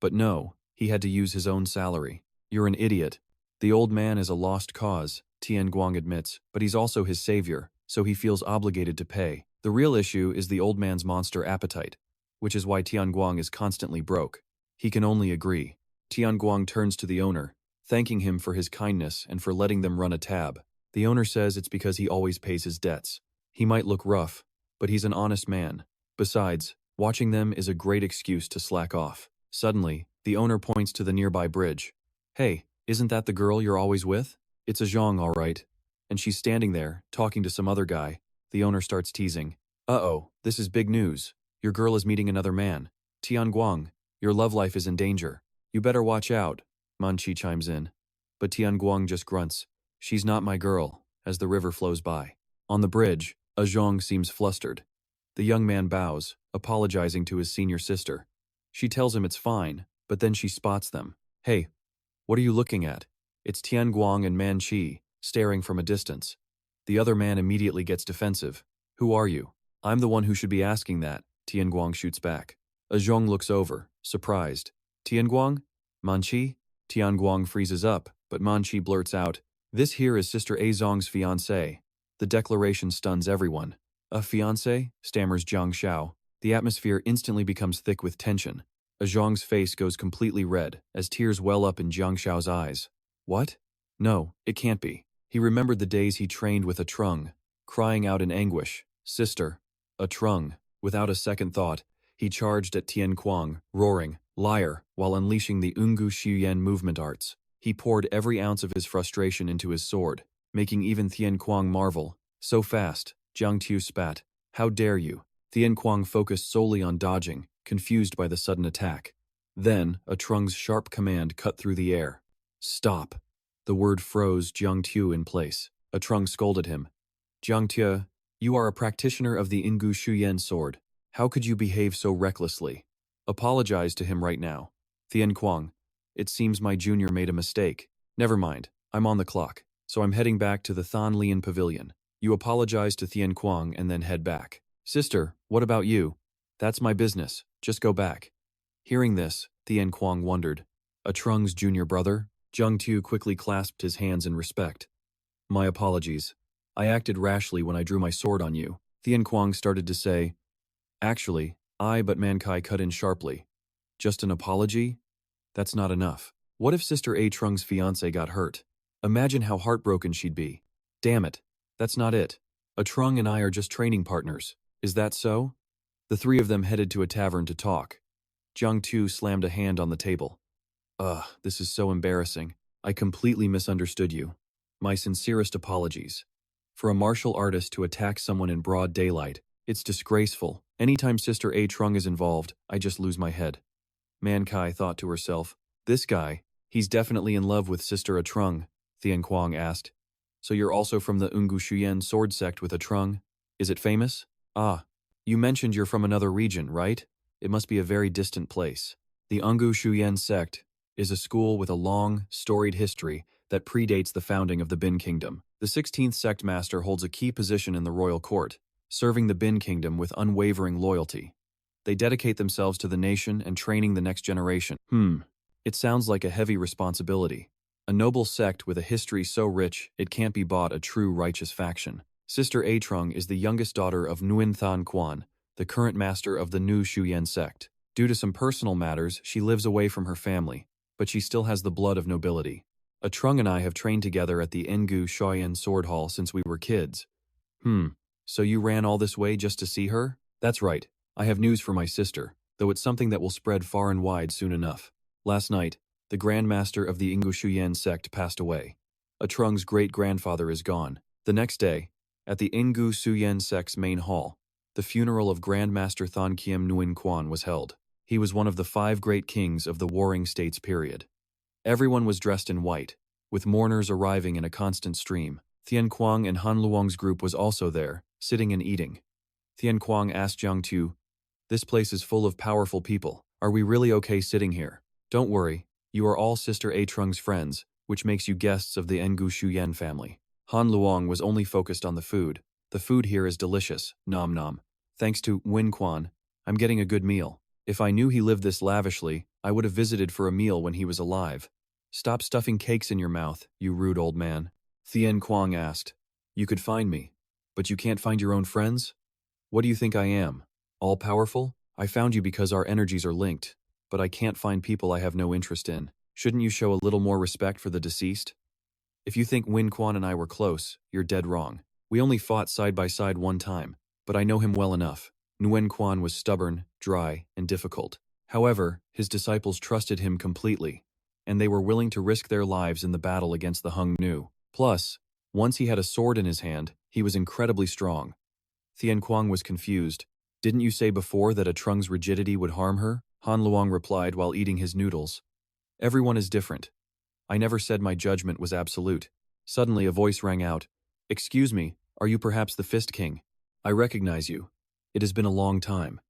[SPEAKER 1] But no, he had to use his own salary. You're an idiot. The old man is a lost cause, Tian Guang admits, but he's also his savior, so he feels obligated to pay. The real issue is the old man's monster appetite, which is why Tian Guang is constantly broke. He can only agree. Tian Guang turns to the owner, thanking him for his kindness and for letting them run a tab. The owner says it's because he always pays his debts. He might look rough, but he's an honest man. Besides, watching them is a great excuse to slack off. Suddenly, the owner points to the nearby bridge. Hey, isn't that the girl you're always with? It's a Zhang, all right. And she's standing there, talking to some other guy. The owner starts teasing. Uh-oh, this is big news. Your girl is meeting another man. Tian Guang, your love life is in danger. You better watch out, Manchi chimes in. But Tian Guang just grunts. She's not my girl, as the river flows by. On the bridge, a Zhang seems flustered. The young man bows, apologizing to his senior sister. She tells him it's fine, but then she spots them. Hey, what are you looking at? It's Tian Guang and Manchi, staring from a distance. The other man immediately gets defensive. Who are you? I'm the one who should be asking that, Tian Guang shoots back. A Zhang looks over, surprised. Tian Guang? Manchi? Tian Guang freezes up, but Manchi blurts out, this here is Sister A Zhang's fiancé. The declaration stuns everyone. A fiancé? Stammers Jiang Xiao. The atmosphere instantly becomes thick with tension. A Zhang's face goes completely red, as tears well up in Jiang Xiao's eyes. What? No, it can't be. He remembered the days he trained with a Trung, crying out in anguish, Sister, a Trung. Without a second thought, he charged at Tian Guang, roaring, liar, while unleashing the Ungu Xiuyan movement arts. He poured every ounce of his frustration into his sword, making even Tian Guang marvel. So fast, Jiang Tu spat. How dare you? Tian Guang focused solely on dodging, confused by the sudden attack. Then, a Trung's sharp command cut through the air. Stop. The word froze Jiang Tu in place. A Trung scolded him. Jiang Tu, you are a practitioner of the Ingu Shuyan sword. How could you behave so recklessly? Apologize to him right now. Tian Guang, it seems my junior made a mistake. Never mind, I'm on the clock, so I'm heading back to the Than Lian Pavilion. You apologize to Tian Guang and then head back. Sister, what about you? That's my business, just go back. Hearing this, Tian Guang wondered. A Trung's junior brother? Jiang Tu quickly clasped his hands in respect. My apologies. I acted rashly when I drew my sword on you. Tian Guang started to say. Actually, but Manchi cut in sharply. Just an apology? That's not enough. What if Sister A Trung's fiancé got hurt? Imagine how heartbroken she'd be. Damn it. That's not it. A Trung and I are just training partners. Is that so? The three of them headed to a tavern to talk. Jiang Tu slammed a hand on the table. Ugh, this is so embarrassing. I completely misunderstood you. My sincerest apologies. For a martial artist to attack someone in broad daylight, it's disgraceful. Anytime Sister A Trung is involved, I just lose my head. Manchi thought to herself, this guy, he's definitely in love with Sister A Trung, Tian Guang asked. So you're also from the Ungu Shuyen sword sect with A Trung? Is it famous? Ah, you mentioned you're from another region, right? It must be a very distant place. The Ungu Shuyen sect is a school with a long, storied history that predates the founding of the Bin Kingdom. The 16th sect master holds a key position in the royal court, serving the Bin Kingdom with unwavering loyalty. They dedicate themselves to the nation and training the next generation. It sounds like a heavy responsibility. A noble sect with a history so rich it can't be bought, a true righteous faction. Sister A Trung is the youngest daughter of Nguyen Than Quan, the current master of the New Shuyen sect. Due to some personal matters, she lives away from her family, but she still has the blood of nobility. A Trung and I have trained together at the Ngu Shuyen Sword Hall since we were kids. So you ran all this way just to see her? That's right. I have news for my sister, though it's something that will spread far and wide soon enough. Last night, the Grand Master of the Ngu Shuyen sect passed away. A Trung's great-grandfather is gone. The next day, at the Ngu Shuyen sect's main hall, the funeral of Grand Master Than Kiem Nguyen Quan was held. He was one of the 5 great kings of the Warring States period. Everyone was dressed in white, with mourners arriving in a constant stream. Tian Guang and Han Luong's group was also there, sitting and eating. Tian Guang asked Jiang Tu, this place is full of powerful people. Are we really okay sitting here? Don't worry, you are all Sister A Trung's friends, which makes you guests of the Ngu Shuyen family. Han Luong was only focused on the food. The food here is delicious, nom nom. Thanks to Nguyen Quan, I'm getting a good meal. If I knew he lived this lavishly, I would have visited for a meal when he was alive. Stop stuffing cakes in your mouth, you rude old man. Tian Guang asked. You could find me, but you can't find your own friends? What do you think I am? All-powerful? I found you because our energies are linked, but I can't find people I have no interest in. Shouldn't you show a little more respect for the deceased? If you think Nguyen Quan and I were close, you're dead wrong. We only fought side by side one time, but I know him well enough. Nguyen Quan was stubborn, dry, and difficult. However, his disciples trusted him completely, and they were willing to risk their lives in the battle against the Hung Nu. Plus, once he had a sword in his hand, he was incredibly strong. Tian Guang was confused. Didn't you say before that a Trung's rigidity would harm her? Han Luong replied while eating his noodles. Everyone is different. I never said my judgment was absolute. Suddenly a voice rang out. Excuse me, are you perhaps the Fist King? I recognize you. It has been a long time.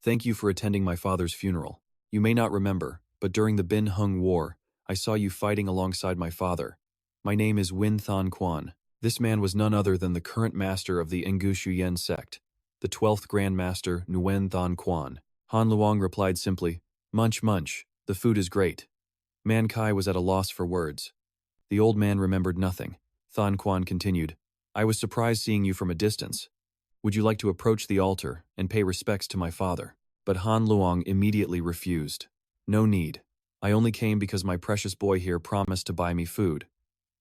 [SPEAKER 1] Thank you for attending my father's funeral. You may not remember, but during the Bin Hung War, I saw you fighting alongside my father. My name is Nguyen Than Quan. This man was none other than the current master of the Ngu Shuyen sect, the 12th Grand Master Nguyen Than Quan. Han Luong replied simply, Munch munch, the food is great. Manchi was at a loss for words. The old man remembered nothing. Than Quan continued, I was surprised seeing you from a distance. Would you like to approach the altar and pay respects to my father? But Han Luong immediately refused. No need. I only came because my precious boy here promised to buy me food.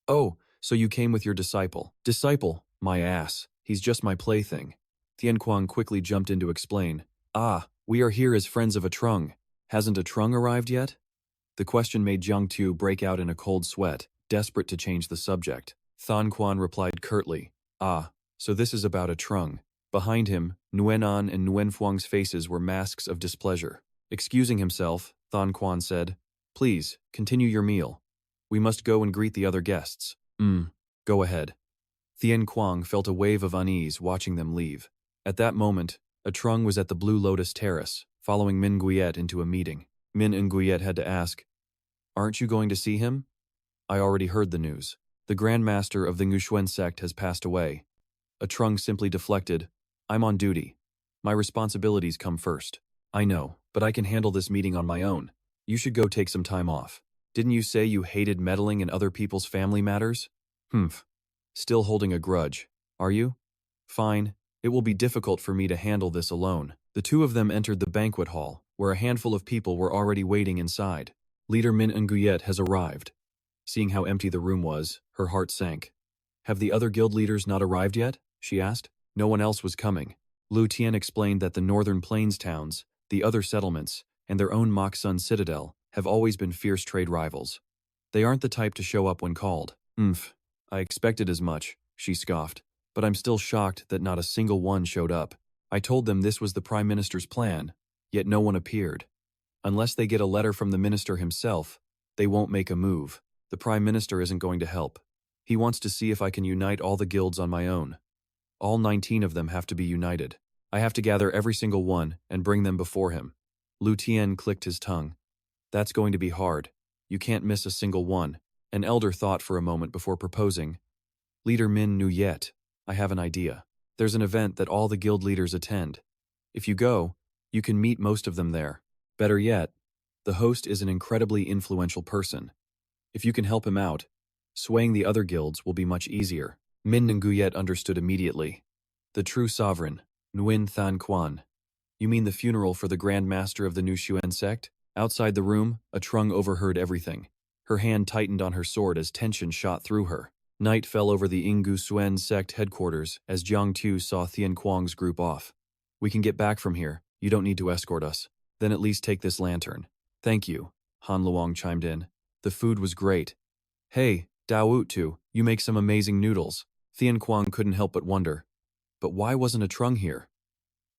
[SPEAKER 1] Oh, so you came with your disciple. Disciple? My ass. He's just my plaything. Tian Guang quickly jumped in to explain. Ah, we are here as friends of a Trung. Hasn't a Trung arrived yet? The question made Jiang Tu break out in a cold sweat, desperate to change the subject. Than Quan replied curtly. Ah, so this is about a Trung. Behind him, Nguyen An and Nguyen Phuong's faces were masks of displeasure. Excusing himself, Than Quan said, Please, continue your meal. We must go and greet the other guests. Go ahead. Tian Guang felt a wave of unease watching them leave. At that moment, a Trung was at the Blue Lotus Terrace, following Min Nguyen into a meeting. Min Nguyen had to ask, Aren't you going to see him? I already heard the news. The Grand Master of the Ngushuan sect has passed away. A Trung simply deflected, I'm on duty. My responsibilities come first. I know, but I can handle this meeting on my own. You should go take some time off. Didn't you say you hated meddling in other people's family matters? Still holding a grudge. Are you? Fine. It will be difficult for me to handle this alone. The two of them entered the banquet hall, where a handful of people were already waiting inside. Leader Min Nguyet has arrived. Seeing how empty the room was, her heart sank. Have the other guild leaders not arrived yet? She asked. No one else was coming. Lu Tian explained that the northern plains towns, the other settlements, and their own Musan citadel have always been fierce trade rivals. They aren't the type to show up when called. I expected as much, she scoffed. But I'm still shocked that not a single one showed up. I told them this was the Prime Minister's plan, yet no one appeared. Unless they get a letter from the minister himself, they won't make a move. The Prime Minister isn't going to help. He wants to see if I can unite all the guilds on my own. All 19 of them have to be united. I have to gather every single one and bring them before him. Lu Tian clicked his tongue. That's going to be hard. You can't miss a single one. An elder thought for a moment before proposing. Leader Min Nguyet, I have an idea. There's an event that all the guild leaders attend. If you go, you can meet most of them there. Better yet, the host is an incredibly influential person. If you can help him out, swaying the other guilds will be much easier. Min Nguyet understood immediately. The true sovereign, Nguyen Than Quan. You mean the funeral for the Grand Master of the New Xuan sect? Outside the room, a Trung overheard everything. Her hand tightened on her sword as tension shot through her. Night fell over the Ingu Suen sect headquarters as Jiang Tu saw Tian Guang's group off. We can get back from here. You don't need to escort us. Then at least take this lantern. Thank you, Han Luong chimed in. The food was great. Hey, Dao Tu, you make some amazing noodles. Tian Guang couldn't help but wonder. But why wasn't a Trung here?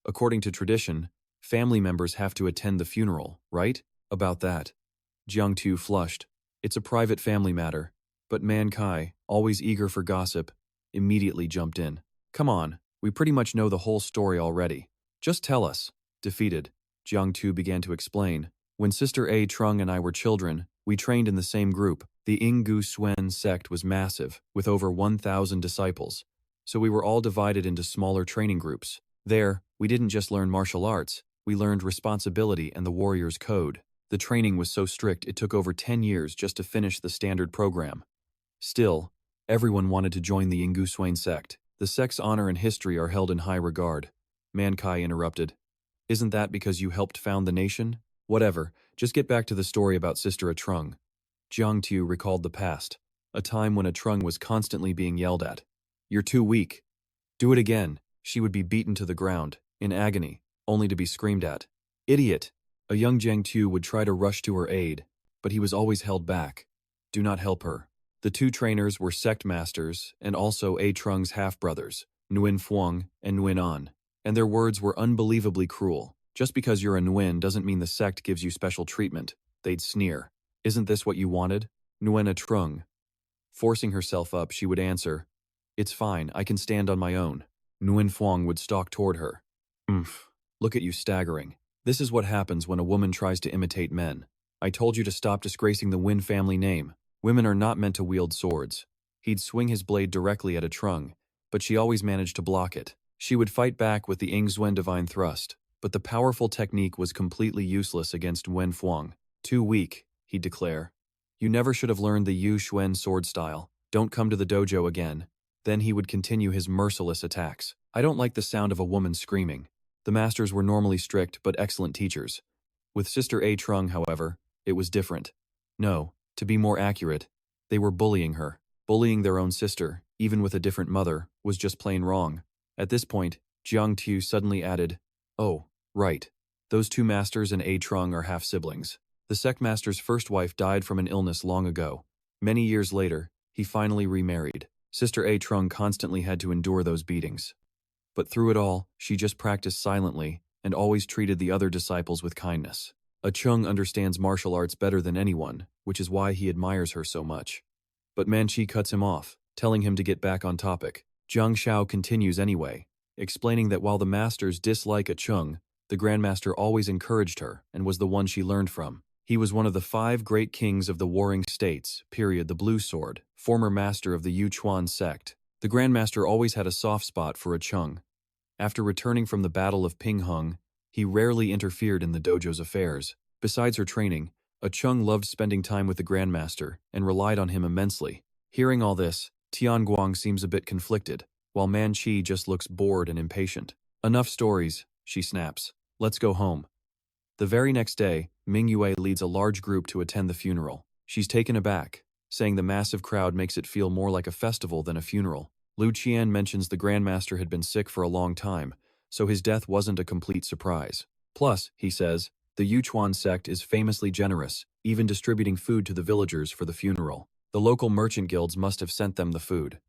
[SPEAKER 1] According to tradition, family members have to attend the funeral, right? About that. Jiang Tu flushed. It's a private family matter. But Man Kai, always eager for gossip, immediately jumped in. Come on, we pretty much know the whole story already. Just tell us. Defeated, Jiang Tu began to explain. When Sister A Trung and I were children, we trained in the same group. The Ingu Suen sect was massive, with over 1,000 disciples. So we were all divided into smaller training groups. There, we didn't just learn martial arts, we learned responsibility and the warrior's code. The training was so strict it took over 10 years just to finish the standard program. Still, everyone wanted to join the Ingu Suen sect. The sect's honor and history are held in high regard. Man Kai interrupted. Isn't that because you helped found the nation? Whatever, just get back to the story about Sister Trung. Jiang Tu recalled the past, a time when Trung was constantly being yelled at. You're too weak. Do it again. She would be beaten to the ground, in agony, only to be screamed at. Idiot! A young Jiang Tu would try to rush to her aid, but he was always held back. Do not help her. The two trainers were sect masters and also A Trung's half-brothers, Nguyen Phuong and Nguyen An, and their words were unbelievably cruel. Just because you're a Nguyen doesn't mean the sect gives you special treatment, they'd sneer. Isn't this what you wanted? Nguyen A Trung. Forcing herself up, she would answer, It's fine, I can stand on my own. Nguyen Phuong would stalk toward her. Look at you staggering. This is what happens when a woman tries to imitate men. I told you to stop disgracing the Nguyen family name. Women are not meant to wield swords. He'd swing his blade directly at a Trung, but she always managed to block it. She would fight back with the Ingzuen divine thrust, but the powerful technique was completely useless against Nguyen Phuong. Too weak, he'd declare. You never should have learned the Yu Xuan sword style. Don't come to the dojo again. Then he would continue his merciless attacks. I don't like the sound of a woman screaming. The masters were normally strict but excellent teachers. With Sister A Trung, however, it was different. No, to be more accurate, they were bullying her. Bullying their own sister, even with a different mother, was just plain wrong. At this point, Jiang Tu suddenly added, Oh, right. Those two masters and A Trung are half-siblings. The sect master's first wife died from an illness long ago. Many years later, he finally remarried. Sister A Trung constantly had to endure those beatings. But through it all, she just practiced silently and always treated the other disciples with kindness. A Chung understands martial arts better than anyone, which is why he admires her so much. But Manchi cuts him off, telling him to get back on topic. Zhang Xiao continues anyway, explaining that while the masters dislike a Chung, the Grandmaster always encouraged her and was the one she learned from. He was one of the 5 great kings of the warring states, period, the Blue Sword, former master of the Yu Chuan sect. The Grandmaster always had a soft spot for a Chung. After returning from the Battle of Pinghung, he rarely interfered in the dojo's affairs. Besides her training, a Chung loved spending time with the Grandmaster and relied on him immensely. Hearing all this, Tian Guang seems a bit conflicted. while Manchi just looks bored and impatient. Enough stories, she snaps. Let's go home. The very next day, Mingua leads a large group to attend the funeral. She's taken aback, saying the massive crowd makes it feel more like a festival than a funeral. Lu Qian mentions the Grandmaster had been sick for a long time, so his death wasn't a complete surprise. Plus, he says, the Yuchuan sect is famously generous, even distributing food to the villagers for the funeral. The local merchant guilds must have sent them the food.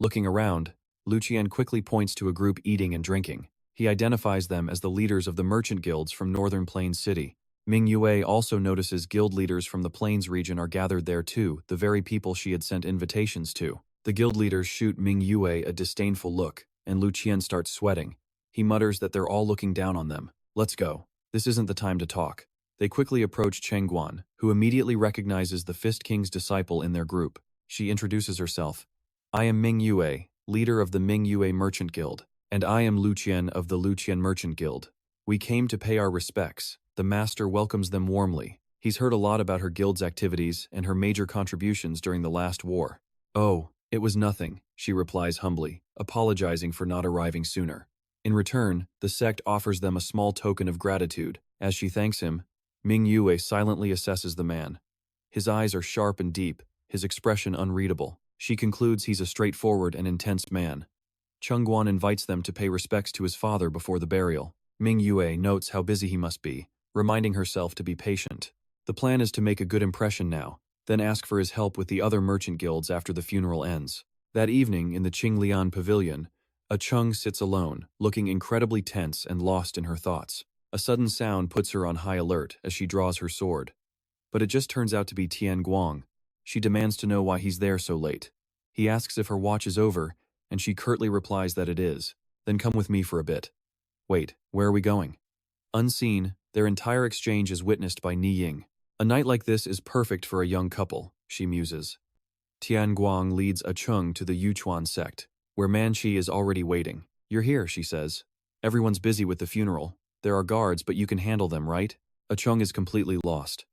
[SPEAKER 1] Looking around, Lu Qian quickly points to a group eating and drinking. He identifies them as the leaders of the merchant guilds from Northern Plains City. Mingua also notices guild leaders from the Plains region are gathered there too, the very people she had sent invitations to. The guild leaders shoot Mingua a disdainful look, and Lu Qian starts sweating. He mutters that they're all looking down on them. Let's go. This isn't the time to talk. They quickly approach Tian Guang, who immediately recognizes the Fist King's disciple in their group. She introduces herself. I am Mingua, leader of the Mingua Merchant Guild, and I am Lu Qian of the Lu Qian Merchant Guild. We came to pay our respects. The master welcomes them warmly. He's heard a lot about her guild's activities and her major contributions during the last war. Oh, it was nothing, she replies humbly, apologizing for not arriving sooner. In return, the sect offers them a small token of gratitude. As she thanks him, Mingua silently assesses the man. His eyes are sharp and deep, his expression unreadable. She concludes he's a straightforward and intense man. Chengguan invites them to pay respects to his father before the burial. Mingua notes how busy he must be, reminding herself to be patient. The plan is to make a good impression now, then ask for his help with the other merchant guilds after the funeral ends. That evening, in the Qinglian pavilion, a Cheng sits alone, looking incredibly tense and lost in her thoughts. A sudden sound puts her on high alert as she draws her sword. But it just turns out to be Tian Guang. She demands to know why he's there so late. He asks if her watch is over, and she curtly replies that it is. Then come with me for a bit. Wait, where are we going? Unseen, their entire exchange is witnessed by Ni Ying. A night like this is perfect for a young couple, she muses. Tian Guang leads a Chung to the Yuchuan sect, where Manchi is already waiting. You're here, she says. Everyone's busy with the funeral. There are guards, but you can handle them, right? A Chung is completely lost.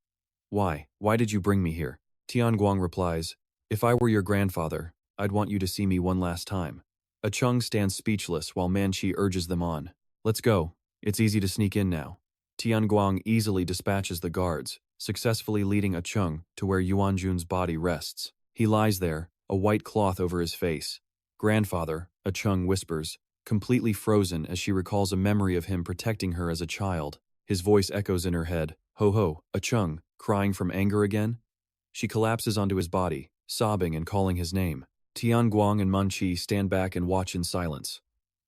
[SPEAKER 1] Why? Why did you bring me here? Tian Guang replies, if I were your grandfather, I'd want you to see me one last time. A Chung stands speechless while Manchi urges them on. Let's go. It's easy to sneak in now. Tian Guang easily dispatches the guards, successfully leading a Chung to where Yuanjun's body rests. He lies there, a white cloth over his face. Grandfather, a Chung whispers, completely frozen as she recalls a memory of him protecting her as a child. His voice echoes in her head. Ho ho, a Chung, crying from anger again? She collapses onto his body, sobbing and calling his name. Tian Guang and Manchi stand back and watch in silence.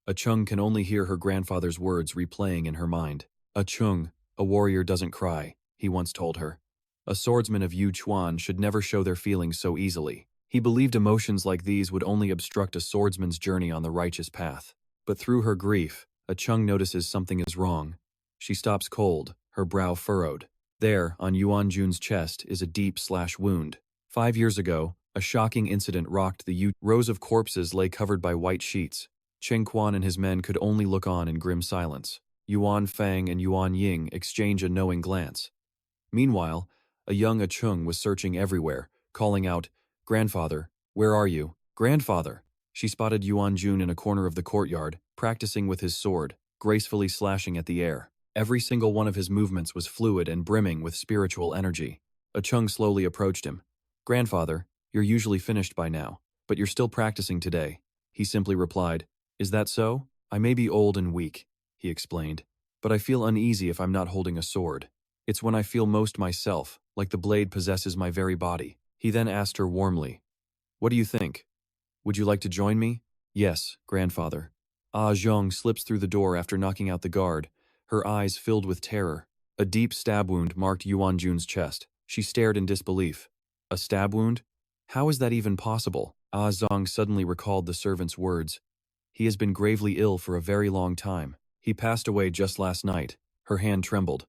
[SPEAKER 1] A Chung can only hear her grandfather's words replaying in her mind. A Chung, a warrior doesn't cry, he once told her. A swordsman of Yu Chuan should never show their feelings so easily. He believed emotions like these would only obstruct a swordsman's journey on the righteous path. But through her grief, a Chung notices something is wrong. She stops cold, her brow furrowed. There, on Yuanjun's chest, is a deep wound. 5 years ago, a shocking incident rocked the Yu. Rows of corpses lay covered by white sheets. Chen Quan and his men could only look on in grim silence. Yuan Fang and Yuan Ying exchange a knowing glance. Meanwhile, a young Achung was searching everywhere, calling out, Grandfather, where are you? Grandfather! She spotted Yuan Jun in a corner of the courtyard, practicing with his sword, gracefully slashing at the air. Every single one of his movements was fluid and brimming with spiritual energy. Achung slowly approached him. Grandfather, you're usually finished by now, but you're still practicing today. He simply replied, Is that so? I may be old and weak, he explained, but I feel uneasy if I'm not holding a sword. It's when I feel most myself, like the blade possesses my very body. He then asked her warmly, What do you think? Would you like to join me? Yes, grandfather. Ah Zhong slips through the door after knocking out the guard, her eyes filled with terror. A deep stab wound marked Yuan Jun's chest. She stared in disbelief. A stab wound? How is that even possible? Ah Zhong suddenly recalled the servant's words. He has been gravely ill for a very long time. He passed away just last night. Her hand trembled.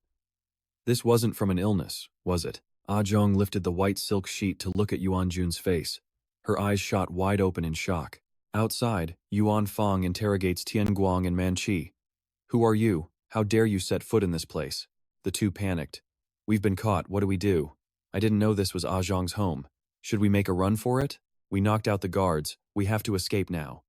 [SPEAKER 1] This wasn't from an illness, was it? Ah Zhong lifted the white silk sheet to look at Yuan Jun's face. Her eyes shot wide open in shock. Outside, Yuan Fang interrogates Tian Guang and Manchi. Who are you? How dare you set foot in this place? The two panicked. We've been caught, what do we do? I didn't know this was Ah Zhong's home. Should we make a run for it? We knocked out the guards, we have to escape now.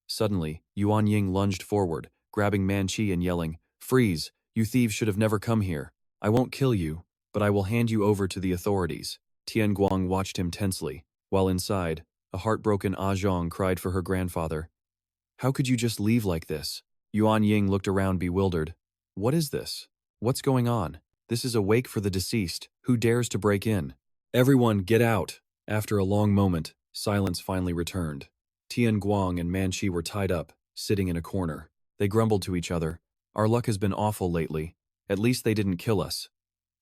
[SPEAKER 1] Suddenly, Yuan Ying lunged forward, grabbing Manchi and yelling, "Freeze! You thieves should have never come here. I won't kill you, but I will hand you over to the authorities." Tian Guang watched him tensely, while inside, a heartbroken Ah Zhong cried for her grandfather. "How could you just leave like this?" Yuan Ying looked around bewildered. "What is this? What's going on? This is a wake for the deceased. Who dares to break in? Everyone, get out!" After a long moment, silence finally returned. Tian Guang and Manchi were tied up, sitting in a corner. They grumbled to each other. "Our luck has been awful lately. At least they didn't kill us."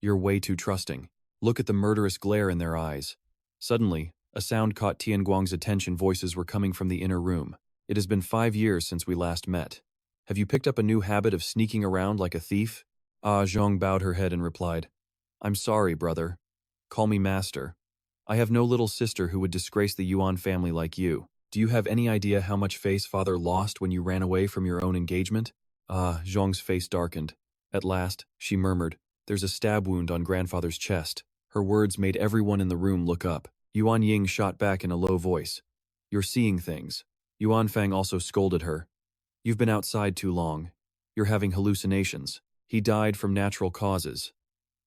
[SPEAKER 1] "You're way too trusting. Look at the murderous glare in their eyes." Suddenly, a sound caught Tian Guang's attention. Voices were coming from the inner room. "It has been 5 years since we last met. Have you picked up a new habit of sneaking around like a thief?" Ah Zhong bowed her head and replied, "I'm sorry, brother. Call me master. I have no little sister who would disgrace the Yuan family like you. Do you have any idea how much face father lost when you ran away from your own engagement?" Ah Zhong's face darkened. At last, she murmured, "There's a stab wound on grandfather's chest." Her words made everyone in the room look up. Yuan Ying shot back in a low voice, "You're seeing things." Yuan Fang also scolded her. "You've been outside too long. You're having hallucinations. He died from natural causes."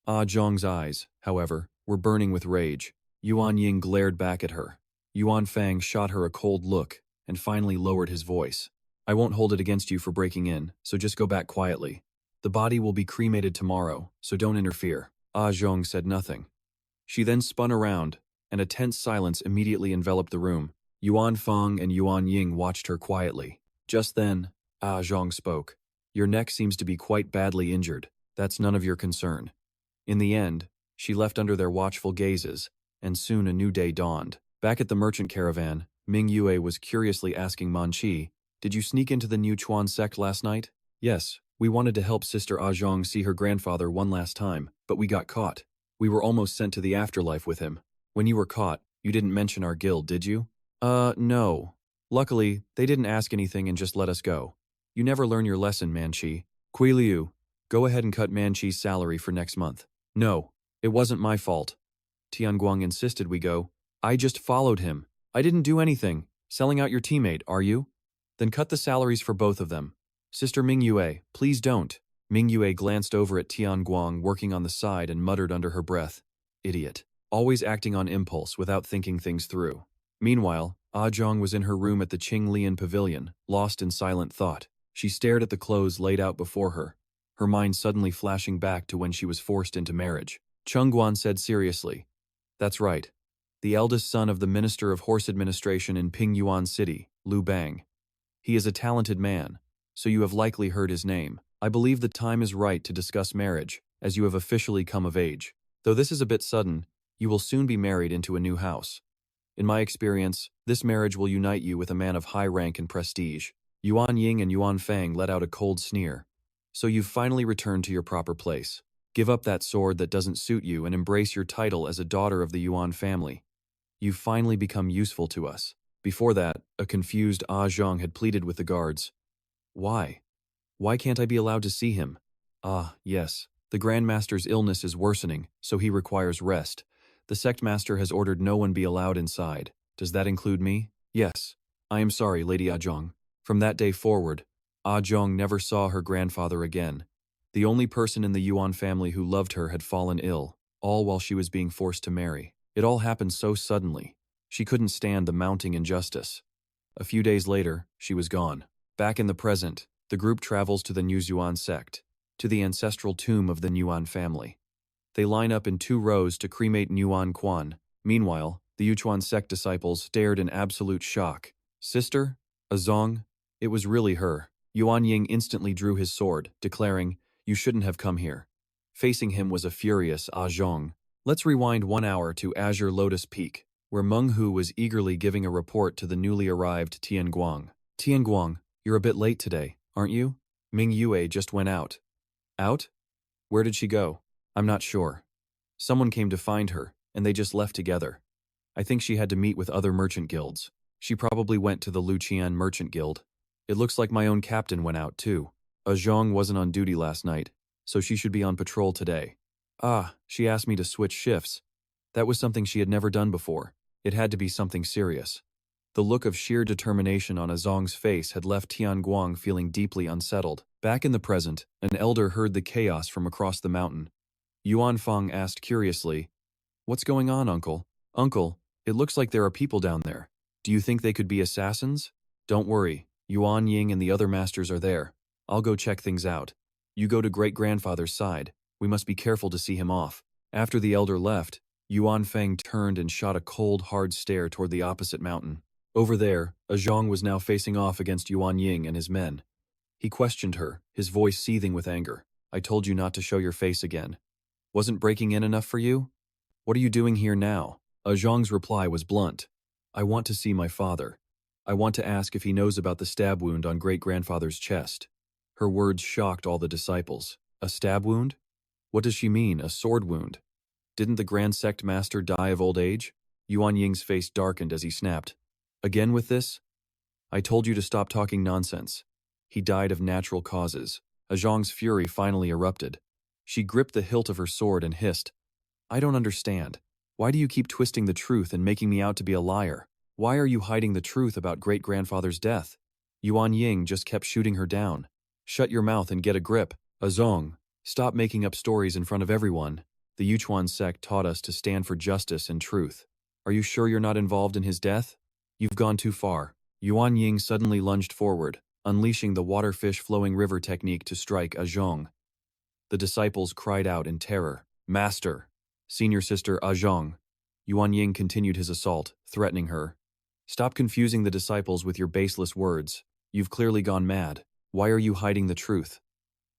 [SPEAKER 1] Ah Zhong's eyes, however, were burning with rage. Yuan Ying glared back at her. Yuan Fang shot her a cold look and finally lowered his voice. "I won't hold it against you for breaking in, so just go back quietly. The body will be cremated tomorrow, so don't interfere." Ah Zhong said nothing. She then spun around, and a tense silence immediately enveloped the room. Yuan Fang and Yuan Ying watched her quietly. Just then, Ah Zhong spoke. "Your neck seems to be quite badly injured. That's none of your concern." In the end, she left under their watchful gazes, and soon a new day dawned. Back at the merchant caravan, Mingua was curiously asking Manchi, "Did you sneak into the new Chuan sect last night?" "Yes, we wanted to help Sister Ah Zhong see her grandfather one last time, but we got caught. We were almost sent to the afterlife with him. When you were caught, you didn't mention our guild, did you?" No. Luckily, they didn't ask anything and just let us go. You never learn your lesson, Manchi. Kui Liu, go ahead and cut Manchi's salary for next month." "No, it wasn't my fault." Tian Guang insisted we go. "I just followed him. I didn't do anything. Selling out your teammate, are you? Then cut the salaries for both of them." "Sister Mingua, please don't." Mingua glanced over at Tian Guang working on the side and muttered under her breath, "Idiot. Always acting on impulse without thinking things through." Meanwhile, Ah Zhong was in her room at the Qinglian pavilion, lost in silent thought. She stared at the clothes laid out before her, her mind suddenly flashing back to when she was forced into marriage. Chengguan said seriously, "That's right. The eldest son of the Minister of Horse Administration in Pingyuan City, Lu Bang. He is a talented man, so you have likely heard his name. I believe the time is right to discuss marriage, as you have officially come of age. Though this is a bit sudden, you will soon be married into a new house. In my experience, this marriage will unite you with a man of high rank and prestige." Yuan Ying and Yuan Fang let out a cold sneer. "So you've finally returned to your proper place. Give up that sword that doesn't suit you and embrace your title as a daughter of the Yuan family. You've finally become useful to us." Before that, a confused Ah Zhong had pleaded with the guards. "Why? Why can't I be allowed to see him?" "Ah, yes. The Grandmaster's illness is worsening, so he requires rest. The sect master has ordered no one be allowed inside. Does that include me?" "Yes. I am sorry, Lady Ah Zhong." From that day forward, Ah Zhong never saw her grandfather again. The only person in the Yuan family who loved her had fallen ill, all while she was being forced to marry. It all happened so suddenly. She couldn't stand the mounting injustice. A few days later, she was gone. Back in the present, the group travels to the Yuan sect, to the ancestral tomb of the Yuan family. They line up in 2 rows to cremate Yuan Quan. Meanwhile, the Yuchuan sect disciples stared in absolute shock. "Sister? Azong?" It was really her. Yuan Ying instantly drew his sword, declaring, "You shouldn't have come here." Facing him was a furious Ah Zhong. Let's rewind 1 hour to Azure Lotus Peak, where Meng Hu was eagerly giving a report to the newly arrived Tian Guang. "Tian Guang, you're a bit late today, aren't you? Ming Yue just went out." "Out? Where did she go?" "I'm not sure. Someone came to find her, and they just left together. I think she had to meet with other merchant guilds. She probably went to the Luqian Merchant Guild. It looks like my own captain went out too. A Zhong wasn't on duty last night, so she should be on patrol today." "Ah, she asked me to switch shifts. That was something she had never done before. It had to be something serious." The look of sheer determination on Zhong's face had left Tian Guang feeling deeply unsettled. Back in the present, an elder heard the chaos from across the mountain. Yuan Feng asked curiously, "What's going on, uncle?" "Uncle, it looks like there are people down there. Do you think they could be assassins?" "Don't worry, Yuan Ying and the other masters are there. I'll go check things out. You go to great-grandfather's side. We must be careful to see him off." After the elder left, Yuan Feng turned and shot a cold, hard stare toward the opposite mountain. Over there, Zhong was now facing off against Yuan Ying and his men. He questioned her, his voice seething with anger. "I told you not to show your face again. Wasn't breaking in enough for you? What are you doing here now?" Zhong's reply was blunt. "I want to see my father. I want to ask if he knows about the stab wound on great-grandfather's chest." Her words shocked all the disciples. "A stab wound? What does she mean, a sword wound? Didn't the Grand Sect Master die of old age?" Yuan Ying's face darkened as he snapped. "Again with this? I told you to stop talking nonsense. He died of natural causes." Zhong's fury finally erupted. She gripped the hilt of her sword and hissed, "I don't understand. Why do you keep twisting the truth and making me out to be a liar? Why are you hiding the truth about great-grandfather's death?" Yuan Ying just kept shooting her down. "Shut your mouth and get a grip. Zhong, stop making up stories in front of everyone. The Yuchuan sect taught us to stand for justice and truth. Are you sure you're not involved in his death? You've gone too far." Yuan Ying suddenly lunged forward, unleashing the waterfish flowing river technique to strike Zhong. The disciples cried out in terror. "Master! Senior sister Zhong!" Yuan Ying continued his assault, threatening her. "Stop confusing the disciples with your baseless words. You've clearly gone mad. Why are you hiding the truth?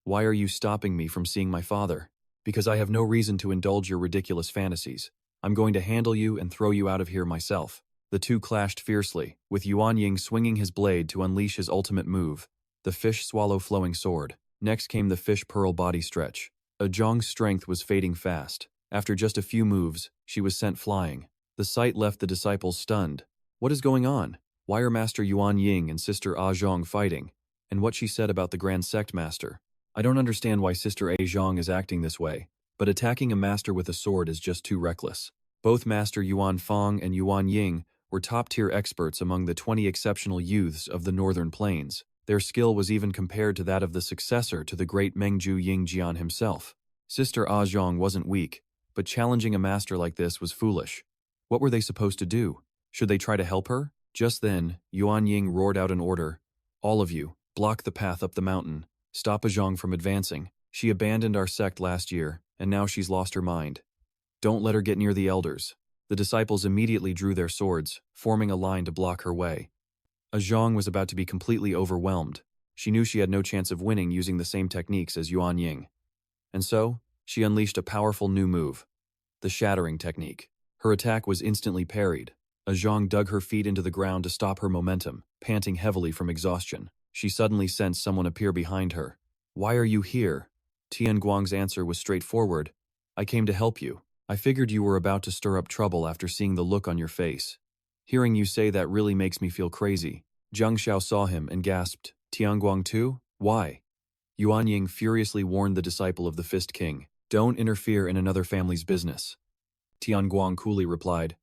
[SPEAKER 1] Why are you stopping me from seeing my father? Because I have no reason to indulge your ridiculous fantasies. I'm going to handle you and throw you out of here myself." The two clashed fiercely, with Yuan Ying swinging his blade to unleash his ultimate move, the fish swallow flowing sword. Next came the fish pearl body stretch. Zhong's strength was fading fast. After just a few moves, she was sent flying. The sight left the disciples stunned. What is going on? Why are Master Yuan Ying and Sister Zhong fighting? And what she said about the Grand Sect Master? I don't understand why Sister Zhong is acting this way, but attacking a master with a sword is just too reckless. Both Master Yuan Feng and Yuan Ying were top-tier experts among the 20 exceptional youths of the Northern Plains. Their skill was even compared to that of the successor to the great Mengju Yingjian himself. Sister Zhong wasn't weak, but challenging a master like this was foolish. What were they supposed to do? Should they try to help her? Just then, Yuan Ying roared out an order. "All of you, block the path up the mountain. Stop Zhong from advancing. She abandoned our sect last year, and now she's lost her mind. Don't let her get near the elders." The disciples immediately drew their swords, forming a line to block her way. Zhong was about to be completely overwhelmed. She knew she had no chance of winning using the same techniques as Yuan Ying. And so, she unleashed a powerful new move, the shattering technique. Her attack was instantly parried. Zhong dug her feet into the ground to stop her momentum, panting heavily from exhaustion. She suddenly sensed someone appear behind her. "Why are you here?" Tian Guang's answer was straightforward. "I came to help you. I figured you were about to stir up trouble after seeing the look on your face. Hearing you say that really makes me feel crazy." Zhang Xiao saw him and gasped, "Tian Guang too? Why?" Yuan Ying furiously warned the disciple of the Fist King, "Don't interfere in another family's business." Tian Guang coolly replied,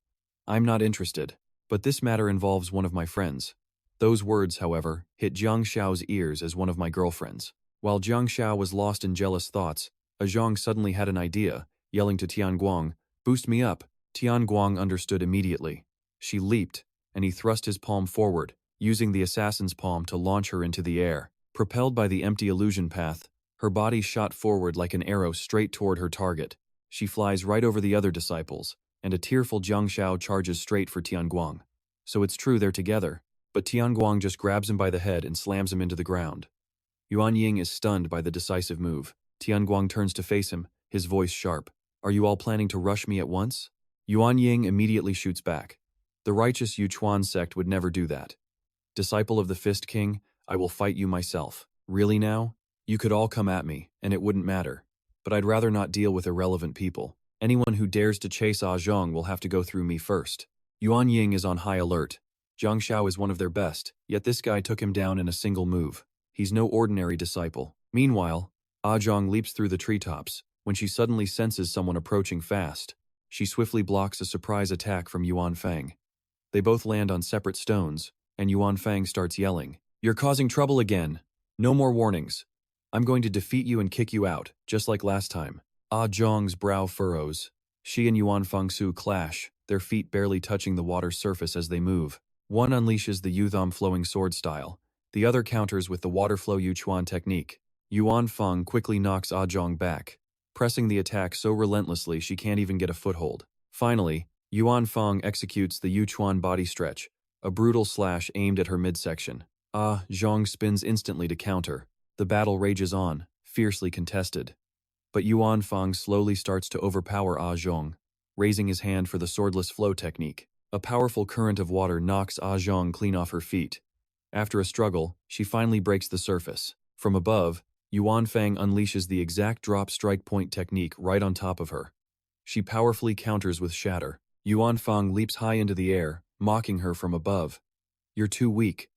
[SPEAKER 1] "I'm not interested, but this matter involves one of my friends." Those words, however, hit Zhang Xiao's ears as one of my girlfriends. While Zhang Xiao was lost in jealous thoughts, Zhang suddenly had an idea, yelling to Tian Guang, "Boost me up." Tian Guang understood immediately. She leaped, and he thrust his palm forward, using the assassin's palm to launch her into the air. Propelled by the empty illusion path, her body shot forward like an arrow straight toward her target. She flies right over the other disciples, and a tearful Zhang Xiao charges straight for Tian Guang. So it's true they're together, but Tian Guang just grabs him by the head and slams him into the ground. Yuan Ying is stunned by the decisive move. Tian Guang turns to face him, his voice sharp. "Are you all planning to rush me at once?" Yuan Ying immediately shoots back. "The righteous Yuchuan sect would never do that. Disciple of the Fist King, I will fight you myself." "Really now? You could all come at me, and it wouldn't matter. But I'd rather not deal with irrelevant people. Anyone who dares to chase Zhong will have to go through me first." Yuan Ying is on high alert. Zhang Xiao is one of their best, yet this guy took him down in a single move. He's no ordinary disciple. Meanwhile, Zhong leaps through the treetops. When she suddenly senses someone approaching fast, she swiftly blocks a surprise attack from Yuan Feng. They both land on separate stones, and Yuan Fang starts yelling, "You're causing trouble again. No more warnings. I'm going to defeat you and kick you out, just like last time." Ah Zhong's brow furrows. She and Yuan Fangsu clash, their feet barely touching the water's surface as they move. One unleashes the Yutham flowing sword style. The other counters with the water flow Yuchuan technique. Yuan Fang quickly knocks Ah Zhong back, pressing the attack so relentlessly she can't even get a foothold. Finally, Yuan Fang executes the Yuchuan body stretch, a brutal slash aimed at her midsection. Ah Zhong spins instantly to counter. The battle rages on, fiercely contested. But Yuan Fang slowly starts to overpower Ah Zhong, raising his hand for the swordless flow technique. A powerful current of water knocks Ah Zhong clean off her feet. After a struggle, she finally breaks the surface. From above, Yuan Fang unleashes the exact drop strike point technique right on top of her. She powerfully counters with shatter. Yuan Fang leaps high into the air, mocking her from above. "You're too weak."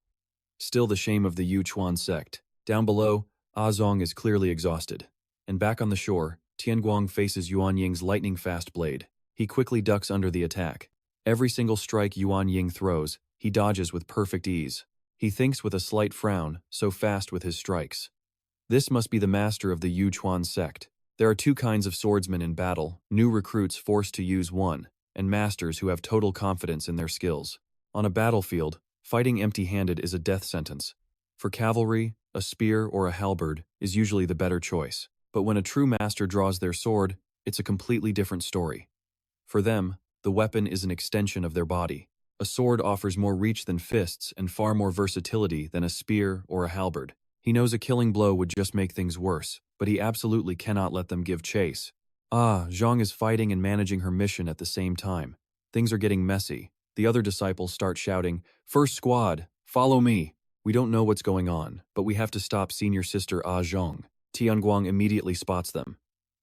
[SPEAKER 1] Still the shame of the Yuchuan sect. Down below, Ah Zhong is clearly exhausted. And back on the shore, Tian Guang faces Yuan Ying's lightning-fast blade. He quickly ducks under the attack. Every single strike Yuan Ying throws, he dodges with perfect ease. He thinks with a slight frown, so fast with his strikes. This must be the master of the Yuchuan sect. There are two kinds of swordsmen in battle, new recruits forced to use one, and masters who have total confidence in their skills. On a battlefield, fighting empty-handed is a death sentence. For cavalry, a spear or a halberd is usually the better choice. But when a true master draws their sword, it's a completely different story. For them, the weapon is an extension of their body. A sword offers more reach than fists and far more versatility than a spear or a halberd. He knows a killing blow would just make things worse, but he absolutely cannot let them give chase. Ah Zhong is fighting and managing her mission at the same time. Things are getting messy. The other disciples start shouting, "First squad, follow me." We don't know what's going on, but we have to stop senior sister Ah Zhong. Tian Guang immediately spots them.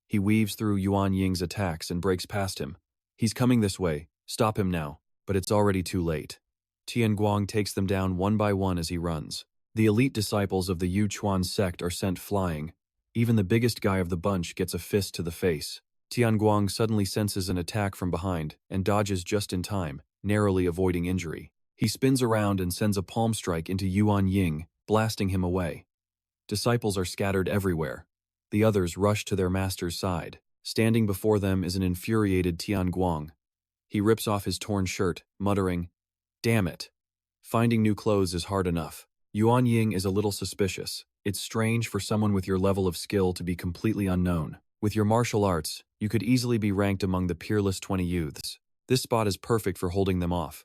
[SPEAKER 1] He weaves through Yuan Ying's attacks and breaks past him. "He's coming this way. Stop him now." But it's already too late. Tian Guang takes them down one by one as he runs. The elite disciples of the Yuchuan sect are sent flying. Even the biggest guy of the bunch gets a fist to the face. Tian Guang suddenly senses an attack from behind and dodges just in time, narrowly avoiding injury. He spins around and sends a palm strike into Yuan Ying, blasting him away. Disciples are scattered everywhere. The others rush to their master's side. Standing before them is an infuriated Tian Guang. He rips off his torn shirt, muttering, "Damn it. Finding new clothes is hard enough." Yuan Ying is a little suspicious. It's strange for someone with your level of skill to be completely unknown. With your martial arts, you could easily be ranked among the peerless 20 youths. This spot is perfect for holding them off.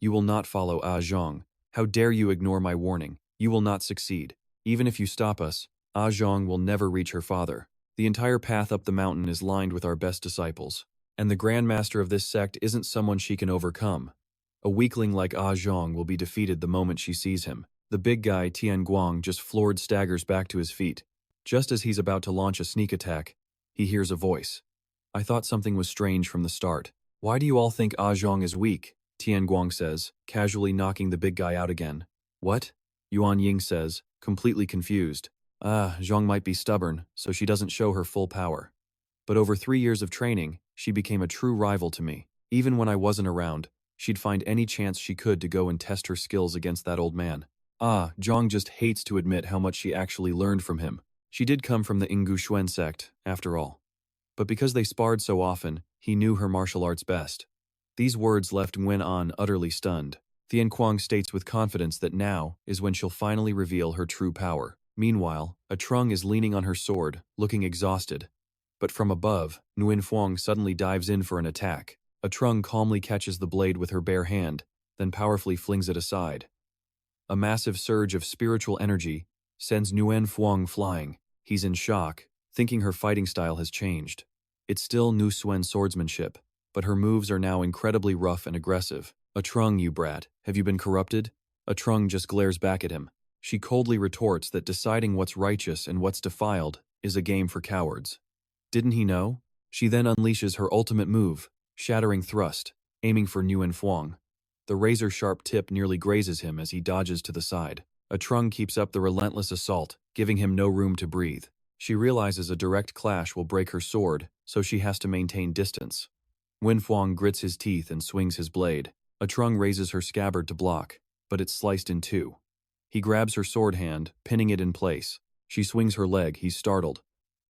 [SPEAKER 1] "You will not follow Ah Zhong. How dare you ignore my warning? You will not succeed. Even if you stop us, Ah Zhong will never reach her father. The entire path up the mountain is lined with our best disciples. And the Grand Master of this sect isn't someone she can overcome. A weakling like Ah Zhong will be defeated the moment she sees him." The big guy, Tian Guang, just floored staggers back to his feet. Just as he's about to launch a sneak attack, he hears a voice. "I thought something was strange from the start. Why do you all think Ah Zhong is weak?" Tian Guang says, casually knocking the big guy out again. "What?" Yuan Ying says, completely confused. "Ah, Zhong might be stubborn, so she doesn't show her full power. But over 3 years of training, she became a true rival to me. Even when I wasn't around, she'd find any chance she could to go and test her skills against that old man. Ah, Zhong just hates to admit how much she actually learned from him. She did come from the Ingushuan sect, after all. But because they sparred so often, he knew her martial arts best." These words left Nguyen An utterly stunned. Tian Guang states with confidence that now is when she'll finally reveal her true power. Meanwhile, a Trung is leaning on her sword, looking exhausted. But from above, Nguyen Phuong suddenly dives in for an attack. A Trung calmly catches the blade with her bare hand, then powerfully flings it aside. A massive surge of spiritual energy sends Nguyen Phuong flying. He's in shock, thinking her fighting style has changed. It's still Nu Suen swordsmanship, but her moves are now incredibly rough and aggressive. "A Trung, you brat, have you been corrupted?" A Trung just glares back at him. She coldly retorts that deciding what's righteous and what's defiled is a game for cowards. Didn't he know? She then unleashes her ultimate move, Shattering Thrust, aiming for Nguyen Phuong. The razor-sharp tip nearly grazes him as he dodges to the side. A Trung keeps up the relentless assault, giving him no room to breathe. She realizes a direct clash will break her sword, so she has to maintain distance. Nguyen Phuong grits his teeth and swings his blade. Trung raises her scabbard to block, but it's sliced in two. He grabs her sword hand, pinning it in place. She swings her leg, he's startled.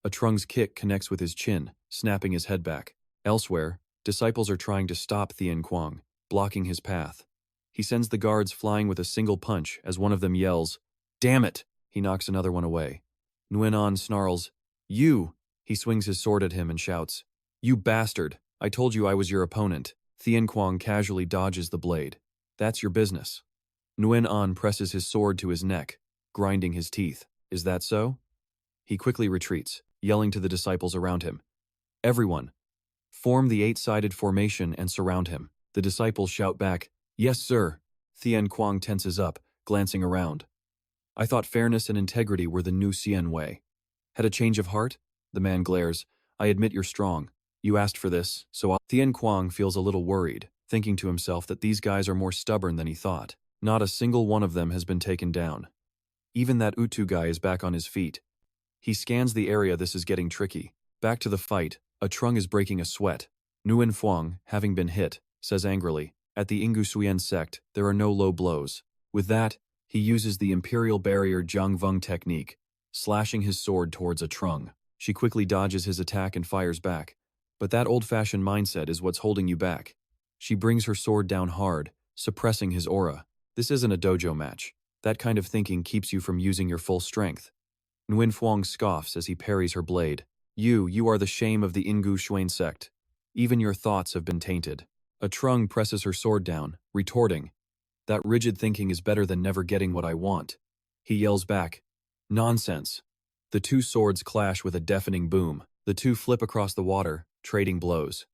[SPEAKER 1] Trung's kick connects with his chin, snapping his head back. Elsewhere, disciples are trying to stop Tian Guang, blocking his path. He sends the guards flying with a single punch as one of them yells, "Damn it!" He knocks another one away. Nguyen snarls, "You!" He swings his sword at him and shouts, "You bastard! I told you I was your opponent." Tian Guang casually dodges the blade. "That's your business." Nguyen presses his sword to his neck, grinding his teeth. "Is that so?" He quickly retreats, yelling to the disciples around him, "Everyone, form the 8-sided formation and surround him." The disciples shout back, "Yes, sir." Tian Guang tenses up, glancing around. "I thought fairness and integrity were the new Xian way. Had a change of heart?" The man glares, "I admit you're strong. You asked for this, so I'll—" Tian Guang feels a little worried, thinking to himself that these guys are more stubborn than he thought. Not a single one of them has been taken down. Even that Utu guy is back on his feet. He scans the area. This is getting tricky. Back to the fight. Trung is breaking a sweat. Nguyen Phuong, having been hit, says angrily, "At the Ingusuen sect, there are no low blows." With that, he uses the Imperial Barrier Jiang Vung technique, slashing his sword towards Trung. She quickly dodges his attack and fires back. But that old-fashioned mindset is what's holding you back. She brings her sword down hard, suppressing his aura. This isn't a dojo match. That kind of thinking keeps you from using your full strength. Nguyen Phuong scoffs as he parries her blade. You are the shame of the Ingu Shuan sect. Even your thoughts have been tainted." Trung presses her sword down, retorting, "That rigid thinking is better than never getting what I want." He yells back, "Nonsense." The two swords clash with a deafening boom. The two flip across the water, trading blows.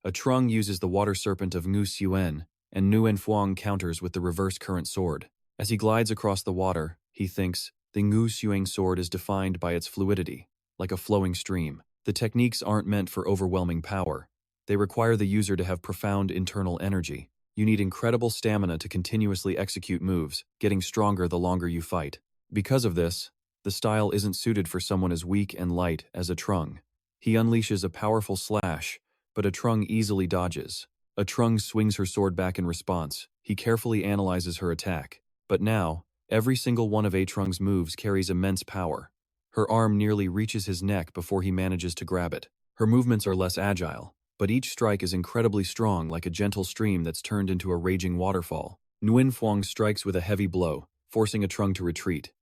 [SPEAKER 1] Trung uses the water serpent of Ngu Xuen, and Nguyen Phuong counters with the reverse current sword. As he glides across the water, he thinks, the Ngu Xueng sword is defined by its fluidity, like a flowing stream. The techniques aren't meant for overwhelming power. They require the user to have profound internal energy. You need incredible stamina to continuously execute moves, getting stronger the longer you fight. Because of this, the style isn't suited for someone as weak and light as Trung. He unleashes a powerful slash, but Trung easily dodges. Trung swings her sword back in response. He carefully analyzes her attack. But now, every single one of Trung's moves carries immense power. Her arm nearly reaches his neck before he manages to grab it. Her movements are less agile, but each strike is incredibly strong, like a gentle stream that's turned into a raging waterfall. Nguyen Phuong strikes with a heavy blow, forcing Trung to retreat.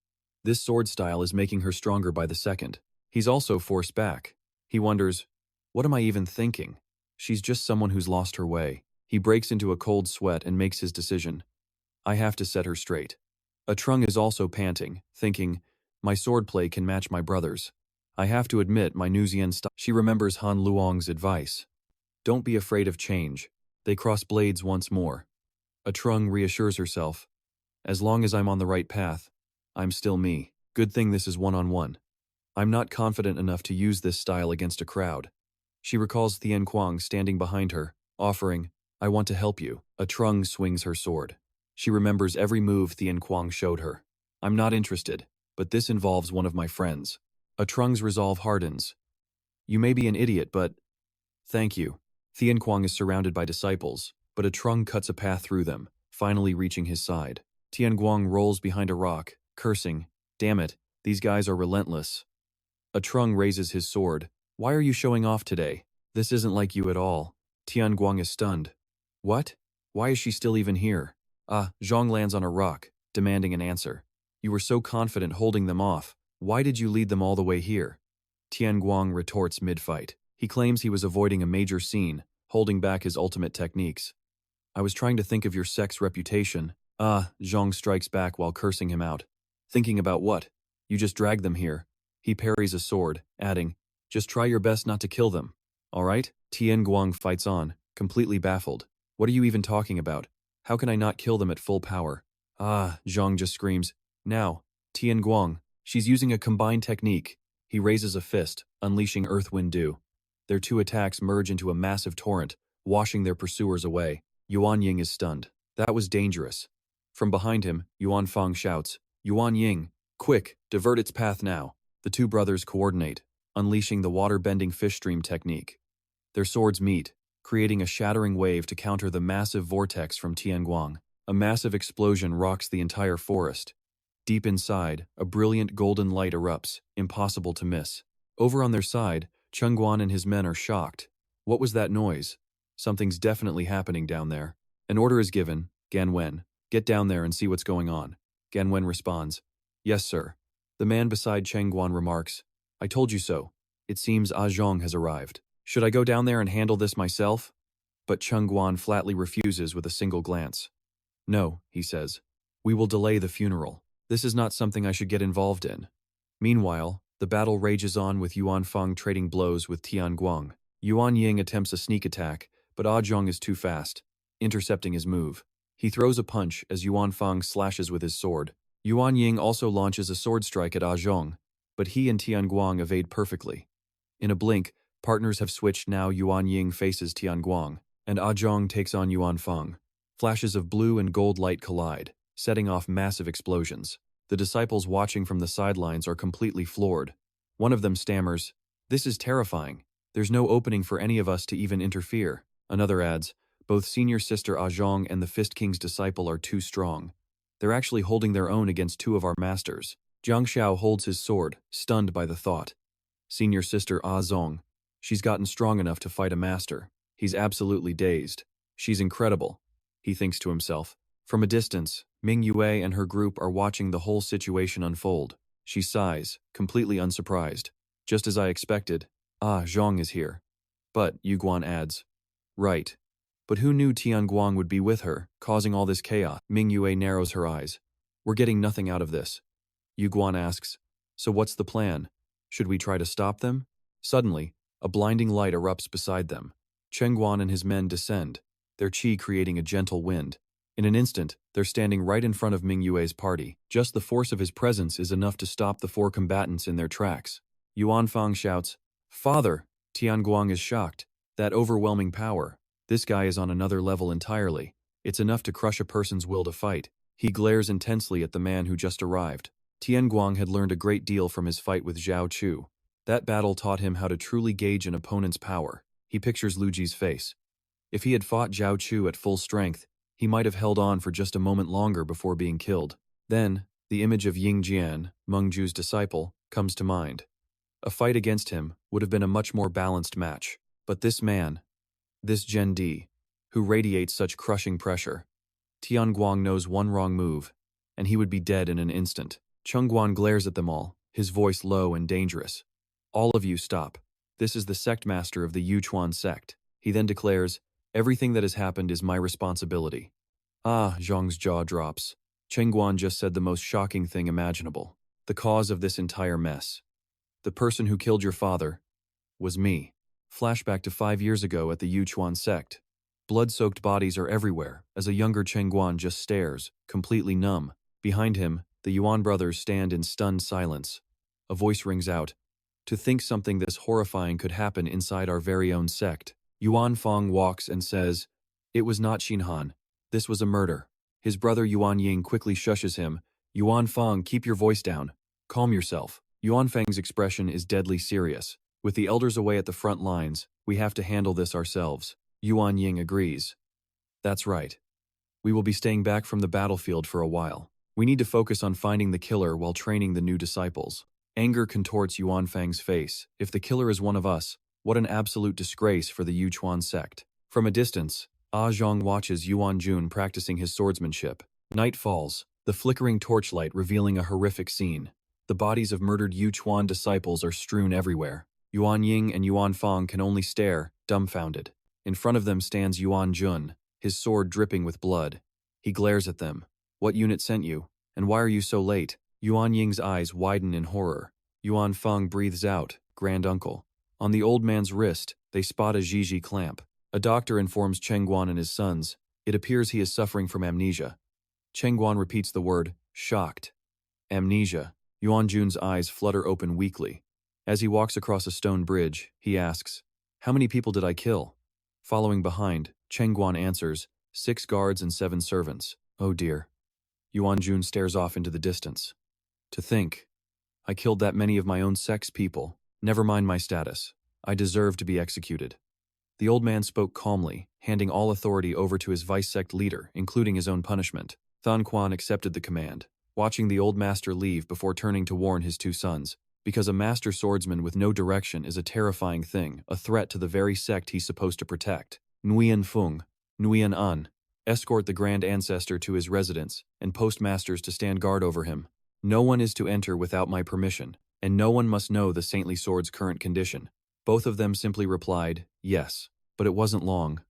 [SPEAKER 1] This sword style is making her stronger by the second. He's also forced back. He wonders, what am I even thinking? She's just someone who's lost her way. He breaks into a cold sweat and makes his decision. I have to set her straight. Trung is also panting, thinking, my swordplay can match my brother's. I have to admit my Nuzian style. She remembers Han Luong's advice. Don't be afraid of change. They cross blades once more. Trung reassures herself. As long as I'm on the right path, I'm still me. Good thing this is one-on-one. I'm not confident enough to use this style against a crowd. She recalls Tian Guang standing behind her, offering, I want to help you. Trung swings her sword. She remembers every move Tian Guang showed her. I'm not interested, but this involves one of my friends. Trung's resolve hardens. You may be an idiot, but... Thank you. Tian Guang is surrounded by disciples, but Trung cuts a path through them, finally reaching his side. Tian Guang rolls behind a rock, cursing, damn it, these guys are relentless. Trung raises his sword. Why are you showing off today? This isn't like you at all. Tian Guang is stunned. What? Why is she still even here? Zhang lands on a rock, demanding an answer. You were so confident holding them off. Why did you lead them all the way here? Tian Guang retorts mid-fight. He claims he was avoiding a major scene, holding back his ultimate techniques. I was trying to think of your sect's reputation. Zhang strikes back while cursing him out. Thinking about what? You just dragged them here. He parries a sword, adding, just try your best not to kill them. All right? Tian Guang fights on, completely baffled. What are you even talking about? How can I not kill them at full power? Zhang just screams. Now, Tian Guang, she's using a combined technique. He raises a fist, unleashing Earth Wind Dew. Their two attacks merge into a massive torrent, washing their pursuers away. Yuan Ying is stunned. That was dangerous. From behind him, Yuan Fang shouts, Yuan Ying, quick, divert its path now. The two brothers coordinate, unleashing the water-bending fish stream technique. Their swords meet, creating a shattering wave to counter the massive vortex from Tian Guang. A massive explosion rocks the entire forest. Deep inside, a brilliant golden light erupts, impossible to miss. Over on their side, Chengguan and his men are shocked. What was that noise? Something's definitely happening down there. An order is given. Ganwen, get down there and see what's going on. Ganwen responds, yes, sir. The man beside Chengguan remarks, I told you so. It seems Ah Zhong has arrived. Should I go down there and handle this myself? But Chengguan flatly refuses with a single glance. No, he says. We will delay the funeral. This is not something I should get involved in. Meanwhile, the battle rages on with Yuan Fang trading blows with Tian Guang. Yuan Ying attempts a sneak attack, but Ah Zhong is too fast, intercepting his move. He throws a punch as Yuan Fang slashes with his sword. Yuan Ying also launches a sword strike at Ah Zhong, but he and Tian Guang evade perfectly. In a blink, partners have switched. Now Yuan Ying faces Tian Guang, and Ah Zhong takes on Yuan Fang. Flashes of blue and gold light collide, setting off massive explosions. The disciples watching from the sidelines are completely floored. One of them stammers, this is terrifying. There's no opening for any of us to even interfere. Another adds, both senior sister Ah Zhong and the Fist King's disciple are too strong. They're actually holding their own against two of our masters. Jiang Xiao holds his sword, stunned by the thought. Senior sister Ah Zhong. She's gotten strong enough to fight a master. He's absolutely dazed. She's incredible, he thinks to himself. From a distance, Mingua and her group are watching the whole situation unfold. She sighs, completely unsurprised. Just as I expected, Ah Zhong is here. But, Yu Guan adds, right. But who knew Tian Guang would be with her, causing all this chaos? Mingua narrows her eyes. We're getting nothing out of this. Yu Guan asks, so what's the plan? Should we try to stop them? Suddenly, a blinding light erupts beside them. Chengguan and his men descend, their qi creating a gentle wind. In an instant, they're standing right in front of Mingua's party. Just the force of his presence is enough to stop the four combatants in their tracks. Yuan Fang shouts, Father! Tian Guang is shocked. That overwhelming power. This guy is on another level entirely. It's enough to crush a person's will to fight. He glares intensely at the man who just arrived. Tian Guang had learned a great deal from his fight with Zhao Chu. That battle taught him how to truly gauge an opponent's power. He pictures Lu Ji's face. If he had fought Zhao Chu at full strength, he might have held on for just a moment longer before being killed. Then, the image of Ying Jian, Meng Ju's disciple, comes to mind. A fight against him would have been a much more balanced match. But this man, this Zhen Di, who radiates such crushing pressure. Tian Guang knows one wrong move, and he would be dead in an instant. Chengguan glares at them all, his voice low and dangerous. All of you stop. This is the sect master of the Yuchuan sect. He then declares, everything that has happened is my responsibility. Ah, Zhong's jaw drops. Chengguan just said the most shocking thing imaginable. The cause of this entire mess. The person who killed your father was me. Flashback to 5 years ago at the Yuchuan sect. Blood-soaked bodies are everywhere as a younger Chengguan just stares, completely numb. Behind him, the Yuan brothers stand in stunned silence. A voice rings out. To think something this horrifying could happen inside our very own sect. Yuan Fang walks and says, it was not Xinhan. This was a murder. His brother Yuan Ying quickly shushes him. Yuan Fang, keep your voice down. Calm yourself. Yuan Fang's expression is deadly serious. With the elders away at the front lines, we have to handle this ourselves. Yuan Ying agrees. That's right. We will be staying back from the battlefield for a while. We need to focus on finding the killer while training the new disciples. Anger contorts Yuan Fang's face. If the killer is one of us, what an absolute disgrace for the Yuchuan sect. From a distance, Ah Zhong watches Yuan Jun practicing his swordsmanship. Night falls, the flickering torchlight revealing a horrific scene. The bodies of murdered Yuchuan disciples are strewn everywhere. Yuan Ying and Yuan Fang can only stare, dumbfounded. In front of them stands Yuan Jun, his sword dripping with blood. He glares at them. What unit sent you? And why are you so late? Yuan Ying's eyes widen in horror. Yuan Fang breathes out, Grand Uncle. On the old man's wrist, they spot a Zhiji clamp. A doctor informs Chengguan and his sons. It appears he is suffering from amnesia. Chengguan repeats the word, shocked. Amnesia. Yuan Jun's eyes flutter open weakly. As he walks across a stone bridge, he asks, how many people did I kill? Following behind, Chengguan answers, 6 guards and 7 servants. Oh dear. Yuan Jun stares off into the distance. To think, I killed that many of my own sect's people. Never mind my status. I deserve to be executed. The old man spoke calmly, handing all authority over to his vice-sect leader, including his own punishment. Tian Guang accepted the command, watching the old master leave before turning to warn his two sons. Because a master swordsman with no direction is a terrifying thing, a threat to the very sect he's supposed to protect. Nguyen Feng, Nguyen An, escort the Grand Ancestor to his residence, and postmasters to stand guard over him. No one is to enter without my permission, and no one must know the saintly sword's current condition. Both of them simply replied, yes, but it wasn't long.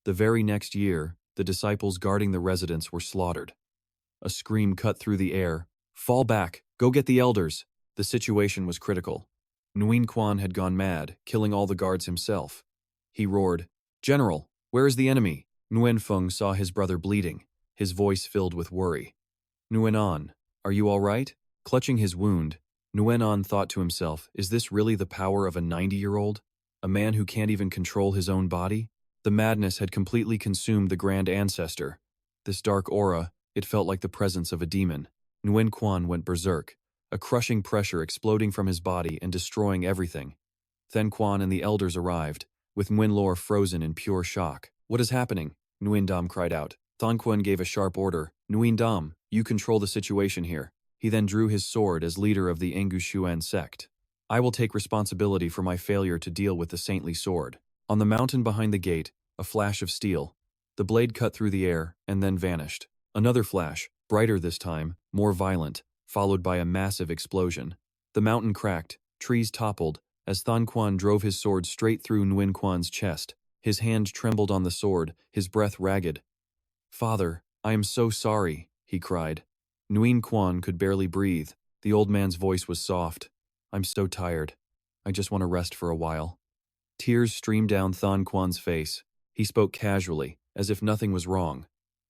[SPEAKER 1] The very next year, the disciples guarding the residence were slaughtered. A scream cut through the air. Fall back, go get the elders. The situation was critical. Nguyen Quan had gone mad, killing all the guards himself. He roared, General, where is the enemy? Nguyen Feng saw his brother bleeding, his voice filled with worry. Nguyen An, are you all right? Clutching his wound, Nguyen An thought to himself, is this really the power of a 90-year-old? A man who can't even control his own body? The madness had completely consumed the Grand Ancestor. This dark aura, it felt like the presence of a demon. Nguyen Quan went berserk, a crushing pressure exploding from his body and destroying everything. Then Quan and the elders arrived, with Nguyen Lor frozen in pure shock. What is happening? Nguyen Dam cried out. Tian Guang gave a sharp order. Nguyen Dam, you control the situation here. He then drew his sword as leader of the Ingushuan sect. I will take responsibility for my failure to deal with the saintly sword. On the mountain behind the gate, a flash of steel. The blade cut through the air and then vanished. Another flash, brighter this time, more violent, followed by a massive explosion. The mountain cracked, trees toppled, as Tian Guang drove his sword straight through Nguyen Quan's chest. His hand trembled on the sword, his breath ragged. Father, I am so sorry, he cried. Nguyen Quan could barely breathe. The old man's voice was soft. I'm so tired. I just want to rest for a while. Tears streamed down Tian Guang's face. He spoke casually, as if nothing was wrong.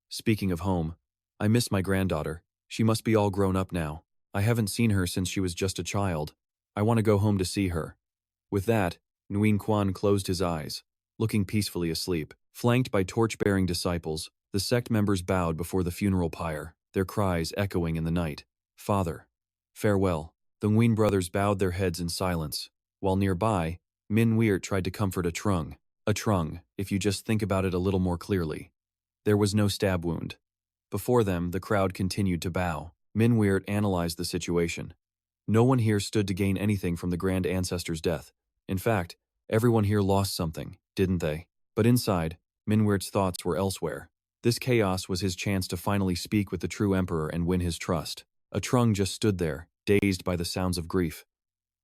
[SPEAKER 1] Speaking of home, I miss my granddaughter. She must be all grown up now. I haven't seen her since she was just a child. I want to go home to see her. With that, Nguyen Quan closed his eyes, looking peacefully asleep. Flanked by torch-bearing disciples, the sect members bowed before the funeral pyre, their cries echoing in the night. Father. Farewell. The Nguyen brothers bowed their heads in silence, while nearby, Min Weir tried to comfort a Trung. A Trung, if you just think about it a little more clearly. There was no stab wound. Before them, the crowd continued to bow. Min Weir analyzed the situation. No one here stood to gain anything from the Grand Ancestor's death. In fact, everyone here lost something, didn't they? But inside, Min Weir's thoughts were elsewhere. This chaos was his chance to finally speak with the true emperor and win his trust. A Trung just stood there, dazed by the sounds of grief.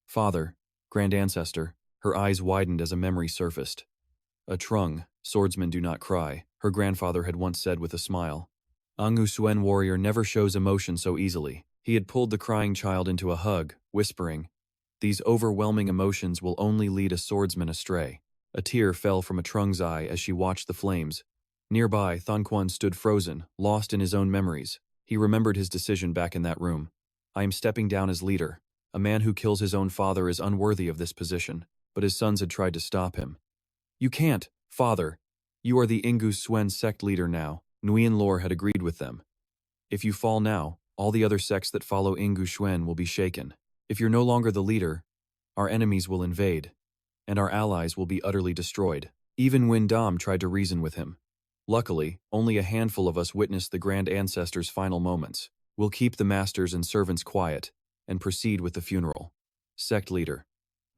[SPEAKER 1] Father, Grand Ancestor, her eyes widened as a memory surfaced. A Trung, swordsmen do not cry, her grandfather had once said with a smile. Angu Suen warrior never shows emotion so easily. He had pulled the crying child into a hug, whispering, these overwhelming emotions will only lead a swordsman astray. A tear fell from a Trung's eye as she watched the flames. Nearby, Tian Guang stood frozen, lost in his own memories. He remembered his decision back in that room. I am stepping down as leader. A man who kills his own father is unworthy of this position, but his sons had tried to stop him. You can't, father. You are the Ingu Suen sect leader now. Nguyen Lor had agreed with them. If you fall now, all the other sects that follow Ingu Suen will be shaken. If you're no longer the leader, our enemies will invade, and our allies will be utterly destroyed. Even Nguyen Dam tried to reason with him. Luckily, only a handful of us witnessed the Grand Ancestor's final moments. We'll keep the masters and servants quiet, and proceed with the funeral. Sect leader.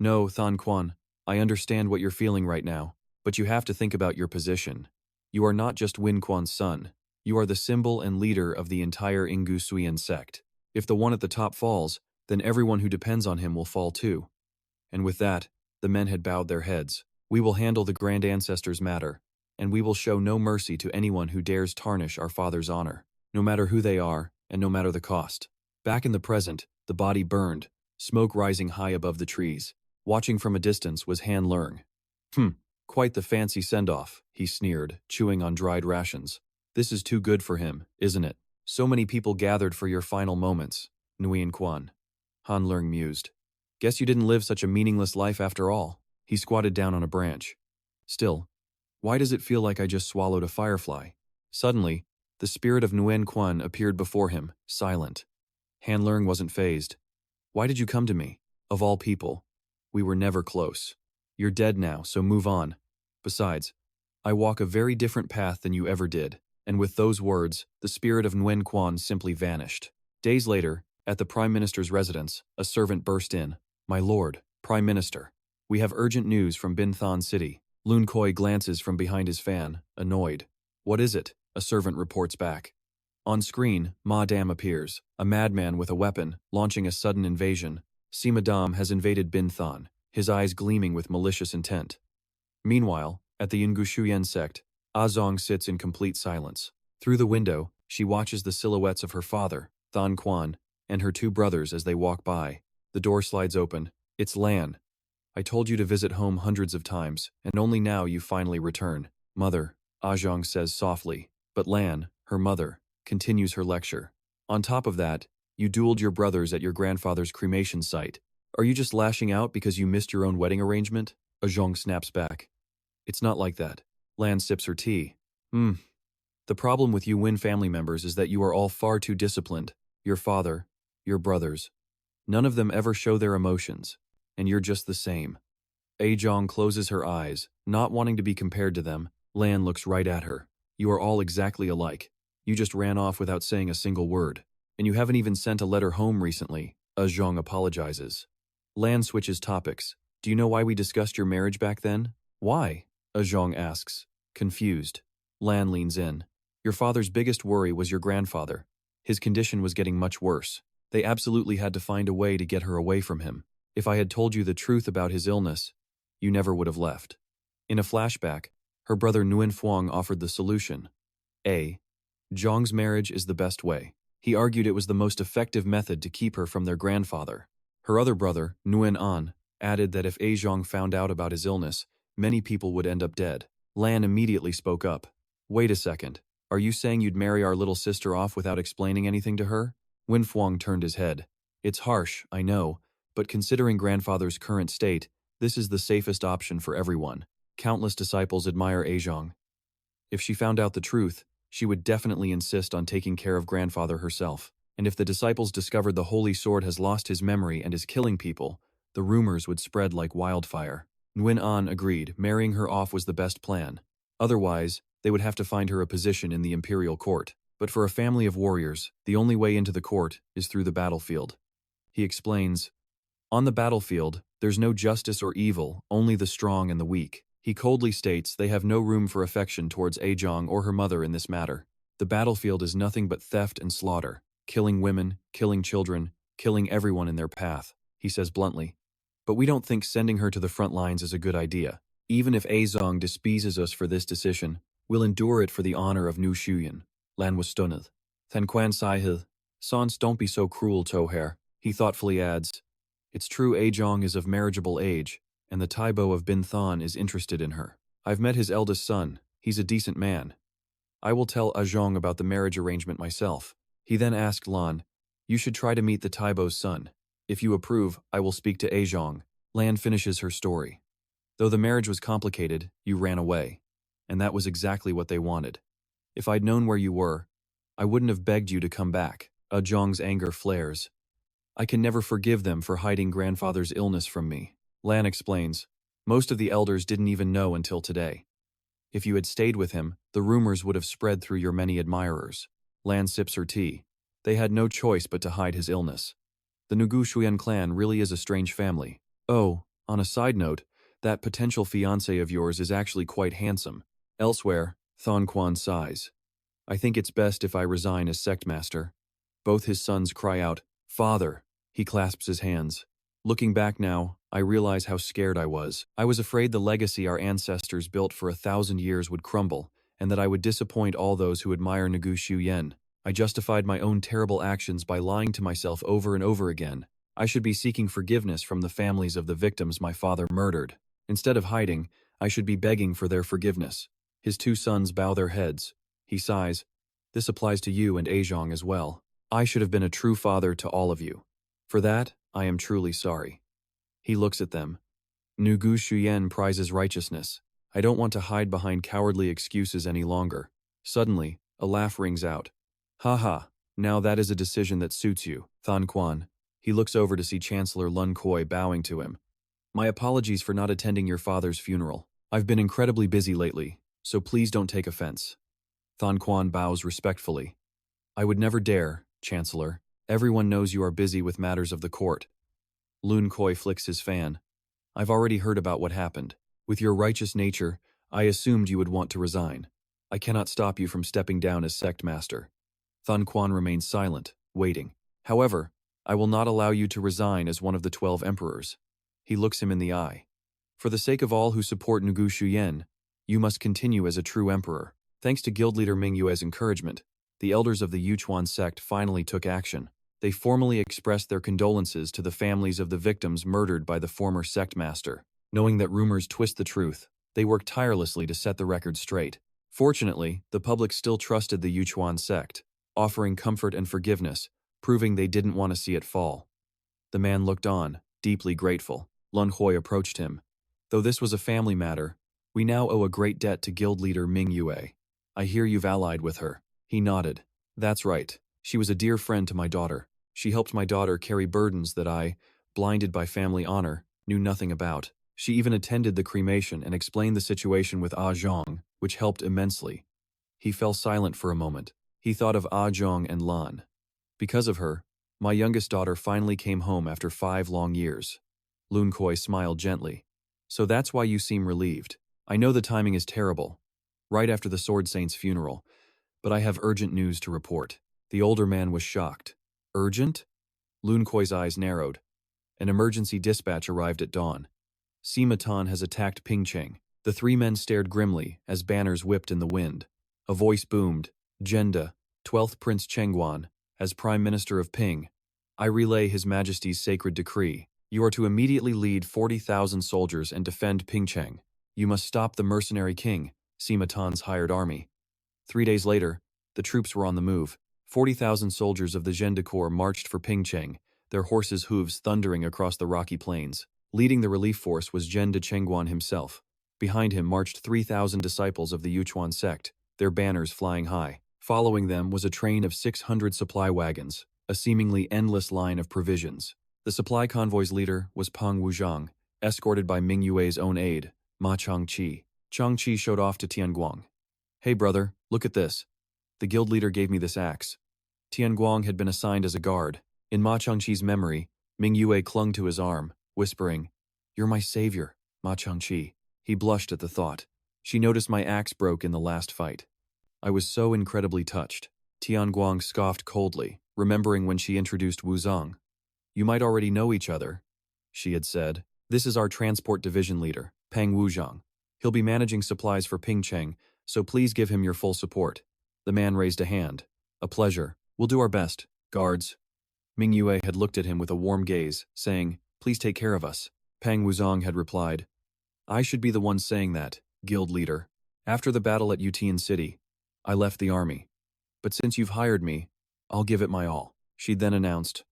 [SPEAKER 1] No, Tian Guang, I understand what you're feeling right now, but you have to think about your position. You are not just Nguyen Quan's son. You are the symbol and leader of the entire Ingu Suian sect. If the one at the top falls, then everyone who depends on him will fall too. And with that, the men had bowed their heads. We will handle the Grand Ancestor's matter, and we will show no mercy to anyone who dares tarnish our father's honor, no matter who they are, and no matter the cost. Back in the present, the body burned, smoke rising high above the trees. Watching from a distance was Han Leung. Quite the fancy send-off, he sneered, chewing on dried rations. This is too good for him, isn't it? So many people gathered for your final moments, Nguyen Quan. Han Leung mused. Guess you didn't live such a meaningless life after all. He squatted down on a branch. Still, why does it feel like I just swallowed a firefly? Suddenly, the spirit of Nguyen Quan appeared before him, silent. Han Leung wasn't fazed. Why did you come to me? Of all people. We were never close. You're dead now, so move on. Besides, I walk a very different path than you ever did. And with those words, the spirit of Nguyen Quan simply vanished. Days later, at the Prime Minister's residence, a servant burst in. My lord, Prime Minister, we have urgent news from Bin Than City. Lun Koi glances from behind his fan, annoyed. What is it? A servant reports back. On screen, Madame appears, a madman with a weapon, launching a sudden invasion. Si Madame has invaded Bin Than, his eyes gleaming with malicious intent. Meanwhile, at the Yingushuyan sect, Zong sits in complete silence. Through the window, she watches the silhouettes of her father, Than Quan, and her two brothers as they walk by. The door slides open. It's Lan. I told you to visit home hundreds of times, and only now you finally return. Mother, Zong says softly, but Lan, her mother, continues her lecture. On top of that, you dueled your brothers at your grandfather's cremation site. Are you just lashing out because you missed your own wedding arrangement? Zong snaps back. It's not like that. Lan sips her tea. The problem with you Win family members is that you are all far too disciplined. Your father, your brothers. None of them ever show their emotions. And you're just the same. Zong closes her eyes, not wanting to be compared to them. Lan looks right at her. You are all exactly alike. You just ran off without saying a single word. And you haven't even sent a letter home recently. Zong apologizes. Lan switches topics. Do you know why we discussed your marriage back then? Why? Zong asks, confused. Lan leans in. Your father's biggest worry was your grandfather. His condition was getting much worse. They absolutely had to find a way to get her away from him. If I had told you the truth about his illness, you never would have left. In a flashback, her brother Nguyen Phuong offered the solution. Zhong's marriage is the best way. He argued it was the most effective method to keep her from their grandfather. Her other brother, Nguyen An, added that if Zhong found out about his illness, many people would end up dead. Lan immediately spoke up. Wait a second. Are you saying you'd marry our little sister off without explaining anything to her? Nguyen Phuong turned his head. It's harsh, I know, but considering grandfather's current state, this is the safest option for everyone. Countless disciples admire Zhong. If she found out the truth, she would definitely insist on taking care of grandfather herself. And if the disciples discovered the holy sword has lost his memory and is killing people, the rumors would spread like wildfire. Nguyen An agreed, marrying her off was the best plan. Otherwise, they would have to find her a position in the imperial court. But for a family of warriors, the only way into the court is through the battlefield. He explains, on the battlefield, there's no justice or evil, only the strong and the weak. He coldly states they have no room for affection towards Zhong or her mother in this matter. The battlefield is nothing but theft and slaughter, killing women, killing children, killing everyone in their path, he says bluntly. But we don't think sending her to the front lines is a good idea. Even if Zhong despises us for this decision, we'll endure it for the honor of Nu Shuyan. Lan was stunned. Than Quan Sai Sans don't be so cruel, Toher. He thoughtfully adds, it's true Zhong is of marriageable age, and the Taibo of Bin Than is interested in her. I've met his eldest son. He's a decent man. I will tell Zhong about the marriage arrangement myself. He then asked Lan, you should try to meet the Taibo's son. If you approve, I will speak to Zhong. Lan finishes her story. Though the marriage was complicated, you ran away. And that was exactly what they wanted. If I'd known where you were, I wouldn't have begged you to come back. Zhong's anger flares. I can never forgive them for hiding grandfather's illness from me. Lan explains, most of the elders didn't even know until today. If you had stayed with him, the rumors would have spread through your many admirers. Lan sips her tea. They had no choice but to hide his illness. The Nugu Shuyan clan really is a strange family. Oh, on a side note, that potential fiancé of yours is actually quite handsome. Elsewhere, Than Quan sighs. I think it's best if I resign as sect master. Both his sons cry out, Father! He clasps his hands. Looking back now, I realize how scared I was. I was afraid the legacy our ancestors built for 1,000 years would crumble, and that I would disappoint all those who admire Nugu Shuyan. I justified my own terrible actions by lying to myself over and over again. I should be seeking forgiveness from the families of the victims my father murdered. Instead of hiding, I should be begging for their forgiveness. His two sons bow their heads. He sighs. This applies to you and Zhong as well. I should have been a true father to all of you. For that, I am truly sorry. He looks at them. Nugu Shuyan prizes righteousness. I don't want to hide behind cowardly excuses any longer. Suddenly, a laugh rings out. Ha ha, now that is a decision that suits you, Than Quan. He looks over to see Chancellor Lun Koi bowing to him. My apologies for not attending your father's funeral. I've been incredibly busy lately, so please don't take offense. Thon Quan bows respectfully. I would never dare, Chancellor. Everyone knows you are busy with matters of the court. Lun Koi flicks his fan. I've already heard about what happened. With your righteous nature, I assumed you would want to resign. I cannot stop you from stepping down as sect master. Thun Quan remains silent, waiting. However, I will not allow you to resign as one of the 12 emperors. He looks him in the eye. For the sake of all who support Nugu Shuyen, you must continue as a true emperor. Thanks to guild leader Mingua's encouragement, the elders of the Yuchuan sect finally took action. They formally expressed their condolences to the families of the victims murdered by the former sect master. Knowing that rumors twist the truth, they worked tirelessly to set the record straight. Fortunately, the public still trusted the Yuchuan sect, offering comfort and forgiveness, proving they didn't want to see it fall. The man looked on, deeply grateful. Lun Hui approached him. Though this was a family matter, we now owe a great debt to guild leader Mingyue. I hear you've allied with her. He nodded. That's right. She was a dear friend to my daughter. She helped my daughter carry burdens that I, blinded by family honor, knew nothing about. She even attended the cremation and explained the situation with Ah Zhong, which helped immensely. He fell silent for a moment. He thought of Ah Zhong and Lan. Because of her, my youngest daughter finally came home after 5 long years. Lun Koi smiled gently. So that's why you seem relieved. I know the timing is terrible, right after the Sword Saint's funeral, but I have urgent news to report. The older man was shocked. Urgent? Lun Koi's eyes narrowed. An emergency dispatch arrived at dawn. Sima Tan has attacked Pingcheng. The 3 men stared grimly as banners whipped in the wind. A voice boomed. Jenda, 12th Prince Chengguan, as Prime Minister of Ping. I relay His Majesty's sacred decree. You are to immediately lead 40,000 soldiers and defend Pingcheng. You must stop the mercenary king, Sima Tan's hired army. 3 days later, the troops were on the move. 40,000 soldiers of the Zhenda Corps marched for Pingcheng, their horses' hooves thundering across the rocky plains. Leading the relief force was Zhenda Chengguan himself. Behind him marched 3,000 disciples of the Yuchuan sect, their banners flying high. Following them was a train of 600 supply wagons, a seemingly endless line of provisions. The supply convoy's leader was Peng Wuzhang, escorted by Mingyue's own aide, Ma Changqi. Changqi showed off to Tian Guang. Hey brother, look at this. The guild leader gave me this axe. Tian Guang had been assigned as a guard. In Ma Changqi's memory, Mingyue clung to his arm, whispering, You're my savior, Ma Changqi. He blushed at the thought. She noticed my axe broke in the last fight. I was so incredibly touched. Tian Guang scoffed coldly, remembering when she introduced Wuzhang. You might already know each other, she had said. This is our transport division leader, Peng Wuzhang. He'll be managing supplies for Pingcheng, so please give him your full support. The man raised a hand. A pleasure. We'll do our best, guards. Mingyue had looked at him with a warm gaze, saying, Please take care of us. Peng Wuzhang had replied, I should be the one saying that, guild leader. After the battle at Yutian City, I left the army. But since you've hired me, I'll give it my all. She then announced,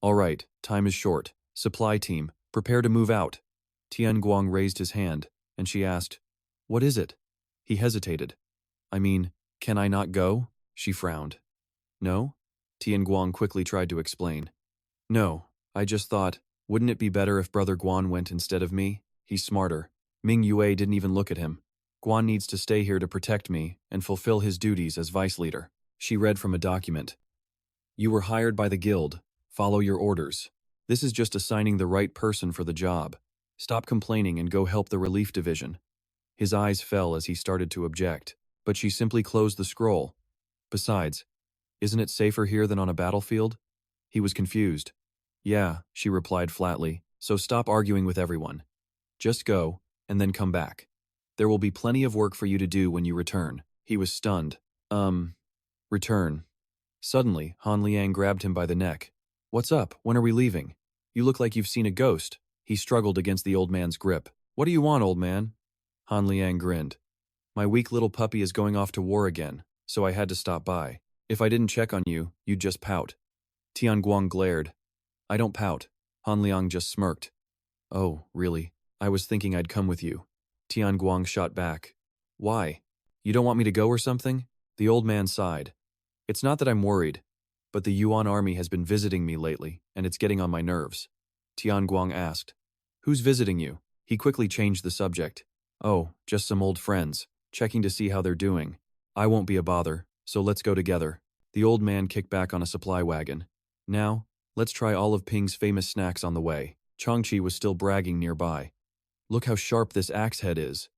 [SPEAKER 1] All right, time is short. Supply team, prepare to move out. Tian Guang raised his hand, and she asked, What is it? He hesitated. I mean, can I not go? She frowned. No? Tian Guang quickly tried to explain. No, I just thought, wouldn't it be better if Brother Guan went instead of me? He's smarter. Ming Yue didn't even look at him. Guan needs to stay here to protect me and fulfill his duties as vice leader. She read from a document. You were hired by the guild. Follow your orders. This is just assigning the right person for the job. Stop complaining and go help the relief division. His eyes fell as he started to object, but she simply closed the scroll. Besides, isn't it safer here than on a battlefield? He was confused. Yeah, she replied flatly, so stop arguing with everyone. Just go, and then come back. There will be plenty of work for you to do when you return. He was stunned. Return. Suddenly, Han Liang grabbed him by the neck. What's up? When are we leaving? You look like you've seen a ghost. He struggled against the old man's grip. What do you want, old man? Han Liang grinned. My weak little puppy is going off to war again, so I had to stop by. If I didn't check on you, you'd just pout. Tian Guang glared. I don't pout. Han Liang just smirked. Oh, really? I was thinking I'd come with you. Tian Guang shot back. Why? You don't want me to go or something? The old man sighed. It's not that I'm worried, but the Yuan army has been visiting me lately, and it's getting on my nerves. Tian Guang asked. Who's visiting you? He quickly changed the subject. Oh, just some old friends, checking to see how they're doing. I won't be a bother, so let's go together. The old man kicked back on a supply wagon. Now, let's try all of Ping's famous snacks on the way. Changqi was still bragging nearby. Look how sharp this axe head is.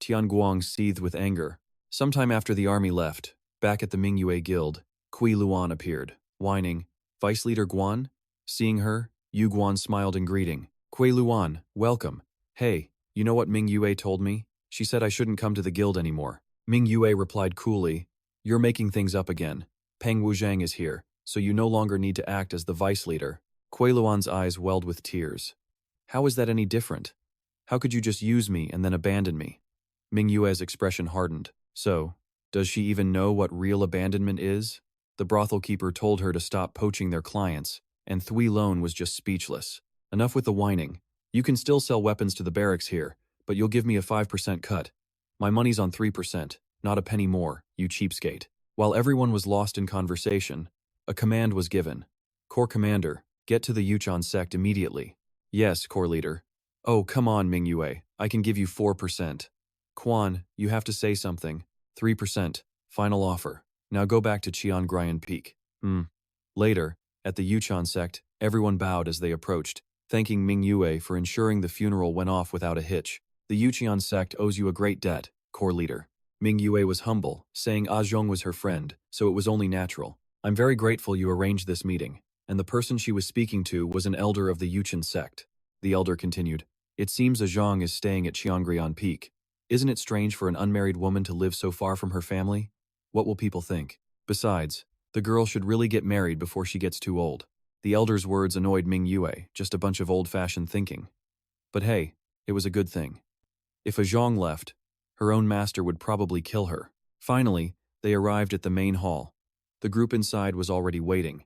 [SPEAKER 1] Tian Guang seethed with anger. Sometime after the army left, back at the Mingua guild, Kui Luan appeared, whining. Vice Leader Guan? Seeing her, Yu Guan smiled in greeting. Kui Luan, welcome. Hey, you know what Ming Yue told me? She said I shouldn't come to the guild anymore. Ming Yue replied coolly, you're making things up again. Peng Wuzhang is here, so you no longer need to act as the vice leader. Kui Luan's eyes welled with tears. How is that any different? How could you just use me and then abandon me? Ming Yue's expression hardened. So, does she even know what real abandonment is? The brothel keeper told her to stop poaching their clients, and Thui Lone was just speechless. Enough with the whining. You can still sell weapons to the barracks here, but you'll give me a 5% cut. My money's on 3%, not a penny more, you cheapskate. While everyone was lost in conversation, a command was given. Corps Commander, get to the Yuchan Sect immediately. Yes, Corps Leader. Oh, come on, Ming Yue, I can give you 4%. Quan, you have to say something. 3%, final offer. Now go back to Chiangrian Peak. Later, at the Yuchan Sect, everyone bowed as they approached, thanking Ming Yue for ensuring the funeral went off without a hitch. The Yuchan Sect owes you a great debt, Corps Leader. Ming Yue was humble, saying Zhong was her friend, so it was only natural. I'm very grateful you arranged this meeting, and the person she was speaking to was an elder of the Yuchan Sect. The elder continued, it seems Zhong is staying at Chiangrian Peak. Isn't it strange for an unmarried woman to live so far from her family? What will people think? Besides, the girl should really get married before she gets too old. The elder's words annoyed Ming Yue, just a bunch of old-fashioned thinking. But hey, it was a good thing. If Zhong left, her own master would probably kill her. Finally, they arrived at the main hall. The group inside was already waiting.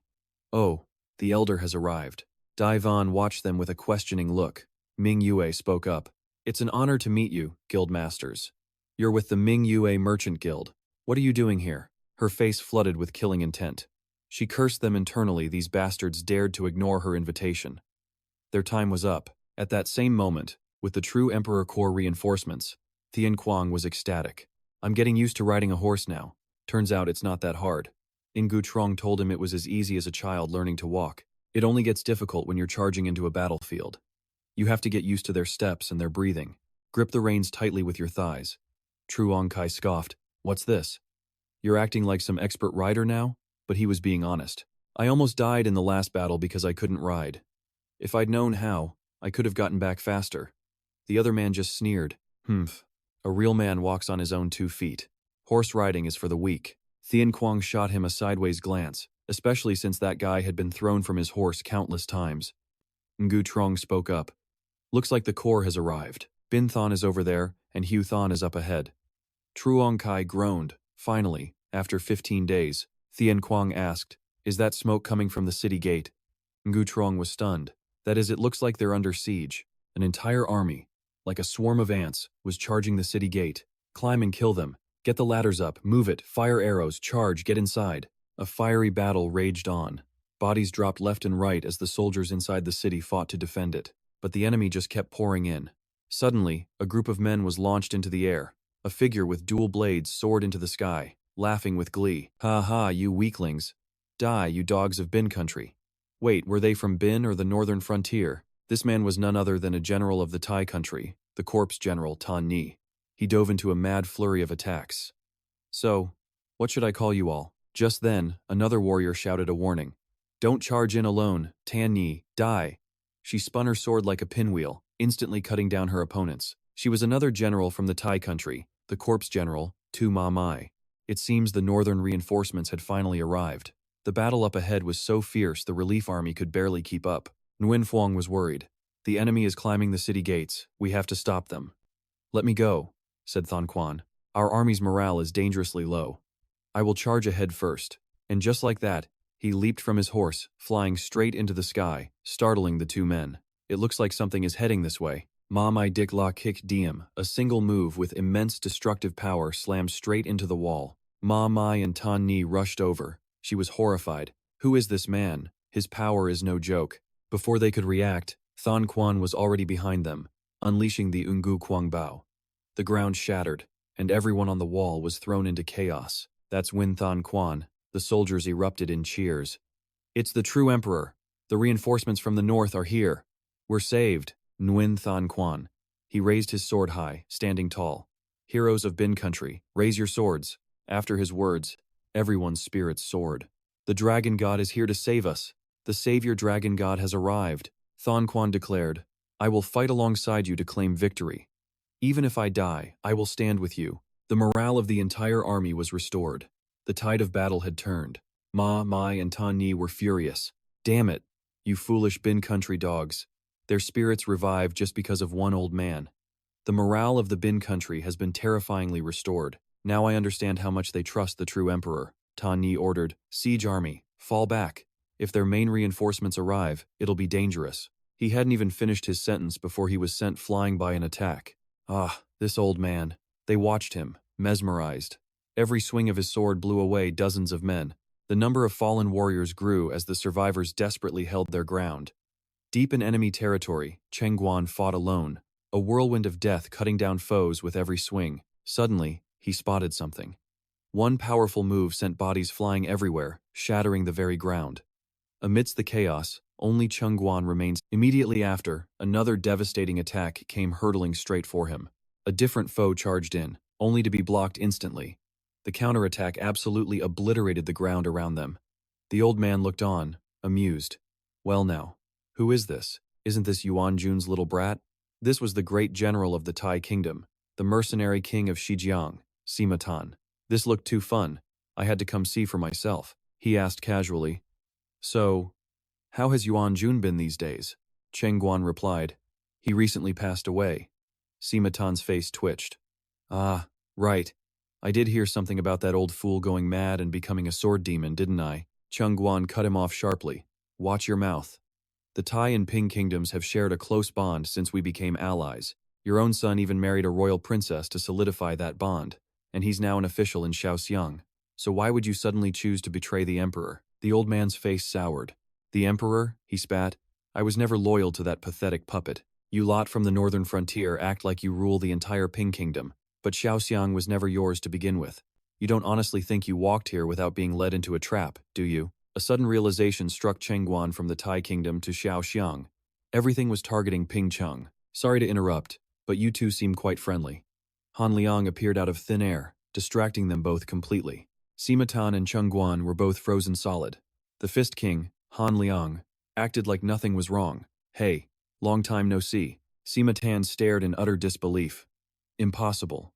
[SPEAKER 1] Oh, the elder has arrived. Dai Van watched them with a questioning look. Ming Yue spoke up. It's an honor to meet you, guild masters. You're with the Ming Yue Merchant Guild. What are you doing here? Her face flooded with killing intent. She cursed them internally. These bastards dared to ignore her invitation. Their time was up. At that same moment, with the true Emperor Corps reinforcements, Tian Guang was ecstatic. I'm getting used to riding a horse now. Turns out it's not that hard. Ingu Trong told him it was as easy as a child learning to walk. It only gets difficult when you're charging into a battlefield. You have to get used to their steps and their breathing. Grip the reins tightly with your thighs. Truong Kai scoffed. What's this? You're acting like some expert rider now? But he was being honest. I almost died in the last battle because I couldn't ride. If I'd known how, I could have gotten back faster. The other man just sneered. A real man walks on his own 2 feet. Horse riding is for the weak. Tian Guang shot him a sideways glance, especially since that guy had been thrown from his horse countless times. Ngu Trong spoke up. Looks like the Corps has arrived. Bin Thon is over there, and Hu Thon is up ahead. Truong Kai groaned. Finally, after 15 days, Tian Guang asked, is that smoke coming from the city gate? Ngu Trong was stunned. That is, it looks like they're under siege. An entire army, like a swarm of ants, was charging the city gate. Climb and kill them. Get the ladders up, move it, fire arrows, charge, get inside. A fiery battle raged on. Bodies dropped left and right as the soldiers inside the city fought to defend it. But the enemy just kept pouring in. Suddenly, a group of men was launched into the air. A figure with dual blades soared into the sky, laughing with glee. Ha ha, you weaklings. Die, you dogs of Bin country. Wait, were they from Bin or the northern frontier? This man was none other than a general of the Tai country, the corpse general Tan Ni. He dove into a mad flurry of attacks. So, what should I call you all? Just then, another warrior shouted a warning. Don't charge in alone, Tan Ni, die. She spun her sword like a pinwheel, instantly cutting down her opponents. She was another general from the Tai country, the corpse general, Tu Ma Mai. It seems the northern reinforcements had finally arrived. The battle up ahead was so fierce the relief army could barely keep up. Nguyen Phuong was worried. The enemy is climbing the city gates. We have to stop them. Let me go, said Thon Quan. Our army's morale is dangerously low. I will charge ahead first. And just like that, he leaped from his horse, flying straight into the sky, startling the 2 men. It looks like something is heading this way. Ma Mai Dik La Kick Diem, a single move with immense destructive power slammed straight into the wall. Ma Mai and Tan Ni rushed over. She was horrified. Who is this man? His power is no joke. Before they could react, Thon Quan was already behind them, unleashing the Ungu Quang Bao. The ground shattered, and everyone on the wall was thrown into chaos. That's when Tian Guang. The soldiers erupted in cheers. It's the true emperor. The reinforcements from the north are here. We're saved. Nguyen Tian Guang. He raised his sword high, standing tall. Heroes of Bin country, raise your swords. After his words, everyone's spirits soared. The dragon god is here to save us. The savior dragon god has arrived. Tian Guang declared, I will fight alongside you to claim victory. Even if I die, I will stand with you. The morale of the entire army was restored. The tide of battle had turned. Ma, Mai, and Tan Ni were furious. Damn it, you foolish Bin country dogs. Their spirits revived just because of one old man. The morale of the Bin country has been terrifyingly restored. Now I understand how much they trust the true emperor. Tan Ni ordered, siege army, fall back. If their main reinforcements arrive, it'll be dangerous. He hadn't even finished his sentence before he was sent flying by an attack. Ah, this old man. They watched him, mesmerized. Every swing of his sword blew away dozens of men. The number of fallen warriors grew as the survivors desperately held their ground. Deep in enemy territory, Tian Guang fought alone, a whirlwind of death cutting down foes with every swing. Suddenly, he spotted something. One powerful move sent bodies flying everywhere, shattering the very ground. Amidst the chaos, only Tian Guang remains. Immediately after, another devastating attack came hurtling straight for him. A different foe charged in, only to be blocked instantly. The counterattack absolutely obliterated the ground around them. The old man looked on, amused. Well now, who is this? Isn't this Yuan Jun's little brat? This was the great general of the Tai kingdom, the mercenary king of Xinjiang, Sima Tan. This looked too fun. I had to come see for myself. He asked casually. So, how has Yuan Jun been these days? Tian Guang replied. He recently passed away. Sima Tan's face twitched. Ah, right. I did hear something about that old fool going mad and becoming a sword demon, didn't I? Tian Guang cut him off sharply. Watch your mouth. The Tai and Ping kingdoms have shared a close bond since we became allies. Your own son even married a royal princess to solidify that bond, and he's now an official in Shaoxiang. So why would you suddenly choose to betray the emperor? The old man's face soured. The emperor? He spat. I was never loyal to that pathetic puppet. You lot from the northern frontier act like you rule the entire Ping kingdom, but Shaoxiang was never yours to begin with. You don't honestly think you walked here without being led into a trap, do you? A sudden realization struck Tian Guang from the Tai kingdom to Shaoxiang. Everything was targeting Ping Cheng. Sorry to interrupt, but you two seem quite friendly. Han Liang appeared out of thin air, distracting them both completely. Sima Tan and Tian Guang were both frozen solid. The Fist King, Han Liang, acted like nothing was wrong. Hey, long time no see. Sima Tan stared in utter disbelief. Impossible.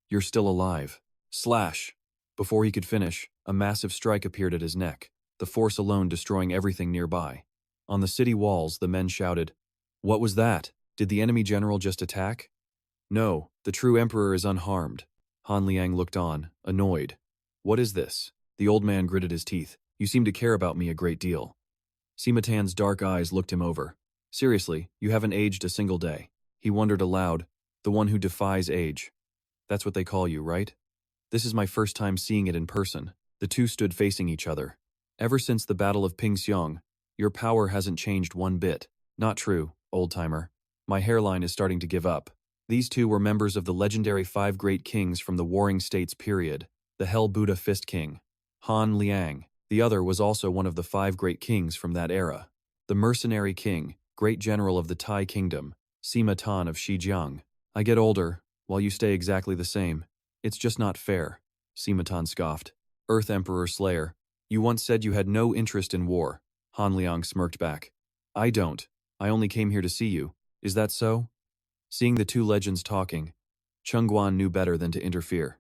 [SPEAKER 1] You're still alive. Slash. Before he could finish, a massive strike appeared at his neck, the force alone destroying everything nearby. On the city walls, the men shouted, What was that? Did the enemy general just attack? No, the true emperor is unharmed. Han Liang looked on, annoyed. What is this? The old man gritted his teeth. You seem to care about me a great deal. Sima Tan's dark eyes looked him over. Seriously, you haven't aged a single day. He wondered aloud, the one who defies age. That's what they call you, right? This is my first time seeing it in person. The two stood facing each other. Ever since the Battle of Pingxiang, your power hasn't changed one bit. Not true, old-timer. My hairline is starting to give up. These two were members of the legendary 5 great kings from the Warring States period, the Hell Buddha Fist King. Han Liang. The other was also one of the 5 great kings from that era. The mercenary king, great general of the Tai kingdom, Sima Tan of Xinjiang. I get older, while you stay exactly the same. It's just not fair, Sima Tan scoffed. Earth Emperor Slayer. You once said you had no interest in war. Han Liang smirked back. I don't. I only came here to see you. Is that so? Seeing the two legends talking, Tian Guang knew better than to interfere.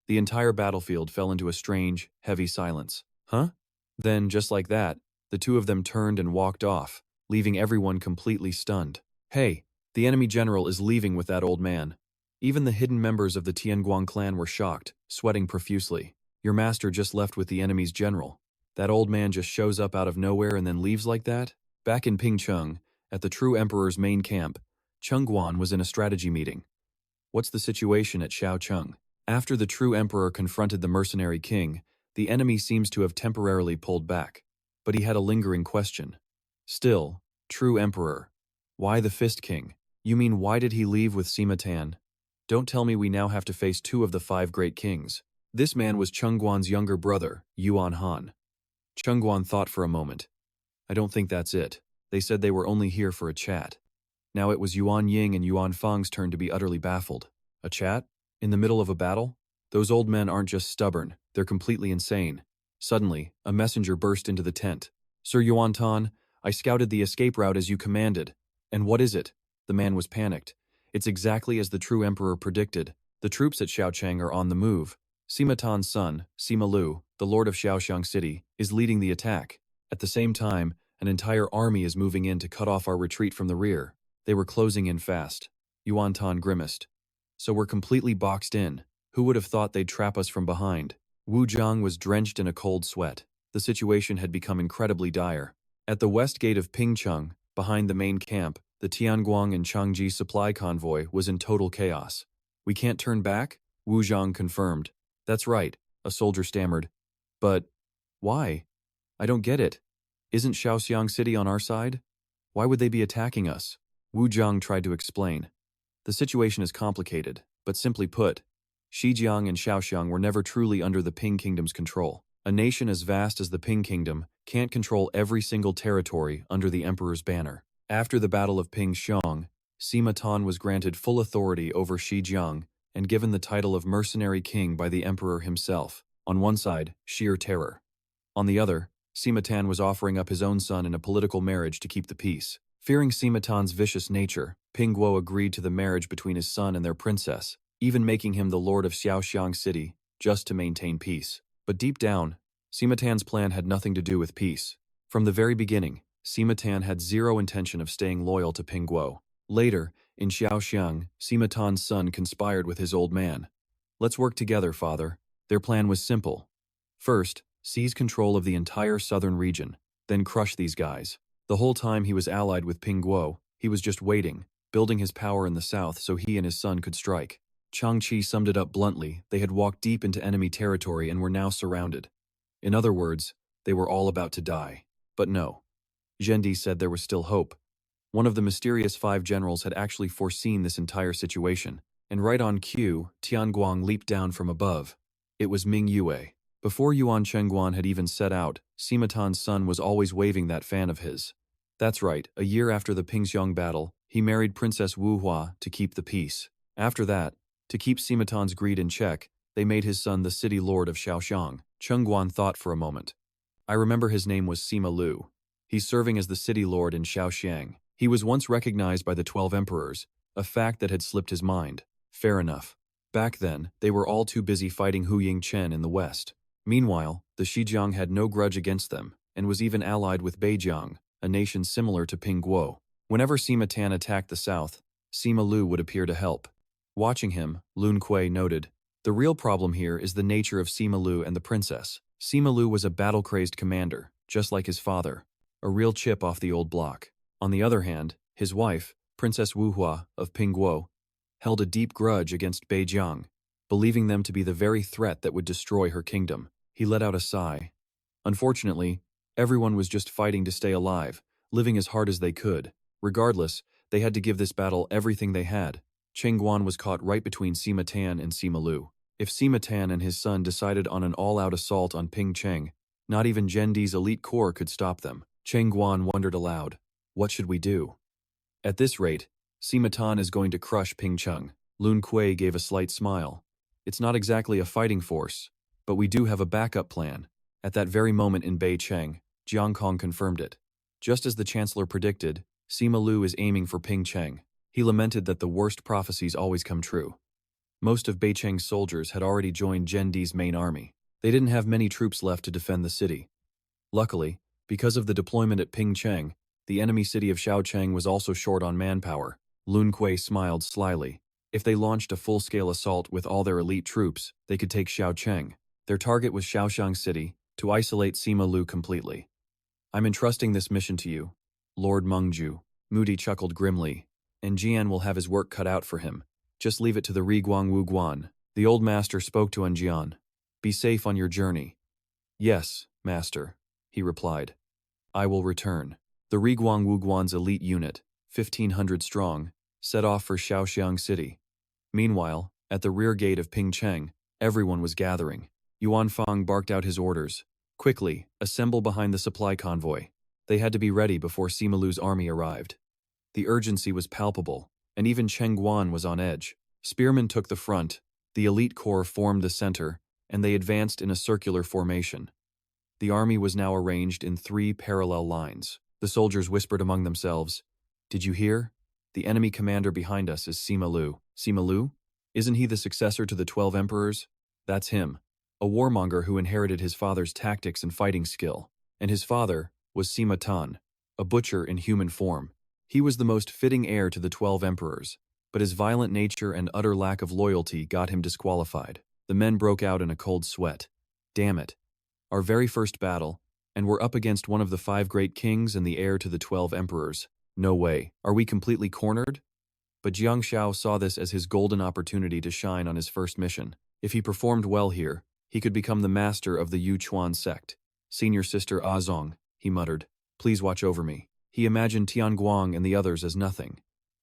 [SPEAKER 1] The entire battlefield fell into a strange, heavy silence. Huh? Then, just like that, the two of them turned and walked off, leaving everyone completely stunned. Hey, the enemy general is leaving with that old man. Even the hidden members of the Tian Guang clan were shocked, sweating profusely. Your master just left with the enemy's general. That old man just shows up out of nowhere and then leaves like that? Back in Pingcheng, at the true emperor's main camp, Tian Guang was in a strategy meeting. What's the situation at Shaocheng? After the true emperor confronted the mercenary king, the enemy seems to have temporarily pulled back. But he had a lingering question. Still, true emperor. Why the Fist King? You mean why did he leave with Sima Tan? Don't tell me we now have to face two of the five great kings. This man was Chengguan's younger brother, Yuan Han. Chengguan thought for a moment. I don't think that's it. They said they were only here for a chat. Now it was Yuan Ying and Yuan Feng's turn to be utterly baffled. A chat? In the middle of a battle? Those old men aren't just stubborn, they're completely insane. Suddenly, a messenger burst into the tent. Sir Yuan Tan, I scouted the escape route as you commanded. And what is it? The man was panicked. It's exactly as the true emperor predicted. The troops at Xiaocheng are on the move. Sima Tan's son, Sima Lu, the lord of Xiaoxiang City, is leading the attack. At the same time, an entire army is moving in to cut off our retreat from the rear. They were closing in fast. Yuan Tan grimaced. So we're completely boxed in. Who would have thought they'd trap us from behind? Wu Zhang was drenched in a cold sweat. The situation had become incredibly dire. At the west gate of Pingcheng, behind the main camp, the Tian Guang and Changji supply convoy was in total chaos. We can't turn back? Wu Zhang confirmed. That's right, a soldier stammered. But why? I don't get it. Isn't Xiaoxiang City on our side? Why would they be attacking us? Wu Zhang tried to explain. The situation is complicated, but simply put, Shijiang and Xiaoxiang were never truly under the Ping Kingdom's control. A nation as vast as the Ping Kingdom can't control every single territory under the emperor's banner. After the Battle of Pingxiang, Sima Tan was granted full authority over Shijiang and given the title of mercenary king by the emperor himself. On one side, sheer terror. On the other, Sima Tan was offering up his own son in a political marriage to keep the peace. Fearing Sima Tan's vicious nature, Ping Guo agreed to the marriage between his son and their princess, even making him the lord of Xiaoxiang City, just to maintain peace. But deep down, Sima Tan's plan had nothing to do with peace. From the very beginning, Sima Tan had zero intention of staying loyal to Ping Guo. Later, in Xiaoxiang, Sima Tan's son conspired with his old man. Let's work together, father. Their plan was simple. First, seize control of the entire southern region, then crush these guys. The whole time he was allied with Ping Guo, he was just waiting, building his power in the south so he and his son could strike. Chang Qi summed it up bluntly. They had walked deep into enemy territory and were now surrounded. In other words, they were all about to die. But no. Zhendi said there was still hope. One of the mysterious five generals had actually foreseen this entire situation, and right on cue, Tian Guang leaped down from above. It was Mingua. Before Yuan Chengguan had even set out, Sima Tan's son was always waving that fan of his. That's right, a year after the Pingxiang battle, he married Princess Wu Hua to keep the peace. After that, to keep Sima Tan's greed in check, they made his son the city lord of Xiaoxiang. Chengguan thought for a moment. I remember his name was Sima Lu. He's serving as the city lord in Xiaoxiang. He was once recognized by the 12 emperors, a fact that had slipped his mind. Fair enough. Back then, they were all too busy fighting Hu Yingchen in the west. Meanwhile, the Shijiang had no grudge against them, and was even allied with Beijiang, a nation similar to Ping Guo. Whenever Sima Tan attacked the south, Sima Lu would appear to help. Watching him, Lun Kuei noted, the real problem here is the nature of Sima Lu and the princess. Sima Lu was a battle-crazed commander, just like his father, a real chip off the old block. On the other hand, his wife, Princess Wu Hua of Ping Guo, held a deep grudge against Beijiang, believing them to be the very threat that would destroy her kingdom. He let out a sigh. Unfortunately, everyone was just fighting to stay alive, living as hard as they could. Regardless, they had to give this battle everything they had. Chengguan was caught right between Sima Tan and Sima Lu. If Sima Tan and his son decided on an all-out assault on Pingcheng, not even Zhendi's elite corps could stop them. Chengguan wondered aloud, what should we do? At this rate, Sima Tan is going to crush Pingcheng. Lun Kuei gave a slight smile. It's not exactly a fighting force, but we do have a backup plan. At that very moment in Beicheng, Jiang Kong confirmed it. Just as the chancellor predicted, Sima Lu is aiming for Pingcheng. He lamented that the worst prophecies always come true. Most of Beicheng's soldiers had already joined Zhendi's main army. They didn't have many troops left to defend the city. Luckily, because of the deployment at Pingcheng, the enemy city of Xiaocheng was also short on manpower. Lun Kuei smiled slyly. If they launched a full-scale assault with all their elite troops, they could take Xiaocheng. Their target was Xiaoxiang City, to isolate Sima Lu completely. I'm entrusting this mission to you, Lord Mengju. Moody chuckled grimly, and Jian will have his work cut out for him. Just leave it to the Riguang Wu Guan. The old master spoke to Jian. Be safe on your journey. Yes, master, he replied. I will return. The Riguang Wu Guan's elite unit, 1,500 strong, set off for Xiaoxiang City. Meanwhile, at the rear gate of Pingcheng, everyone was gathering. Yuan Fang barked out his orders. Quickly, assemble behind the supply convoy. They had to be ready before Sima Lu's army arrived. The urgency was palpable, and even Cheng Guan was on edge. Spearmen took the front, the elite corps formed the center, and they advanced in a circular formation. The army was now arranged in 3 parallel lines. The soldiers whispered among themselves, "Did you hear? The enemy commander behind us is Sima Lu." Sima Lu? Isn't he the successor to the 12 emperors? That's him. A warmonger who inherited his father's tactics and fighting skill. And his father was Sima Tan, a butcher in human form. He was the most fitting heir to the 12 emperors, but his violent nature and utter lack of loyalty got him disqualified. The men broke out in a cold sweat. Damn it. Our very first battle, and we're up against one of the 5 great kings and the heir to the 12 emperors. No way. Are we completely cornered? But Jiang Xiao saw this as his golden opportunity to shine on his first mission. If he performed well here, he could become the master of the Yu Chuan sect. "Senior sister Azong," he muttered, "please watch over me." He imagined Tian Guang and the others as nothing.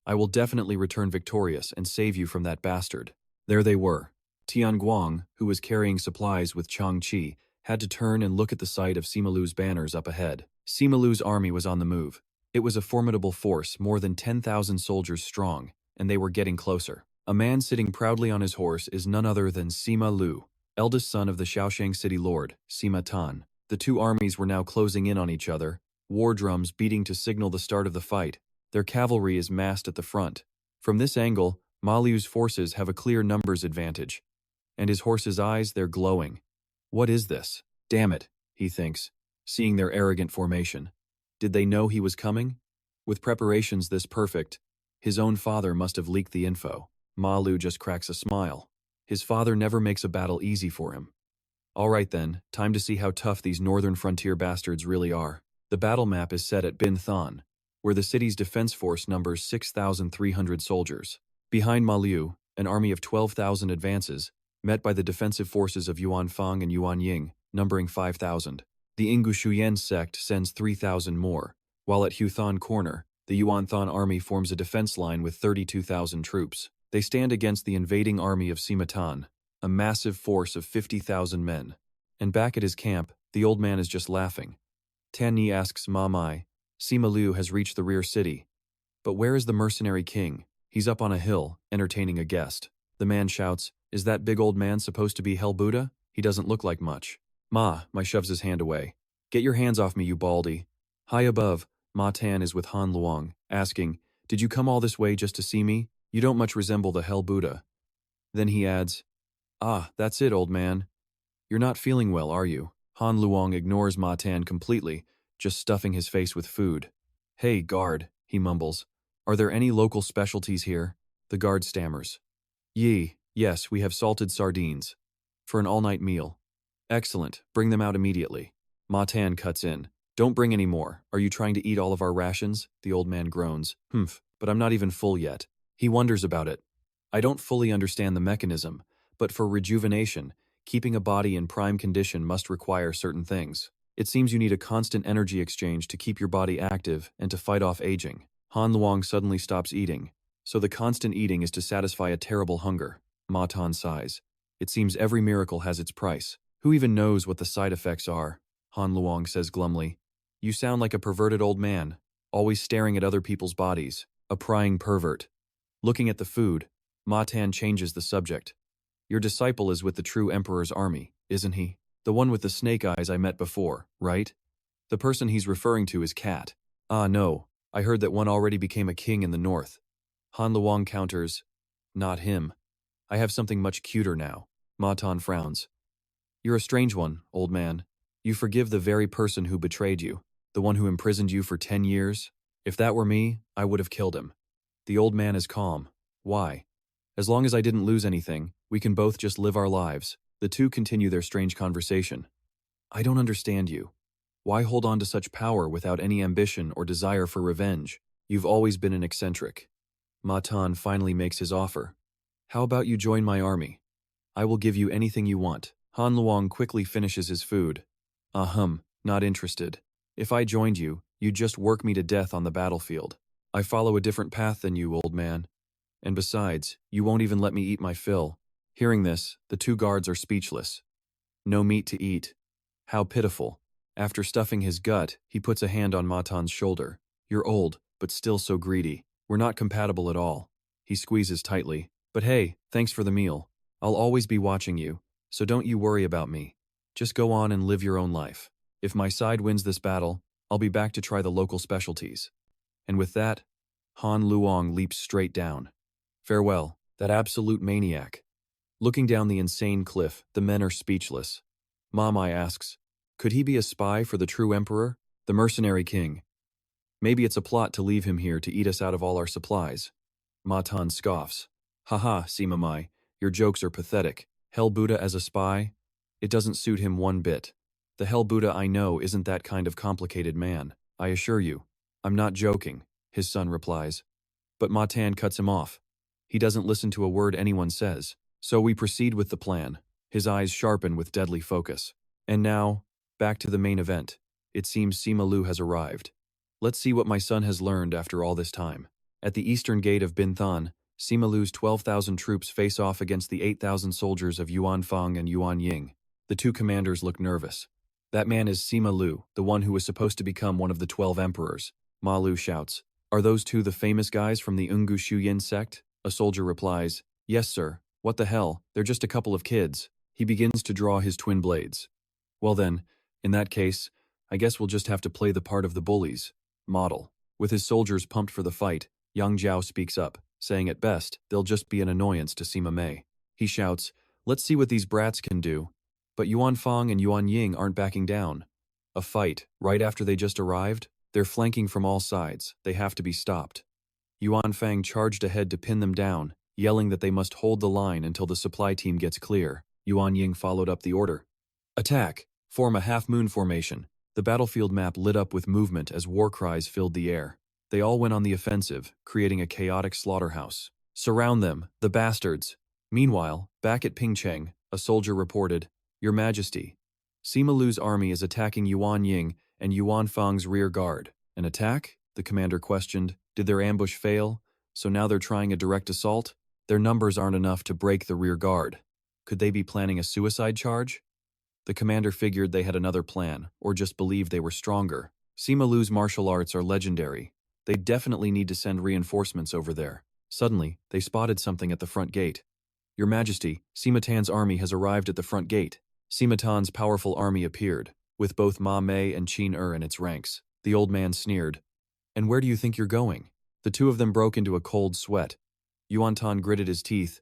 [SPEAKER 1] "I will definitely return victorious and save you from that bastard." There they were. Tian Guang, who was carrying supplies with Chang Chi, had to turn and look at the sight of Sima Lu's banners up ahead. Sima Lu's army was on the move. It was a formidable force, more than 10,000 soldiers strong, and they were getting closer. A man sitting proudly on his horse is none other than Sima Lu, eldest son of the Shaoxiang city lord, Sima Tan. The 2 armies were now closing in on each other, war drums beating to signal the start of the fight. Their cavalry is massed at the front. From this angle, Ma Liu's forces have a clear numbers advantage. And his horse's eyes, they're glowing. What is this? Damn it, he thinks, seeing their arrogant formation. Did they know he was coming? With preparations this perfect, his own father must have leaked the info. Ma Liu just cracks a smile. His father never makes a battle easy for him. All right then, time to see how tough these northern frontier bastards really are. The battle map is set at Bin Than, where the city's defense force numbers 6,300 soldiers. Behind Ma Liu, an army of 12,000 advances, met by the defensive forces of Yuan Fang and Yuan Ying, numbering 5,000. The Ingushuyan sect sends 3,000 more, while at Huthan Corner, the Yuan Than army forms a defense line with 32,000 troops. They stand against the invading army of Sima Tan, a massive force of 50,000 men. And back at his camp, the old man is just laughing. Tan Ni asks Ma Mai, "Sima Lu has reached the rear city. But where is the mercenary king? He's up on a hill, entertaining a guest." The man shouts, "Is that big old man supposed to be Hell Buddha? He doesn't look like much." "Ma," Mai shoves his hand away. "Get your hands off me, you baldy." High above, Ma Tan is with Han Luang, asking, "Did you come all this way just to see me? You don't much resemble the Hell Buddha." Then he adds, "Ah, that's it, old man. You're not feeling well, are you?" Han Luang ignores Ma Tan completely, just stuffing his face with food. "Hey, guard," he mumbles. "Are there any local specialties here?" The guard stammers. Yes, we have salted sardines. For an all-night meal." "Excellent, bring them out immediately." Ma Tan cuts in. "Don't bring any more. Are you trying to eat all of our rations?" The old man groans. "Humph, but I'm not even full yet." He wonders about it. "I don't fully understand the mechanism, but for rejuvenation, keeping a body in prime condition must require certain things. It seems you need a constant energy exchange to keep your body active and to fight off aging." Han Luang suddenly stops eating. "So the constant eating is to satisfy a terrible hunger." Ma Tan sighs. "It seems every miracle has its price. Who even knows what the side effects are?" Han Luang says glumly. "You sound like a perverted old man, always staring at other people's bodies. A prying pervert." Looking at the food, Ma Tan changes the subject. "Your disciple is with the true emperor's army, isn't he? The one with the snake eyes I met before, right? The person he's referring to is Cat." "Ah no, I heard that one already became a king in the north." Han Luang counters, "Not him. I have something much cuter now." Ma Tan frowns. "You're a strange one, old man. You forgive the very person who betrayed you, the one who imprisoned you for 10 years? If that were me, I would have killed him." The old man is calm. "Why? As long as I didn't lose anything, we can both just live our lives." The two continue their strange conversation. "I don't understand you. Why hold on to such power without any ambition or desire for revenge? You've always been an eccentric." Ma Tan finally makes his offer. "How about you join my army? I will give you anything you want." Han Luang quickly finishes his food. Not interested. If I joined you, you'd just work me to death on the battlefield. I follow a different path than you, old man. And besides, you won't even let me eat my fill. Hearing this, the two guards are speechless. No meat to eat. How pitiful. After stuffing his gut, he puts a hand on Matan's shoulder. You're old, but still so greedy. We're not compatible at all. He squeezes tightly. But hey, thanks for the meal. I'll always be watching you, so don't you worry about me. Just go on and live your own life. If my side wins this battle, I'll be back to try the local specialties. And with that, Han Luong leaps straight down. Farewell, that absolute maniac. Looking down the insane cliff, the men are speechless. Mamai asks, could he be a spy for the true emperor, the mercenary king? Maybe it's a plot to leave him here to eat us out of all our supplies. Matan scoffs. Haha, Simamai, your jokes are pathetic. Hell Buddha as a spy? It doesn't suit him one bit. The Hell Buddha I know isn't that kind of complicated man, I assure you. I'm not joking, his son replies. But Matan cuts him off. He doesn't listen to a word anyone says. So we proceed with the plan. His eyes sharpen with deadly focus. And now, back to the main event. It seems Sima Lu has arrived. Let's see what my son has learned after all this time. At the eastern gate of Binthan, Sima Lu's 12,000 troops face off against the 8,000 soldiers of Yuan Fang and Yuan Ying. The two commanders look nervous. That man is Sima Lu, the one who was supposed to become one of the 12 emperors. Ma Lu shouts. Are those two the famous guys from the Ungu Shuyin sect? A soldier replies, yes sir. What the hell, they're just a couple of kids. He begins to draw his twin blades. Well then, in that case, I guess we'll just have to play the part of the bullies. Model. With his soldiers pumped for the fight, Yang Jiao speaks up, saying at best, they'll just be an annoyance to Sima Mei. He shouts, let's see what these brats can do. But Yuan Fang and Yuan Ying aren't backing down. A fight, right after they just arrived? They're flanking from all sides, they have to be stopped. Yuan Fang charged ahead to pin them down, yelling that they must hold the line until the supply team gets clear. Yuan Ying followed up the order. Attack! Form a half-moon formation. The battlefield map lit up with movement as war cries filled the air. They all went on the offensive, creating a chaotic slaughterhouse. Surround them, the bastards! Meanwhile, back at Pingcheng, a soldier reported, Your Majesty, Sima Lu's army is attacking Yuan Ying and Yuan Fang's rear guard. An attack? The commander questioned. Did their ambush fail? So now they're trying a direct assault? Their numbers aren't enough to break the rear guard. Could they be planning a suicide charge? The commander figured they had another plan, or just believed they were stronger. Sima Lu's martial arts are legendary. They definitely need to send reinforcements over there. Suddenly, they spotted something at the front gate. Your Majesty, Sima Tan's army has arrived at the front gate. Sima Tan's powerful army appeared, with both Ma Mei and Qin in its ranks. The old man sneered. And where do you think you're going? The two of them broke into a cold sweat. Yuan Tan gritted his teeth.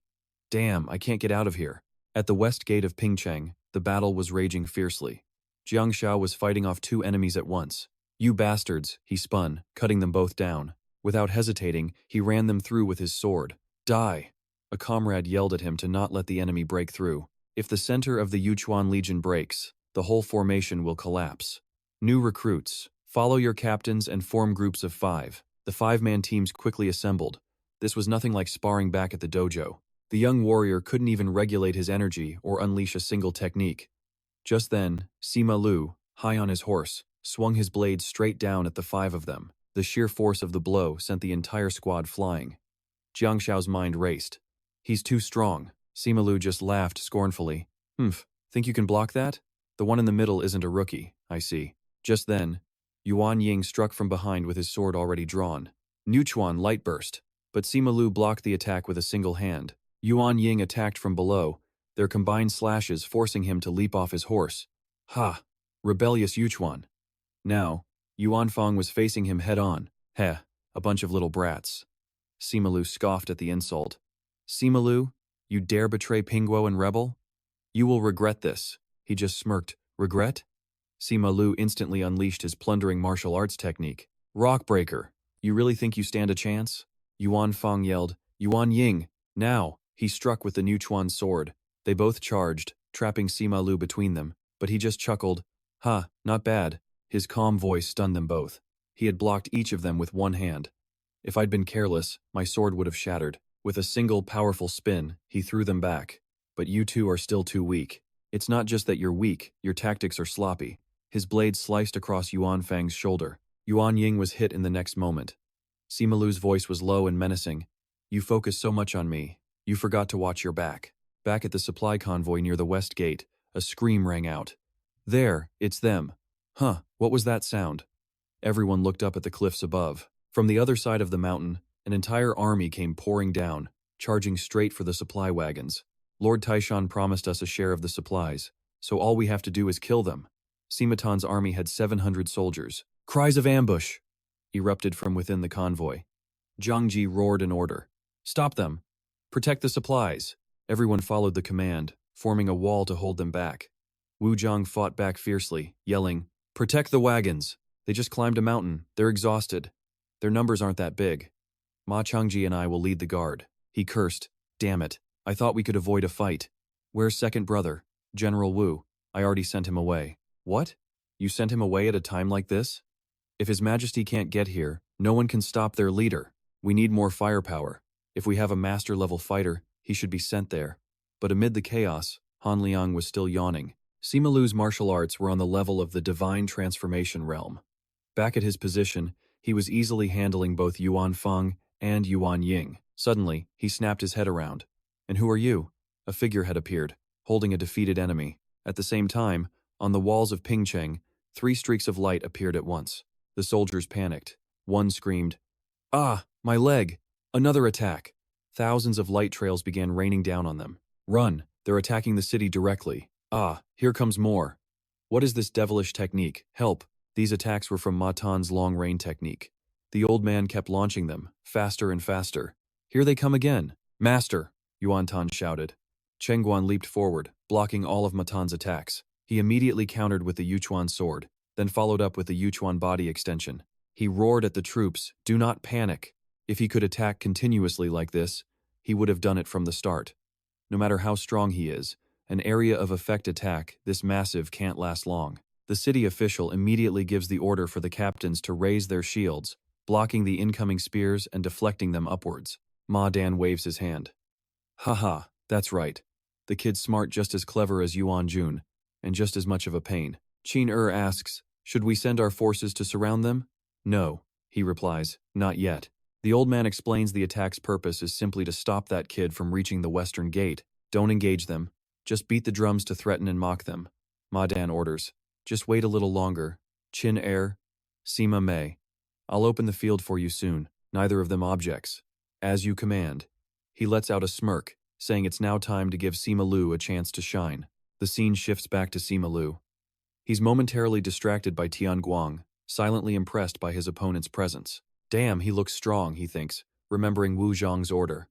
[SPEAKER 1] Damn, I can't get out of here. At the west gate of Pingcheng, the battle was raging fiercely. Jiang Shao was fighting off two enemies at once. You bastards, he spun, cutting them both down. Without hesitating, he ran them through with his sword. Die! A comrade yelled at him to not let the enemy break through. If the center of the Yuchuan Legion breaks, the whole formation will collapse. New recruits, follow your captains and form groups of 5. The 5-man teams quickly assembled. This was nothing like sparring back at the dojo. The young warrior couldn't even regulate his energy or unleash a single technique. Just then, Sima Lu, high on his horse, swung his blade straight down at the 5 of them. The sheer force of the blow sent the entire squad flying. Jiang Shao's mind raced. He's too strong. Sima Lu just laughed scornfully. Think you can block that? The one in the middle isn't a rookie, I see. Just then, Yuan Ying struck from behind with his sword already drawn. Nuchuan light burst, but Sima Lu blocked the attack with a single hand. Yuan Ying attacked from below, their combined slashes forcing him to leap off his horse. Ha! Rebellious Yuchuan. Now, Yuan Fang was facing him head-on. Heh, a bunch of little brats. Sima Lu scoffed at the insult. Sima Lu, you dare betray Pingguo and rebel? You will regret this. He just smirked. Regret? Sima Lu instantly unleashed his plundering martial arts technique. Rockbreaker. You really think you stand a chance? Yuan Fang yelled. Yuan Ying, now! He struck with the Nuchuan sword. They both charged, trapping Sima Lu between them, but he just chuckled. Ha, not bad. His calm voice stunned them both. He had blocked each of them with one hand. If I'd been careless, my sword would have shattered. With a single powerful spin, he threw them back. But you two are still too weak. It's not just that you're weak, your tactics are sloppy. His blade sliced across Yuan Fang's shoulder. Yuan Ying was hit in the next moment. Sima Lu's voice was low and menacing. You focus so much on me. You forgot to watch your back. Back at the supply convoy near the west gate, a scream rang out. There, it's them. Huh, what was that sound? Everyone looked up at the cliffs above. From the other side of the mountain, an entire army came pouring down, charging straight for the supply wagons. Lord Taishan promised us a share of the supplies, so all we have to do is kill them. Simatan's army had 700 soldiers. Cries of ambush erupted from within the convoy. Zhang Ji roared an order. Stop them! Protect the supplies! Everyone followed the command, forming a wall to hold them back. Wu Zhang fought back fiercely, yelling, Protect the wagons! They just climbed a mountain. They're exhausted. Their numbers aren't that big. Ma Changji and I will lead the guard. He cursed. Damn it. I thought we could avoid a fight. Where's second brother? General Wu. I already sent him away. What? You sent him away at a time like this? If His Majesty can't get here, no one can stop their leader. We need more firepower. If we have a master-level fighter, he should be sent there. But amid the chaos, Han Liang was still yawning. Sima Lu's martial arts were on the level of the divine transformation realm. Back at his position, he was easily handling both Yuan Feng and Yuan Ying. Suddenly, he snapped his head around. And who are you? A figure had appeared, holding a defeated enemy. At the same time, on the walls of Pingcheng, 3 streaks of light appeared at once. The soldiers panicked. One screamed, Ah, my leg! Another attack! Thousands of light trails began raining down on them. Run! They're attacking the city directly. Ah, here comes more. What is this devilish technique? Help! These attacks were from Ma Tan's long-rain technique. The old man kept launching them, faster and faster. Here they come again! Master! Yuan Tan shouted. Chen Guan leaped forward, blocking all of Ma Tan's attacks. He immediately countered with the Yuchuan sword, then followed up with the Yuchuan body extension. He roared at the troops, Do not panic. If he could attack continuously like this, he would have done it from the start. No matter how strong he is, an area of effect attack this massive can't last long. The city official immediately gives the order for the captains to raise their shields, blocking the incoming spears and deflecting them upwards. Ma Dan waves his hand. Haha, that's right. The kid's smart, just as clever as Yuan Jun, and just as much of a pain. Qin asks, Should we send our forces to surround them? No, he replies, not yet. The old man explains the attack's purpose is simply to stop that kid from reaching the western gate. Don't engage them. Just beat the drums to threaten and mock them. Ma Dan orders. Just wait a little longer. Qin Sima Mei. I'll open the field for you soon. Neither of them objects. As you command. He lets out a smirk, saying it's now time to give Sima Lu a chance to shine. The scene shifts back to Sima Lu. He's momentarily distracted by Tian Guang, silently impressed by his opponent's presence. Damn, he looks strong, he thinks, remembering Wu Zhang's order.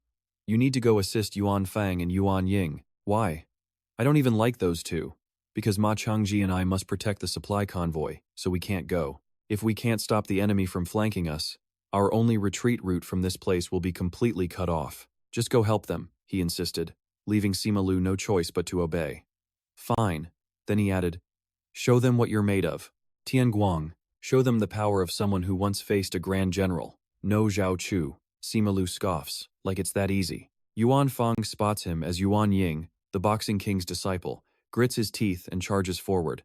[SPEAKER 1] You need to go assist Yuan Fang and Yuan Ying. Why? I don't even like those two. Because Ma Changji and I must protect the supply convoy, so we can't go. If we can't stop the enemy from flanking us, our only retreat route from this place will be completely cut off. Just go help them, he insisted, leaving Sima Lu no choice but to obey. Fine. Then he added, Show them what you're made of. Tian Guang, show them the power of someone who once faced a grand general. No Zhao Chu. Sima Lu scoffs, like it's that easy. Yuan Fang spots him as Yuan Ying, the boxing king's disciple, grits his teeth and charges forward.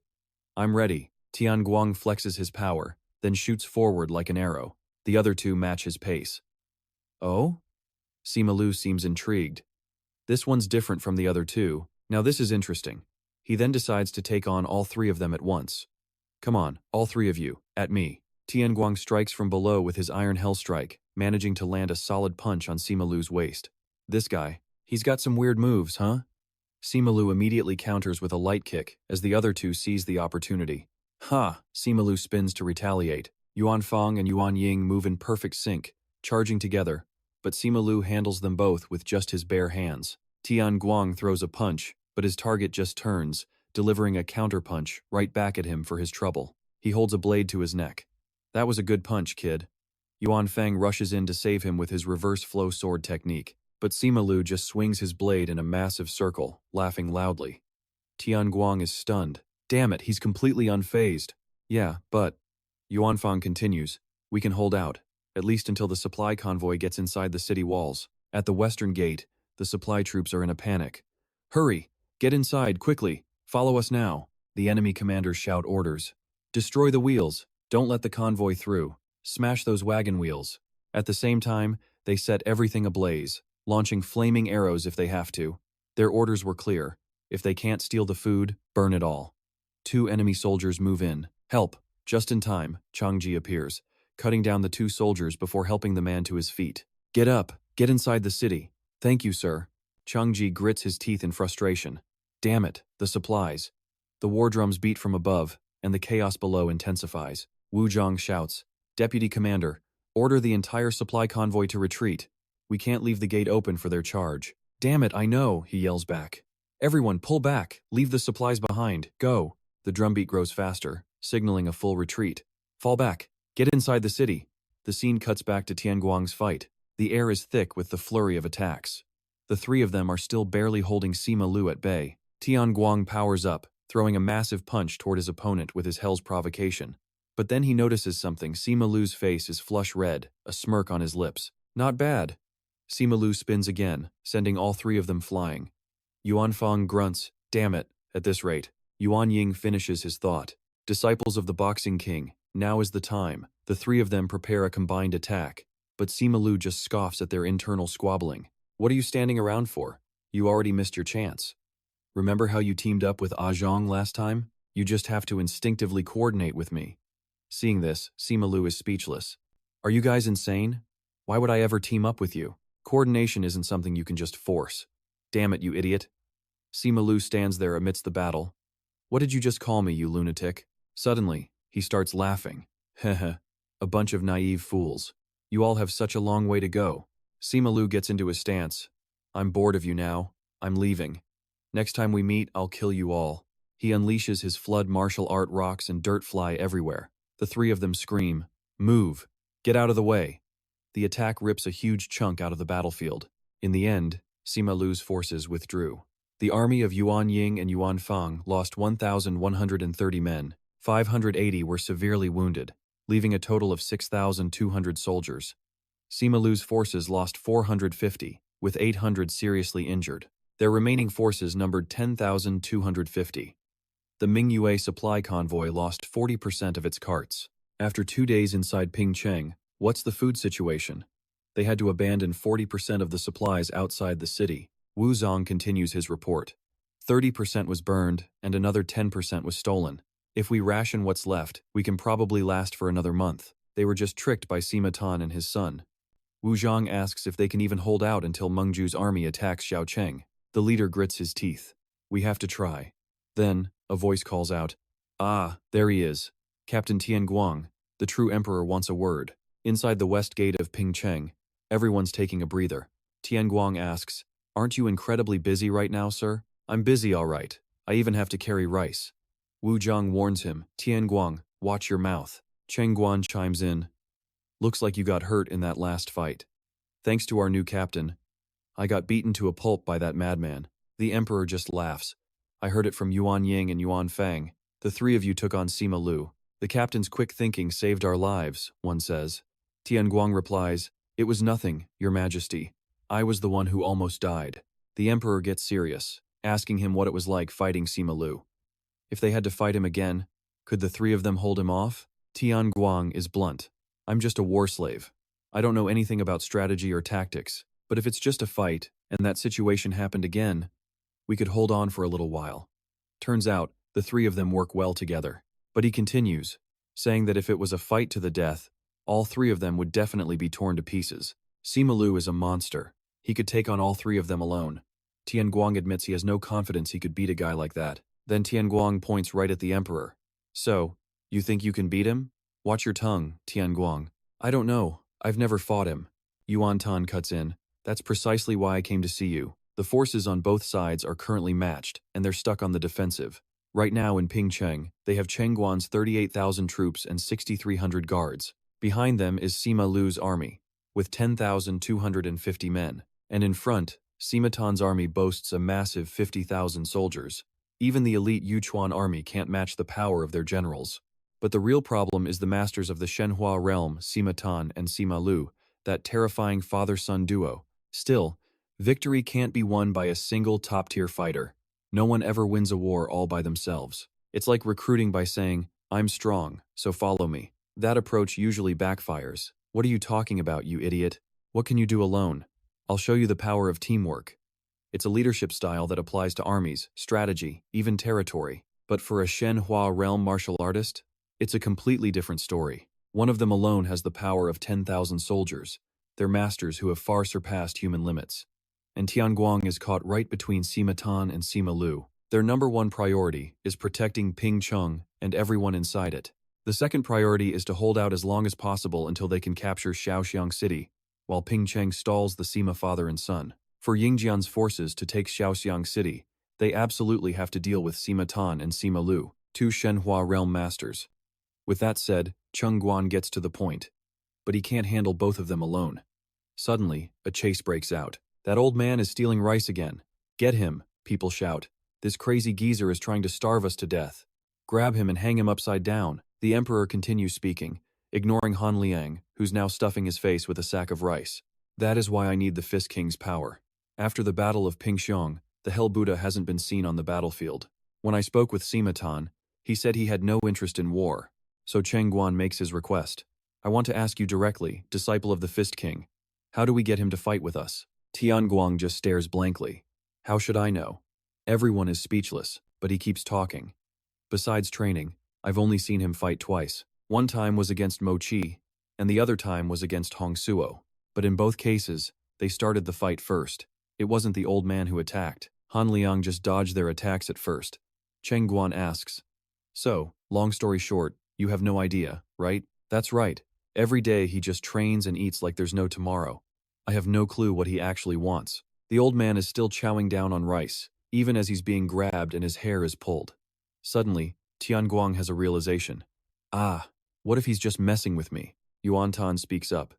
[SPEAKER 1] I'm ready. Tian Guang flexes his power, then shoots forward like an arrow. The other two match his pace. Oh? Sima Lu seems intrigued. This one's different from the other two. Now this is interesting. He then decides to take on all 3 of them at once. Come on, all 3 of you, at me. Tian Guang strikes from below with his iron hell strike, managing to land a solid punch on Sima Lu's waist. This guy, he's got some weird moves, huh? Sima Lu immediately counters with a light kick as the other two seize the opportunity. Ha! Sima Lu spins to retaliate. Yuan Fang and Yuan Ying move in perfect sync, charging together, but Sima Lu handles them both with just his bare hands. Tian Guang throws a punch, but his target just turns, delivering a counterpunch right back at him for his trouble. He holds a blade to his neck. That was a good punch, kid. Yuan Fang rushes in to save him with his reverse flow sword technique, but Sima Lu just swings his blade in a massive circle, laughing loudly. Tian Guang is stunned. Damn it, he's completely unfazed. Yeah, but... Yuan Fang continues, we can hold out, at least until the supply convoy gets inside the city walls. At the western gate, the supply troops are in a panic. Hurry! Get inside, quickly! Follow us now! The enemy commanders shout orders. Destroy the wheels! Don't let the convoy through! Smash those wagon wheels! At the same time, They set everything ablaze, launching flaming arrows if they have to. Their orders were clear. If they can't steal the food, burn it all. 2 enemy soldiers move in. Help! Just in time, Changji appears, cutting down the 2 soldiers before helping the man to his feet. Get up! Get inside the city! Thank you, sir. Changji grits his teeth in frustration. Damn it, the supplies. The war drums beat from above, and the chaos below intensifies. Wu Zhang shouts, Deputy Commander, order the entire supply convoy to retreat. We can't leave the gate open for their charge. Damn it, I know, he yells back. Everyone, pull back. Leave the supplies behind. Go. The drumbeat grows faster, signaling a full retreat. Fall back. Get inside the city. The scene cuts back to Tian Guang's fight. The air is thick with the flurry of attacks. The 3 of them are still barely holding Sima Lu at bay. Tian Guang powers up, throwing a massive punch toward his opponent with his Hell's Provocation. But then he notices something. Sima Lu's face is flush red, a smirk on his lips. Not bad. Sima Lu spins again, sending all 3 of them flying. Yuan Fang grunts, damn it, at this rate. Yuan Ying finishes his thought. Disciples of the Boxing King, now is the time. The 3 of them prepare a combined attack. But Sima Lu just scoffs at their internal squabbling. What are you standing around for? You already missed your chance. Remember how you teamed up with Zhang last time? You just have to instinctively coordinate with me. Seeing this, Sima Lu is speechless. Are you guys insane? Why would I ever team up with you? Coordination isn't something you can just force. Damn it, you idiot. Sima Lu stands there amidst the battle. What did you just call me, you lunatic? Suddenly, he starts laughing. Heh, a bunch of naive fools. You all have such a long way to go. Sima Lu gets into his stance. I'm bored of you now. I'm leaving. Next time we meet, I'll kill you all. He unleashes his flood martial art rocks and dirt fly everywhere. The 3 of them scream, move, get out of the way. The attack rips a huge chunk out of the battlefield. In the end, Sima Lu's forces withdrew. The army of Yuan Ying and Yuan Fang lost 1,130 men. 580 were severely wounded, leaving a total of 6,200 soldiers. Sima Lu's forces lost 450, with 800 seriously injured. Their remaining forces numbered 10,250. The Mingua supply convoy lost 40% of its carts. After 2 days inside Pingcheng, what's the food situation? They had to abandon 40% of the supplies outside the city. Wu Zhang continues his report. 30% was burned, and another 10% was stolen. If we ration what's left, we can probably last for another month. They were just tricked by Sima Tan and his son. Wu Zhang asks if they can even hold out until Mengju's army attacks Xiaocheng. The leader grits his teeth. We have to try. Then, a voice calls out, Ah, there he is. Captain Tian Guang. The true emperor wants a word. Inside the west gate of Pingcheng, everyone's taking a breather. Tian Guang asks, Aren't you incredibly busy right now, sir? I'm busy, all right. I even have to carry rice. Wu Zhang warns him, Tian Guang, watch your mouth. Cheng Guan chimes in. Looks like you got hurt in that last fight. Thanks to our new captain. I got beaten to a pulp by that madman. The emperor just laughs. I heard it from Yuan Ying and Yuan Fang. The 3 of you took on Sima Lu. The captain's quick thinking saved our lives, one says. Tian Guang replies, It was nothing, your majesty. I was the one who almost died. The emperor gets serious, asking him what it was like fighting Sima Lu. If they had to fight him again, could the 3 of them hold him off? Tian Guang is blunt. I'm just a war slave. I don't know anything about strategy or tactics, but if it's just a fight, and that situation happened again, we could hold on for a little while. Turns out, the 3 of them work well together. But he continues, saying that if it was a fight to the death, all 3 of them would definitely be torn to pieces. Sima Lu is a monster. He could take on all 3 of them alone. Tian Guang admits he has no confidence he could beat a guy like that. Then Tian Guang points right at the emperor. So, you think you can beat him? Watch your tongue, Tian Guang. I don't know. I've never fought him. Yuan Tan cuts in. That's precisely why I came to see you. The forces on both sides are currently matched, and they're stuck on the defensive. Right now in Pingcheng, they have Cheng Guan's 38,000 troops and 6,300 guards. Behind them is Sima Lu's army, with 10,250 men. And in front, Sima Tan's army boasts a massive 50,000 soldiers. Even the elite Yuchuan army can't match the power of their generals. But the real problem is the masters of the Shenhua realm, Sima Tan and Sima Lu, that terrifying father-son duo. Still, victory can't be won by a single top-tier fighter. No one ever wins a war all by themselves. It's like recruiting by saying, I'm strong, so follow me. That approach usually backfires. What are you talking about, you idiot? What can you do alone? I'll show you the power of teamwork. It's a leadership style that applies to armies, strategy, even territory. But for a Shenhua realm martial artist, it's a completely different story. One of them alone has the power of 10,000 soldiers. They're masters who have far surpassed human limits. And Tian Guang is caught right between Sima Tan and Sima Lu. Their number one priority is protecting Ping Chung and everyone inside it. The second priority is to hold out as long as possible until they can capture Shaoxiang City, while Ping Cheng stalls the Sima father and son. For Yingjian's forces to take Shaoxiang City, they absolutely have to deal with Sima Tan and Sima Lu, two Shenhua realm masters. With that said, Chung Guan gets to the point, but he can't handle both of them alone. Suddenly, a chase breaks out. That old man is stealing rice again. Get him, people shout. This crazy geezer is trying to starve us to death. Grab him and hang him upside down. The emperor continues speaking, ignoring Han Liang, who's now stuffing his face with a sack of rice. That is why I need the Fist King's power. After the Battle of Pingxiong, the Hell Buddha hasn't been seen on the battlefield. When I spoke with Sima Tan, he said he had no interest in war. So Cheng Guan makes his request. I want to ask you directly, disciple of the Fist King, how do we get him to fight with us? Tian Guang just stares blankly. How should I know? Everyone is speechless, but he keeps talking. Besides training, I've only seen him fight twice. One time was against Mo Chi, and the other time was against Hong Suo. But in both cases, they started the fight first. It wasn't the old man who attacked. Han Liang just dodged their attacks at first. Cheng Guan asks, so, long story short, you have no idea, right? That's right. Every day he just trains and eats like there's no tomorrow. I have no clue what he actually wants. The old man is still chowing down on rice, even as he's being grabbed and his hair is pulled. Suddenly, Tian Guang has a realization. Ah, what if he's just messing with me? Yuan Tan speaks up.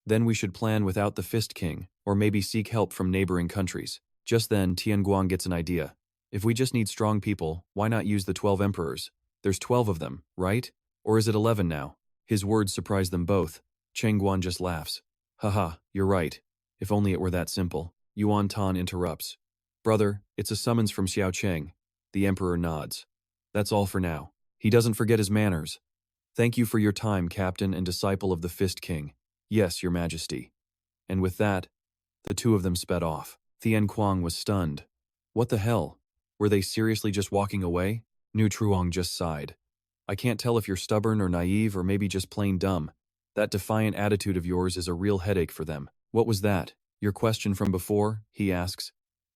[SPEAKER 1] Then we should plan without the Fist King, or maybe seek help from neighboring countries. Just then, Tian Guang gets an idea. If we just need strong people, why not use the 12 emperors? There's 12 of them, right? Or is it 11 now? His words surprise them both. Cheng Guan just laughs. Haha, you're right. If only it were that simple. Yuan Tan interrupts. Brother, it's a summons from Xiao Cheng. The emperor nods. That's all for now. He doesn't forget his manners. Thank you for your time, captain and disciple of the Fist King. Yes, your majesty. And with that, the two of them sped off. Tian Guang was stunned. What the hell? Were they seriously just walking away? Nu Truong just sighed. I can't tell if you're stubborn or naive or maybe just plain dumb. That defiant attitude of yours is a real headache for them. What was that? Your question from before? He asks.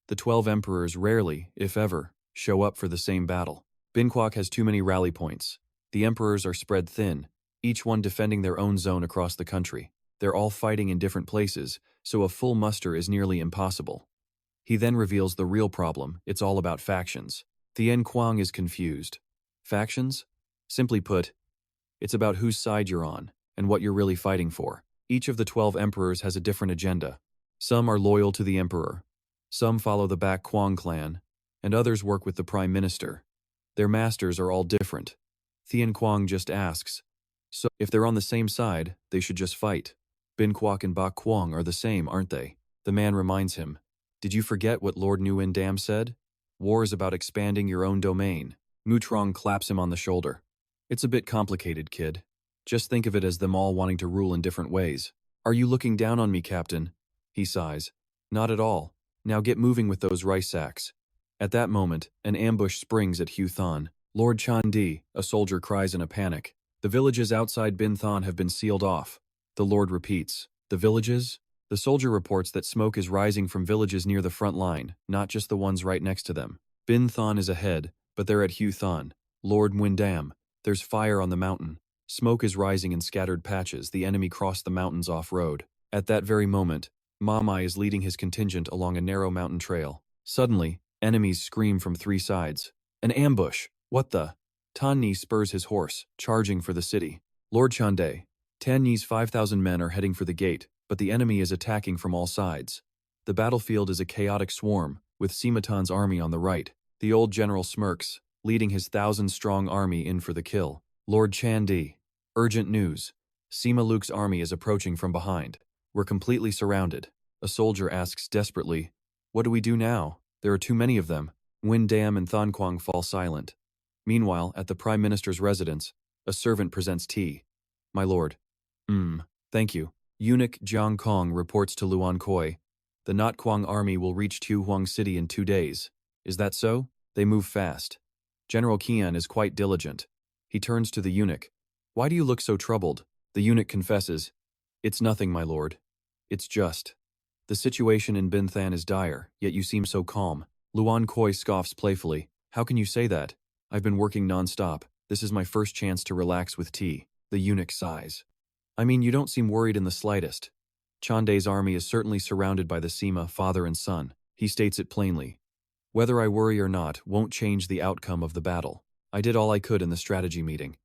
[SPEAKER 1] The 12 emperors rarely, if ever, show up for the same battle. Binquok has too many rally points. The emperors are spread thin, each one defending their own zone across the country. They're all fighting in different places, so a full muster is nearly impossible. He then reveals the real problem. It's all about factions. Tian Guang is confused. Factions? Simply put, it's about whose side you're on and what you're really fighting for. Each of the 12 emperors has a different agenda. Some are loyal to the emperor, some follow the Bak Quang clan, and others work with the prime minister. Their masters are all different. Tian Guang just asks, so if they're on the same side, they should just fight. Bin Kwok and Bak Quang are the same, aren't they? The man reminds him. Did you forget what Lord Nguyen Dam said? War is about expanding your own domain. Mutrong claps him on the shoulder. It's a bit complicated, kid. Just think of it as them all wanting to rule in different ways. Are you looking down on me, Captain? He sighs. Not at all. Now get moving with those rice sacks. At that moment, an ambush springs at Hu Than. Lord Chan Di, a soldier cries in a panic. The villages outside Bin Than have been sealed off. The Lord repeats. The villages? The soldier reports that smoke is rising from villages near the front line, not just the ones right next to them. Bin Than is ahead, but they're at Hu Than. Lord Nguyen, there's fire on the mountain. Smoke is rising in scattered patches. The enemy crossed the mountains off-road. At that very moment, Mamai is leading his contingent along a narrow mountain trail. Suddenly, enemies scream from three sides. An ambush! What the? Tan Ni spurs his horse, charging for the city. Lord Chande, Tan Ni's 5,000 men are heading for the gate, but the enemy is attacking from all sides. The battlefield is a chaotic swarm, with Sima Tan's army on the right. The old general smirks, leading his 1,000-strong army in for the kill. Lord Chandi. Urgent news. Sima Luke's army is approaching from behind. We're completely surrounded. A soldier asks desperately, what do we do now? There are too many of them. Nguyen Dam and Than Quang fall silent. Meanwhile, at the Prime Minister's residence, a servant presents tea. My lord. Thank you. Eunuch Jiang Kong reports to Luan Koi. The Not Kuang army will reach Tu Huang City in 2 days. Is that so? They move fast. General Qian is quite diligent. He turns to the eunuch. Why do you look so troubled? The eunuch confesses. It's nothing, my lord. It's just. The situation in Binthan is dire, yet you seem so calm. Luan Koi scoffs playfully. How can you say that? I've been working non-stop. This is my first chance to relax with tea. The eunuch sighs. I mean, you don't seem worried in the slightest. Chande's army is certainly surrounded by the Sima, father and son. He states it plainly. Whether I worry or not won't change the outcome of the battle. I did all I could in the strategy meeting.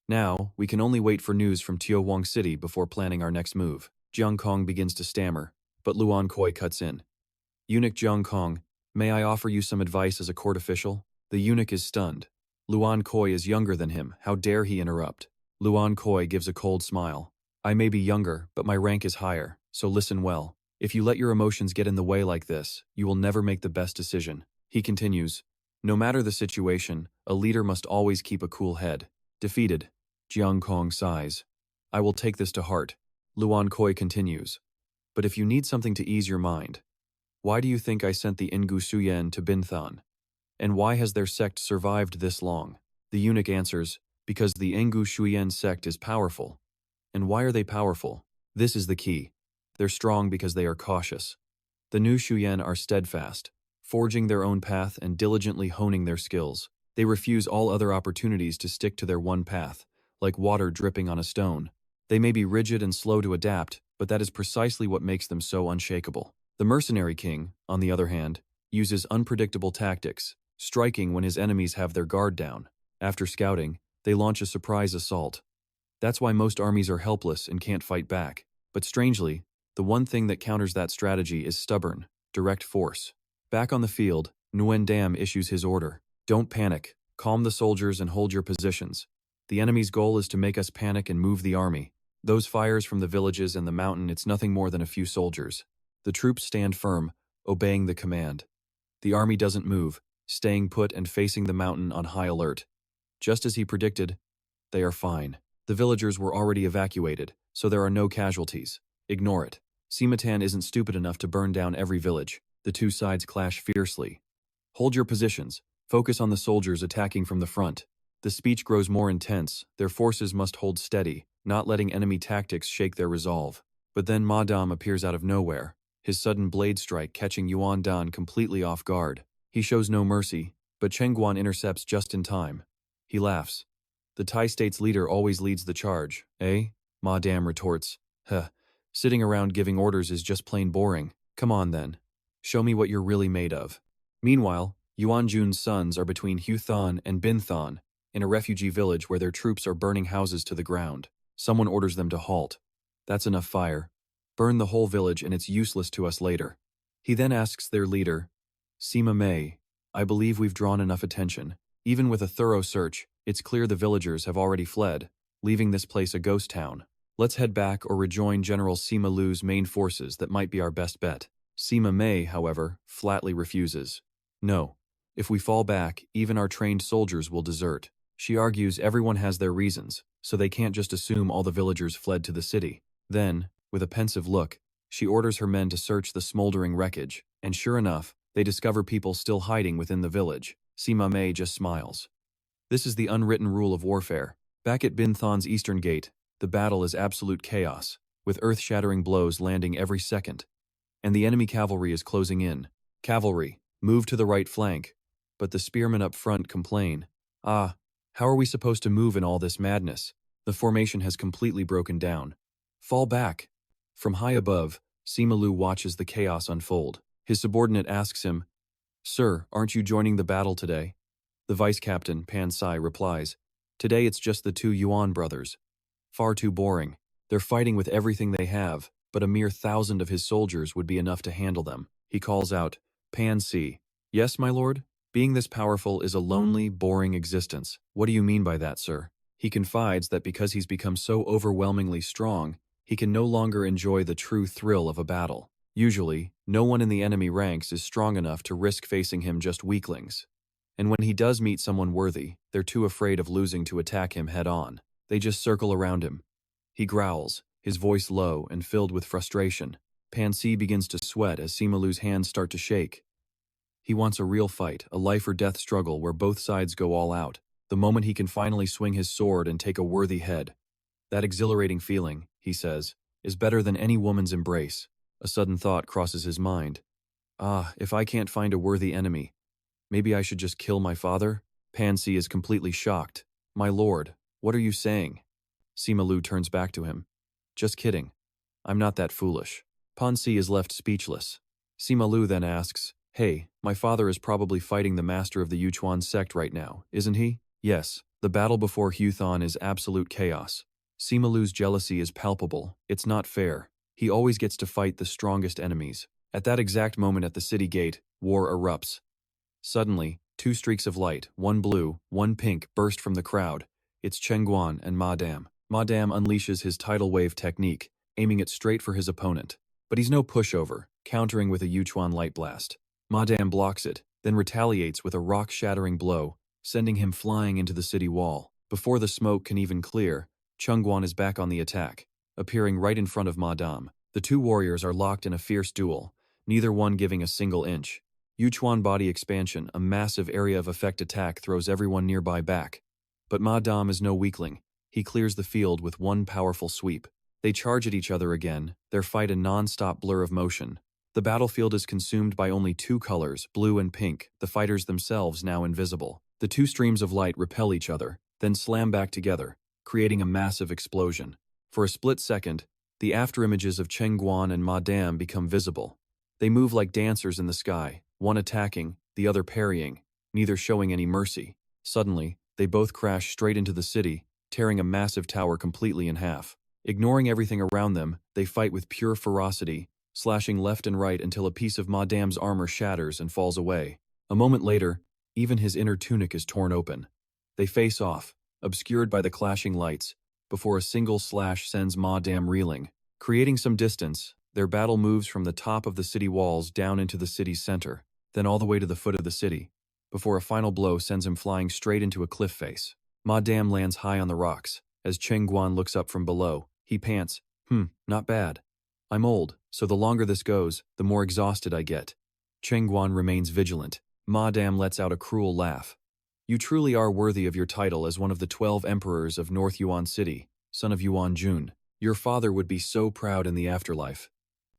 [SPEAKER 1] Now, we can only wait for news from Huang City before planning our next move. Jiang Kong begins to stammer, but Luan Koi cuts in. Eunuch Jiang Kong, may I offer you some advice as a court official? The eunuch is stunned. Luan Koi is younger than him. How dare he interrupt? Luan Koi gives a cold smile. I may be younger, but my rank is higher, so listen well. If you let your emotions get in the way like this, you will never make the best decision. He continues, no matter the situation, a leader must always keep a cool head. Defeated. Jiang Kong sighs. I will take this to heart. Luan Koi continues. But if you need something to ease your mind, why do you think I sent the Ingu Suyen to Binthan? And why has their sect survived this long? The eunuch answers, because the Ingu Shuyen sect is powerful. And why are they powerful? This is the key. They're strong because they are cautious. The new Shuyen are steadfast, forging their own path and diligently honing their skills. They refuse all other opportunities to stick to their one path, like water dripping on a stone. They may be rigid and slow to adapt, but that is precisely what makes them so unshakable. The mercenary king, on the other hand, uses unpredictable tactics, striking when his enemies have their guard down. After scouting, they launch a surprise assault. That's why most armies are helpless and can't fight back. But strangely, the one thing that counters that strategy is stubborn, direct force. Back on the field, Nguyen Dam issues his order. Don't panic. Calm the soldiers and hold your positions. The enemy's goal is to make us panic and move the army. Those fires from the villages and the mountain, it's nothing more than a few soldiers. The troops stand firm, obeying the command. The army doesn't move, staying put and facing the mountain on high alert. Just as he predicted, they are fine. The villagers were already evacuated, so there are no casualties. Ignore it. Simatan isn't stupid enough to burn down every village. The two sides clash fiercely. Hold your positions. Focus on the soldiers attacking from the front. The speech grows more intense. Their forces must hold steady, not letting enemy tactics shake their resolve. But then Ma Dam appears out of nowhere, his sudden blade strike catching Yuan Dan completely off guard. He shows no mercy, but Cheng Guan intercepts just in time. He laughs. The Thai state's leader always leads the charge, eh? Ma Dam retorts. Huh. Sitting around giving orders is just plain boring. Come on then. Show me what you're really made of. Meanwhile, Yuan Jun's sons are between Hu Than and Bin Than, in a refugee village where their troops are burning houses to the ground. Someone orders them to halt. That's enough fire. Burn the whole village and it's useless to us later. He then asks their leader, Sima Mei, I believe we've drawn enough attention. Even with a thorough search, it's clear the villagers have already fled, leaving this place a ghost town. Let's head back or rejoin General Sima Lu's main forces. That might be our best bet. Sima Mei, however, flatly refuses. No. If we fall back, even our trained soldiers will desert. She argues everyone has their reasons, so they can't just assume all the villagers fled to the city. Then, with a pensive look, she orders her men to search the smoldering wreckage, and sure enough, they discover people still hiding within the village. Sima Mei just smiles. This is the unwritten rule of warfare. Back at Bin Than's eastern gate, the battle is absolute chaos, with earth-shattering blows landing every second. And the enemy cavalry is closing in. Cavalry, move to the right flank. But the spearmen up front complain. Ah, how are we supposed to move in all this madness? The formation has completely broken down. Fall back. From high above, Sima Lu watches the chaos unfold. His subordinate asks him, Sir, aren't you joining the battle today? The vice captain, Pan Sai, replies, Today it's just the two Yuan brothers. Far too boring. They're fighting with everything they have, but a mere 1,000 of his soldiers would be enough to handle them. He calls out, Pan Si. Yes, my lord? Being this powerful is a lonely, boring existence. What do you mean by that, sir? He confides that because he's become so overwhelmingly strong, he can no longer enjoy the true thrill of a battle. Usually, no one in the enemy ranks is strong enough to risk facing him just weaklings. And when he does meet someone worthy, they're too afraid of losing to attack him head-on. They just circle around him. He growls, his voice low and filled with frustration. Pan Si begins to sweat as Sima Lu's hands start to shake. He wants a real fight, a life-or-death struggle where both sides go all out. The moment he can finally swing his sword and take a worthy head. That exhilarating feeling, he says, is better than any woman's embrace. A sudden thought crosses his mind. Ah, if I can't find a worthy enemy, maybe I should just kill my father? Pan Si is completely shocked. My lord, what are you saying? Sima Lu turns back to him. Just kidding. I'm not that foolish. Pan Si is left speechless. Sima Lu then asks, Hey, my father is probably fighting the master of the Yuchuan sect right now, isn't he? Yes, the battle before Huthan is absolute chaos. Sima Lu's jealousy is palpable. It's not fair. He always gets to fight the strongest enemies. At that exact moment at the city gate, war erupts. Suddenly, two streaks of light, one blue, one pink, burst from the crowd. It's Tian Guang and Madame. Madame unleashes his tidal wave technique, aiming it straight for his opponent. But he's no pushover, countering with a Yuchuan light blast. Madame blocks it, then retaliates with a rock-shattering blow, sending him flying into the city wall. Before the smoke can even clear, Tian Guang is back on the attack, appearing right in front of Madame. The two warriors are locked in a fierce duel, neither one giving a single inch. Yuchuan body expansion, a massive area of effect attack, throws everyone nearby back. But Madame is no weakling. He clears the field with one powerful sweep. They charge at each other again, their fight a non-stop blur of motion. The battlefield is consumed by only two colors, blue and pink, the fighters themselves now invisible. The two streams of light repel each other, then slam back together, creating a massive explosion. For a split second, the afterimages of Tian Guang and Madame become visible. They move like dancers in the sky, one attacking, the other parrying, neither showing any mercy. Suddenly, they both crash straight into the city, tearing a massive tower completely in half. Ignoring everything around them, they fight with pure ferocity, slashing left and right until a piece of Madame's armor shatters and falls away. A moment later, even his inner tunic is torn open. They face off, obscured by the clashing lights, before a single slash sends Madame reeling. Creating some distance, their battle moves from the top of the city walls down into the city's center, then all the way to the foot of the city, before a final blow sends him flying straight into a cliff face. Madame lands high on the rocks. As Tian Guang looks up from below, he pants, not bad. I'm old, so the longer this goes, the more exhausted I get. Tian Guang remains vigilant. Madame lets out a cruel laugh. You truly are worthy of your title as one of the 12 emperors of North Yuan City, son of Yuan Jun. Your father would be so proud in the afterlife.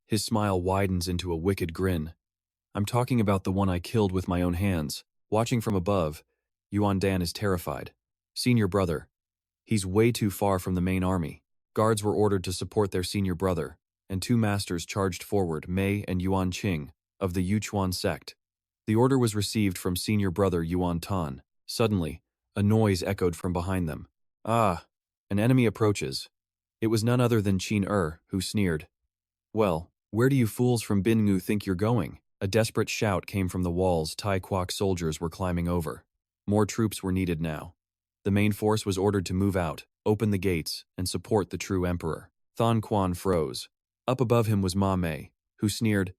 [SPEAKER 1] His smile widens into a wicked grin. I'm talking about the one I killed with my own hands. Watching from above, Yuan Dan is terrified. Senior brother. He's way too far from the main army. Guards were ordered to support their senior brother, and two masters charged forward, Mei and Yuan Qing, of the Yuchuan sect. The order was received from senior brother Yuan Tan. Suddenly, a noise echoed from behind them. Ah, an enemy approaches. It was none other than Qin who sneered. Well, where do you fools from Bingu think you're going? A desperate shout came from the walls Tai Quoc soldiers were climbing over. More troops were needed now. The main force was ordered to move out, open the gates, and support the true emperor. Thon Quan froze. Up above him was Ma Mei, who sneered,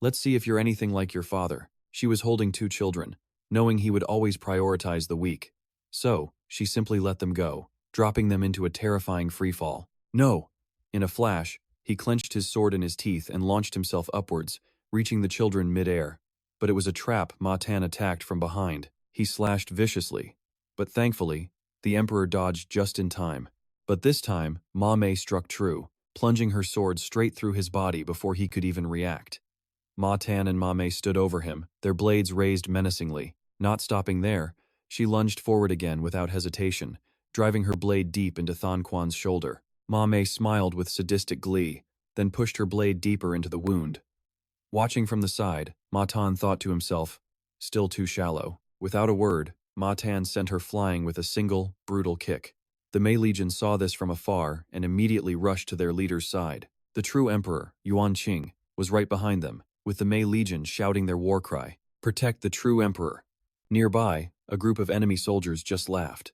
[SPEAKER 1] Let's see if you're anything like your father. She was holding two children, knowing he would always prioritize the weak. So, she simply let them go, dropping them into a terrifying freefall. No! In a flash, he clenched his sword in his teeth and launched himself upwards, reaching the children mid-air. But it was a trap. Ma Tan attacked from behind. He slashed viciously. But thankfully, the emperor dodged just in time. But this time, Ma Mei struck true, plunging her sword straight through his body before he could even react. Ma Tan and Ma Mei stood over him, their blades raised menacingly. Not stopping there, she lunged forward again without hesitation, driving her blade deep into Thon Quan's shoulder. Ma Mei smiled with sadistic glee, then pushed her blade deeper into the wound. Watching from the side, Ma Tan thought to himself, still too shallow. Without a word, Ma Tan sent her flying with a single, brutal kick. The Mei Legion saw this from afar and immediately rushed to their leader's side. The true emperor, Yuan Qing, was right behind them, with the Mei Legion shouting their war cry, "Protect the true emperor." Nearby, a group of enemy soldiers just laughed.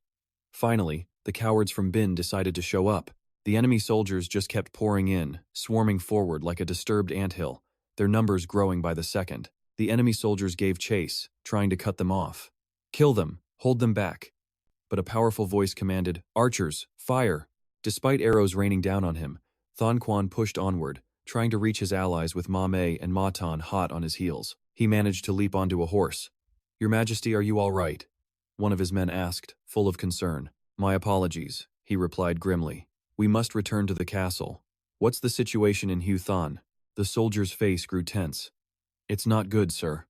[SPEAKER 1] Finally, the cowards from Bin decided to show up. The enemy soldiers just kept pouring in, swarming forward like a disturbed anthill, their numbers growing by the second. The enemy soldiers gave chase, trying to cut them off. Kill them, hold them back. But a powerful voice commanded, "Archers, fire!" Despite arrows raining down on him, Thon Quan pushed onward, trying to reach his allies with Ma Mei and Ma Tan hot on his heels. He managed to leap onto a horse. "Your Majesty, are you all right?" one of his men asked, full of concern. "My apologies," he replied grimly. "We must return to the castle. What's the situation in Huthan?" The soldier's face grew tense. "It's not good, sir.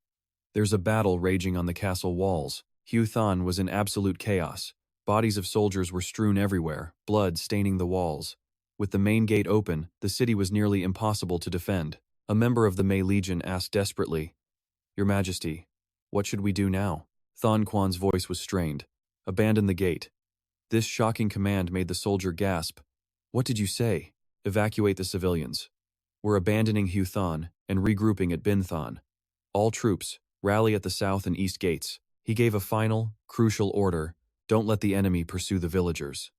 [SPEAKER 1] There's a battle raging on the castle walls." Huthan was in absolute chaos. Bodies of soldiers were strewn everywhere, blood staining the walls. With the main gate open, the city was nearly impossible to defend. A member of the Mei Legion asked desperately, "Your Majesty, what should we do now?" Thon Quan's voice was strained. "Abandon the gate." This shocking command made the soldier gasp. "What did you say?" "Evacuate the civilians. We're abandoning Huthan and regrouping at Binthan. All troops, rally at the south and east gates." He gave a final, crucial order: don't let the enemy pursue the villagers.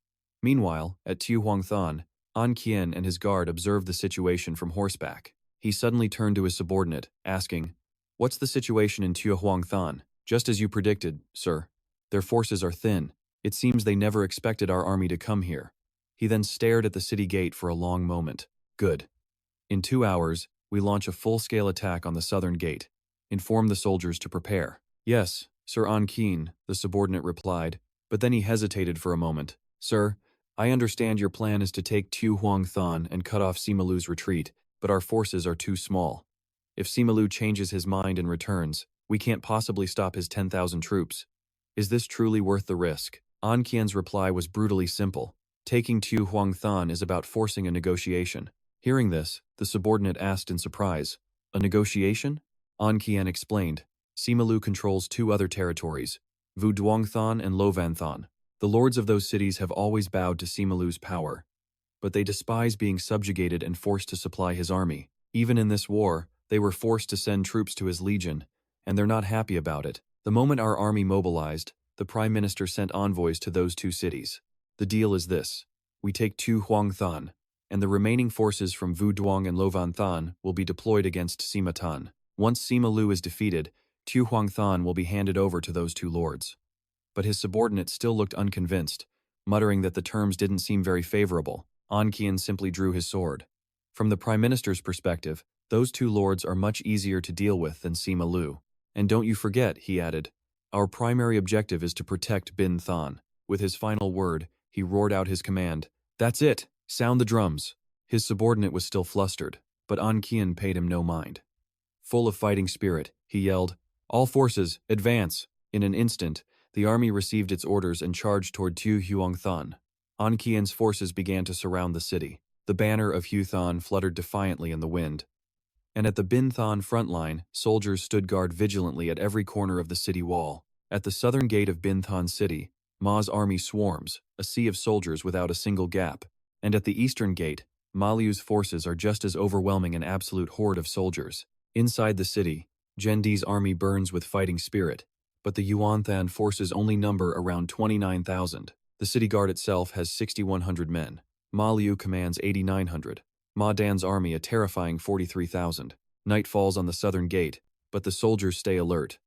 [SPEAKER 1] Meanwhile, at Tuhuangthan, An Qian and his guard observed the situation from horseback. He suddenly turned to his subordinate, asking, "What's the situation in Tuhuangthan?" "Just as you predicted, sir. Their forces are thin. It seems they never expected our army to come here." He then stared at the city gate for a long moment. "Good. In 2 hours, we launch a full-scale attack on the southern gate. Inform the soldiers to prepare." "Yes, Sir An Qian," the subordinate replied, but then he hesitated for a moment. "Sir, I understand your plan is to take Tuhuangthan and cut off Simalu's retreat, but our forces are too small. If Simalu changes his mind and returns, we can't possibly stop his 10,000 troops. Is this truly worth the risk?" An Qian's reply was brutally simple. "Taking Tuhuangthan is about forcing a negotiation." Hearing this, the subordinate asked in surprise, "A negotiation?" An Qian explained, "Simalu controls 2 other territories, Vuduangthan and Lovanthan. The lords of those cities have always bowed to Simalu's power, but they despise being subjugated and forced to supply his army. Even in this war, they were forced to send troops to his legion, and they're not happy about it. The moment our army mobilized, the Prime Minister sent envoys to those 2 cities. The deal is this: we take Tuhuangthan, and the remaining forces from Vuduang and Lovanthan will be deployed against Simatan. Once Simalu is defeated, Tuhuangthan will be handed over to those 2 lords." But his subordinate still looked unconvinced, muttering that the terms didn't seem very favorable. An Qian simply drew his sword. From the Prime Minister's perspective, those 2 lords are much easier to deal with than Simalu. "And don't you forget," he added, "our primary objective is to protect Bin Than." With his final word, he roared out his command, "That's it! Sound the drums!" His subordinate was still flustered, but An Qian paid him no mind. Full of fighting spirit, he yelled, "All forces, advance!" In an instant, the army received its orders and charged toward Tuhuangthan. An Qian's forces began to surround the city. The banner of Huthan fluttered defiantly in the wind. And at the Binthan front line, soldiers stood guard vigilantly at every corner of the city wall. At the southern gate of Binthan city, Ma's army swarms, a sea of soldiers without a single gap. And at the eastern gate, Ma Liu's forces are just as overwhelming an absolute horde of soldiers. Inside the city, Zhendi's army burns with fighting spirit, but the Yuanthan forces only number around 29,000. The city guard itself has 6,100 men. Ma Liu commands 8,900. Ma Dan's army a terrifying 43,000. Night falls on the southern gate, but the soldiers stay alert.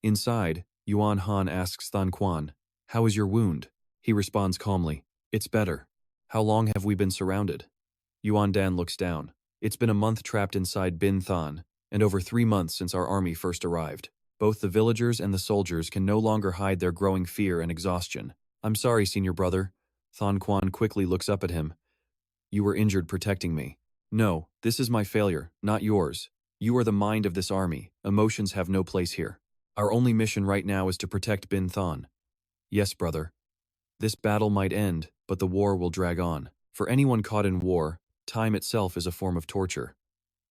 [SPEAKER 1] Inside, Yuan Han asks Thon Quan, "How is your wound?" He responds calmly, "It's better." "How long have we been surrounded?" Yuan Dan looks down. "It's been a month trapped inside Bin Than, and over 3 months since our army first arrived. Both the villagers and the soldiers can no longer hide their growing fear and exhaustion." "I'm sorry, senior brother." Thon Quan quickly looks up at him. "You were injured protecting me." "No, this is my failure, not yours. You are the mind of this army. Emotions have no place here. Our only mission right now is to protect Bin Than." "Yes, brother. This battle might end, but the war will drag on. For anyone caught in war, time itself is a form of torture.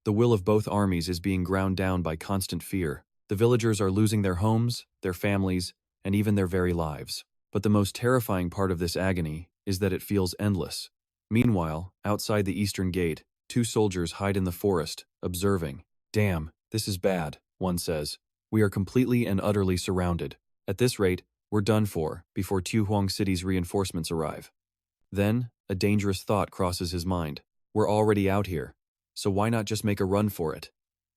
[SPEAKER 1] The will of both armies is being ground down by constant fear. The villagers are losing their homes, their families, and even their very lives. But the most terrifying part of this agony is that it feels endless." Meanwhile, outside the eastern gate, 2 soldiers hide in the forest, observing. "Damn, this is bad," one says. "We are completely and utterly surrounded. At this rate, we're done for before Tuhuang City's reinforcements arrive." Then, a dangerous thought crosses his mind. "We're already out here, so why not just make a run for it?"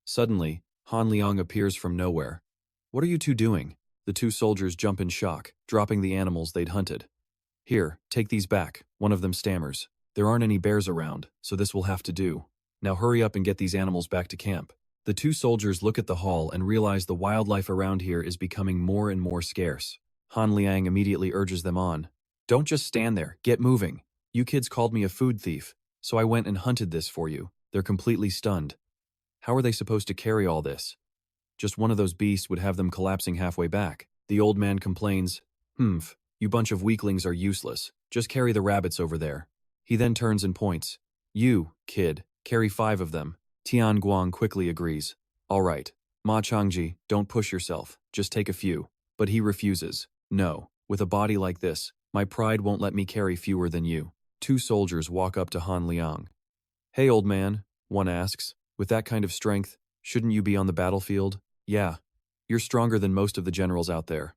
[SPEAKER 1] Suddenly, Han Liang appears from nowhere. "What are you 2 doing?" The 2 soldiers jump in shock, dropping the animals they'd hunted. "Here, take these back," one of them stammers. There aren't any bears around, so this will have to do. Now hurry up and get these animals back to camp. The two soldiers look at the hall and realize the wildlife around here is becoming more and more scarce. Han Liang immediately urges them on. Don't just stand there, get moving. You kids called me a food thief, so I went and hunted this for you. They're completely stunned. How are they supposed to carry all this? Just one of those beasts would have them collapsing halfway back. The old man complains, you bunch of weaklings are useless. Just carry the rabbits over there. He then turns and points. You, kid, carry 5 of them. Tian Guang quickly agrees. All right, Ma Changji, don't push yourself, just take a few. But he refuses. No, with a body like this, my pride won't let me carry fewer than you. 2 soldiers walk up to Han Liang. Hey old man, one asks, with that kind of strength, shouldn't you be on the battlefield? Yeah, you're stronger than most of the generals out there.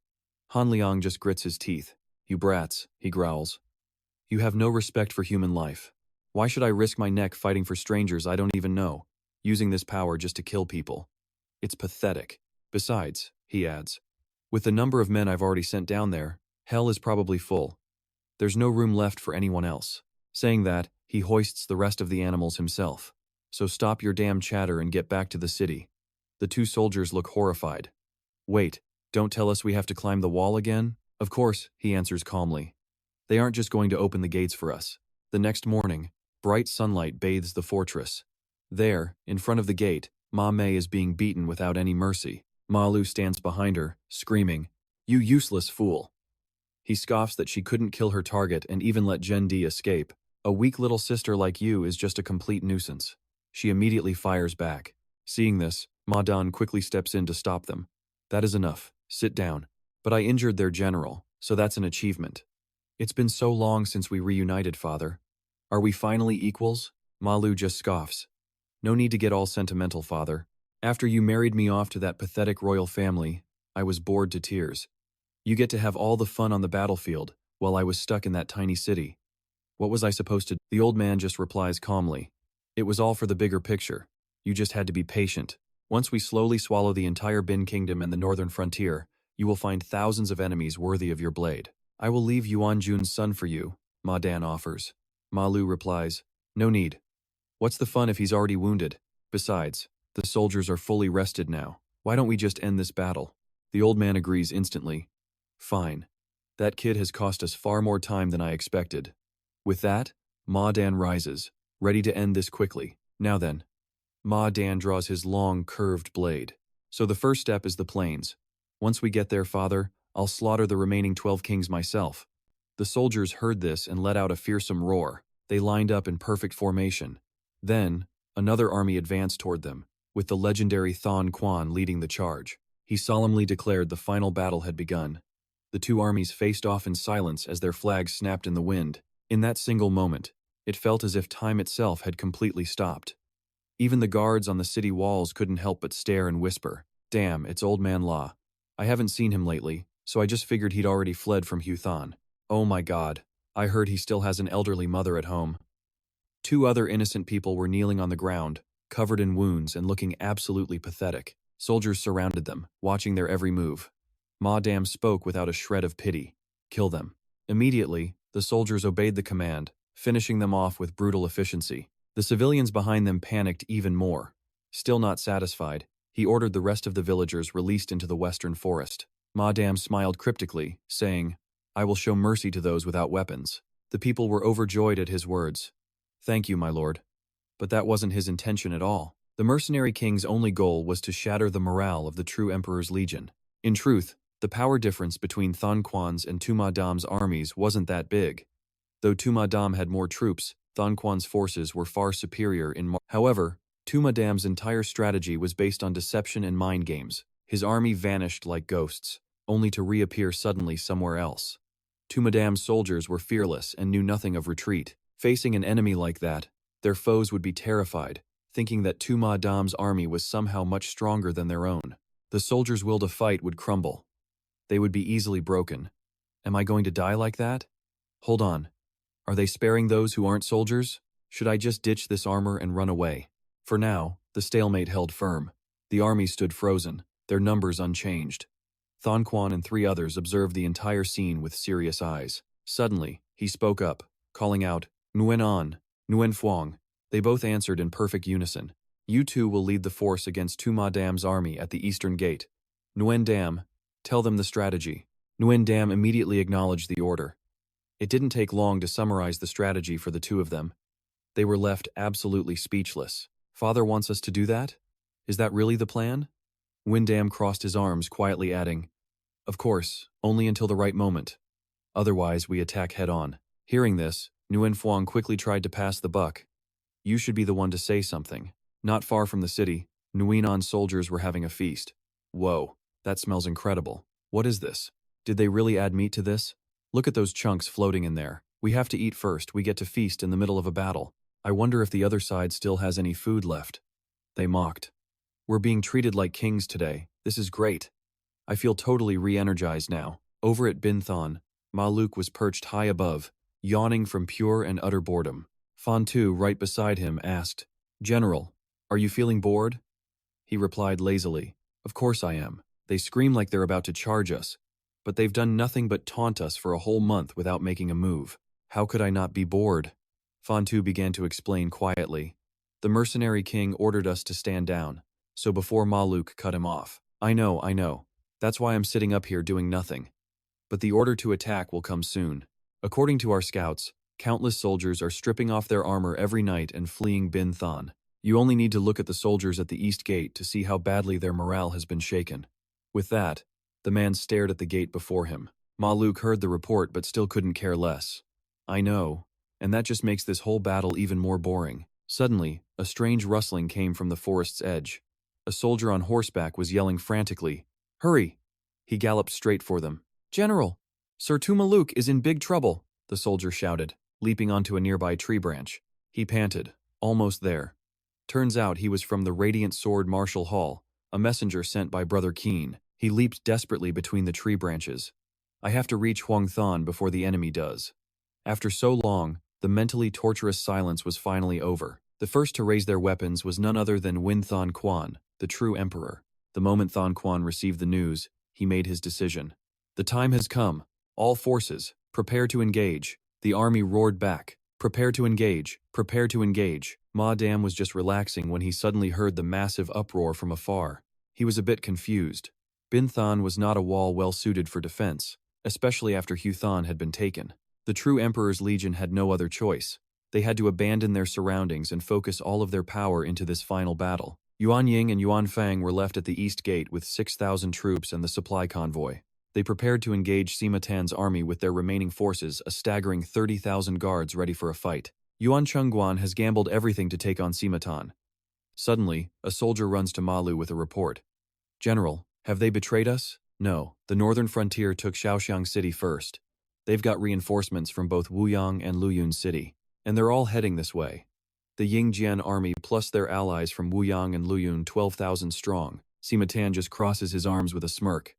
[SPEAKER 1] Han Liang just grits his teeth. You brats, he growls. You have no respect for human life. Why should I risk my neck fighting for strangers I don't even know, using this power just to kill people? It's pathetic. Besides, he adds, with the number of men I've already sent down there, hell is probably full. There's no room left for anyone else. Saying that, he hoists the rest of the animals himself. So stop your damn chatter and get back to the city. The 2 soldiers look horrified. Wait, don't tell us we have to climb the wall again? Of course, he answers calmly. They aren't just going to open the gates for us. The next morning, bright sunlight bathes the fortress. There, in front of the gate, Ma Mei is being beaten without any mercy. Ma Lu stands behind her, screaming, You useless fool. He scoffs that she couldn't kill her target and even let Zhen Di escape. A weak little sister like you is just a complete nuisance. She immediately fires back. Seeing this, Ma Dan quickly steps in to stop them. That is enough. Sit down. But I injured their general, so that's an achievement. It's been so long since we reunited, father. Are we finally equals? Ma Lu just scoffs. No need to get all sentimental, father. After you married me off to that pathetic royal family, I was bored to tears. You get to have all the fun on the battlefield, while I was stuck in that tiny city. What was I supposed to do? The old man just replies calmly. It was all for the bigger picture. You just had to be patient. Once we slowly swallow the entire Bin Kingdom and the northern frontier, you will find thousands of enemies worthy of your blade. I will leave Yuan Jun's son for you, Ma Dan offers. Ma Lu replies, No need. What's the fun if he's already wounded? Besides, the soldiers are fully rested now. Why don't we just end this battle? The old man agrees instantly. Fine. That kid has cost us far more time than I expected. With that, Ma Dan rises, ready to end this quickly. Now then. Ma Dan draws his long, curved blade. So the first step is the plains. Once we get there, father, I'll slaughter the remaining 12 kings myself. The soldiers heard this and let out a fearsome roar. They lined up in perfect formation. Then, another army advanced toward them, with the legendary Tian Guang leading the charge. He solemnly declared the final battle had begun. The 2 armies faced off in silence as their flags snapped in the wind. In that single moment, it felt as if time itself had completely stopped. Even the guards on the city walls couldn't help but stare and whisper, Damn, it's old man La. I haven't seen him lately, so I just figured he'd already fled from Huthan. Oh my god, I heard he still has an elderly mother at home. 2 other innocent people were kneeling on the ground, covered in wounds and looking absolutely pathetic. Soldiers surrounded them, watching their every move. Ma Dan spoke without a shred of pity. Kill them. Immediately, the soldiers obeyed the command, finishing them off with brutal efficiency. The civilians behind them panicked even more. Still not satisfied, he ordered the rest of the villagers released into the western forest. Ma Dan smiled cryptically, saying, I will show mercy to those without weapons. The people were overjoyed at his words. Thank you, my lord. But that wasn't his intention at all. The mercenary king's only goal was to shatter the morale of the true emperor's legion. In truth, the power difference between Tian Guang's and Tu Madame's armies wasn't that big. Though Tu Madame had more troops, Tian Guang's forces were far superior in However, Tu Madame's entire strategy was based on deception and mind games. His army vanished like ghosts, only to reappear suddenly somewhere else. Tu Madame's soldiers were fearless and knew nothing of retreat. Facing an enemy like that, their foes would be terrified, thinking that Tu Madame's army was somehow much stronger than their own. The soldiers' will to fight would crumble. They would be easily broken. Am I going to die like that? Hold on. Are they sparing those who aren't soldiers? Should I just ditch this armor and run away? For now, the stalemate held firm. The army stood frozen, their numbers unchanged. Tian Guang and 3 others observed the entire scene with serious eyes. Suddenly, he spoke up, calling out, Nguyen An, Nguyen Phuong. They both answered in perfect unison. You two will lead the force against Tu Ma Dam's army at the eastern gate. Nguyen Dam, tell them the strategy. Nguyen Dam immediately acknowledged the order. It didn't take long to summarize the strategy for the two of them. They were left absolutely speechless. Father wants us to do that? Is that really the plan? Nguyen Dam crossed his arms, quietly adding, Of course, only until the right moment. Otherwise, we attack head-on. Hearing this, Nguyen Phuong quickly tried to pass the buck. You should be the one to say something. Not far from the city, Nguyen An soldiers were having a feast. Whoa, that smells incredible. What is this? Did they really add meat to this? Look at those chunks floating in there. We have to eat first, we get to feast in the middle of a battle. I wonder if the other side still has any food left. They mocked. We're being treated like kings today. This is great. I feel totally re-energized now. Over at Bin Thon, Ma Luke was perched high above, yawning from pure and utter boredom. Fan Tu, right beside him, asked, General, are you feeling bored? He replied lazily, Of course I am. They scream like they're about to charge us. But they've done nothing but taunt us for a whole month without making a move. How could I not be bored? Fan Tu began to explain quietly. The mercenary king ordered us to stand down, so before Ma Luke cut him off. I know. That's why I'm sitting up here doing nothing. But the order to attack will come soon. According to our scouts, countless soldiers are stripping off their armor every night and fleeing Bin Thon. You only need to look at the soldiers at the east gate to see how badly their morale has been shaken. With that, the man stared at the gate before him. Ma Luke heard the report but still couldn't care less. I know, and that just makes this whole battle even more boring. Suddenly, a strange rustling came from the forest's edge. A soldier on horseback was yelling frantically, Hurry! He galloped straight for them. General! Sir Tumaluk is in big trouble, the soldier shouted, leaping onto a nearby tree branch. He panted, almost there. Turns out he was from the Radiant Sword Marshal Hall, a messenger sent by Brother Keen. He leaped desperately between the tree branches. I have to reach Huang Thon before the enemy does. After so long, the mentally torturous silence was finally over. The first to raise their weapons was none other than Win Thon Quan, the true emperor. The moment Thon Quan received the news, he made his decision. The time has come. All forces, prepare to engage. The army roared back. Prepare to engage. Prepare to engage. Ma Dam was just relaxing when he suddenly heard the massive uproar from afar. He was a bit confused. Bin Thon was not a wall well suited for defense, especially after Hu Thon had been taken. The true Emperor's Legion had no other choice. They had to abandon their surroundings and focus all of their power into this final battle. Yuan Ying and Yuan Fang were left at the east gate with 6,000 troops and the supply convoy. They prepared to engage Sima Tan's army with their remaining forces, a staggering 30,000 guards ready for a fight. Yuan Chengguan has gambled everything to take on Sima Tan. Suddenly, a soldier runs to Ma Lu with a report. General, have they betrayed us? No, the northern frontier took Shaoxiang City first. They've got reinforcements from both Wuyang and Luyun City, and they're all heading this way. The Yingjian army plus their allies from Wuyang and Luyun 12,000 strong. Sima Tan just crosses his arms with a smirk.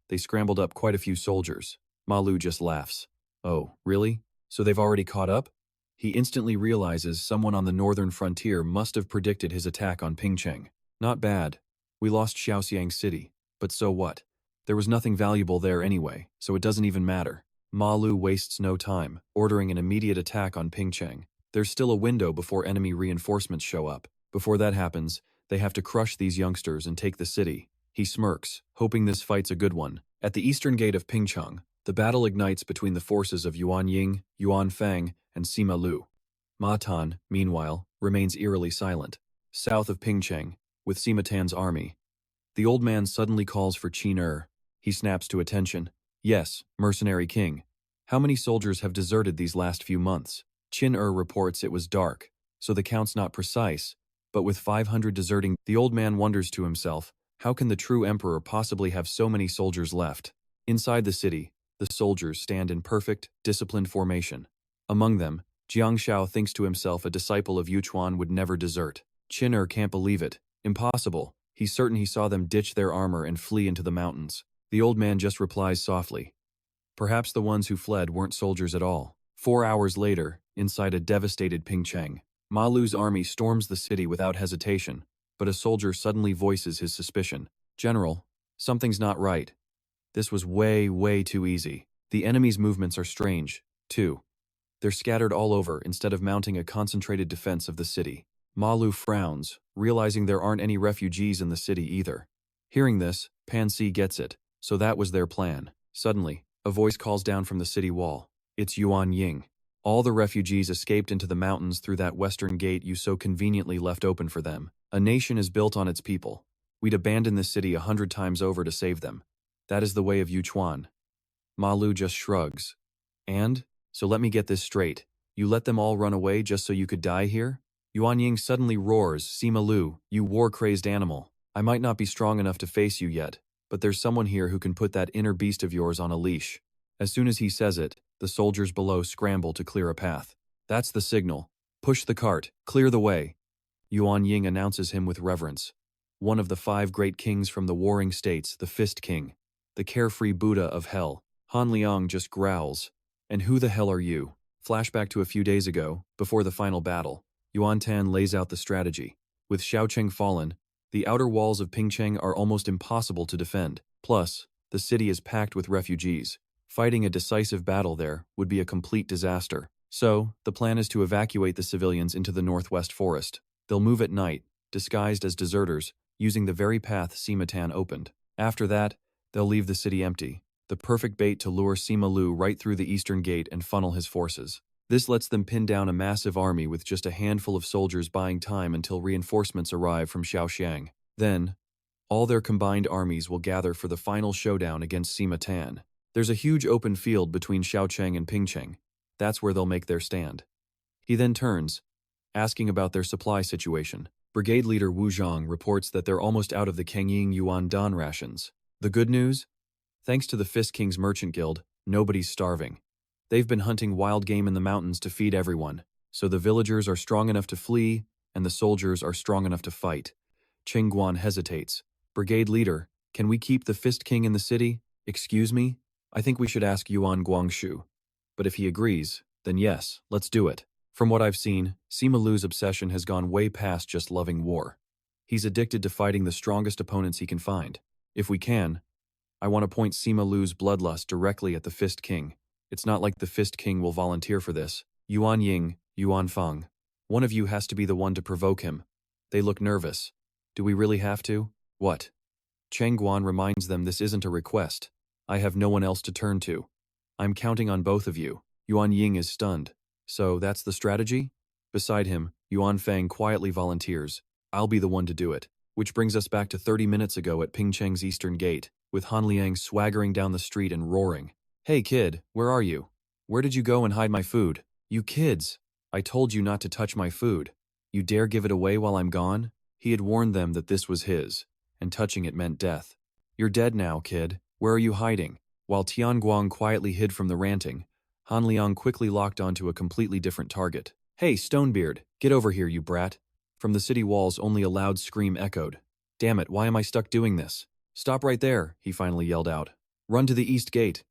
[SPEAKER 1] They scrambled up quite a few soldiers. Ma Lu just laughs. Oh, really? So they've already caught up? He instantly realizes someone on the northern frontier must have predicted his attack on Pingcheng. Not bad. We lost Shaoxiang City, but so what? There was nothing valuable there anyway, so it doesn't even matter. Ma Lu wastes no time, ordering an immediate attack on Pingcheng. There's still a window before enemy reinforcements show up. Before that happens, they have to crush these youngsters and take the city. He smirks, hoping this fight's a good one. At the eastern gate of Pingcheng, the battle ignites between the forces of Yuan Ying, Yuan Fang, and Sima Lu. Ma Tan, meanwhile, remains eerily silent. South of Pingcheng, with Sima Tan's army, the old man suddenly calls for Qin Er. He snaps to attention. Yes, mercenary king. How many soldiers have deserted these last few months? Qin Er reports it was dark, so the count's not precise, but with 500 deserting, the old man wonders to himself, how can the true emperor possibly have so many soldiers left? Inside the city, the soldiers stand in perfect, disciplined formation. Among them, Jiang Shao thinks to himself a disciple of Yuchuan would never desert. Qin Er can't believe it. Impossible. He's certain he saw them ditch their armor and flee into the mountains. The old man just replies softly. Perhaps the ones who fled weren't soldiers at all. 4 hours later, inside a devastated Pingcheng, Ma Lu's army storms the city without hesitation, but a soldier suddenly voices his suspicion. General, something's not right. This was way too easy. The enemy's movements are strange, too. They're scattered all over instead of mounting a concentrated defense of the city. Ma Lu frowns, realizing there aren't any refugees in the city either. Hearing this, Pan Si gets it, so that was their plan. Suddenly, a voice calls down from the city wall. It's Yuan Ying. All the refugees escaped into the mountains through that western gate you so conveniently left open for them. A nation is built on its people. We'd abandon this city 100 times over to save them. That is the way of Yuchuan. Ma Lu just shrugs. And? So let me get this straight. You let them all run away just so you could die here? Yuan Ying suddenly roars, Sima Lu, you war-crazed animal. I might not be strong enough to face you yet, but there's someone here who can put that inner beast of yours on a leash. As soon as he says it, the soldiers below scramble to clear a path. That's the signal. Push the cart, clear the way. Yuan Ying announces him with reverence. One of the 5 great kings from the warring states, the Fist King. The carefree Buddha of hell. Han Liang just growls. And who the hell are you? Flashback to a few days ago, before the final battle. Yuan Tan lays out the strategy. With Xiaocheng fallen, the outer walls of Pingcheng are almost impossible to defend. Plus, the city is packed with refugees. Fighting a decisive battle there would be a complete disaster. So, the plan is to evacuate the civilians into the northwest forest. They'll move at night, disguised as deserters, using the very path Sima Tan opened. After that, they'll leave the city empty. The perfect bait to lure Sima Lu right through the eastern gate and funnel his forces. This lets them pin down a massive army with just a handful of soldiers buying time until reinforcements arrive from Xiaoxiang. Then, all their combined armies will gather for the final showdown against Sima Tan. There's a huge open field between Xiaocheng and Pingcheng. That's where they'll make their stand. He then turns, asking about their supply situation. Brigade leader Wu Zhang reports that they're almost out of the Kengying Yuan Dan rations. The good news? Thanks to the Fist King's Merchant Guild, nobody's starving. They've been hunting wild game in the mountains to feed everyone, so the villagers are strong enough to flee, and the soldiers are strong enough to fight. Tian Guang hesitates. Brigade leader, can we keep the Fist King in the city? Excuse me? I think we should ask Yuan Guangshu. But if he agrees, then yes, let's do it. From what I've seen, Sima Lu's obsession has gone way past just loving war. He's addicted to fighting the strongest opponents he can find. If we can, I want to point Sima Lu's bloodlust directly at the Fist King. It's not like the Fist King will volunteer for this. Yuan Ying, Yuan Feng. One of you has to be the one to provoke him. They look nervous. Do we really have to? What? Cheng Guan reminds them this isn't a request. I have no one else to turn to. I'm counting on both of you. Yuan Ying is stunned. So that's the strategy? Beside him, Yuan Feng quietly volunteers. I'll be the one to do it. Which brings us back to 30 minutes ago at Pingcheng's eastern gate, with Han Liang swaggering down the street and roaring. Hey kid, where are you? Where did you go and hide my food? You kids! I told you not to touch my food. You dare give it away while I'm gone? He had warned them that this was his, and touching it meant death. You're dead now, kid. Where are you hiding? While Tian Guang quietly hid from the ranting, Han Liang quickly locked onto a completely different target. Hey, Stonebeard, get over here, you brat. From the city walls, only a loud scream echoed. Damn it, why am I stuck doing this? Stop right there, he finally yelled out. Run to the east gate.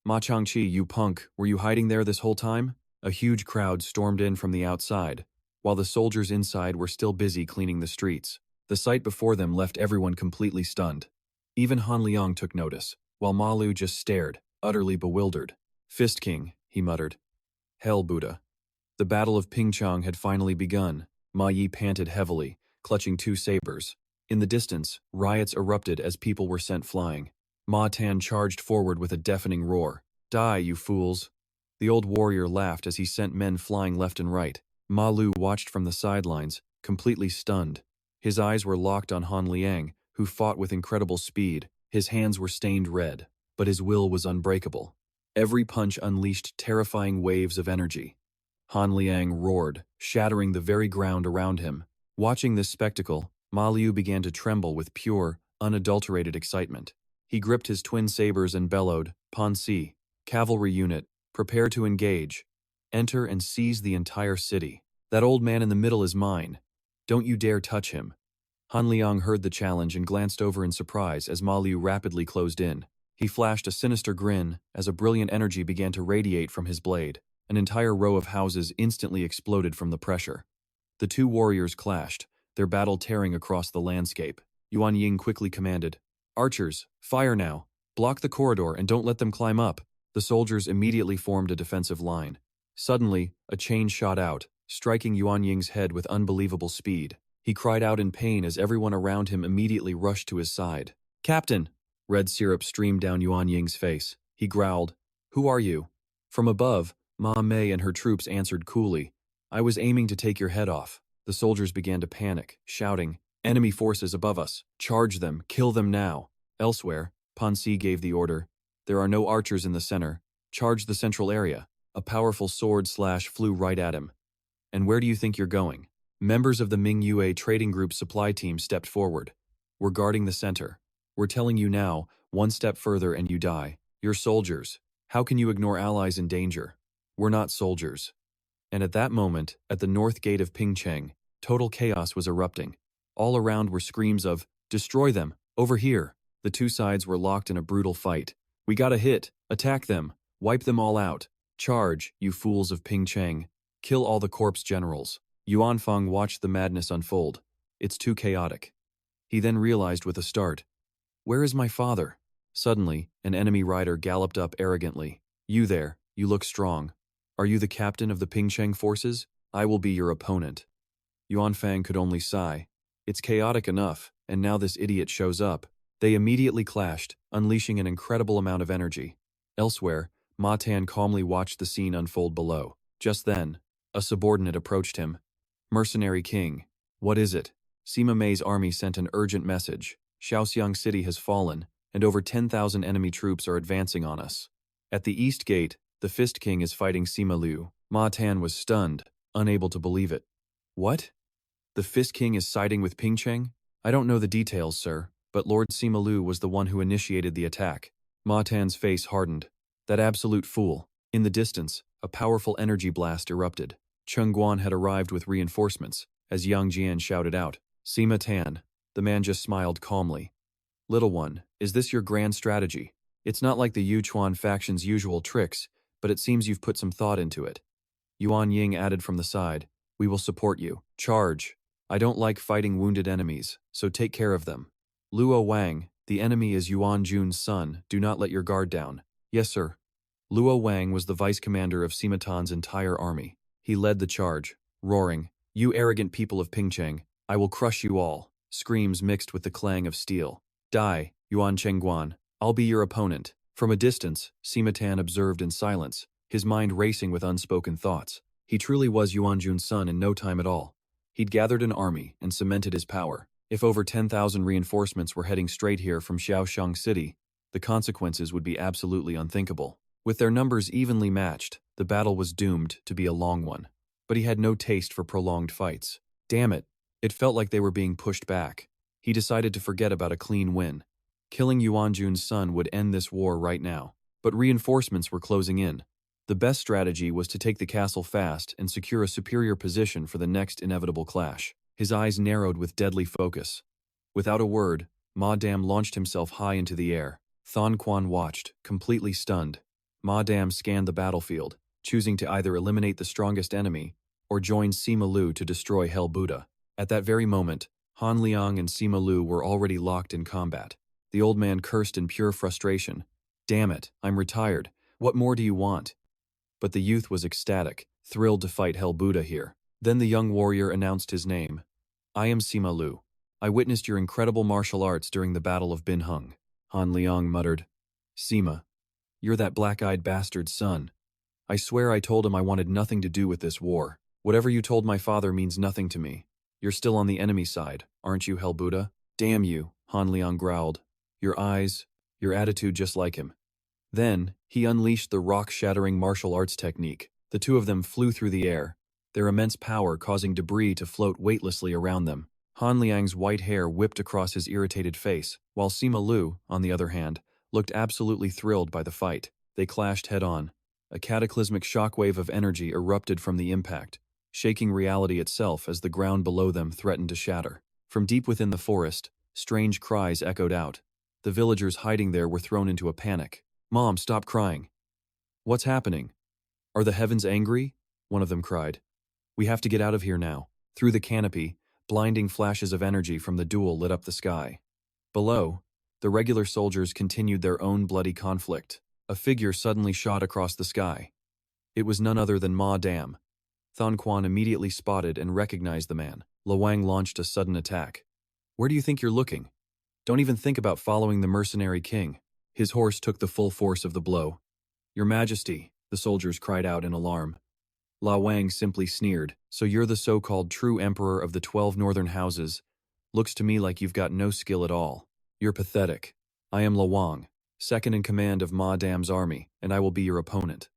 [SPEAKER 1] Ma Changqi, you punk, were you hiding there this whole time? A huge crowd stormed in from the outside, while the soldiers inside were still busy cleaning the streets. The sight before them left everyone completely stunned. Even Han Liang took notice, while Ma Lu just stared, utterly bewildered. Fist King, he muttered. Hell, Buddha. The Battle of Pingcheng had finally begun. Ma Yi panted heavily, clutching 2 sabers. In the distance, riots erupted as people were sent flying. Ma Tan charged forward with a deafening roar. Die, you fools. The old warrior laughed as he sent men flying left and right. Ma Lu watched from the sidelines, completely stunned. His eyes were locked on Han Liang, who fought with incredible speed. His hands were stained red, but his will was unbreakable. Every punch unleashed terrifying waves of energy. Han Liang roared, shattering the very ground around him. Watching this spectacle, Ma Liu began to tremble with pure, unadulterated excitement. He gripped his twin sabers and bellowed, Pan Si, cavalry unit, prepare to engage. Enter and seize the entire city. That old man in the middle is mine. Don't you dare touch him. Han Liang heard the challenge and glanced over in surprise as Ma Liu rapidly closed in. He flashed a sinister grin as a brilliant energy began to radiate from his blade. An entire row of houses instantly exploded from the pressure. The 2 warriors clashed, their battle tearing across the landscape. Yuan Ying quickly commanded, Archers, fire now. Block the corridor and don't let them climb up. The soldiers immediately formed a defensive line. Suddenly, a chain shot out, striking Yuan Ying's head with unbelievable speed. He cried out in pain as everyone around him immediately rushed to his side. "Captain!" Red syrup streamed down Yuan Ying's face. He growled, "Who are you?" From above, Ma Mei and her troops answered coolly, "I was aiming to take your head off." The soldiers began to panic, shouting, "Enemy forces above us! Charge them! Kill them now!" Elsewhere, Pan Si gave the order, "There are no archers in the center. Charge the central area." A powerful sword slash flew right at him. "And where do you think you're going?" Members of the Mingua trading group supply team stepped forward. "We're guarding the center. We're telling you now, one step further and you die. You're soldiers. How can you ignore allies in danger? We're not soldiers." And at that moment, at the north gate of Pingcheng, total chaos was erupting. All around were screams of, "Destroy them! Over here!" The two sides were locked in a brutal fight. "We got a hit! Attack them! Wipe them all out! Charge, you fools of Pingcheng! Kill all the corpse generals!" Yuan Feng watched the madness unfold. It's too chaotic. He then realized with a start, "Where is my father?" Suddenly, an enemy rider galloped up arrogantly. "You there, you look strong. Are you the captain of the Pingcheng forces? I will be your opponent." Yuan Fang could only sigh. It's chaotic enough, and now this idiot shows up. They immediately clashed, unleashing an incredible amount of energy. Elsewhere, Ma Tan calmly watched the scene unfold below. Just then, a subordinate approached him. "Mercenary King, what is it?" Sima Mei's army sent an urgent message. "Shaoxiang City has fallen, and over 10,000 enemy troops are advancing on us. At the East Gate, the Fist King is fighting Sima Lu." Ma Tan was stunned, unable to believe it. "What? The Fist King is siding with Pingcheng? I don't know the details, sir, but Lord Sima Lu was the one who initiated the attack." Ma Tan's face hardened. That absolute fool. In the distance, a powerful energy blast erupted. Tian Guang had arrived with reinforcements, as Yang Jian shouted out, "Sima Tan." The man just smiled calmly. "Little one, is this your grand strategy? It's not like the Yuchuan faction's usual tricks, but it seems you've put some thought into it." Yuan Ying added from the side, "We will support you. Charge. I don't like fighting wounded enemies, so take care of them." "Luo Wang, the enemy is Yuan Jun's son. Do not let your guard down." "Yes, sir." Luo Wang was the vice commander of Sima Tan's entire army. He led the charge, roaring, "You arrogant people of Pingcheng, I will crush you all." Screams mixed with the clang of steel. "Die, Yuan Chengguan. I'll be your opponent." From a distance, Sima Tan observed in silence, his mind racing with unspoken thoughts. He truly was Yuan Jun's son in no time at all. He'd gathered an army and cemented his power. If over 10,000 reinforcements were heading straight here from Xiaoxiang City, the consequences would be absolutely unthinkable. With their numbers evenly matched, the battle was doomed to be a long one. But he had no taste for prolonged fights. Damn it, it felt like they were being pushed back. He decided to forget about a clean win. Killing Yuan Jun's son would end this war right now. But reinforcements were closing in. The best strategy was to take the castle fast and secure a superior position for the next inevitable clash. His eyes narrowed with deadly focus. Without a word, Ma Dam launched himself high into the air. Thon Quan watched, completely stunned. Ma Dam scanned the battlefield, choosing to either eliminate the strongest enemy or join Sima Lu to destroy Hell Buddha. At that very moment, Han Liang and Sima Lu were already locked in combat. The old man cursed in pure frustration. "Damn it, I'm retired. What more do you want?" But the youth was ecstatic, thrilled to fight Hell Buddha here. Then the young warrior announced his name. "I am Sima Lu. I witnessed your incredible martial arts during the Battle of Bin Hung." Han Liang muttered, "Sima, you're that black-eyed bastard's son. I swear I told him I wanted nothing to do with this war. Whatever you told my father means nothing to me. You're still on the enemy side, aren't you, Hell Buddha?" "Damn you," Han Liang growled. "Your eyes, your attitude just like him." Then, he unleashed the rock-shattering martial arts technique. The two of them flew through the air, their immense power causing debris to float weightlessly around them. Han Liang's white hair whipped across his irritated face, while Sima Lu, on the other hand, looked absolutely thrilled by the fight. They clashed head-on. A cataclysmic shockwave of energy erupted from the impact, shaking reality itself as the ground below them threatened to shatter. From deep within the forest, strange cries echoed out. The villagers hiding there were thrown into a panic. "Mom, stop crying." "What's happening? Are the heavens angry?" one of them cried. "We have to get out of here now." Through the canopy, blinding flashes of energy from the duel lit up the sky. Below, the regular soldiers continued their own bloody conflict. A figure suddenly shot across the sky. It was none other than Ma Dam. Thon Quan immediately spotted and recognized the man. Wang launched a sudden attack. Where do you think you're looking? Don't even think about following the mercenary king. His horse took the full force of the blow. Your Majesty, the soldiers cried out in alarm. Wang simply sneered. So you're the so-called true emperor of the 12 northern houses. Looks to me like you've got no skill at all. You're pathetic. I am Wang, second in command of Ma Dam's army, and I will be your opponent.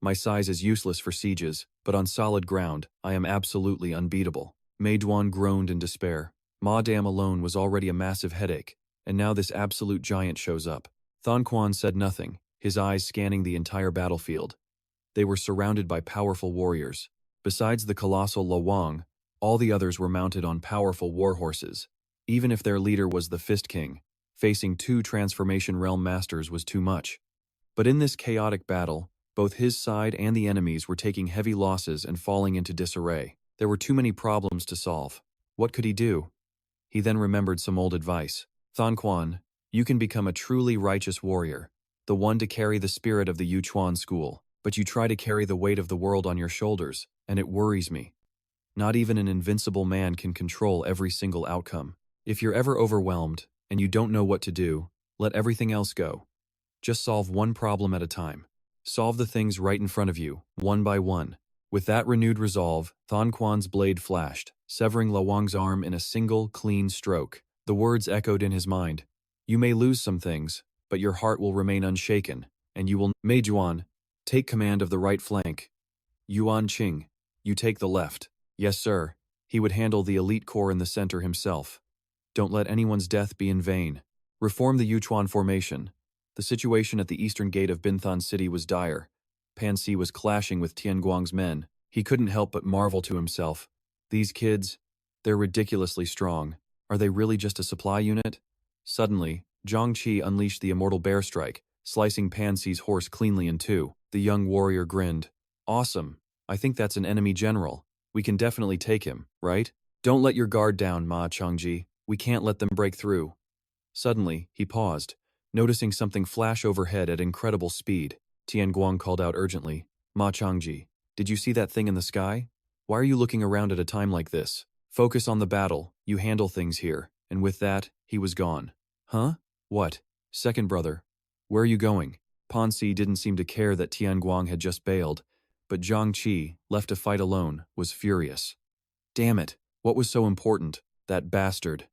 [SPEAKER 1] My size is useless for sieges, but on solid ground, I am absolutely unbeatable. Mei Duan groaned in despair. Ma Dam alone was already a massive headache, and now this absolute giant shows up. Thon Quan said nothing, his eyes scanning the entire battlefield. They were surrounded by powerful warriors. Besides the colossal Wang, all the others were mounted on powerful war horses. Even if their leader was the Fist King, facing 2 transformation realm masters was too much. But in this chaotic battle, both his side and the enemies were taking heavy losses and falling into disarray. There were too many problems to solve. What could he do? He then remembered some old advice. Thon Quan, you can become a truly righteous warrior, the one to carry the spirit of the Yuchuan school, but you try to carry the weight of the world on your shoulders, and it worries me. Not even an invincible man can control every single outcome. If you're ever overwhelmed, and you don't know what to do, let everything else go. Just solve one problem at a time. Solve the things right in front of you, one by one. With that renewed resolve, Thon Quan's blade flashed, severing Wang's arm in a single, clean stroke. The words echoed in his mind. You may lose some things, but your heart will remain unshaken, and you will— Mei Juan, take command of the right flank. Yuan Qing, you take the left. Yes, sir. He would handle the elite corps in the center himself. Don't let anyone's death be in vain. Reform the Yuchuan formation. The situation at the eastern gate of Binthan City was dire. Pan Si was clashing with Tian Guang's men. He couldn't help but marvel to himself. These kids, they're ridiculously strong. Are they really just a supply unit? Suddenly, Zhang Qi unleashed the immortal bear strike, slicing Pan Si's horse cleanly in two. The young warrior grinned. Awesome. I think that's an enemy general. We can definitely take him, right? Don't let your guard down, Ma Changji. We can't let them break through. Suddenly, he paused, noticing something flash overhead at incredible speed. Tian Guang called out urgently, Ma Changji, did you see that thing in the sky? Why are you looking around at a time like this? Focus on the battle, you handle things here. And with that, he was gone. Huh? What? Second brother. Where are you going? Pan Si didn't seem to care that Tian Guang had just bailed, but Zhang Qi, left to fight alone, was furious. Damn it, what was so important? That bastard.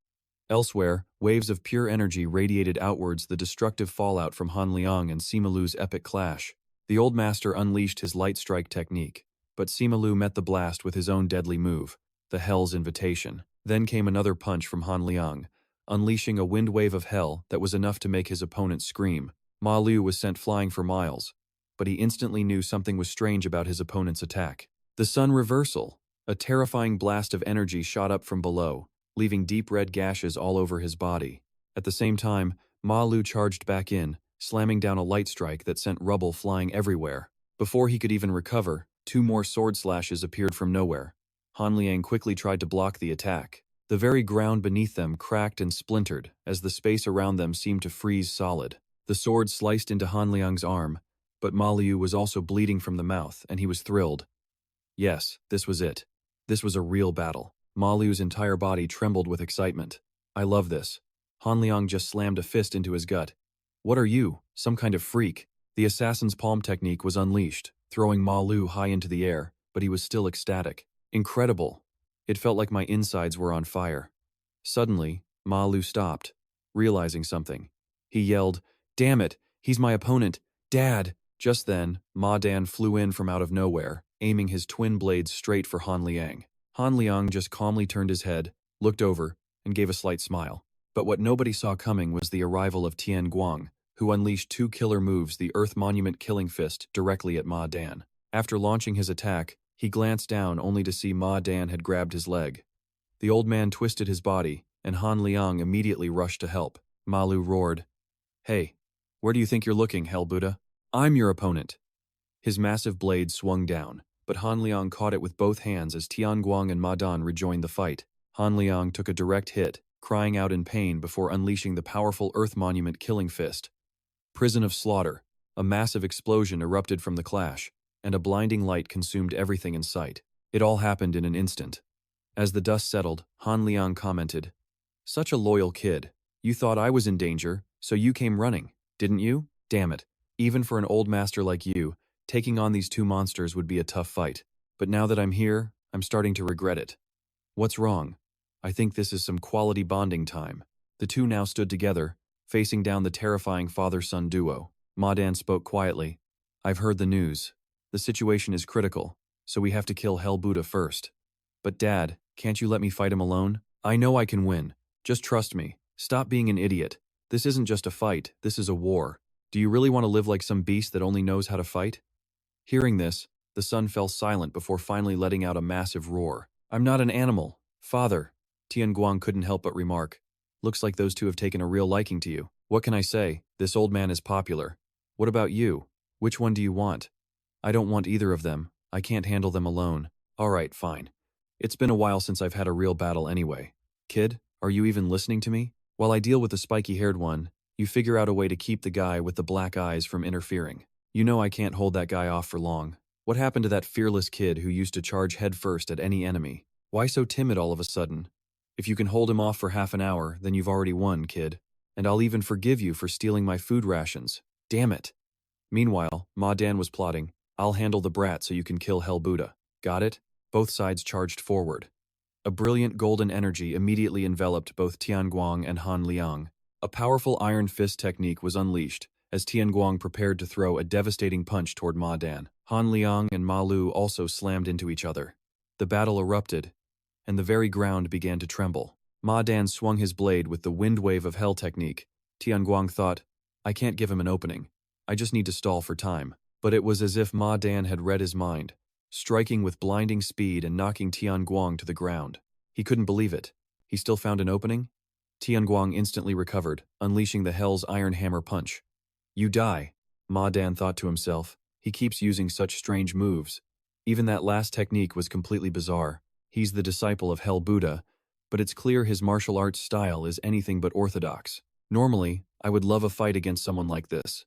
[SPEAKER 1] Elsewhere, waves of pure energy radiated outwards, the destructive fallout from Han Liang and Sima Lu's epic clash. The old master unleashed his light strike technique, but Sima Lu met the blast with his own deadly move, the Hell's Invitation. Then came another punch from Han Liang, unleashing a wind wave of hell that was enough to make his opponent scream. Ma Lu was sent flying for miles, but he instantly knew something was strange about his opponent's attack. The sun reversal. A terrifying blast of energy shot up from below, leaving deep red gashes all over his body. At the same time, Ma Lu charged back in, slamming down a light strike that sent rubble flying everywhere. Before he could even recover, 2 more sword slashes appeared from nowhere. Han Liang quickly tried to block the attack. The very ground beneath them cracked and splintered as the space around them seemed to freeze solid. The sword sliced into Han Liang's arm, but Ma Liu was also bleeding from the mouth, and he was thrilled. Yes, this was it. This was a real battle. Ma Liu's entire body trembled with excitement. I love this. Han Liang just slammed a fist into his gut. What are you, some kind of freak? The assassin's palm technique was unleashed, throwing Ma Liu high into the air, but he was still ecstatic. Incredible. It felt like my insides were on fire. Suddenly, Ma Lu stopped, realizing something. He yelled, Damn it, he's my opponent, Dad! Just then, Ma Dan flew in from out of nowhere, aiming his twin blades straight for Han Liang. Han Liang just calmly turned his head, looked over, and gave a slight smile. But what nobody saw coming was the arrival of Tian Guang, who unleashed 2 killer moves, the Earth Monument Killing Fist, directly at Ma Dan. After launching his attack, he glanced down only to see Ma Dan had grabbed his leg. The old man twisted his body, and Han Liang immediately rushed to help. Ma Lu roared, Hey, where do you think you're looking, Hell Buddha? I'm your opponent. His massive blade swung down, but Han Liang caught it with both hands as Tian Guang and Ma Dan rejoined the fight. Han Liang took a direct hit, crying out in pain before unleashing the powerful Earth Monument Killing Fist. Prison of Slaughter. A massive explosion erupted from the clash. and a blinding light consumed everything in sight. It all happened in an instant. As the dust settled, Han Liang commented, "Such a loyal kid. You thought I was in danger, so you came running, didn't you? Damn it. Even for an old master like you, taking on these two monsters would be a tough fight. But now that I'm here, I'm starting to regret it." "What's wrong?" "I think this is some quality bonding time." The two now stood together, facing down the terrifying father-son duo. Ma Dan spoke quietly. "I've heard the news. The situation is critical, so we have to kill Hell Buddha first. But Dad, can't you let me fight him alone? I know I can win. Just trust me. Stop being an idiot. This isn't just a fight, this is a war. Do you really want to live like some beast that only knows how to fight?" Hearing this, the son fell silent before finally letting out a massive roar. "I'm not an animal. Father," Tian Guang couldn't help but remark. "Looks like those two have taken a real liking to you. What can I say? This old man is popular. What about you? Which one do you want?" "I don't want either of them. I can't handle them alone." "Alright, fine. It's been a while since I've had a real battle anyway. Kid, are you even listening to me? While I deal with the spiky-haired one, you figure out a way to keep the guy with the black eyes from interfering. You know I can't hold that guy off for long. What happened to that fearless kid who used to charge headfirst at any enemy? Why so timid all of a sudden? If you can hold him off for half an hour, then you've already won, kid. And I'll even forgive you for stealing my food rations. Damn it." Meanwhile, Ma Dan was plotting, "I'll handle the brat so you can kill Hell Buddha. Got it?" Both sides charged forward. A brilliant golden energy immediately enveloped both Tian Guang and Han Liang. A powerful iron fist technique was unleashed, as Tian Guang prepared to throw a devastating punch toward Ma Dan. Han Liang and Ma Lu also slammed into each other. The battle erupted, and the very ground began to tremble. Ma Dan swung his blade with the wind wave of hell technique. Tian Guang thought, "I can't give him an opening. I just need to stall for time." But it was as if Ma Dan had read his mind, striking with blinding speed and knocking Tian Guang to the ground. He couldn't believe it. He still found an opening? Tian Guang instantly recovered, unleashing the Hell's Iron Hammer punch. "You die," Ma Dan thought to himself. He keeps using such strange moves. Even that last technique was completely bizarre. He's the disciple of Hell Buddha, but it's clear his martial arts style is anything but orthodox. Normally, I would love a fight against someone like this.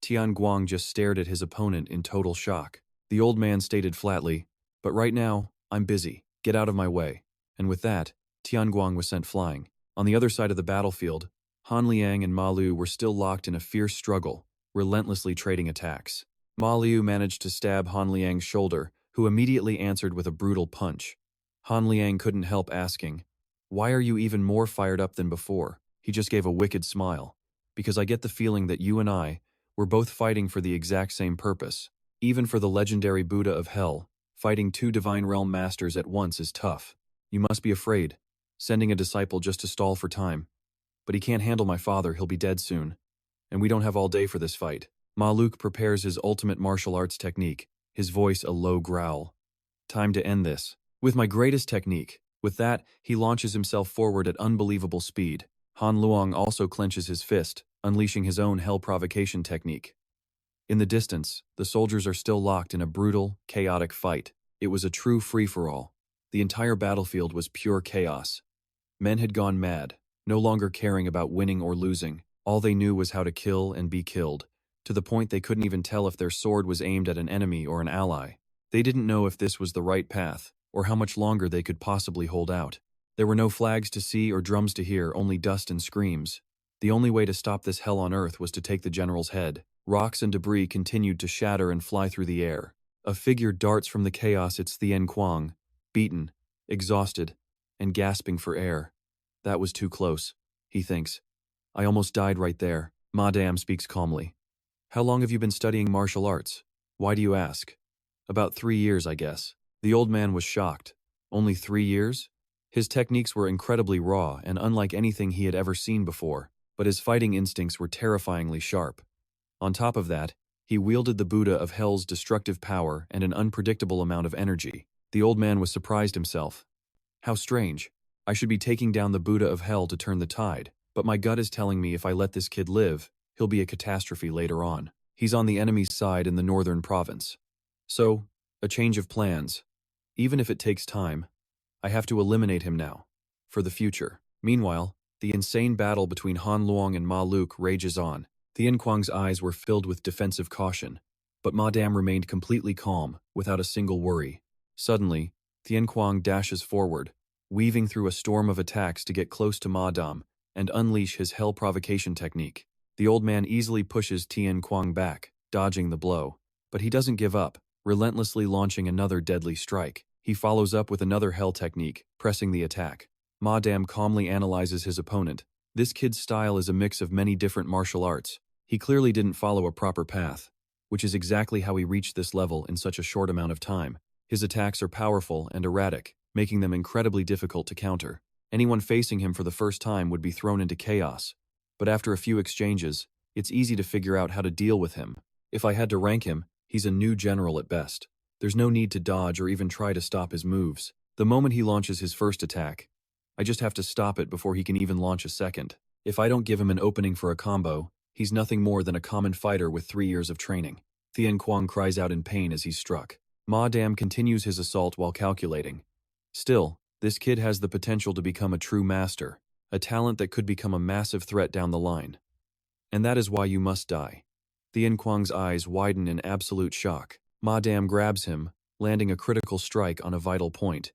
[SPEAKER 1] Tian Guang just stared at his opponent in total shock. The old man stated flatly, "But right now, I'm busy. Get out of my way." And with that, Tian Guang was sent flying. On the other side of the battlefield, Han Liang and Ma Lu were still locked in a fierce struggle, relentlessly trading attacks. Ma Lu managed to stab Han Liang's shoulder, who immediately answered with a brutal punch. Han Liang couldn't help asking, "Why are you even more fired up than before?" He just gave a wicked smile. "Because I get the feeling that you and I, we're both fighting for the exact same purpose. Even for the legendary Buddha of Hell, fighting two divine realm masters at once is tough. You must be afraid, sending a disciple just to stall for time. But he can't handle my father, he'll be dead soon. And we don't have all day for this fight." Maluk prepares his ultimate martial arts technique, his voice a low growl. "Time to end this. With my greatest technique." With that, he launches himself forward at unbelievable speed. Han Luang also clenches his fist, unleashing his own hell provocation technique. In the distance, the soldiers are still locked in a brutal, chaotic fight. It was a true free-for-all. The entire battlefield was pure chaos. Men had gone mad, no longer caring about winning or losing. All they knew was how to kill and be killed, to the point they couldn't even tell if their sword was aimed at an enemy or an ally. They didn't know if this was the right path, or how much longer they could possibly hold out. There were no flags to see or drums to hear, only dust and screams. The only way to stop this hell on earth was to take the general's head. Rocks and debris continued to shatter and fly through the air. A figure darts from the chaos. It's Tian Guang, beaten, exhausted, and gasping for air. That was too close, he thinks. I almost died right there. Madame speaks calmly. How long have you been studying martial arts? Why do you ask? About 3 years, I guess. The old man was shocked. Only 3 years? His techniques were incredibly raw and unlike anything he had ever seen before, but his fighting instincts were terrifyingly sharp. On top of that, he wielded the Buddha of Hell's destructive power and an unpredictable amount of energy. The old man was surprised himself. How strange. I should be taking down the Buddha of Hell to turn the tide, but my gut is telling me if I let this kid live, he'll be a catastrophe later on. He's on the enemy's side in the northern province. So, a change of plans. Even if it takes time, I have to eliminate him now, for the future. Meanwhile, the insane battle between Han Luang and Ma Luke rages on. Tian Guang's eyes were filled with defensive caution. But Madame remained completely calm, without a single worry. Suddenly, Tian Guang dashes forward, weaving through a storm of attacks to get close to Madame and unleash his hell provocation technique. The old man easily pushes Tian Guang back, dodging the blow. But he doesn't give up, relentlessly launching another deadly strike. He follows up with another hell technique, pressing the attack. Madame calmly analyzes his opponent. This kid's style is a mix of many different martial arts. He clearly didn't follow a proper path, which is exactly how he reached this level in such a short amount of time. His attacks are powerful and erratic, making them incredibly difficult to counter. Anyone facing him for the first time would be thrown into chaos. But after a few exchanges, it's easy to figure out how to deal with him. If I had to rank him, he's a new general at best. There's no need to dodge or even try to stop his moves. The moment he launches his first attack, I just have to stop it before he can even launch a second. If I don't give him an opening for a combo, he's nothing more than a common fighter with 3 years of training. Tian Guang cries out in pain as he's struck. Madame continues his assault while calculating. Still, this kid has the potential to become a true master, a talent that could become a massive threat down the line. And that is why you must die. Tian Guang's eyes widen in absolute shock. Madame grabs him, landing a critical strike on a vital point.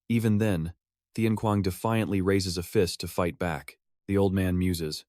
[SPEAKER 1] Even then, Tian Guang defiantly raises a fist to fight back. The old man muses.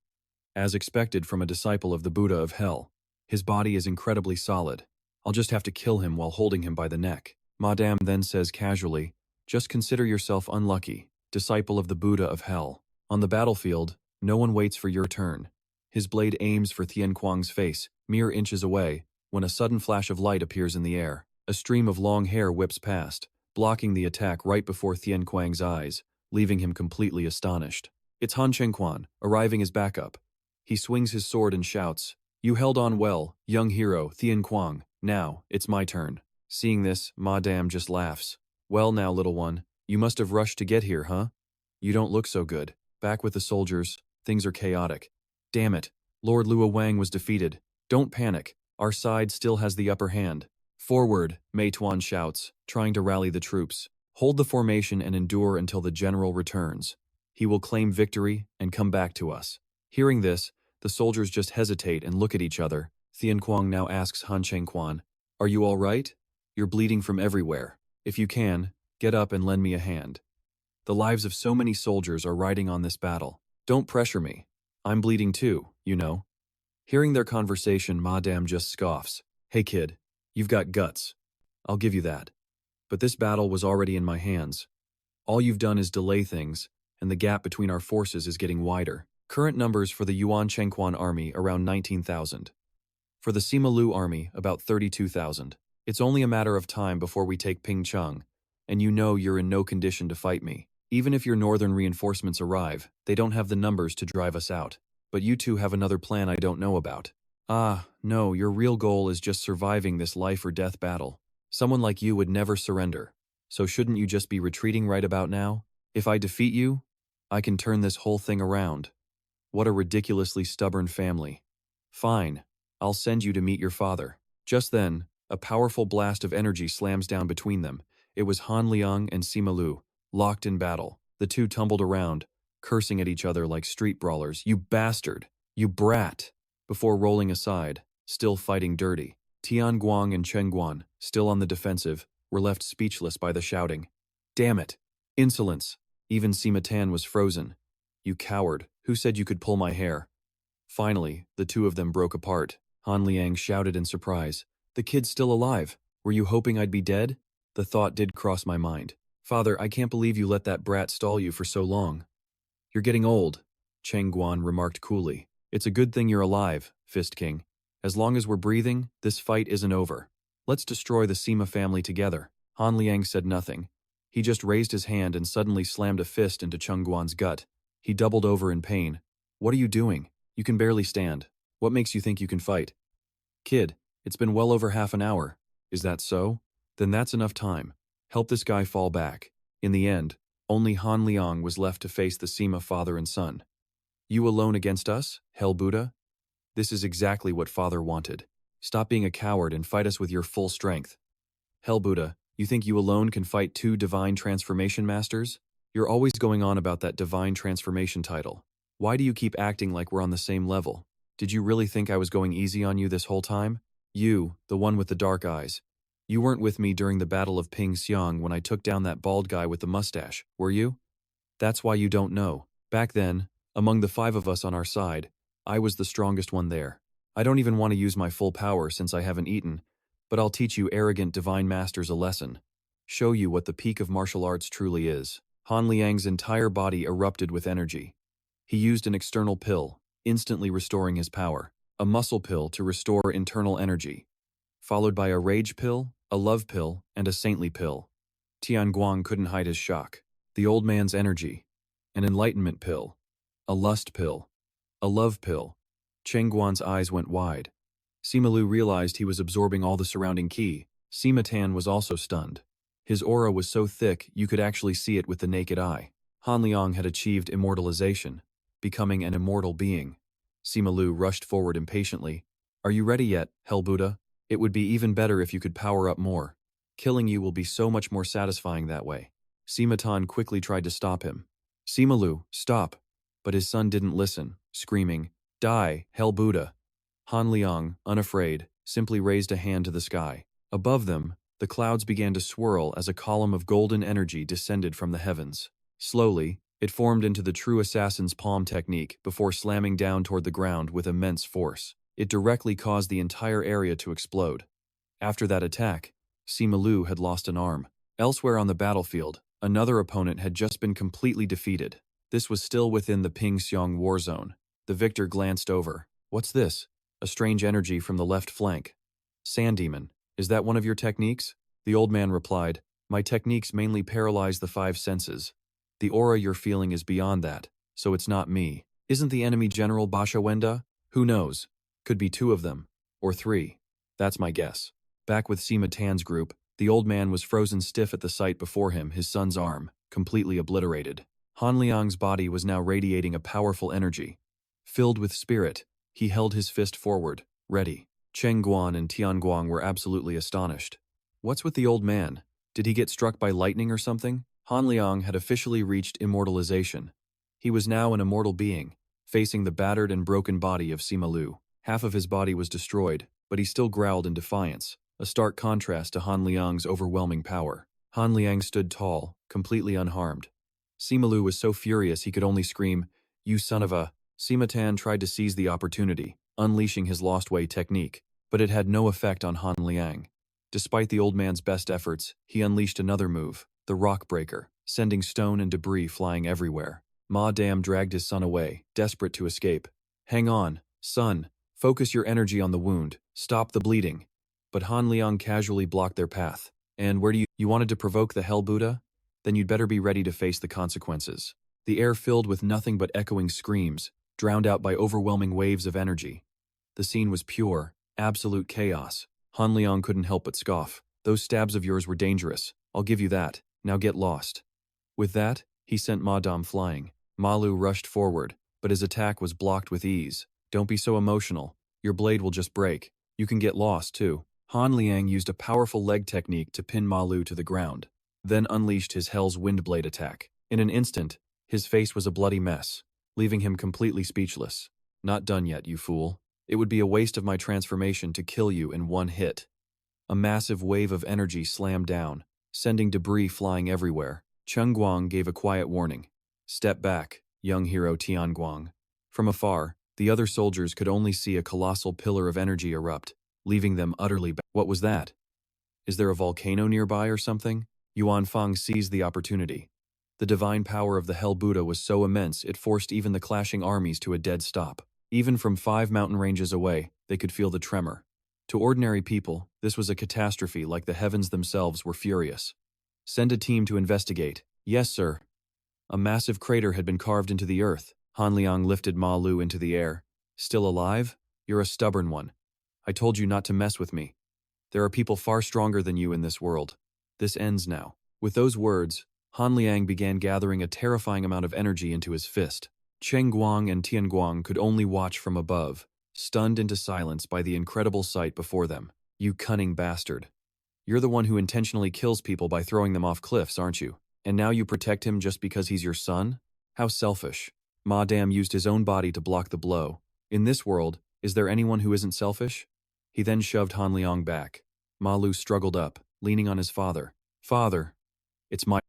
[SPEAKER 1] As expected from a disciple of the Buddha of Hell, his body is incredibly solid. I'll just have to kill him while holding him by the neck. Madame then says casually, just consider yourself unlucky, disciple of the Buddha of Hell. On the battlefield, no one waits for your turn. His blade aims for Tian Guang's face, mere inches away, when a sudden flash of light appears in the air. A stream of long hair whips past, blocking the attack right before Tian Guang's eyes, leaving him completely astonished. It's Han Chengquan, arriving as backup. He swings his sword and shouts, "You held on well, young hero, Tian Guang. Now, it's my turn." Seeing this, Madame just laughs. "Well now, little one, you must have rushed to get here, huh? You don't look so good. Back with the soldiers, things are chaotic. Damn it, Lord Luo Wang was defeated. Don't panic, our side still has the upper hand. Forward, Mei Tuan shouts, trying to rally the troops. Hold the formation and endure until the general returns. He will claim victory and come back to us." Hearing this, the soldiers just hesitate and look at each other. Tian Guang now asks Han Chengquan, "Are you all right? You're bleeding from everywhere. If you can, get up and lend me a hand. The lives of so many soldiers are riding on this battle. Don't pressure me. I'm bleeding too, you know." Hearing their conversation, Madame just scoffs. "Hey kid, you've got guts. I'll give you that. But this battle was already in my hands. All you've done is delay things, and the gap between our forces is getting wider. Current numbers for the Yuan Chengquan army around 19,000. For the Sima Lu army, about 32,000. It's only a matter of time before we take Pingcheng, and you know you're in no condition to fight me. Even if your northern reinforcements arrive, they don't have the numbers to drive us out. But you two have another plan I don't know about. Ah, no, your real goal is just surviving this life or death battle. Someone like you would never surrender. So shouldn't you just be retreating right about now? If I defeat you, I can turn this whole thing around. What a ridiculously stubborn family. Fine, I'll send you to meet your father." Just then, a powerful blast of energy slams down between them. It was Han Liang and Sima Lu, locked in battle. The two tumbled around, cursing at each other like street brawlers. "You bastard! You brat!" Before rolling aside, still fighting dirty. Tian Guang and Chen Guan, still on the defensive, were left speechless by the shouting. "Damn it! Insolence!" Even Sima Tan was frozen. "You coward, who said you could pull my hair?" Finally, the two of them broke apart. Han Liang shouted in surprise, "The kid's still alive. Were you hoping I'd be dead?" The thought did cross my mind. "Father, I can't believe you let that brat stall you for so long." "You're getting old," Cheng Guan remarked coolly. "It's a good thing you're alive, Fist King. As long as we're breathing, this fight isn't over. Let's destroy the Sima family together." Han Liang said nothing. He just raised his hand and suddenly slammed a fist into Cheng Guan's gut. He doubled over in pain. "What are you doing? You can barely stand. What makes you think you can fight?" "Kid, it's been well over half an hour. Is that so? Then that's enough time. Help this guy fall back." In the end, only Han Liang was left to face the Sima father and son. "You alone against us, Hell Buddha? This is exactly what father wanted. Stop being a coward and fight us with your full strength." "Hell Buddha, you think you alone can fight 2 divine transformation masters? You're always going on about that divine transformation title. Why do you keep acting like we're on the same level? Did you really think I was going easy on you this whole time? You, the one with the dark eyes. You weren't with me during the Battle of Ping Xiang when I took down that bald guy with the mustache, were you? That's why you don't know. Back then, among the 5 of us on our side, I was the strongest one there. I don't even want to use my full power since I haven't eaten, but I'll teach you arrogant divine masters a lesson. Show you what the peak of martial arts truly is. Han Liang's entire body erupted with energy. He used an external pill, instantly restoring his power. A muscle pill to restore internal energy, followed by a rage pill, a love pill, and a saintly pill. Tian Guang couldn't hide his shock. The old man's energy. An enlightenment pill. A lust pill. A love pill. Cheng Guan's eyes went wide. Sima Lu realized he was absorbing all the surrounding qi. Sima Tan was also stunned. His aura was so thick you could actually see it with the naked eye. Han Liang had achieved immortalization, becoming an immortal being. Sima Lu rushed forward impatiently. Are you ready yet, Hell Buddha? It would be even better if you could power up more. Killing you will be so much more satisfying that way. Sima Tan quickly tried to stop him. Sima Lu, stop. But his son didn't listen, screaming, Die, Hell Buddha. Han Liang, unafraid, simply raised a hand to the sky. Above them, the clouds began to swirl as a column of golden energy descended from the heavens. Slowly, it formed into the true assassin's palm technique before slamming down toward the ground with immense force. It directly caused the entire area to explode. After that attack, Sima Lu had lost an arm. Elsewhere on the battlefield, another opponent had just been completely defeated. This was still within the Ping Xiang war zone. The victor glanced over. What's this? A strange energy from the left flank. Sand Demon, is that one of your techniques? The old man replied, My techniques mainly paralyze the 5 senses. The aura you're feeling is beyond that, so it's not me. Isn't the enemy General Basha Wenda? Who knows? Could be 2 of them. Or 3. That's my guess. Back with Sima Tan's group, the old man was frozen stiff at the sight before him, his son's arm, completely obliterated. Han Liang's body was now radiating a powerful energy. Filled with spirit, he held his fist forward, ready. Cheng Guan and Tian Guang were absolutely astonished. What's with the old man? Did he get struck by lightning or something? Han Liang had officially reached immortalization. He was now an immortal being, facing the battered and broken body of Sima Lu. Half of his body was destroyed, but he still growled in defiance, a stark contrast to Han Liang's overwhelming power. Han Liang stood tall, completely unharmed. Sima Lu was so furious he could only scream, You son of a… Sima Tan tried to seize the opportunity, unleashing his Lost Way technique, but it had no effect on Han Liang. Despite the old man's best efforts, he unleashed another move, the Rock Breaker, sending stone and debris flying everywhere. Ma Dam dragged his son away, desperate to escape. Hang on, son. Focus your energy on the wound. Stop the bleeding. But Han Liang casually blocked their path. And where do you wanted to provoke the Hell Buddha? Then you'd better be ready to face the consequences. The air filled with nothing but echoing screams, drowned out by overwhelming waves of energy. The scene was pure, absolute chaos. Han Liang couldn't help but scoff. Those stabs of yours were dangerous. I'll give you that. Now get lost. With that, he sent Ma Dam flying. Ma Lu rushed forward, but his attack was blocked with ease. Don't be so emotional. Your blade will just break. You can get lost, too. Han Liang used a powerful leg technique to pin Ma Lu to the ground, then unleashed his Hell's Windblade attack. In an instant, his face was a bloody mess, leaving him completely speechless. Not done yet, you fool. It would be a waste of my transformation to kill you in one hit. A massive wave of energy slammed down, sending debris flying everywhere. Cheng Guang gave a quiet warning. Step back, young hero Tian Guang. From afar, the other soldiers could only see a colossal pillar of energy erupt, leaving them utterly What was that? Is there a volcano nearby or something? Yuan Fang seized the opportunity. The divine power of the Hell Buddha was so immense it forced even the clashing armies to a dead stop. Even from 5 mountain ranges away, they could feel the tremor. To ordinary people, this was a catastrophe like the heavens themselves were furious. Send a team to investigate. Yes, sir. A massive crater had been carved into the earth. Han Liang lifted Ma Lu into the air. Still alive? You're a stubborn one. I told you not to mess with me. There are people far stronger than you in this world. This ends now. With those words, Han Liang began gathering a terrifying amount of energy into his fist. Cheng Guang and Tian Guang could only watch from above, stunned into silence by the incredible sight before them. You cunning bastard. You're the one who intentionally kills people by throwing them off cliffs, aren't you? And now you protect him just because he's your son? How selfish. Ma Dam used his own body to block the blow. In this world, is there anyone who isn't selfish? He then shoved Han Liang back. Ma Lu struggled up, leaning on his father. Father,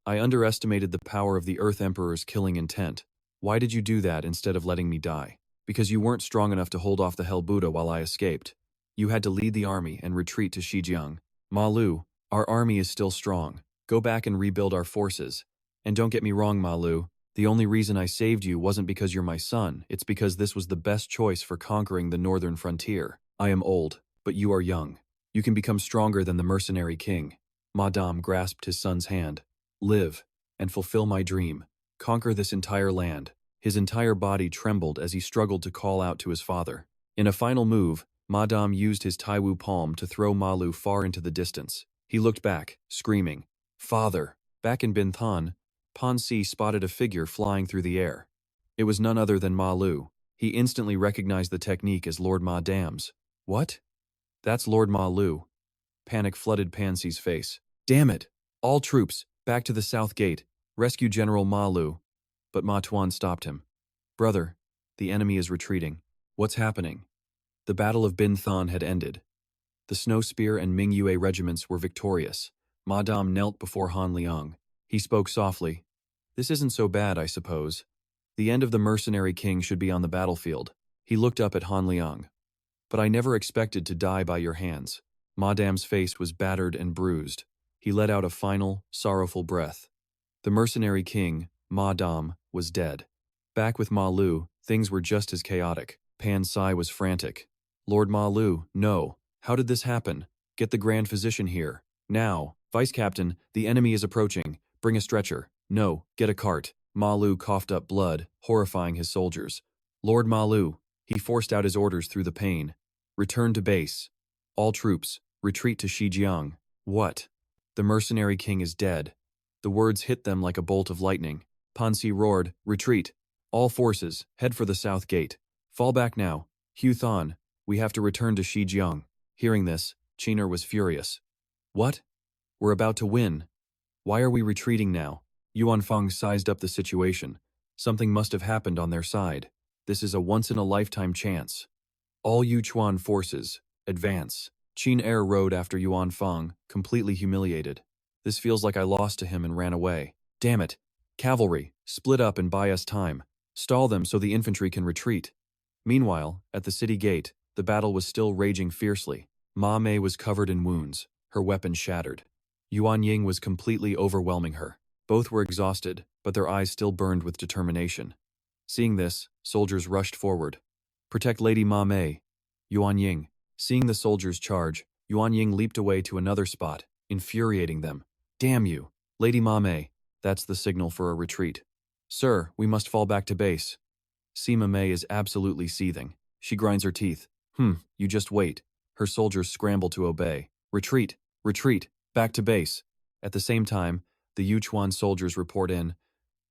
[SPEAKER 1] I underestimated the power of the Earth Emperor's killing intent. Why did you do that instead of letting me die? Because you weren't strong enough to hold off the Hell Buddha while I escaped. You had to lead the army and retreat to Shijiang. Ma Lu, our army is still strong. Go back and rebuild our forces. And don't get me wrong, Ma Lu, the only reason I saved you wasn't because you're my son, it's because this was the best choice for conquering the northern frontier. I am old, but you are young. You can become stronger than the mercenary king. Ma Dam grasped his son's hand. Live, and fulfill my dream. Conquer this entire land. His entire body trembled as he struggled to call out to his father. In a final move, Ma Dam used his Taiwu palm to throw Ma Lu far into the distance. He looked back, screaming, "Father!" Back in Binthan, Pan Si spotted a figure flying through the air. It was none other than Ma Lu. He instantly recognized the technique as Lord Ma Dam's. What? That's Lord Ma Lu. Panic flooded Pan Si's face. Damn it! All troops, back to the south gate. Rescue General Ma Lu. But Ma Tuan stopped him. Brother, the enemy is retreating. What's happening? The Battle of Binthan had ended. The Snow Spear and Mingua regiments were victorious. Ma Dam knelt before Han Liang. He spoke softly. This isn't so bad, I suppose. The end of the mercenary king should be on the battlefield. He looked up at Han Liang. But I never expected to die by your hands. Ma Dam's face was battered and bruised. He let out a final, sorrowful breath. The mercenary king, Ma Dam, was dead. Back with Ma Lu, things were just as chaotic. Pan Si was frantic. Lord Ma Lu, no. How did this happen? Get the Grand Physician here. Now. Vice Captain, the enemy is approaching. Bring a stretcher. No, get a cart. Ma Lu coughed up blood, horrifying his soldiers. Lord Ma Lu, he forced out his orders through the pain. Return to base. All troops, retreat to Shijiang. What? The mercenary king is dead. The words hit them like a bolt of lightning. Pan Si roared, retreat. All forces, head for the south gate. Fall back now. Hu Thon, we have to return to Shijiang. Hearing this, Qiner was furious. What? We're about to win. Why are we retreating now? Yuan Feng sized up the situation. Something must have happened on their side. This is a once-in-a-lifetime chance. All Yuchuan forces, advance. Qin Er rode after Yuan Feng, completely humiliated. This feels like I lost to him and ran away. Damn it. Cavalry, split up and buy us time. Stall them so the infantry can retreat. Meanwhile, at the city gate, the battle was still raging fiercely. Ma Mei was covered in wounds, her weapon shattered. Yuan Ying was completely overwhelming her. Both were exhausted, but their eyes still burned with determination. Seeing this, soldiers rushed forward. Protect Lady Ma Mei. Yuan Ying. Seeing the soldiers charge, Yuan Ying leaped away to another spot, infuriating them. Damn you! Lady Ma Mei. That's the signal for a retreat. Sir, we must fall back to base. Sima Mei is absolutely seething. She grinds her teeth. You just wait. Her soldiers scramble to obey. Retreat! Retreat! Back to base. At the same time, the Yuchuan soldiers report in.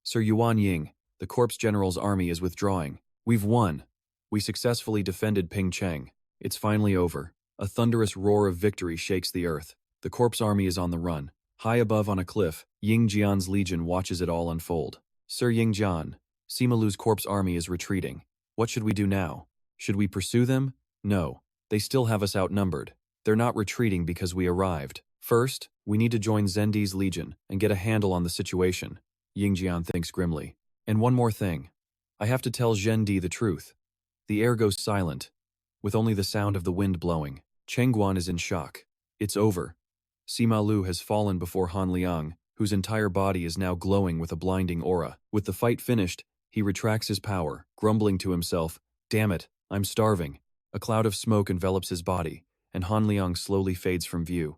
[SPEAKER 1] Sir Yuan Ying, the Corps General's army is withdrawing. We've won. We successfully defended Pingcheng. It's finally over. A thunderous roar of victory shakes the earth. The Corps army is on the run. High above on a cliff, Ying Jian's legion watches it all unfold. Sir Ying Jian, Sima Lu's Corps army is retreating. What should we do now? Should we pursue them? No. They still have us outnumbered. They're not retreating because we arrived. First, we need to join Zendi's legion and get a handle on the situation. Ying Jian thinks grimly. And one more thing. I have to tell Zhendi the truth. The air goes silent, with only the sound of the wind blowing. Chengguan is in shock. It's over. Sima Lu has fallen before Han Liang, whose entire body is now glowing with a blinding aura. With the fight finished, he retracts his power, grumbling to himself, Damn it, I'm starving. A cloud of smoke envelops his body, and Han Liang slowly fades from view.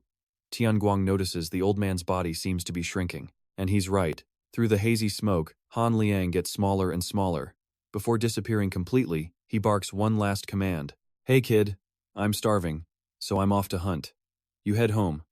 [SPEAKER 1] Tian Guang notices the old man's body seems to be shrinking. And he's right. Through the hazy smoke, Han Liang gets smaller and smaller. Before disappearing completely, he barks one last command. Hey kid, I'm starving, so I'm off to hunt. You head home.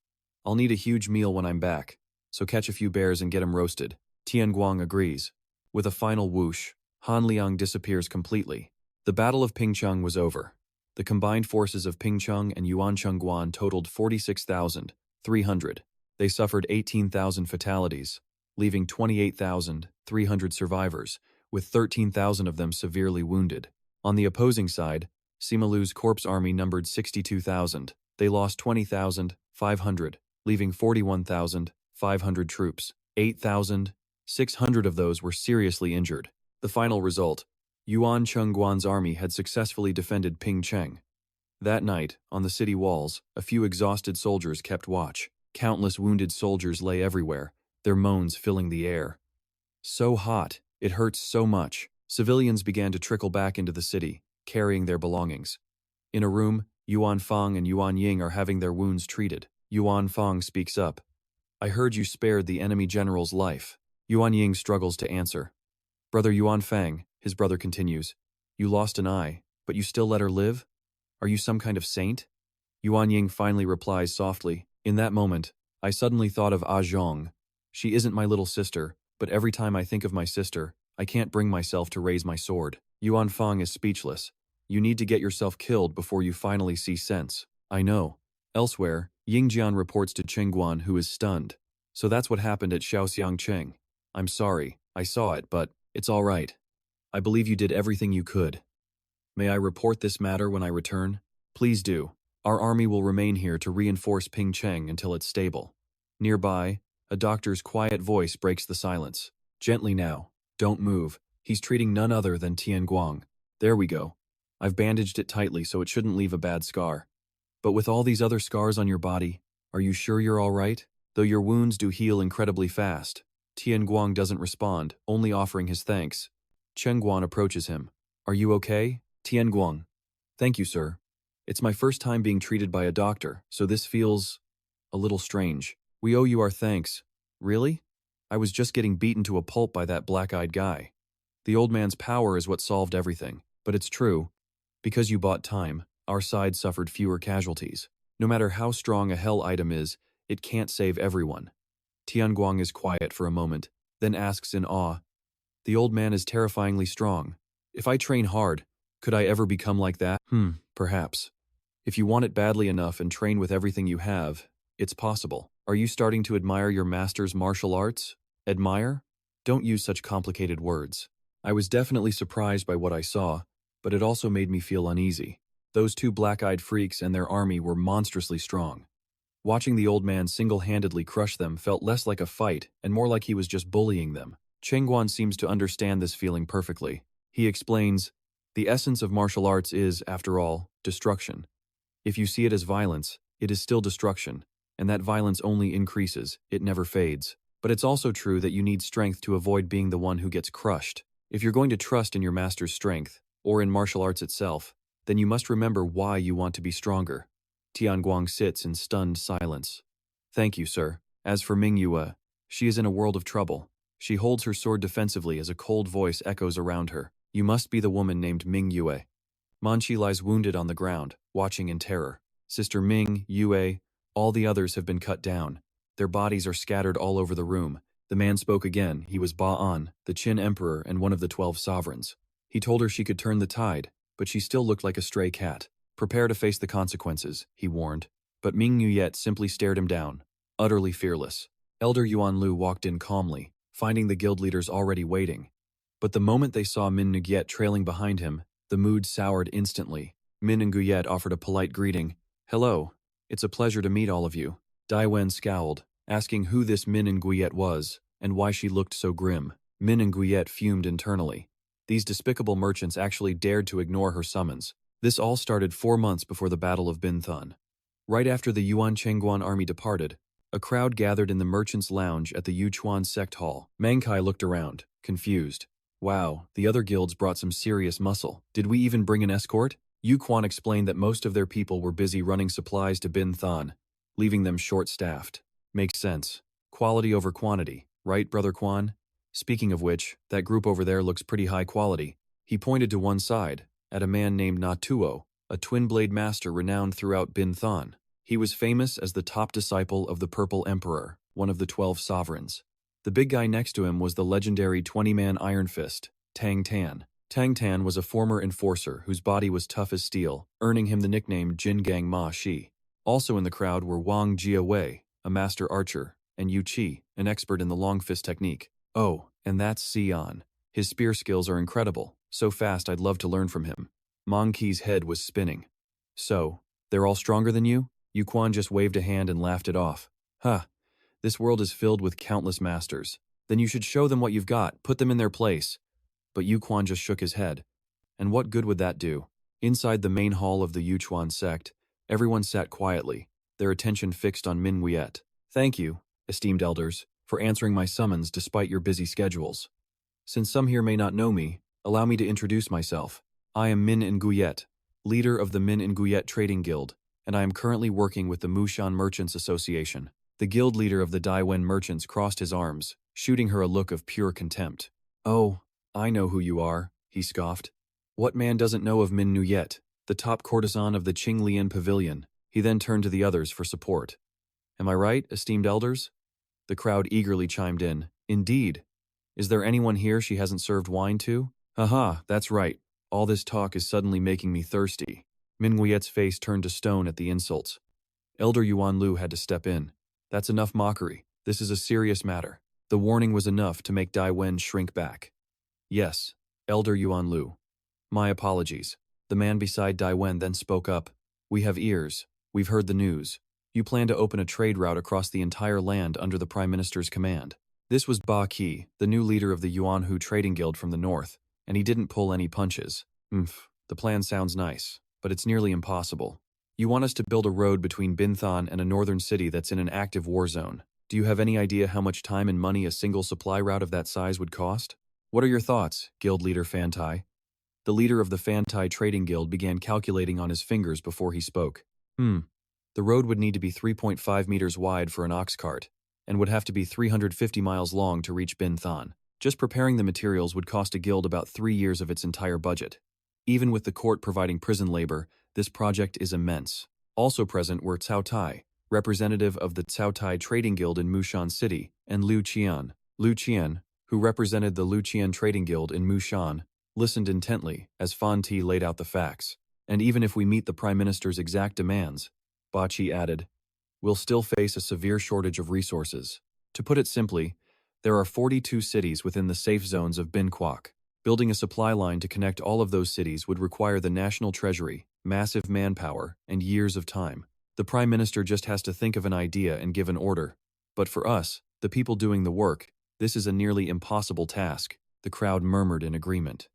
[SPEAKER 1] I'll need a huge meal when I'm back, so catch a few bears and get 'em roasted. Tian Guang agrees. With a final whoosh, Han Liang disappears completely. The Battle of Pingcheng was over. The combined forces of Pingcheng and Yuan Chengguan totaled 46,300. They suffered 18,000 fatalities, leaving 28,300 survivors, with 13,000 of them severely wounded. On the opposing side, Simalu's corpse army numbered 62,000. They lost 20,500, leaving 41,500 troops. 8,600 of those were seriously injured. The final result: Yuan Chengguan's army had successfully defended Pingcheng. That night, on the city walls, a few exhausted soldiers kept watch. Countless wounded soldiers lay everywhere, their moans filling the air. So hot, it hurts so much. Civilians began to trickle back into the city, carrying their belongings. In a room, Yuan Fang and Yuan Ying are having their wounds treated. Yuan Fang speaks up. "I heard you spared the enemy general's life." Yuan Ying struggles to answer. "Brother Yuan Fang," his brother continues, "you lost an eye, but you still let her live? Are you some kind of saint?" Yuan Ying finally replies softly, "In that moment, I suddenly thought of Ah Zhong. She isn't my little sister, but every time I think of my sister, I can't bring myself to raise my sword." Yuan Fang is speechless. "You need to get yourself killed before you finally see sense." "I know." Elsewhere, Yingjian reports to Chengguan, who is stunned. "So that's what happened at Shaoxiangcheng. I'm sorry, I saw it, but it's all right. I believe you did everything you could. May I report this matter when I return?" "Please do. Our army will remain here to reinforce Pingcheng until it's stable." Nearby, a doctor's quiet voice breaks the silence. "Gently now. Don't move. He's treating none other than Tian Guang. There we go. I've bandaged it tightly so it shouldn't leave a bad scar. But with all these other scars on your body, are you sure you're all right? Though your wounds do heal incredibly fast." Tian Guang doesn't respond, only offering his thanks. Chengguan approaches him. "Are you okay?" "Tian Guang. Thank you, sir. It's my first time being treated by a doctor, so this feels a little strange. We owe you our thanks." "Really? I was just getting beaten to a pulp by that black-eyed guy. The old man's power is what solved everything, but it's true. Because you bought time, our side suffered fewer casualties. No matter how strong a hell item is, it can't save everyone." Tian Guang is quiet for a moment, then asks in awe, "The old man is terrifyingly strong. If I train hard, could I ever become like that?" Perhaps. If you want it badly enough and train with everything you have, it's possible. Are you starting to admire your master's martial arts? Admire? Don't use such complicated words. I was definitely surprised by what I saw, but it also made me feel uneasy. Those two black-eyed freaks and their army were monstrously strong. Watching the old man single-handedly crush them felt less like a fight and more like he was just bullying them. Chengguan seems to understand this feeling perfectly. He explains, "The essence of martial arts is, after all, destruction. If you see it as violence, it is still destruction, and that violence only increases, it never fades. But it's also true that you need strength to avoid being the one who gets crushed. If you're going to trust in your master's strength, or in martial arts itself, then you must remember why you want to be stronger." Tian Guang sits in stunned silence. "Thank you, sir. As for Mingua, she is in a world of trouble. She holds her sword defensively as a cold voice echoes around her. You must be the woman named Mingua." Manchi lies wounded on the ground, watching in terror. Sister Ming, Yue, all the others have been cut down. Their bodies are scattered all over the room. The man spoke again. He was Ba-an, the Qin emperor and one of the 12 sovereigns. He told her she could turn the tide, but she still looked like a stray cat. "Prepare to face the consequences," he warned. But Ming Nuyet simply stared him down, utterly fearless. Elder Yuan Lu walked in calmly, finding the guild leaders already waiting. But the moment they saw Min Nguyet trailing behind him, the mood soured instantly. Min and Nguyet offered a polite greeting. "Hello, it's a pleasure to meet all of you." Dai Wen scowled, asking who this Min and Nguyet was, and why she looked so grim. Min and Nguyet fumed internally. These despicable merchants actually dared to ignore her summons. This all started 4 months before the Battle of Binthun. Right after the Yuan Chengguan army departed, a crowd gathered in the merchants' lounge at the Yuchuan Sect Hall. Mangkai looked around, confused. "Wow, the other guilds brought some serious muscle. Did we even bring an escort?" Yu Quan explained that most of their people were busy running supplies to Binthun, leaving them short-staffed. "Makes sense. Quality over quantity, right, Brother Quan? Speaking of which, that group over there looks pretty high quality." He pointed to one side, at a man named Natuo, a twin-blade master renowned throughout Binthun. He was famous as the top disciple of the Purple Emperor, one of the 12 sovereigns. The big guy next to him was the legendary 20-man Iron Fist, Tang Tan. Tang Tan was a former enforcer whose body was tough as steel, earning him the nickname Jingang Ma Shi. Also in the crowd were Wang Jiawei, a master archer, and Yu Qi, an expert in the long fist technique. Oh, and that's Xian. His spear skills are incredible, so fast I'd love to learn from him. Manchi's head was spinning. So, they're all stronger than you? Yu Quan just waved a hand and laughed it off. Ha, this world is filled with countless masters. Then you should show them what you've got, put them in their place. But Yu Quan just shook his head. And what good would that do? Inside the main hall of the Yuchuan sect, everyone sat quietly, their attention fixed on Mingua. Thank you, esteemed elders, for answering my summons despite your busy schedules. Since some here may not know me, allow me to introduce myself. I am Min Nguyet, leader of the Min Nguyet Trading Guild, and I am currently working with the Musan Merchants Association. The guild leader of the Daiwen merchants crossed his arms, shooting her a look of pure contempt. Oh, I know who you are, he scoffed. What man doesn't know of Min Nguyet, the top courtesan of the Qinglian Pavilion? He then turned to the others for support. Am I right, esteemed elders? The crowd eagerly chimed in. Indeed. Is there anyone here she hasn't served wine to? Haha, that's right. All this talk is suddenly making me thirsty. Min Nguyet's face turned to stone at the insults. Elder Yuan Lu had to step in. That's enough mockery. This is a serious matter. The warning was enough to make Dai Wen shrink back. Yes, Elder Yuan Lu. My apologies. The man beside Dai Wen then spoke up. We have ears. We've heard the news. You plan to open a trade route across the entire land under the Prime Minister's command. This was Ba Qi, the new leader of the Yuanhu Trading Guild from the north, and he didn't pull any punches. The plan sounds nice, but it's nearly impossible. You want us to build a road between Binthan and a northern city that's in an active war zone. Do you have any idea how much time and money a single supply route of that size would cost? What are your thoughts, Guild Leader Fantai? The leader of the Fantai Trading Guild began calculating on his fingers before he spoke. The road would need to be 3.5 meters wide for an ox cart, and would have to be 350 miles long to reach Binthan. Just preparing the materials would cost a guild about 3 years of its entire budget. Even with the court providing prison labor, this project is immense. Also present were Cao Tai, representative of the Cao Tai Trading Guild in Mushan City, and Liu Qian. Liu Qian, who represented the Liu Qian Trading Guild in Mushan, listened intently as Fan Ti laid out the facts. And even if we meet the Prime Minister's exact demands, Ba Qi added, we'll still face a severe shortage of resources. To put it simply, there are 42 cities within the safe zones of Bin Kwok. Building a supply line to connect all of those cities would require the national treasury, massive manpower, and years of time. The Prime Minister just has to think of an idea and give an order. But for us, the people doing the work, this is a nearly impossible task. The crowd murmured in agreement.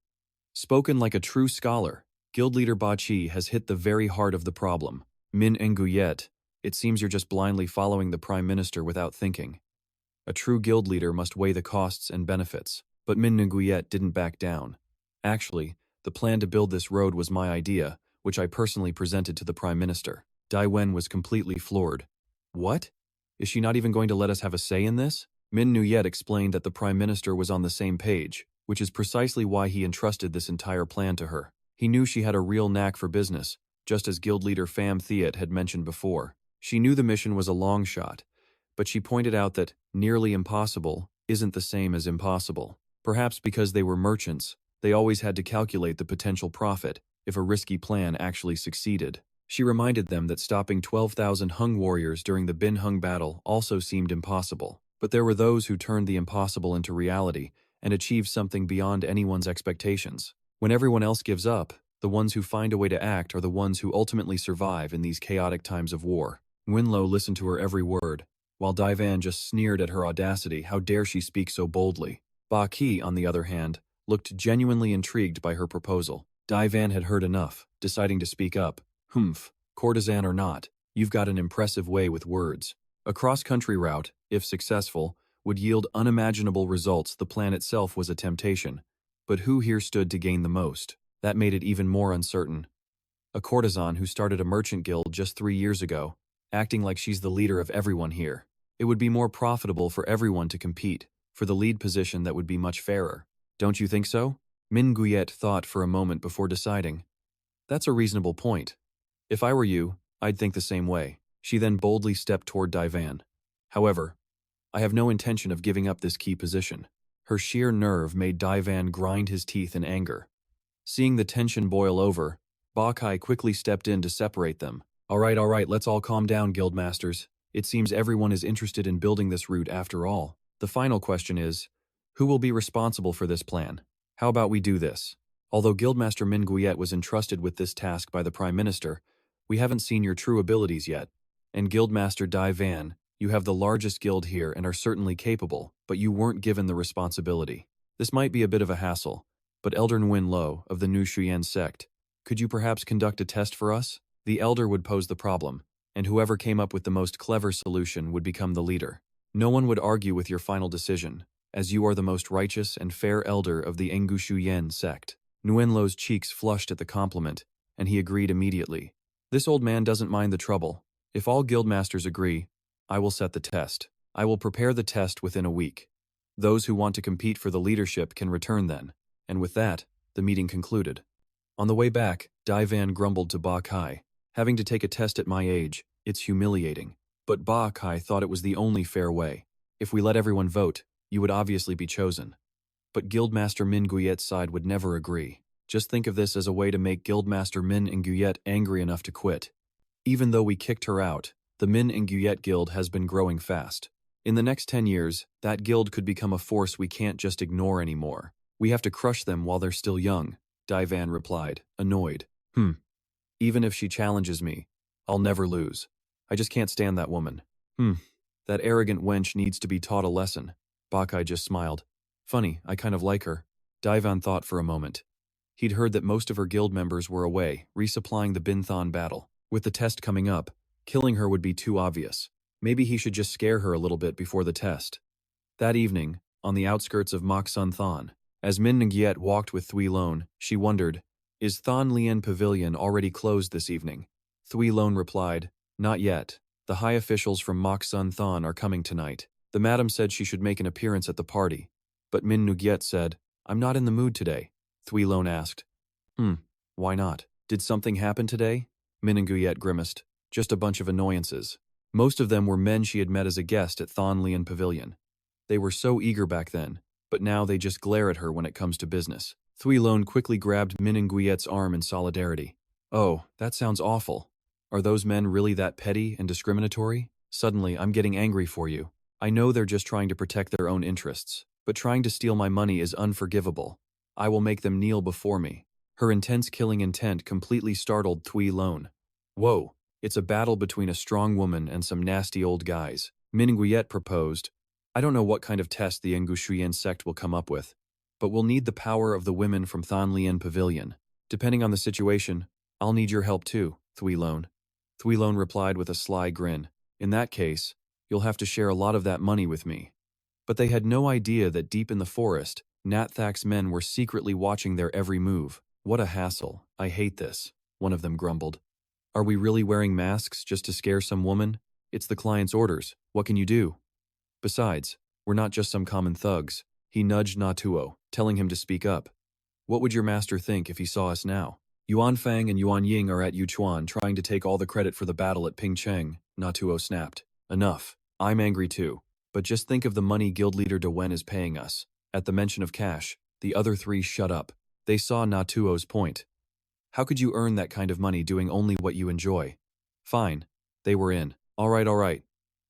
[SPEAKER 1] Spoken like a true scholar, Guild Leader Ba Qi has hit the very heart of the problem. Min Nguyet, it seems you're just blindly following the Prime Minister without thinking. A true guild leader must weigh the costs and benefits, but Min Nguyet didn't back down. Actually, the plan to build this road was my idea, which I personally presented to the Prime Minister. Dai Wen was completely floored. What? Is she not even going to let us have a say in this? Min Nguyet explained that the Prime Minister was on the same page, which is precisely why he entrusted this entire plan to her. He knew she had a real knack for business, just as Guild Leader Pham Thiet had mentioned before. She knew the mission was a long shot, but she pointed out that nearly impossible isn't the same as impossible. Perhaps because they were merchants, they always had to calculate the potential profit if a risky plan actually succeeded. She reminded them that stopping 12,000 Hung warriors during the Bin Hung battle also seemed impossible. But there were those who turned the impossible into reality and achieved something beyond anyone's expectations. When everyone else gives up, the ones who find a way to act are the ones who ultimately survive in these chaotic times of war. Winlo listened to her every word, while Daivan just sneered at her audacity. How dare she speak so boldly? Ba Qi, on the other hand, looked genuinely intrigued by her proposal. Daivan had heard enough, deciding to speak up. Courtesan or not, you've got an impressive way with words. A cross-country route, if successful, would yield unimaginable results. The plan itself was a temptation. But who here stood to gain the most? That made it even more uncertain. A courtesan who started a merchant guild just 3 years ago, acting like she's the leader of everyone here. It would be more profitable for everyone to compete. For the lead position, that would be much fairer. Don't you think so? Min Nguyet thought for a moment before deciding. That's a reasonable point. If I were you, I'd think the same way. She then boldly stepped toward Daivan. However, I have no intention of giving up this key position. Her sheer nerve made Daivan grind his teeth in anger. Seeing the tension boil over, Ba Kai quickly stepped in to separate them. All right, let's all calm down, guildmasters. It seems everyone is interested in building this route after all. The final question is, who will be responsible for this plan? How about we do this? Although Guildmaster Mingua was entrusted with this task by the Prime Minister, we haven't seen your true abilities yet. And Guildmaster Dai Van, you have the largest guild here and are certainly capable, but you weren't given the responsibility. This might be a bit of a hassle, but Elder Nguyen Lo, of the New Shuyan Sect, could you perhaps conduct a test for us? The Elder would pose the problem, and whoever came up with the most clever solution would become the leader. No one would argue with your final decision, as you are the most righteous and fair Elder of the Ngu Shuyan Sect. Nguyen Lo's cheeks flushed at the compliment, and he agreed immediately. This old man doesn't mind the trouble. If all guildmasters agree, I will set the test. I will prepare the test within a week. Those who want to compete for the leadership can return then. And with that, the meeting concluded. On the way back, Dai Van grumbled to Ba Kai. Having to take a test at my age, it's humiliating. But Ba Kai thought it was the only fair way. If we let everyone vote, you would obviously be chosen. But Guildmaster Min Guyet's side would never agree. Just think of this as a way to make Guildmaster Min Nguyet angry enough to quit. Even though we kicked her out, the Min Nguyet Guild has been growing fast. In the next 10 years, that guild could become a force we can't just ignore anymore. We have to crush them while they're still young, Dai Van replied, annoyed. Even if she challenges me, I'll never lose. I just can't stand that woman. That arrogant wench needs to be taught a lesson. Bakai just smiled. Funny, I kind of like her. Dai Van thought for a moment. He'd heard that most of her guild members were away, resupplying the Binthan battle. With the test coming up, killing her would be too obvious. Maybe he should just scare her a little bit before the test. That evening, on the outskirts of Mok Sun Thon, as Min Ngiet walked with Thuy Lone, she wondered, is Thon Lien Pavilion already closed this evening? Thuy Lone replied, not yet. The high officials from Mok Sun Thon are coming tonight. The madam said she should make an appearance at the party. But Min Ngiet said, I'm not in the mood today. Thuy Lone asked, why not? Did something happen today? Min Ngiet grimaced, just a bunch of annoyances. Most of them were men she had met as a guest at Thon Lien Pavilion. They were so eager back then, but now they just glare at her when it comes to business. Thuy Lone quickly grabbed Min Nguyet's arm in solidarity. Oh, that sounds awful. Are those men really that petty and discriminatory? Suddenly, I'm getting angry for you. I know they're just trying to protect their own interests, but trying to steal my money is unforgivable. I will make them kneel before me. Her intense killing intent completely startled Thuy Lone. Whoa, it's a battle between a strong woman and some nasty old guys. Min Nguyet proposed, I don't know what kind of test the Ngu Shuyan sect will come up with, but we'll need the power of the women from Thon Lien Pavilion. Depending on the situation, I'll need your help too, Thuy Lone. Thuy Lone replied with a sly grin. In that case, you'll have to share a lot of that money with me. But they had no idea that deep in the forest, Natthak's men were secretly watching their every move. What a hassle. I hate this, one of them grumbled. Are we really wearing masks just to scare some woman? It's the client's orders. What can you do? Besides, we're not just some common thugs. He nudged Natuo, telling him to speak up. What would your master think if he saw us now? Yuan Fang and Yuan Ying are at Yuchuan trying to take all the credit for the battle at Pingcheng, Natuo snapped. Enough. I'm angry too. But just think of the money guild leader De Wen is paying us. At the mention of cash, the other three shut up. They saw Natuo's point. How could you earn that kind of money doing only what you enjoy? Fine. They were in. All right.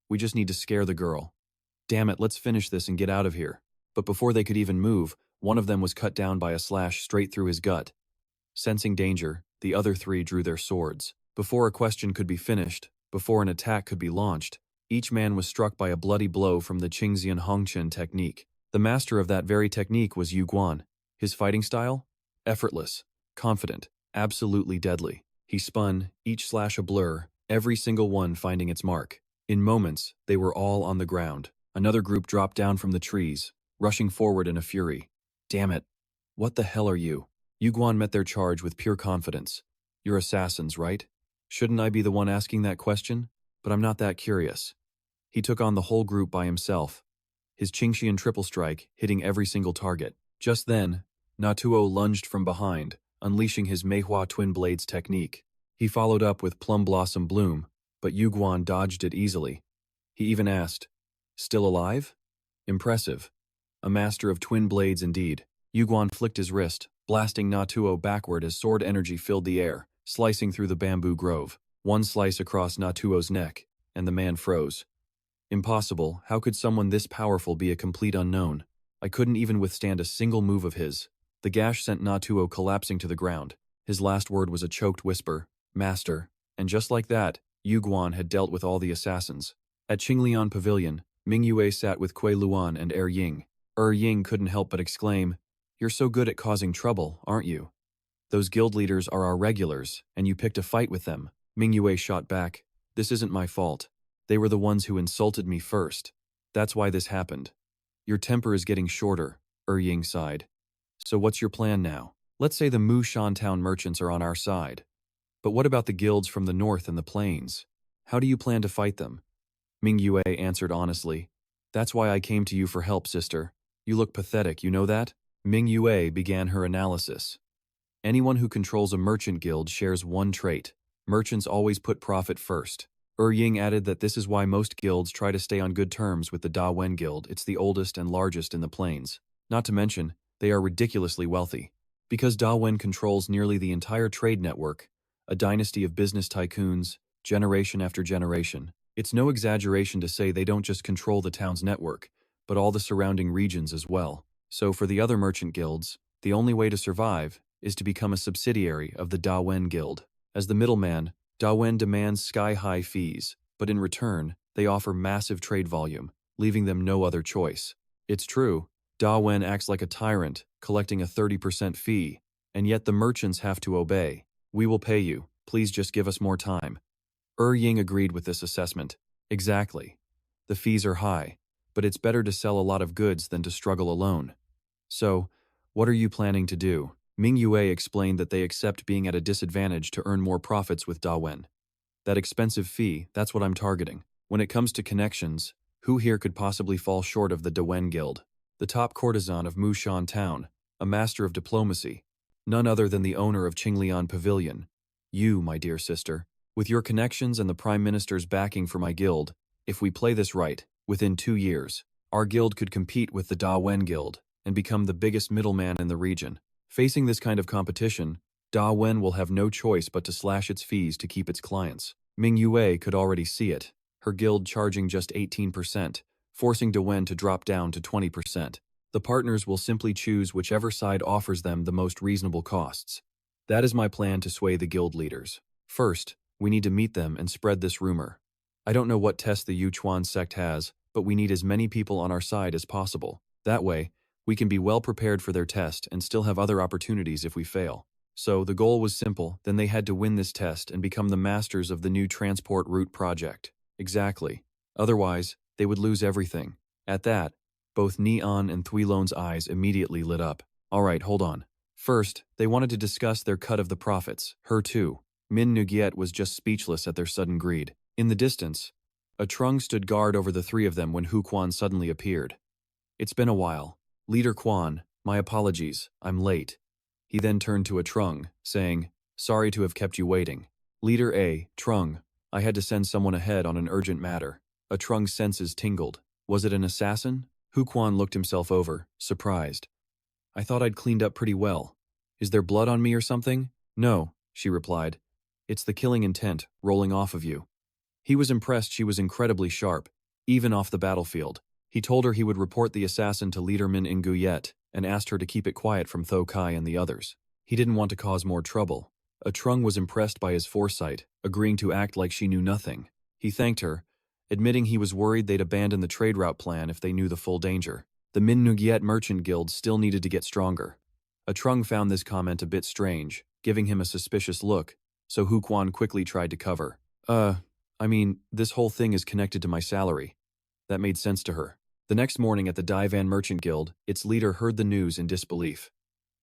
[SPEAKER 1] We just need to scare the girl. Damn it, let's finish this and get out of here. But before they could even move, one of them was cut down by a slash straight through his gut. Sensing danger, the other three drew their swords. Before a question could be finished, before an attack could be launched, each man was struck by a bloody blow from the Qingxian Hongqian technique. The master of that very technique was Yu Guan. His fighting style? Effortless, confident, absolutely deadly. He spun, each slash a blur, every single one finding its mark. In moments, they were all on the ground. Another group dropped down from the trees, rushing forward in a fury. Damn it. What the hell are you? Yu Guan met their charge with pure confidence. You're assassins, right? Shouldn't I be the one asking that question? But I'm not that curious. He took on the whole group by himself, his Qingxian triple strike hitting every single target. Just then, Natuo lunged from behind, unleashing his Manhwa twin blades technique. He followed up with Plum Blossom Bloom, but Yu Guan dodged it easily. He even asked, still alive? Impressive. A master of twin blades indeed. Yu Guan flicked his wrist, blasting Natuo backward as sword energy filled the air, slicing through the bamboo grove. One slice across Natuo's neck, and the man froze. Impossible, how could someone this powerful be a complete unknown? I couldn't even withstand a single move of his. The gash sent Natuo collapsing to the ground. His last word was a choked whisper, "Master." And just like that, Yu Guan had dealt with all the assassins. At Qinglian Pavilion, Mingua sat with Kui Luan and Ying. Ying couldn't help but exclaim, "You're so good at causing trouble, aren't you? Those guild leaders are our regulars, and you picked a fight with them." Mingua shot back, "This isn't my fault. They were the ones who insulted me first. That's why this happened." "Your temper is getting shorter," Ying sighed. "So what's your plan now? Let's say the Musan town merchants are on our side. But what about the guilds from the north and the plains? How do you plan to fight them?" Mingua answered honestly, "That's why I came to you for help, sister. You look pathetic, you know that?" Mingua began her analysis. Anyone who controls a merchant guild shares one trait. Merchants always put profit first. Ying added that this is why most guilds try to stay on good terms with the Da Wen Guild. It's the oldest and largest in the plains. Not to mention, they are ridiculously wealthy. Because Da Wen controls nearly the entire trade network, a dynasty of business tycoons, generation after generation, it's no exaggeration to say they don't just control the town's network, but all the surrounding regions as well. So for the other merchant guilds, the only way to survive is to become a subsidiary of the Da Wen Guild. As the middleman, Da Wen demands sky-high fees, but in return, they offer massive trade volume, leaving them no other choice. It's true, Da Wen acts like a tyrant, collecting a 30% fee, and yet the merchants have to obey. "We will pay you, please just give us more time." Ying agreed with this assessment. Exactly. The fees are high, but it's better to sell a lot of goods than to struggle alone. "So, what are you planning to do?" Mingua explained that they accept being at a disadvantage to earn more profits with Da Wen. "That expensive fee, that's what I'm targeting. When it comes to connections, who here could possibly fall short of the Da Wen Guild? The top courtesan of Mushan Town, a master of diplomacy. None other than the owner of Qinglian Pavilion. You, my dear sister. With your connections and the Prime Minister's backing for my guild, if we play this right, within 2 years, our guild could compete with the Da Wen Guild and become the biggest middleman in the region. Facing this kind of competition, Da Wen will have no choice but to slash its fees to keep its clients." Mingua could already see it, her guild charging just 18%, forcing Da Wen to drop down to 20%. The partners will simply choose whichever side offers them the most reasonable costs. That is my plan to sway the guild leaders. First, we need to meet them and spread this rumor. I don't know what test the Yuchuan sect has, but we need as many people on our side as possible. That way, we can be well prepared for their test and still have other opportunities if we fail. So the goal was simple, then they had to win this test and become the masters of the new transport route project. Exactly. Otherwise, they would lose everything. At that, both Neon and Thuilon's eyes immediately lit up. Alright, hold on. First, they wanted to discuss their cut of the profits, her too. Min Nugiet was just speechless at their sudden greed. In the distance, a Trung stood guard over the three of them when Hu Quan suddenly appeared. "It's been a while. Leader Quan, my apologies, I'm late." He then turned to a Trung, saying, "Sorry to have kept you waiting." Leader A, Trung, "I had to send someone ahead on an urgent matter." A Trung's senses tingled. Was it an assassin? Hu Quan looked himself over, surprised. "I thought I'd cleaned up pretty well. Is there blood on me or something?" "No," she replied. "It's the killing intent rolling off of you." He was impressed she was incredibly sharp, even off the battlefield. He told her he would report the assassin to Leader Min Nguyet and asked her to keep it quiet from Tho Kai and the others. He didn't want to cause more trouble. A Trung was impressed by his foresight, agreeing to act like she knew nothing. He thanked her, admitting he was worried they'd abandon the trade route plan if they knew the full danger. The Min Nguyet Merchant Guild still needed to get stronger. A Trung found this comment a bit strange, giving him a suspicious look, so Hu Quan quickly tried to cover. This whole thing is connected to my salary." That made sense to her. The next morning at the Daivan Merchant Guild, its leader heard the news in disbelief.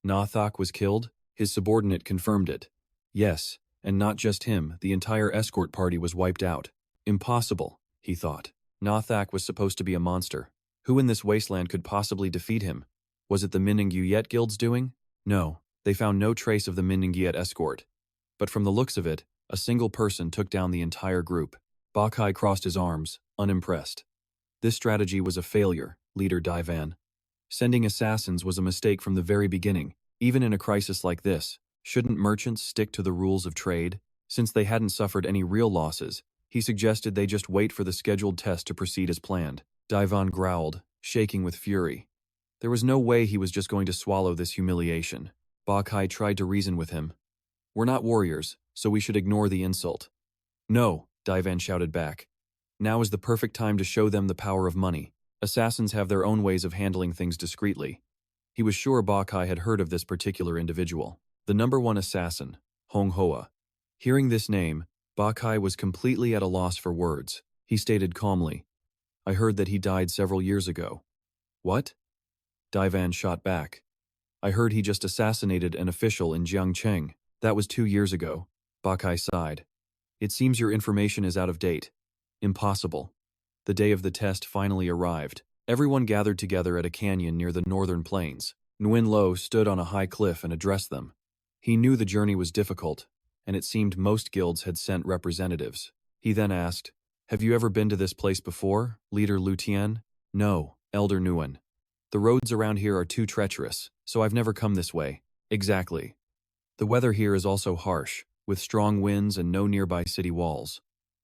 [SPEAKER 1] Na Thak was killed? His subordinate confirmed it. Yes, and not just him, the entire escort party was wiped out. Impossible, he thought. Na Thak was supposed to be a monster. Who in this wasteland could possibly defeat him? Was it the Mininguyet Guild's doing? No, they found no trace of the Mininguyet escort. But from the looks of it, a single person took down the entire group. Bakai crossed his arms, unimpressed. This strategy was a failure, Leader Daivan. Sending assassins was a mistake from the very beginning. Even in a crisis like this, shouldn't merchants stick to the rules of trade? Since they hadn't suffered any real losses, he suggested they just wait for the scheduled test to proceed as planned. Daivan growled, shaking with fury. There was no way he was just going to swallow this humiliation. Ba Kai tried to reason with him. We're not warriors, so we should ignore the insult. No, Daivan shouted back. Now is the perfect time to show them the power of money. Assassins have their own ways of handling things discreetly. He was sure Ba Kai had heard of this particular individual. The #1 assassin, Hong Hoa. Hearing this name, Ba Kai was completely at a loss for words. He stated calmly, I heard that he died several years ago. What? Daivan shot back. I heard he just assassinated an official in Jiangcheng. That was 2 years ago. Ba Kai sighed. It seems your information is out of date. Impossible. The day of the test finally arrived. Everyone gathered together at a canyon near the northern plains. Nguyen Lo stood on a high cliff and addressed them. He knew the journey was difficult, and it seemed most guilds had sent representatives. He then asked, Have you ever been to this place before, Leader Lu Tian? No, Elder Nguyen. The roads around here are too treacherous, so I've never come this way. Exactly. The weather here is also harsh, with strong winds and no nearby city walls.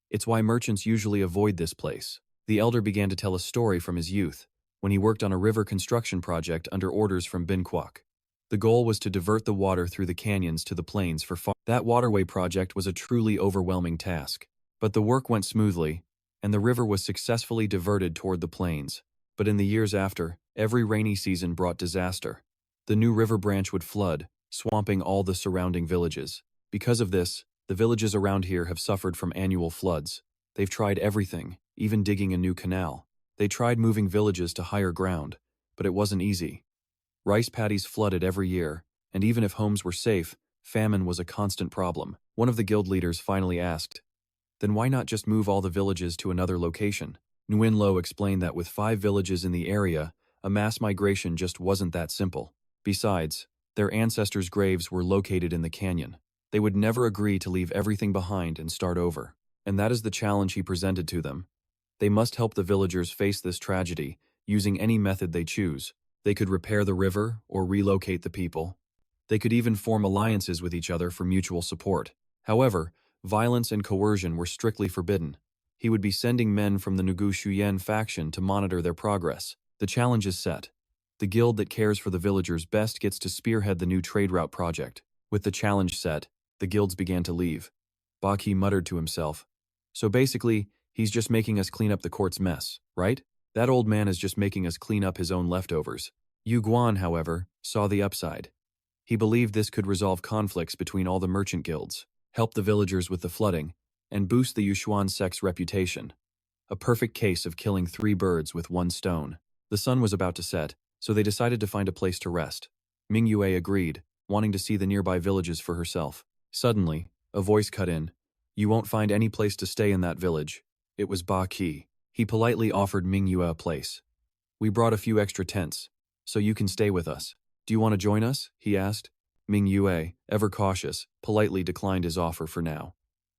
[SPEAKER 1] It's why merchants usually avoid this place. The elder began to tell a story from his youth, when he worked on a river construction project under orders from Bin Kwok. The goal was to divert the water through the canyons to the plains for farming. That waterway project was a truly overwhelming task. But the work went smoothly, and the river was successfully diverted toward the plains. But in the years after, every rainy season brought disaster. The new river branch would flood, swamping all the surrounding villages. Because of this, the villages around here have suffered from annual floods. They've tried everything, even digging a new canal. They tried moving villages to higher ground, but it wasn't easy. Rice paddies flooded every year, and even if homes were safe, famine was a constant problem. One of the guild leaders finally asked, Then why not just move all the villages to another location? Nguyen Lo explained that with 5 villages in the area, a mass migration just wasn't that simple. Besides, their ancestors' graves were located in the canyon. They would never agree to leave everything behind and start over. And that is the challenge he presented to them. They must help the villagers face this tragedy, using any method they choose. They could repair the river or relocate the people. They could even form alliances with each other for mutual support. However, violence and coercion were strictly forbidden. He would be sending men from the Nugu Shuyan faction to monitor their progress. The challenge is set. The guild that cares for the villagers best gets to spearhead the new trade route project. With the challenge set, the guilds began to leave. Baki muttered to himself, So basically, he's just making us clean up the court's mess, right? That old man is just making us clean up his own leftovers. Yu Guan, however, saw the upside. He believed this could resolve conflicts between all the merchant guilds, help the villagers with the flooding, and boost the Yushuan sect's reputation. A perfect case of killing 3 birds with 1 stone. The sun was about to set, so they decided to find a place to rest. Mingua agreed, wanting to see the nearby villages for herself. Suddenly, a voice cut in. You won't find any place to stay in that village. It was Ba Qi. He politely offered Mingua a place. We brought a few extra tents, so you can stay with us. Do you want to join us? He asked. Mingua, ever cautious, politely declined his offer for now.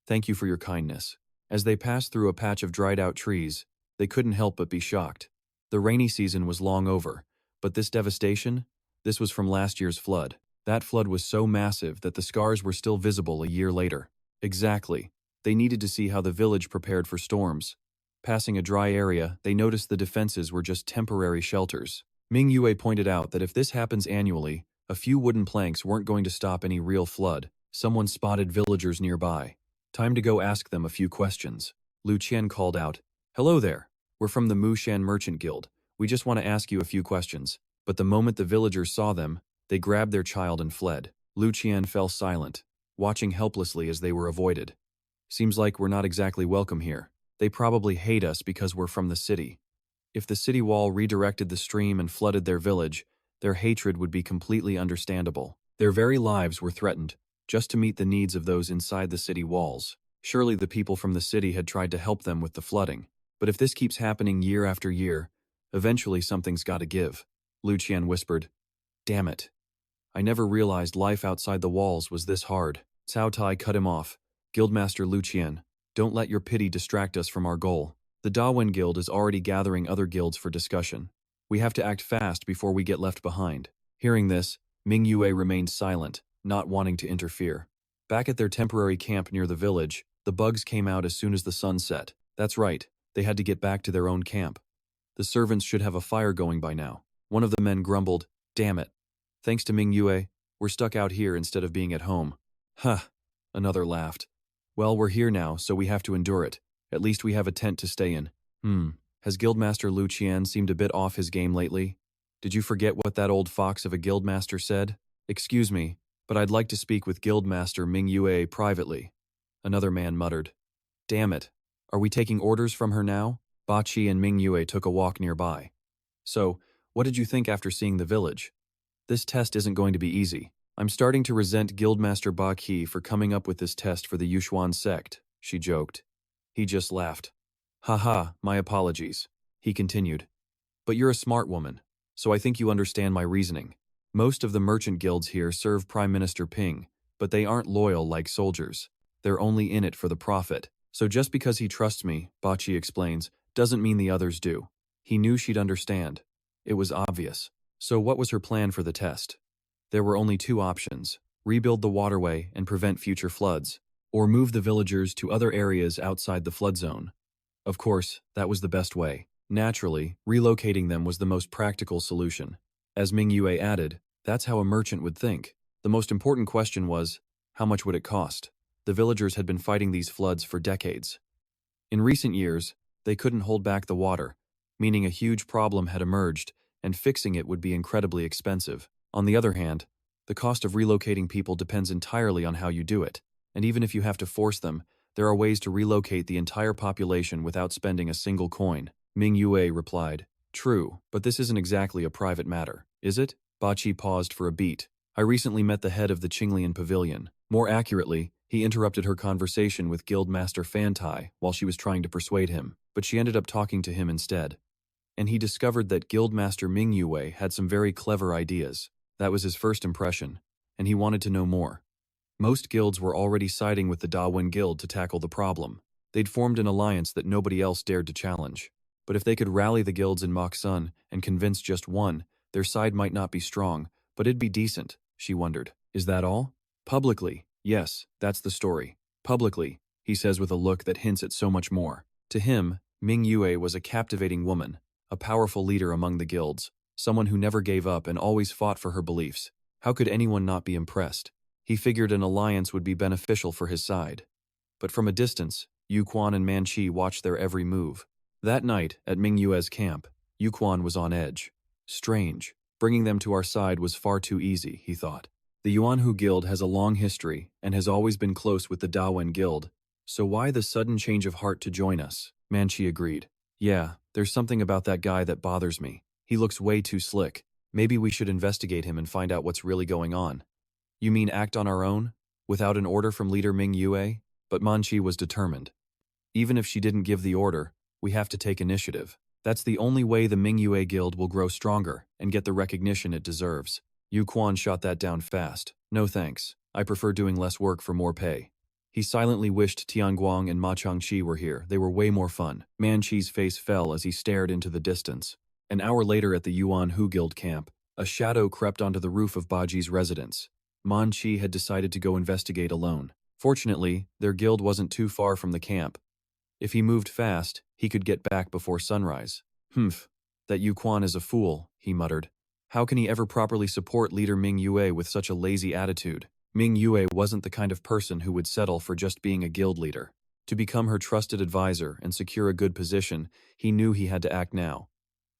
[SPEAKER 1] Thank you for your kindness. As they passed through a patch of dried-out trees, they couldn't help but be shocked. The rainy season was long over, but this devastation? This was from last year's flood. That flood was so massive that the scars were still visible a year later. Exactly. They needed to see how the village prepared for storms. Passing a dry area, they noticed the defenses were just temporary shelters. Mingua pointed out that if this happens annually, a few wooden planks weren't going to stop any real flood. Someone spotted villagers nearby. Time to go ask them a few questions. Lu Qian called out, Hello there. We're from the Mushan Merchant Guild. We just want to ask you a few questions. But the moment the villagers saw them, they grabbed their child and fled. Lu Qian fell silent, watching helplessly as they were avoided. Seems like we're not exactly welcome here. They probably hate us because we're from the city. If the city wall redirected the stream and flooded their village, their hatred would be completely understandable. Their very lives were threatened, just to meet the needs of those inside the city walls. Surely the people from the city had tried to help them with the flooding. But if this keeps happening year after year, eventually something's got to give. Lu Qian whispered, Damn it. I never realized life outside the walls was this hard. Cao Tai cut him off. Guildmaster Lu Qian, don't let your pity distract us from our goal. The Dawin Guild is already gathering other guilds for discussion. We have to act fast before we get left behind. Hearing this, Mingua remained silent, not wanting to interfere. Back at their temporary camp near the village, the bugs came out as soon as the sun set. That's right, they had to get back to their own camp. The servants should have a fire going by now. One of the men grumbled, "Damn it. Thanks to Mingua, we're stuck out here instead of being at home." Huh. Another laughed. "Well, we're here now, so we have to endure it. At least we have a tent to stay in." Has Guildmaster Lu Qian seemed a bit off his game lately? Did you forget what that old fox of a guildmaster said? "Excuse me, but I'd like to speak with Guildmaster Mingua privately." Another man muttered. "Damn it. Are we taking orders from her now?" Bachi and Mingua took a walk nearby. "So, what did you think after seeing the village?" "This test isn't going to be easy. I'm starting to resent Guildmaster Ba Qi for coming up with this test for the Yushuan sect," she joked. He just laughed. "Haha, my apologies," he continued. "But you're a smart woman, so I think you understand my reasoning. Most of the merchant guilds here serve Prime Minister Ping, but they aren't loyal like soldiers. They're only in it for the profit. So just because he trusts me," Bachi explains, "doesn't mean the others do." He knew she'd understand. It was obvious. So what was her plan for the test? There were only two options: rebuild the waterway and prevent future floods, or move the villagers to other areas outside the flood zone. Of course, that was the best way. Naturally, relocating them was the most practical solution. As Mingua added, that's how a merchant would think. The most important question was, how much would it cost? The villagers had been fighting these floods for decades. In recent years, they couldn't hold back the water, meaning a huge problem had emerged, and fixing it would be incredibly expensive. On the other hand, the cost of relocating people depends entirely on how you do it, and even if you have to force them, there are ways to relocate the entire population without spending a single coin. Mingua replied, "True, but this isn't exactly a private matter, is it?" Bachi paused for a beat. "I recently met the head of the Qinglian Pavilion. More accurately, he interrupted her conversation with Guildmaster Fantai while she was trying to persuade him, but she ended up talking to him instead. And he discovered that Guildmaster Mingua had some very clever ideas. That was his first impression, and he wanted to know more. Most guilds were already siding with the Dawen Guild to tackle the problem. They'd formed an alliance that nobody else dared to challenge. But if they could rally the guilds in Musan and convince just one, their side might not be strong, but it'd be decent," she wondered. "Is that all?" "Publicly, yes, that's the story. Publicly," he says with a look that hints at so much more. To him, Mingua was a captivating woman, a powerful leader among the guilds, someone who never gave up and always fought for her beliefs. How could anyone not be impressed? He figured an alliance would be beneficial for his side. But from a distance, Yuquan and Manchi watched their every move. That night, at Mingua's camp, Yuquan was on edge. Strange. Bringing them to our side was far too easy, he thought. The Yuanhu Guild has a long history and has always been close with the Dawen Guild. So why the sudden change of heart to join us? Manchi agreed. "Yeah, there's something about that guy that bothers me. He looks way too slick. Maybe we should investigate him and find out what's really going on." "You mean act on our own? Without an order from leader Mingua?" But Manchi was determined. "Even if she didn't give the order, we have to take initiative. That's the only way the Mingua Guild will grow stronger and get the recognition it deserves." Yuquan shot that down fast. "No thanks. I prefer doing less work for more pay." He silently wished Tian Guang and Ma Changqi were here. They were way more fun. Manchi's face fell as he stared into the distance. An hour later at the Yuanhu Guild camp, a shadow crept onto the roof of Baji's residence. Manchi had decided to go investigate alone. Fortunately, their guild wasn't too far from the camp. If he moved fast, he could get back before sunrise. "Humph, that Yuquan is a fool," he muttered. "How can he ever properly support leader Mingua with such a lazy attitude?" Mingua wasn't the kind of person who would settle for just being a guild leader. To become her trusted advisor and secure a good position, he knew he had to act now.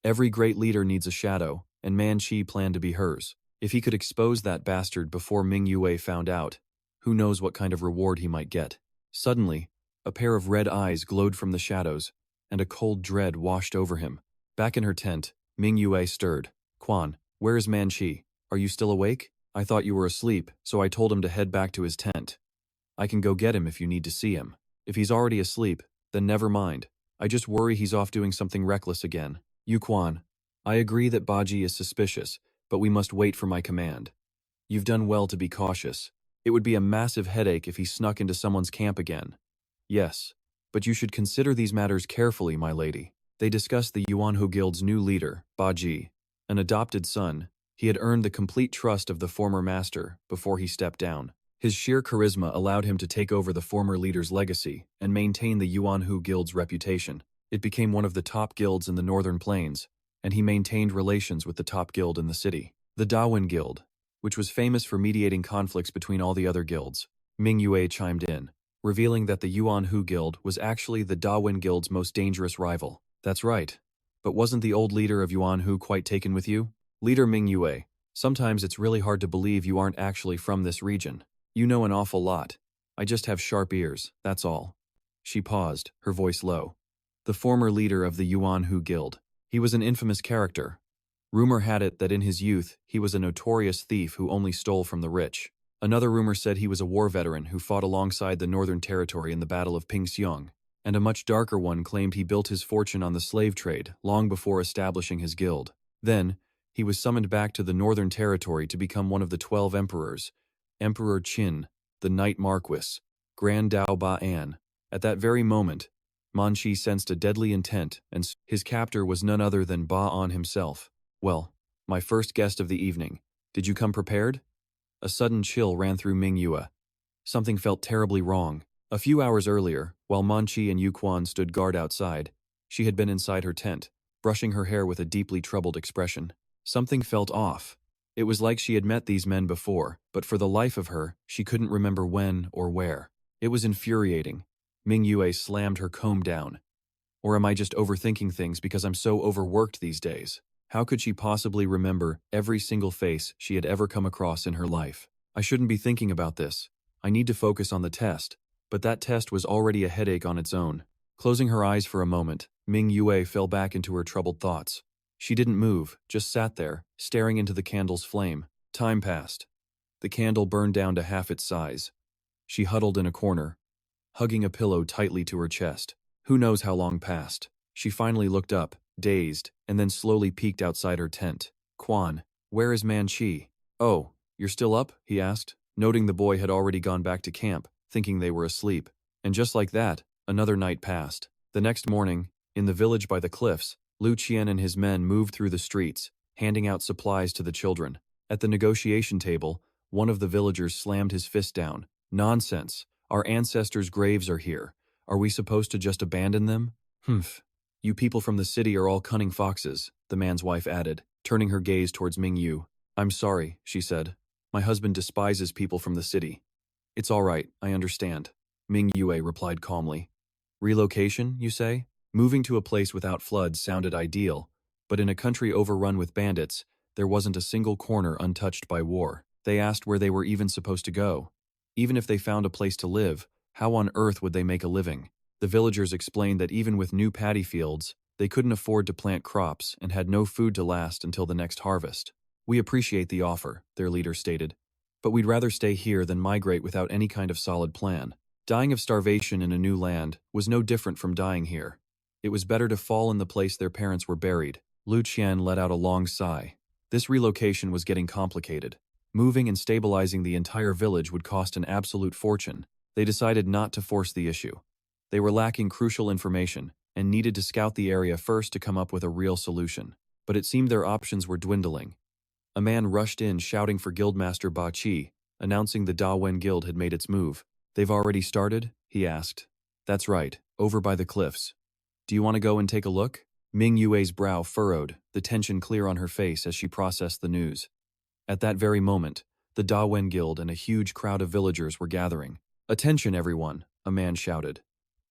[SPEAKER 1] Every great leader needs a shadow, and Manchi planned to be hers. If he could expose that bastard before Mingua found out, who knows what kind of reward he might get. Suddenly, a pair of red eyes glowed from the shadows, and a cold dread washed over him. Back in her tent, Mingua stirred. "Quan, where is Manchi? Are you still awake? I thought you were asleep, so I told him to head back to his tent. I can go get him if you need to see him. If he's already asleep, then never mind. I just worry he's off doing something reckless again." "Yuquan, I agree that Baji is suspicious, but we must wait for my command. You've done well to be cautious. It would be a massive headache if he snuck into someone's camp again." "Yes, but you should consider these matters carefully, my lady." They discussed the Yuanhu Guild's new leader, Baji, an adopted son. He had earned the complete trust of the former master before he stepped down. His sheer charisma allowed him to take over the former leader's legacy and maintain the Yuanhu Guild's reputation. It became one of the top guilds in the Northern Plains, and he maintained relations with the top guild in the city, the Dawen Guild, which was famous for mediating conflicts between all the other guilds. Mingua chimed in, revealing that the Yuan Hu Guild was actually the Dawen Guild's most dangerous rival. That's right. But wasn't the old leader of Yuan Hu quite taken with you? Leader Mingua, sometimes it's really hard to believe you aren't actually from this region. You know an awful lot. I just have sharp ears, that's all. She paused, her voice low. The former leader of the Yuan Hu Guild. He was an infamous character. Rumor had it that in his youth, he was a notorious thief who only stole from the rich. Another rumor said he was a war veteran who fought alongside the Northern Territory in the Battle of Pingxiong, and a much darker one claimed he built his fortune on the slave trade long before establishing his guild. Then, he was summoned back to the Northern Territory to become one of the 12 emperors, Emperor Qin, the Night Marquis, Grand Dao Ba An. At that very moment, Manchi sensed a deadly intent, and his captor was none other than Ba An himself. Well, my first guest of the evening, did you come prepared? A sudden chill ran through Mingua. Something felt terribly wrong. A few hours earlier, while Manchi and Yuquan stood guard outside, she had been inside her tent, brushing her hair with a deeply troubled expression. Something felt off. It was like she had met these men before, but for the life of her, she couldn't remember when or where. It was infuriating. Mingua slammed her comb down. Or am I just overthinking things because I'm so overworked these days? How could she possibly remember every single face she had ever come across in her life? I shouldn't be thinking about this. I need to focus on the test. But that test was already a headache on its own. Closing her eyes for a moment, Mingua fell back into her troubled thoughts. She didn't move, just sat there, staring into the candle's flame. Time passed. The candle burned down to half its size. She huddled in a corner, hugging a pillow tightly to her chest. Who knows how long passed? She finally looked up, dazed, and then slowly peeked outside her tent. Quan, where is Manchi? Oh, you're still up? He asked, noting the boy had already gone back to camp, thinking they were asleep. And just like that, another night passed. The next morning, in the village by the cliffs, Lu Qian and his men moved through the streets, handing out supplies to the children. At the negotiation table, one of the villagers slammed his fist down. Nonsense. Our ancestors' graves are here. Are we supposed to just abandon them? Humph. You people from the city are all cunning foxes, the man's wife added, turning her gaze towards Mingyu. I'm sorry, she said. My husband despises people from the city. It's all right, I understand. Mingyue replied calmly. Relocation, you say? Moving to a place without floods sounded ideal, but in a country overrun with bandits, there wasn't a single corner untouched by war. They asked where they were even supposed to go. Even if they found a place to live, how on earth would they make a living? The villagers explained that even with new paddy fields, they couldn't afford to plant crops and had no food to last until the next harvest. We appreciate the offer, their leader stated, but we'd rather stay here than migrate without any kind of solid plan. Dying of starvation in a new land was no different from dying here. It was better to fall in the place their parents were buried. Lu Qian let out a long sigh. This relocation was getting complicated. Moving and stabilizing the entire village would cost an absolute fortune. They decided not to force the issue. They were lacking crucial information and needed to scout the area first to come up with a real solution. But it seemed their options were dwindling. A man rushed in shouting for Guildmaster Ba Qi, announcing the Da Wen Guild had made its move. They've already started? He asked. That's right, over by the cliffs. Do you want to go and take a look? Ming Yue's brow furrowed, the tension clear on her face as she processed the news. At that very moment, the Da Wen Guild and a huge crowd of villagers were gathering. Attention everyone, a man shouted.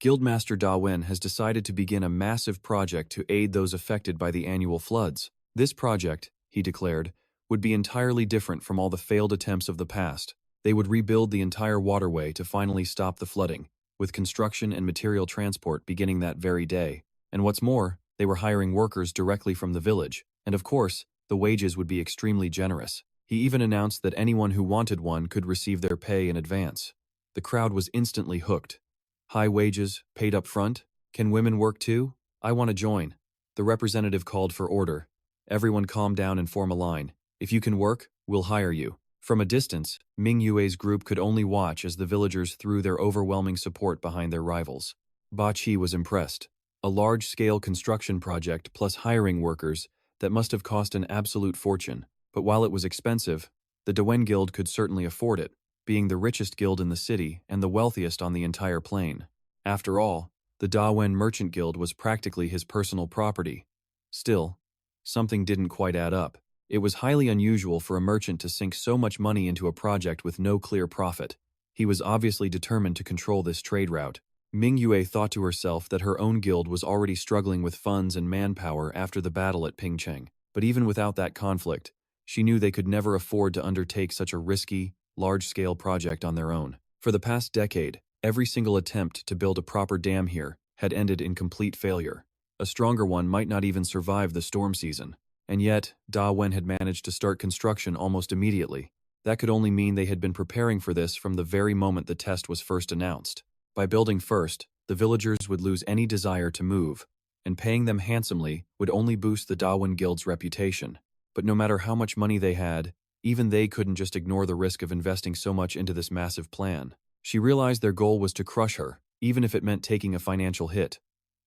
[SPEAKER 1] Guildmaster Da Wen has decided to begin a massive project to aid those affected by the annual floods. This project, he declared, would be entirely different from all the failed attempts of the past. They would rebuild the entire waterway to finally stop the flooding, with construction and material transport beginning that very day. And what's more, they were hiring workers directly from the village, and of course, the wages would be extremely generous. He even announced that anyone who wanted one could receive their pay in advance. The crowd was instantly hooked. High wages, paid up front? Can women work too? I want to join. The representative called for order. Everyone calm down and form a line. If you can work, we'll hire you. From a distance, Ming Yue's group could only watch as the villagers threw their overwhelming support behind their rivals. Ba Qi was impressed. A large-scale construction project plus hiring workers that must have cost an absolute fortune. But while it was expensive, the Dawen Guild could certainly afford it, being the richest guild in the city and the wealthiest on the entire plain. After all, the Dawen Merchant Guild was practically his personal property. Still, Something didn't quite add up. It was highly unusual for a merchant to sink so much money into a project with no clear profit. He was obviously determined to control this trade route. Mingua thought to herself that her own guild was already struggling with funds and manpower after the battle at Pingcheng. But even without that conflict, she knew they could never afford to undertake such a risky, large-scale project on their own. For the past decade, every single attempt to build a proper dam here had ended in complete failure. A stronger one might not even survive the storm season. And yet, Da Wen had managed to start construction almost immediately. That could only mean they had been preparing for this from the very moment the test was first announced. By building first, the villagers would lose any desire to move, and paying them handsomely would only boost the Da Wen Guild's reputation. But no matter how much money they had, even they couldn't just ignore the risk of investing so much into this massive plan. She realized their goal was to crush her, even if it meant taking a financial hit.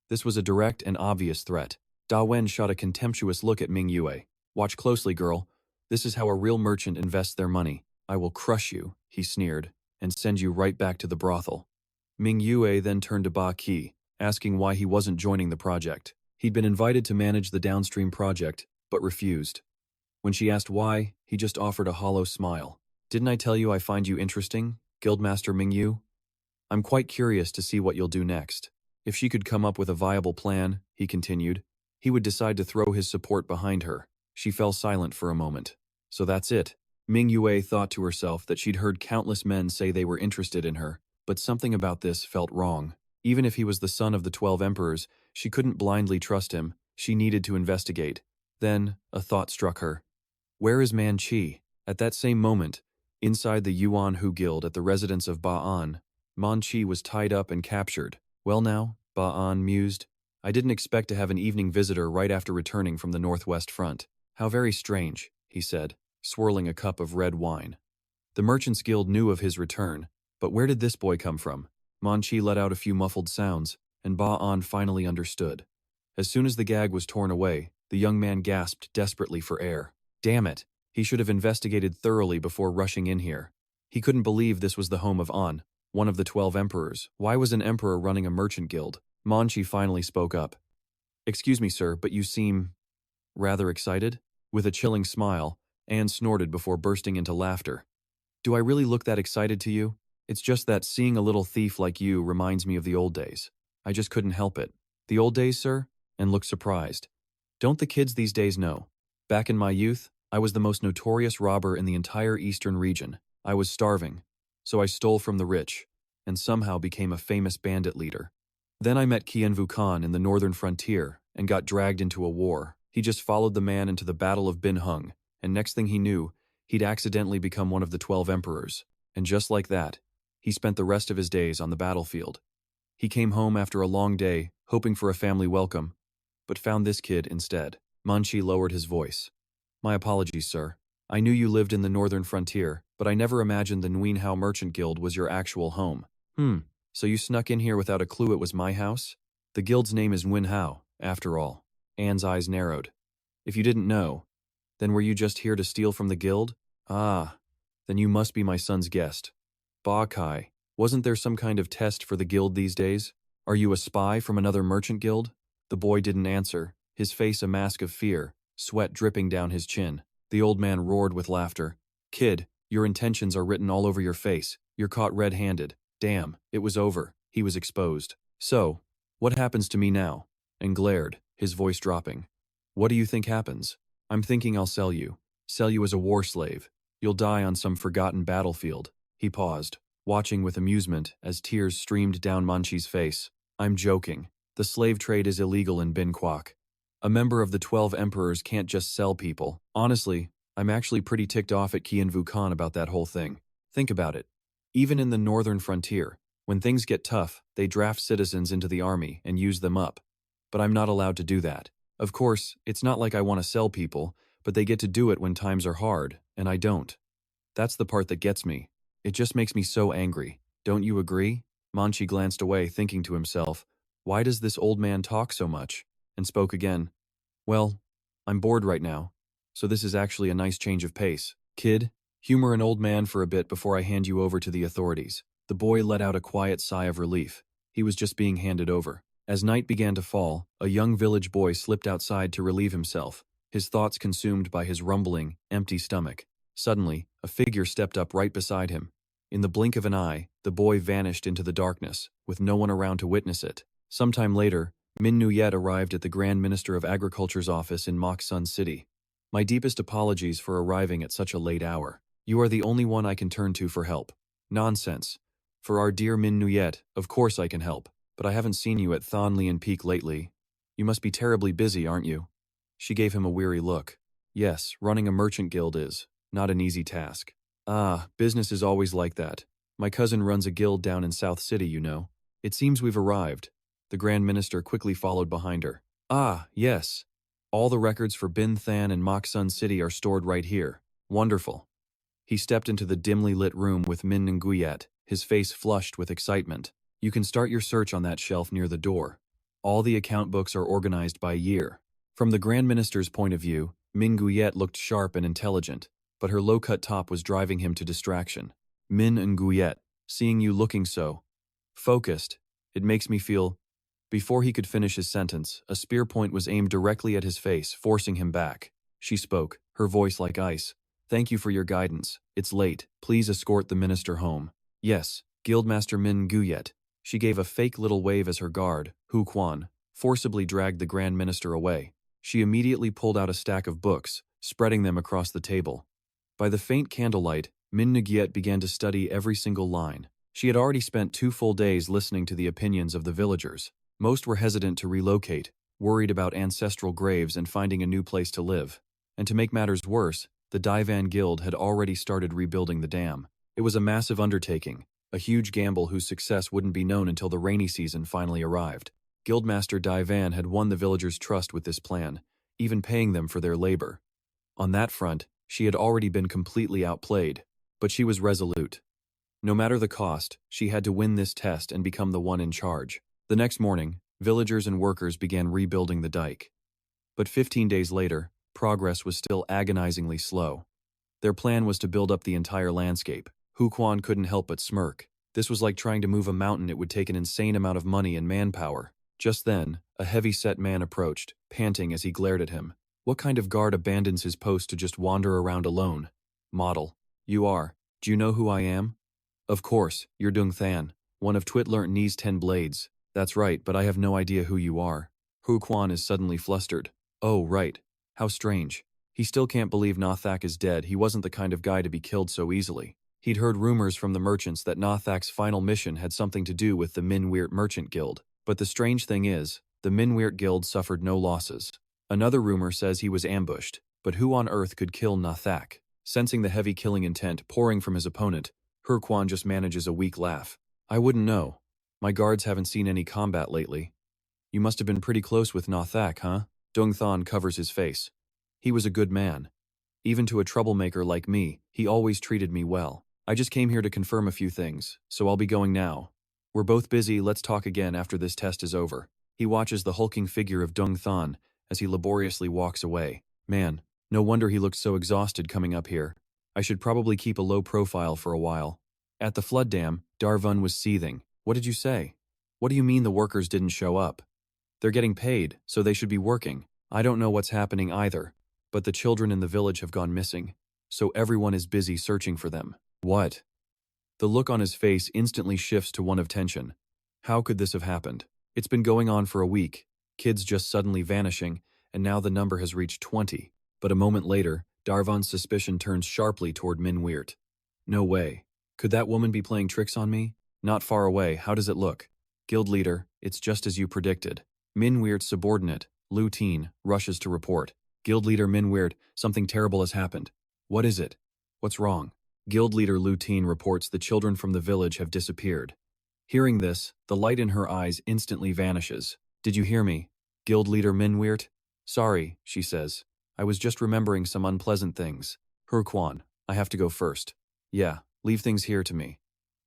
[SPEAKER 1] This was a direct and obvious threat. Da Wen shot a contemptuous look at Mingua. "Watch closely, girl. This is how a real merchant invests their money. I will crush you," he sneered, "and send you right back to the brothel." Mingua then turned to Ba Qi, asking why he wasn't joining the project. He'd been invited to manage the downstream project, but refused. When she asked why, he just offered a hollow smile. "Didn't I tell you I find you interesting, Guildmaster Mingyu? I'm quite curious to see what you'll do next." If she could come up with a viable plan, he continued, he would decide to throw his support behind her. She fell silent for a moment. So that's it. Mingua thought to herself that she'd heard countless men say they were interested in her, but something about this felt wrong. Even if he was the son of the 12 emperors, she couldn't blindly trust him. She needed to investigate. Then, a thought struck her. Where is Manchi? At that same moment, inside the Yuan Hu Guild at the residence of Ba'an, Manchi was tied up and captured. "Well now," Ba'an mused, "I didn't expect to have an evening visitor right after returning from the Northwest Front. How very strange," he said, swirling a cup of red wine. The Merchants Guild knew of his return, but where did this boy come from? Manchi let out a few muffled sounds, and Ba'an finally understood. As soon as the gag was torn away, the young man gasped desperately for air. Damn it, he should have investigated thoroughly before rushing in here. He couldn't believe this was the home of An, one of the 12 emperors. Why was an emperor running a merchant guild? Manchi finally spoke up. "Excuse me, sir, but you seem rather excited?" With a chilling smile, Anne snorted before bursting into laughter. "Do I really look that excited to you? It's just that seeing a little thief like you reminds me of the old days. I just couldn't help it." "The old days, sir?" And looked surprised. "Don't the kids these days know? Back in my youth, I was the most notorious robber in the entire eastern region. I was starving, so I stole from the rich, and somehow became a famous bandit leader. Then I met Qianvu Khan in the northern frontier and got dragged into a war. He just followed the man into the Battle of Bin Hung, and next thing he knew, he'd accidentally become one of the 12 emperors. And just like that, he spent the rest of his days on the battlefield. He came home after a long day, hoping for a family welcome, but found this kid instead." Manchi lowered his voice. "My apologies, sir. I knew you lived in the northern frontier, but I never imagined the Nguyen Hao Merchant Guild was your actual home." So you snuck in here without a clue it was my house? The guild's name is Nguyen Hao, after all." Anne's eyes narrowed. "If you didn't know, then were you just here to steal from the guild? Ah, then you must be my son's guest. Ba Kai, wasn't there some kind of test for the guild these days? Are you a spy from another merchant guild?" The boy didn't answer, his face a mask of fear, sweat dripping down his chin. The old man roared with laughter. "Kid, your intentions are written all over your face. You're caught red-handed. Damn, it was over. He was exposed. So, what happens to me now?" And glared, his voice dropping. "What do you think happens? I'm thinking I'll sell you. Sell you as a war slave. You'll die on some forgotten battlefield." He paused, watching with amusement as tears streamed down Manchi's face. "I'm joking. The slave trade is illegal in Bin Kwok. A member of the 12 emperors can't just sell people. Honestly, I'm actually pretty ticked off at Qianvu Khan about that whole thing. Think about it. Even in the northern frontier, when things get tough, they draft citizens into the army and use them up. But I'm not allowed to do that. Of course, it's not like I want to sell people, but they get to do it when times are hard, and I don't. That's the part that gets me. It just makes me so angry. Don't you agree?" Manchi glanced away, thinking to himself, "Why does this old man talk so much?" And spoke again. "Well, I'm bored right now, so this is actually a nice change of pace. Kid, humor an old man for a bit before I hand you over to the authorities." The boy let out a quiet sigh of relief. He was just being handed over. As night began to fall, a young village boy slipped outside to relieve himself. his thoughts consumed by his rumbling, empty stomach. Suddenly, a figure stepped up right beside him. In the blink of an eye, the boy vanished into the darkness, with no one around to witness it. Sometime later, Min Nuyet arrived at the Grand Minister of Agriculture's office in Musan City. My deepest apologies for arriving at such a late hour. You are the only one I can turn to for help. Nonsense. For our dear Min Nuyet, of course I can help, but I haven't seen you at Thon Lian Peak lately. You must be terribly busy, aren't you? She gave him a weary look. Yes, running a merchant guild is not an easy task. Ah, business is always like that. My cousin runs a guild down in South City, you know. It seems we've arrived. The Grand Minister quickly followed behind her. Ah, yes. All the records for Bin Than and Mok Sun City are stored right here. Wonderful. He stepped into the dimly lit room with Min Nguyet, his face flushed with excitement. You can start your search on that shelf near the door. All the account books are organized by year. From the Grand Minister's point of view, Min Nguyet looked sharp and intelligent, but her low-cut top was driving him to distraction. Min Nguyet, seeing you looking so focused, it makes me feel... Before he could finish his sentence, a spear point was aimed directly at his face, forcing him back. She spoke, her voice like ice. Thank you for your guidance. It's late. Please escort the minister home. Yes, Guildmaster Min Nguyet. She gave a fake little wave as her guard, Hu Quan, forcibly dragged the Grand Minister away. She immediately pulled out a stack of books, spreading them across the table. By the faint candlelight, Min Nguyet began to study every single line. She had already spent 2 full days listening to the opinions of the villagers. Most were hesitant to relocate, worried about ancestral graves and finding a new place to live. And to make matters worse, the Daivan Guild had already started rebuilding the dam. It was a massive undertaking, a huge gamble whose success wouldn't be known until the rainy season finally arrived. Guildmaster Daivan had won the villagers' trust with this plan, even paying them for their labor. On that front, she had already been completely outplayed, but she was resolute. No matter the cost, she had to win this test and become the one in charge. The next morning, villagers and workers began rebuilding the dike. But 15 days later, progress was still agonizingly slow. Their plan was to build up the entire landscape. Hu Quan couldn't help but smirk. This was like trying to move a mountain. It would take an insane amount of money and manpower. Just then, a heavy-set man approached, panting as he glared at him. What kind of guard abandons his post to just wander around alone? Model. You are. Do you know who I am? Of course, you're Dung Than, one of Twit Ni's 10 blades. That's right, but I have no idea who you are. Hu Quan is suddenly flustered. Oh, right. How strange. He still can't believe Nathak is dead. He wasn't the kind of guy to be killed so easily. He'd heard rumors from the merchants that Nathak's final mission had something to do with the Minweert Merchant Guild. But the strange thing is, the Minweert Guild suffered no losses. Another rumor says he was ambushed, but who on earth could kill Nathak? Sensing the heavy killing intent pouring from his opponent, Hu Quan just manages a weak laugh. I wouldn't know. My guards haven't seen any combat lately. You must have been pretty close with Nathak, huh? Dung Than covers his face. He was a good man. Even to a troublemaker like me, he always treated me well. I just came here to confirm a few things, so I'll be going now. We're both busy, let's talk again after this test is over. He watches the hulking figure of Dung Than as he laboriously walks away. Man, no wonder he looked so exhausted coming up here. I should probably keep a low profile for a while. At the flood dam, Darvun was seething. What did you say? What do you mean the workers didn't show up? They're getting paid, so they should be working. I don't know what's happening either, but the children in the village have gone missing, so everyone is busy searching for them. What? The look on his face instantly shifts to one of tension. How could this have happened? It's been going on for a week, kids just suddenly vanishing, and now the number has reached 20. But a moment later, Darvun's suspicion turns sharply toward Minweert. No way. Could that woman be playing tricks on me? Not far away, how does it look? Guild leader, it's just as you predicted. Minweert's subordinate, Lu Tien, rushes to report. Guild leader Minweert, something terrible has happened. What is it? What's wrong? Guild leader Lu Tien reports the children from the village have disappeared. Hearing this, the light in her eyes instantly vanishes. Did you hear me? Guild leader Minweert? Sorry, she says. I was just remembering some unpleasant things. Hu Quan, I have to go first. Yeah, leave things here to me.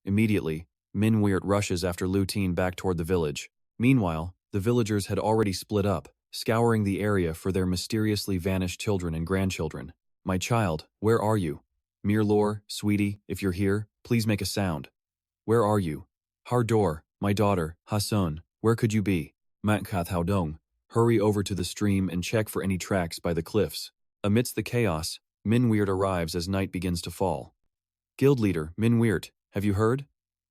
[SPEAKER 1] Immediately, Minweert rushes after Lu Tien back toward the village. Meanwhile, the villagers had already split up, scouring the area for their mysteriously vanished children and grandchildren. My child, where are you? Mirlor, sweetie, if you're here, please make a sound. Where are you? Hardor, my daughter, Hassan, where could you be? Matkath Haodong. Hurry over to the stream and check for any tracks by the cliffs. Amidst the chaos, Minweird arrives as night begins to fall. Guild leader, Minweird, have you heard?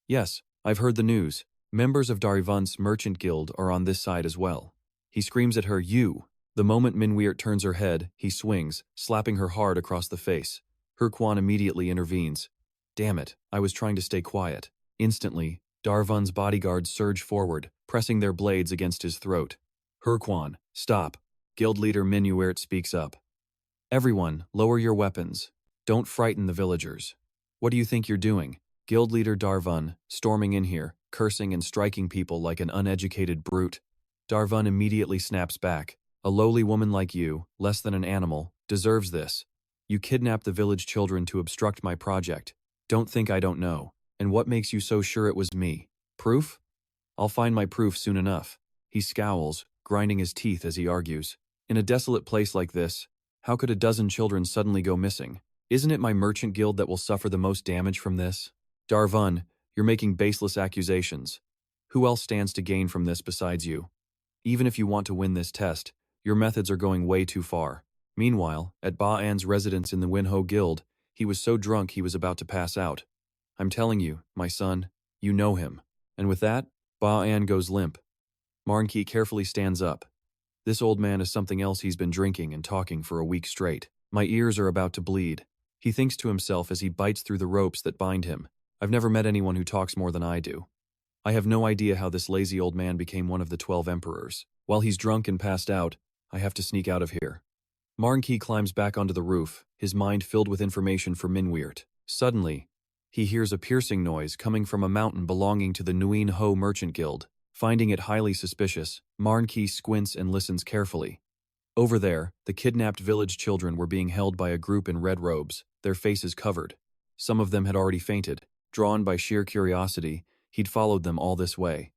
[SPEAKER 1] Yes, I've heard the news. Members of Darivant's merchant guild are on this side as well. He screams at her, you. The moment Minweird turns her head, he swings, slapping her hard across the face. Herquan immediately intervenes. Damn it, I was trying to stay quiet. Instantly, Darvan's bodyguards surge forward, pressing their blades against his throat. Herquan, stop. Guild leader Minweird speaks up. Everyone, lower your weapons. Don't frighten the villagers. What do you think you're doing? Guild leader Darvan, storming in here, cursing and striking people like an uneducated brute. Darvan immediately snaps back. A lowly woman like you, less than an animal, deserves this. You kidnapped the village children to obstruct my project. Don't think I don't know. And what makes you so sure it was me? Proof? I'll find my proof soon enough. He scowls, grinding his teeth as he argues. In a desolate place like this, how could a dozen children suddenly go missing? Isn't it my merchant guild that will suffer the most damage from this? Darvan, you're making baseless accusations. Who else stands to gain from this besides you? Even if you want to win this test, your methods are going way too far. Meanwhile, at Ba-An's residence in the Winho Guild, he was so drunk he was about to pass out. I'm telling you, my son, you know him. And with that, Ba-An goes limp. Marnki carefully stands up. This old man is something else. He's been drinking and talking for a week straight. My ears are about to bleed. He thinks to himself as he bites through the ropes that bind him. I've never met anyone who talks more than I do. I have no idea how this lazy old man became one of the 12 emperors. While he's drunk and passed out, I have to sneak out of here. Marnki climbs back onto the roof, his mind filled with information for Minweird. Suddenly, he hears a piercing noise coming from a mountain belonging to the Nguyen Ho Merchant Guild. Finding it highly suspicious, Marnki squints and listens carefully. Over there, the kidnapped village children were being held by a group in red robes, their faces covered. Some of them had already fainted. Drawn by sheer curiosity, he'd followed them all this way.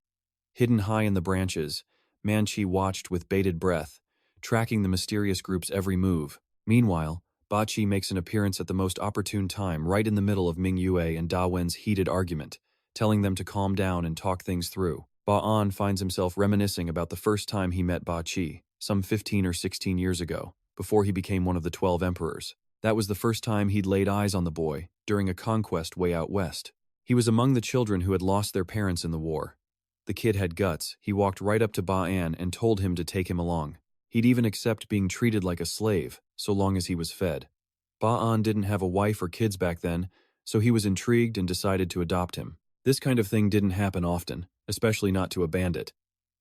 [SPEAKER 1] Hidden high in the branches, Manchi watched with bated breath, tracking the mysterious group's every move. Meanwhile, Bachi makes an appearance at the most opportune time, right in the middle of Mingyue and Dawen's heated argument, telling them to calm down and talk things through. Ba-An finds himself reminiscing about the first time he met Ba-Chi, some 15 or 16 years ago, before he became one of the 12 emperors. That was the first time he'd laid eyes on the boy, during a conquest way out west. He was among the children who had lost their parents in the war. The kid had guts. He walked right up to Ba-An and told him to take him along. He'd even accept being treated like a slave, so long as he was fed. Ba-An didn't have a wife or kids back then, so he was intrigued and decided to adopt him. This kind of thing didn't happen often, especially not to a bandit.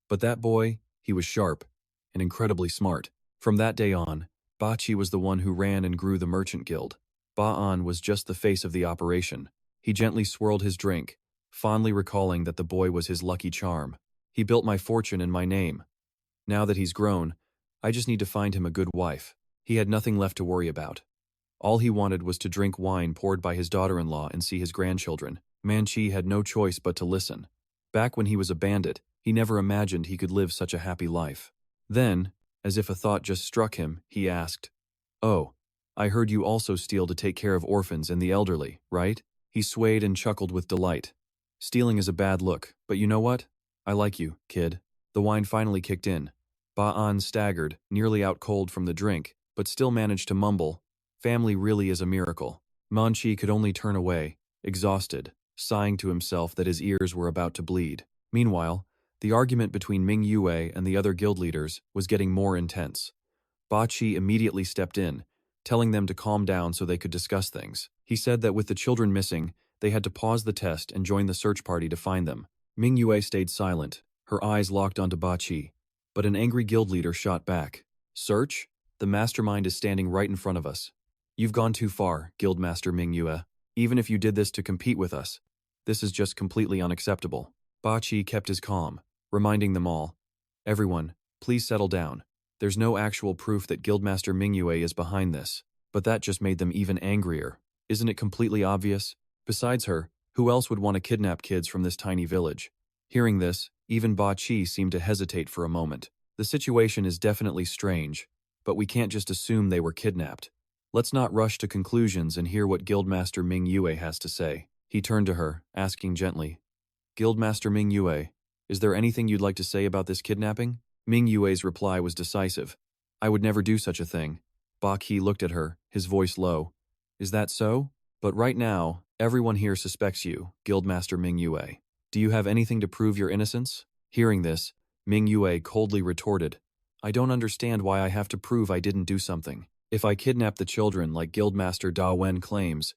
[SPEAKER 1] But that boy, he was sharp and incredibly smart. From that day on, Bachi was the one who ran and grew the merchant guild. Ba-An was just the face of the operation. He gently swirled his drink, fondly recalling that the boy was his lucky charm. He built my fortune and my name. Now that he's grown, I just need to find him a good wife. He had nothing left to worry about. All he wanted was to drink wine poured by his daughter-in-law and see his grandchildren. Manchi had no choice but to listen. Back when he was a bandit, he never imagined he could live such a happy life. Then, as if a thought just struck him, he asked, "Oh, I heard you also steal to take care of orphans and the elderly, right?" He swayed and chuckled with delight. Stealing is a bad look, but you know what? I like you, kid. The wine finally kicked in. Ba-An staggered, nearly out cold from the drink, but still managed to mumble, "Family really is a miracle." Manchi could only turn away, exhausted, sighing to himself that his ears were about to bleed. Meanwhile, the argument between Mingyue and the other guild leaders was getting more intense. Bachi immediately stepped in, telling them to calm down so they could discuss things. He said that with the children missing, they had to pause the test and join the search party to find them. Mingyue stayed silent, her eyes locked onto Bachi. But an angry guild leader shot back. "Search? The mastermind is standing right in front of us. You've gone too far, Guildmaster Mingyue. Even if you did this to compete with us, this is just completely unacceptable." Bachi kept his calm, reminding them all, "Everyone, please settle down. There's no actual proof that Guildmaster Mingyue is behind this, but that just made them even angrier. Isn't it completely obvious? Besides her, who else would want to kidnap kids from this tiny village?" Hearing this, even Bachi seemed to hesitate for a moment. "The situation is definitely strange, but we can't just assume they were kidnapped. Let's not rush to conclusions and hear what Guildmaster Mingyue has to say." He turned to her, asking gently, "Guildmaster Mingyue, is there anything you'd like to say about this kidnapping?" Mingyue's reply was decisive. I would never do such a thing. Ba Qi looked at her, his voice low. Is that so? But right now, everyone here suspects you, Guildmaster Mingyue. Do you have anything to prove your innocence? Hearing this, Mingyue coldly retorted, I don't understand why I have to prove I didn't do something. If I kidnapped the children like Guildmaster Da Wen claims,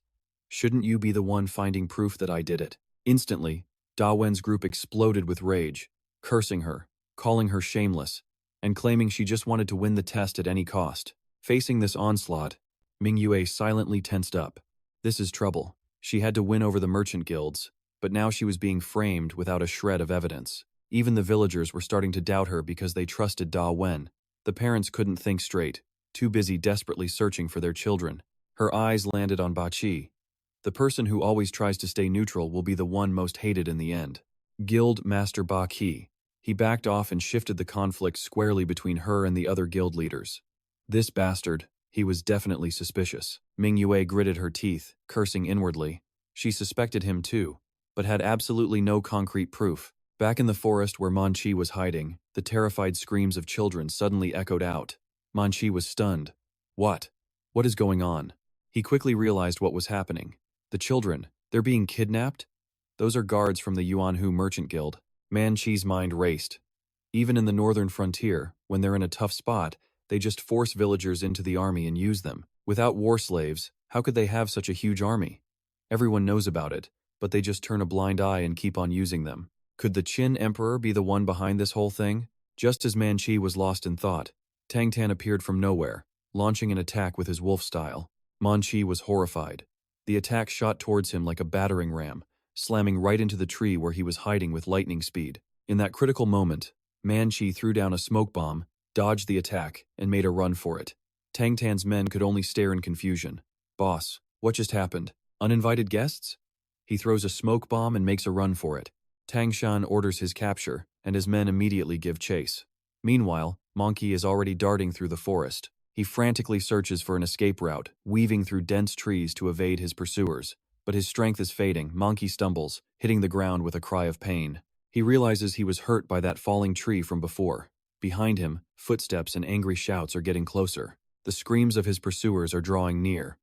[SPEAKER 1] shouldn't you be the one finding proof that I did it? Instantly, Da Wen's group exploded with rage, cursing her, calling her shameless, and claiming she just wanted to win the test at any cost. Facing this onslaught, Mingyue silently tensed up. This is trouble. She had to win over the merchant guilds, but now she was being framed without a shred of evidence. Even the villagers were starting to doubt her because they trusted Da Wen. The parents couldn't think straight, too busy desperately searching for their children. Her eyes landed on Ba Qi. The person who always tries to stay neutral will be the one most hated in the end. Guild Master Ba Qi. He backed off and shifted the conflict squarely between her and the other guild leaders. This bastard, he was definitely suspicious. Mingyue gritted her teeth, cursing inwardly. She suspected him too, but had absolutely no concrete proof. Back in the forest where Manchi was hiding, the terrified screams of children suddenly echoed out. Manchi was stunned. What? What is going on? He quickly realized what was happening. The children, they're being kidnapped? Those are guards from the Yuanhu Merchant Guild. Manchi's mind raced. Even in the northern frontier, when they're in a tough spot, they just force villagers into the army and use them. Without war slaves, how could they have such a huge army? Everyone knows about it, but they just turn a blind eye and keep on using them. Could the Qin Emperor be the one behind this whole thing? Just as Manchi was lost in thought, Tang Tan appeared from nowhere, launching an attack with his wolf style. Manchi was horrified. The attack shot towards him like a battering ram, slamming right into the tree where he was hiding with lightning speed. In that critical moment, Manchi threw down a smoke bomb, dodged the attack, and made a run for it. Tang Tan's men could only stare in confusion. Boss, what just happened? Uninvited guests? He throws a smoke bomb and makes a run for it. Tang Shan orders his capture, and his men immediately give chase. Meanwhile, Monkey is already darting through the forest. He frantically searches for an escape route, weaving through dense trees to evade his pursuers. But his strength is fading. Monkey stumbles, hitting the ground with a cry of pain. He realizes he was hurt by that falling tree from before. Behind him, footsteps and angry shouts are getting closer. The screams of his pursuers are drawing near.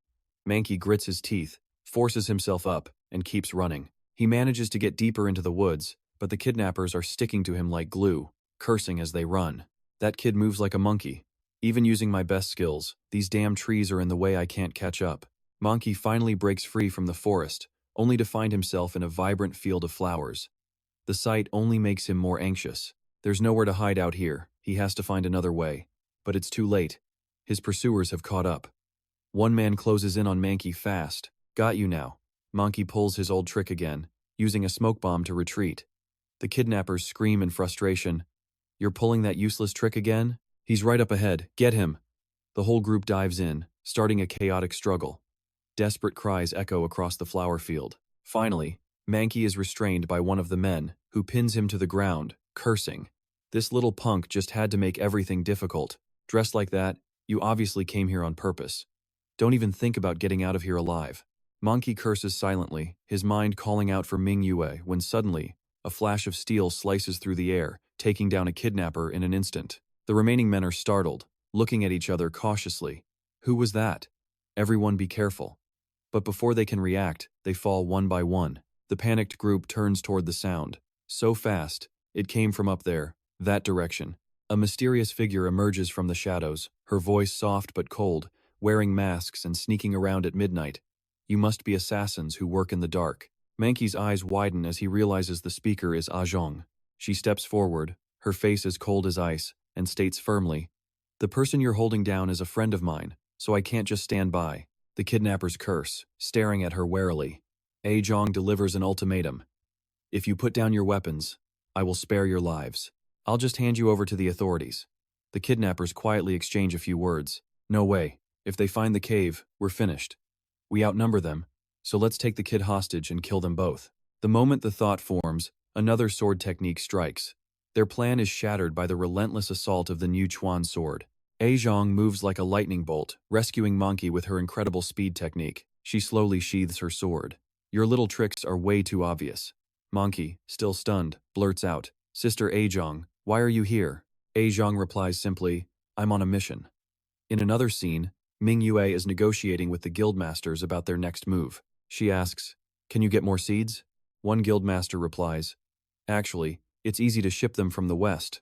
[SPEAKER 1] Monkey grits his teeth, forces himself up, and keeps running. He manages to get deeper into the woods, but the kidnappers are sticking to him like glue, cursing as they run. That kid moves like a monkey. Even using my best skills, these damn trees are in the way. I can't catch up. Monkey finally breaks free from the forest, only to find himself in a vibrant field of flowers. The sight only makes him more anxious. There's nowhere to hide out here. He has to find another way. But it's too late. His pursuers have caught up. One man closes in on Monkey fast. Got you now. Monkey pulls his old trick again, using a smoke bomb to retreat. The kidnappers scream in frustration. You're pulling that useless trick again? He's right up ahead. Get him. The whole group dives in, starting a chaotic struggle. Desperate cries echo across the flower field. Finally, Monkey is restrained by one of the men, who pins him to the ground, cursing. This little punk just had to make everything difficult. Dressed like that, you obviously came here on purpose. Don't even think about getting out of here alive. Monkey curses silently, his mind calling out for Mingyue, when suddenly, a flash of steel slices through the air, taking down a kidnapper in an instant. The remaining men are startled, looking at each other cautiously. Who was that? Everyone be careful. But before they can react, they fall one by one. The panicked group turns toward the sound. So fast, it came from up there, that direction. A mysterious figure emerges from the shadows, her voice soft but cold, wearing masks and sneaking around at midnight. You must be assassins who work in the dark. Monkey's eyes widen as he realizes the speaker is Zhong. She steps forward, her face as cold as ice, and states firmly, the person you're holding down is a friend of mine, so I can't just stand by. The kidnappers curse, staring at her warily. Zhong delivers an ultimatum. If you put down your weapons, I will spare your lives. I'll just hand you over to the authorities. The kidnappers quietly exchange a few words. No way. If they find the cave, we're finished. We outnumber them, so let's take the kid hostage and kill them both. The moment the thought forms, another sword technique strikes. Their plan is shattered by the relentless assault of the new Chuan sword. Zhong moves like a lightning bolt, rescuing Monkey with her incredible speed technique. She slowly sheathes her sword. Your little tricks are way too obvious. Monkey, still stunned, blurts out, Sister Zhong, why are you here? A Zhang replies simply, I'm on a mission. In another scene, Mingua is negotiating with the guildmasters about their next move. She asks, can you get more seeds? One guildmaster replies, actually, it's easy to ship them from the west.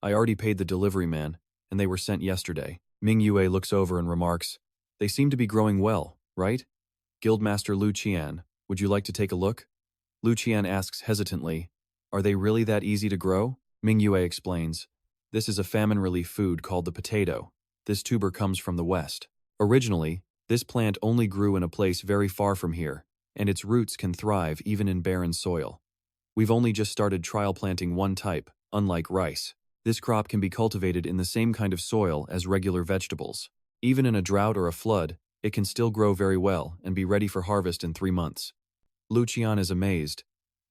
[SPEAKER 1] I already paid the delivery man, and they were sent yesterday. Mingua looks over and remarks, they seem to be growing well, right? Guildmaster Lu Qian, would you like to take a look? Lu Qian asks hesitantly, are they really that easy to grow? Mingua explains, this is a famine relief food called the potato. This tuber comes from the west. Originally, this plant only grew in a place very far from here, and its roots can thrive even in barren soil. We've only just started trial planting one type, unlike rice. This crop can be cultivated in the same kind of soil as regular vegetables. Even in a drought or a flood, it can still grow very well and be ready for harvest in 3 months. Lu Qian is amazed.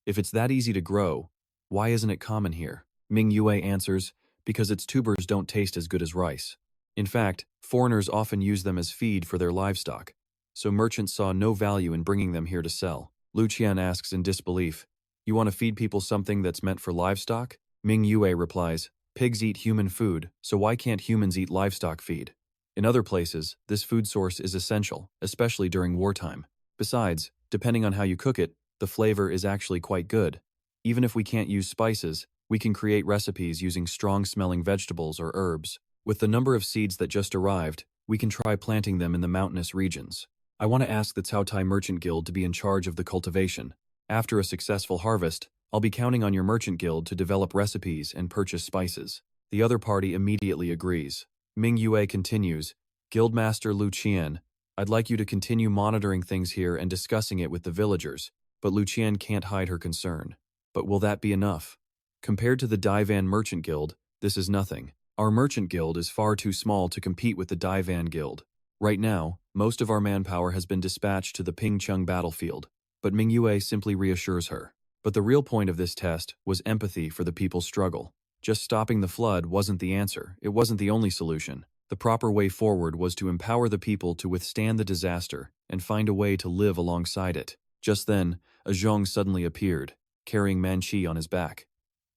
[SPEAKER 1] If it's that easy to grow, why isn't it common here? Mingua answers, because its tubers don't taste as good as rice. In fact, foreigners often use them as feed for their livestock, so merchants saw no value in bringing them here to sell. Lu Qian asks in disbelief, you want to feed people something that's meant for livestock? Mingua replies, pigs eat human food, so why can't humans eat livestock feed? In other places, this food source is essential, especially during wartime. Besides, depending on how you cook it, the flavor is actually quite good. Even if we can't use spices, we can create recipes using strong-smelling vegetables or herbs. With the number of seeds that just arrived, we can try planting them in the mountainous regions. I want to ask the Cao Tai Merchant Guild to be in charge of the cultivation. After a successful harvest, I'll be counting on your merchant guild to develop recipes and purchase spices. The other party immediately agrees. Mingua continues, Guildmaster Lu Qian, I'd like you to continue monitoring things here and discussing it with the villagers, but Lu Qian can't hide her concern. But will that be enough? Compared to the Daivan Merchant Guild, this is nothing. Our merchant guild is far too small to compete with the Daivan Guild. Right now, most of our manpower has been dispatched to the Pingcheng battlefield, but Mingua simply reassures her. But the real point of this test was empathy for the people's struggle. Just stopping the flood wasn't the answer, it wasn't the only solution. The proper way forward was to empower the people to withstand the disaster and find a way to live alongside it. Just then, a Zhong suddenly appeared, carrying Manchi on his back.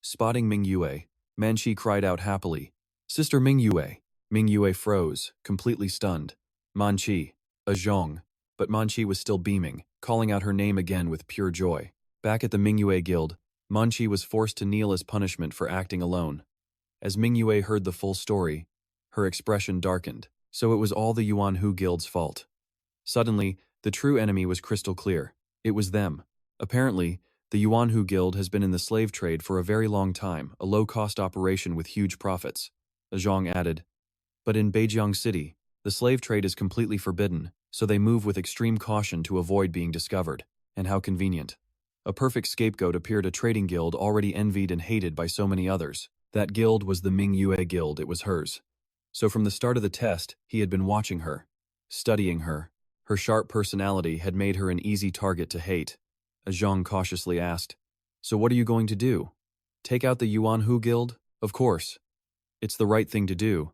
[SPEAKER 1] Spotting Mingua, Manchi cried out happily, Sister Mingua. Mingua froze, completely stunned. Manchi, a Zhong. But Manchi was still beaming, calling out her name again with pure joy. Back at the Mingua Guild, Manchi was forced to kneel as punishment for acting alone. As Mingua heard the full story, her expression darkened, so it was all the Yuanhu Guild's fault. Suddenly, the true enemy was crystal clear. It was them. Apparently, the Yuanhu Guild has been in the slave trade for a very long time, a low-cost operation with huge profits. Zhang added, but in Beijiang City, the slave trade is completely forbidden, so they move with extreme caution to avoid being discovered. And how convenient. A perfect scapegoat appeared, a trading guild already envied and hated by so many others. That guild was the Mingua Guild, it was hers. So from the start of the test, he had been watching her, studying her. Her sharp personality had made her an easy target to hate. Zhang cautiously asked, so what are you going to do? Take out the Yuanhu Guild? Of course. It's the right thing to do.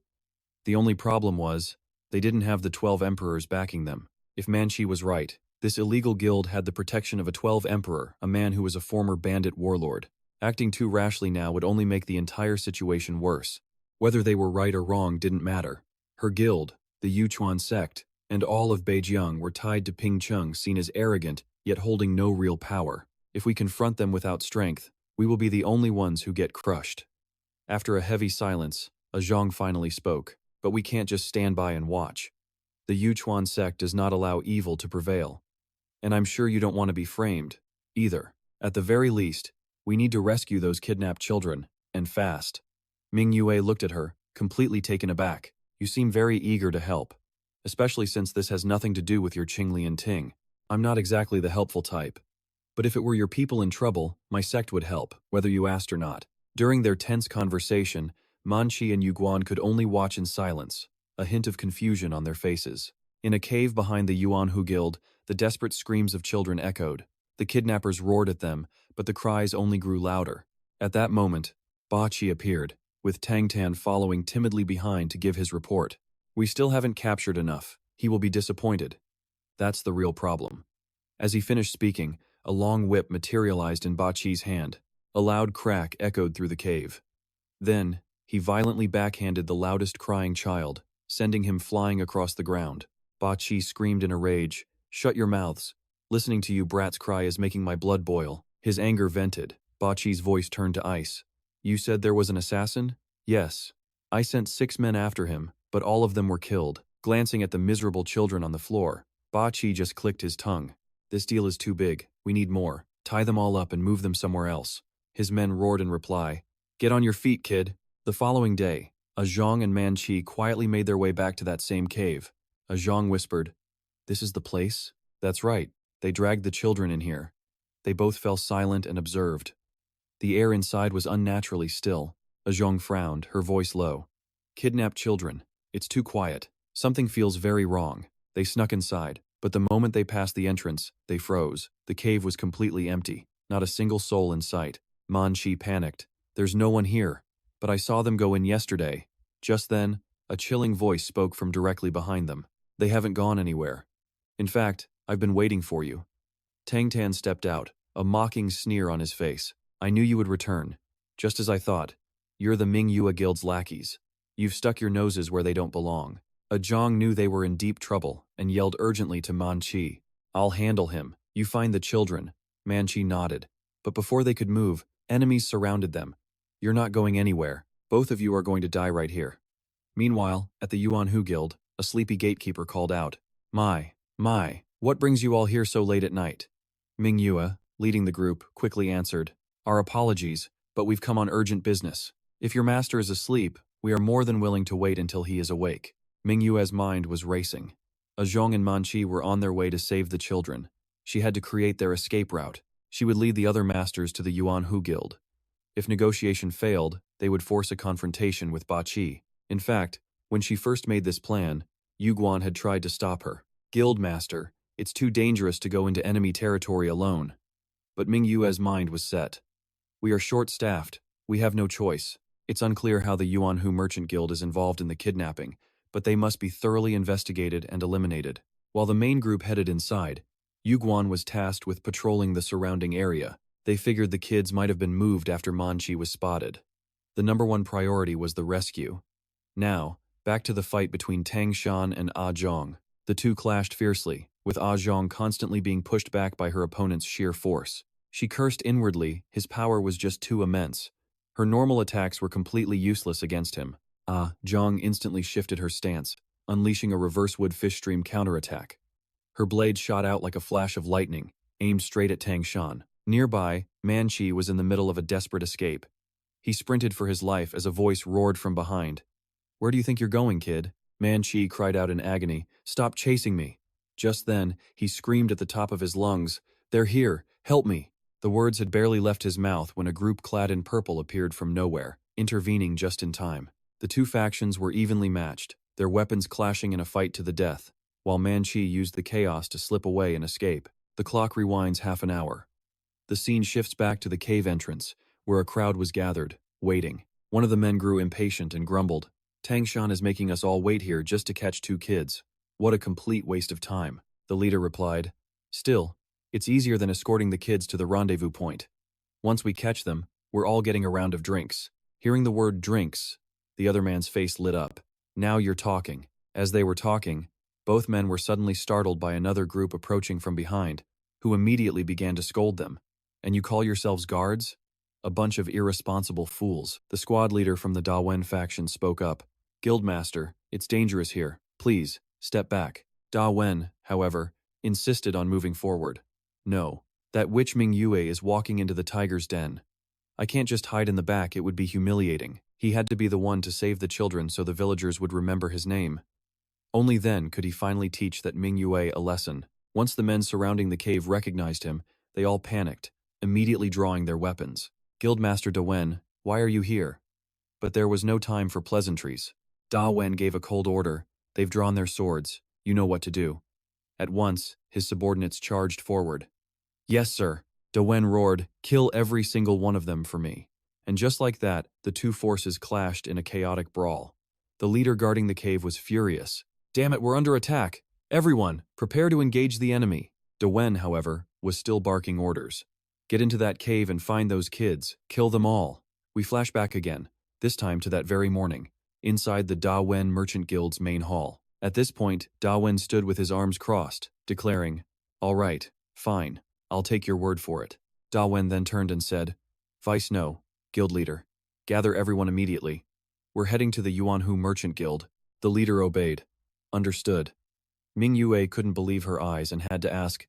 [SPEAKER 1] The only problem was, they didn't have the 12 emperors backing them. If Manchi was right, this illegal guild had the protection of a 12th emperor, a man who was a former bandit warlord. Acting too rashly now would only make the entire situation worse. Whether they were right or wrong didn't matter. Her guild, the Yuchuan Sect, and all of Beijiang were tied to Pingcheng, seen as arrogant, yet holding no real power. If we confront them without strength, we will be the only ones who get crushed. After a heavy silence, a Zhang finally spoke, but we can't just stand by and watch. The Yuchuan Sect does not allow evil to prevail. And I'm sure you don't want to be framed, either. At the very least, we need to rescue those kidnapped children, and fast. Mingua looked at her, completely taken aback. You seem very eager to help, especially since this has nothing to do with your Qinglian Ting. I'm not exactly the helpful type. But if it were your people in trouble, my sect would help, whether you asked or not. During their tense conversation, Manchi and Yuguan could only watch in silence, a hint of confusion on their faces. In a cave behind the Yuanhu Guild, the desperate screams of children echoed. The kidnappers roared at them, but the cries only grew louder. At that moment, Ba Qi appeared, with Tang Tan following timidly behind to give his report. We still haven't captured enough. He will be disappointed. That's the real problem. As he finished speaking, a long whip materialized in Ba Qi's hand. A loud crack echoed through the cave. Then, He violently backhanded the loudest crying child, sending him flying across the ground. Ba Qi screamed in a rage, "Shut your mouths. Listening to you brats cry is making my blood boil." His anger vented. Ba Qi's voice turned to ice. "You said there was an assassin?" "Yes. I sent 6 men after him, but all of them were killed." Glancing at the miserable children on the floor, Ba Qi just clicked his tongue. "This deal is too big. We need more. Tie them all up and move them somewhere else." His men roared in reply. "Get on your feet, kid." The following day, Zhang and Manchi quietly made their way back to that same cave. Zhang whispered, "This is the place?" "That's right. They dragged the children in here." They both fell silent and observed. The air inside was unnaturally still. Zhang frowned, her voice low. "Kidnapped children. It's too quiet. Something feels very wrong." They snuck inside, but the moment they passed the entrance, they froze. The cave was completely empty, not a single soul in sight. Manchi panicked. "There's no one here. But I saw them go in yesterday." Just then, a chilling voice spoke from directly behind them. "They haven't gone anywhere. In fact, I've been waiting for you." Tang Tan stepped out, a mocking sneer on his face. "I knew you would return. Just as I thought. You're the Mingua Guild's lackeys. You've stuck your noses where they don't belong." Zhang knew they were in deep trouble and yelled urgently to Manchi, "I'll handle him. You find the children." Manchi nodded. But before they could move, enemies surrounded them. "You're not going anywhere. Both of you are going to die right here." Meanwhile, at the Yuanhu Guild, a sleepy gatekeeper called out, My, what brings you all here so late at night?" Mingua, leading the group, quickly answered, "Our apologies, but we've come on urgent business. If your master is asleep, we are more than willing to wait until he is awake." Mingua's mind was racing. Zhang and Manchi were on their way to save the children. She had to create their escape route. She would lead the other masters to the Yuanhu Guild. If negotiation failed, they would force a confrontation with Ba Qi. In fact, when she first made this plan, Guan had tried to stop her. "Guildmaster, it's too dangerous to go into enemy territory alone." But Mingua's mind was set. "We are short-staffed. We have no choice. It's unclear how the Yuanhu Merchant Guild is involved in the kidnapping, but they must be thoroughly investigated and eliminated." While the main group headed inside, Guan was tasked with patrolling the surrounding area. They figured the kids might have been moved after Manchi was spotted. The #1 priority was the rescue. Now, back to the fight between Tang Shan and Zhang. The two clashed fiercely, with Zhang constantly being pushed back by her opponent's sheer force. She cursed inwardly, his power was just too immense. Her normal attacks were completely useless against him. Zhang instantly shifted her stance, unleashing a reverse wood fish stream counterattack. Her blade shot out like a flash of lightning, aimed straight at Tang Shan. Nearby, Manchi was in the middle of a desperate escape. He sprinted for his life as a voice roared from behind. "Where do you think you're going, kid?" Manchi cried out in agony, "Stop chasing me." Just then, he screamed at the top of his lungs, "They're here! Help me!" The words had barely left his mouth when a group clad in purple appeared from nowhere, intervening just in time. The two factions were evenly matched, their weapons clashing in a fight to the death, while Manchi used the chaos to slip away and escape. The clock rewinds half an hour. The scene shifts back to the cave entrance, where a crowd was gathered, waiting. One of the men grew impatient and grumbled, "Tang Shan is making us all wait here just to catch 2 kids. What a complete waste of time." The leader replied, "Still, it's easier than escorting the kids to the rendezvous point. Once we catch them, we're all getting a round of drinks." Hearing the word drinks, the other man's face lit up. "Now you're talking." As they were talking, both men were suddenly startled by another group approaching from behind, who immediately began to scold them. "And you call yourselves guards? A bunch of irresponsible fools." The squad leader from the Dawen faction spoke up. "Guildmaster, it's dangerous here. Please, step back." Dawen, however, insisted on moving forward. "No, that witch Mingua is walking into the tiger's den. I can't just hide in the back, it would be humiliating. He had to be the one to save the children so the villagers would remember his name. Only then could he finally teach that Mingua a lesson." Once the men surrounding the cave recognized him, they all panicked, immediately drawing their weapons. "Guildmaster Dawen, why are you here?" But there was no time for pleasantries. Dawen gave a cold order. "They've drawn their swords. You know what to do." At once, his subordinates charged forward. "Yes, sir," Dawen roared, "kill every single one of them for me." And just like that, the two forces clashed in a chaotic brawl. The leader guarding the cave was furious. "Damn it, we're under attack! Everyone, prepare to engage the enemy." Dawen, however, was still barking orders. "Get into that cave and find those kids. Kill them all." We flash back again. this time to that very morning, inside the Da Wen Merchant Guild's main hall. At this point, Da Wen stood with his arms crossed, declaring, "All right, fine, I'll take your word for it." Da Wen then turned and said, "Vice No, guild leader, gather everyone immediately. We're heading to the Yuanhu Merchant Guild." The leader obeyed. Understood. Mingua couldn't believe her eyes and had to ask,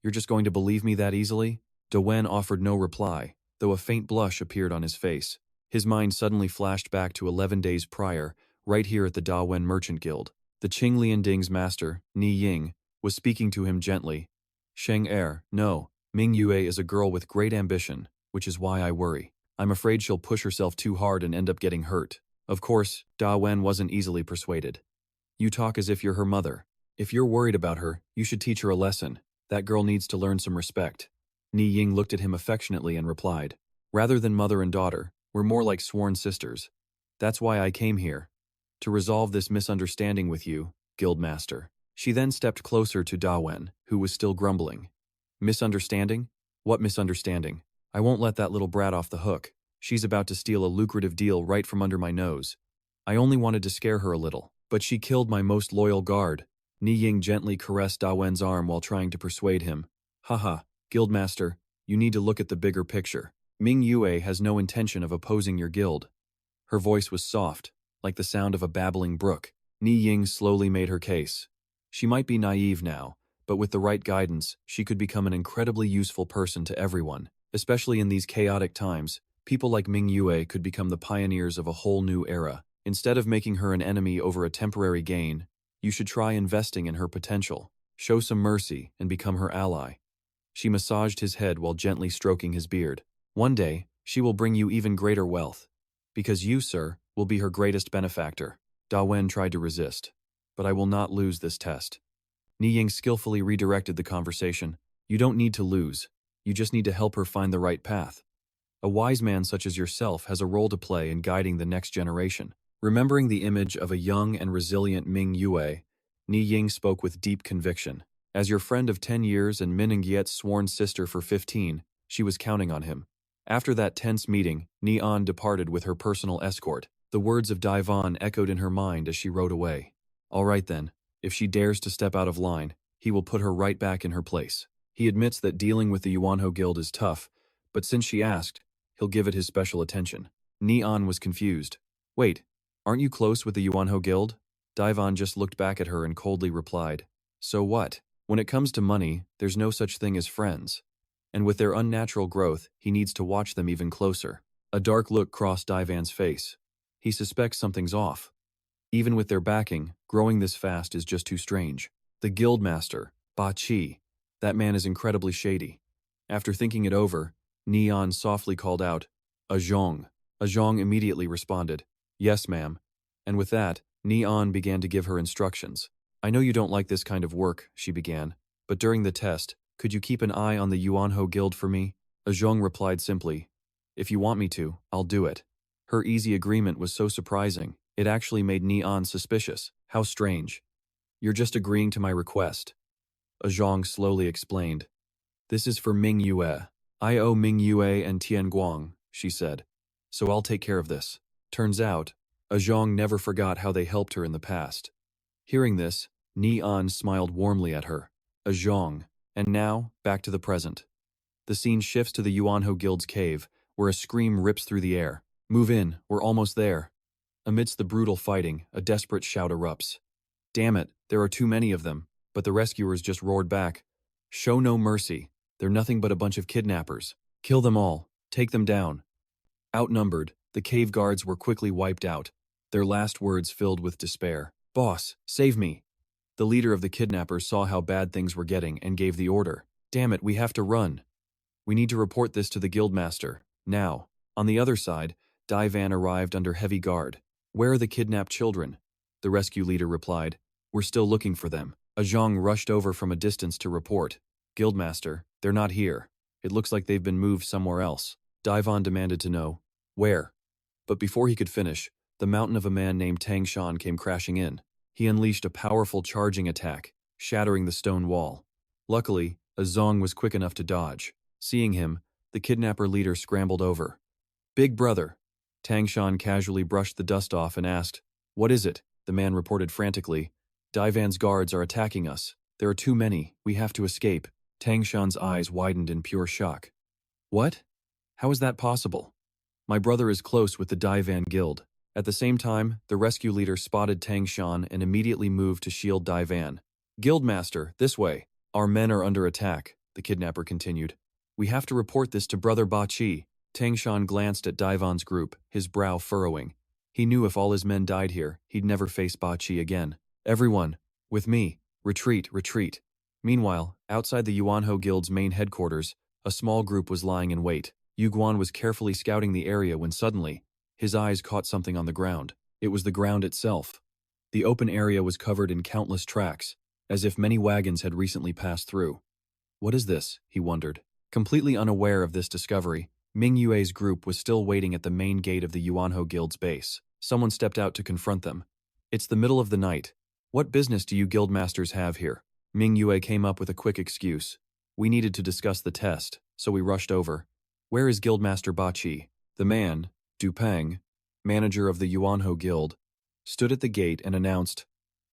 [SPEAKER 1] "You're just going to believe me that easily?" Da Wen offered no reply, though a faint blush appeared on his face. His mind suddenly flashed back to 11 days prior, right here at the Da Wen Merchant Guild. The Qing Lianding's master, Ni Ying, was speaking to him gently. "Sheng no, Ming Yue is a girl with great ambition, which is why I worry. I'm afraid she'll push herself too hard and end up getting hurt." Of course, Da Wen wasn't easily persuaded. "You talk as if you're her mother. If you're worried about her, you should teach her a lesson. That girl needs to learn some respect." Ni Ying looked at him affectionately and replied, "Rather than mother and daughter, we're more like sworn sisters. That's why I came here. To resolve this misunderstanding with you, Guildmaster." She then stepped closer to Da Wen, who was still grumbling. "Misunderstanding? What misunderstanding? I won't let that little brat off the hook. She's about to steal a lucrative deal right from under my nose. I only wanted to scare her a little, but she killed my most loyal guard." Ni Ying gently caressed Da Wen's arm while trying to persuade him. "Haha, Guildmaster, you need to look at the bigger picture. Ming Yue has no intention of opposing your guild." Her voice was soft, like the sound of a babbling brook. Ni Ying slowly made her case. She might be naive now, but with the right guidance, she could become an incredibly useful person to everyone. Especially in these chaotic times, people like Ming Yue could become the pioneers of a whole new era. Instead of making her an enemy over a temporary gain, you should try investing in her potential. Show some mercy and become her ally. She massaged his head while gently stroking his beard. "One day, she will bring you even greater wealth. Because you, sir, will be her greatest benefactor." Da Wen tried to resist. "But I will not lose this test." Ni Ying skillfully redirected the conversation. "You don't need to lose. You just need to help her find the right path. A wise man such as yourself has a role to play in guiding the next generation." Remembering the image of a young and resilient Ming Yue, Ni Ying spoke with deep conviction. As your friend of 10 years and Min Ngiet's sworn sister for 15, she was counting on him. After that tense meeting, Ni An departed with her personal escort. The words of Dai Van echoed in her mind as she rode away. "All right then, if she dares to step out of line, he will put her right back in her place." He admits that dealing with the Yuanho Guild is tough, but since she asked, he'll give it his special attention. Ni An was confused. "Wait, aren't you close with the Yuanho Guild?" Daivan just looked back at her and coldly replied, "So what? When it comes to money, there's no such thing as friends. And with their unnatural growth, he needs to watch them even closer." A dark look crossed Daivan's face. He suspects something's off. Even with their backing, growing this fast is just too strange. The Guildmaster, Ba Qi, that man is incredibly shady. After thinking it over, Nian softly called out, "A Zhong." A Zhong immediately responded, "Yes, ma'am." And with that, Nian began to give her instructions. "I know you don't like this kind of work," she began, "but during the test, could you keep an eye on the Yuanho Guild for me?" A Zhong replied simply, "If you want me to, I'll do it." Her easy agreement was so surprising, it actually made Nian suspicious. "How strange. You're just agreeing to my request." A Zhong slowly explained, "This is for Ming Yue. I owe Ming Yue and Tian Guang," she said, "so I'll take care of this." Turns out, A Zhong never forgot how they helped her in the past. Hearing this, Ni An smiled warmly at her. A Zhong. And now, back to the present. The scene shifts to the Yuanho Guild's cave, where a scream rips through the air. "Move in, we're almost there." Amidst the brutal fighting, a desperate shout erupts. "Damn it, there are too many of them," but the rescuers just roared back. "Show no mercy. They're nothing but a bunch of kidnappers. Kill them all. Take them down." Outnumbered, the cave guards were quickly wiped out, their last words filled with despair. "Boss, save me." The leader of the kidnappers saw how bad things were getting and gave the order. "Damn it, we have to run. We need to report this to the guildmaster, now." On the other side, Dai Van arrived under heavy guard. "Where are the kidnapped children?" The rescue leader replied, "We're still looking for them." A Zhang rushed over from a distance to report, "Guildmaster, they're not here. It looks like they've been moved somewhere else." Dai Van demanded to know, "Where?" But before he could finish, the mountain of a man named Tang Shan came crashing in. He unleashed a powerful charging attack, shattering the stone wall. Luckily, a Zong was quick enough to dodge. Seeing him, the kidnapper leader scrambled over. "Big brother, Tang Shan casually brushed the dust off and asked, "What is it?" The man reported frantically. "Divan's guards are attacking us. There are too many. We have to escape." Tang Shan's eyes widened in pure shock. "What? How is that possible? My brother is close with the Divan Guild." At the same time, the rescue leader spotted Tang Shan and immediately moved to shield Divan. "Guildmaster, this way. Our men are under attack," the kidnapper continued. "We have to report this to Brother Ba Chi." Tang Shan glanced at Divan's group, his brow furrowing. He knew if all his men died here, he'd never face Ba Chi again. "Everyone, with me. Retreat, retreat." Meanwhile, outside the Yuanho Guild's main headquarters, a small group was lying in wait. Yu Guan was carefully scouting the area when suddenly, his eyes caught something on the ground. It was the ground itself. The open area was covered in countless tracks, as if many wagons had recently passed through. "What is this?" he wondered. Completely unaware of this discovery, Mingyue's group was still waiting at the main gate of the Yuanho Guild's base. Someone stepped out to confront them. "It's the middle of the night. What business do you guildmasters have here?" Mingyue came up with a quick excuse. "We needed to discuss the test, so we rushed over." "Where is Guildmaster Ba Chi?" The man, Du Peng, manager of the Yuanho Guild, stood at the gate and announced,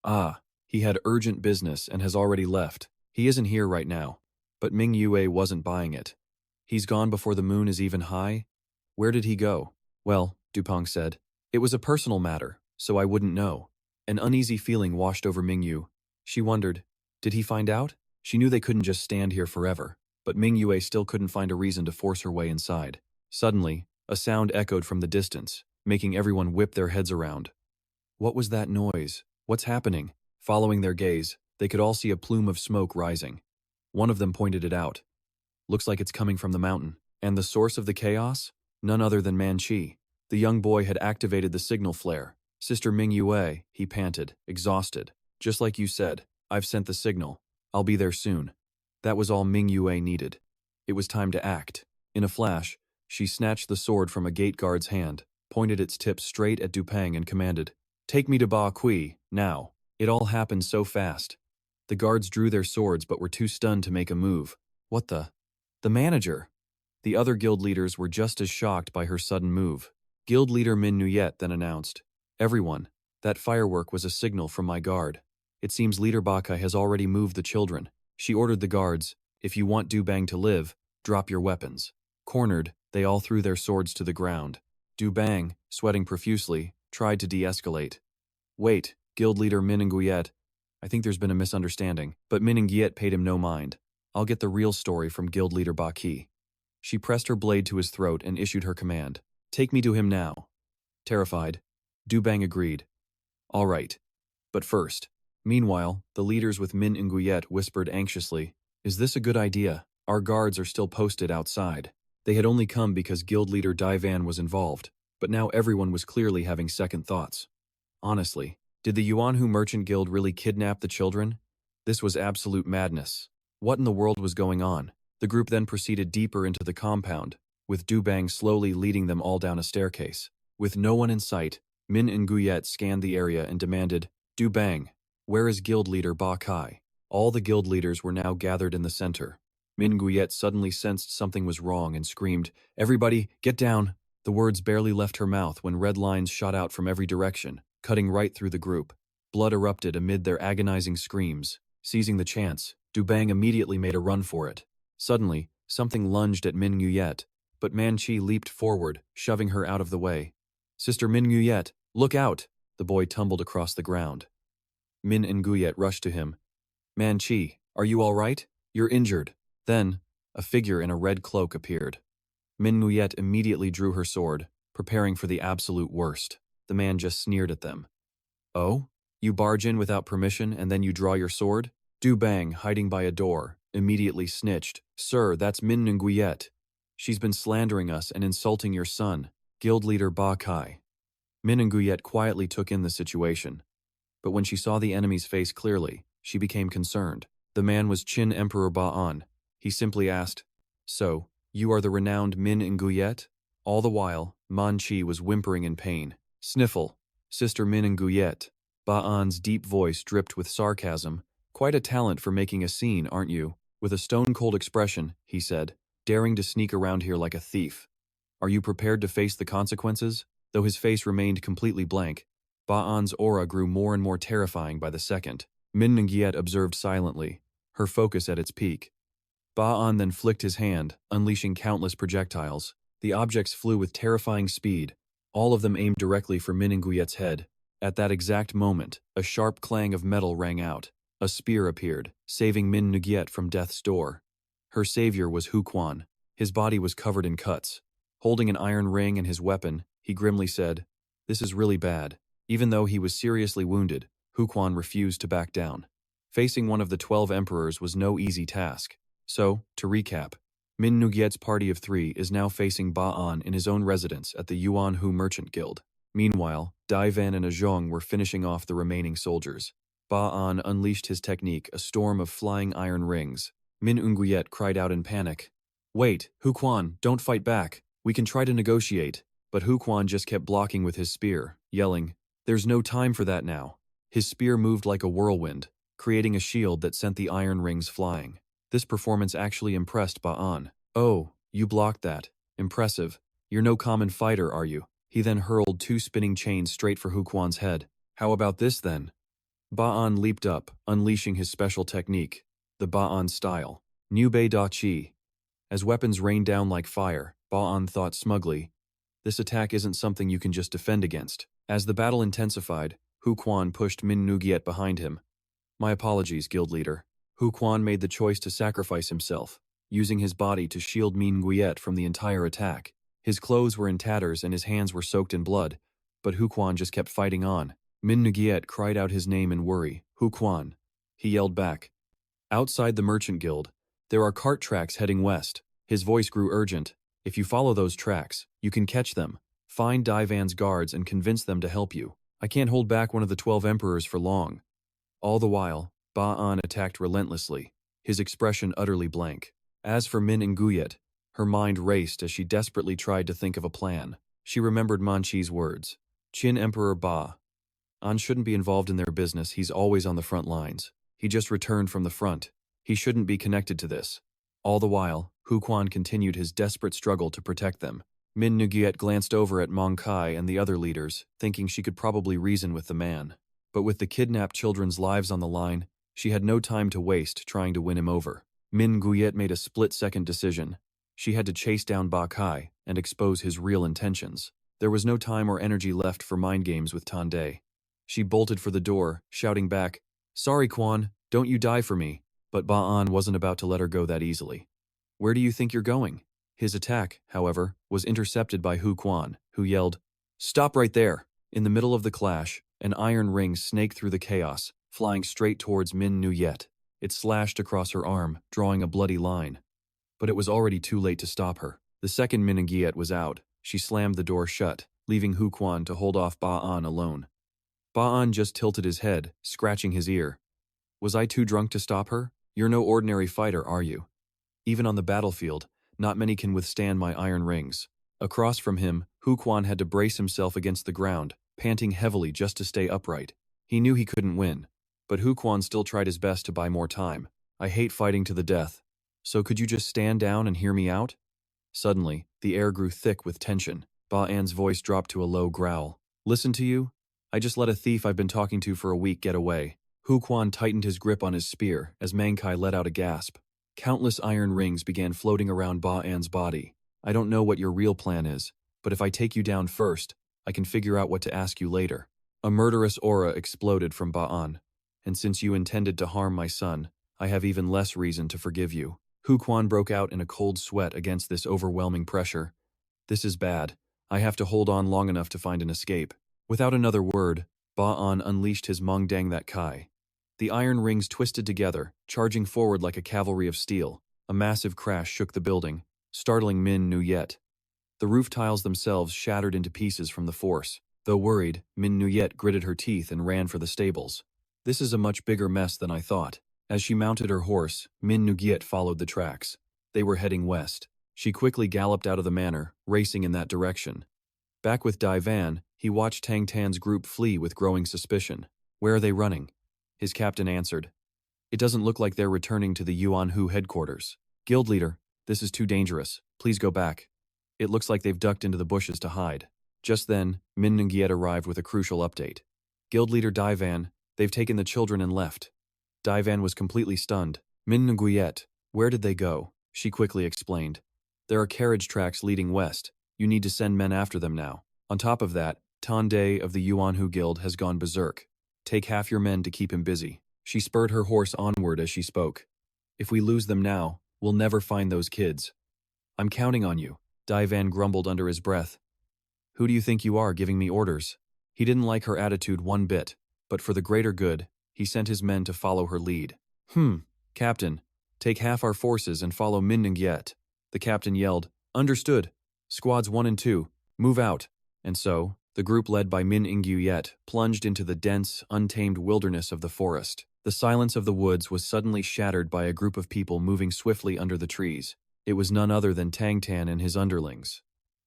[SPEAKER 1] "Ah, he had urgent business and has already left. He isn't here right now." But Mingyue wasn't buying it. "He's gone before the moon is even high? Where did he go?" "Well," Dupeng said, "it was a personal matter, so I wouldn't know." An uneasy feeling washed over Mingyu. She wondered, did he find out? She knew they couldn't just stand here forever, but Mingyue still couldn't find a reason to force her way inside. Suddenly, a sound echoed from the distance, making everyone whip their heads around. What was that noise? What's happening? Following their gaze, they could all see a plume of smoke rising. One of them pointed it out. "Looks like it's coming from the mountain." And the source of the chaos? None other than Manchi. The young boy had activated the signal flare. "Sister Mingyue," he panted, exhausted. "Just like you said, I've sent the signal. I'll be there soon." That was all Mingyue needed. It was time to act. In a flash, she snatched the sword from a gate guard's hand, pointed its tip straight at Dupeng and commanded, "Take me to Ba Kui, now." It all happened so fast. The guards drew their swords but were too stunned to make a move. What the? The manager! The other guild leaders were just as shocked by her sudden move. Guild leader Min Nuyet then announced, "Everyone, that firework was a signal from my guard. It seems Leader Bakai has already moved the children." She ordered the guards, "If you want Dubang to live, drop your weapons." Cornered, they all threw their swords to the ground. Dubang, sweating profusely, tried to de-escalate. "Wait, guild leader Min Nguyet, I think there's been a misunderstanding." But Min Nguyet paid him no mind. "I'll get the real story from guild leader Baki." She pressed her blade to his throat and issued her command, "Take me to him now." Terrified, Dubang agreed. "All right. But first." Meanwhile, the leaders with Min Nguyet whispered anxiously, "Is this a good idea? Our guards are still posted outside." They had only come because guild leader Divan was involved, but now everyone was clearly having second thoughts. Honestly, did the Yuanhu Merchant Guild really kidnap the children? This was absolute madness. What in the world was going on? The group then proceeded deeper into the compound, with Dubang slowly leading them all down a staircase. With no one in sight, Min Nguyet scanned the area and demanded, "Dubang, where is guild leader Ba Kai?" All the guild leaders were now gathered in the center. Min Nguyet suddenly sensed something was wrong and screamed, "Everybody, get down!" The words barely left her mouth when red lines shot out from every direction, cutting right through the group. Blood erupted amid their agonizing screams. Seizing the chance, Dubang immediately made a run for it. Suddenly, something lunged at Min Nguyet, but Manchi leaped forward, shoving her out of the way. "Sister Min Nguyet, look out!" The boy tumbled across the ground. Min Nguyet rushed to him. "Manchi, are you all right? You're injured." Then, a figure in a red cloak appeared. Min Nguyet immediately drew her sword, preparing for the absolute worst. The man just sneered at them. "Oh? You barge in without permission and then you draw your sword?" Dubang, hiding by a door, immediately snitched, "Sir, that's Min Nguyet. She's been slandering us and insulting your son, guild leader Ba Kai." Min Nguyet quietly took in the situation. But when she saw the enemy's face clearly, she became concerned. The man was Qin Emperor Ba'an. He simply asked, "So, you are the renowned Min Nguyet?" All the while, Manchi was whimpering in pain. "Sniffle, Sister Min Nguyet." Ba'an's deep voice dripped with sarcasm. "Quite a talent for making a scene, aren't you?" With a stone-cold expression, he said, "Daring to sneak around here like a thief. Are you prepared to face the consequences?" Though his face remained completely blank, Ba'an's aura grew more and more terrifying by the second. Min Nungiet observed silently, her focus at its peak. Ba'an then flicked his hand, unleashing countless projectiles. The objects flew with terrifying speed, all of them aimed directly for Min Nguyet's head. At that exact moment, a sharp clang of metal rang out. A spear appeared, saving Min Nguyet from death's door. Her savior was Hu Quan. His body was covered in cuts. Holding an iron ring and his weapon, he grimly said, "This is really bad." Even though he was seriously wounded, Hu Quan refused to back down. Facing one of the 12 emperors was no easy task. So, to recap, Min Nguyet's party of 3 is now facing Ba'an in his own residence at the Yuan Hu Merchant Guild. Meanwhile, Dai Van and Azhong were finishing off the remaining soldiers. Ba'an unleashed his technique, a storm of flying iron rings. Min Nguyet cried out in panic. "Wait, Hu Quan, don't fight back. We can try to negotiate." But Hu Quan just kept blocking with his spear, yelling, "There's no time for that now." His spear moved like a whirlwind, creating a shield that sent the iron rings flying. This performance actually impressed Ba'an. "Oh, you blocked that. Impressive. You're no common fighter, are you?" He then hurled 2 spinning chains straight for Hu Quan's head. "How about this then?" Ba'an leaped up, unleashing his special technique, the Ba'an style, Niu Bei Da Qi. As weapons rained down like fire, Ba'an thought smugly, "This attack isn't something you can just defend against." As the battle intensified, Hu Quan pushed Min Nguyet behind him. "My apologies, guild leader." Hu Quan made the choice to sacrifice himself, using his body to shield Min Nguyet from the entire attack. His clothes were in tatters and his hands were soaked in blood, but Hu Quan just kept fighting on. Min Nguyet cried out his name in worry. "Hu Quan." He yelled back. "Outside the Merchant Guild, there are cart tracks heading west." His voice grew urgent. "If you follow those tracks, you can catch them. Find Dai Van's guards and convince them to help you. I can't hold back one of the 12 emperors for long." All the while, Ba'an attacked relentlessly, his expression utterly blank. As for Min Nguyet, her mind raced as she desperately tried to think of a plan. She remembered Manchi's words. "Qin Emperor Ba'an shouldn't be involved in their business, he's always on the front lines. He just returned from the front. He shouldn't be connected to this." All the while, Hu Quan continued his desperate struggle to protect them. Min Nguyet glanced over at Mong Kai and the other leaders, thinking she could probably reason with the man. But with the kidnapped children's lives on the line, she had no time to waste trying to win him over. Min Nguyet made a split-second decision. She had to chase down Ba Kai and expose his real intentions. There was no time or energy left for mind games with Tande. She bolted for the door, shouting back, "Sorry, Quan, don't you die for me." But Ba'an wasn't about to let her go that easily. "Where do you think you're going?" His attack, however, was intercepted by Hu Quan, who yelled, "Stop right there!" In the middle of the clash, an iron ring snaked through the chaos, flying straight towards Min Nguyet. It slashed across her arm, drawing a bloody line. But it was already too late to stop her. The second Min Nguyet was out. She slammed the door shut, leaving Hu Quan to hold off Ba'an alone. Ba'an just tilted his head, scratching his ear. "Was I too drunk to stop her? You're no ordinary fighter, are you? Even on the battlefield, not many can withstand my iron rings." Across from him, Hu Quan had to brace himself against the ground, panting heavily just to stay upright. He knew he couldn't win, but Hu Quan still tried his best to buy more time. "I hate fighting to the death. So could you just stand down and hear me out?" Suddenly, the air grew thick with tension. Ba'an's voice dropped to a low growl. "Listen to you? I just let a thief I've been talking to for a week get away." Hu Quan tightened his grip on his spear as Mangkai let out a gasp. Countless iron rings began floating around Ba'an's body. "I don't know what your real plan is, but if I take you down first, I can figure out what to ask you later." A murderous aura exploded from Ba'an. "And since you intended to harm my son, I have even less reason to forgive you." Hu Quan broke out in a cold sweat against this overwhelming pressure. "This is bad. I have to hold on long enough to find an escape." Without another word, Ba'an unleashed his Mong Dang That Kai. The iron rings twisted together, charging forward like a cavalry of steel. A massive crash shook the building, startling Min Nguyet. The roof tiles themselves shattered into pieces from the force. Though worried, Min Nguyet gritted her teeth and ran for the stables. "This is a much bigger mess than I thought." As she mounted her horse, Min Nguyet followed the tracks. They were heading west. She quickly galloped out of the manor, racing in that direction. Back with Dai Van, he watched Tang Tan's group flee with growing suspicion. "Where are they running?" His captain answered. "It doesn't look like they're returning to the Yuan Hu headquarters." "Guild leader, this is too dangerous. Please go back. It looks like they've ducked into the bushes to hide." Just then, Min Nungiet arrived with a crucial update. Guild leader Daivan, they've taken the children and left. Daivan was completely stunned. Min Nungiet, where did they go? She quickly explained. There are carriage tracks leading west. You need to send men after them now. On top of that, Tan Day of the Yuanhu Guild has gone berserk. Take half your men to keep him busy. She spurred her horse onward as she spoke. If we lose them now, we'll never find those kids. I'm counting on you, Daivan grumbled under his breath. Who do you think you are giving me orders? He didn't like her attitude one bit, but for the greater good, he sent his men to follow her lead. Captain, take half our forces and follow Min Nungiet. The captain yelled, Understood. Squads 1 and 2, move out. And so, the group led by Min Nungiet plunged into the dense, untamed wilderness of the forest. The silence of the woods was suddenly shattered by a group of people moving swiftly under the trees. It was none other than Tang Tan and his underlings.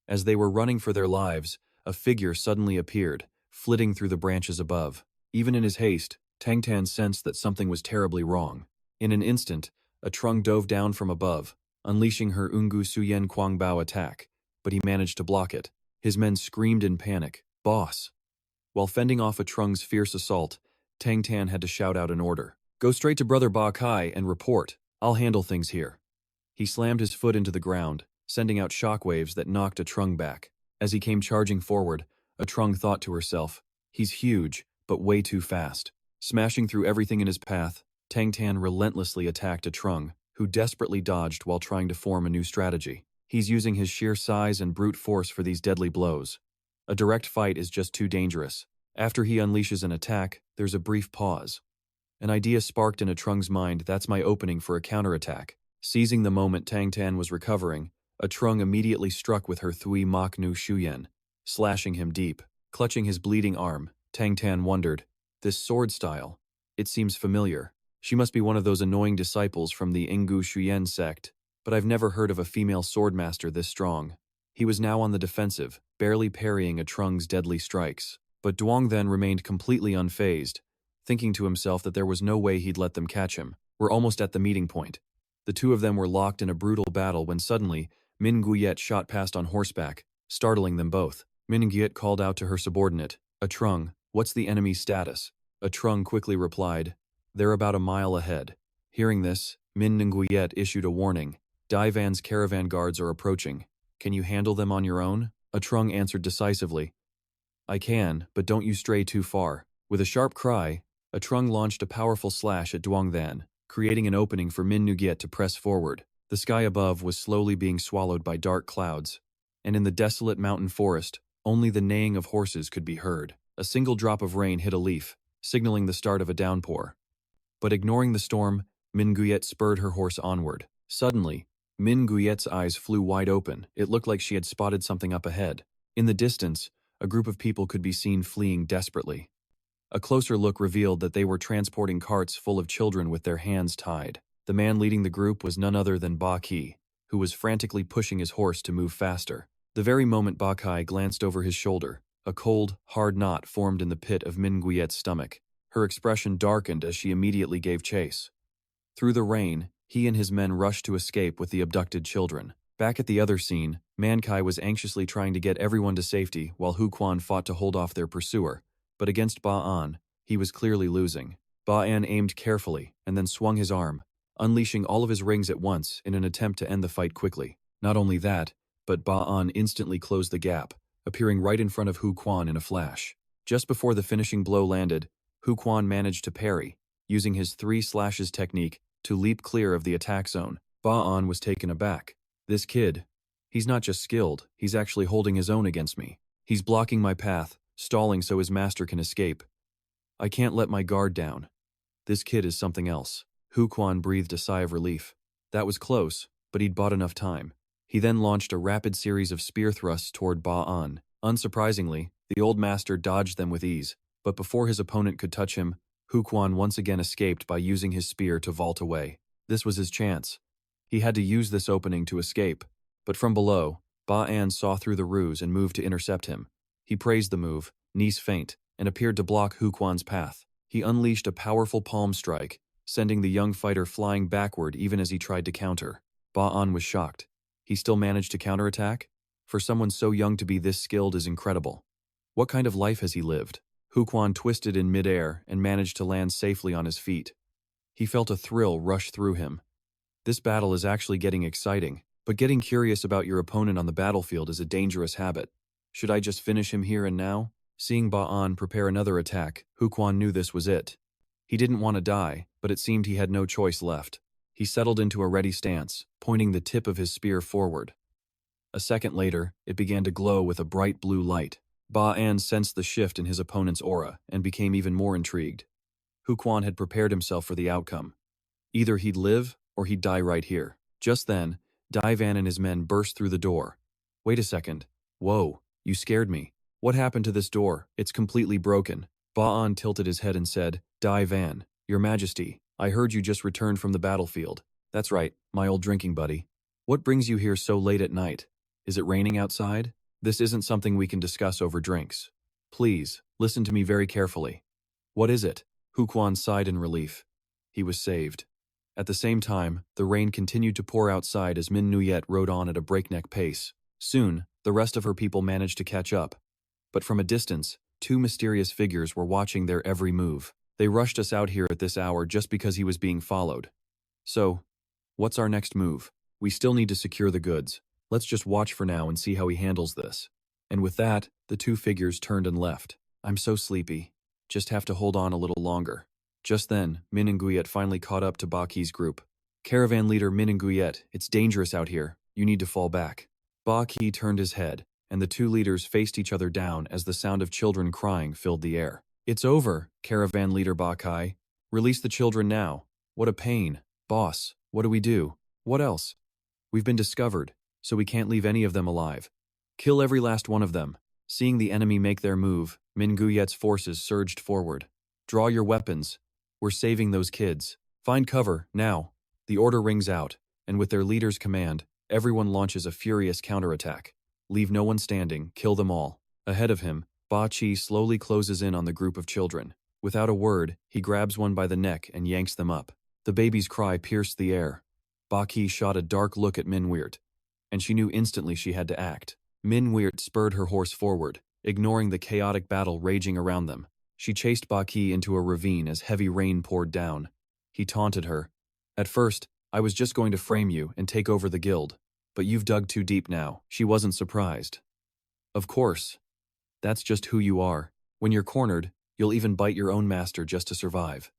[SPEAKER 1] As they were running for their lives, a figure suddenly appeared, flitting through the branches above. Even in his haste, Tang Tan sensed that something was terribly wrong. In an instant, a Trung dove down from above, unleashing her Ungu Suyen Quangbao attack, but he managed to block it. His men screamed in panic, Boss! While fending off a Trung's fierce assault, Tang Tan had to shout out an order. Go straight to Brother Ba Kai and report. I'll handle things here. He slammed his foot into the ground, sending out shockwaves that knocked a Trung back. As he came charging forward, a Trung thought to herself, he's huge, but way too fast. Smashing through everything in his path, Tang Tan relentlessly attacked a Trung, who desperately dodged while trying to form a new strategy. He's using his sheer size and brute force for these deadly blows. A direct fight is just too dangerous. After he unleashes an attack, there's a brief pause. An idea sparked in a Trung's mind. That's my opening for a counterattack. Seizing the moment Tang Tan was recovering, a Trung immediately struck with her Thui Mok Nu Shuyen, slashing him deep. Clutching his bleeding arm, Tang Tan wondered, this sword style, it seems familiar. She must be one of those annoying disciples from the Ingu Shuyen sect, but I've never heard of a female swordmaster this strong. He was now on the defensive, barely parrying a Trung's deadly strikes. But Duang then remained completely unfazed, thinking to himself that there was no way he'd let them catch him. We're almost at the meeting point. The two of them were locked in a brutal battle when suddenly, Min Nungiet shot past on horseback, startling them both. Min Nungiet called out to her subordinate, A Trung, what's the enemy's status? A Trung quickly replied, they're about a mile ahead. Hearing this, Min Nungiet issued a warning. Daivan's caravan guards are approaching. Can you handle them on your own? A Trung answered decisively, I can, but don't you stray too far. With a sharp cry, a Trung launched a powerful slash at Duang Than, creating an opening for Min Nungiet to press forward. The sky above was slowly being swallowed by dark clouds, and in the desolate mountain forest, only the neighing of horses could be heard. A single drop of rain hit a leaf, signaling the start of a downpour. But ignoring the storm, Min Nungiet spurred her horse onward. Suddenly, Min Nungiet's eyes flew wide open. It looked like she had spotted something up ahead. In the distance, a group of people could be seen fleeing desperately. A closer look revealed that they were transporting carts full of children with their hands tied. The man leading the group was none other than Ba Ki, who was frantically pushing his horse to move faster. The very moment Ba Kai glanced over his shoulder, a cold, hard knot formed in the pit of Min Nungiet's stomach. Her expression darkened as she immediately gave chase. Through the rain, he and his men rushed to escape with the abducted children. Back at the other scene, Manchi was anxiously trying to get everyone to safety while Hu Quan fought to hold off their pursuer, but against Ba An, he was clearly losing. Ba An aimed carefully and then swung his arm, unleashing all of his rings at once in an attempt to end the fight quickly. Not only that, but Ba An instantly closed the gap, appearing right in front of Hu Quan in a flash. Just before the finishing blow landed, Hu Quan managed to parry, using his 3 slashes technique to leap clear of the attack zone. Ba An was taken aback. This kid, he's not just skilled, he's actually holding his own against me. He's blocking my path, stalling so his master can escape. I can't let my guard down. This kid is something else. Hu Quan breathed a sigh of relief. That was close, but he'd bought enough time. He then launched a rapid series of spear thrusts toward Ba An. Unsurprisingly, the old master dodged them with ease, but before his opponent could touch him, Hu Quan once again escaped by using his spear to vault away. This was his chance. He had to use this opening to escape, but from below, Ba An saw through the ruse and moved to intercept him. He praised the move, knees faint, and appeared to block Hu Quan's path. He unleashed a powerful palm strike, sending the young fighter flying backward even as he tried to counter. Ba An was shocked. He still managed to counterattack? For someone so young to be this skilled is incredible. What kind of life has he lived? Huquan twisted in midair and managed to land safely on his feet. He felt a thrill rush through him. This battle is actually getting exciting, but getting curious about your opponent on the battlefield is a dangerous habit. Should I just finish him here and now? Seeing Ba'an prepare another attack, Huquan knew this was it. He didn't want to die, but it seemed he had no choice left. He settled into a ready stance, pointing the tip of his spear forward. A second later, it began to glow with a bright blue light. Ba'an sensed the shift in his opponent's aura and became even more intrigued. Huquan had prepared himself for the outcome. Either he'd live or he'd die right here. Just then, Daivan and his men burst through the door. Wait a second. Whoa, you scared me. What happened to this door? It's completely broken. Ba'an tilted his head and said, Daivan, Your Majesty, I heard you just returned from the battlefield. That's right, my old drinking buddy. What brings you here so late at night? Is it raining outside? This isn't something we can discuss over drinks. Please, listen to me very carefully. What is it? Huquan sighed in relief. He was saved. At the same time, the rain continued to pour outside as Min Nuyet rode on at a breakneck pace. Soon, the rest of her people managed to catch up. But from a distance, two mysterious figures were watching their every move. They rushed us out here at this hour just because he was being followed. So, what's our next move? We still need to secure the goods. Let's just watch for now and see how he handles this. And with that, the two figures turned and left. I'm so sleepy. Just have to hold on a little longer. Just then, Min and Guyet finally caught up to Baki's group. Caravan leader Min and Guyet, it's dangerous out here. You need to fall back. Baki turned his head, and the two leaders faced each other down as the sound of children crying filled the air. It's over, Caravan leader Bakai. Release the children now. What a pain. Boss, what do we do? What else? We've been discovered, so we can't leave any of them alive. Kill every last one of them. Seeing the enemy make their move, Min Guyet's forces surged forward. Draw your weapons. We're saving those kids. Find cover, now. The order rings out, and with their leader's command, everyone launches a furious counterattack. Leave no one standing, kill them all. Ahead of him, Ba Chi slowly closes in on the group of children. Without a word, he grabs one by the neck and yanks them up. The baby's cry pierced the air. Ba Chi shot a dark look at Min Weert, and she knew instantly she had to act. Min Weert spurred her horse forward, ignoring the chaotic battle raging around them. She chased Ba Chi into a ravine as heavy rain poured down. He taunted her. At first, I was just going to frame you and take over the guild, but you've dug too deep now. She wasn't surprised. Of course. That's just who you are. When you're cornered, you'll even bite your own master just to survive.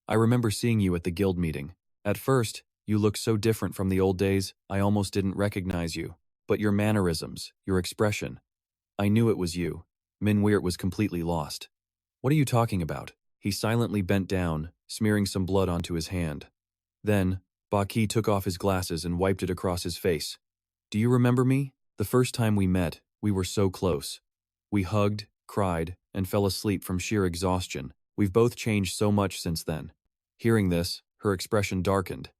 [SPEAKER 1] I remember seeing you at the guild meeting. At first, you looked so different from the old days, I almost didn't recognize you. But your mannerisms, your expression. I knew it was you. Min Weert was completely lost. What are you talking about? He silently bent down, smearing some blood onto his hand. Then, Baki took off his glasses and wiped it across his face. Do you remember me? The first time we met, we were so close. We hugged, cried, and fell asleep from sheer exhaustion. We've both changed so much since then. Hearing this, her expression darkened.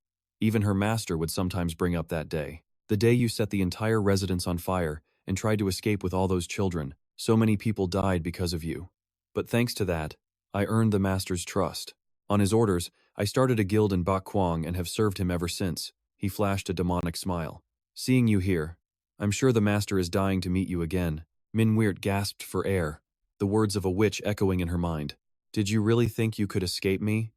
[SPEAKER 1] Even her master would sometimes bring up that day. The day you set the entire residence on fire and tried to escape with all those children. So many people died because of you. But thanks to that, I earned the master's trust. On his orders, I started a guild in Bak Kwang and have served him ever since. He flashed a demonic smile. Seeing you here, I'm sure the master is dying to meet you again. Min Weert gasped for air, the words of a witch echoing in her mind. Did you really think you could escape me?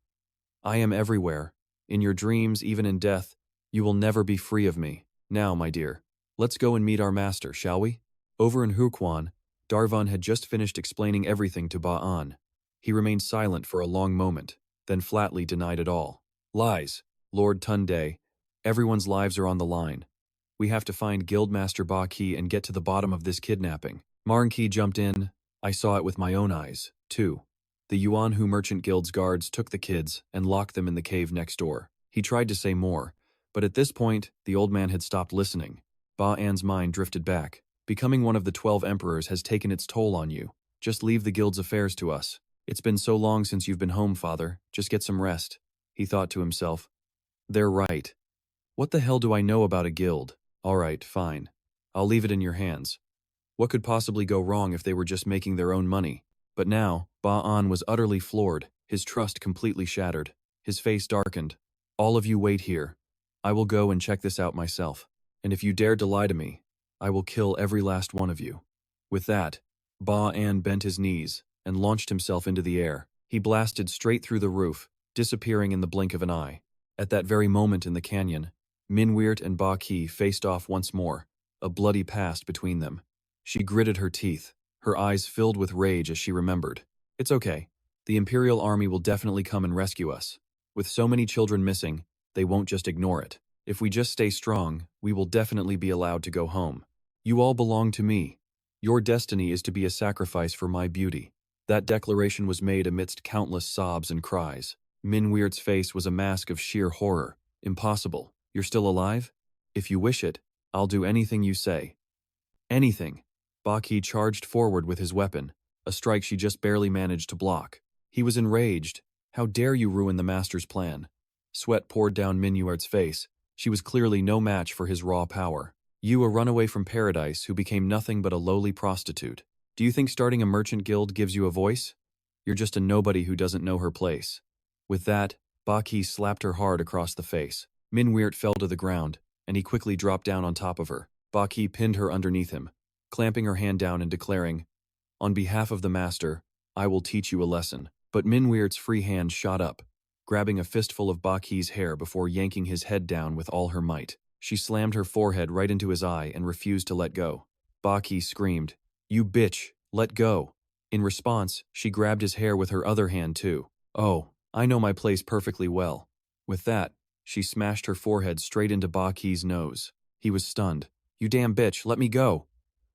[SPEAKER 1] I am everywhere. In your dreams, even in death, you will never be free of me. Now, my dear, let's go and meet our master, shall we? Over in Huquan, Darvan had just finished explaining everything to Ba'an. He remained silent for a long moment, then flatly denied it all. Lies, Lord Tunde. Everyone's lives are on the line. We have to find Guildmaster Ba Ki and get to the bottom of this kidnapping. Maranki jumped in. I saw it with my own eyes, too. The Yuanhu Merchant Guild's guards took the kids and locked them in the cave next door. He tried to say more, but at this point, the old man had stopped listening. Ba'an's mind drifted back. Becoming one of the 12 emperors has taken its toll on you. Just leave the guild's affairs to us. It's been so long since you've been home, father. Just get some rest. He thought to himself. They're right. What the hell do I know about a guild? All right, fine. I'll leave it in your hands. What could possibly go wrong if they were just making their own money? But now, Ba'an was utterly floored, his trust completely shattered. His face darkened. All of you wait here. I will go and check this out myself. And if you dare to lie to me, I will kill every last one of you." With that, Ba An bent his knees and launched himself into the air. He blasted straight through the roof, disappearing in the blink of an eye. At that very moment in the canyon, Minweert and Ba Ki faced off once more, a bloody past between them. She gritted her teeth, her eyes filled with rage as she remembered. "It's okay. The Imperial Army will definitely come and rescue us. With so many children missing, they won't just ignore it. If we just stay strong, we will definitely be allowed to go home. You all belong to me. Your destiny is to be a sacrifice for my beauty." That declaration was made amidst countless sobs and cries. Minweert's face was a mask of sheer horror. "Impossible. You're still alive? If you wish it, I'll do anything you say." "Anything." Baki charged forward with his weapon, a strike she just barely managed to block. He was enraged. "How dare you ruin the master's plan?" Sweat poured down Minweert's face. She was clearly no match for his raw power. "You, a runaway from paradise who became nothing but a lowly prostitute. Do you think starting a merchant guild gives you a voice? You're just a nobody who doesn't know her place." With that, Baki slapped her hard across the face. Minweert fell to the ground, and he quickly dropped down on top of her. Baki pinned her underneath him, clamping her hand down and declaring, "On behalf of the master, I will teach you a lesson." But Minweert's free hand shot up, grabbing a fistful of Baki's hair before yanking his head down with all her might. She slammed her forehead right into his eye and refused to let go. Baki screamed, "You bitch, let go." In response, she grabbed his hair with her other hand too. "Oh, I know my place perfectly well." With that, she smashed her forehead straight into Baki's nose. He was stunned. "You damn bitch, let me go."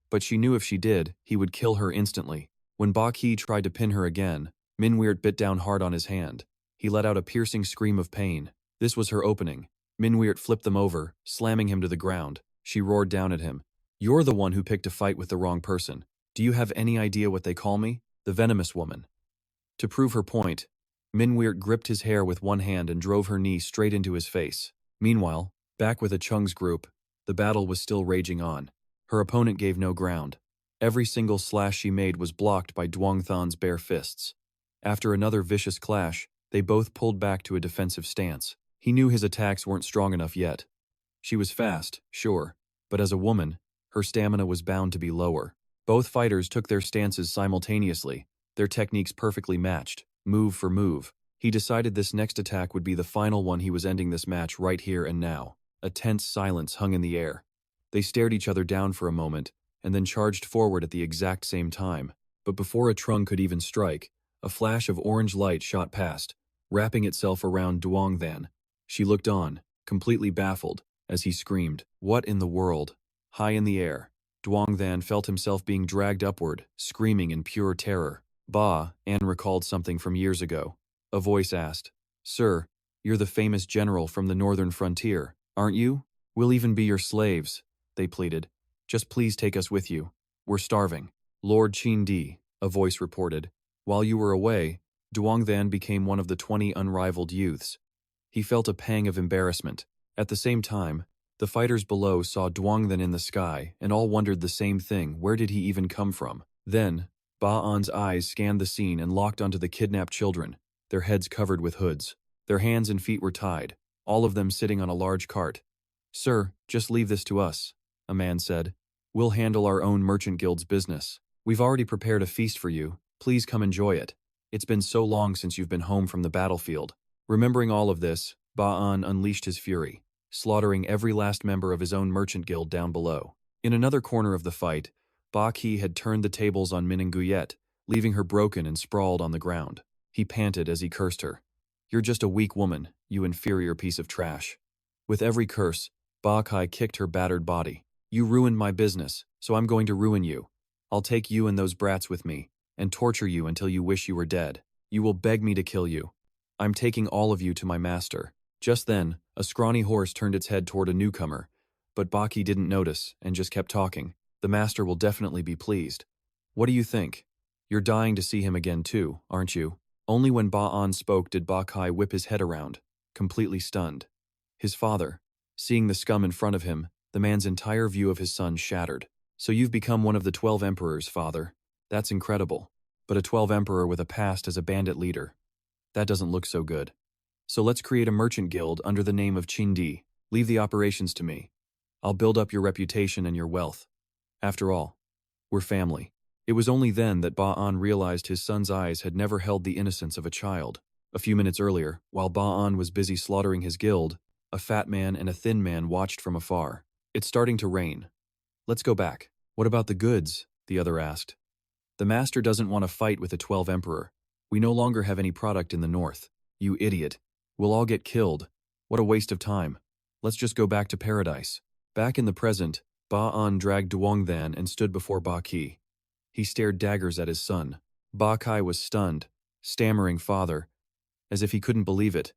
[SPEAKER 1] But she knew if she did, he would kill her instantly. When Baki tried to pin her again, Minweert bit down hard on his hand. He let out a piercing scream of pain. This was her opening. Minweert flipped them over, slamming him to the ground. She roared down at him. "You're the one who picked a fight with the wrong person. Do you have any idea what they call me? The venomous woman." To prove her point, Minweert gripped his hair with one hand and drove her knee straight into his face. Meanwhile, back with a Chung's group, the battle was still raging on. Her opponent gave no ground. Every single slash she made was blocked by Duong Than's bare fists. After another vicious clash, they both pulled back to a defensive stance. He knew his attacks weren't strong enough yet. She was fast, sure, but as a woman, her stamina was bound to be lower. Both fighters took their stances simultaneously, their techniques perfectly matched, move for move. He decided this next attack would be the final one. He was ending this match right here and now. A tense silence hung in the air. They stared each other down for a moment, and then charged forward at the exact same time. But before a Trung could even strike, a flash of orange light shot past, wrapping itself around Duong Than. She looked on, completely baffled, as he screamed, "What in the world?" High in the air, Duong Than felt himself being dragged upward, screaming in pure terror. "Ba," Anne recalled something from years ago. A voice asked, "Sir, you're the famous general from the northern frontier, aren't you? We'll even be your slaves," they pleaded. "Just please take us with you. We're starving." "Lord Chin Di," a voice reported, "while you were away, Duong Than became one of the 20 unrivaled youths." He felt a pang of embarrassment. At the same time, the fighters below saw Duong Than in the sky and all wondered the same thing: where did he even come from? Then, Ba-An's eyes scanned the scene and locked onto the kidnapped children, their heads covered with hoods. Their hands and feet were tied, all of them sitting on a large cart. "Sir, just leave this to us," a man said. "We'll handle our own merchant guild's business. We've already prepared a feast for you. Please come enjoy it. It's been so long since you've been home from the battlefield." Remembering all of this, Ba-An unleashed his fury, slaughtering every last member of his own merchant guild down below. In another corner of the fight, Ba Ki had turned the tables on Mininguyet, leaving her broken and sprawled on the ground. He panted as he cursed her. "You're just a weak woman, you inferior piece of trash." With every curse, Ba Kai kicked her battered body. "You ruined my business, so I'm going to ruin you. I'll take you and those brats with me, and torture you until you wish you were dead. You will beg me to kill you. I'm taking all of you to my master." Just then, a scrawny horse turned its head toward a newcomer, but Baki didn't notice and just kept talking. "The master will definitely be pleased. What do you think? You're dying to see him again too, aren't you?" Only when Ba-An spoke did Ba Kai whip his head around, completely stunned. His father. Seeing the scum in front of him, the man's entire view of his son shattered. "So you've become one of the 12 emperors, father. That's incredible. But a 12 emperor with a past as a bandit leader. That doesn't look so good. So let's create a merchant guild under the name of Chin Di. Leave the operations to me. I'll build up your reputation and your wealth. After all, we're family. It was only then that Ba-an realized his son's eyes had never held the innocence of a child. A few minutes earlier, while Ba-an was busy slaughtering his guild, a fat man and a thin man watched from afar. It's starting to rain. Let's go back. What about the goods? The other asked. The master doesn't want to fight with the 12 Emperor. We no longer have any product in the north. You idiot. We'll all get killed. What a waste of time. Let's just go back to paradise. Back in the present, Ba-an dragged Duongthan and stood before Ba-ki. He stared daggers at his son. Ba-kai was stunned, stammering father, as if he couldn't believe it.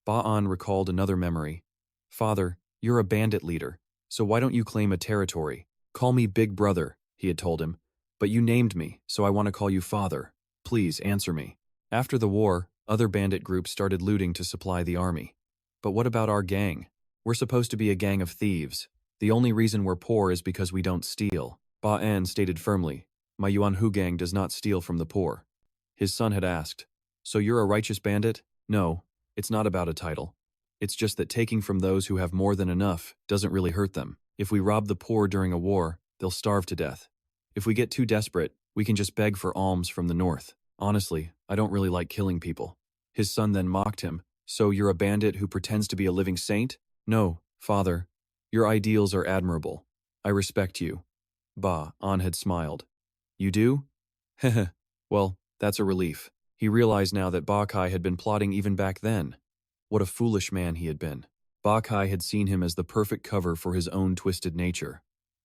[SPEAKER 1] Ba-an recalled another memory. Father, you're a bandit leader, so why don't you claim a territory? Call me Big Brother, he had told him. But you named me, so I want to call you Father. Please answer me. After the war, other bandit groups started looting to supply the army. But what about our gang? We're supposed to be a gang of thieves. The only reason we're poor is because we don't steal. Ba-an stated firmly, my Yuanhu gang does not steal from the poor. His son had asked, so you're a righteous bandit? No, it's not about a title. It's just that taking from those who have more than enough doesn't really hurt them. If we rob the poor during a war, they'll starve to death. If we get too desperate, we can just beg for alms from the north. Honestly, I don't really like killing people. His son then mocked him. So you're a bandit who pretends to be a living saint? No, father. Your ideals are admirable. I respect you. Ba-an had smiled. You do? Heh. Well, that's a relief. He realized now that Ba-kai had been plotting even back then. What a foolish man he had been. Ba-kai had seen him as the perfect cover for his own twisted nature.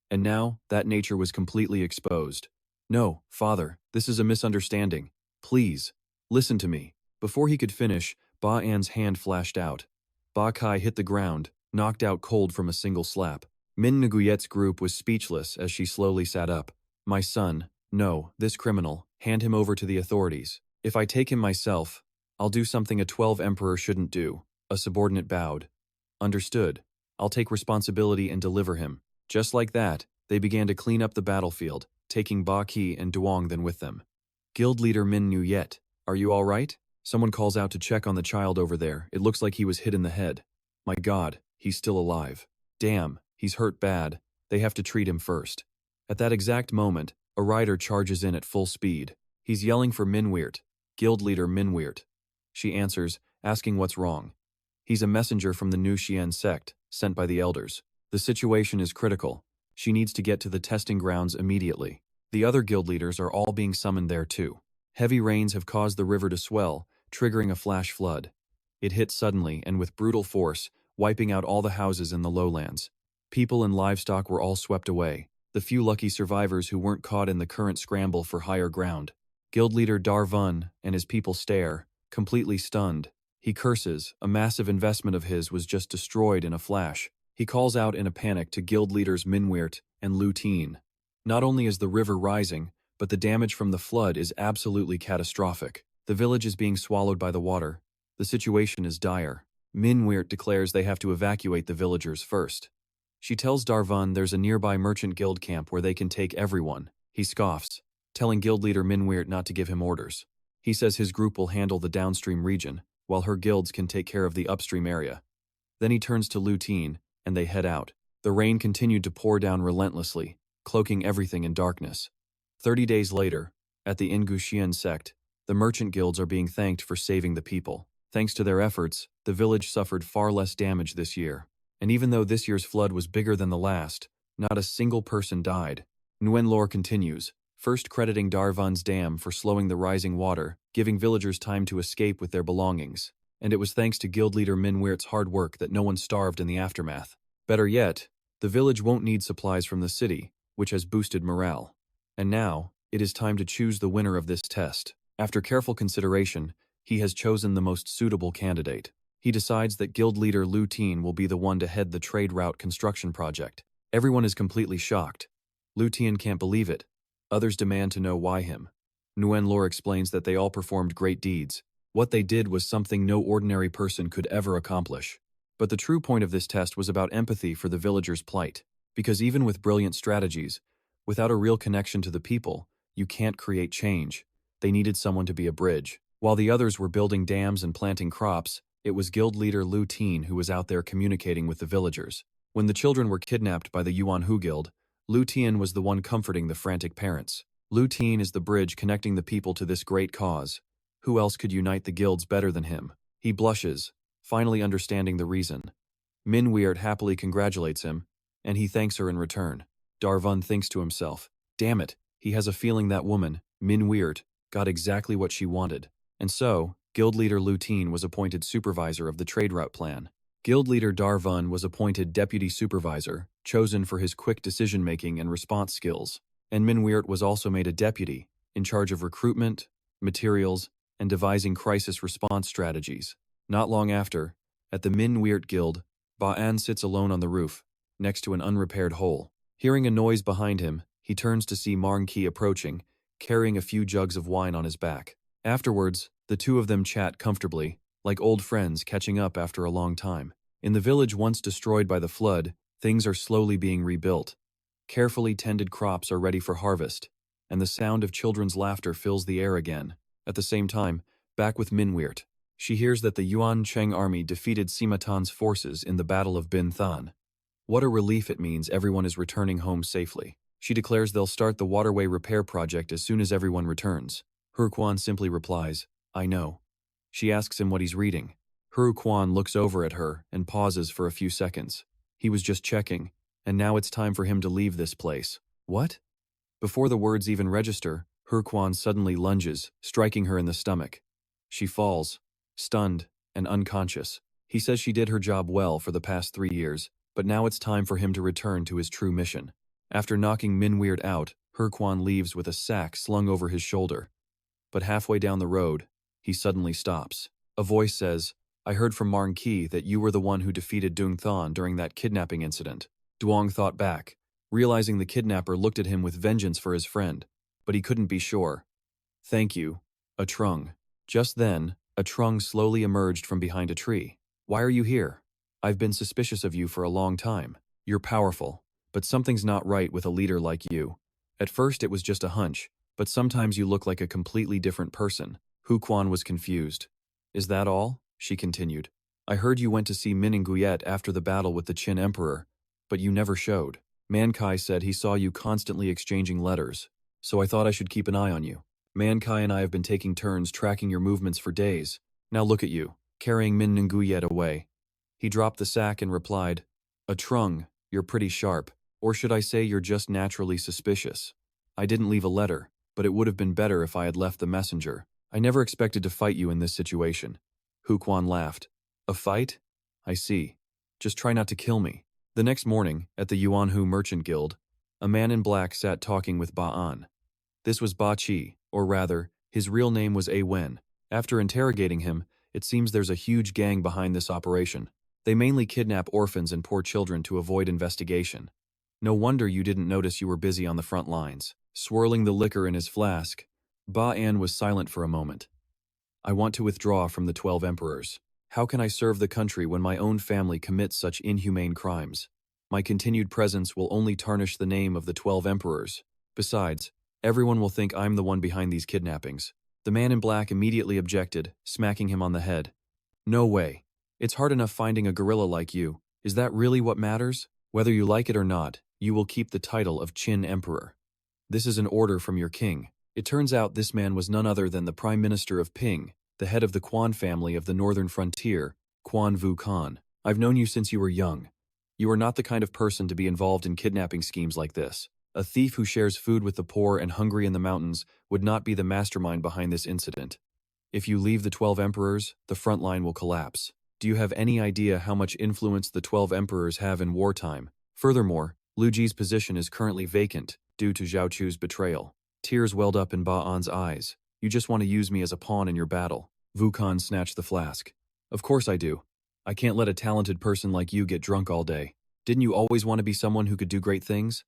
[SPEAKER 1] And now, that nature was completely exposed. No, father, this is a misunderstanding. Please, listen to me. Before he could finish, Ba-an's hand flashed out. Ba-kai hit the ground, knocked out cold from a single slap. Min Nguyet's group was speechless as she slowly sat up. My son, no, this criminal, hand him over to the authorities. If I take him myself, I'll do something a 12 Emperor shouldn't do. A subordinate bowed. Understood. I'll take responsibility and deliver him. Just like that, they began to clean up the battlefield, taking Ba-ki and Duongthan with them. Guild leader Min Nguyet, are you all right? Someone calls out to check on the child over there. It looks like he was hit in the head. My God, he's still alive. Damn, he's hurt bad. They have to treat him first. At that exact moment, a rider charges in at full speed. He's yelling for Minwirt, guild leader Minwirt. She answers, asking what's wrong. He's a messenger from the new Xian sect, sent by the elders. The situation is critical. She needs to get to the testing grounds immediately. The other guild leaders are all being summoned there too. Heavy rains have caused the river to swell, triggering a flash flood. It hit suddenly and with brutal force, wiping out all the houses in the lowlands. People and livestock were all swept away, the few lucky survivors who weren't caught in the current scramble for higher ground. Guild leader Darvun and his people stare, completely stunned. He curses, a massive investment of his was just destroyed in a flash. He calls out in a panic to guild leaders Minwirt and Lutin. Not only is the river rising, but the damage from the flood is absolutely catastrophic. The village is being swallowed by the water. The situation is dire. Minwirt declares they have to evacuate the villagers first. She tells Darvun there's a nearby merchant guild camp where they can take everyone. He scoffs, telling guild leader Minwirt not to give him orders. He says his group will handle the downstream region, while her guilds can take care of the upstream area. Then he turns to Lutin, and they head out. The rain continued to pour down relentlessly, cloaking everything in darkness. 30 days later, at the Ingushian sect, the merchant guilds are being thanked for saving the people. Thanks to their efforts, the village suffered far less damage this year. And even though this year's flood was bigger than the last, not a single person died. Nguyen lore continues, first crediting Darvun's dam for slowing the rising water, giving villagers time to escape with their belongings. And it was thanks to guild leader Minwirt's hard work that no one starved in the aftermath. Better yet, the village won't need supplies from the city, which has boosted morale. And now, it is time to choose the winner of this test. After careful consideration, he has chosen the most suitable candidate. He decides that guild leader Lutin will be the one to head the trade route construction project. Everyone is completely shocked. Lutin can't believe it. Others demand to know why him. Nguyen lore explains that they all performed great deeds. What they did was something no ordinary person could ever accomplish. But the true point of this test was about empathy for the villagers' plight. Because even with brilliant strategies, without a real connection to the people, you can't create change. They needed someone to be a bridge. While the others were building dams and planting crops, it was guild leader Lutin who was out there communicating with the villagers. When the children were kidnapped by the Yuanhu Guild, Lu Tian was the one comforting the frantic parents. Lu Tian is the bridge connecting the people to this great cause. Who else could unite the guilds better than him? He blushes, finally understanding the reason. Mingua happily congratulates him, and he thanks her in return. Darvun thinks to himself, damn it, he has a feeling that woman, Mingua, got exactly what she wanted. And so, guild leader Lu Tian was appointed supervisor of the trade route plan. Guild leader Darvun was appointed deputy supervisor, chosen for his quick decision-making and response skills. And Mingua was also made a deputy, in charge of recruitment, materials, and devising crisis response strategies. Not long after, at the Mingua Guild, Ba'an sits alone on the roof, next to an unrepaired hole. Hearing a noise behind him, he turns to see Manchi approaching, carrying a few jugs of wine on his back. Afterwards, the two of them chat comfortably, like old friends catching up after a long time. In the village once destroyed by the flood, things are slowly being rebuilt. Carefully tended crops are ready for harvest, and the sound of children's laughter fills the air again. At the same time, back with Mingua, she hears that the Yuan Cheng army defeated Simatan's forces in the Battle of Bin Than. What a relief it means everyone is returning home safely. She declares they'll start the waterway repair project as soon as everyone returns. Quan simply replies, I know. She asks him what he's reading. Quan looks over at her and pauses for a few seconds. He was just checking, and now it's time for him to leave this place. What? Before the words even register, Quan suddenly lunges, striking her in the stomach. She falls, stunned and unconscious. He says she did her job well for the past 3 years, but now it's time for him to return to his true mission. After knocking Mingua out, Quan leaves with a sack slung over his shoulder. But halfway down the road, he suddenly stops. A voice says, I heard from Manchi that you were the one who defeated Dung Than during that kidnapping incident. Duong thought back, realizing the kidnapper looked at him with vengeance for his friend, but he couldn't be sure. Thank you, a Trung. Just then, a Trung slowly emerged from behind a tree. Why are you here? I've been suspicious of you for a long time. You're powerful, but something's not right with a leader like you. At first it was just a hunch, but sometimes you look like a completely different person. Quan was confused. Is that all? She continued. I heard you went to see Mingua after the battle with the Qin Emperor, but you never showed. Manchi said he saw you constantly exchanging letters, so I thought I should keep an eye on you. Manchi and I have been taking turns tracking your movements for days. Now look at you, carrying Mingua away. He dropped the sack and replied, a Trung, you're pretty sharp, or should I say you're just naturally suspicious. I didn't leave a letter, but it would have been better if I had left the messenger. I never expected to fight you in this situation. Quan laughed. A fight? I see. Just try not to kill me. The next morning, at the Yuanhu Merchant Guild, a man in black sat talking with Ba'an. This was Ba Qi, or rather, his real name was A Wen. After interrogating him, it seems there's a huge gang behind this operation. They mainly kidnap orphans and poor children to avoid investigation. No wonder you didn't notice you were busy on the front lines. Swirling the liquor in his flask, Ba'an was silent for a moment. I want to withdraw from the 12 emperors. How can I serve the country when my own family commits such inhumane crimes? My continued presence will only tarnish the name of the 12 emperors. Besides, everyone will think I'm the one behind these kidnappings. The man in black immediately objected, smacking him on the head. No way. It's hard enough finding a gorilla like you. Is that really what matters? Whether you like it or not, you will keep the title of Qin Emperor. This is an order from your king. It turns out this man was none other than the Prime Minister of Ping, the head of the Quan family of the northern frontier, Quan Vu Khan. I've known you since you were young. You are not the kind of person to be involved in kidnapping schemes like this. A thief who shares food with the poor and hungry in the mountains would not be the mastermind behind this incident. If you leave the 12 emperors, the front line will collapse. Do you have any idea how much influence the 12 emperors have in wartime? Furthermore, Lu Ji's position is currently vacant due to Zhao Chu's betrayal. Tears welled up in Ba'an's eyes. You just want to use me as a pawn in your battle. Vukan snatched the flask. Of course I do. I can't let a talented person like you get drunk all day. Didn't you always want to be someone who could do great things?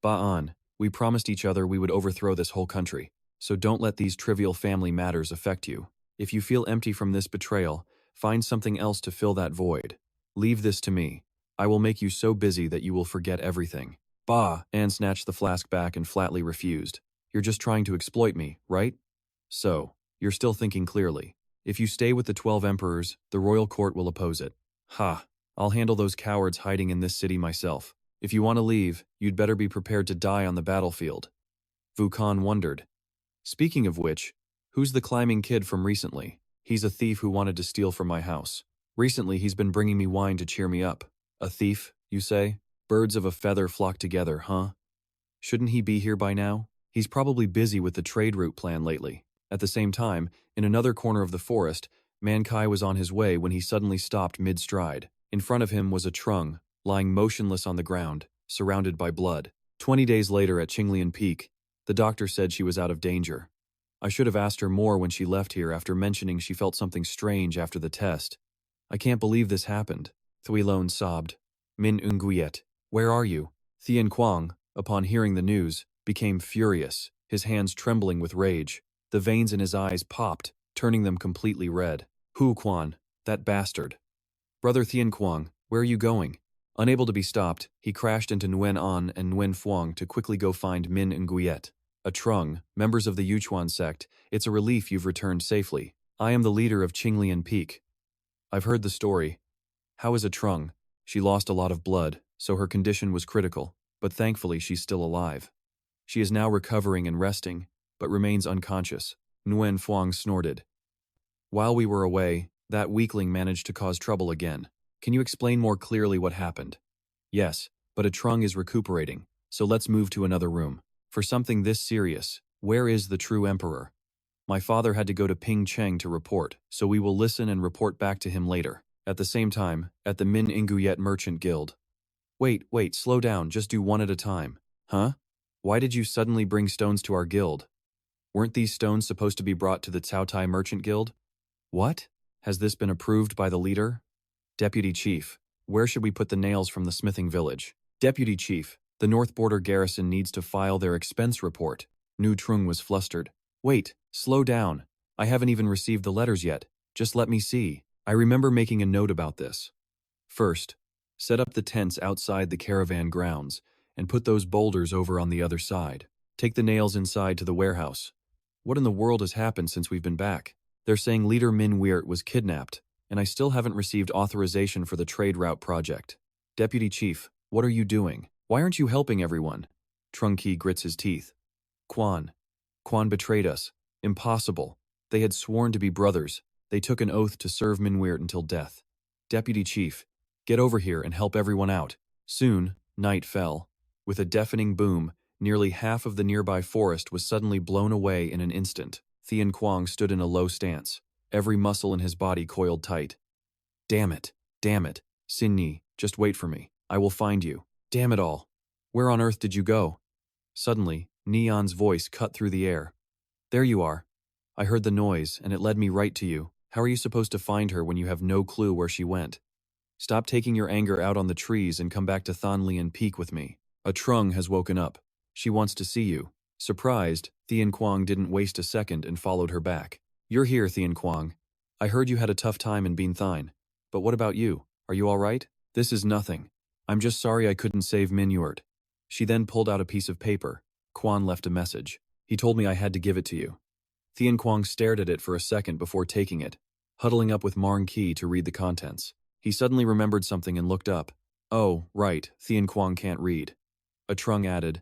[SPEAKER 1] Ba'an, we promised each other we would overthrow this whole country, so don't let these trivial family matters affect you. If you feel empty from this betrayal, find something else to fill that void. Leave this to me. I will make you so busy that you will forget everything. Anne snatched the flask back and flatly refused. You're just trying to exploit me, right? So, you're still thinking clearly. If you stay with the 12 emperors, the royal court will oppose it. Ha! I'll handle those cowards hiding in this city myself. If you want to leave, you'd better be prepared to die on the battlefield. Vukan wondered. Speaking of which, who's the climbing kid from recently? He's a thief who wanted to steal from my house. Recently he's been bringing me wine to cheer me up. A thief, you say? Birds of a feather flock together, huh? Shouldn't he be here by now? He's probably busy with the trade route plan lately. At the same time, in another corner of the forest, Manchi was on his way when he suddenly stopped mid-stride. In front of him was a Trung, lying motionless on the ground, surrounded by blood. 20 days later at Qinglian Peak, the doctor said she was out of danger. I should have asked her more when she left here after mentioning she felt something strange after the test. I can't believe this happened. Thuilon sobbed. Min Nguyen, where are you? Tian Guang, upon hearing the news, became furious, his hands trembling with rage. The veins in his eyes popped, turning them completely red. Hu Quan, that bastard. Brother Tian Guang, where are you going? Unable to be stopped, he crashed into Nguyen An and Nguyen Phuong to quickly go find Min Nguyen. A Trung, members of the Yuchuan Sect, it's a relief you've returned safely. I am the leader of Qinglian Peak. I've heard the story. How is a Trung? She lost a lot of blood, so her condition was critical, but thankfully she's still alive. She is now recovering and resting, but remains unconscious. Nguyen Phuong snorted. While we were away, that weakling managed to cause trouble again. Can you explain more clearly what happened? Yes, but a Trung is recuperating, so let's move to another room. For something this serious, where is the true emperor? My father had to go to Ping Cheng to report, so we will listen and report back to him later. At the same time, at the Min Nguyen Merchant Guild. Wait, slow down, just do one at a time. Huh? Why did you suddenly bring stones to our guild? Weren't these stones supposed to be brought to the Cao Tai Merchant Guild? What? Has this been approved by the leader? Deputy Chief, where should we put the nails from the smithing village? Deputy Chief, the North Border Garrison needs to file their expense report. Nu Trung was flustered. Wait, slow down. I haven't even received the letters yet. Just let me see. I remember making a note about this. First, set up the tents outside the caravan grounds and put those boulders over on the other side. Take the nails inside to the warehouse. What in the world has happened since we've been back? They're saying Leader Min Weert was kidnapped, and I still haven't received authorization for the trade route project. Deputy Chief, what are you doing? Why aren't you helping everyone? Trung Ki grits his teeth. Quan betrayed us. Impossible. They had sworn to be brothers. They took an oath to serve Min Weert until death. Deputy Chief, get over here and help everyone out. Soon, night fell. With a deafening boom, nearly half of the nearby forest was suddenly blown away in an instant. Tian Guang stood in a low stance, every muscle in his body coiled tight. Damn it. Sin Ni, just wait for me. I will find you. Damn it all. Where on earth did you go? Suddenly, Neon's voice cut through the air. There you are. I heard the noise, and it led me right to you. How are you supposed to find her when you have no clue where she went? Stop taking your anger out on the trees and come back to Thonlian Peak with me. A Trung has woken up. She wants to see you. Surprised, Tian Guang didn't waste a second and followed her back. You're here, Tian Guang. I heard you had a tough time in Bien Thine. But what about you? Are you all right? This is nothing. I'm just sorry I couldn't save Min Weert. She then pulled out a piece of paper. Quan left a message. He told me I had to give it to you. Tian Guang stared at it for a second before taking it, huddling up with Marng Ki to read the contents. He suddenly remembered something and looked up. Oh, right, Tian Guang can't read. A Trung added.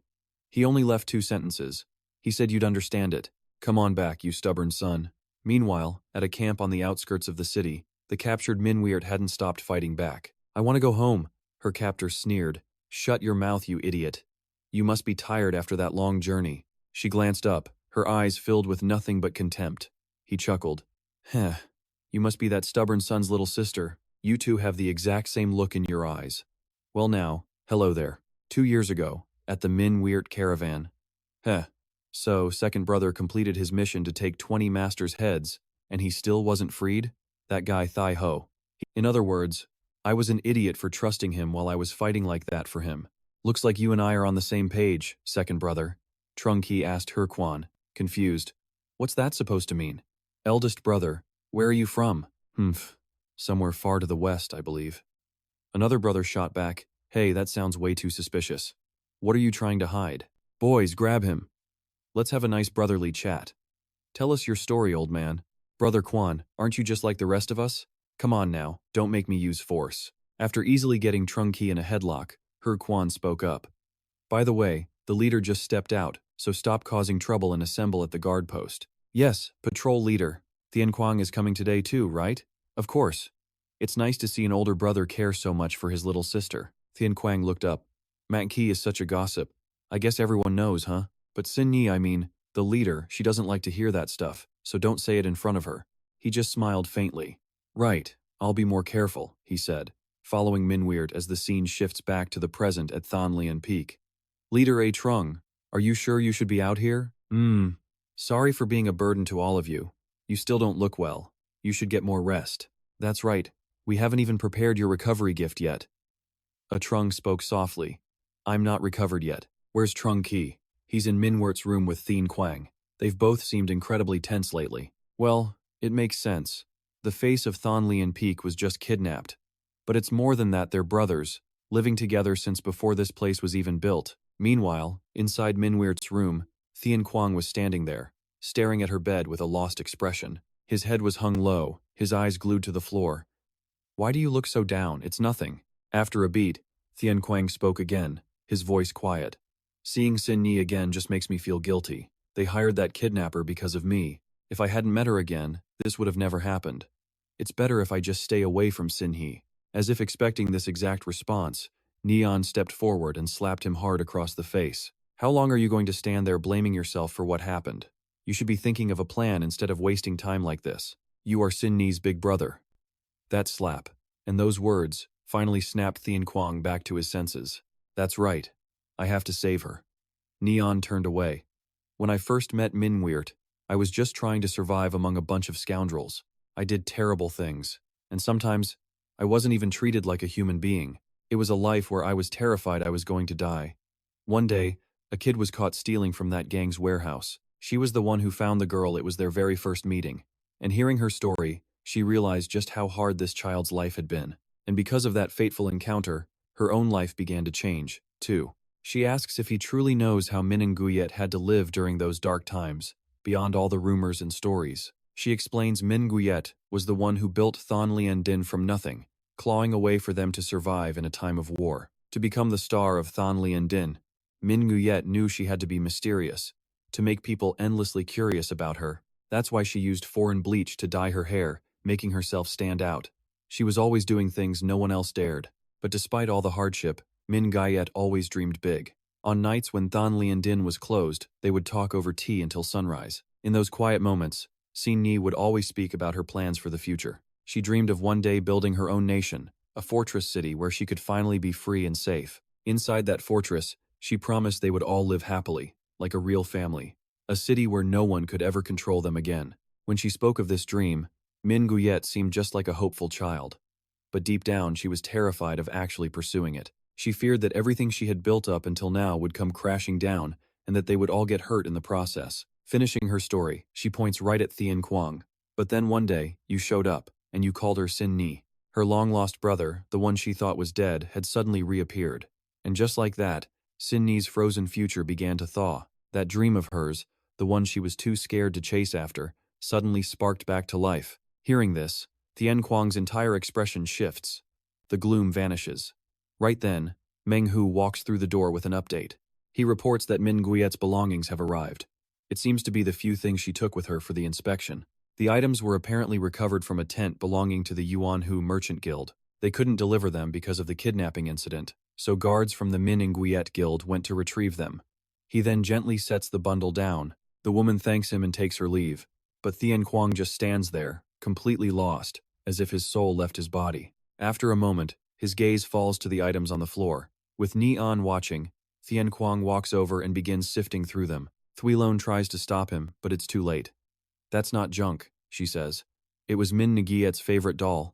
[SPEAKER 1] He only left 2 sentences. He said you'd understand it. Come on back, you stubborn son. Meanwhile, at a camp on the outskirts of the city, the captured Min Weert hadn't stopped fighting back. I want to go home, her captor sneered. Shut your mouth, you idiot. You must be tired after that long journey. She glanced up, her eyes filled with nothing but contempt. He chuckled. Heh, you must be that stubborn son's little sister. You two have the exact same look in your eyes. Well now, hello there. 2 years ago, at the Min Weert caravan. Heh, so second brother completed his mission to take 20 masters' heads, and he still wasn't freed? That guy Thai Ho. In other words, I was an idiot for trusting him while I was fighting like that for him. Looks like you and I are on the same page, second brother. Trung Ki asked He Quan, confused. What's that supposed to mean? Eldest brother, where are you from? Somewhere far to the west, I believe. Another brother shot back, hey, that sounds way too suspicious. What are you trying to hide? Boys, grab him. Let's have a nice brotherly chat. Tell us your story, old man. Brother Quan, aren't you just like the rest of us? Come on now, don't make me use force. After easily getting Trung Ki in a headlock, He Quan spoke up. By the way, the leader just stepped out, so stop causing trouble and assemble at the guard post. Yes, patrol leader. Tian Guang is coming today too, right? Of course. It's nice to see an older brother care so much for his little sister. Tian Guang looked up. Manchi is such a gossip. I guess everyone knows, huh? But Xin Yi, I mean, the leader, she doesn't like to hear that stuff, so don't say it in front of her. He just smiled faintly. Right, I'll be more careful, he said, following Minweird as the scene shifts back to the present at Thonlian Peak. Leader A Trung, are you sure you should be out here? Sorry for being a burden to all of you. You still don't look well. You should get more rest. That's right, we haven't even prepared your recovery gift yet. A Trung spoke softly. I'm not recovered yet. Where's Trung Qi? He's in Minwert's room with Tian Guang. They've both seemed incredibly tense lately. Well, it makes sense. The face of Thonlian Peak was just kidnapped. But it's more than that, they're brothers, living together since before this place was even built. Meanwhile, inside Minwert's room, Tian Guang was standing there, staring at her bed with a lost expression. His head was hung low, his eyes glued to the floor. Why do you look so down? It's nothing. After a beat, Tian Guang spoke again, his voice quiet. Seeing Xin Yi again just makes me feel guilty. They hired that kidnapper because of me. If I hadn't met her again, this would have never happened. It's better if I just stay away from Xin Yi. As if expecting this exact response, Neon stepped forward and slapped him hard across the face. How long are you going to stand there blaming yourself for what happened? You should be thinking of a plan instead of wasting time like this. You are Xin Yi's big brother. That slap, and those words, finally snapped Tian Guang back to his senses. That's right. I have to save her. Neon turned away. When I first met Minweird, I was just trying to survive among a bunch of scoundrels. I did terrible things, and sometimes I wasn't even treated like a human being. It was a life where I was terrified I was going to die. One day, a kid was caught stealing from that gang's warehouse. She was the one who found the girl. It was their very first meeting. And hearing her story, she realized just how hard this child's life had been. And because of that fateful encounter, her own life began to change, too. She asks if he truly knows how Min Nguyet had to live during those dark times, beyond all the rumors and stories. She explains Min Nguyet was the one who built Thonlian Din from nothing, clawing away for them to survive in a time of war. To become the star of Thonlian Din, Min Nguyet knew she had to be mysterious, to make people endlessly curious about her. That's why she used foreign bleach to dye her hair, making herself stand out. She was always doing things no one else dared. But despite all the hardship, Min Nguyet always dreamed big. On nights when Thonlian Din was closed, they would talk over tea until sunrise. In those quiet moments, Xin Yi would always speak about her plans for the future. She dreamed of one day building her own nation, a fortress city where she could finally be free and safe. Inside that fortress, she promised they would all live happily, like a real family. A city where no one could ever control them again. When she spoke of this dream, Min Nguyet seemed just like a hopeful child. But deep down, she was terrified of actually pursuing it. She feared that everything she had built up until now would come crashing down, and that they would all get hurt in the process. Finishing her story, she points right at Tian Guang. But then one day, you showed up, and you called her Xin Yi. Her long-lost brother, the one she thought was dead, had suddenly reappeared. And just like that, Xin Yi's frozen future began to thaw. That dream of hers, the one she was too scared to chase after, suddenly sparked back to life. Hearing this, Tian Guang's entire expression shifts. The gloom vanishes. Right then, Meng Hu walks through the door with an update. He reports that Min Nguyet's belongings have arrived. It seems to be the few things she took with her for the inspection. The items were apparently recovered from a tent belonging to the Yuanhu Merchant Guild. They couldn't deliver them because of the kidnapping incident, so guards from the Min Nguyet Guild went to retrieve them. He then gently sets the bundle down. The woman thanks him and takes her leave, but Tian Guang just stands there, completely lost, as if his soul left his body. After a moment, his gaze falls to the items on the floor. With Neon watching, Tian Guang walks over and begins sifting through them. Thuilone tries to stop him, but it's too late. That's not junk, she says. It was Min Nguyet's favorite doll.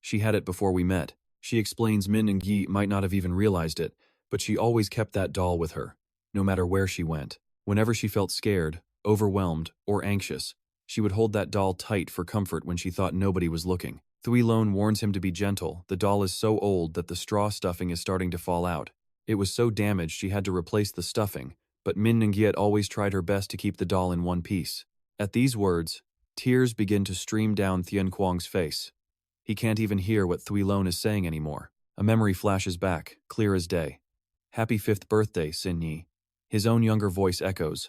[SPEAKER 1] She had it before we met. She explains Min Ngi might not have even realized it, but she always kept that doll with her, no matter where she went. Whenever she felt scared, overwhelmed, or anxious, she would hold that doll tight for comfort when she thought nobody was looking. Thuilone warns him to be gentle. The doll is so old that the straw stuffing is starting to fall out. It was so damaged she had to replace the stuffing, but Min Ngiet always tried her best to keep the doll in one piece. At these words, tears begin to stream down Tian Guang's face. He can't even hear what Thuilone is saying anymore. A memory flashes back, clear as day. Happy 5th birthday, Xin Yi. His own younger voice echoes.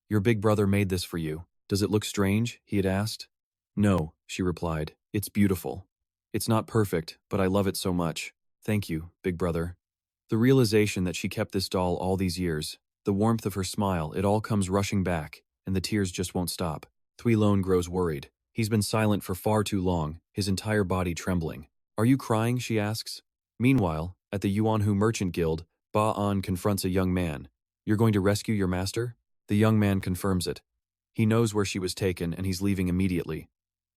[SPEAKER 1] Your big brother made this for you. Does it look strange? He had asked. No, she replied. It's beautiful. It's not perfect, but I love it so much. Thank you, big brother. The realization that she kept this doll all these years, the warmth of her smile, it all comes rushing back, and the tears just won't stop. Thuy Lone grows worried. He's been silent for far too long, his entire body trembling. Are you crying? She asks. Meanwhile, at the Yuanhu Merchant Guild, Ba An confronts a young man. You're going to rescue your master? The young man confirms it. He knows where she was taken and he's leaving immediately.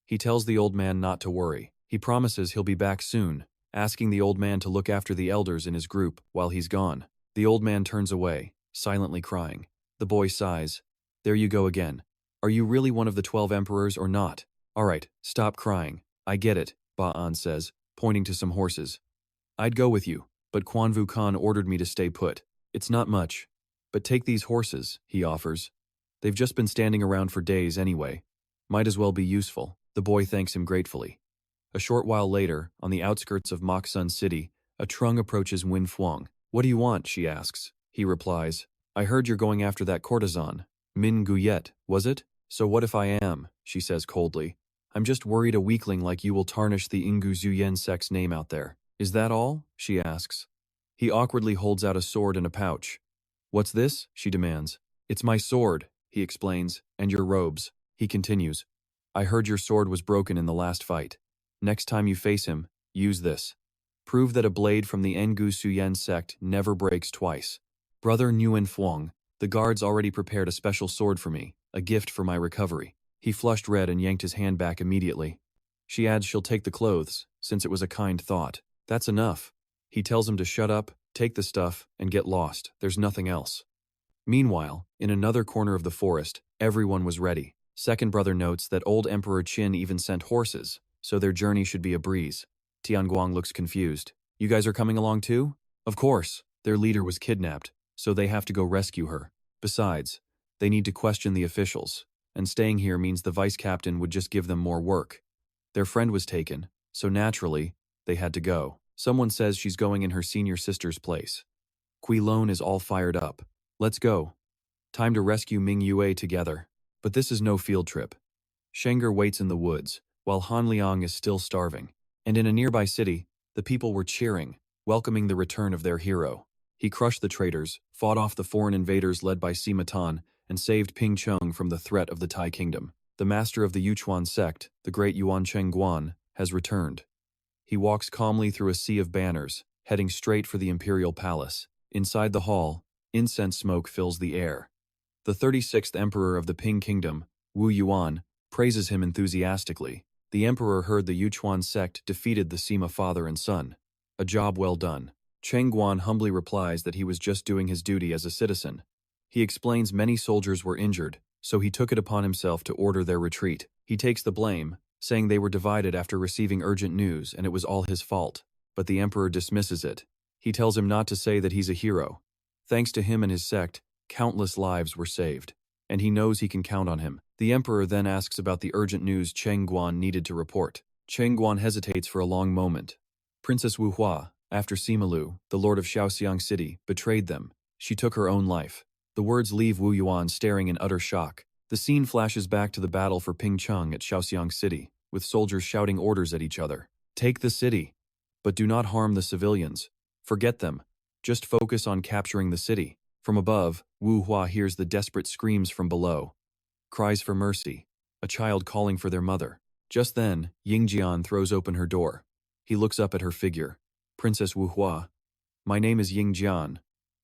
[SPEAKER 1] He tells the old man not to worry. He promises he'll be back soon, asking the old man to look after the elders in his group while he's gone. The old man turns away, silently crying. The boy sighs. There you go again. Are you really one of the 12 emperors or not? All right, stop crying. I get it, Ba An says, pointing to some horses. I'd go with you, but Quan Vu Khan ordered me to stay put. It's not much. But take these horses, he offers. They've just been standing around for days anyway. Might as well be useful. The boy thanks him gratefully. A short while later, on the outskirts of Musan City, a Trung approaches Win Fuang. What do you want? She asks. He replies, I heard you're going after that courtesan. Min Guyet, was it? So what if I am? She says coldly. I'm just worried a weakling like you will tarnish the Ingu Zuyen sect's name out there. Is that all? She asks. He awkwardly holds out a sword and a pouch. What's this? She demands. It's my sword, he explains, and your robes. He continues. I heard your sword was broken in the last fight. Next time you face him, use this. Prove that a blade from the Ngu Suyen sect never breaks twice. Brother Nguyen Fuang, the guards already prepared a special sword for me, a gift for my recovery. He flushed red and yanked his hand back immediately. She adds she'll take the clothes, since it was a kind thought. That's enough. He tells him to shut up, take the stuff, and get lost. There's nothing else. Meanwhile, in another corner of the forest, everyone was ready. Second brother notes that old Emperor Qin even sent horses, so their journey should be a breeze. Tian Guang looks confused. You guys are coming along too? Of course. Their leader was kidnapped, so they have to go rescue her. Besides, they need to question the officials, and staying here means the vice captain would just give them more work. Their friend was taken, so naturally, they had to go. Someone says she's going in her senior sister's place. Kui Lone is all fired up. Let's go. Time to rescue Ming Yue together. But this is no field trip. Shenger waits in the woods, while Han Liang is still starving. And in a nearby city, the people were cheering, welcoming the return of their hero. He crushed the traitors, fought off the foreign invaders led by Sima Tan, and saved Ping Chung from the threat of the Tai Kingdom. The master of the Yuchuan sect, the great Yuan Cheng Guan, has returned. He walks calmly through a sea of banners, heading straight for the imperial palace. Inside the hall, incense smoke fills the air. The 36th emperor of the Ping Kingdom, Wu Yuan, praises him enthusiastically. The emperor heard the Yuchuan sect defeated the Sima father and son. A job well done. Cheng Guan humbly replies that he was just doing his duty as a citizen. He explains many soldiers were injured, so he took it upon himself to order their retreat. He takes the blame, saying they were divided after receiving urgent news and it was all his fault. But the emperor dismisses it. He tells him not to say that he's a hero. Thanks to him and his sect, countless lives were saved, and he knows he can count on him. The emperor then asks about the urgent news Cheng Guan needed to report. Cheng Guan hesitates for a long moment. Princess Wu Hua, after Sima Lu, the lord of Shaoxiang City, betrayed them. She took her own life. The words leave Wu Yuan staring in utter shock. The scene flashes back to the battle for Pingcheng at Shaoxiang City, with soldiers shouting orders at each other. Take the city, but do not harm the civilians. Forget them. Just focus on capturing the city. From above, Wu Hua hears the desperate screams from below. Cries for mercy. A child calling for their mother. Just then, Yingjian throws open her door. He looks up at her figure. Princess Wu Hua. My name is Yingjian,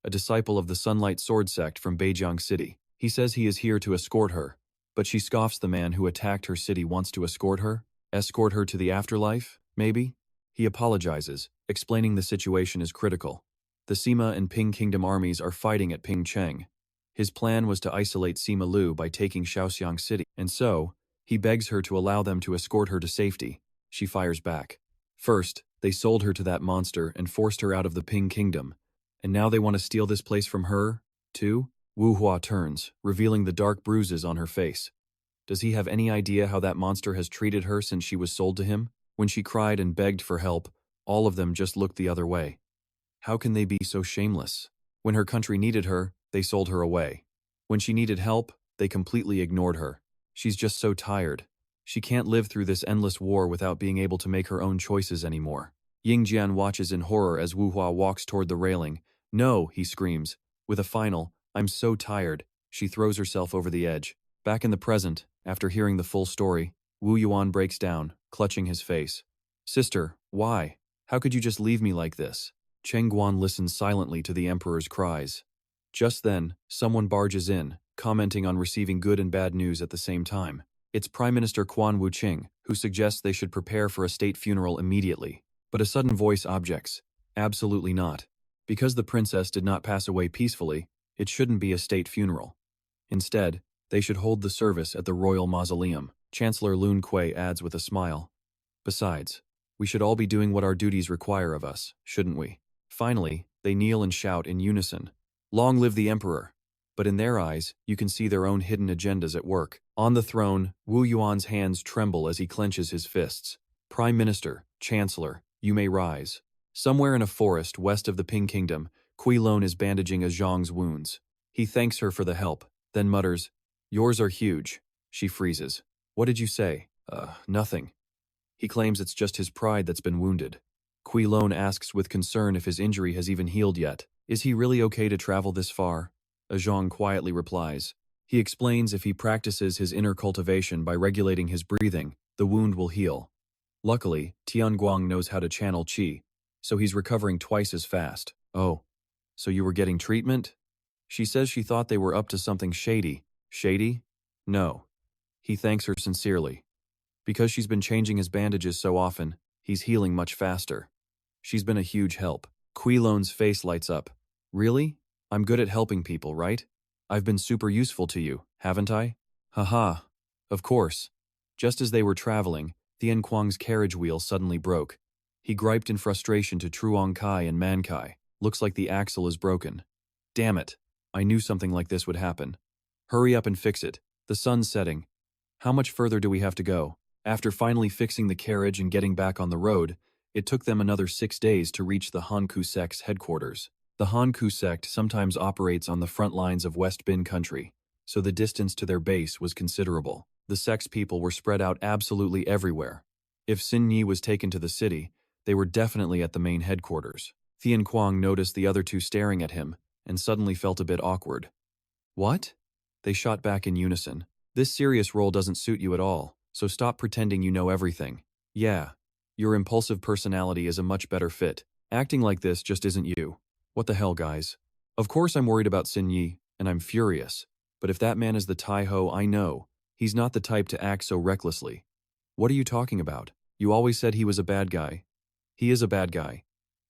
[SPEAKER 1] a disciple of the Sunlight Sword Sect from Beijiang City. He says he is here to escort her, but she scoffs. The man who attacked her city wants to escort her? Escort her to the afterlife, maybe? He apologizes, explaining the situation is critical. The Sima and Ping Kingdom armies are fighting at Pingcheng. His plan was to isolate Sima Lu by taking Shaoxiang City, and so, he begs her to allow them to escort her to safety. She fires back. First, they sold her to that monster and forced her out of the Ping Kingdom. And now they want to steal this place from her, too? Wu Hua turns, revealing the dark bruises on her face. Does he have any idea how that monster has treated her since she was sold to him? When she cried and begged for help, all of them just looked the other way. How can they be so shameless? When her country needed her, they sold her away. When she needed help, they completely ignored her. She's just so tired. She can't live through this endless war without being able to make her own choices anymore. Yingjian watches in horror as Wu Hua walks toward the railing. No, he screams. With a final, I'm so tired, she throws herself over the edge. Back in the present, after hearing the full story, Wu Yuan breaks down, clutching his face. Sister, why? How could you just leave me like this? Cheng Guan listens silently to the emperor's cries. Just then, someone barges in, commenting on receiving good and bad news at the same time. It's Prime Minister Quan Wuqing, who suggests they should prepare for a state funeral immediately. But a sudden voice objects. Absolutely not. Because the princess did not pass away peacefully, it shouldn't be a state funeral. Instead, they should hold the service at the royal mausoleum. Chancellor Lun Kuei adds with a smile. Besides, we should all be doing what our duties require of us, shouldn't we? Finally, they kneel and shout in unison. Long live the emperor! But in their eyes, you can see their own hidden agendas at work. On the throne, Wu Yuan's hands tremble as he clenches his fists. Prime Minister, Chancellor, you may rise. Somewhere in a forest west of the Ping Kingdom, Kui Lone is bandaging a Zhang's wounds. He thanks her for the help, then mutters, Yours are huge. She freezes. What did you say? Nothing. He claims it's just his pride that's been wounded. Kui Lone asks with concern if his injury has even healed yet. Is he really okay to travel this far? Zhang quietly replies. He explains if he practices his inner cultivation by regulating his breathing, the wound will heal. Luckily, Tian Guang knows how to channel qi, so he's recovering twice as fast. Oh, so you were getting treatment? She says she thought they were up to something shady. Shady? No. He thanks her sincerely. Because she's been changing his bandages so often, he's healing much faster. She's been a huge help. Kui Lone's face lights up. Really? I'm good at helping people, right? I've been super useful to you, haven't I? Haha. Of course. Just as they were traveling, Tian Guang's carriage wheel suddenly broke. He griped in frustration to Truong Kai and Man Kai. Looks like the axle is broken. Damn it. I knew something like this would happen. Hurry up and fix it. The sun's setting. How much further do we have to go? After finally fixing the carriage and getting back on the road, it took them another 6 days to reach the Hanku Sect's headquarters. The Hanku Sect sometimes operates on the front lines of West Bin country, so the distance to their base was considerable. The sect's people were spread out absolutely everywhere. If Xin Yi was taken to the city, they were definitely at the main headquarters. Tian Guang noticed the other two staring at him, and suddenly felt a bit awkward. What? They shot back in unison. This serious role doesn't suit you at all, so stop pretending you know everything. Yeah, your impulsive personality is a much better fit. Acting like this just isn't you. What the hell, guys? Of course I'm worried about Xin Yi, and I'm furious. But if that man is the Tai Ho I know, he's not the type to act so recklessly. What are you talking about? You always said he was a bad guy. He is a bad guy.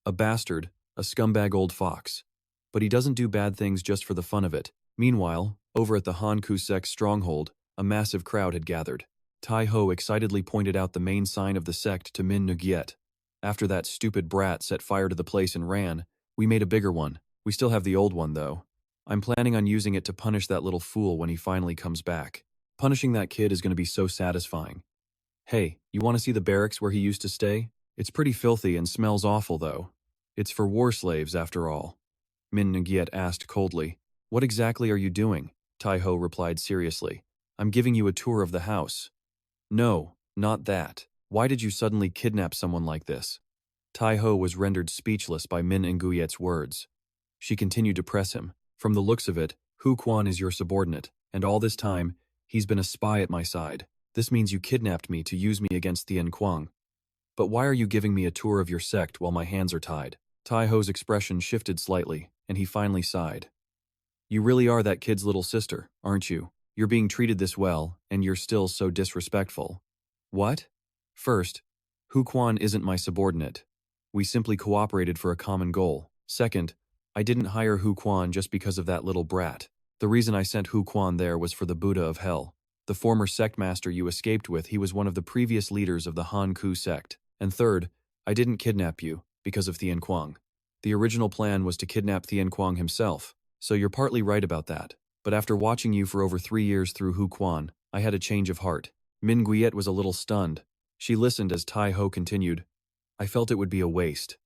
[SPEAKER 1] A bastard, a scumbag old fox. But he doesn't do bad things just for the fun of it. Meanwhile, over at the Hanku Sect's stronghold, a massive crowd had gathered. Tai Ho excitedly pointed out the main sign of the sect to Min Nguyen. After that stupid brat set fire to the place and ran, we made a bigger one. We still have the old one, though. I'm planning on using it to punish that little fool when he finally comes back. Punishing that kid is going to be so satisfying. Hey, you want to see the barracks where he used to stay? It's pretty filthy and smells awful, though. It's for war slaves, after all. Min Nguyen asked coldly. What exactly are you doing? Tai Ho replied seriously. I'm giving you a tour of the house. No, not that. Why did you suddenly kidnap someone like this? Tai Ho was rendered speechless by Min Nguyet's words. She continued to press him. From the looks of it, Hu Quan is your subordinate, and all this time, he's been a spy at my side. This means you kidnapped me to use me against Tian Guang. But why are you giving me a tour of your sect while my hands are tied? Tai Ho's expression shifted slightly, and he finally sighed. You really are that kid's little sister, aren't you? You're being treated this well, and you're still so disrespectful. What? First, Hu Quan isn't my subordinate. We simply cooperated for a common goal. Second, I didn't hire Hu Quan just because of that little brat. The reason I sent Hu Quan there was for the Buddha of Hell. The former sect master you escaped with, he was one of the previous leaders of the Hanku sect. And third, I didn't kidnap you because of Tian Guang. The original plan was to kidnap Tian Guang himself, so you're partly right about that. But after watching you for over 3 years through Hu Quan, I had a change of heart. Min Nguyen was a little stunned. She listened as Tai Ho continued. I felt it would be a waste.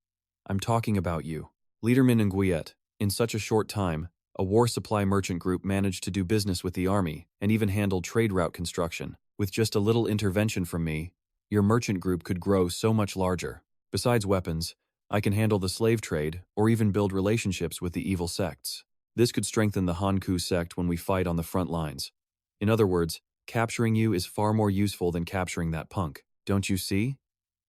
[SPEAKER 1] I'm talking about you. Leader Min Nguyen, In such a short time, a war supply merchant group managed to do business with the army and even handled trade route construction. With just a little intervention from me, your merchant group could grow so much larger. Besides weapons, I can handle the slave trade or even build relationships with the evil sects. This could strengthen the Hanku sect when we fight on the front lines. In other words, capturing you is far more useful than capturing that punk. Don't you see?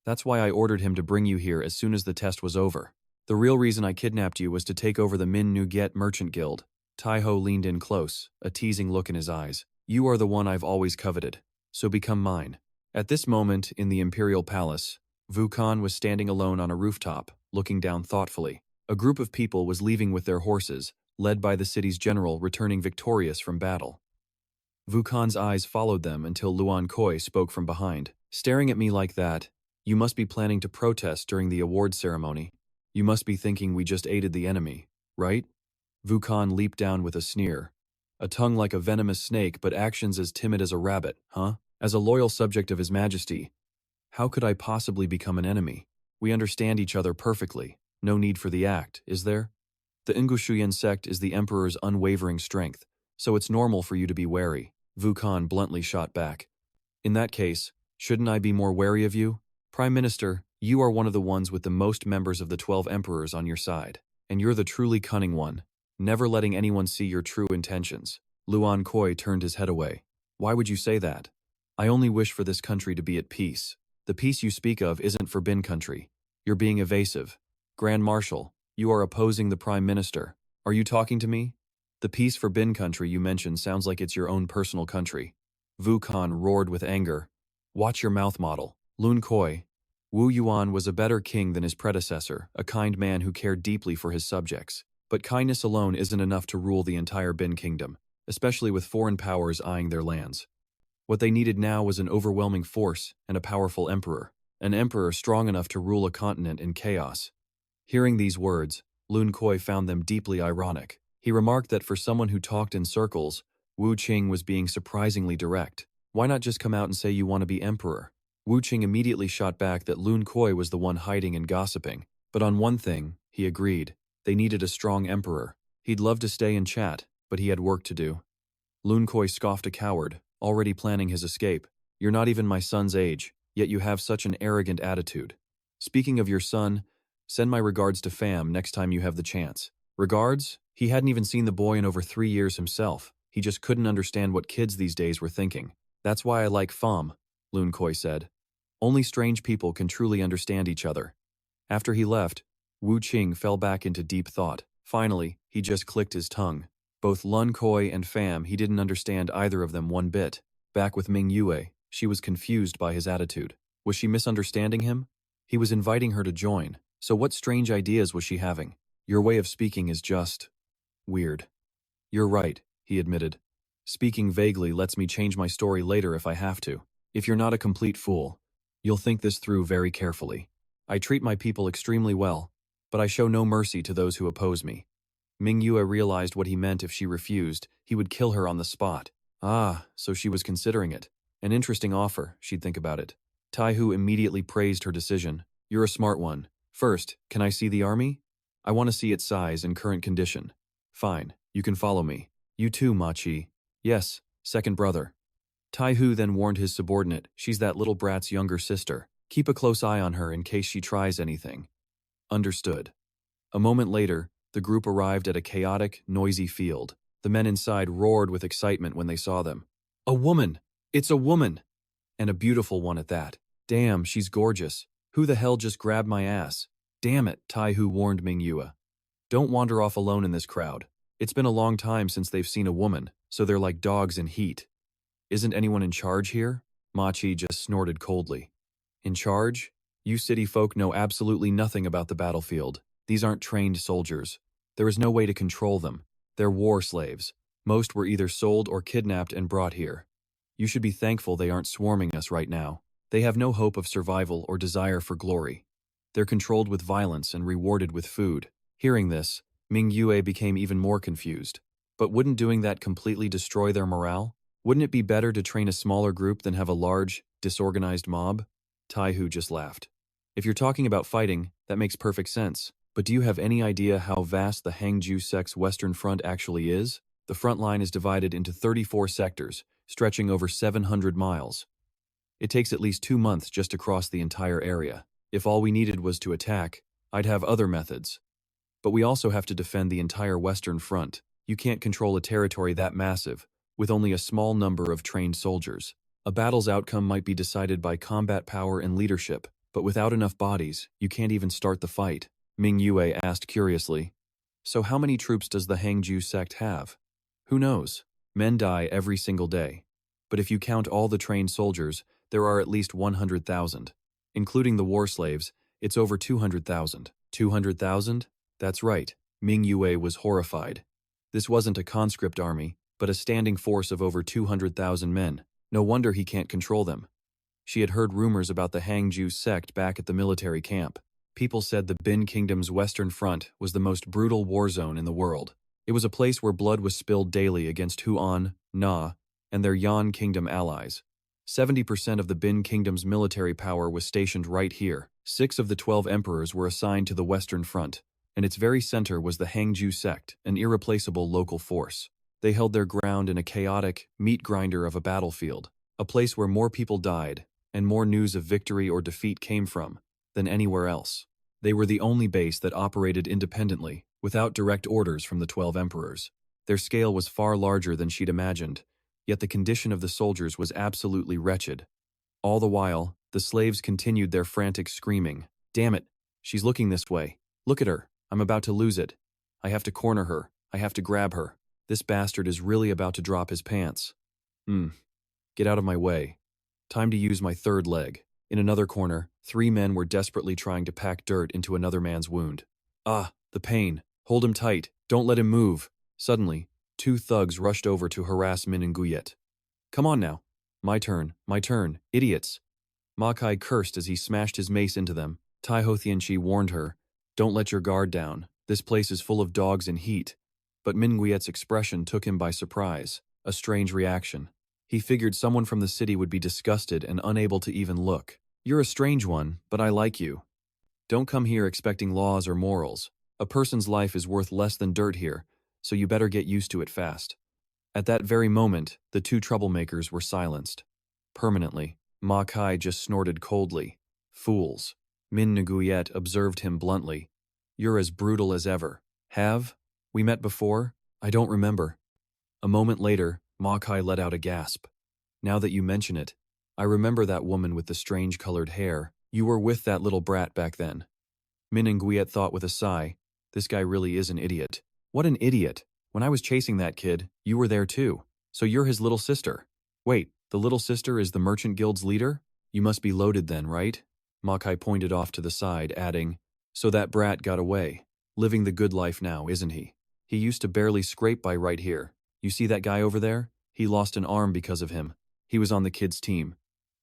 [SPEAKER 1] That's why I ordered him to bring you here as soon as the test was over. The real reason I kidnapped you was to take over the Min Nuget Merchant Guild. Taiho leaned in close, a teasing look in his eyes. You are the one I've always coveted, so become mine. At this moment, in the Imperial Palace, Vukan was standing alone on a rooftop, looking down thoughtfully. A group of people was leaving with their horses, led by the city's general returning victorious from battle. Vukan's eyes followed them until Luan Koi spoke from behind. Staring at me like that, you must be planning to protest during the award ceremony. You must be thinking we just aided the enemy, right? Vukan leaped down with a sneer. A tongue like a venomous snake but actions as timid as a rabbit, huh? As a loyal subject of His Majesty, how could I possibly become an enemy? We understand each other perfectly. No need for the act, is there? The Ingushuyan sect is the Emperor's unwavering strength, so it's normal for you to be wary, Vukan bluntly shot back. In that case, shouldn't I be more wary of you? Prime Minister, you are one of the ones with the most members of the 12 emperors on your side, and you're the truly cunning one, never letting anyone see your true intentions. Luan Koi turned his head away. Why would you say that? I only wish for this country to be at peace. The peace you speak of isn't for Bin country. You're being evasive. Grand Marshal, you are opposing the Prime Minister. Are you talking to me? The peace for Bin country you mentioned sounds like it's your own personal country. Vukan roared with anger. Watch your mouth, model. Lun Koi. Wu Yuan was a better king than his predecessor, a kind man who cared deeply for his subjects. But kindness alone isn't enough to rule the entire Bin kingdom, especially with foreign powers eyeing their lands. What they needed now was an overwhelming force and a powerful emperor, an emperor strong enough to rule a continent in chaos. Hearing these words, Lun Koi found them deeply ironic. He remarked that for someone who talked in circles, Wu Qing was being surprisingly direct. Why not just come out and say you want to be emperor? Wu Qing immediately shot back that Lun Koi was the one hiding and gossiping. But on one thing, he agreed. They needed a strong emperor. He'd love to stay and chat, but he had work to do. Lun Koi scoffed, a coward, already planning his escape. You're not even my son's age, yet you have such an arrogant attitude. Speaking of your son, send my regards to Pham next time you have the chance. Regards? He hadn't even seen the boy in over 3 years himself. He just couldn't understand what kids these days were thinking. That's why I like Pham, Lun Koi said. Only strange people can truly understand each other. After he left, Wu Qing fell back into deep thought. Finally, he just clicked his tongue. Both Lun Koi and Pham, he didn't understand either of them one bit. Back with Mingua, she was confused by his attitude. Was she misunderstanding him? He was inviting her to join, so what strange ideas was she having? Your way of speaking is just weird. You're right, he admitted. Speaking vaguely lets me change my story later if I have to. If you're not a complete fool, you'll think this through very carefully. I treat my people extremely well, but I show no mercy to those who oppose me. Mingua realized what he meant. If she refused, he would kill her on the spot. Ah, so she was considering it. An interesting offer, she'd think about it. Taihu immediately praised her decision. You're a smart one. First, can I see the army? I want to see its size and current condition. Fine, you can follow me. You too, Machi. Yes, second brother. Taihu then warned his subordinate, she's that little brat's younger sister. Keep a close eye on her in case she tries anything. Understood. A moment later, the group arrived at a chaotic, noisy field. The men inside roared with excitement when they saw them. A woman! It's a woman! And a beautiful one at that. Damn, she's gorgeous. Who the hell just grabbed my ass? Damn it, Taihu warned Mingua. Don't wander off alone in this crowd. It's been a long time since they've seen a woman, so they're like dogs in heat. Isn't anyone in charge here? Machi just snorted coldly. In charge? You city folk know absolutely nothing about the battlefield. These aren't trained soldiers. There is no way to control them. They're war slaves. Most were either sold or kidnapped and brought here. You should be thankful they aren't swarming us right now. They have no hope of survival or desire for glory. They're controlled with violence and rewarded with food. Hearing this, Mingua became even more confused. But wouldn't doing that completely destroy their morale? Wouldn't it be better to train a smaller group than have a large, disorganized mob? Taihu just laughed. If you're talking about fighting, that makes perfect sense. But do you have any idea how vast the Hangju Sect's western front actually is? The front line is divided into 34 sectors, stretching over 700 miles. It takes at least 2 months just to cross the entire area. If all we needed was to attack, I'd have other methods. But we also have to defend the entire western front. You can't control a territory that massive, with only a small number of trained soldiers. A battle's outcome might be decided by combat power and leadership, but without enough bodies, you can't even start the fight. Mingua asked curiously. So how many troops does the Hangju sect have? Who knows? Men die every single day. But if you count all the trained soldiers, there are at least 100,000. Including the war slaves, it's over 200,000. 200,000? That's right. Mingua was horrified. This wasn't a conscript army, but a standing force of over 200,000 men. No wonder he can't control them. She had heard rumors about the Hangju sect back at the military camp. People said the Bin Kingdom's western front was the most brutal war zone in the world. It was a place where blood was spilled daily against Huan, Na, and their Yan Kingdom allies. 70% of the Bin Kingdom's military power was stationed right here. 6 of the 12 emperors were assigned to the western front, and its very center was the Hangju sect, an irreplaceable local force. They held their ground in a chaotic meat grinder of a battlefield, a place where more people died, and more news of victory or defeat came from, than anywhere else. They were the only base that operated independently, without direct orders from the 12 emperors. Their scale was far larger than she'd imagined, yet the condition of the soldiers was absolutely wretched. All the while, the slaves continued their frantic screaming. Damn it, she's looking this way. Look at her, I'm about to lose it. I have to corner her, I have to grab her. This bastard is really about to drop his pants. Get out of my way. Time to use my third leg. In another corner, 3 men were desperately trying to pack dirt into another man's wound. Ah, the pain. Hold him tight. Don't let him move. Suddenly, 2 thugs rushed over to harass Mingua. Come on now. My turn, idiots. Ma Kai cursed as he smashed his mace into them. Taiho Tianqi warned her, don't let your guard down. This place is full of dogs in heat. But Minguet's expression took him by surprise, a strange reaction. He figured someone from the city would be disgusted and unable to even look. You're a strange one, but I like you. Don't come here expecting laws or morals. A person's life is worth less than dirt here, so you better get used to it fast. At that very moment, the 2 troublemakers were silenced. Permanently, Ma Kai just snorted coldly. Fools. Min Nguyen observed him bluntly. You're as brutal as ever. Have we met before? I don't remember. A moment later, Ma Kai let out a gasp. Now that you mention it, I remember that woman with the strange colored hair. You were with that little brat back then. Min Nguyen thought with a sigh, this guy really is an idiot. What an idiot. When I was chasing that kid, you were there too. So you're his little sister. Wait, the little sister is the Merchant Guild's leader? You must be loaded then, right? Ma Kai pointed off to the side, adding, so that brat got away. Living the good life now, isn't he? He used to barely scrape by right here. You see that guy over there? He lost an arm because of him. He was on the kid's team.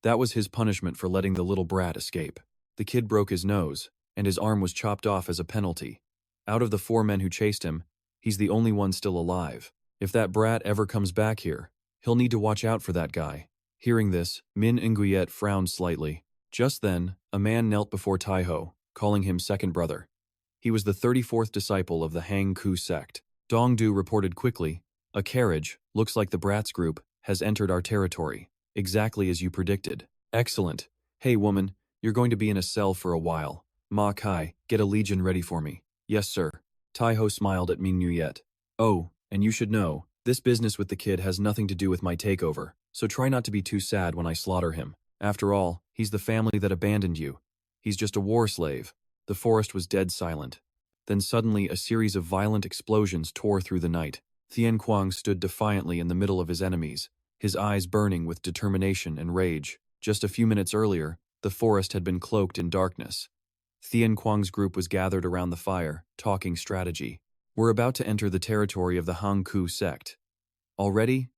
[SPEAKER 1] That was his punishment for letting the little brat escape. The kid broke his nose, and his arm was chopped off as a penalty. Out of the 4 men who chased him, he's the only one still alive. If that brat ever comes back here, he'll need to watch out for that guy. Hearing this, Min Nguyen frowned slightly. Just then, a man knelt before Taiho, calling him second brother. He was the 34th disciple of the Hangju sect. Dongdu reported quickly, a carriage, looks like the Brat's group, has entered our territory. Exactly as you predicted. Excellent. Hey woman, you're going to be in a cell for a while. Ma Kai, get a legion ready for me. Yes sir. Taiho smiled at Min Nguyen. Oh, and you should know, this business with the kid has nothing to do with my takeover, so try not to be too sad when I slaughter him. After all, he's the family that abandoned you. He's just a war slave. The forest was dead silent. Then suddenly a series of violent explosions tore through the night. Tian Guang stood defiantly in the middle of his enemies, his eyes burning with determination and rage. Just a few minutes earlier, the forest had been cloaked in darkness. Tian Guang's group was gathered around the fire, talking strategy. We're about to enter the territory of the Hangju sect. Already?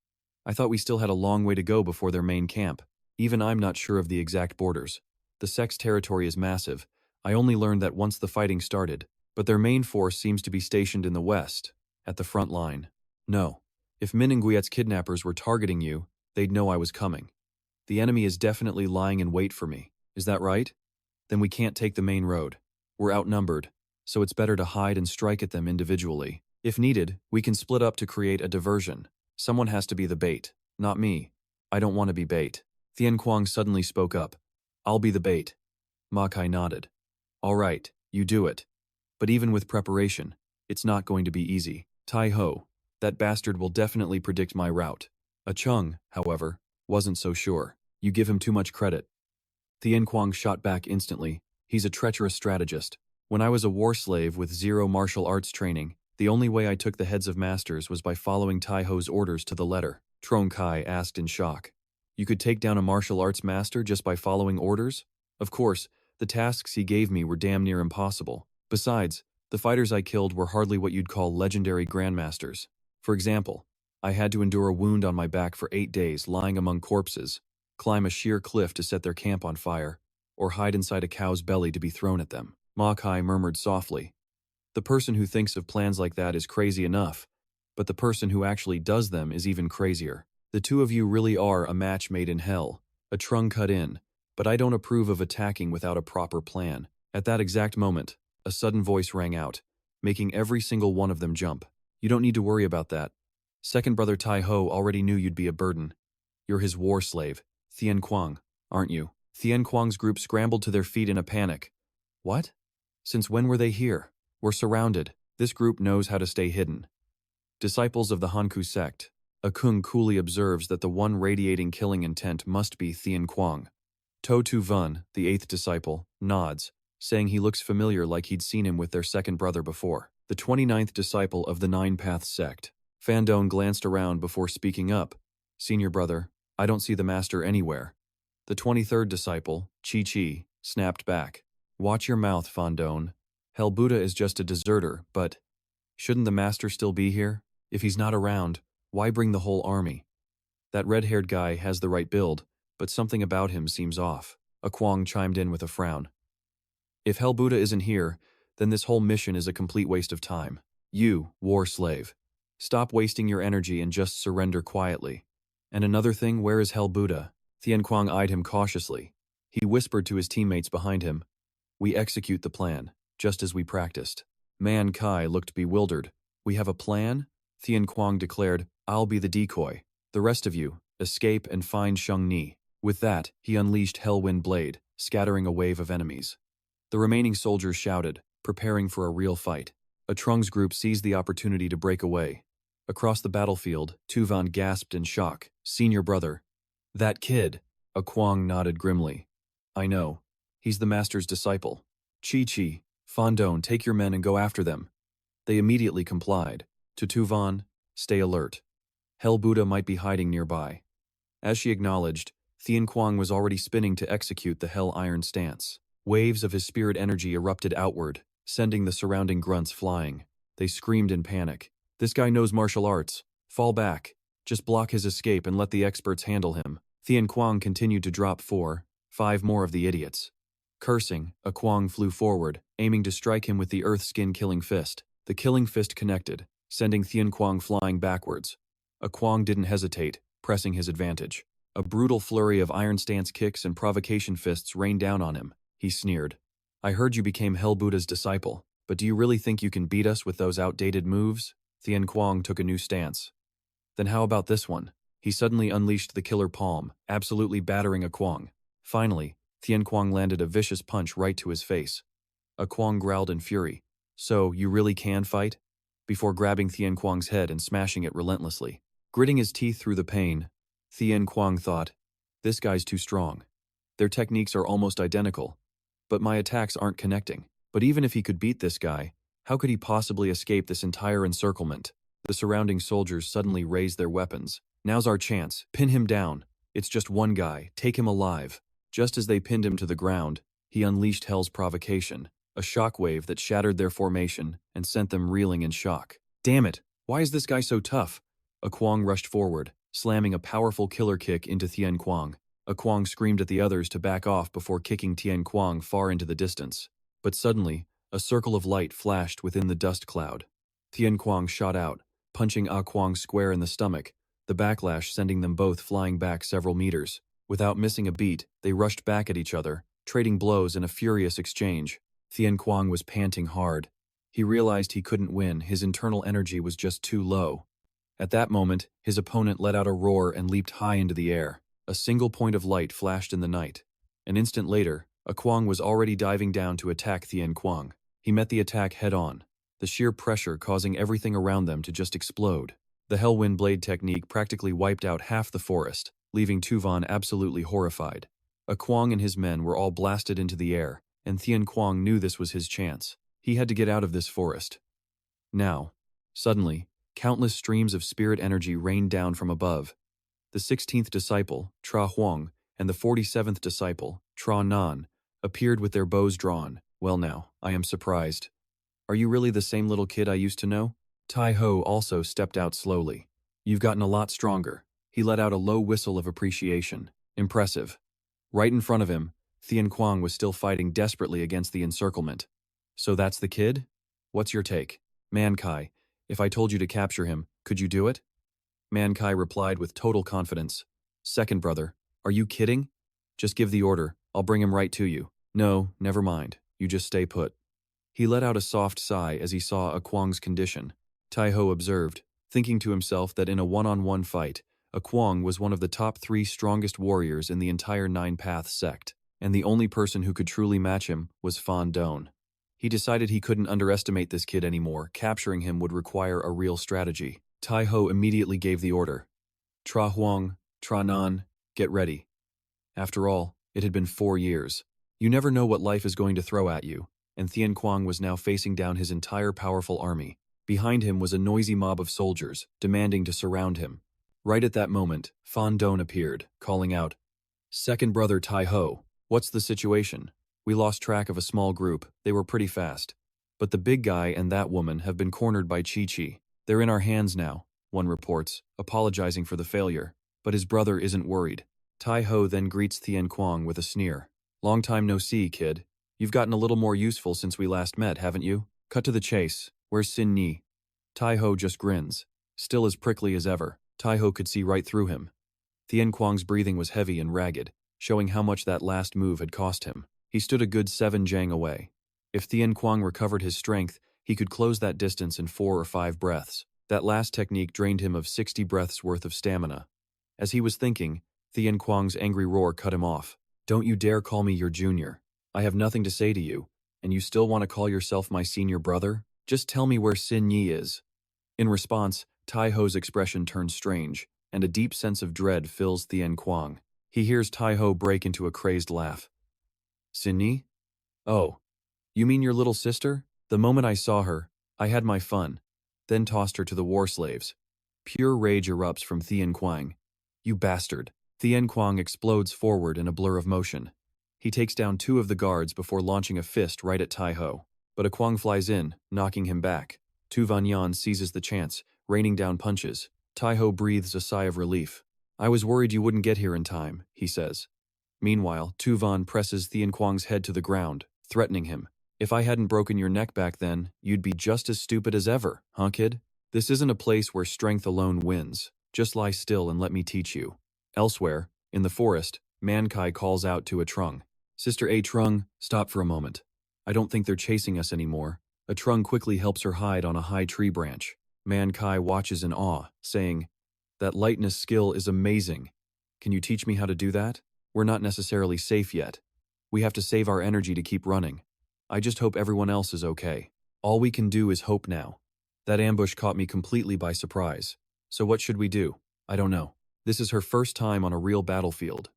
[SPEAKER 1] I thought we still had a long way to go before their main camp. Even I'm not sure of the exact borders. The sect's territory is massive. I only learned that once the fighting started, but their main force seems to be stationed in the west, at the front line. No. If Min Nguyen's kidnappers were targeting you, they'd know I was coming. The enemy is definitely lying in wait for me. Is that right? Then we can't take the main road. We're outnumbered. so it's better to hide and strike at them individually. If needed, we can split up to create a diversion. Someone has to be the bait, not me. I don't want to be bait. Tian Guang suddenly spoke up. I'll be the bait. Ma Kai nodded. All right, you do it. But even with preparation, it's not going to be easy. Tai Ho, that bastard will definitely predict my route. A Chung, however, wasn't so sure. You give him too much credit. Tian Guang shot back instantly. He's a treacherous strategist. When I was a war slave with zero martial arts training, the only way I took the heads of masters was by following Tai Ho's orders to the letter. Trong Kai asked in shock. You could take down a martial arts master just by following orders? Of course, the tasks he gave me were damn near impossible. Besides, the fighters I killed were hardly what you'd call legendary grandmasters. For example, I had to endure a wound on my back for 8 days lying among corpses, climb a sheer cliff to set their camp on fire, or hide inside a cow's belly to be thrown at them. Ma Kai murmured softly. The person who thinks of plans like that is crazy enough, but the person who actually does them is even crazier. The two of you really are a match made in hell, a trung cut in, but I don't approve of attacking without a proper plan. At that exact moment, a sudden voice rang out, making every single one of them jump. You don't need to worry about that. Second brother Tai Ho already knew you'd be a burden. You're his war slave, Tian Guang, aren't you? Tian Guang's group scrambled to their feet in a panic. What? Since when were they here? We're surrounded. This group knows how to stay hidden. Disciples of the Hanku sect, Akung coolly observes that the one radiating killing intent must be Tian Guang. To Tu Vun, the 8th disciple, nods, saying he looks familiar like he'd seen him with their second brother before. The 29th disciple of the Nine Paths sect. Fandong glanced around before speaking up. Senior brother, I don't see the master anywhere. The 23rd disciple, Chi Chi, snapped back. Watch your mouth, Fandong. Hell Buddha is just a deserter, but shouldn't the master still be here? If he's not around, why bring the whole army? That red-haired guy has the right build, but something about him seems off. A Kwang chimed in with a frown. If Hell Buddha isn't here, then this whole mission is a complete waste of time. You, war slave. Stop wasting your energy and just surrender quietly. And another thing, where is Hell Buddha? Tian Guang eyed him cautiously. He whispered to his teammates behind him. We execute the plan, just as we practiced. Man Kai looked bewildered. We have a plan? Tian Guang declared, I'll be the decoy. The rest of you, escape and find Sheng Ni. With that, he unleashed Hellwind Blade, scattering a wave of enemies. The remaining soldiers shouted, preparing for a real fight. A Trung's group seized the opportunity to break away. Across the battlefield, Tuvan gasped in shock. Senior brother. That kid. A Kwang nodded grimly. I know. He's the master's disciple. Chi-Chi, Fandong, take your men and go after them. They immediately complied. To Tuvan, stay alert. Hell Buddha might be hiding nearby. As she acknowledged, Tian Guang was already spinning to execute the Hell Iron stance. Waves of his spirit energy erupted outward, sending the surrounding grunts flying. They screamed in panic. This guy knows martial arts. Fall back. Just block his escape and let the experts handle him. Tian Guang continued to drop 5 more of the idiots. Cursing, a Guang flew forward, aiming to strike him with the earth skin killing fist. The killing fist connected, sending Tian Guang flying backwards. A Guang didn't hesitate, pressing his advantage. A brutal flurry of iron stance kicks and provocation fists rained down on him. He sneered. I heard you became Hell Buddha's disciple, but do you really think you can beat us with those outdated moves? Tian Guang took a new stance. Then how about this one? He suddenly unleashed the killer palm, absolutely battering a Guang. Finally, Tian Guang landed a vicious punch right to his face. A Guang growled in fury. So, you really can fight? Before grabbing Tian Guang's head and smashing it relentlessly. Gritting his teeth through the pain, Tian Guang thought, this guy's too strong. Their techniques are almost identical, but my attacks aren't connecting. But even if he could beat this guy, how could he possibly escape this entire encirclement? The surrounding soldiers suddenly raised their weapons. Now's our chance. Pin him down. It's just one guy. Take him alive. Just as they pinned him to the ground, he unleashed Hell's provocation, a shockwave that shattered their formation and sent them reeling in shock. Damn it! Why is this guy so tough? A Guang rushed forward, slamming a powerful killer kick into Tian Guang. A Guang screamed at the others to back off before kicking Tian Guang far into the distance. But suddenly, a circle of light flashed within the dust cloud. Tian Guang shot out, punching A Guang square in the stomach, the backlash sending them both flying back several meters. Without missing a beat, they rushed back at each other, trading blows in a furious exchange. Tian Guang was panting hard. He realized he couldn't win, his internal energy was just too low. At that moment, his opponent let out a roar and leaped high into the air. A single point of light flashed in the night. An instant later, a Guang was already diving down to attack Tian Guang. He met the attack head-on, the sheer pressure causing everything around them to just explode. The Hellwind Blade technique practically wiped out half the forest, leaving Tuvan absolutely horrified. A Guang and his men were all blasted into the air, and Tian Guang knew this was his chance. He had to get out of this forest. Now, suddenly, countless streams of spirit energy rained down from above. The 16th disciple, Tra Huang, and the 47th disciple, Tra Nan, appeared with their bows drawn. Well now, I am surprised. Are you really the same little kid I used to know? Tai Ho also stepped out slowly. You've gotten a lot stronger. He let out a low whistle of appreciation. Impressive. Right in front of him, Tian Guang was still fighting desperately against the encirclement. So that's the kid? What's your take? Manchi, if I told you to capture him, could you do it? Manchi replied with total confidence. Second brother, are you kidding? Just give the order, I'll bring him right to you. No, never mind, you just stay put. He let out a soft sigh as he saw a Guang's condition. Tai Ho observed, thinking to himself that in a one-on-one fight, a Guang was one of the top 3 strongest warriors in the entire Nine-Path Sect, and the only person who could truly match him was Fan Dong. He decided he couldn't underestimate this kid anymore. Capturing him would require a real strategy. Tai Ho immediately gave the order. Tra Huang, Tra Nan, get ready. After all, it had been 4 years. You never know what life is going to throw at you, and Tian Guang was now facing down his entire powerful army. Behind him was a noisy mob of soldiers, demanding to surround him. Right at that moment, Fan Dong appeared, calling out, Second brother Tai Ho, what's the situation? We lost track of a small group, they were pretty fast. But the big guy and that woman have been cornered by Chi-Chi. They're in our hands now, one reports, apologizing for the failure. But his brother isn't worried. Tai Ho then greets Tian Guang with a sneer. Long time no see, kid. You've gotten a little more useful since we last met, haven't you? Cut to the chase. Where's Sin Yi? Tai Ho just grins. Still as prickly as ever, Tai Ho could see right through him. Tian Guang's breathing was heavy and ragged, showing how much that last move had cost him. He stood a good 7 jang away. If Tian Guang recovered his strength, he could close that distance in 4 or 5 breaths. That last technique drained him of 60 breaths worth of stamina. As he was thinking, Tian Guang's angry roar cut him off. Don't you dare call me your junior. I have nothing to say to you, and you still want to call yourself my senior brother? Just tell me where Sin Yi is. In response, Tai Ho's expression turns strange, and a deep sense of dread fills Tian Guang. He hears Tai Ho break into a crazed laugh. Sin Yi? Oh, you mean your little sister? The moment I saw her, I had my fun, then tossed her to the war slaves. Pure rage erupts from Tian Guang. You bastard. Tian Guang explodes forward in a blur of motion. He takes down 2 of the guards before launching a fist right at Tai Ho. But a Guang flies in, knocking him back. Tu Vanyan seizes the chance, raining down punches. Tai Ho breathes a sigh of relief. I was worried you wouldn't get here in time, he says. Meanwhile, Tu Van presses Tian Guang's head to the ground, threatening him. If I hadn't broken your neck back then, you'd be just as stupid as ever, huh kid? This isn't a place where strength alone wins. Just lie still and let me teach you. Elsewhere, in the forest, Manchi calls out to a Trung. Sister A Trung, stop for a moment. I don't think they're chasing us anymore. A Trung quickly helps her hide on a high tree branch. Manchi watches in awe, saying, That lightness skill is amazing. Can you teach me how to do that? We're not necessarily safe yet. We have to save our energy to keep running. I just hope everyone else is okay. All we can do is hope now. That ambush caught me completely by surprise. So what should we do? I don't know. This is her first time on a real battlefield.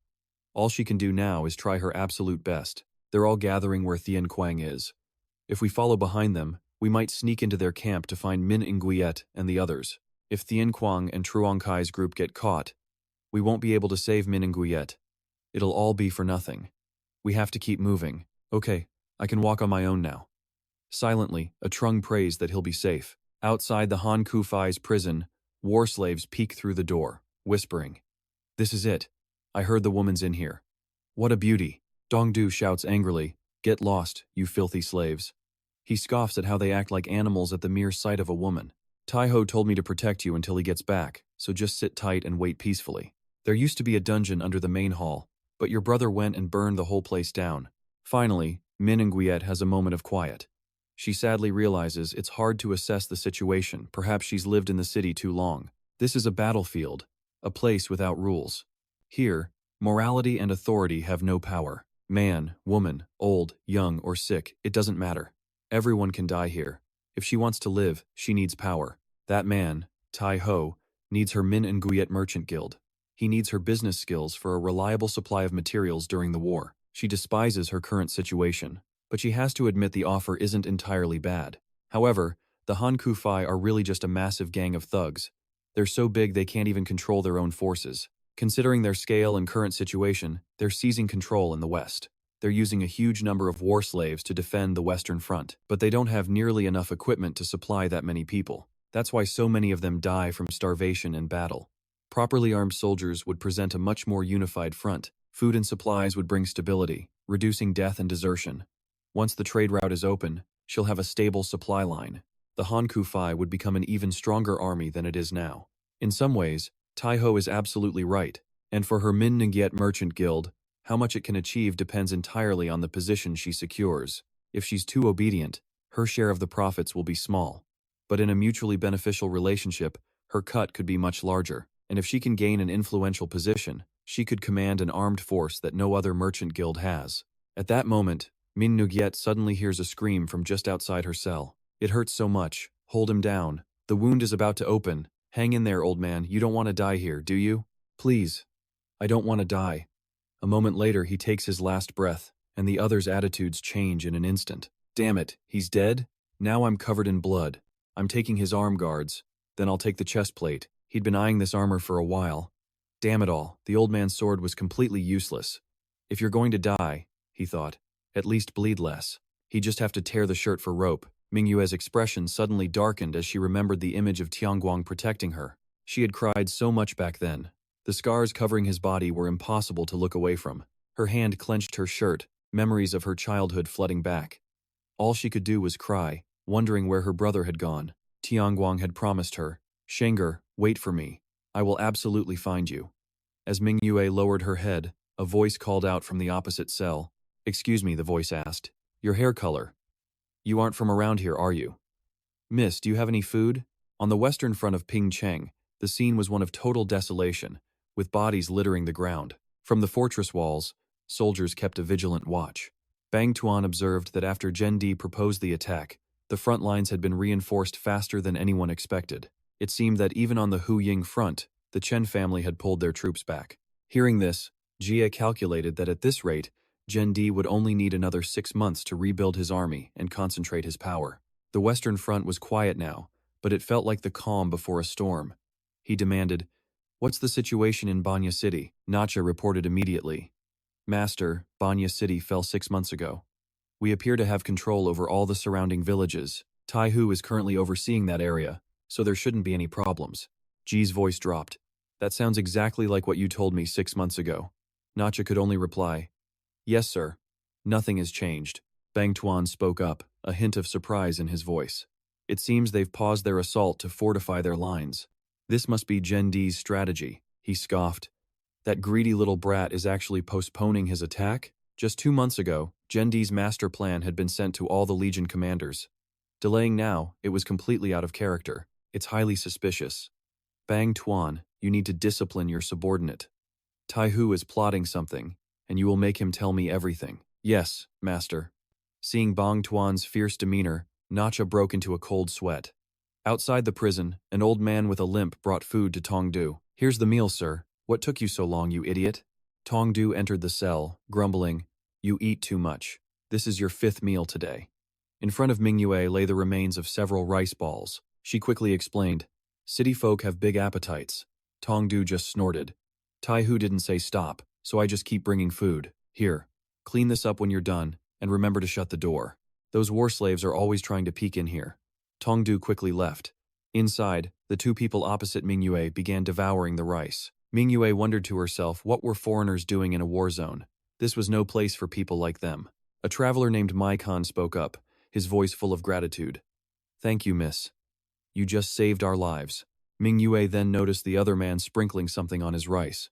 [SPEAKER 1] All she can do now is try her absolute best. They're all gathering where Tian Guang is. If we follow behind them, we might sneak into their camp to find Min Nguyen and the others. If Tian Guang and Truong Kai's group get caught, we won't be able to save Min Nguyen. It'll all be for nothing. We have to keep moving. Okay, I can walk on my own now. Silently, a Trung prays that he'll be safe. Outside the Han Kufai's prison, war slaves peek through the door, whispering, This is it. I heard the woman's in here. What a beauty. Dongdu shouts angrily, Get lost, you filthy slaves. He scoffs at how they act like animals at the mere sight of a woman. Tai Ho told me to protect you until he gets back, so just sit tight and wait peacefully. There used to be a dungeon under the main hall, but your brother went and burned the whole place down. Finally, Min Nguyen has a moment of quiet. She sadly realizes it's hard to assess the situation. Perhaps she's lived in the city too long. This is a battlefield, a place without rules. Here, morality and authority have no power. Man, woman, old, young, or sick, it doesn't matter. Everyone can die here. If she wants to live, she needs power. That man, Tai Ho, needs her Min and Guyet merchant guild. He needs her business skills for a reliable supply of materials during the war. She despises her current situation, but she has to admit the offer isn't entirely bad. However, the Han Kufai are really just a massive gang of thugs. They're so big they can't even control their own forces. Considering their scale and current situation, they're seizing control in the west. They're using a huge number of war slaves to defend the Western Front, but they don't have nearly enough equipment to supply that many people. That's why so many of them die from starvation and battle. Properly armed soldiers would present a much more unified front. Food and supplies would bring stability, reducing death and desertion. Once the trade route is open, she'll have a stable supply line. The Han Kufai would become an even stronger army than it is now. In some ways, Tai Ho is absolutely right, and for her Min Ngyet merchant guild, how much it can achieve depends entirely on the position she secures. If she's too obedient, her share of the profits will be small. But in a mutually beneficial relationship, her cut could be much larger, and if she can gain an influential position, she could command an armed force that no other merchant guild has. At that moment, Min Ngyet suddenly hears a scream from just outside her cell. It hurts so much. Hold him down. The wound is about to open. Hang in there, old man. You don't want to die here, do you? Please. I don't want to die. A moment later, he takes his last breath, and the other's attitudes change in an instant. Damn it, he's dead? Now I'm covered in blood. I'm taking his arm guards. Then I'll take the chest plate. He'd been eyeing this armor for a while. Damn it all, the old man's sword was completely useless. If you're going to die, he thought, at least bleed less. He'd just have to tear the shirt for rope. Mingyue's expression suddenly darkened as she remembered the image of Tian Guang protecting her. She had cried so much back then. The scars covering his body were impossible to look away from. Her hand clenched her shirt, memories of her childhood flooding back. All she could do was cry, wondering where her brother had gone. Tian Guang had promised her, "Shenger, wait for me. I will absolutely find you." As Mingyue lowered her head, a voice called out from the opposite cell. "Excuse me," the voice asked. "Your hair color. You aren't from around here, are you?" "Miss, do you have any food?" On the western front of Pingcheng, the scene was one of total desolation, with bodies littering the ground. From the fortress walls, soldiers kept a vigilant watch. Bang Tuan observed that after Zhen Di proposed the attack, the front lines had been reinforced faster than anyone expected. It seemed that even on the Hu Ying front, the Chen family had pulled their troops back. Hearing this, Jia calculated that at this rate, Zhen Di would only need another 6 months to rebuild his army and concentrate his power. The western front was quiet now, but it felt like the calm before a storm. He demanded, "What's the situation in Banya City?" Nacha reported immediately. "Master, Banya City fell 6 months ago. We appear to have control over all the surrounding villages. Tai Hu is currently overseeing that area, so there shouldn't be any problems." Ji's voice dropped. "That sounds exactly like what you told me 6 months ago." Nacha could only reply, "Yes, sir. Nothing has changed." Bang Tuan spoke up, a hint of surprise in his voice. "It seems they've paused their assault to fortify their lines. This must be Zhen Di's strategy," he scoffed. "That greedy little brat is actually postponing his attack?" Just 2 months ago, Zhen Di's master plan had been sent to all the Legion commanders. Delaying now, it was completely out of character. It's highly suspicious. Bang Tuan, you need to discipline your subordinate. Tai Hu is plotting something, and you will make him tell me everything. "Yes, master." Seeing Bang Tuan's fierce demeanor, Nacha broke into a cold sweat. Outside the prison, an old man with a limp brought food to Tong Du. "Here's the meal, sir. What took you so long, you idiot?" Tong Du entered the cell, grumbling, "You eat too much. This is your 5th meal today." In front of Mingyue lay the remains of several rice balls. She quickly explained, "City folk have big appetites." Tong Du just snorted. "Tai Hu didn't say stop, so I just keep bringing food. Here, clean this up when you're done, and remember to shut the door. Those war slaves are always trying to peek in here." Tong Du quickly left. Inside, the 2 people opposite Mingyue began devouring the rice. Mingyue wondered to herself what were foreigners doing in a war zone. This was no place for people like them. A traveler named Mai Khan spoke up, his voice full of gratitude. "Thank you, miss. You just saved our lives." Mingyue then noticed the other man sprinkling something on his rice.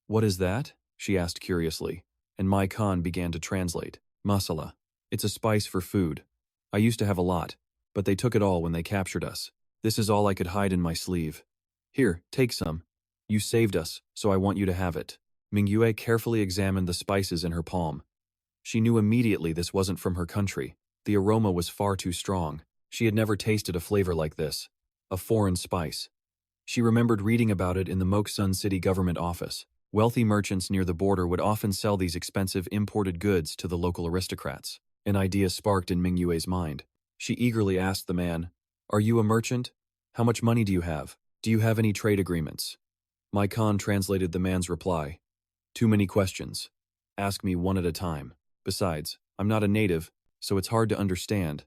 [SPEAKER 1] "What is that?" she asked curiously, and Mai Khan began to translate. "Masala. It's a spice for food. I used to have a lot, but they took it all when they captured us. This is all I could hide in my sleeve. Here, take some. You saved us, so I want you to have it. Mingua carefully examined the spices in her palm. She knew immediately this wasn't from her country. The aroma was far too strong. She had never tasted a flavor like this. A foreign spice. She remembered reading about it in the Musan city government office. Wealthy merchants near the border would often sell these expensive imported goods to the local aristocrats. An idea sparked in Mingua's mind. She eagerly asked the man, "Are you a merchant? How much money do you have? Do you have any trade agreements?" My Khan translated the man's reply. "Too many questions. Ask me one at a time. Besides, I'm not a native, so it's hard to understand.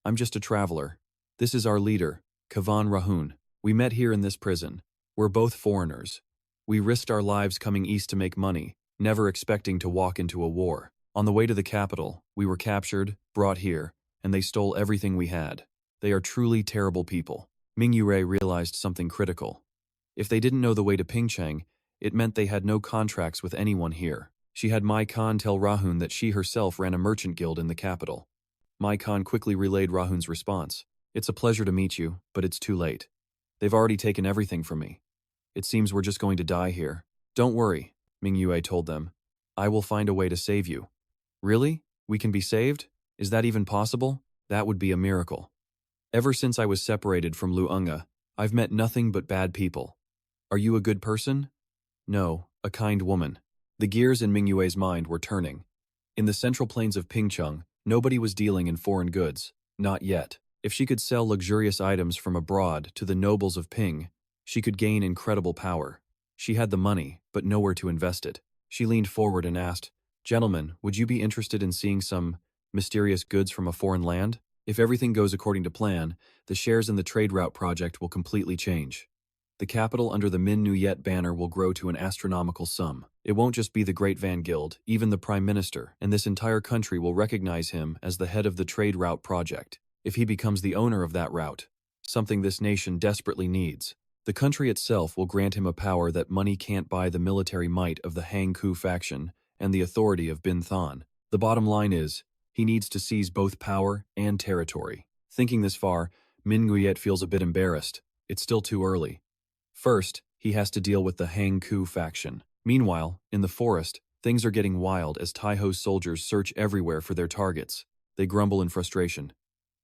[SPEAKER 1] I'm just a traveler. This is our leader, Kavan Rahun. We met here in this prison. We're both foreigners. We risked our lives coming east to make money, never expecting to walk into a war. On the way to the capital, we were captured, brought here, and they stole everything we had. They are truly terrible people." Mingyu realized something critical. If they didn't know the way to Pingcheng, it meant they had no contracts with anyone here. She had Mai Khan tell Rahun that she herself ran a merchant guild in the capital. Mai Khan quickly relayed Rahun's response. "It's a pleasure to meet you, but it's too late. They've already taken everything from me. It seems we're just going to die here." "Don't worry," Mingyu told them. "I will find a way to save you." "Really? We can be saved? Is that even possible? That would be a miracle. Ever since I was separated from Luunga, I've met nothing but bad people. Are you a good person?" "No, a kind woman." The gears in Mingyue's mind were turning. In the central plains of Pingcheng, nobody was dealing in foreign goods. Not yet. If she could sell luxurious items from abroad to the nobles of Ping, she could gain incredible power. She had the money, but nowhere to invest it. She leaned forward and asked, "Gentlemen, would you be interested in seeing some mysterious goods from a foreign land? If everything goes according to plan, the shares in the trade route project will completely change. The capital under the Min Nuyet banner will grow to an astronomical sum. It won't just be the Great Van Guild, even the Prime Minister, and this entire country will recognize him as the head of the trade route project. If he becomes the owner of that route, something this nation desperately needs, the country itself will grant him a power that money can't buy: the military might of the Hang Ku faction and the authority of Bin Than. The bottom line is, he needs to seize both power and territory." Thinking this far, Min Nguyet feels a bit embarrassed. It's still too early. First, he has to deal with the Hang Ku faction. Meanwhile, in the forest, things are getting wild as Taiho's soldiers search everywhere for their targets. They grumble in frustration.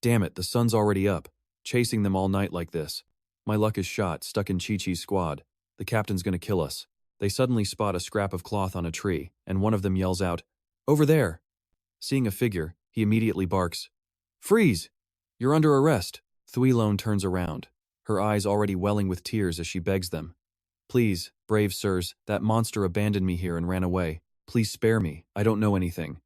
[SPEAKER 1] "Damn it, the sun's already up. Chasing them all night like this. My luck is shot, stuck in Chi-Chi's squad. The captain's gonna kill us." They suddenly spot a scrap of cloth on a tree, and one of them yells out, "Over there!" Seeing a figure, he immediately barks, "Freeze! You're under arrest." Thui Lone turns around, her eyes already welling with tears as she begs them, "Please, brave sirs, that monster abandoned me here and ran away. Please spare me, I don't know anything.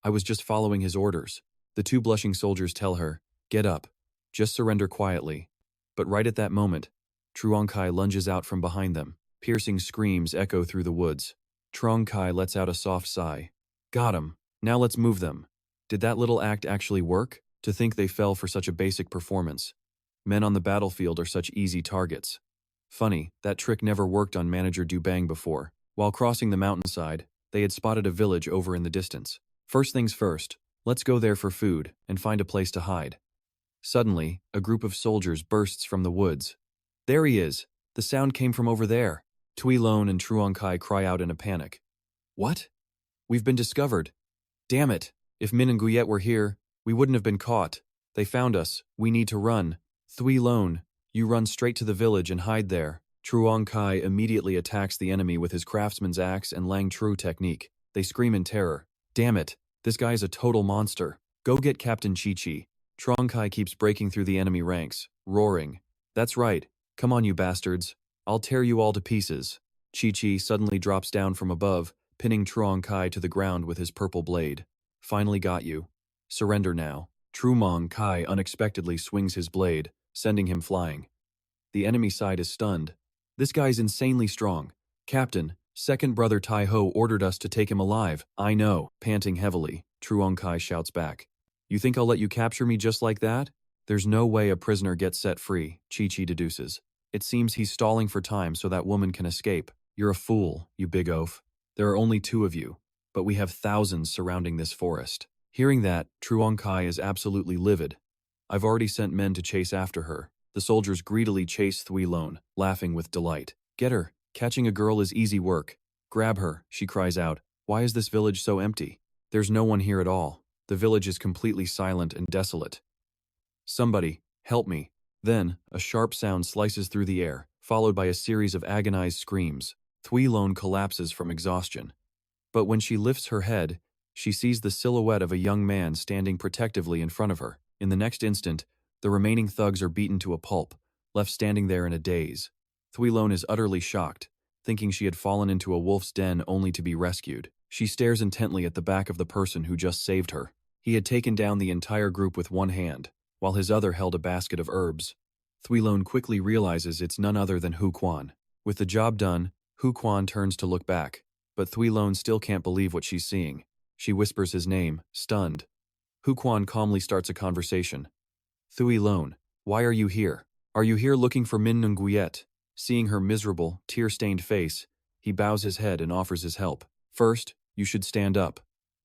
[SPEAKER 1] I was just following his orders." The two blushing soldiers tell her, "Get up. Just surrender quietly." But right at that moment, Truong Kai lunges out from behind them. Piercing screams echo through the woods. Truong Kai lets out a soft sigh. "Got him. Now let's move them." Did that little act actually work? To think they fell for such a basic performance. Men on the battlefield are such easy targets. Funny, that trick never worked on Manager Dubang before. While crossing the mountainside, they had spotted a village over in the distance. First things first, let's go there for food and find a place to hide. Suddenly, a group of soldiers bursts from the woods. "There he is! The sound came from over there." Tui Lone and Truong Kai cry out in a panic. "What? We've been discovered. Damn it! If Min and Guyet were here, we wouldn't have been caught. They found us. We need to run. Thui Lone, you run straight to the village and hide there." Truong Kai immediately attacks the enemy with his craftsman's axe and Lang Tru technique. They scream in terror. "Damn it! This guy is a total monster. Go get Captain Chi-Chi." Truong Kai keeps breaking through the enemy ranks, roaring, "That's right. Come on, you bastards. I'll tear you all to pieces." Chi-Chi suddenly drops down from above, pinning Truong Kai to the ground with his purple blade. "Finally got you. Surrender now." Truong Kai unexpectedly swings his blade, sending him flying. The enemy side is stunned. "This guy's insanely strong. Captain, second brother Tai-Ho ordered us to take him alive." "I know." Panting heavily, Truong Kai shouts back. "You think I'll let you capture me just like that? There's no way a prisoner gets set free," Chi-Chi deduces. "It seems he's stalling for time so that woman can escape." "You're a fool, you big oaf. There are only two of you, but we have thousands surrounding this forest." Hearing that, Truong Kai is absolutely livid. I've already sent men to chase after her. The soldiers greedily chase Thuy Lone, laughing with delight. Get her. Catching a girl is easy work. Grab her, she cries out. Why is this village so empty? There's no one here at all. The village is completely silent and desolate. Somebody, help me. Then, a sharp sound slices through the air, followed by a series of agonized screams. Thuy Lone collapses from exhaustion. But when she lifts her head, she sees the silhouette of a young man standing protectively in front of her. In the next instant, the remaining thugs are beaten to a pulp, left standing there in a daze. Thuy Lone is utterly shocked, thinking she had fallen into a wolf's den only to be rescued. She stares intently at the back of the person who just saved her. He had taken down the entire group with one hand, while his other held a basket of herbs. Thuy Lone quickly realizes it's none other than Hu Quan. With the job done, Hu Quan turns to look back, but Thuy Lone still can't believe what she's seeing. She whispers his name, stunned. Hu Quan calmly starts a conversation. Thuy Lone, why are you here? Are you here looking for Min Nguyen? Seeing her miserable, tear-stained face, he bows his head and offers his help. First, you should stand up.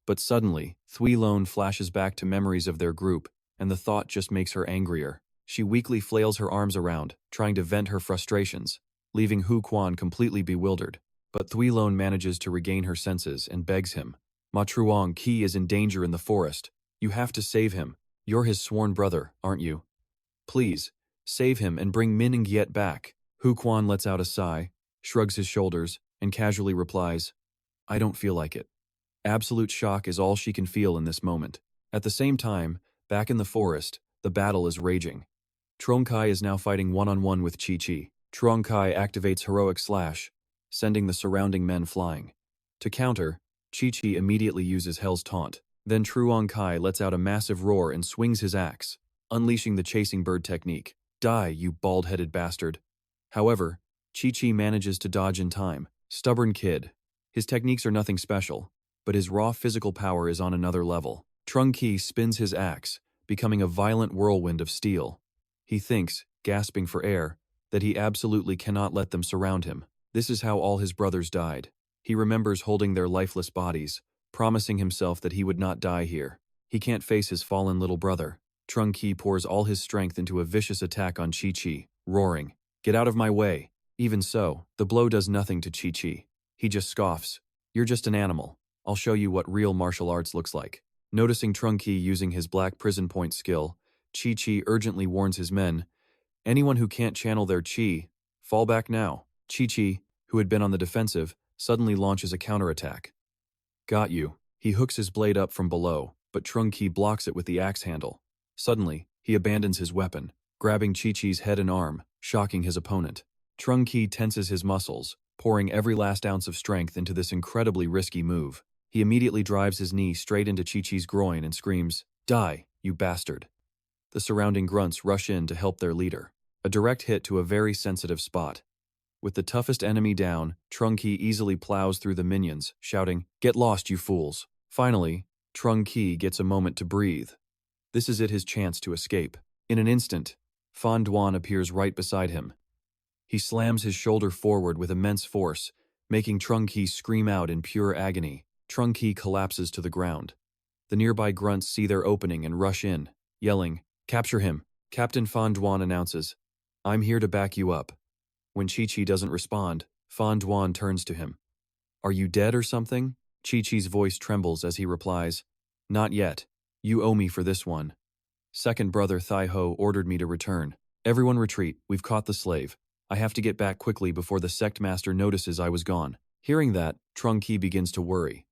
[SPEAKER 1] But suddenly, Thuy Lone flashes back to memories of their group, and the thought just makes her angrier. She weakly flails her arms around, trying to vent her frustrations, leaving Hu Quan completely bewildered. But Thuy Lone manages to regain her senses and begs him. Ma Truong Ki is in danger in the forest. You have to save him. You're his sworn brother, aren't you? Please, save him and bring Min Nguyen back. Hu Quan lets out a sigh, shrugs his shoulders, and casually replies, I don't feel like it. Absolute shock is all she can feel in this moment. At the same time, back in the forest, the battle is raging. Truong Kai is now fighting one-on-one with Chi Chi. Truong Kai activates Heroic Slash, sending the surrounding men flying. To counter, Chi Chi immediately uses Hell's Taunt. Then Truong Kai lets out a massive roar and swings his axe, unleashing the chasing bird technique. Die, you bald-headed bastard. However, Chi Chi manages to dodge in time. Stubborn kid. His techniques are nothing special, but his raw physical power is on another level. Truong Ki spins his axe, becoming a violent whirlwind of steel. He thinks, gasping for air, that he absolutely cannot let them surround him. This is how all his brothers died. He remembers holding their lifeless bodies, promising himself that he would not die here. He can't face his fallen little brother. Truong Ki pours all his strength into a vicious attack on Chi Chi, roaring, Get out of my way. Even so, the blow does nothing to Chi Chi. He just scoffs. You're just an animal. I'll show you what real martial arts looks like. Noticing Truong Ki using his Black Prison Point skill, Chi Chi urgently warns his men, anyone who can't channel their chi, fall back now. Chi Chi, who had been on the defensive, suddenly launches a counterattack. Got you. He hooks his blade up from below, but Truong Ki blocks it with the axe handle. Suddenly, he abandons his weapon, grabbing Chi Chi's head and arm, shocking his opponent. Truong Ki tenses his muscles, pouring every last ounce of strength into this incredibly risky move. He immediately drives his knee straight into Chi Chi's groin and screams, Die, you bastard. The surrounding grunts rush in to help their leader. A direct hit to a very sensitive spot. With the toughest enemy down, Truong Ki easily plows through the minions, shouting, Get lost, you fools. Finally, Truong Ki gets a moment to breathe. This is his chance to escape. In an instant, Fan Duan appears right beside him. He slams his shoulder forward with immense force, making Truong Ki scream out in pure agony. Truong Ki collapses to the ground. The nearby grunts see their opening and rush in, yelling, Capture him. Captain Fan Duan announces, I'm here to back you up. When Chi Chi doesn't respond, Fan Duan turns to him. Are you dead or something? Chi Chi's voice trembles as he replies, Not yet. You owe me for this one. Second brother Thai Ho ordered me to return. Everyone retreat, we've caught the slave. I have to get back quickly before the sect master notices I was gone. Hearing that, Truong Ki begins to worry.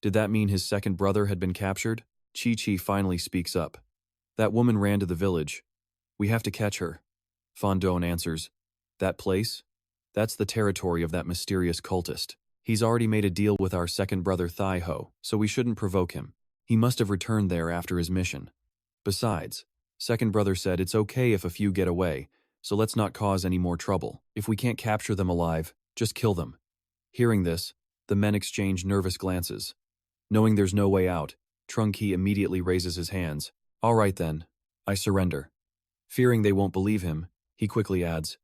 [SPEAKER 1] Did that mean his second brother had been captured? Chi Chi finally speaks up. That woman ran to the village. We have to catch her. Fan Duan answers. That place? That's the territory of that mysterious cultist. He's already made a deal with our second brother Thai Ho, so we shouldn't provoke him. He must have returned there after his mission. Besides, second brother said it's okay if a few get away, so let's not cause any more trouble. If we can't capture them alive, just kill them. Hearing this, the men exchange nervous glances. Knowing there's no way out, Truong Ki immediately raises his hands. All right then, I surrender. Fearing they won't believe him, he quickly adds,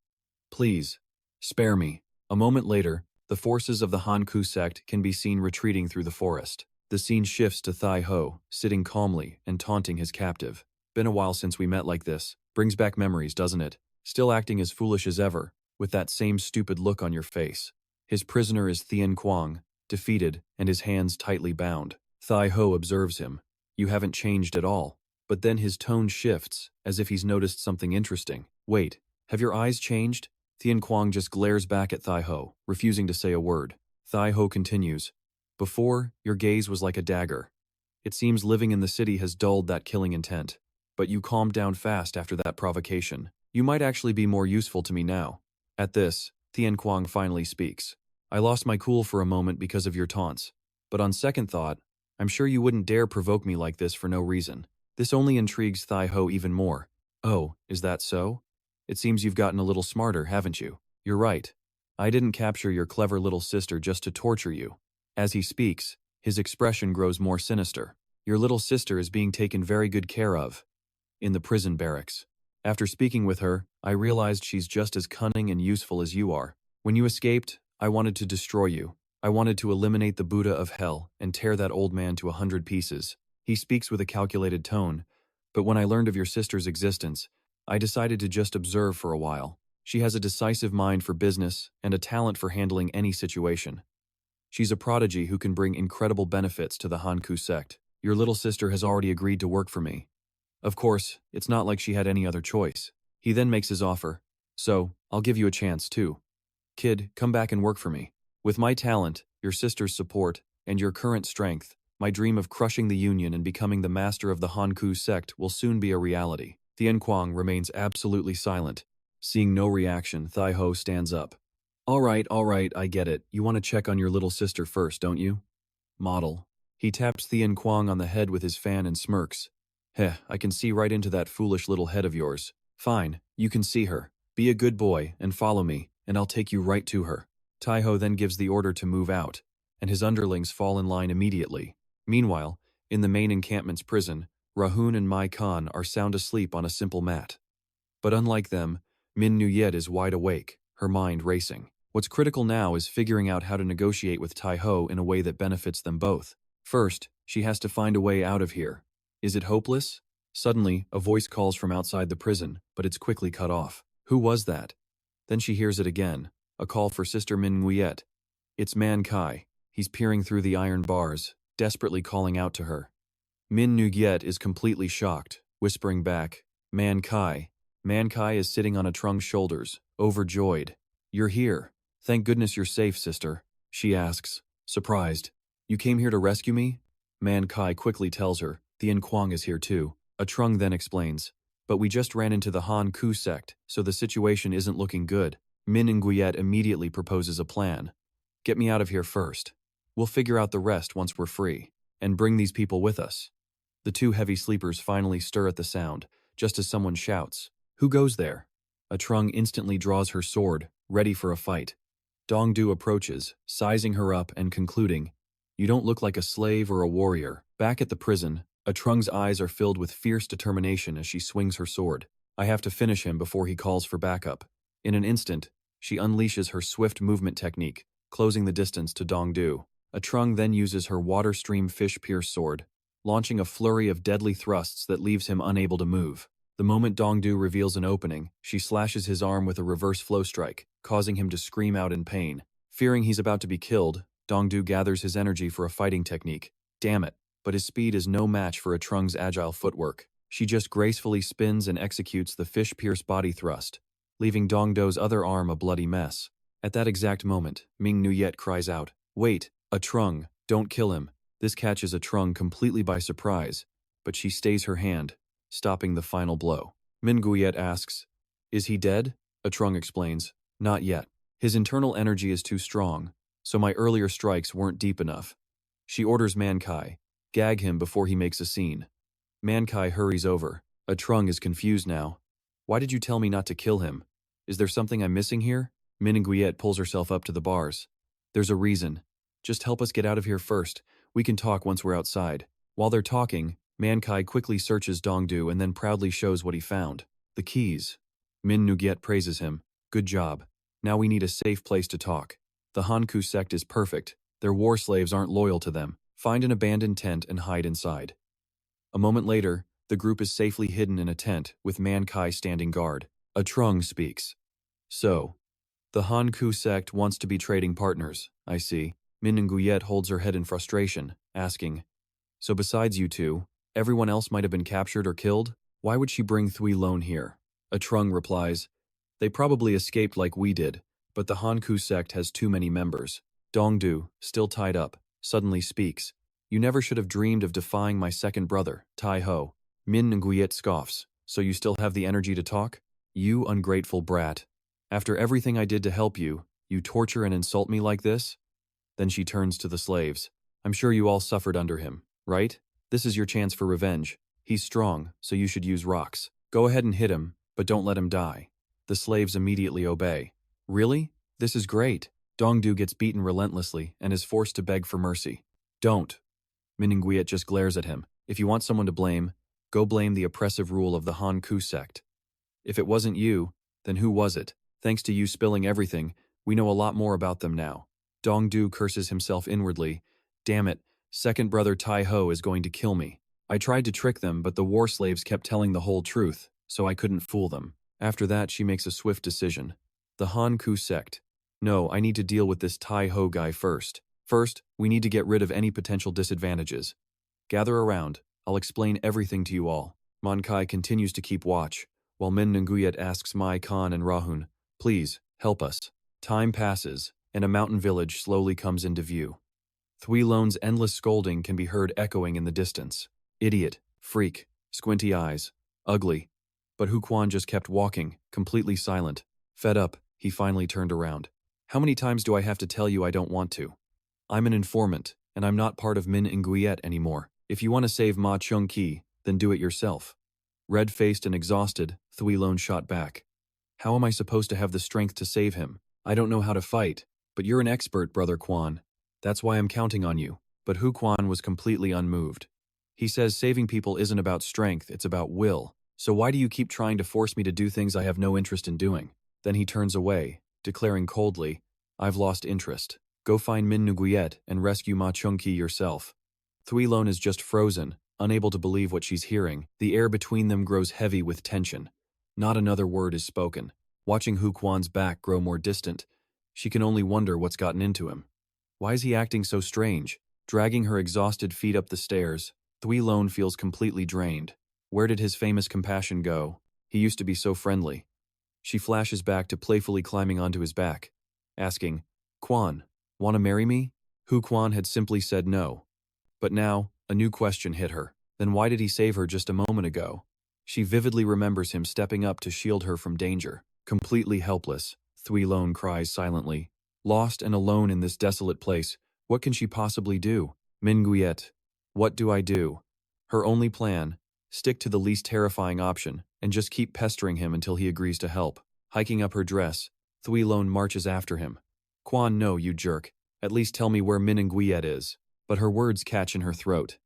[SPEAKER 1] Please, spare me. A moment later, the forces of the Hanku sect can be seen retreating through the forest. The scene shifts to Thai Ho, sitting calmly and taunting his captive. Been a while since we met like this. Brings back memories, doesn't it? Still acting as foolish as ever, with that same stupid look on your face. His prisoner is Tian Guang, defeated and his hands tightly bound. Thai Ho observes him. You haven't changed at all. But then his tone shifts, as if he's noticed something interesting. Wait, have your eyes changed? Tian Guang just glares back at Thai Ho, refusing to say a word. Thai Ho continues. Before, your gaze was like a dagger. It seems living in the city has dulled that killing intent. But you calmed down fast after that provocation. You might actually be more useful to me now. At this, Tian Guang finally speaks. I lost my cool for a moment because of your taunts. But on second thought, I'm sure you wouldn't dare provoke me like this for no reason. This only intrigues Thai Ho even more. Oh, is that so? It seems you've gotten a little smarter, haven't you? You're right. I didn't capture your clever little sister just to torture you. As he speaks, his expression grows more sinister. Your little sister is being taken very good care of. In the prison barracks. After speaking with her, I realized she's just as cunning and useful as you are. When you escaped, I wanted to destroy you. I wanted to eliminate the Buddha of hell and tear that old man to 100 pieces. He speaks with a calculated tone, but when I learned of your sister's existence, I decided to just observe for a while. She has a decisive mind for business and a talent for handling any situation. She's a prodigy who can bring incredible benefits to the Hanku sect. Your little sister has already agreed to work for me. Of course, it's not like she had any other choice. He then makes his offer. So, I'll give you a chance too. Kid, come back and work for me. With my talent, your sister's support, and your current strength, my dream of crushing the Union and becoming the master of the Hanku sect will soon be a reality. Tian Guang remains absolutely silent. Seeing no reaction, Thai Ho stands up. All right, I get it. You want to check on your little sister first, don't you? Model. He taps Tian Guang on the head with his fan and smirks. Heh, I can see right into that foolish little head of yours. Fine, you can see her. Be a good boy and follow me, and I'll take you right to her. Thai Ho then gives the order to move out, and his underlings fall in line immediately. Meanwhile, in the main encampment's prison, Rahun and Mai Khan are sound asleep on a simple mat. But unlike them, Min Nuyet is wide awake, her mind racing. What's critical now is figuring out how to negotiate with Thai Ho in a way that benefits them both. First, she has to find a way out of here. Is it hopeless? Suddenly, a voice calls from outside the prison, but it's quickly cut off. Who was that? Then she hears it again, a call for Sister Min Nguyet. It's Man Kai. He's peering through the iron bars, desperately calling out to her. Min Nguyet is completely shocked, whispering back, Man Kai. Man Kai is sitting on Trung's shoulders, overjoyed. You're here. Thank goodness you're safe, sister, she asks, surprised. You came here to rescue me? Man Kai quickly tells her, Tian Guang is here too. Trung then explains, but we just ran into the Han Ku sect, so the situation isn't looking good. Min Nguyet immediately proposes a plan. Get me out of here first. We'll figure out the rest once we're free, and bring these people with us. The two heavy sleepers finally stir at the sound, just as someone shouts, Who goes there? Trung instantly draws her sword, ready for a fight. Dongdu approaches, sizing her up and concluding, You don't look like a slave or a warrior. Back at the prison, Trung's eyes are filled with fierce determination as she swings her sword. I have to finish him before he calls for backup. In an instant, she unleashes her swift movement technique, closing the distance to Dongdu. Trung then uses her water stream fish pierce sword, launching a flurry of deadly thrusts that leaves him unable to move. The moment Dongdu reveals an opening, she slashes his arm with a reverse flow strike, causing him to scream out in pain. Fearing he's about to be killed, Dongdu gathers his energy for a fighting technique. Damn it, but his speed is no match for Trung's agile footwork. She just gracefully spins and executes the fish pierce body thrust, leaving Dongdu's other arm a bloody mess. At that exact moment, Ming Nuyet cries out, Wait, Trung, don't kill him. This catches Trung completely by surprise, but she stays her hand, stopping the final blow. Min Nguyet asks, Is he dead? Trung explains, Not yet. His internal energy is too strong, so my earlier strikes weren't deep enough. She orders Man Kai, Gag him before he makes a scene. Man Kai hurries over. Trung is confused now. Why did you tell me not to kill him? Is there something I'm missing here? Min Nguyet pulls herself up to the bars. There's a reason. Just help us get out of here first. We can talk once we're outside. While they're talking, Man Kai quickly searches Dongdu and then proudly shows what he found. The keys. Min Nguyet praises him. Good job. Now we need a safe place to talk. The Hanku sect is perfect. Their war slaves aren't loyal to them. Find an abandoned tent and hide inside. A moment later, the group is safely hidden in a tent with Manchi standing guard. A Trung speaks. So, the Hanku sect wants to be trading partners, I see. Min Nguyet holds her head in frustration, asking, so besides you two, everyone else might have been captured or killed? Why would she bring Thuy Lone here? A Trung replies, they probably escaped like we did, but the Hanku sect has too many members. Dongdu, still tied up, suddenly speaks. You never should have dreamed of defying my second brother, Tai Ho. Min Nguyet scoffs, so you still have the energy to talk? You ungrateful brat. After everything I did to help you, you torture and insult me like this? Then she turns to the slaves. I'm sure you all suffered under him, right? This is your chance for revenge. He's strong, so you should use rocks. Go ahead and hit him, but don't let him die. The slaves immediately obey. Really? This is great. Dongdu gets beaten relentlessly and is forced to beg for mercy. Don't. Mininguyet just glares at him. If you want someone to blame, go blame the oppressive rule of the Hanku sect. If it wasn't you, then who was it? Thanks to you spilling everything, we know a lot more about them now. Dongdu curses himself inwardly. Damn it, second brother Tai Ho is going to kill me. I tried to trick them, but the war slaves kept telling the whole truth, so I couldn't fool them. After that, she makes a swift decision. The Hanku sect. No, I need to deal with this Tai Ho guy first. First, we need to get rid of any potential disadvantages. Gather around. I'll explain everything to you all. Mankai continues to keep watch, while Min Nguyet asks Mai Khan and Rahun, please, help us. Time passes, and a mountain village slowly comes into view. Thuy Lone's endless scolding can be heard echoing in the distance. Idiot, freak, squinty eyes, ugly. But Hu Quan just kept walking, completely silent. Fed up, he finally turned around. How many times do I have to tell you I don't want to? I'm an informant, and I'm not part of Min Nguyet anymore. If you want to save Ma Chung Ki, then do it yourself. Red-faced and exhausted, Thuy Lone shot back. How am I supposed to have the strength to save him? I don't know how to fight, but you're an expert, Brother Quan. That's why I'm counting on you. But Hu Quan was completely unmoved. He says saving people isn't about strength, it's about will. So why do you keep trying to force me to do things I have no interest in doing? Then he turns away, declaring coldly, I've lost interest. Go find Min Nguyet and rescue Ma Chung Ki yourself. Thuy Lone is just frozen, unable to believe what she's hearing. The air between them grows heavy with tension. Not another word is spoken. Watching Hu Quan's back grow more distant, she can only wonder what's gotten into him. Why is he acting so strange? Dragging her exhausted feet up the stairs, Thuy Lone feels completely drained. Where did his famous compassion go? He used to be so friendly. She flashes back to playfully climbing onto his back, asking, Quan, wanna marry me? Hu Quan had simply said no. But now, a new question hit her. Then why did he save her just a moment ago? She vividly remembers him stepping up to shield her from danger. Completely helpless, Thuy Lone cries silently. Lost and alone in this desolate place, what can she possibly do? Min Nguyet, what do I do? Her only plan, stick to the least terrifying option and just keep pestering him until he agrees to help. Hiking up her dress, Thuy Lone marches after him. Quan, no, you jerk. At least tell me where Min Nguyet is. But her words catch in her throat.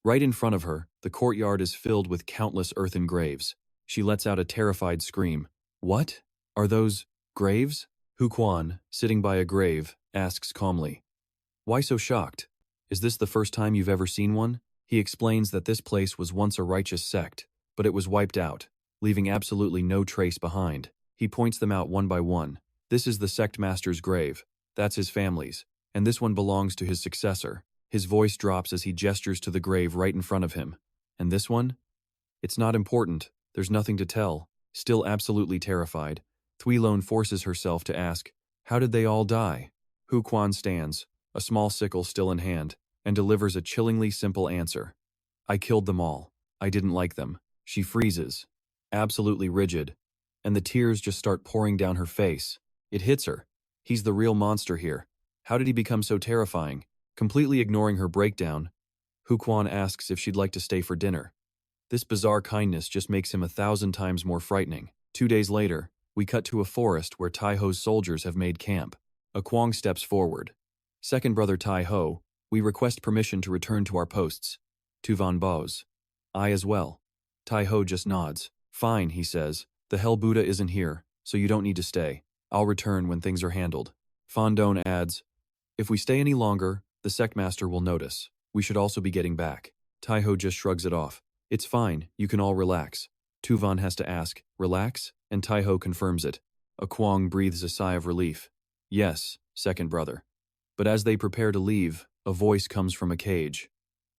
[SPEAKER 1] Right in front of her, the courtyard is filled with countless earthen graves. She lets out a terrified scream. What? Are those graves? Hu Quan, sitting by a grave, asks calmly. Why so shocked? Is this the first time you've ever seen one? He explains that this place was once a righteous sect, but it was wiped out, leaving absolutely no trace behind. He points them out one by one. This is the sect master's grave. That's his family's. And this one belongs to his successor. His voice drops as he gestures to the grave right in front of him. And this one? It's not important. There's nothing to tell. Still absolutely terrified, Thuy Lone forces herself to ask, how did they all die? Hu Quan stands, a small sickle still in hand, and delivers a chillingly simple answer. I killed them all. I didn't like them. She freezes, absolutely rigid, and the tears just start pouring down her face. It hits her. He's the real monster here. How did he become so terrifying? Completely ignoring her breakdown, Hu Quan asks if she'd like to stay for dinner. This bizarre kindness just makes him 1,000 times more frightening. 2 days later, we cut to a forest where Tai Ho's soldiers have made camp. A Quang steps forward. Second brother Tai Ho, we request permission to return to our posts. Tu Van Bo's. I as well. Tai Ho just nods. Fine, he says. The Hell Buddha isn't here, so you don't need to stay. I'll return when things are handled. Fondone adds, if we stay any longer, the sect master will notice. We should also be getting back. Taiho just shrugs it off. It's fine, you can all relax. Tuvan has to ask, relax? And Taiho confirms it. A Quang breathes a sigh of relief. Yes, second brother. But as they prepare to leave, a voice comes from a cage.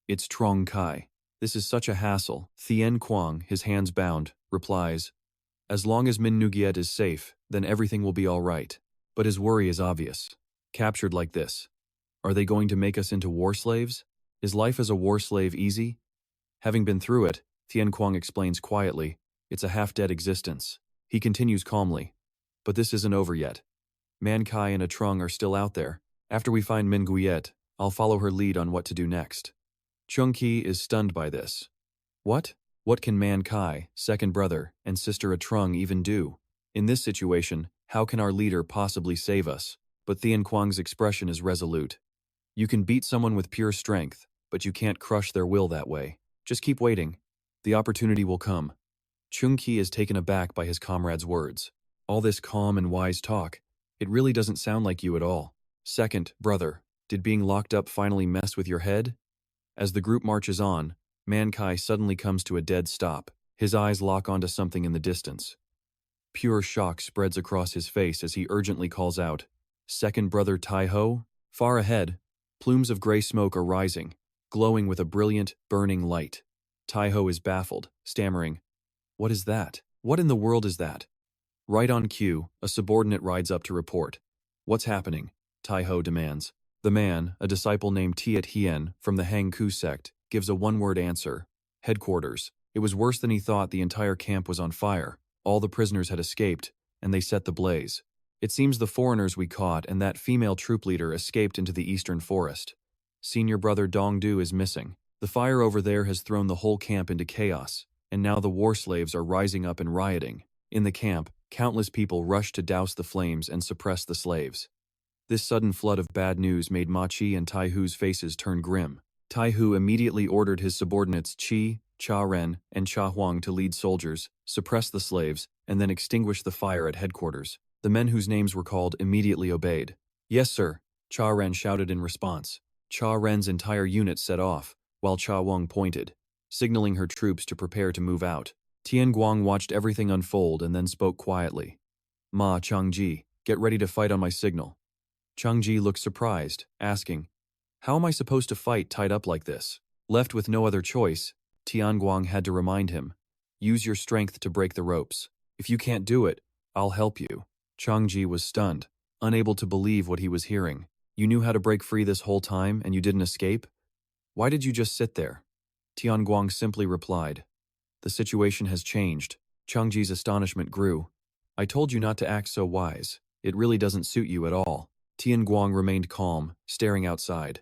[SPEAKER 1] It's Trong Kai. This is such a hassle. Tian Guang, his hands bound, replies, as long as Min Nugiet is safe, then everything will be all right. But his worry is obvious. Captured like this. Are they going to make us into war slaves? Is life as a war slave easy? Having been through it, Tian Guang explains quietly, it's a half-dead existence. He continues calmly. But this isn't over yet. Man Kai and a Trung are still out there. After we find Min Guiet, I'll follow her lead on what to do next. Chung Ki is stunned by this. What? What can Man Kai, second brother, and sister Trung even do? In this situation, how can our leader possibly save us? But Tian Guang's expression is resolute. You can beat someone with pure strength, but you can't crush their will that way. Just keep waiting. The opportunity will come. Chung Ki is taken aback by his comrade's words. All this calm and wise talk, it really doesn't sound like you at all. Second, brother, did being locked up finally mess with your head? As the group marches on, Man Kai suddenly comes to a dead stop. His eyes lock onto something in the distance. Pure shock spreads across his face as he urgently calls out, second brother Taiho? Far ahead, plumes of gray smoke are rising, glowing with a brilliant, burning light. Taiho is baffled, stammering, what is that? What in the world is that? Right on cue, a subordinate rides up to report. What's happening? Taiho demands. The man, a disciple named Tiet Hien from the Hangku sect, gives a one-word answer. Headquarters. It was worse than he thought. The entire camp was on fire. All the prisoners had escaped, and they set the blaze. It seems the foreigners we caught and that female troop leader escaped into the eastern forest. Senior brother Dongdu is missing. The fire over there has thrown the whole camp into chaos, and now the war slaves are rising up and rioting. In the camp, countless people rush to douse the flames and suppress the slaves. This sudden flood of bad news made Manchi and Taihu's faces turn grim. Taihu immediately ordered his subordinates Qi, Cha Ren, and Cha Huang to lead soldiers, suppress the slaves, and then extinguish the fire at headquarters. The men whose names were called immediately obeyed. Yes, sir, Cha Ren shouted in response. Cha Ren's entire unit set off, while Cha Huang pointed, signaling her troops to prepare to move out. Tian Guang watched everything unfold and then spoke quietly. Ma Changji, get ready to fight on my signal. Changji looked surprised, asking, how am I supposed to fight tied up like this? Left with no other choice, Tian Guang had to remind him. Use your strength to break the ropes. If you can't do it, I'll help you. Changji was stunned, unable to believe what he was hearing. You knew how to break free this whole time and you didn't escape? Why did you just sit there? Tian Guang simply replied. The situation has changed. Changji's astonishment grew. I told you not to act so wise. It really doesn't suit you at all. Tian Guang remained calm, staring outside.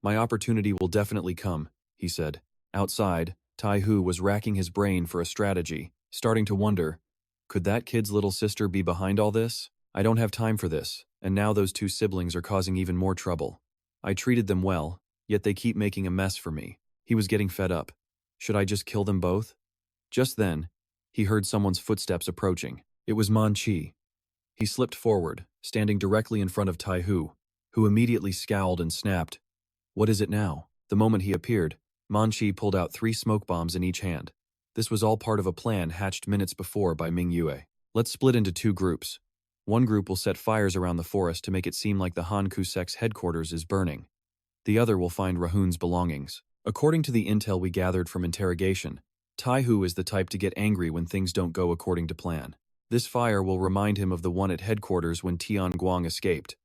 [SPEAKER 1] My opportunity will definitely come, he said. Outside, Taihu was racking his brain for a strategy, starting to wonder, could that kid's little sister be behind all this? I don't have time for this, and now those two siblings are causing even more trouble. I treated them well, yet they keep making a mess for me. He was getting fed up. Should I just kill them both? Just then, he heard someone's footsteps approaching. It was Manchi. He slipped forward, standing directly in front of Taihu, who immediately scowled and snapped. What is it now? The moment he appeared, Manchi pulled out 3 smoke bombs in each hand. This was all part of a plan hatched minutes before by Mingua. Let's split into 2 groups. One group will set fires around the forest to make it seem like the Hanku sect's headquarters is burning. The other will find Rahun's belongings. According to the intel we gathered from interrogation, Taihu is the type to get angry when things don't go according to plan. This fire will remind him of the one at headquarters when Tian Guang escaped.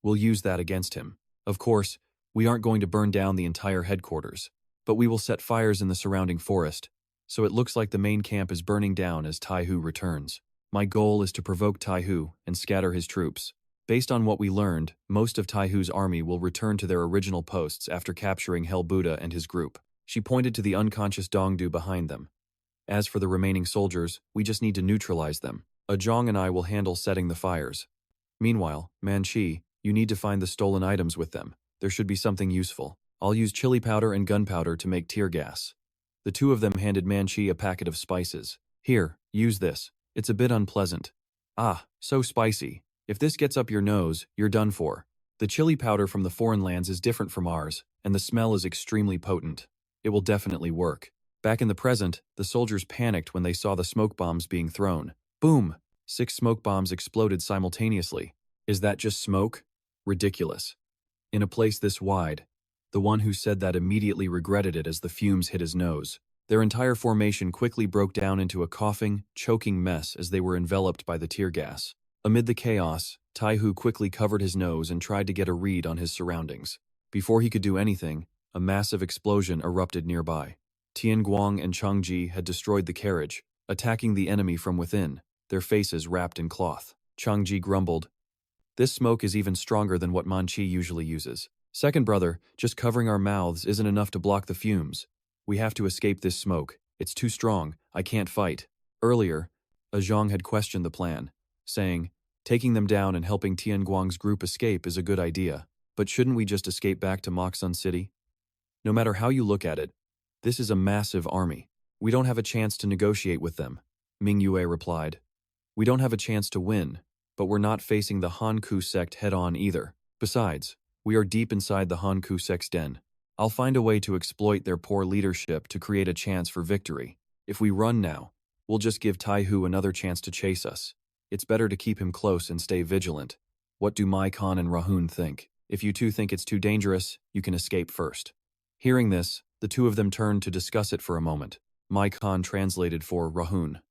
[SPEAKER 1] We'll use that against him. Of course, we aren't going to burn down the entire headquarters, but we will set fires in the surrounding forest, so it looks like the main camp is burning down as Taihu returns. My goal is to provoke Taihu and scatter his troops. Based on what we learned, most of Taihu's army will return to their original posts after capturing Hell Buddha and his group. She pointed to the unconscious Dongdu behind them. As for the remaining soldiers, we just need to neutralize them. Ajong and I will handle setting the fires. Meanwhile, Manchi, you need to find the stolen items with them. There should be something useful. I'll use chili powder and gunpowder to make tear gas. The 2 of them handed Manchi a packet of spices. Here, use this. It's a bit unpleasant. Ah, so spicy. If this gets up your nose, you're done for. The chili powder from the foreign lands is different from ours, and the smell is extremely potent. It will definitely work. Back in the present, the soldiers panicked when they saw the smoke bombs being thrown. Boom! 6 smoke bombs exploded simultaneously. Is that just smoke? Ridiculous. In a place this wide, the one who said that immediately regretted it as the fumes hit his nose. Their entire formation quickly broke down into a coughing, choking mess as they were enveloped by the tear gas. Amid the chaos, Taihu quickly covered his nose and tried to get a read on his surroundings. Before he could do anything, a massive explosion erupted nearby. Tian Guang and Changji had destroyed the carriage, attacking the enemy from within, their faces wrapped in cloth. Changji grumbled, "This smoke is even stronger than what Manchi usually uses. Second brother, just covering our mouths isn't enough to block the fumes. We have to escape this smoke. It's too strong. I can't fight." Earlier, a Zhang had questioned the plan, saying, "Taking them down and helping Tian Guang's group escape is a good idea, but shouldn't we just escape back to Musan City? No matter how you look at it, this is a massive army. We don't have a chance to negotiate with them," Mingua replied. "We don't have a chance to win, but we're not facing the Hanku sect head-on either. Besides, we are deep inside the Hanku sect's den. I'll find a way to exploit their poor leadership to create a chance for victory. If we run now, we'll just give Taihu another chance to chase us. It's better to keep him close and stay vigilant. What do Mai Khan and Rahun think? If you two think it's too dangerous, you can escape first." Hearing this, the two of them turned to discuss it for a moment. Mai Khan translated for Rahun.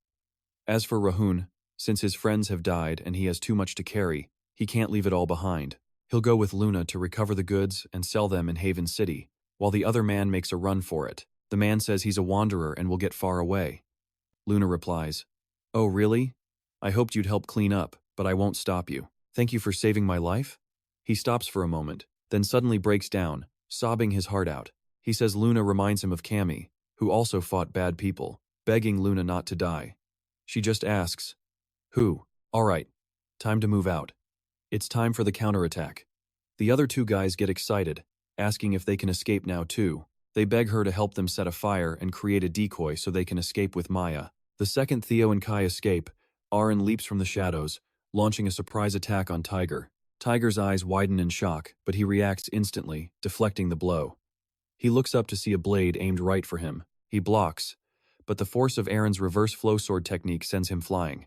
[SPEAKER 1] As for Rahun, since his friends have died and he has too much to carry, he can't leave it all behind. He'll go with Luna to recover the goods and sell them in Haven City, while the other man makes a run for it. The man says he's a wanderer and will get far away. Luna replies, "Oh really? I hoped you'd help clean up, but I won't stop you. Thank you for saving my life?" He stops for a moment, then suddenly breaks down, sobbing his heart out. He says Luna reminds him of Cammy, who also fought bad people, begging Luna not to die. She just asks, "Who? All right. Time to move out. It's time for the counterattack." The other two guys get excited, asking if they can escape now too. They beg her to help them set a fire and create a decoy so they can escape with Maya. The second Theo and Kai escape, Aaron leaps from the shadows, launching a surprise attack on Tiger. Tiger's eyes widen in shock, but he reacts instantly, deflecting the blow. He looks up to see a blade aimed right for him. He blocks, but the force of Aaron's reverse flow sword technique sends him flying.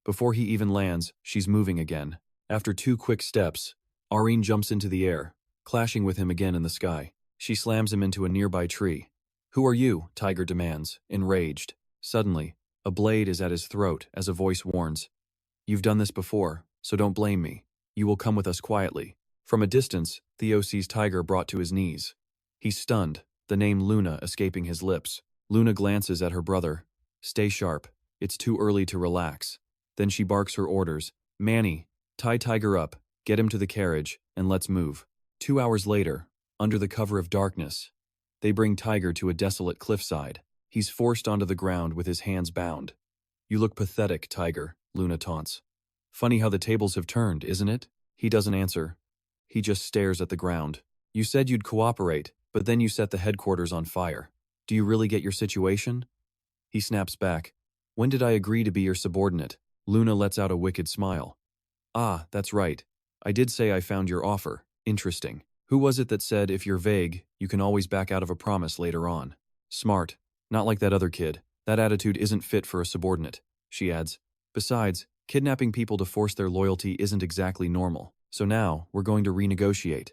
[SPEAKER 1] Before he even lands, she's moving again. After 2 quick steps, Areen jumps into the air, clashing with him again in the sky. She slams him into a nearby tree. "Who are you?" Tiger demands, enraged. Suddenly, a blade is at his throat as a voice warns, "You've done this before, so don't blame me. You will come with us quietly." From a distance, Theo sees Tiger brought to his knees. He's stunned, the name Luna escaping his lips. Luna glances at her brother. "Stay sharp. It's too early to relax." Then she barks her orders. "Manny, tie Tiger up, get him to the carriage, and let's move." 2 hours later, under the cover of darkness, they bring Tiger to a desolate cliffside. He's forced onto the ground with his hands bound. "You look pathetic, Tiger," Luna taunts. "Funny how the tables have turned, isn't it?" He doesn't answer. He just stares at the ground. "You said you'd cooperate, but then you set the headquarters on fire. Do you really get your situation?" He snaps back. "When did I agree to be your subordinate?" Luna lets out a wicked smile. "Ah, that's right. I did say I found your offer. Interesting. Who was it that said if you're vague, you can always back out of a promise later on? Smart. Not like that other kid. That attitude isn't fit for a subordinate," she adds. "Besides, kidnapping people to force their loyalty isn't exactly normal. So now, we're going to renegotiate."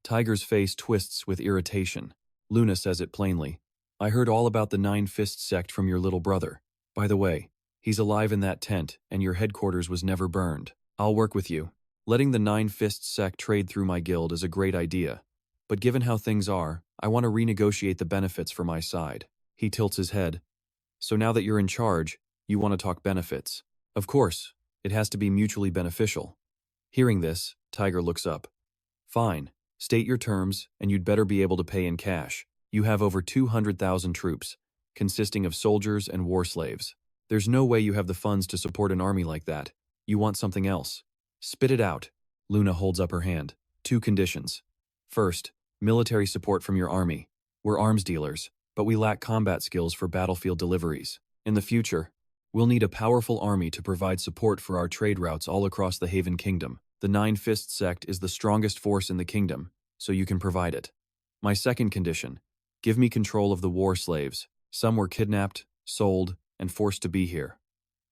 [SPEAKER 1] Tiger's face twists with irritation. Luna says it plainly. "I heard all about the Nine Fists sect from your little brother. By the way, he's alive in that tent, and your headquarters was never burned. I'll work with you. Letting the Nine Fists sect trade through my guild is a great idea. But given how things are, I want to renegotiate the benefits for my side." He tilts his head. "So now that you're in charge, you want to talk benefits. Of course, it has to be mutually beneficial." Hearing this, Tiger looks up. "Fine. State your terms, and you'd better be able to pay in cash. You have over 200,000 troops, consisting of soldiers and war slaves. There's no way you have the funds to support an army like that. You want something else. Spit it out." Luna holds up her hand. 2 conditions. First, military support from your army. We're arms dealers, but we lack combat skills for battlefield deliveries. In the future, we'll need a powerful army to provide support for our trade routes all across the Haven Kingdom. The Nine-Fist Sect is the strongest force in the kingdom, so you can provide it. My second condition, give me control of the war slaves. Some were kidnapped, sold, and forced to be here.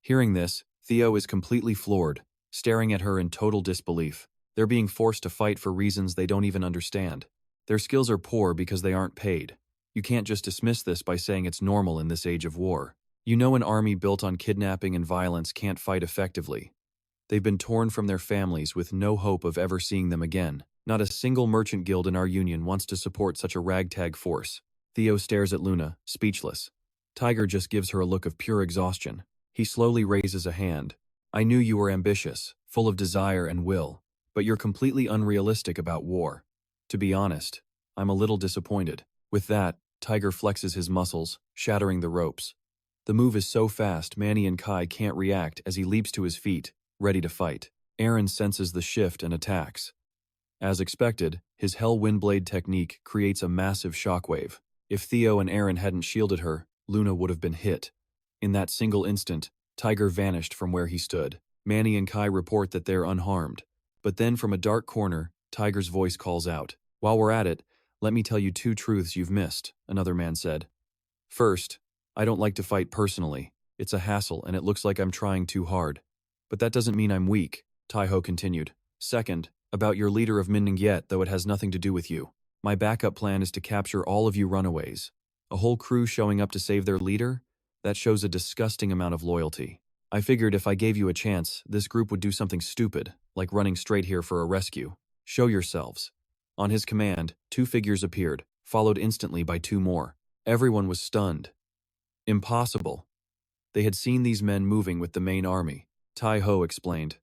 [SPEAKER 1] Hearing this, Theo is completely floored, staring at her in total disbelief. They're being forced to fight for reasons they don't even understand. Their skills are poor because they aren't paid. You can't just dismiss this by saying it's normal in this age of war. You know an army built on kidnapping and violence can't fight effectively. They've been torn from their families with no hope of ever seeing them again. Not a single merchant guild in our union wants to support such a ragtag force. Theo stares at Luna, speechless. Tiger just gives her a look of pure exhaustion. He slowly raises a hand. I knew you were ambitious, full of desire and will, but you're completely unrealistic about war. To be honest, I'm a little disappointed. With that, Tiger flexes his muscles, shattering the ropes. The move is so fast Manny and Kai can't react as he leaps to his feet, ready to fight. Aaron senses the shift and attacks. As expected, his Hell Windblade technique creates a massive shockwave. If Theo and Aaron hadn't shielded her, Luna would have been hit. In that single instant, Tiger vanished from where he stood. Manny and Kai report that they're unharmed. But then from a dark corner, Tiger's voice calls out. While we're at it, let me tell you two truths you've missed, another man said. First, I don't like to fight personally. It's a hassle and it looks like I'm trying too hard. But that doesn't mean I'm weak, Taiho continued. Second, about your leader of Mingua, though it has nothing to do with you. My backup plan is to capture all of you runaways. A whole crew showing up to save their leader? That shows a disgusting amount of loyalty. I figured if I gave you a chance, this group would do something stupid, like running straight here for a rescue. Show yourselves. On his command, two figures appeared, followed instantly by two more. Everyone was stunned. Impossible. They had seen these men moving with the main army. Tai Ho explained.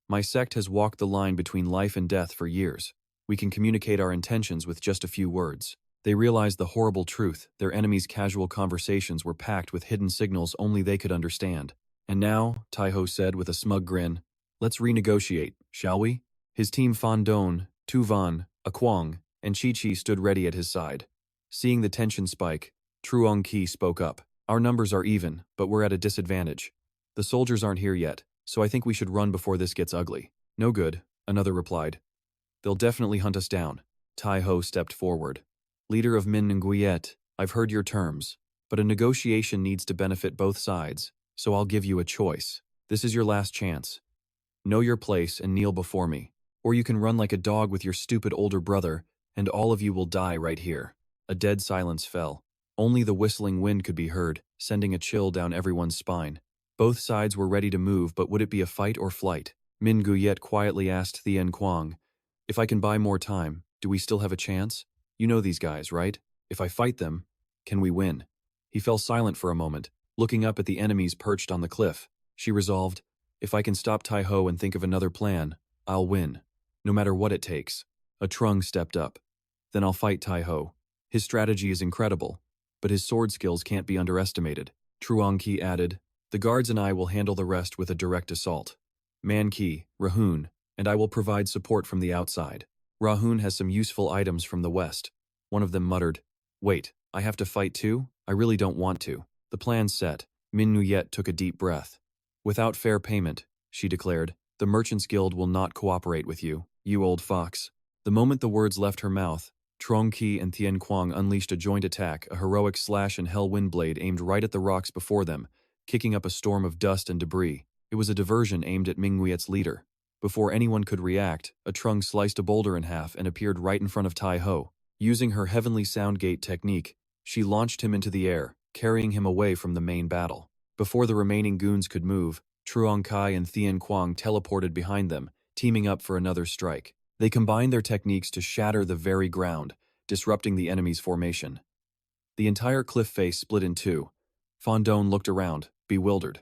[SPEAKER 1] My sect has walked the line between life and death for years. We can communicate our intentions with just a few words. They realized the horrible truth. Their enemies' casual conversations were packed with hidden signals only they could understand. And now, Tai Ho said with a smug grin, let's renegotiate, shall we? His team Fan Don, Tu Van, Akwang, and Chi Chi stood ready at his side. Seeing the tension spike, Truong Ki spoke up. Our numbers are even, but we're at a disadvantage. The soldiers aren't here yet, so I think we should run before this gets ugly. No good, another replied. They'll definitely hunt us down. Tai Ho stepped forward. Leader of Min Nguyen, I've heard your terms, but a negotiation needs to benefit both sides, so I'll give you a choice. This is your last chance. Know your place and kneel before me, or you can run like a dog with your stupid older brother, and all of you will die right here. A dead silence fell. Only the whistling wind could be heard, sending a chill down everyone's spine. Both sides were ready to move, but would it be a fight or flight? Min Nguyen quietly asked Tian Guang, if I can buy more time, do we still have a chance? You know these guys, right? If I fight them, can we win? He fell silent for a moment, looking up at the enemies perched on the cliff. She resolved, if I can stop Tai Ho and think of another plan, I'll win. No matter what it takes. A Trung stepped up. Then I'll fight Tai Ho. His strategy is incredible, but his sword skills can't be underestimated. Truong Ki added, the guards and I will handle the rest with a direct assault. Man Ki, Rahun, and I will provide support from the outside. Rahun has some useful items from the west. One of them muttered, wait, I have to fight too? I really don't want to. The plan's set. Min Nuyet took a deep breath. Without fair payment, she declared, the Merchants Guild will not cooperate with you, you old fox. The moment the words left her mouth, Trong Ki and Tian Guang unleashed a joint attack, a heroic slash and hell windblade aimed right at the rocks before them, kicking up a storm of dust and debris. It was a diversion aimed at Minguyet's leader. Before anyone could react, a Trung sliced a boulder in half and appeared right in front of Tai Ho. Using her heavenly sound gate technique, she launched him into the air, carrying him away from the main battle. Before the remaining goons could move, Truong Kai and Tian Guang teleported behind them, teaming up for another strike. They combined their techniques to shatter the very ground, disrupting the enemy's formation. The entire cliff face split in two. Fondone looked around, bewildered.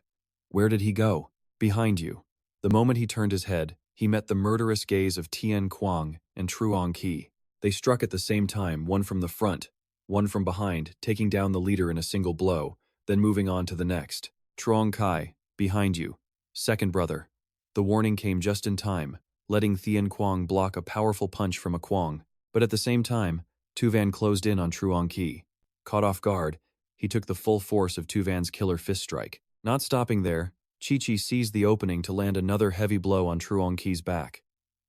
[SPEAKER 1] Where did he go? Behind you. The moment he turned his head, he met the murderous gaze of Tian Guang and Truong Ki. They struck at the same time, one from the front, one from behind, taking down the leader in a single blow, then moving on to the next. Truong Kai, behind you. Second brother. The warning came just in time, letting Tian Guang block a powerful punch from a Guang, but at the same time, Tuvan closed in on Truong Ki. Caught off guard, he took the full force of Tuvan's killer fist strike. Not stopping there, Chi Chi seized the opening to land another heavy blow on Truong Ki's back.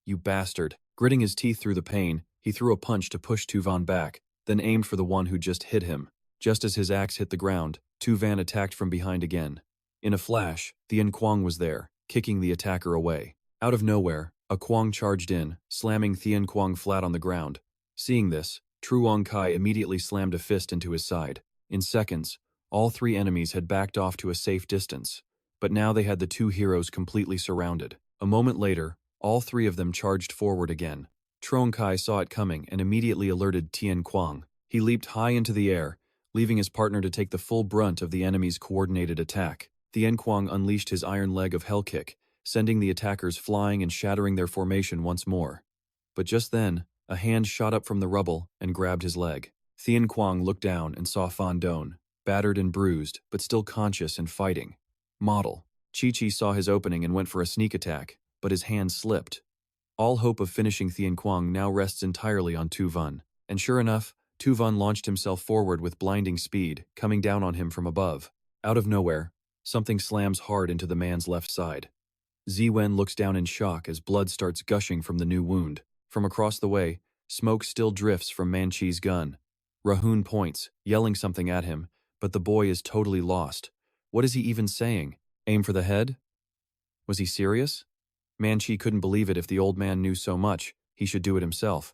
[SPEAKER 1] "You bastard." Gritting his teeth through the pain, he threw a punch to push Tuvan back, then aimed for the one who just hit him. Just as his axe hit the ground, Tuvan attacked from behind again. In a flash, Tian Guang was there, kicking the attacker away. Out of nowhere, a Guang charged in, slamming Tian Guang flat on the ground. Seeing this, Truong Kai immediately slammed a fist into his side. In seconds, all three enemies had backed off to a safe distance, but now they had the two heroes completely surrounded. A moment later, all three of them charged forward again. Truong Kai saw it coming and immediately alerted Tian Guang. He leaped high into the air, leaving his partner to take the full brunt of the enemy's coordinated attack. Tian Guang unleashed his iron leg of hell kick, sending the attackers flying and shattering their formation once more. But just then, a hand shot up from the rubble and grabbed his leg. Tian Guang looked down and saw Fan Dong, battered and bruised, but still conscious and fighting. Model. Chi-Chi saw his opening and went for a sneak attack, but his hand slipped. All hope of finishing Tian Guang now rests entirely on Tuvan. And sure enough, Tuvan launched himself forward with blinding speed, coming down on him from above. Out of nowhere, something slams hard into the man's left side. Ziwen looks down in shock as blood starts gushing from the new wound. From across the way, smoke still drifts from Manchi's gun. Rahun points, yelling something at him, but the boy is totally lost. What is he even saying? Aim for the head? Was he serious? Manchi couldn't believe it. If the old man knew so much, he should do it himself.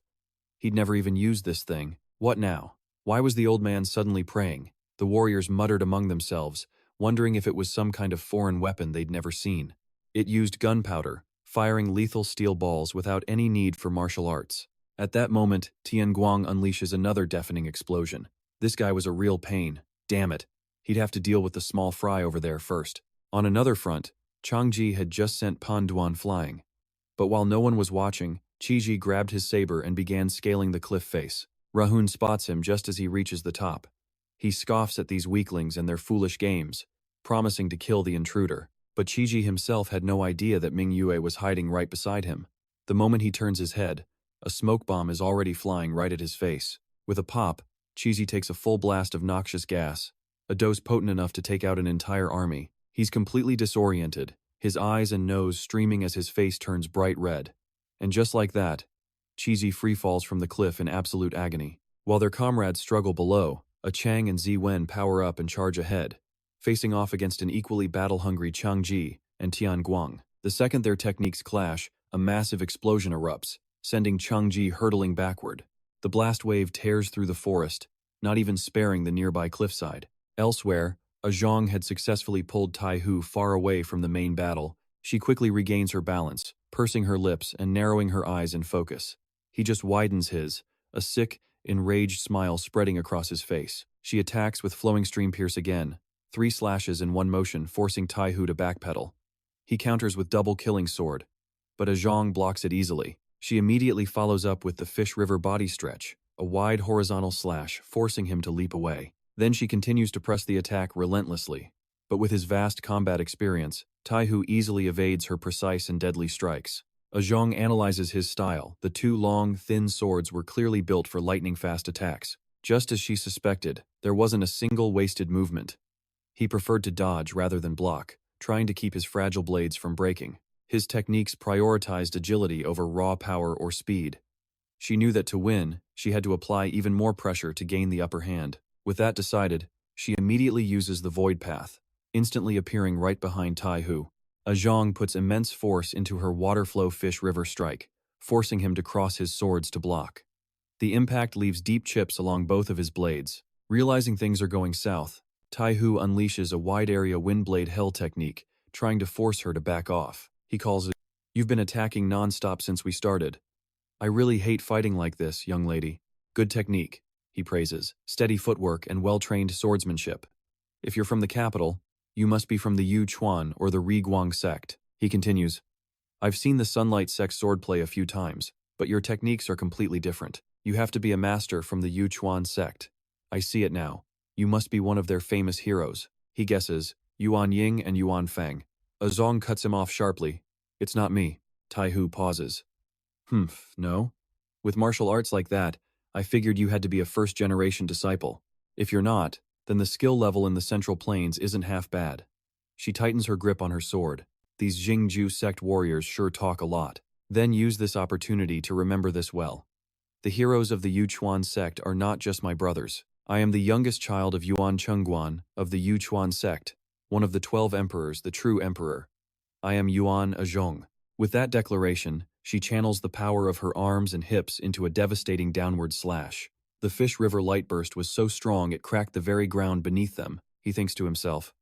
[SPEAKER 1] He'd never even used this thing. What now? Why was the old man suddenly praying? The warriors muttered among themselves, wondering if it was some kind of foreign weapon they'd never seen. It used gunpowder, firing lethal steel balls without any need for martial arts. At that moment, Tian Guang unleashes another deafening explosion. This guy was a real pain. Damn it. He'd have to deal with the small fry over there first. On another front, Changji had just sent Pan Duan flying. But while no one was watching, Chiji grabbed his saber and began scaling the cliff face. Rahun spots him just as he reaches the top. He scoffs at these weaklings and their foolish games, promising to kill the intruder. But Chiji himself had no idea that Mingua was hiding right beside him. The moment he turns his head, a smoke bomb is already flying right at his face. With a pop, Chiji takes a full blast of noxious gas, a dose potent enough to take out an entire army. He's completely disoriented, his eyes and nose streaming as his face turns bright red. And just like that, Chiji free falls from the cliff in absolute agony. While their comrades struggle below, a Chang and Ziwen power up and charge ahead, facing off against an equally battle-hungry Changji and Tian Guang. The second their techniques clash, a massive explosion erupts, sending Changji hurtling backward. The blast wave tears through the forest, not even sparing the nearby cliffside. Elsewhere, a Zhang had successfully pulled Tai Hu far away from the main battle. She quickly regains her balance, pursing her lips and narrowing her eyes in focus. He just widens his, a sick, enraged smile spreading across his face. She attacks with flowing stream pierce again, 3 slashes in one motion, forcing Tai Hu to backpedal. He counters with double killing sword, but a Zhang blocks it easily. She immediately follows up with the Fish River body stretch, a wide horizontal slash, forcing him to leap away. Then she continues to press the attack relentlessly. But with his vast combat experience, Tai Hu easily evades her precise and deadly strikes. A Zhang analyzes his style. The 2 long, thin swords were clearly built for lightning-fast attacks. Just as she suspected, there wasn't a single wasted movement. He preferred to dodge rather than block, trying to keep his fragile blades from breaking. His techniques prioritized agility over raw power or speed. She knew that to win, she had to apply even more pressure to gain the upper hand. With that decided, she immediately uses the Void Path, instantly appearing right behind Tai Hu. A Zhang puts immense force into her Waterflow Fish River strike, forcing him to cross his swords to block. The impact leaves deep chips along both of his blades. Realizing things are going south, Tai Hu unleashes a wide-area Windblade Hell technique, trying to force her to back off. He calls it, "You've been attacking non-stop since we started. I really hate fighting like this, young lady. Good technique," he praises, "steady footwork and well-trained swordsmanship. If you're from the capital, you must be from the Yu Chuan or the Ri Guang Sect." He continues, "I've seen the Sunlight Sect swordplay a few times, but your techniques are completely different. You have to be a master from the Yu Chuan Sect. I see it now. You must be one of their famous heroes." He guesses, Yuan Ying and Yuan Feng. A Zhang cuts him off sharply. "It's not me." Tai Hu pauses. No? With martial arts like that, I figured you had to be a first-generation disciple. If you're not, then the skill level in the Central Plains isn't half bad." She tightens her grip on her sword. These Jingju sect warriors sure talk a lot. Then use this opportunity to remember this well. The heroes of the Yuchuan sect are not just my brothers. I am the youngest child of Yuan Chengguan of the Yuchuan sect, one of the 12 emperors, the true emperor. I am Yuan Azhong. With that declaration, she channels the power of her arms and hips into a devastating downward slash. The Fish River light burst was so strong it cracked the very ground beneath them, he thinks to himself.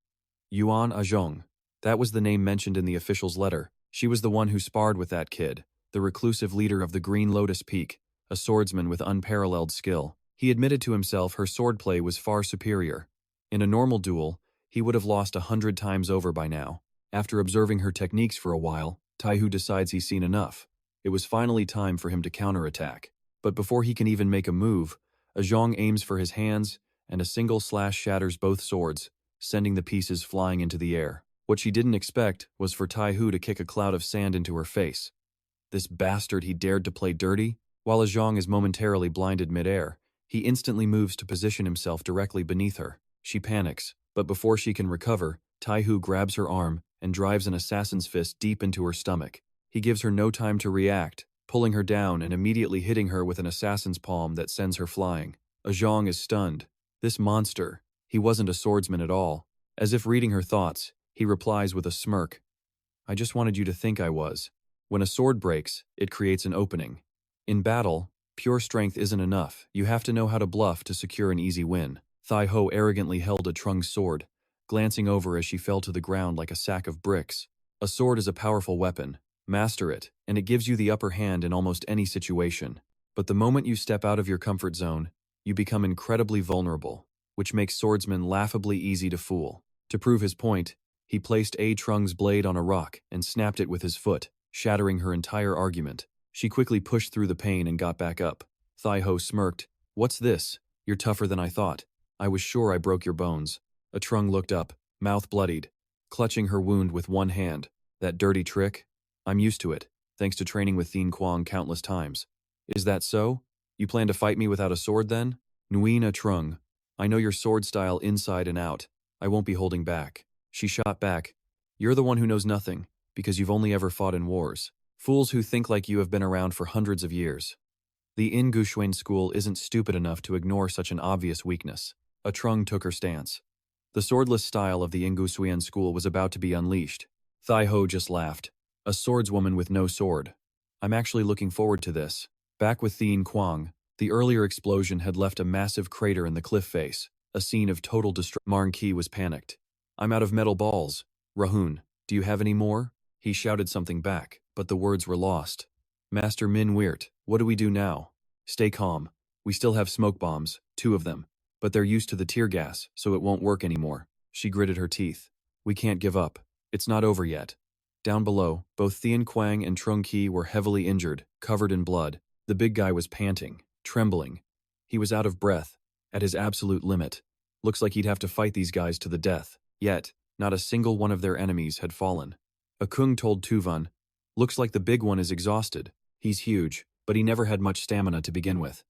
[SPEAKER 1] Yuan Azhong. That was the name mentioned in the official's letter. She was the one who sparred with that kid, the reclusive leader of the Green Lotus Peak, a swordsman with unparalleled skill. He admitted to himself her swordplay was far superior. In a normal duel, he would have lost 100 times over by now. After observing her techniques for a while, Taihu decides he's seen enough. It was finally time for him to counterattack. But before he can even make a move, Azhong aims for his hands, and a single slash shatters both swords, sending the pieces flying into the air. What she didn't expect was for Taihu to kick a cloud of sand into her face. This bastard, he dared to play dirty? While Azhong is momentarily blinded midair, he instantly moves to position himself directly beneath her. She panics, but before she can recover, Taihu grabs her arm and drives an assassin's fist deep into her stomach. He gives her no time to react, pulling her down and immediately hitting her with an assassin's palm that sends her flying. Azhong is stunned. This monster, he wasn't a swordsman at all. As if reading her thoughts, he replies with a smirk. I just wanted you to think I was. When a sword breaks, it creates an opening. In battle, pure strength isn't enough. You have to know how to bluff to secure an easy win. Thai Ho arrogantly held a Trung's sword, glancing over as she fell to the ground like a sack of bricks. A sword is a powerful weapon. Master it, and it gives you the upper hand in almost any situation. But the moment you step out of your comfort zone, you become incredibly vulnerable, which makes swordsmen laughably easy to fool. To prove his point, he placed A Trung's blade on a rock and snapped it with his foot, shattering her entire argument. She quickly pushed through the pain and got back up. Thai Ho smirked. What's this? You're tougher than I thought. I was sure I broke your bones. A Trung looked up, mouth bloodied, clutching her wound with one hand. That dirty trick? I'm used to it, thanks to training with Tian Guang countless times. Is that so? You plan to fight me without a sword then? Nguyen A Trung. I know your sword style inside and out. I won't be holding back. She shot back. You're the one who knows nothing, because you've only ever fought in wars. Fools who think like you have been around for hundreds of years. The Ingushuan school isn't stupid enough to ignore such an obvious weakness. A Trung took her stance. The swordless style of the Ingushuan school was about to be unleashed. Thai Ho just laughed. A swordswoman with no sword. I'm actually looking forward to this. Back with Tian Guang, the earlier explosion had left a massive crater in the cliff face, a scene of total destruction. Manchi was panicked. I'm out of metal balls. Rahun, do you have any more? He shouted something back, but the words were lost. Master Min Weert, what do we do now? Stay calm. We still have smoke bombs, 2 of them, but they're used to the tear gas, so it won't work anymore. She gritted her teeth. We can't give up. It's not over yet. Down below, both Tian Guang and Trung Qi were heavily injured, covered in blood. The big guy was panting, trembling. He was out of breath, at his absolute limit. Looks like he'd have to fight these guys to the death. Yet, not a single one of their enemies had fallen. A Kung told Tuvan, looks like the big one is exhausted. He's huge, but he never had much stamina to begin with.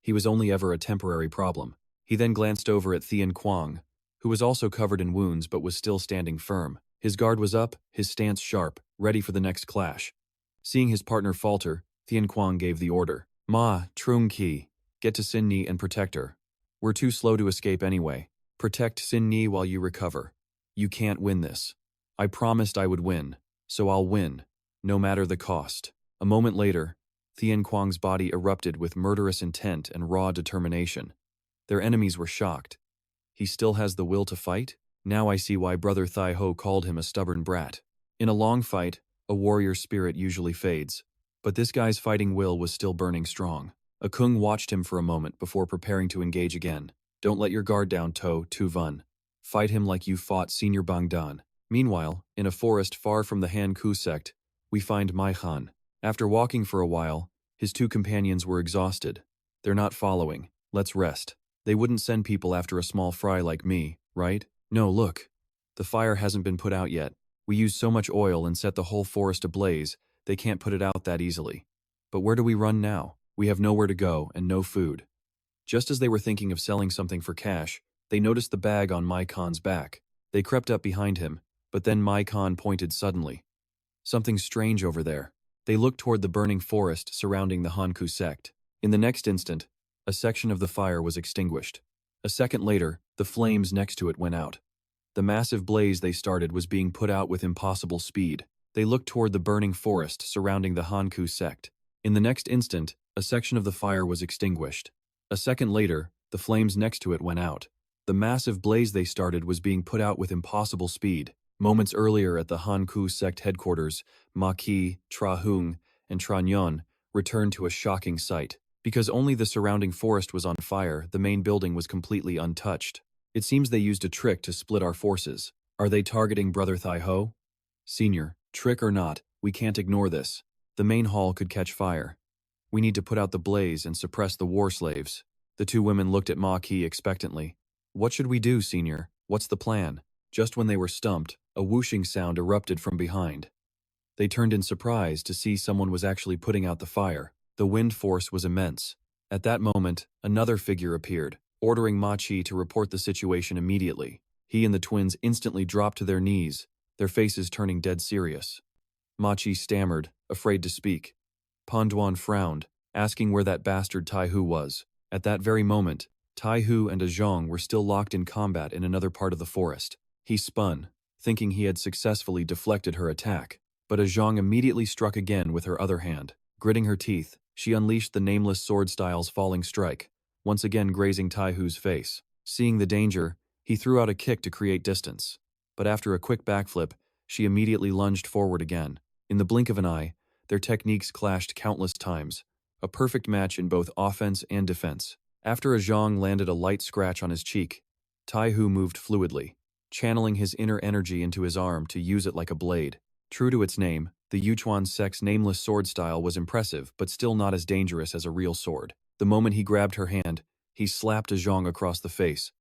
[SPEAKER 1] He was only ever a temporary problem. He then glanced over at Tian Guang, who was also covered in wounds but was still standing firm. His guard was up, his stance sharp, ready for the next clash. Seeing his partner falter, Tian Guang gave the order. Ma, Trung Qi, get to Sin Ni and protect her. We're too slow to escape anyway. Protect Sin Ni while you recover. You can't win this. I promised I would win, so I'll win, no matter the cost. A moment later, Tian Guang's body erupted with murderous intent and raw determination. Their enemies were shocked. He still has the will to fight? Now I see why Brother Thai Ho called him a stubborn brat. In a long fight, a warrior's spirit usually fades, but this guy's fighting will was still burning strong. A Kung watched him for a moment before preparing to engage again. Don't let your guard down, To Van. Fight him like you fought Senior Bangdan. Meanwhile, in a forest far from the Han Ku sect, we find Mai Han. After walking for a while, his 2 companions were exhausted. They're not following. Let's rest. They wouldn't send people after a small fry like me, right? No, look. The fire hasn't been put out yet. We used so much oil and set the whole forest ablaze, they can't put it out that easily. But where do we run now? We have nowhere to go and no food. Just as they were thinking of selling something for cash, they noticed the bag on Mai Khan's back. They crept up behind him, but then Mai Khan pointed suddenly. Something strange over there. They looked toward the burning forest surrounding the Hanku sect. In the next instant, a section of the fire was extinguished. A second later, the flames next to it went out. The massive blaze they started was being put out with impossible speed. They looked toward the burning forest surrounding the Hanku sect. In the next instant, a section of the fire was extinguished. A second later, the flames next to it went out. The massive blaze they started was being put out with impossible speed. Moments earlier at the Hanku sect headquarters, Ma Qi, Tra Hung, and Tra Nyon returned to a shocking sight. Because only the surrounding forest was on fire, the main building was completely untouched. It seems they used a trick to split our forces. Are they targeting Brother Thai Ho? Senior, trick or not, we can't ignore this. The main hall could catch fire. We need to put out the blaze and suppress the war slaves. The two women looked at Ma Qi expectantly. What should we do, Senior? What's the plan? Just when they were stumped, a whooshing sound erupted from behind. They turned in surprise to see someone was actually putting out the fire. The wind force was immense. At that moment, another figure appeared, ordering Ma Qi to report the situation immediately. He and the twins instantly dropped to their knees, their faces turning dead serious. Ma Qi stammered, afraid to speak. Pan Duan frowned, asking where that bastard Tai Hu was. At that very moment, Tai Hu and a Zhang were still locked in combat in another part of the forest. He spun, thinking he had successfully deflected her attack, but a Zhang immediately struck again with her other hand. Gritting her teeth, she unleashed the nameless sword-style's falling strike, once again grazing Tai Hu's face. Seeing the danger, he threw out a kick to create distance. But after a quick backflip, she immediately lunged forward again. In the blink of an eye, their techniques clashed countless times, a perfect match in both offense and defense. After a Zhang landed a light scratch on his cheek, Tai Hu moved fluidly, channeling his inner energy into his arm to use it like a blade. True to its name, the Yuchuan sect's nameless sword style was impressive, but still not as dangerous as a real sword. The moment he grabbed her hand, he slapped a Zhang across the face.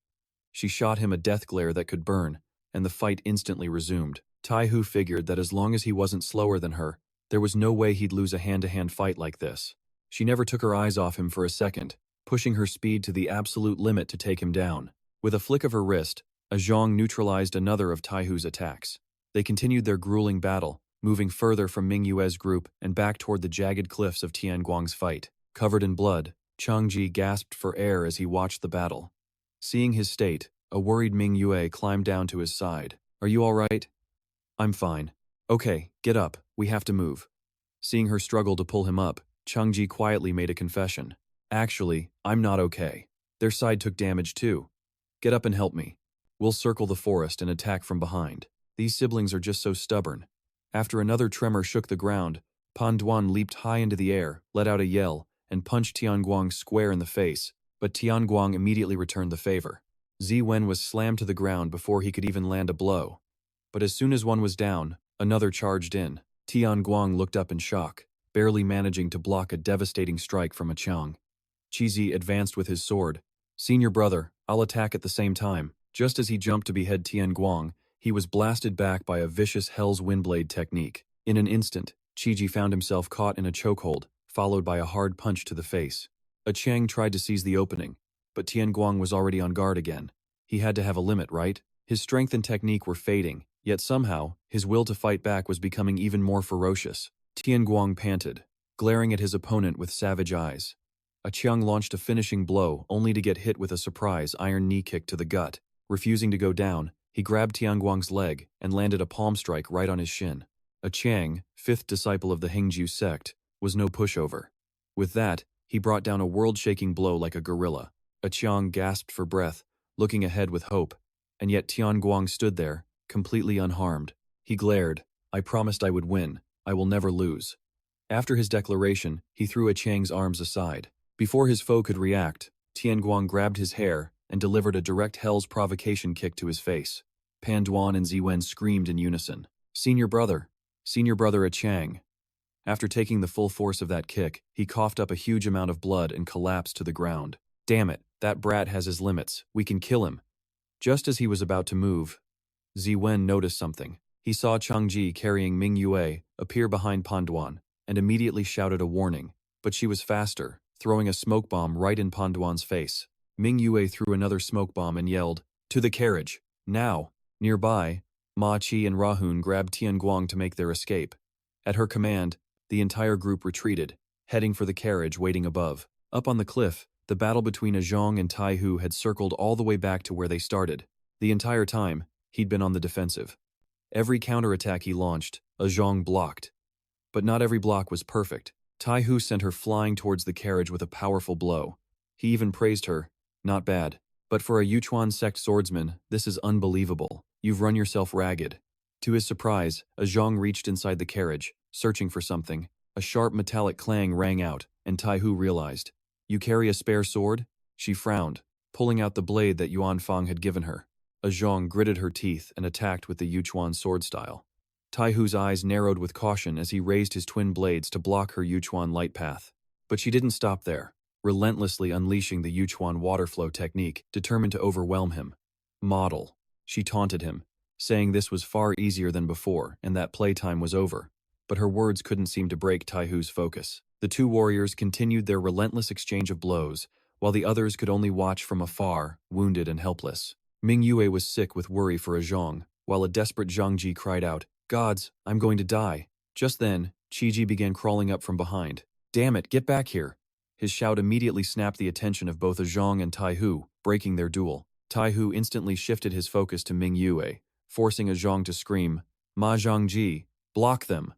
[SPEAKER 1] She shot him a death glare that could burn, and the fight instantly resumed. Tai Hu figured that as long as he wasn't slower than her, there was no way he'd lose a hand-to-hand fight like this. She never took her eyes off him for a second, pushing her speed to the absolute limit to take him down. With a flick of her wrist, a Zhang neutralized another of Tai Hu's attacks. They continued their grueling battle, moving further from Mingua's group and back toward the jagged cliffs of Tian Guang's fight. Covered in blood, Changji gasped for air as he watched the battle. Seeing his state, a worried Mingua climbed down to his side. Are you all right? I'm fine. Okay, get up, we have to move. Seeing her struggle to pull him up, Changji quietly made a confession. Actually, I'm not okay. Their side took damage too. Get up and help me. We'll circle the forest and attack from behind. These siblings are just so stubborn. After another tremor shook the ground, Pan Duan leaped high into the air, let out a yell, and punched Tian Guang square in the face, but Tian Guang immediately returned the favor. Ziwen was slammed to the ground before he could even land a blow. But as soon as one was down, another charged in. Tian Guang looked up in shock, barely managing to block a devastating strike from a Chang. Chizi advanced with his sword. Senior brother, I'll attack at the same time. Just as he jumped to behead Tian Guang, he was blasted back by a vicious Hell's Windblade technique. In an instant, Chiji found himself caught in a chokehold, followed by a hard punch to the face. A Chang tried to seize the opening, but Tian Guang was already on guard again. He had to have a limit, right? His strength and technique were fading, yet somehow, his will to fight back was becoming even more ferocious. Tian Guang panted, glaring at his opponent with savage eyes. A Chiang launched a finishing blow only to get hit with a surprise iron knee kick to the gut. Refusing to go down, he grabbed Tian Guang's leg and landed a palm strike right on his shin. A Chiang, fifth disciple of the Hengju sect, was no pushover. With that, he brought down a world-shaking blow like a gorilla. A Chiang gasped for breath, looking ahead with hope, and yet Tian Guang stood there, completely unharmed. He glared. I promised I would win. I will never lose. After his declaration, he threw a Chiang's arms aside. Before his foe could react, Tian Guang grabbed his hair and delivered a direct Hell's provocation kick to his face. Pan Duan and Ziwen screamed in unison. Senior brother a Chang. After taking the full force of that kick, he coughed up a huge amount of blood and collapsed to the ground. Damn it, that brat has his limits. We can kill him. Just as he was about to move, Ziwen noticed something. He saw Changji carrying Mingua appear behind Pan Duan and immediately shouted a warning, but she was faster, throwing a smoke bomb right in Pan Duan's face. Mingua threw another smoke bomb and yelled, "To the carriage, now!" Nearby, Ma Qi and Rahun grabbed Tian Guang to make their escape. At her command, The entire group retreated, heading for the carriage waiting above. Up on the cliff, the battle between Zhang and Tai Hu had circled all the way back to where they started. The entire time, he'd been on the defensive. Every counterattack he launched, Zhang blocked. But not every block was perfect. Tai Hu sent her flying towards the carriage with a powerful blow. He even praised her. Not bad. But for a Yuchuan sect swordsman, this is unbelievable. You've run yourself ragged. To his surprise, Zhang reached inside the carriage, searching for something. A sharp metallic clang rang out, and Tai Hu realized. You carry a spare sword? She frowned, pulling out the blade that Yuan Fang had given her. Zhang gritted her teeth and attacked with the Yuchuan sword style. Tai Hu's eyes narrowed with caution as he raised his twin blades to block her Yuchuan light path. But she didn't stop there, relentlessly unleashing the Yuchuan water flow technique, determined to overwhelm him. Model. She taunted him, saying this was far easier than before and that playtime was over. But her words couldn't seem to break Tai Hu's focus. The two warriors continued their relentless exchange of blows, while the others could only watch from afar, wounded and helpless. Mingua was sick with worry for Zhang, while a desperate Zhang Ji cried out, "Gods, I'm going to die." Just then, Qiji began crawling up from behind. "Damn it, get back here." His shout immediately snapped the attention of both Zhang and Tai Hu, breaking their duel. Tai Hu instantly shifted his focus to Mingua, forcing Zhang to scream, "Ma Zhangji, block them."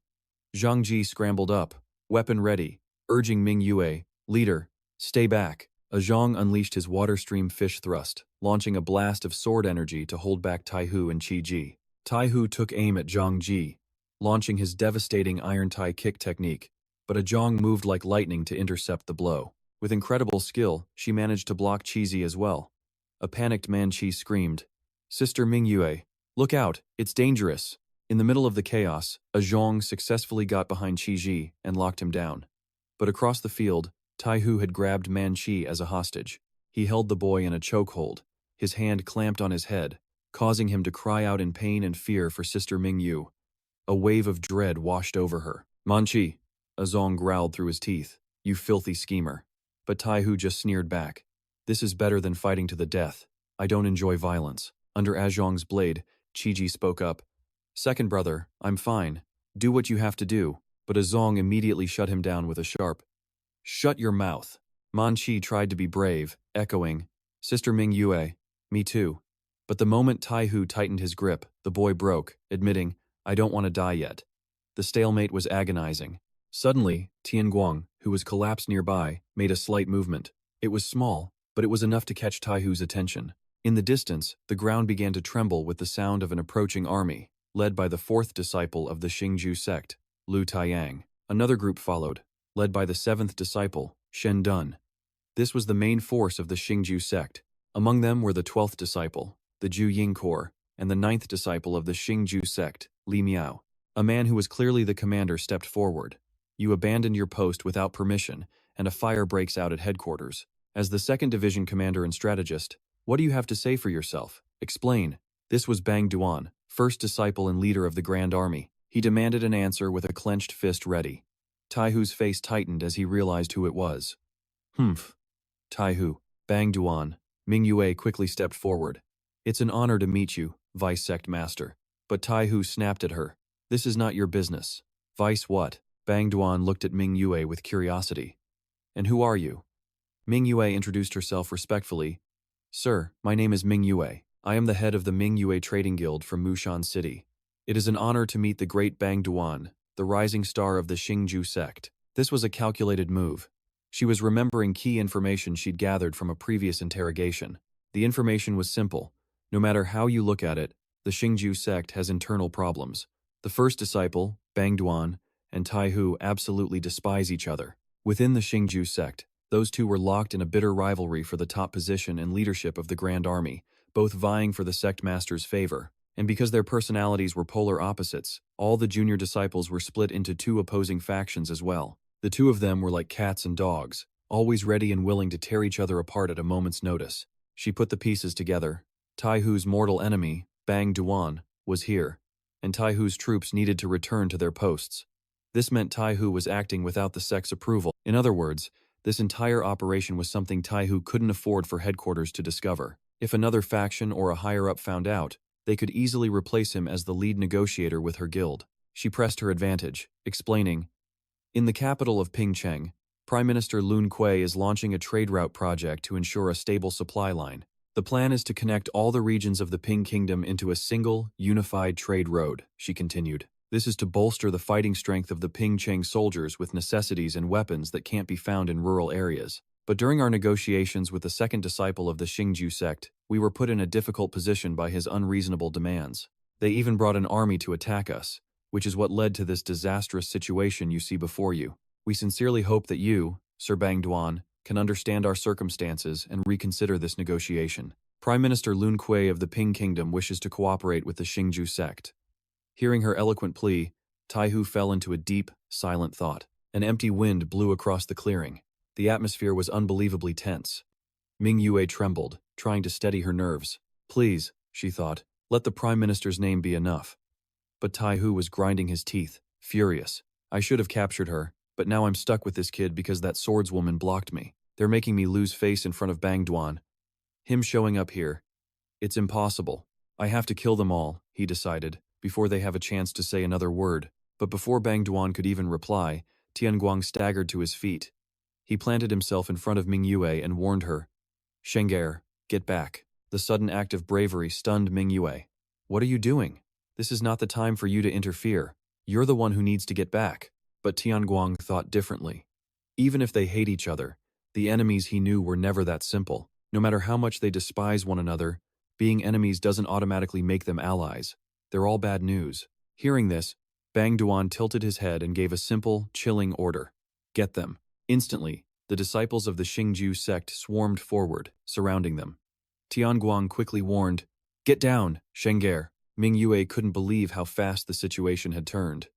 [SPEAKER 1] Zhang Ji scrambled up, weapon ready, urging Mingua, "Leader, stay back." Zhang unleashed his water stream fish thrust, launching a blast of sword energy to hold back Tai Hu and Qi Ji. Tai Hu took aim at Zhang Ji, launching his devastating iron Tai kick technique, but Zhang moved like lightning to intercept the blow. With incredible skill, she managed to block Qi Ji as well. A panicked Manchi screamed, "Sister Mingua, look out, it's dangerous." In the middle of the chaos, Zhang successfully got behind Qi Ji and locked him down. But across the field, Tai Hu had grabbed Manchi as a hostage. He held the boy in a chokehold, his hand clamped on his head, causing him to cry out in pain and fear for Sister Mingyu. A wave of dread washed over her. "Manchi," Zhang growled through his teeth, "you filthy schemer." But Tai Hu just sneered back. "This is better than fighting to the death. I don't enjoy violence." Under Zhang's blade, Qi Ji spoke up. "Second brother, I'm fine. Do what you have to do." But Zhang immediately shut him down with a sharp, "Shut your mouth." Manchi tried to be brave, echoing, "Sister Mingyu, me too." But the moment Tai Hu tightened his grip, the boy broke, admitting, "I don't want to die yet." The stalemate was agonizing. Suddenly, Tian Guang, who was collapsed nearby, made a slight movement. It was small, but it was enough to catch Tai Hu's attention. In the distance, the ground began to tremble with the sound of an approaching army, led by the fourth disciple of the Xingju sect, Lu Taiyang. Another group followed, led by the seventh disciple, Shen Dun. This was the main force of the Xingju sect. Among them were the 12th disciple, the Ju Ying Corps, and the 9th disciple of the Xingju sect, Li Miao. A man who was clearly the commander stepped forward. "You abandoned your post without permission, and a fire breaks out at headquarters. As the 2nd Division commander and strategist, what do you have to say for yourself? Explain." This was Bang Duan, first disciple and leader of the Grand Army. He demanded an answer with a clenched fist ready. Tai Hu's face tightened as he realized who it was. "Humph." Tai Hu, Bang Duan. Mingyu quickly stepped forward. "It's an honor to meet you, Vice Sect Master." But Tai Hu snapped at her. "This is not your business." "Vice what?" Bang Duan looked at Mingyu with curiosity. "And who are you?" Mingyu introduced herself respectfully. "Sir, my name is Mingyu. I am the head of the Mingyu Trading Guild from Musan City. It is an honor to meet the great Bang Duan, the rising star of the Xingju sect." This was a calculated move. She was remembering key information she'd gathered from a previous interrogation. The information was simple. No matter how you look at it, the Xingju sect has internal problems. The first disciple, Bang Duan, and Tai Hu absolutely despise each other. Within the Xingju sect, those two were locked in a bitter rivalry for the top position and leadership of the Grand Army, both vying for the sect master's favor. And because their personalities were polar opposites, all the junior disciples were split into two opposing factions as well. The two of them were like cats and dogs, always ready and willing to tear each other apart at a moment's notice. She put the pieces together. Tai Hu's mortal enemy, Bang Duan, was here, and Tai Hu's troops needed to return to their posts. This meant Tai Hu was acting without the sect's approval. In other words, this entire operation was something Tai Hu couldn't afford for headquarters to discover. If another faction or a higher-up found out, they could easily replace him as the lead negotiator with her guild. She pressed her advantage, explaining, In the capital of Pingcheng, Prime Minister Lun Kuei is launching a trade route project to ensure a stable supply line. The plan is to connect all the regions of the Ping Kingdom into a single, unified trade road, she continued. This is to bolster the fighting strength of the Pingcheng soldiers with necessities and weapons that can't be found in rural areas. But during our negotiations with the second disciple of the Xingju sect, we were put in a difficult position by his unreasonable demands. They even brought an army to attack us, which is what led to this disastrous situation you see before you. We sincerely hope that you, Sir Bangduan, can understand our circumstances and reconsider this negotiation. Prime Minister Lun Kuei of the Ping Kingdom wishes to cooperate with the Xingju sect. Hearing her eloquent plea, Taihu fell into a deep, silent thought. An empty wind blew across the clearing. The atmosphere was unbelievably tense. Mingua trembled, trying to steady her nerves. Please, she thought, let the Prime Minister's name be enough. But Taihu was grinding his teeth, furious. I should have captured her, but now I'm stuck with this kid because that swordswoman blocked me. They're making me lose face in front of Bangduan. Him showing up here. It's impossible. I have to kill them all, he decided, before they have a chance to say another word. But before Bangduan could even reply, Tian Guang staggered to his feet. He planted himself in front of Mingua and warned her. Sheng'er, get back. The sudden act of bravery stunned Mingua. What are you doing? This is not the time for you to interfere. You're the one who needs to get back. But Tian Guang thought differently. Even if they hate each other, the enemies he knew were never that simple. No matter how much they despise one another, being enemies doesn't automatically make them allies. They're all bad news. Hearing this, Bangduan tilted his head and gave a simple, chilling order. Get them. Instantly, the disciples of the Xingju sect swarmed forward, surrounding them. Tian Guang quickly warned, Get down, Sheng'er. Mingua couldn't believe how fast the situation had turned.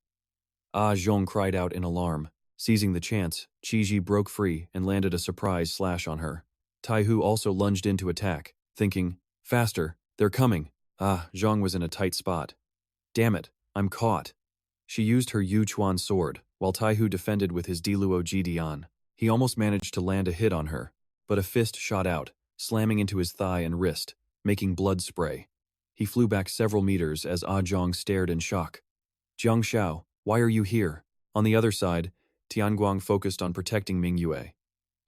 [SPEAKER 1] Ah Zhong cried out in alarm. Seizing the chance, Qiji broke free and landed a surprise slash on her. Taihu also lunged in to attack, thinking, Faster, they're coming. Ah, Zhong was in a tight spot. Damn it, I'm caught. She used her Yu Chuan sword, while Taihu defended with his Diluo Jidian. He almost managed to land a hit on her, but a fist shot out, slamming into his thigh and wrist, making blood spray. He flew back several meters as Ah Zhong stared in shock. Jiang Xiao, why are you here? On the other side, Tian Guang focused on protecting Mingua.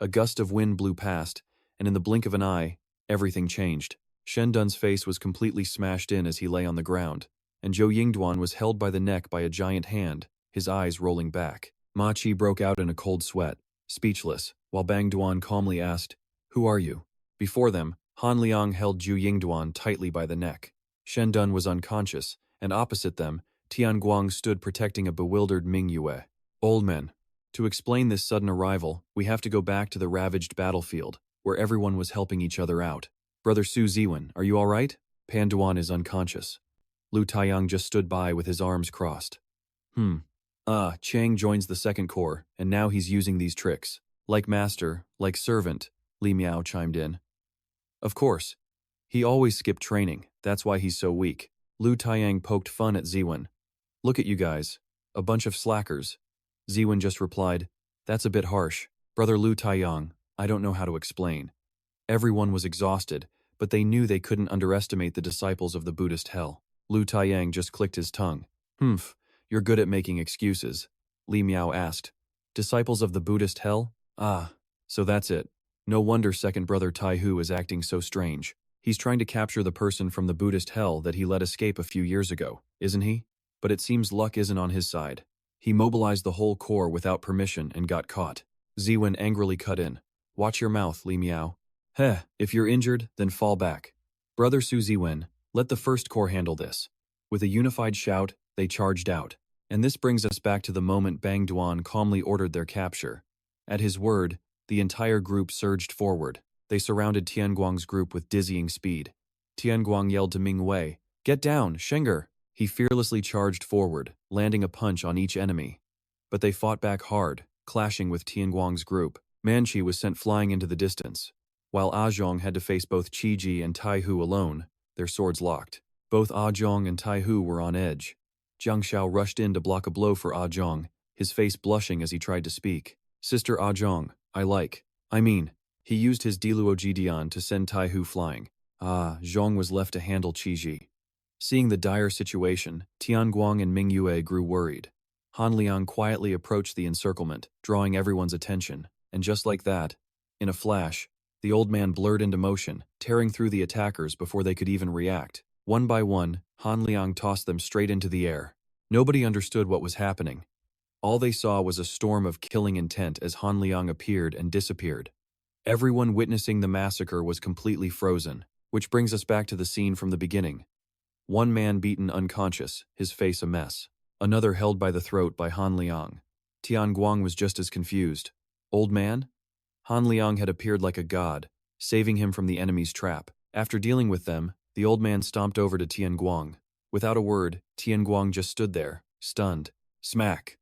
[SPEAKER 1] A gust of wind blew past, and in the blink of an eye, everything changed. Shen Dun's face was completely smashed in as he lay on the ground, and Zhou Yingduan was held by the neck by a giant hand, his eyes rolling back. Manchi broke out in a cold sweat, speechless, while Bangduan calmly asked, Who are you? Before them, Han Liang held Zhou Yingduan tightly by the neck. Shen Dun was unconscious, and opposite them, Tian Guang stood protecting a bewildered Mingua. Old men. To explain this sudden arrival, we have to go back to the ravaged battlefield, where everyone was helping each other out. Brother Su Ziwen, are you all right? Panduan is unconscious. Lu Taiyang just stood by with his arms crossed. Chang joins the second corps, and now he's using these tricks. Like master, like servant, Li Miao chimed in. Of course. He always skipped training, that's why he's so weak. Lu Taiyang poked fun at Ziwen. Look at you guys. A bunch of slackers. Ziwen just replied, That's a bit harsh. Brother Lu Taiyang, I don't know how to explain. Everyone was exhausted, but they knew they couldn't underestimate the disciples of the Buddhist hell. Lu Taiyang just clicked his tongue. You're good at making excuses. Li Miao asked. Disciples of the Buddhist hell? Ah, so that's it. No wonder second brother Taihu is acting so strange. He's trying to capture the person from the Buddhist hell that he let escape a few years ago, isn't he? But it seems luck isn't on his side. He mobilized the whole corps without permission and got caught. Ziwen angrily cut in. Watch your mouth, Li Miao. If you're injured, then fall back. Brother Su Ziwen, let the first corps handle this. With a unified shout, they charged out. And this brings us back to the moment Bangduan calmly ordered their capture. At his word, the entire group surged forward. They surrounded Tian Guang's group with dizzying speed. Tian Guang yelled to Mingua, Get down, Sheng'er! He fearlessly charged forward, landing a punch on each enemy. But they fought back hard, clashing with Tian Guang's group. Manchi was sent flying into the distance. While Ah Zhong had to face both Qiji and Taihu alone, their swords locked. Both Ah Zhong and Taihu were on edge. Jiang Xiao rushed in to block a blow for Ah Zhong, his face blushing as he tried to speak. Sister Ah Zhong, he used his Diluo Jidian to send Taihu flying. Ah, Zhong was left to handle Qiji. Seeing the dire situation, Tian Guang and Mingua grew worried. Han Liang quietly approached the encirclement, drawing everyone's attention, and just like that, in a flash, the old man blurred into motion, tearing through the attackers before they could even react. One by one, Han Liang tossed them straight into the air. Nobody understood what was happening. All they saw was a storm of killing intent as Han Liang appeared and disappeared. Everyone witnessing the massacre was completely frozen, which brings us back to the scene from the beginning. One man beaten unconscious, his face a mess. Another held by the throat by Han Liang. Tian Guang was just as confused. Old man? Han Liang had appeared like a god, saving him from the enemy's trap. After dealing with them, the old man stomped over to Tian Guang. Without a word, Tian Guang just stood there, stunned. Smack!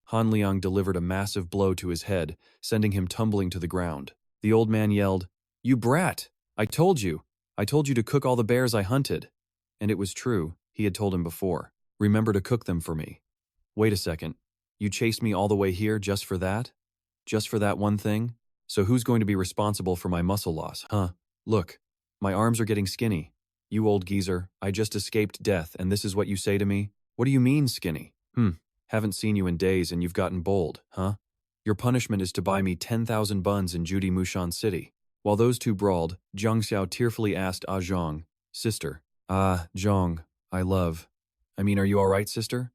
[SPEAKER 1] Han Liang delivered a massive blow to his head, sending him tumbling to the ground. The old man yelled, "You brat! I told you! I told you to cook all the bears I hunted!" And it was true, he had told him before. Remember to cook them for me. Wait a second. You chased me all the way here just for that? Just for that one thing? So who's going to be responsible for my muscle loss, huh? Look, my arms are getting skinny. You old geezer, I just escaped death and this is what you say to me? What do you mean skinny? Haven't seen you in days and you've gotten bold, huh? Your punishment is to buy me 10,000 buns in Judy Musan City. While those two brawled, Zhang Xiao tearfully asked Zhang, "Sister." "Ah, Zhang, are you alright, sister?"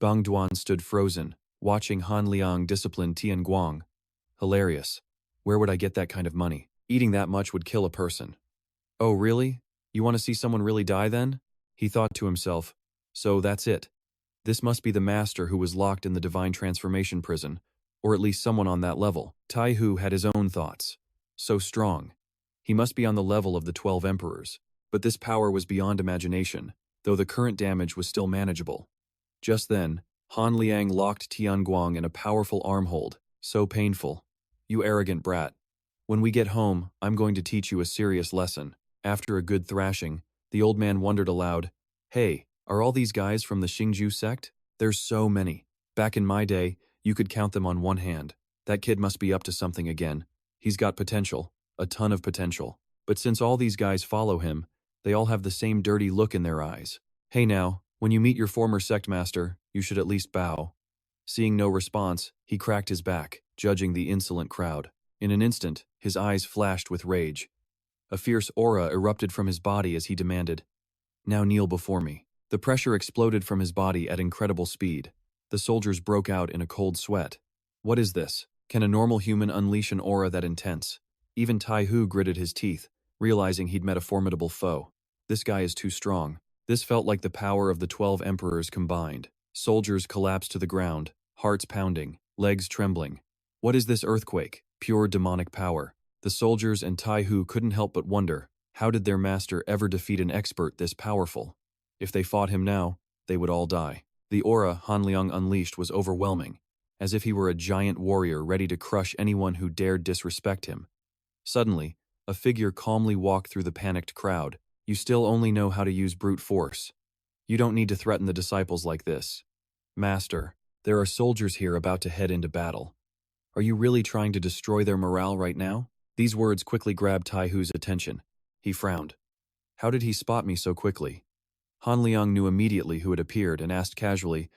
[SPEAKER 1] Bang Duan stood frozen, watching Han Liang discipline Tian Guang. Hilarious. Where would I get that kind of money? Eating that much would kill a person. Oh, really? You want to see someone really die then? He thought to himself. So that's it. This must be the master who was locked in the divine transformation prison, or at least someone on that level. Tai Hu had his own thoughts. So strong. He must be on the level of the 12 emperors. But this power was beyond imagination, though the current damage was still manageable. Just then, Han Liang locked Tian Guang in a powerful arm hold. So painful. You arrogant brat. When we get home, I'm going to teach you a serious lesson. After a good thrashing, the old man wondered aloud, "Hey, are all these guys from the Xingju sect? There's so many. Back in my day, you could count them on one hand. That kid must be up to something again. He's got potential, a ton of potential. But since all these guys follow him, they all have the same dirty look in their eyes. Hey now, when you meet your former sect master, you should at least bow." Seeing no response, he cracked his back, judging the insolent crowd. In an instant, his eyes flashed with rage. A fierce aura erupted from his body as he demanded, "Now kneel before me." The pressure exploded from his body at incredible speed. The soldiers broke out in a cold sweat. What is this? Can a normal human unleash an aura that intense? Even Tai Hu gritted his teeth, realizing he'd met a formidable foe. This guy is too strong. This felt like the power of the 12 emperors combined. Soldiers collapsed to the ground, hearts pounding, legs trembling. What is this earthquake? Pure demonic power. The soldiers and Tai Hu couldn't help but wonder, how did their master ever defeat an expert this powerful? If they fought him now, they would all die. The aura Han Liang unleashed was overwhelming, as if he were a giant warrior ready to crush anyone who dared disrespect him. Suddenly, a figure calmly walked through the panicked crowd. "You still only know how to use brute force. You don't need to threaten the disciples like this. Master, there are soldiers here about to head into battle. Are you really trying to destroy their morale right now?" These words quickly grabbed Tai Hu's attention. He frowned. How did he spot me so quickly? Han Liang knew immediately who had appeared and asked casually,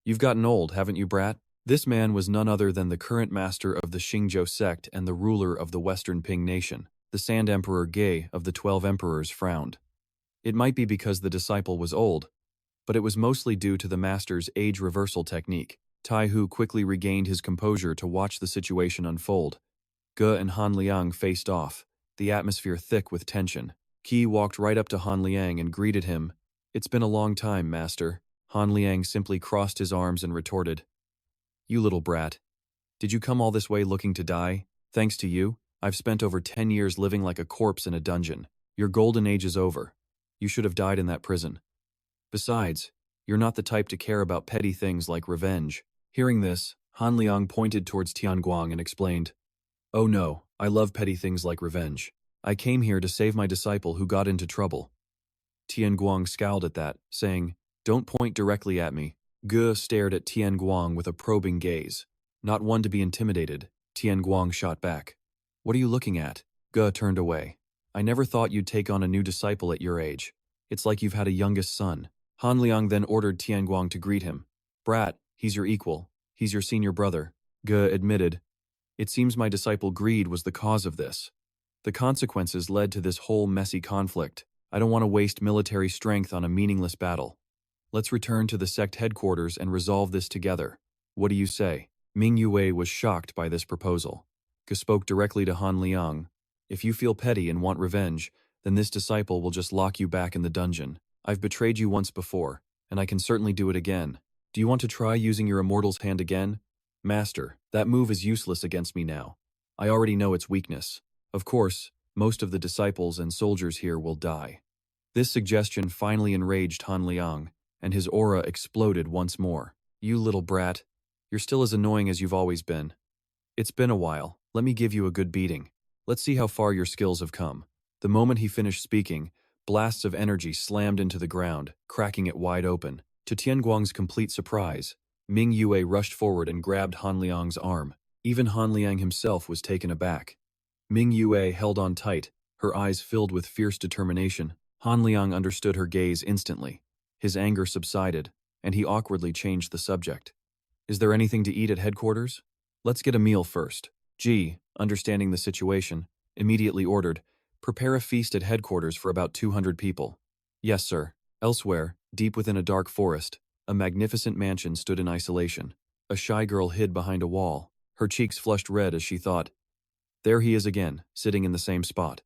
[SPEAKER 1] "You've gotten old, haven't you, brat?" This man was none other than the current master of the Xingzhou sect and the ruler of the Western Ping nation. The Sand Emperor Ge of the 12 emperors frowned. It might be because the disciple was old, but it was mostly due to the master's age reversal technique. Tai Hu quickly regained his composure to watch the situation unfold. Ge and Han Liang faced off, the atmosphere thick with tension. Qi walked right up to Han Liang and greeted him. "It's been a long time, master." Han Liang simply crossed his arms and retorted, "You little brat. Did you come all this way looking to die? Thanks to you, I've spent over 10 years living like a corpse in a dungeon. Your golden age is over. You should have died in that prison. Besides, you're not the type to care about petty things like revenge." Hearing this, Han Liang pointed towards Tian Guang and explained, "Oh no, I love petty things like revenge. I came here to save my disciple who got into trouble." Tian Guang scowled at that, saying, "Don't point directly at me." Ge stared at Tian Guang with a probing gaze. Not one to be intimidated, Tian Guang shot back. "What are you looking at?" Ge turned away. "I never thought you'd take on a new disciple at your age. It's like you've had a youngest son." Han Liang then ordered Tian Guang to greet him. "Brat, He's your equal. He's your senior brother. Ge admitted. It seems my disciple greed was the cause of this. The consequences led to this whole messy conflict. I don't want to waste military strength on a meaningless battle. Let's return to the sect headquarters and resolve this together. What do you say? Mingua was shocked by this proposal. Ge spoke directly to Han Liang. If you feel petty and want revenge, then this disciple will just lock you back in the dungeon. I've betrayed you once before, and I can certainly do it again. Do you want to try using your immortal's hand again? Master, that move is useless against me now. I already know its weakness. Of course, most of the disciples and soldiers here will die. This suggestion finally enraged Han Liang, and his aura exploded once more. You little brat, you're still as annoying as you've always been. It's been a while, let me give you a good beating. Let's see how far your skills have come. The moment he finished speaking, blasts of energy slammed into the ground, cracking it wide open. To Tian Guang's complete surprise, Mingua rushed forward and grabbed Han Liang's arm. Even Han Liang himself was taken aback. Mingua held on tight, her eyes filled with fierce determination. Han Liang understood her gaze instantly. His anger subsided, and he awkwardly changed the subject. Is there anything to eat at headquarters? Let's get a meal first. Ji, understanding the situation, immediately ordered, prepare a feast at headquarters for about 200 people. Yes, sir. Elsewhere, deep within a dark forest, a magnificent mansion stood in isolation. A shy girl hid behind a wall, her cheeks flushed red as she thought, there he is again, sitting in the same spot.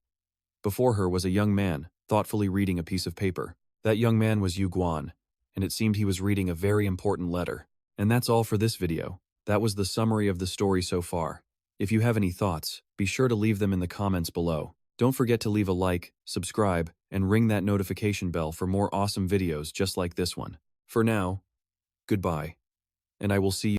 [SPEAKER 1] Before her was a young man, thoughtfully reading a piece of paper. That young man was Yu Guan, and it seemed he was reading a very important letter. And that's all for this video. That was the summary of the story so far. If you have any thoughts, be sure to leave them in the comments below. Don't forget to leave a like, subscribe, and ring that notification bell for more awesome videos just like this one. For now, goodbye, and I will see you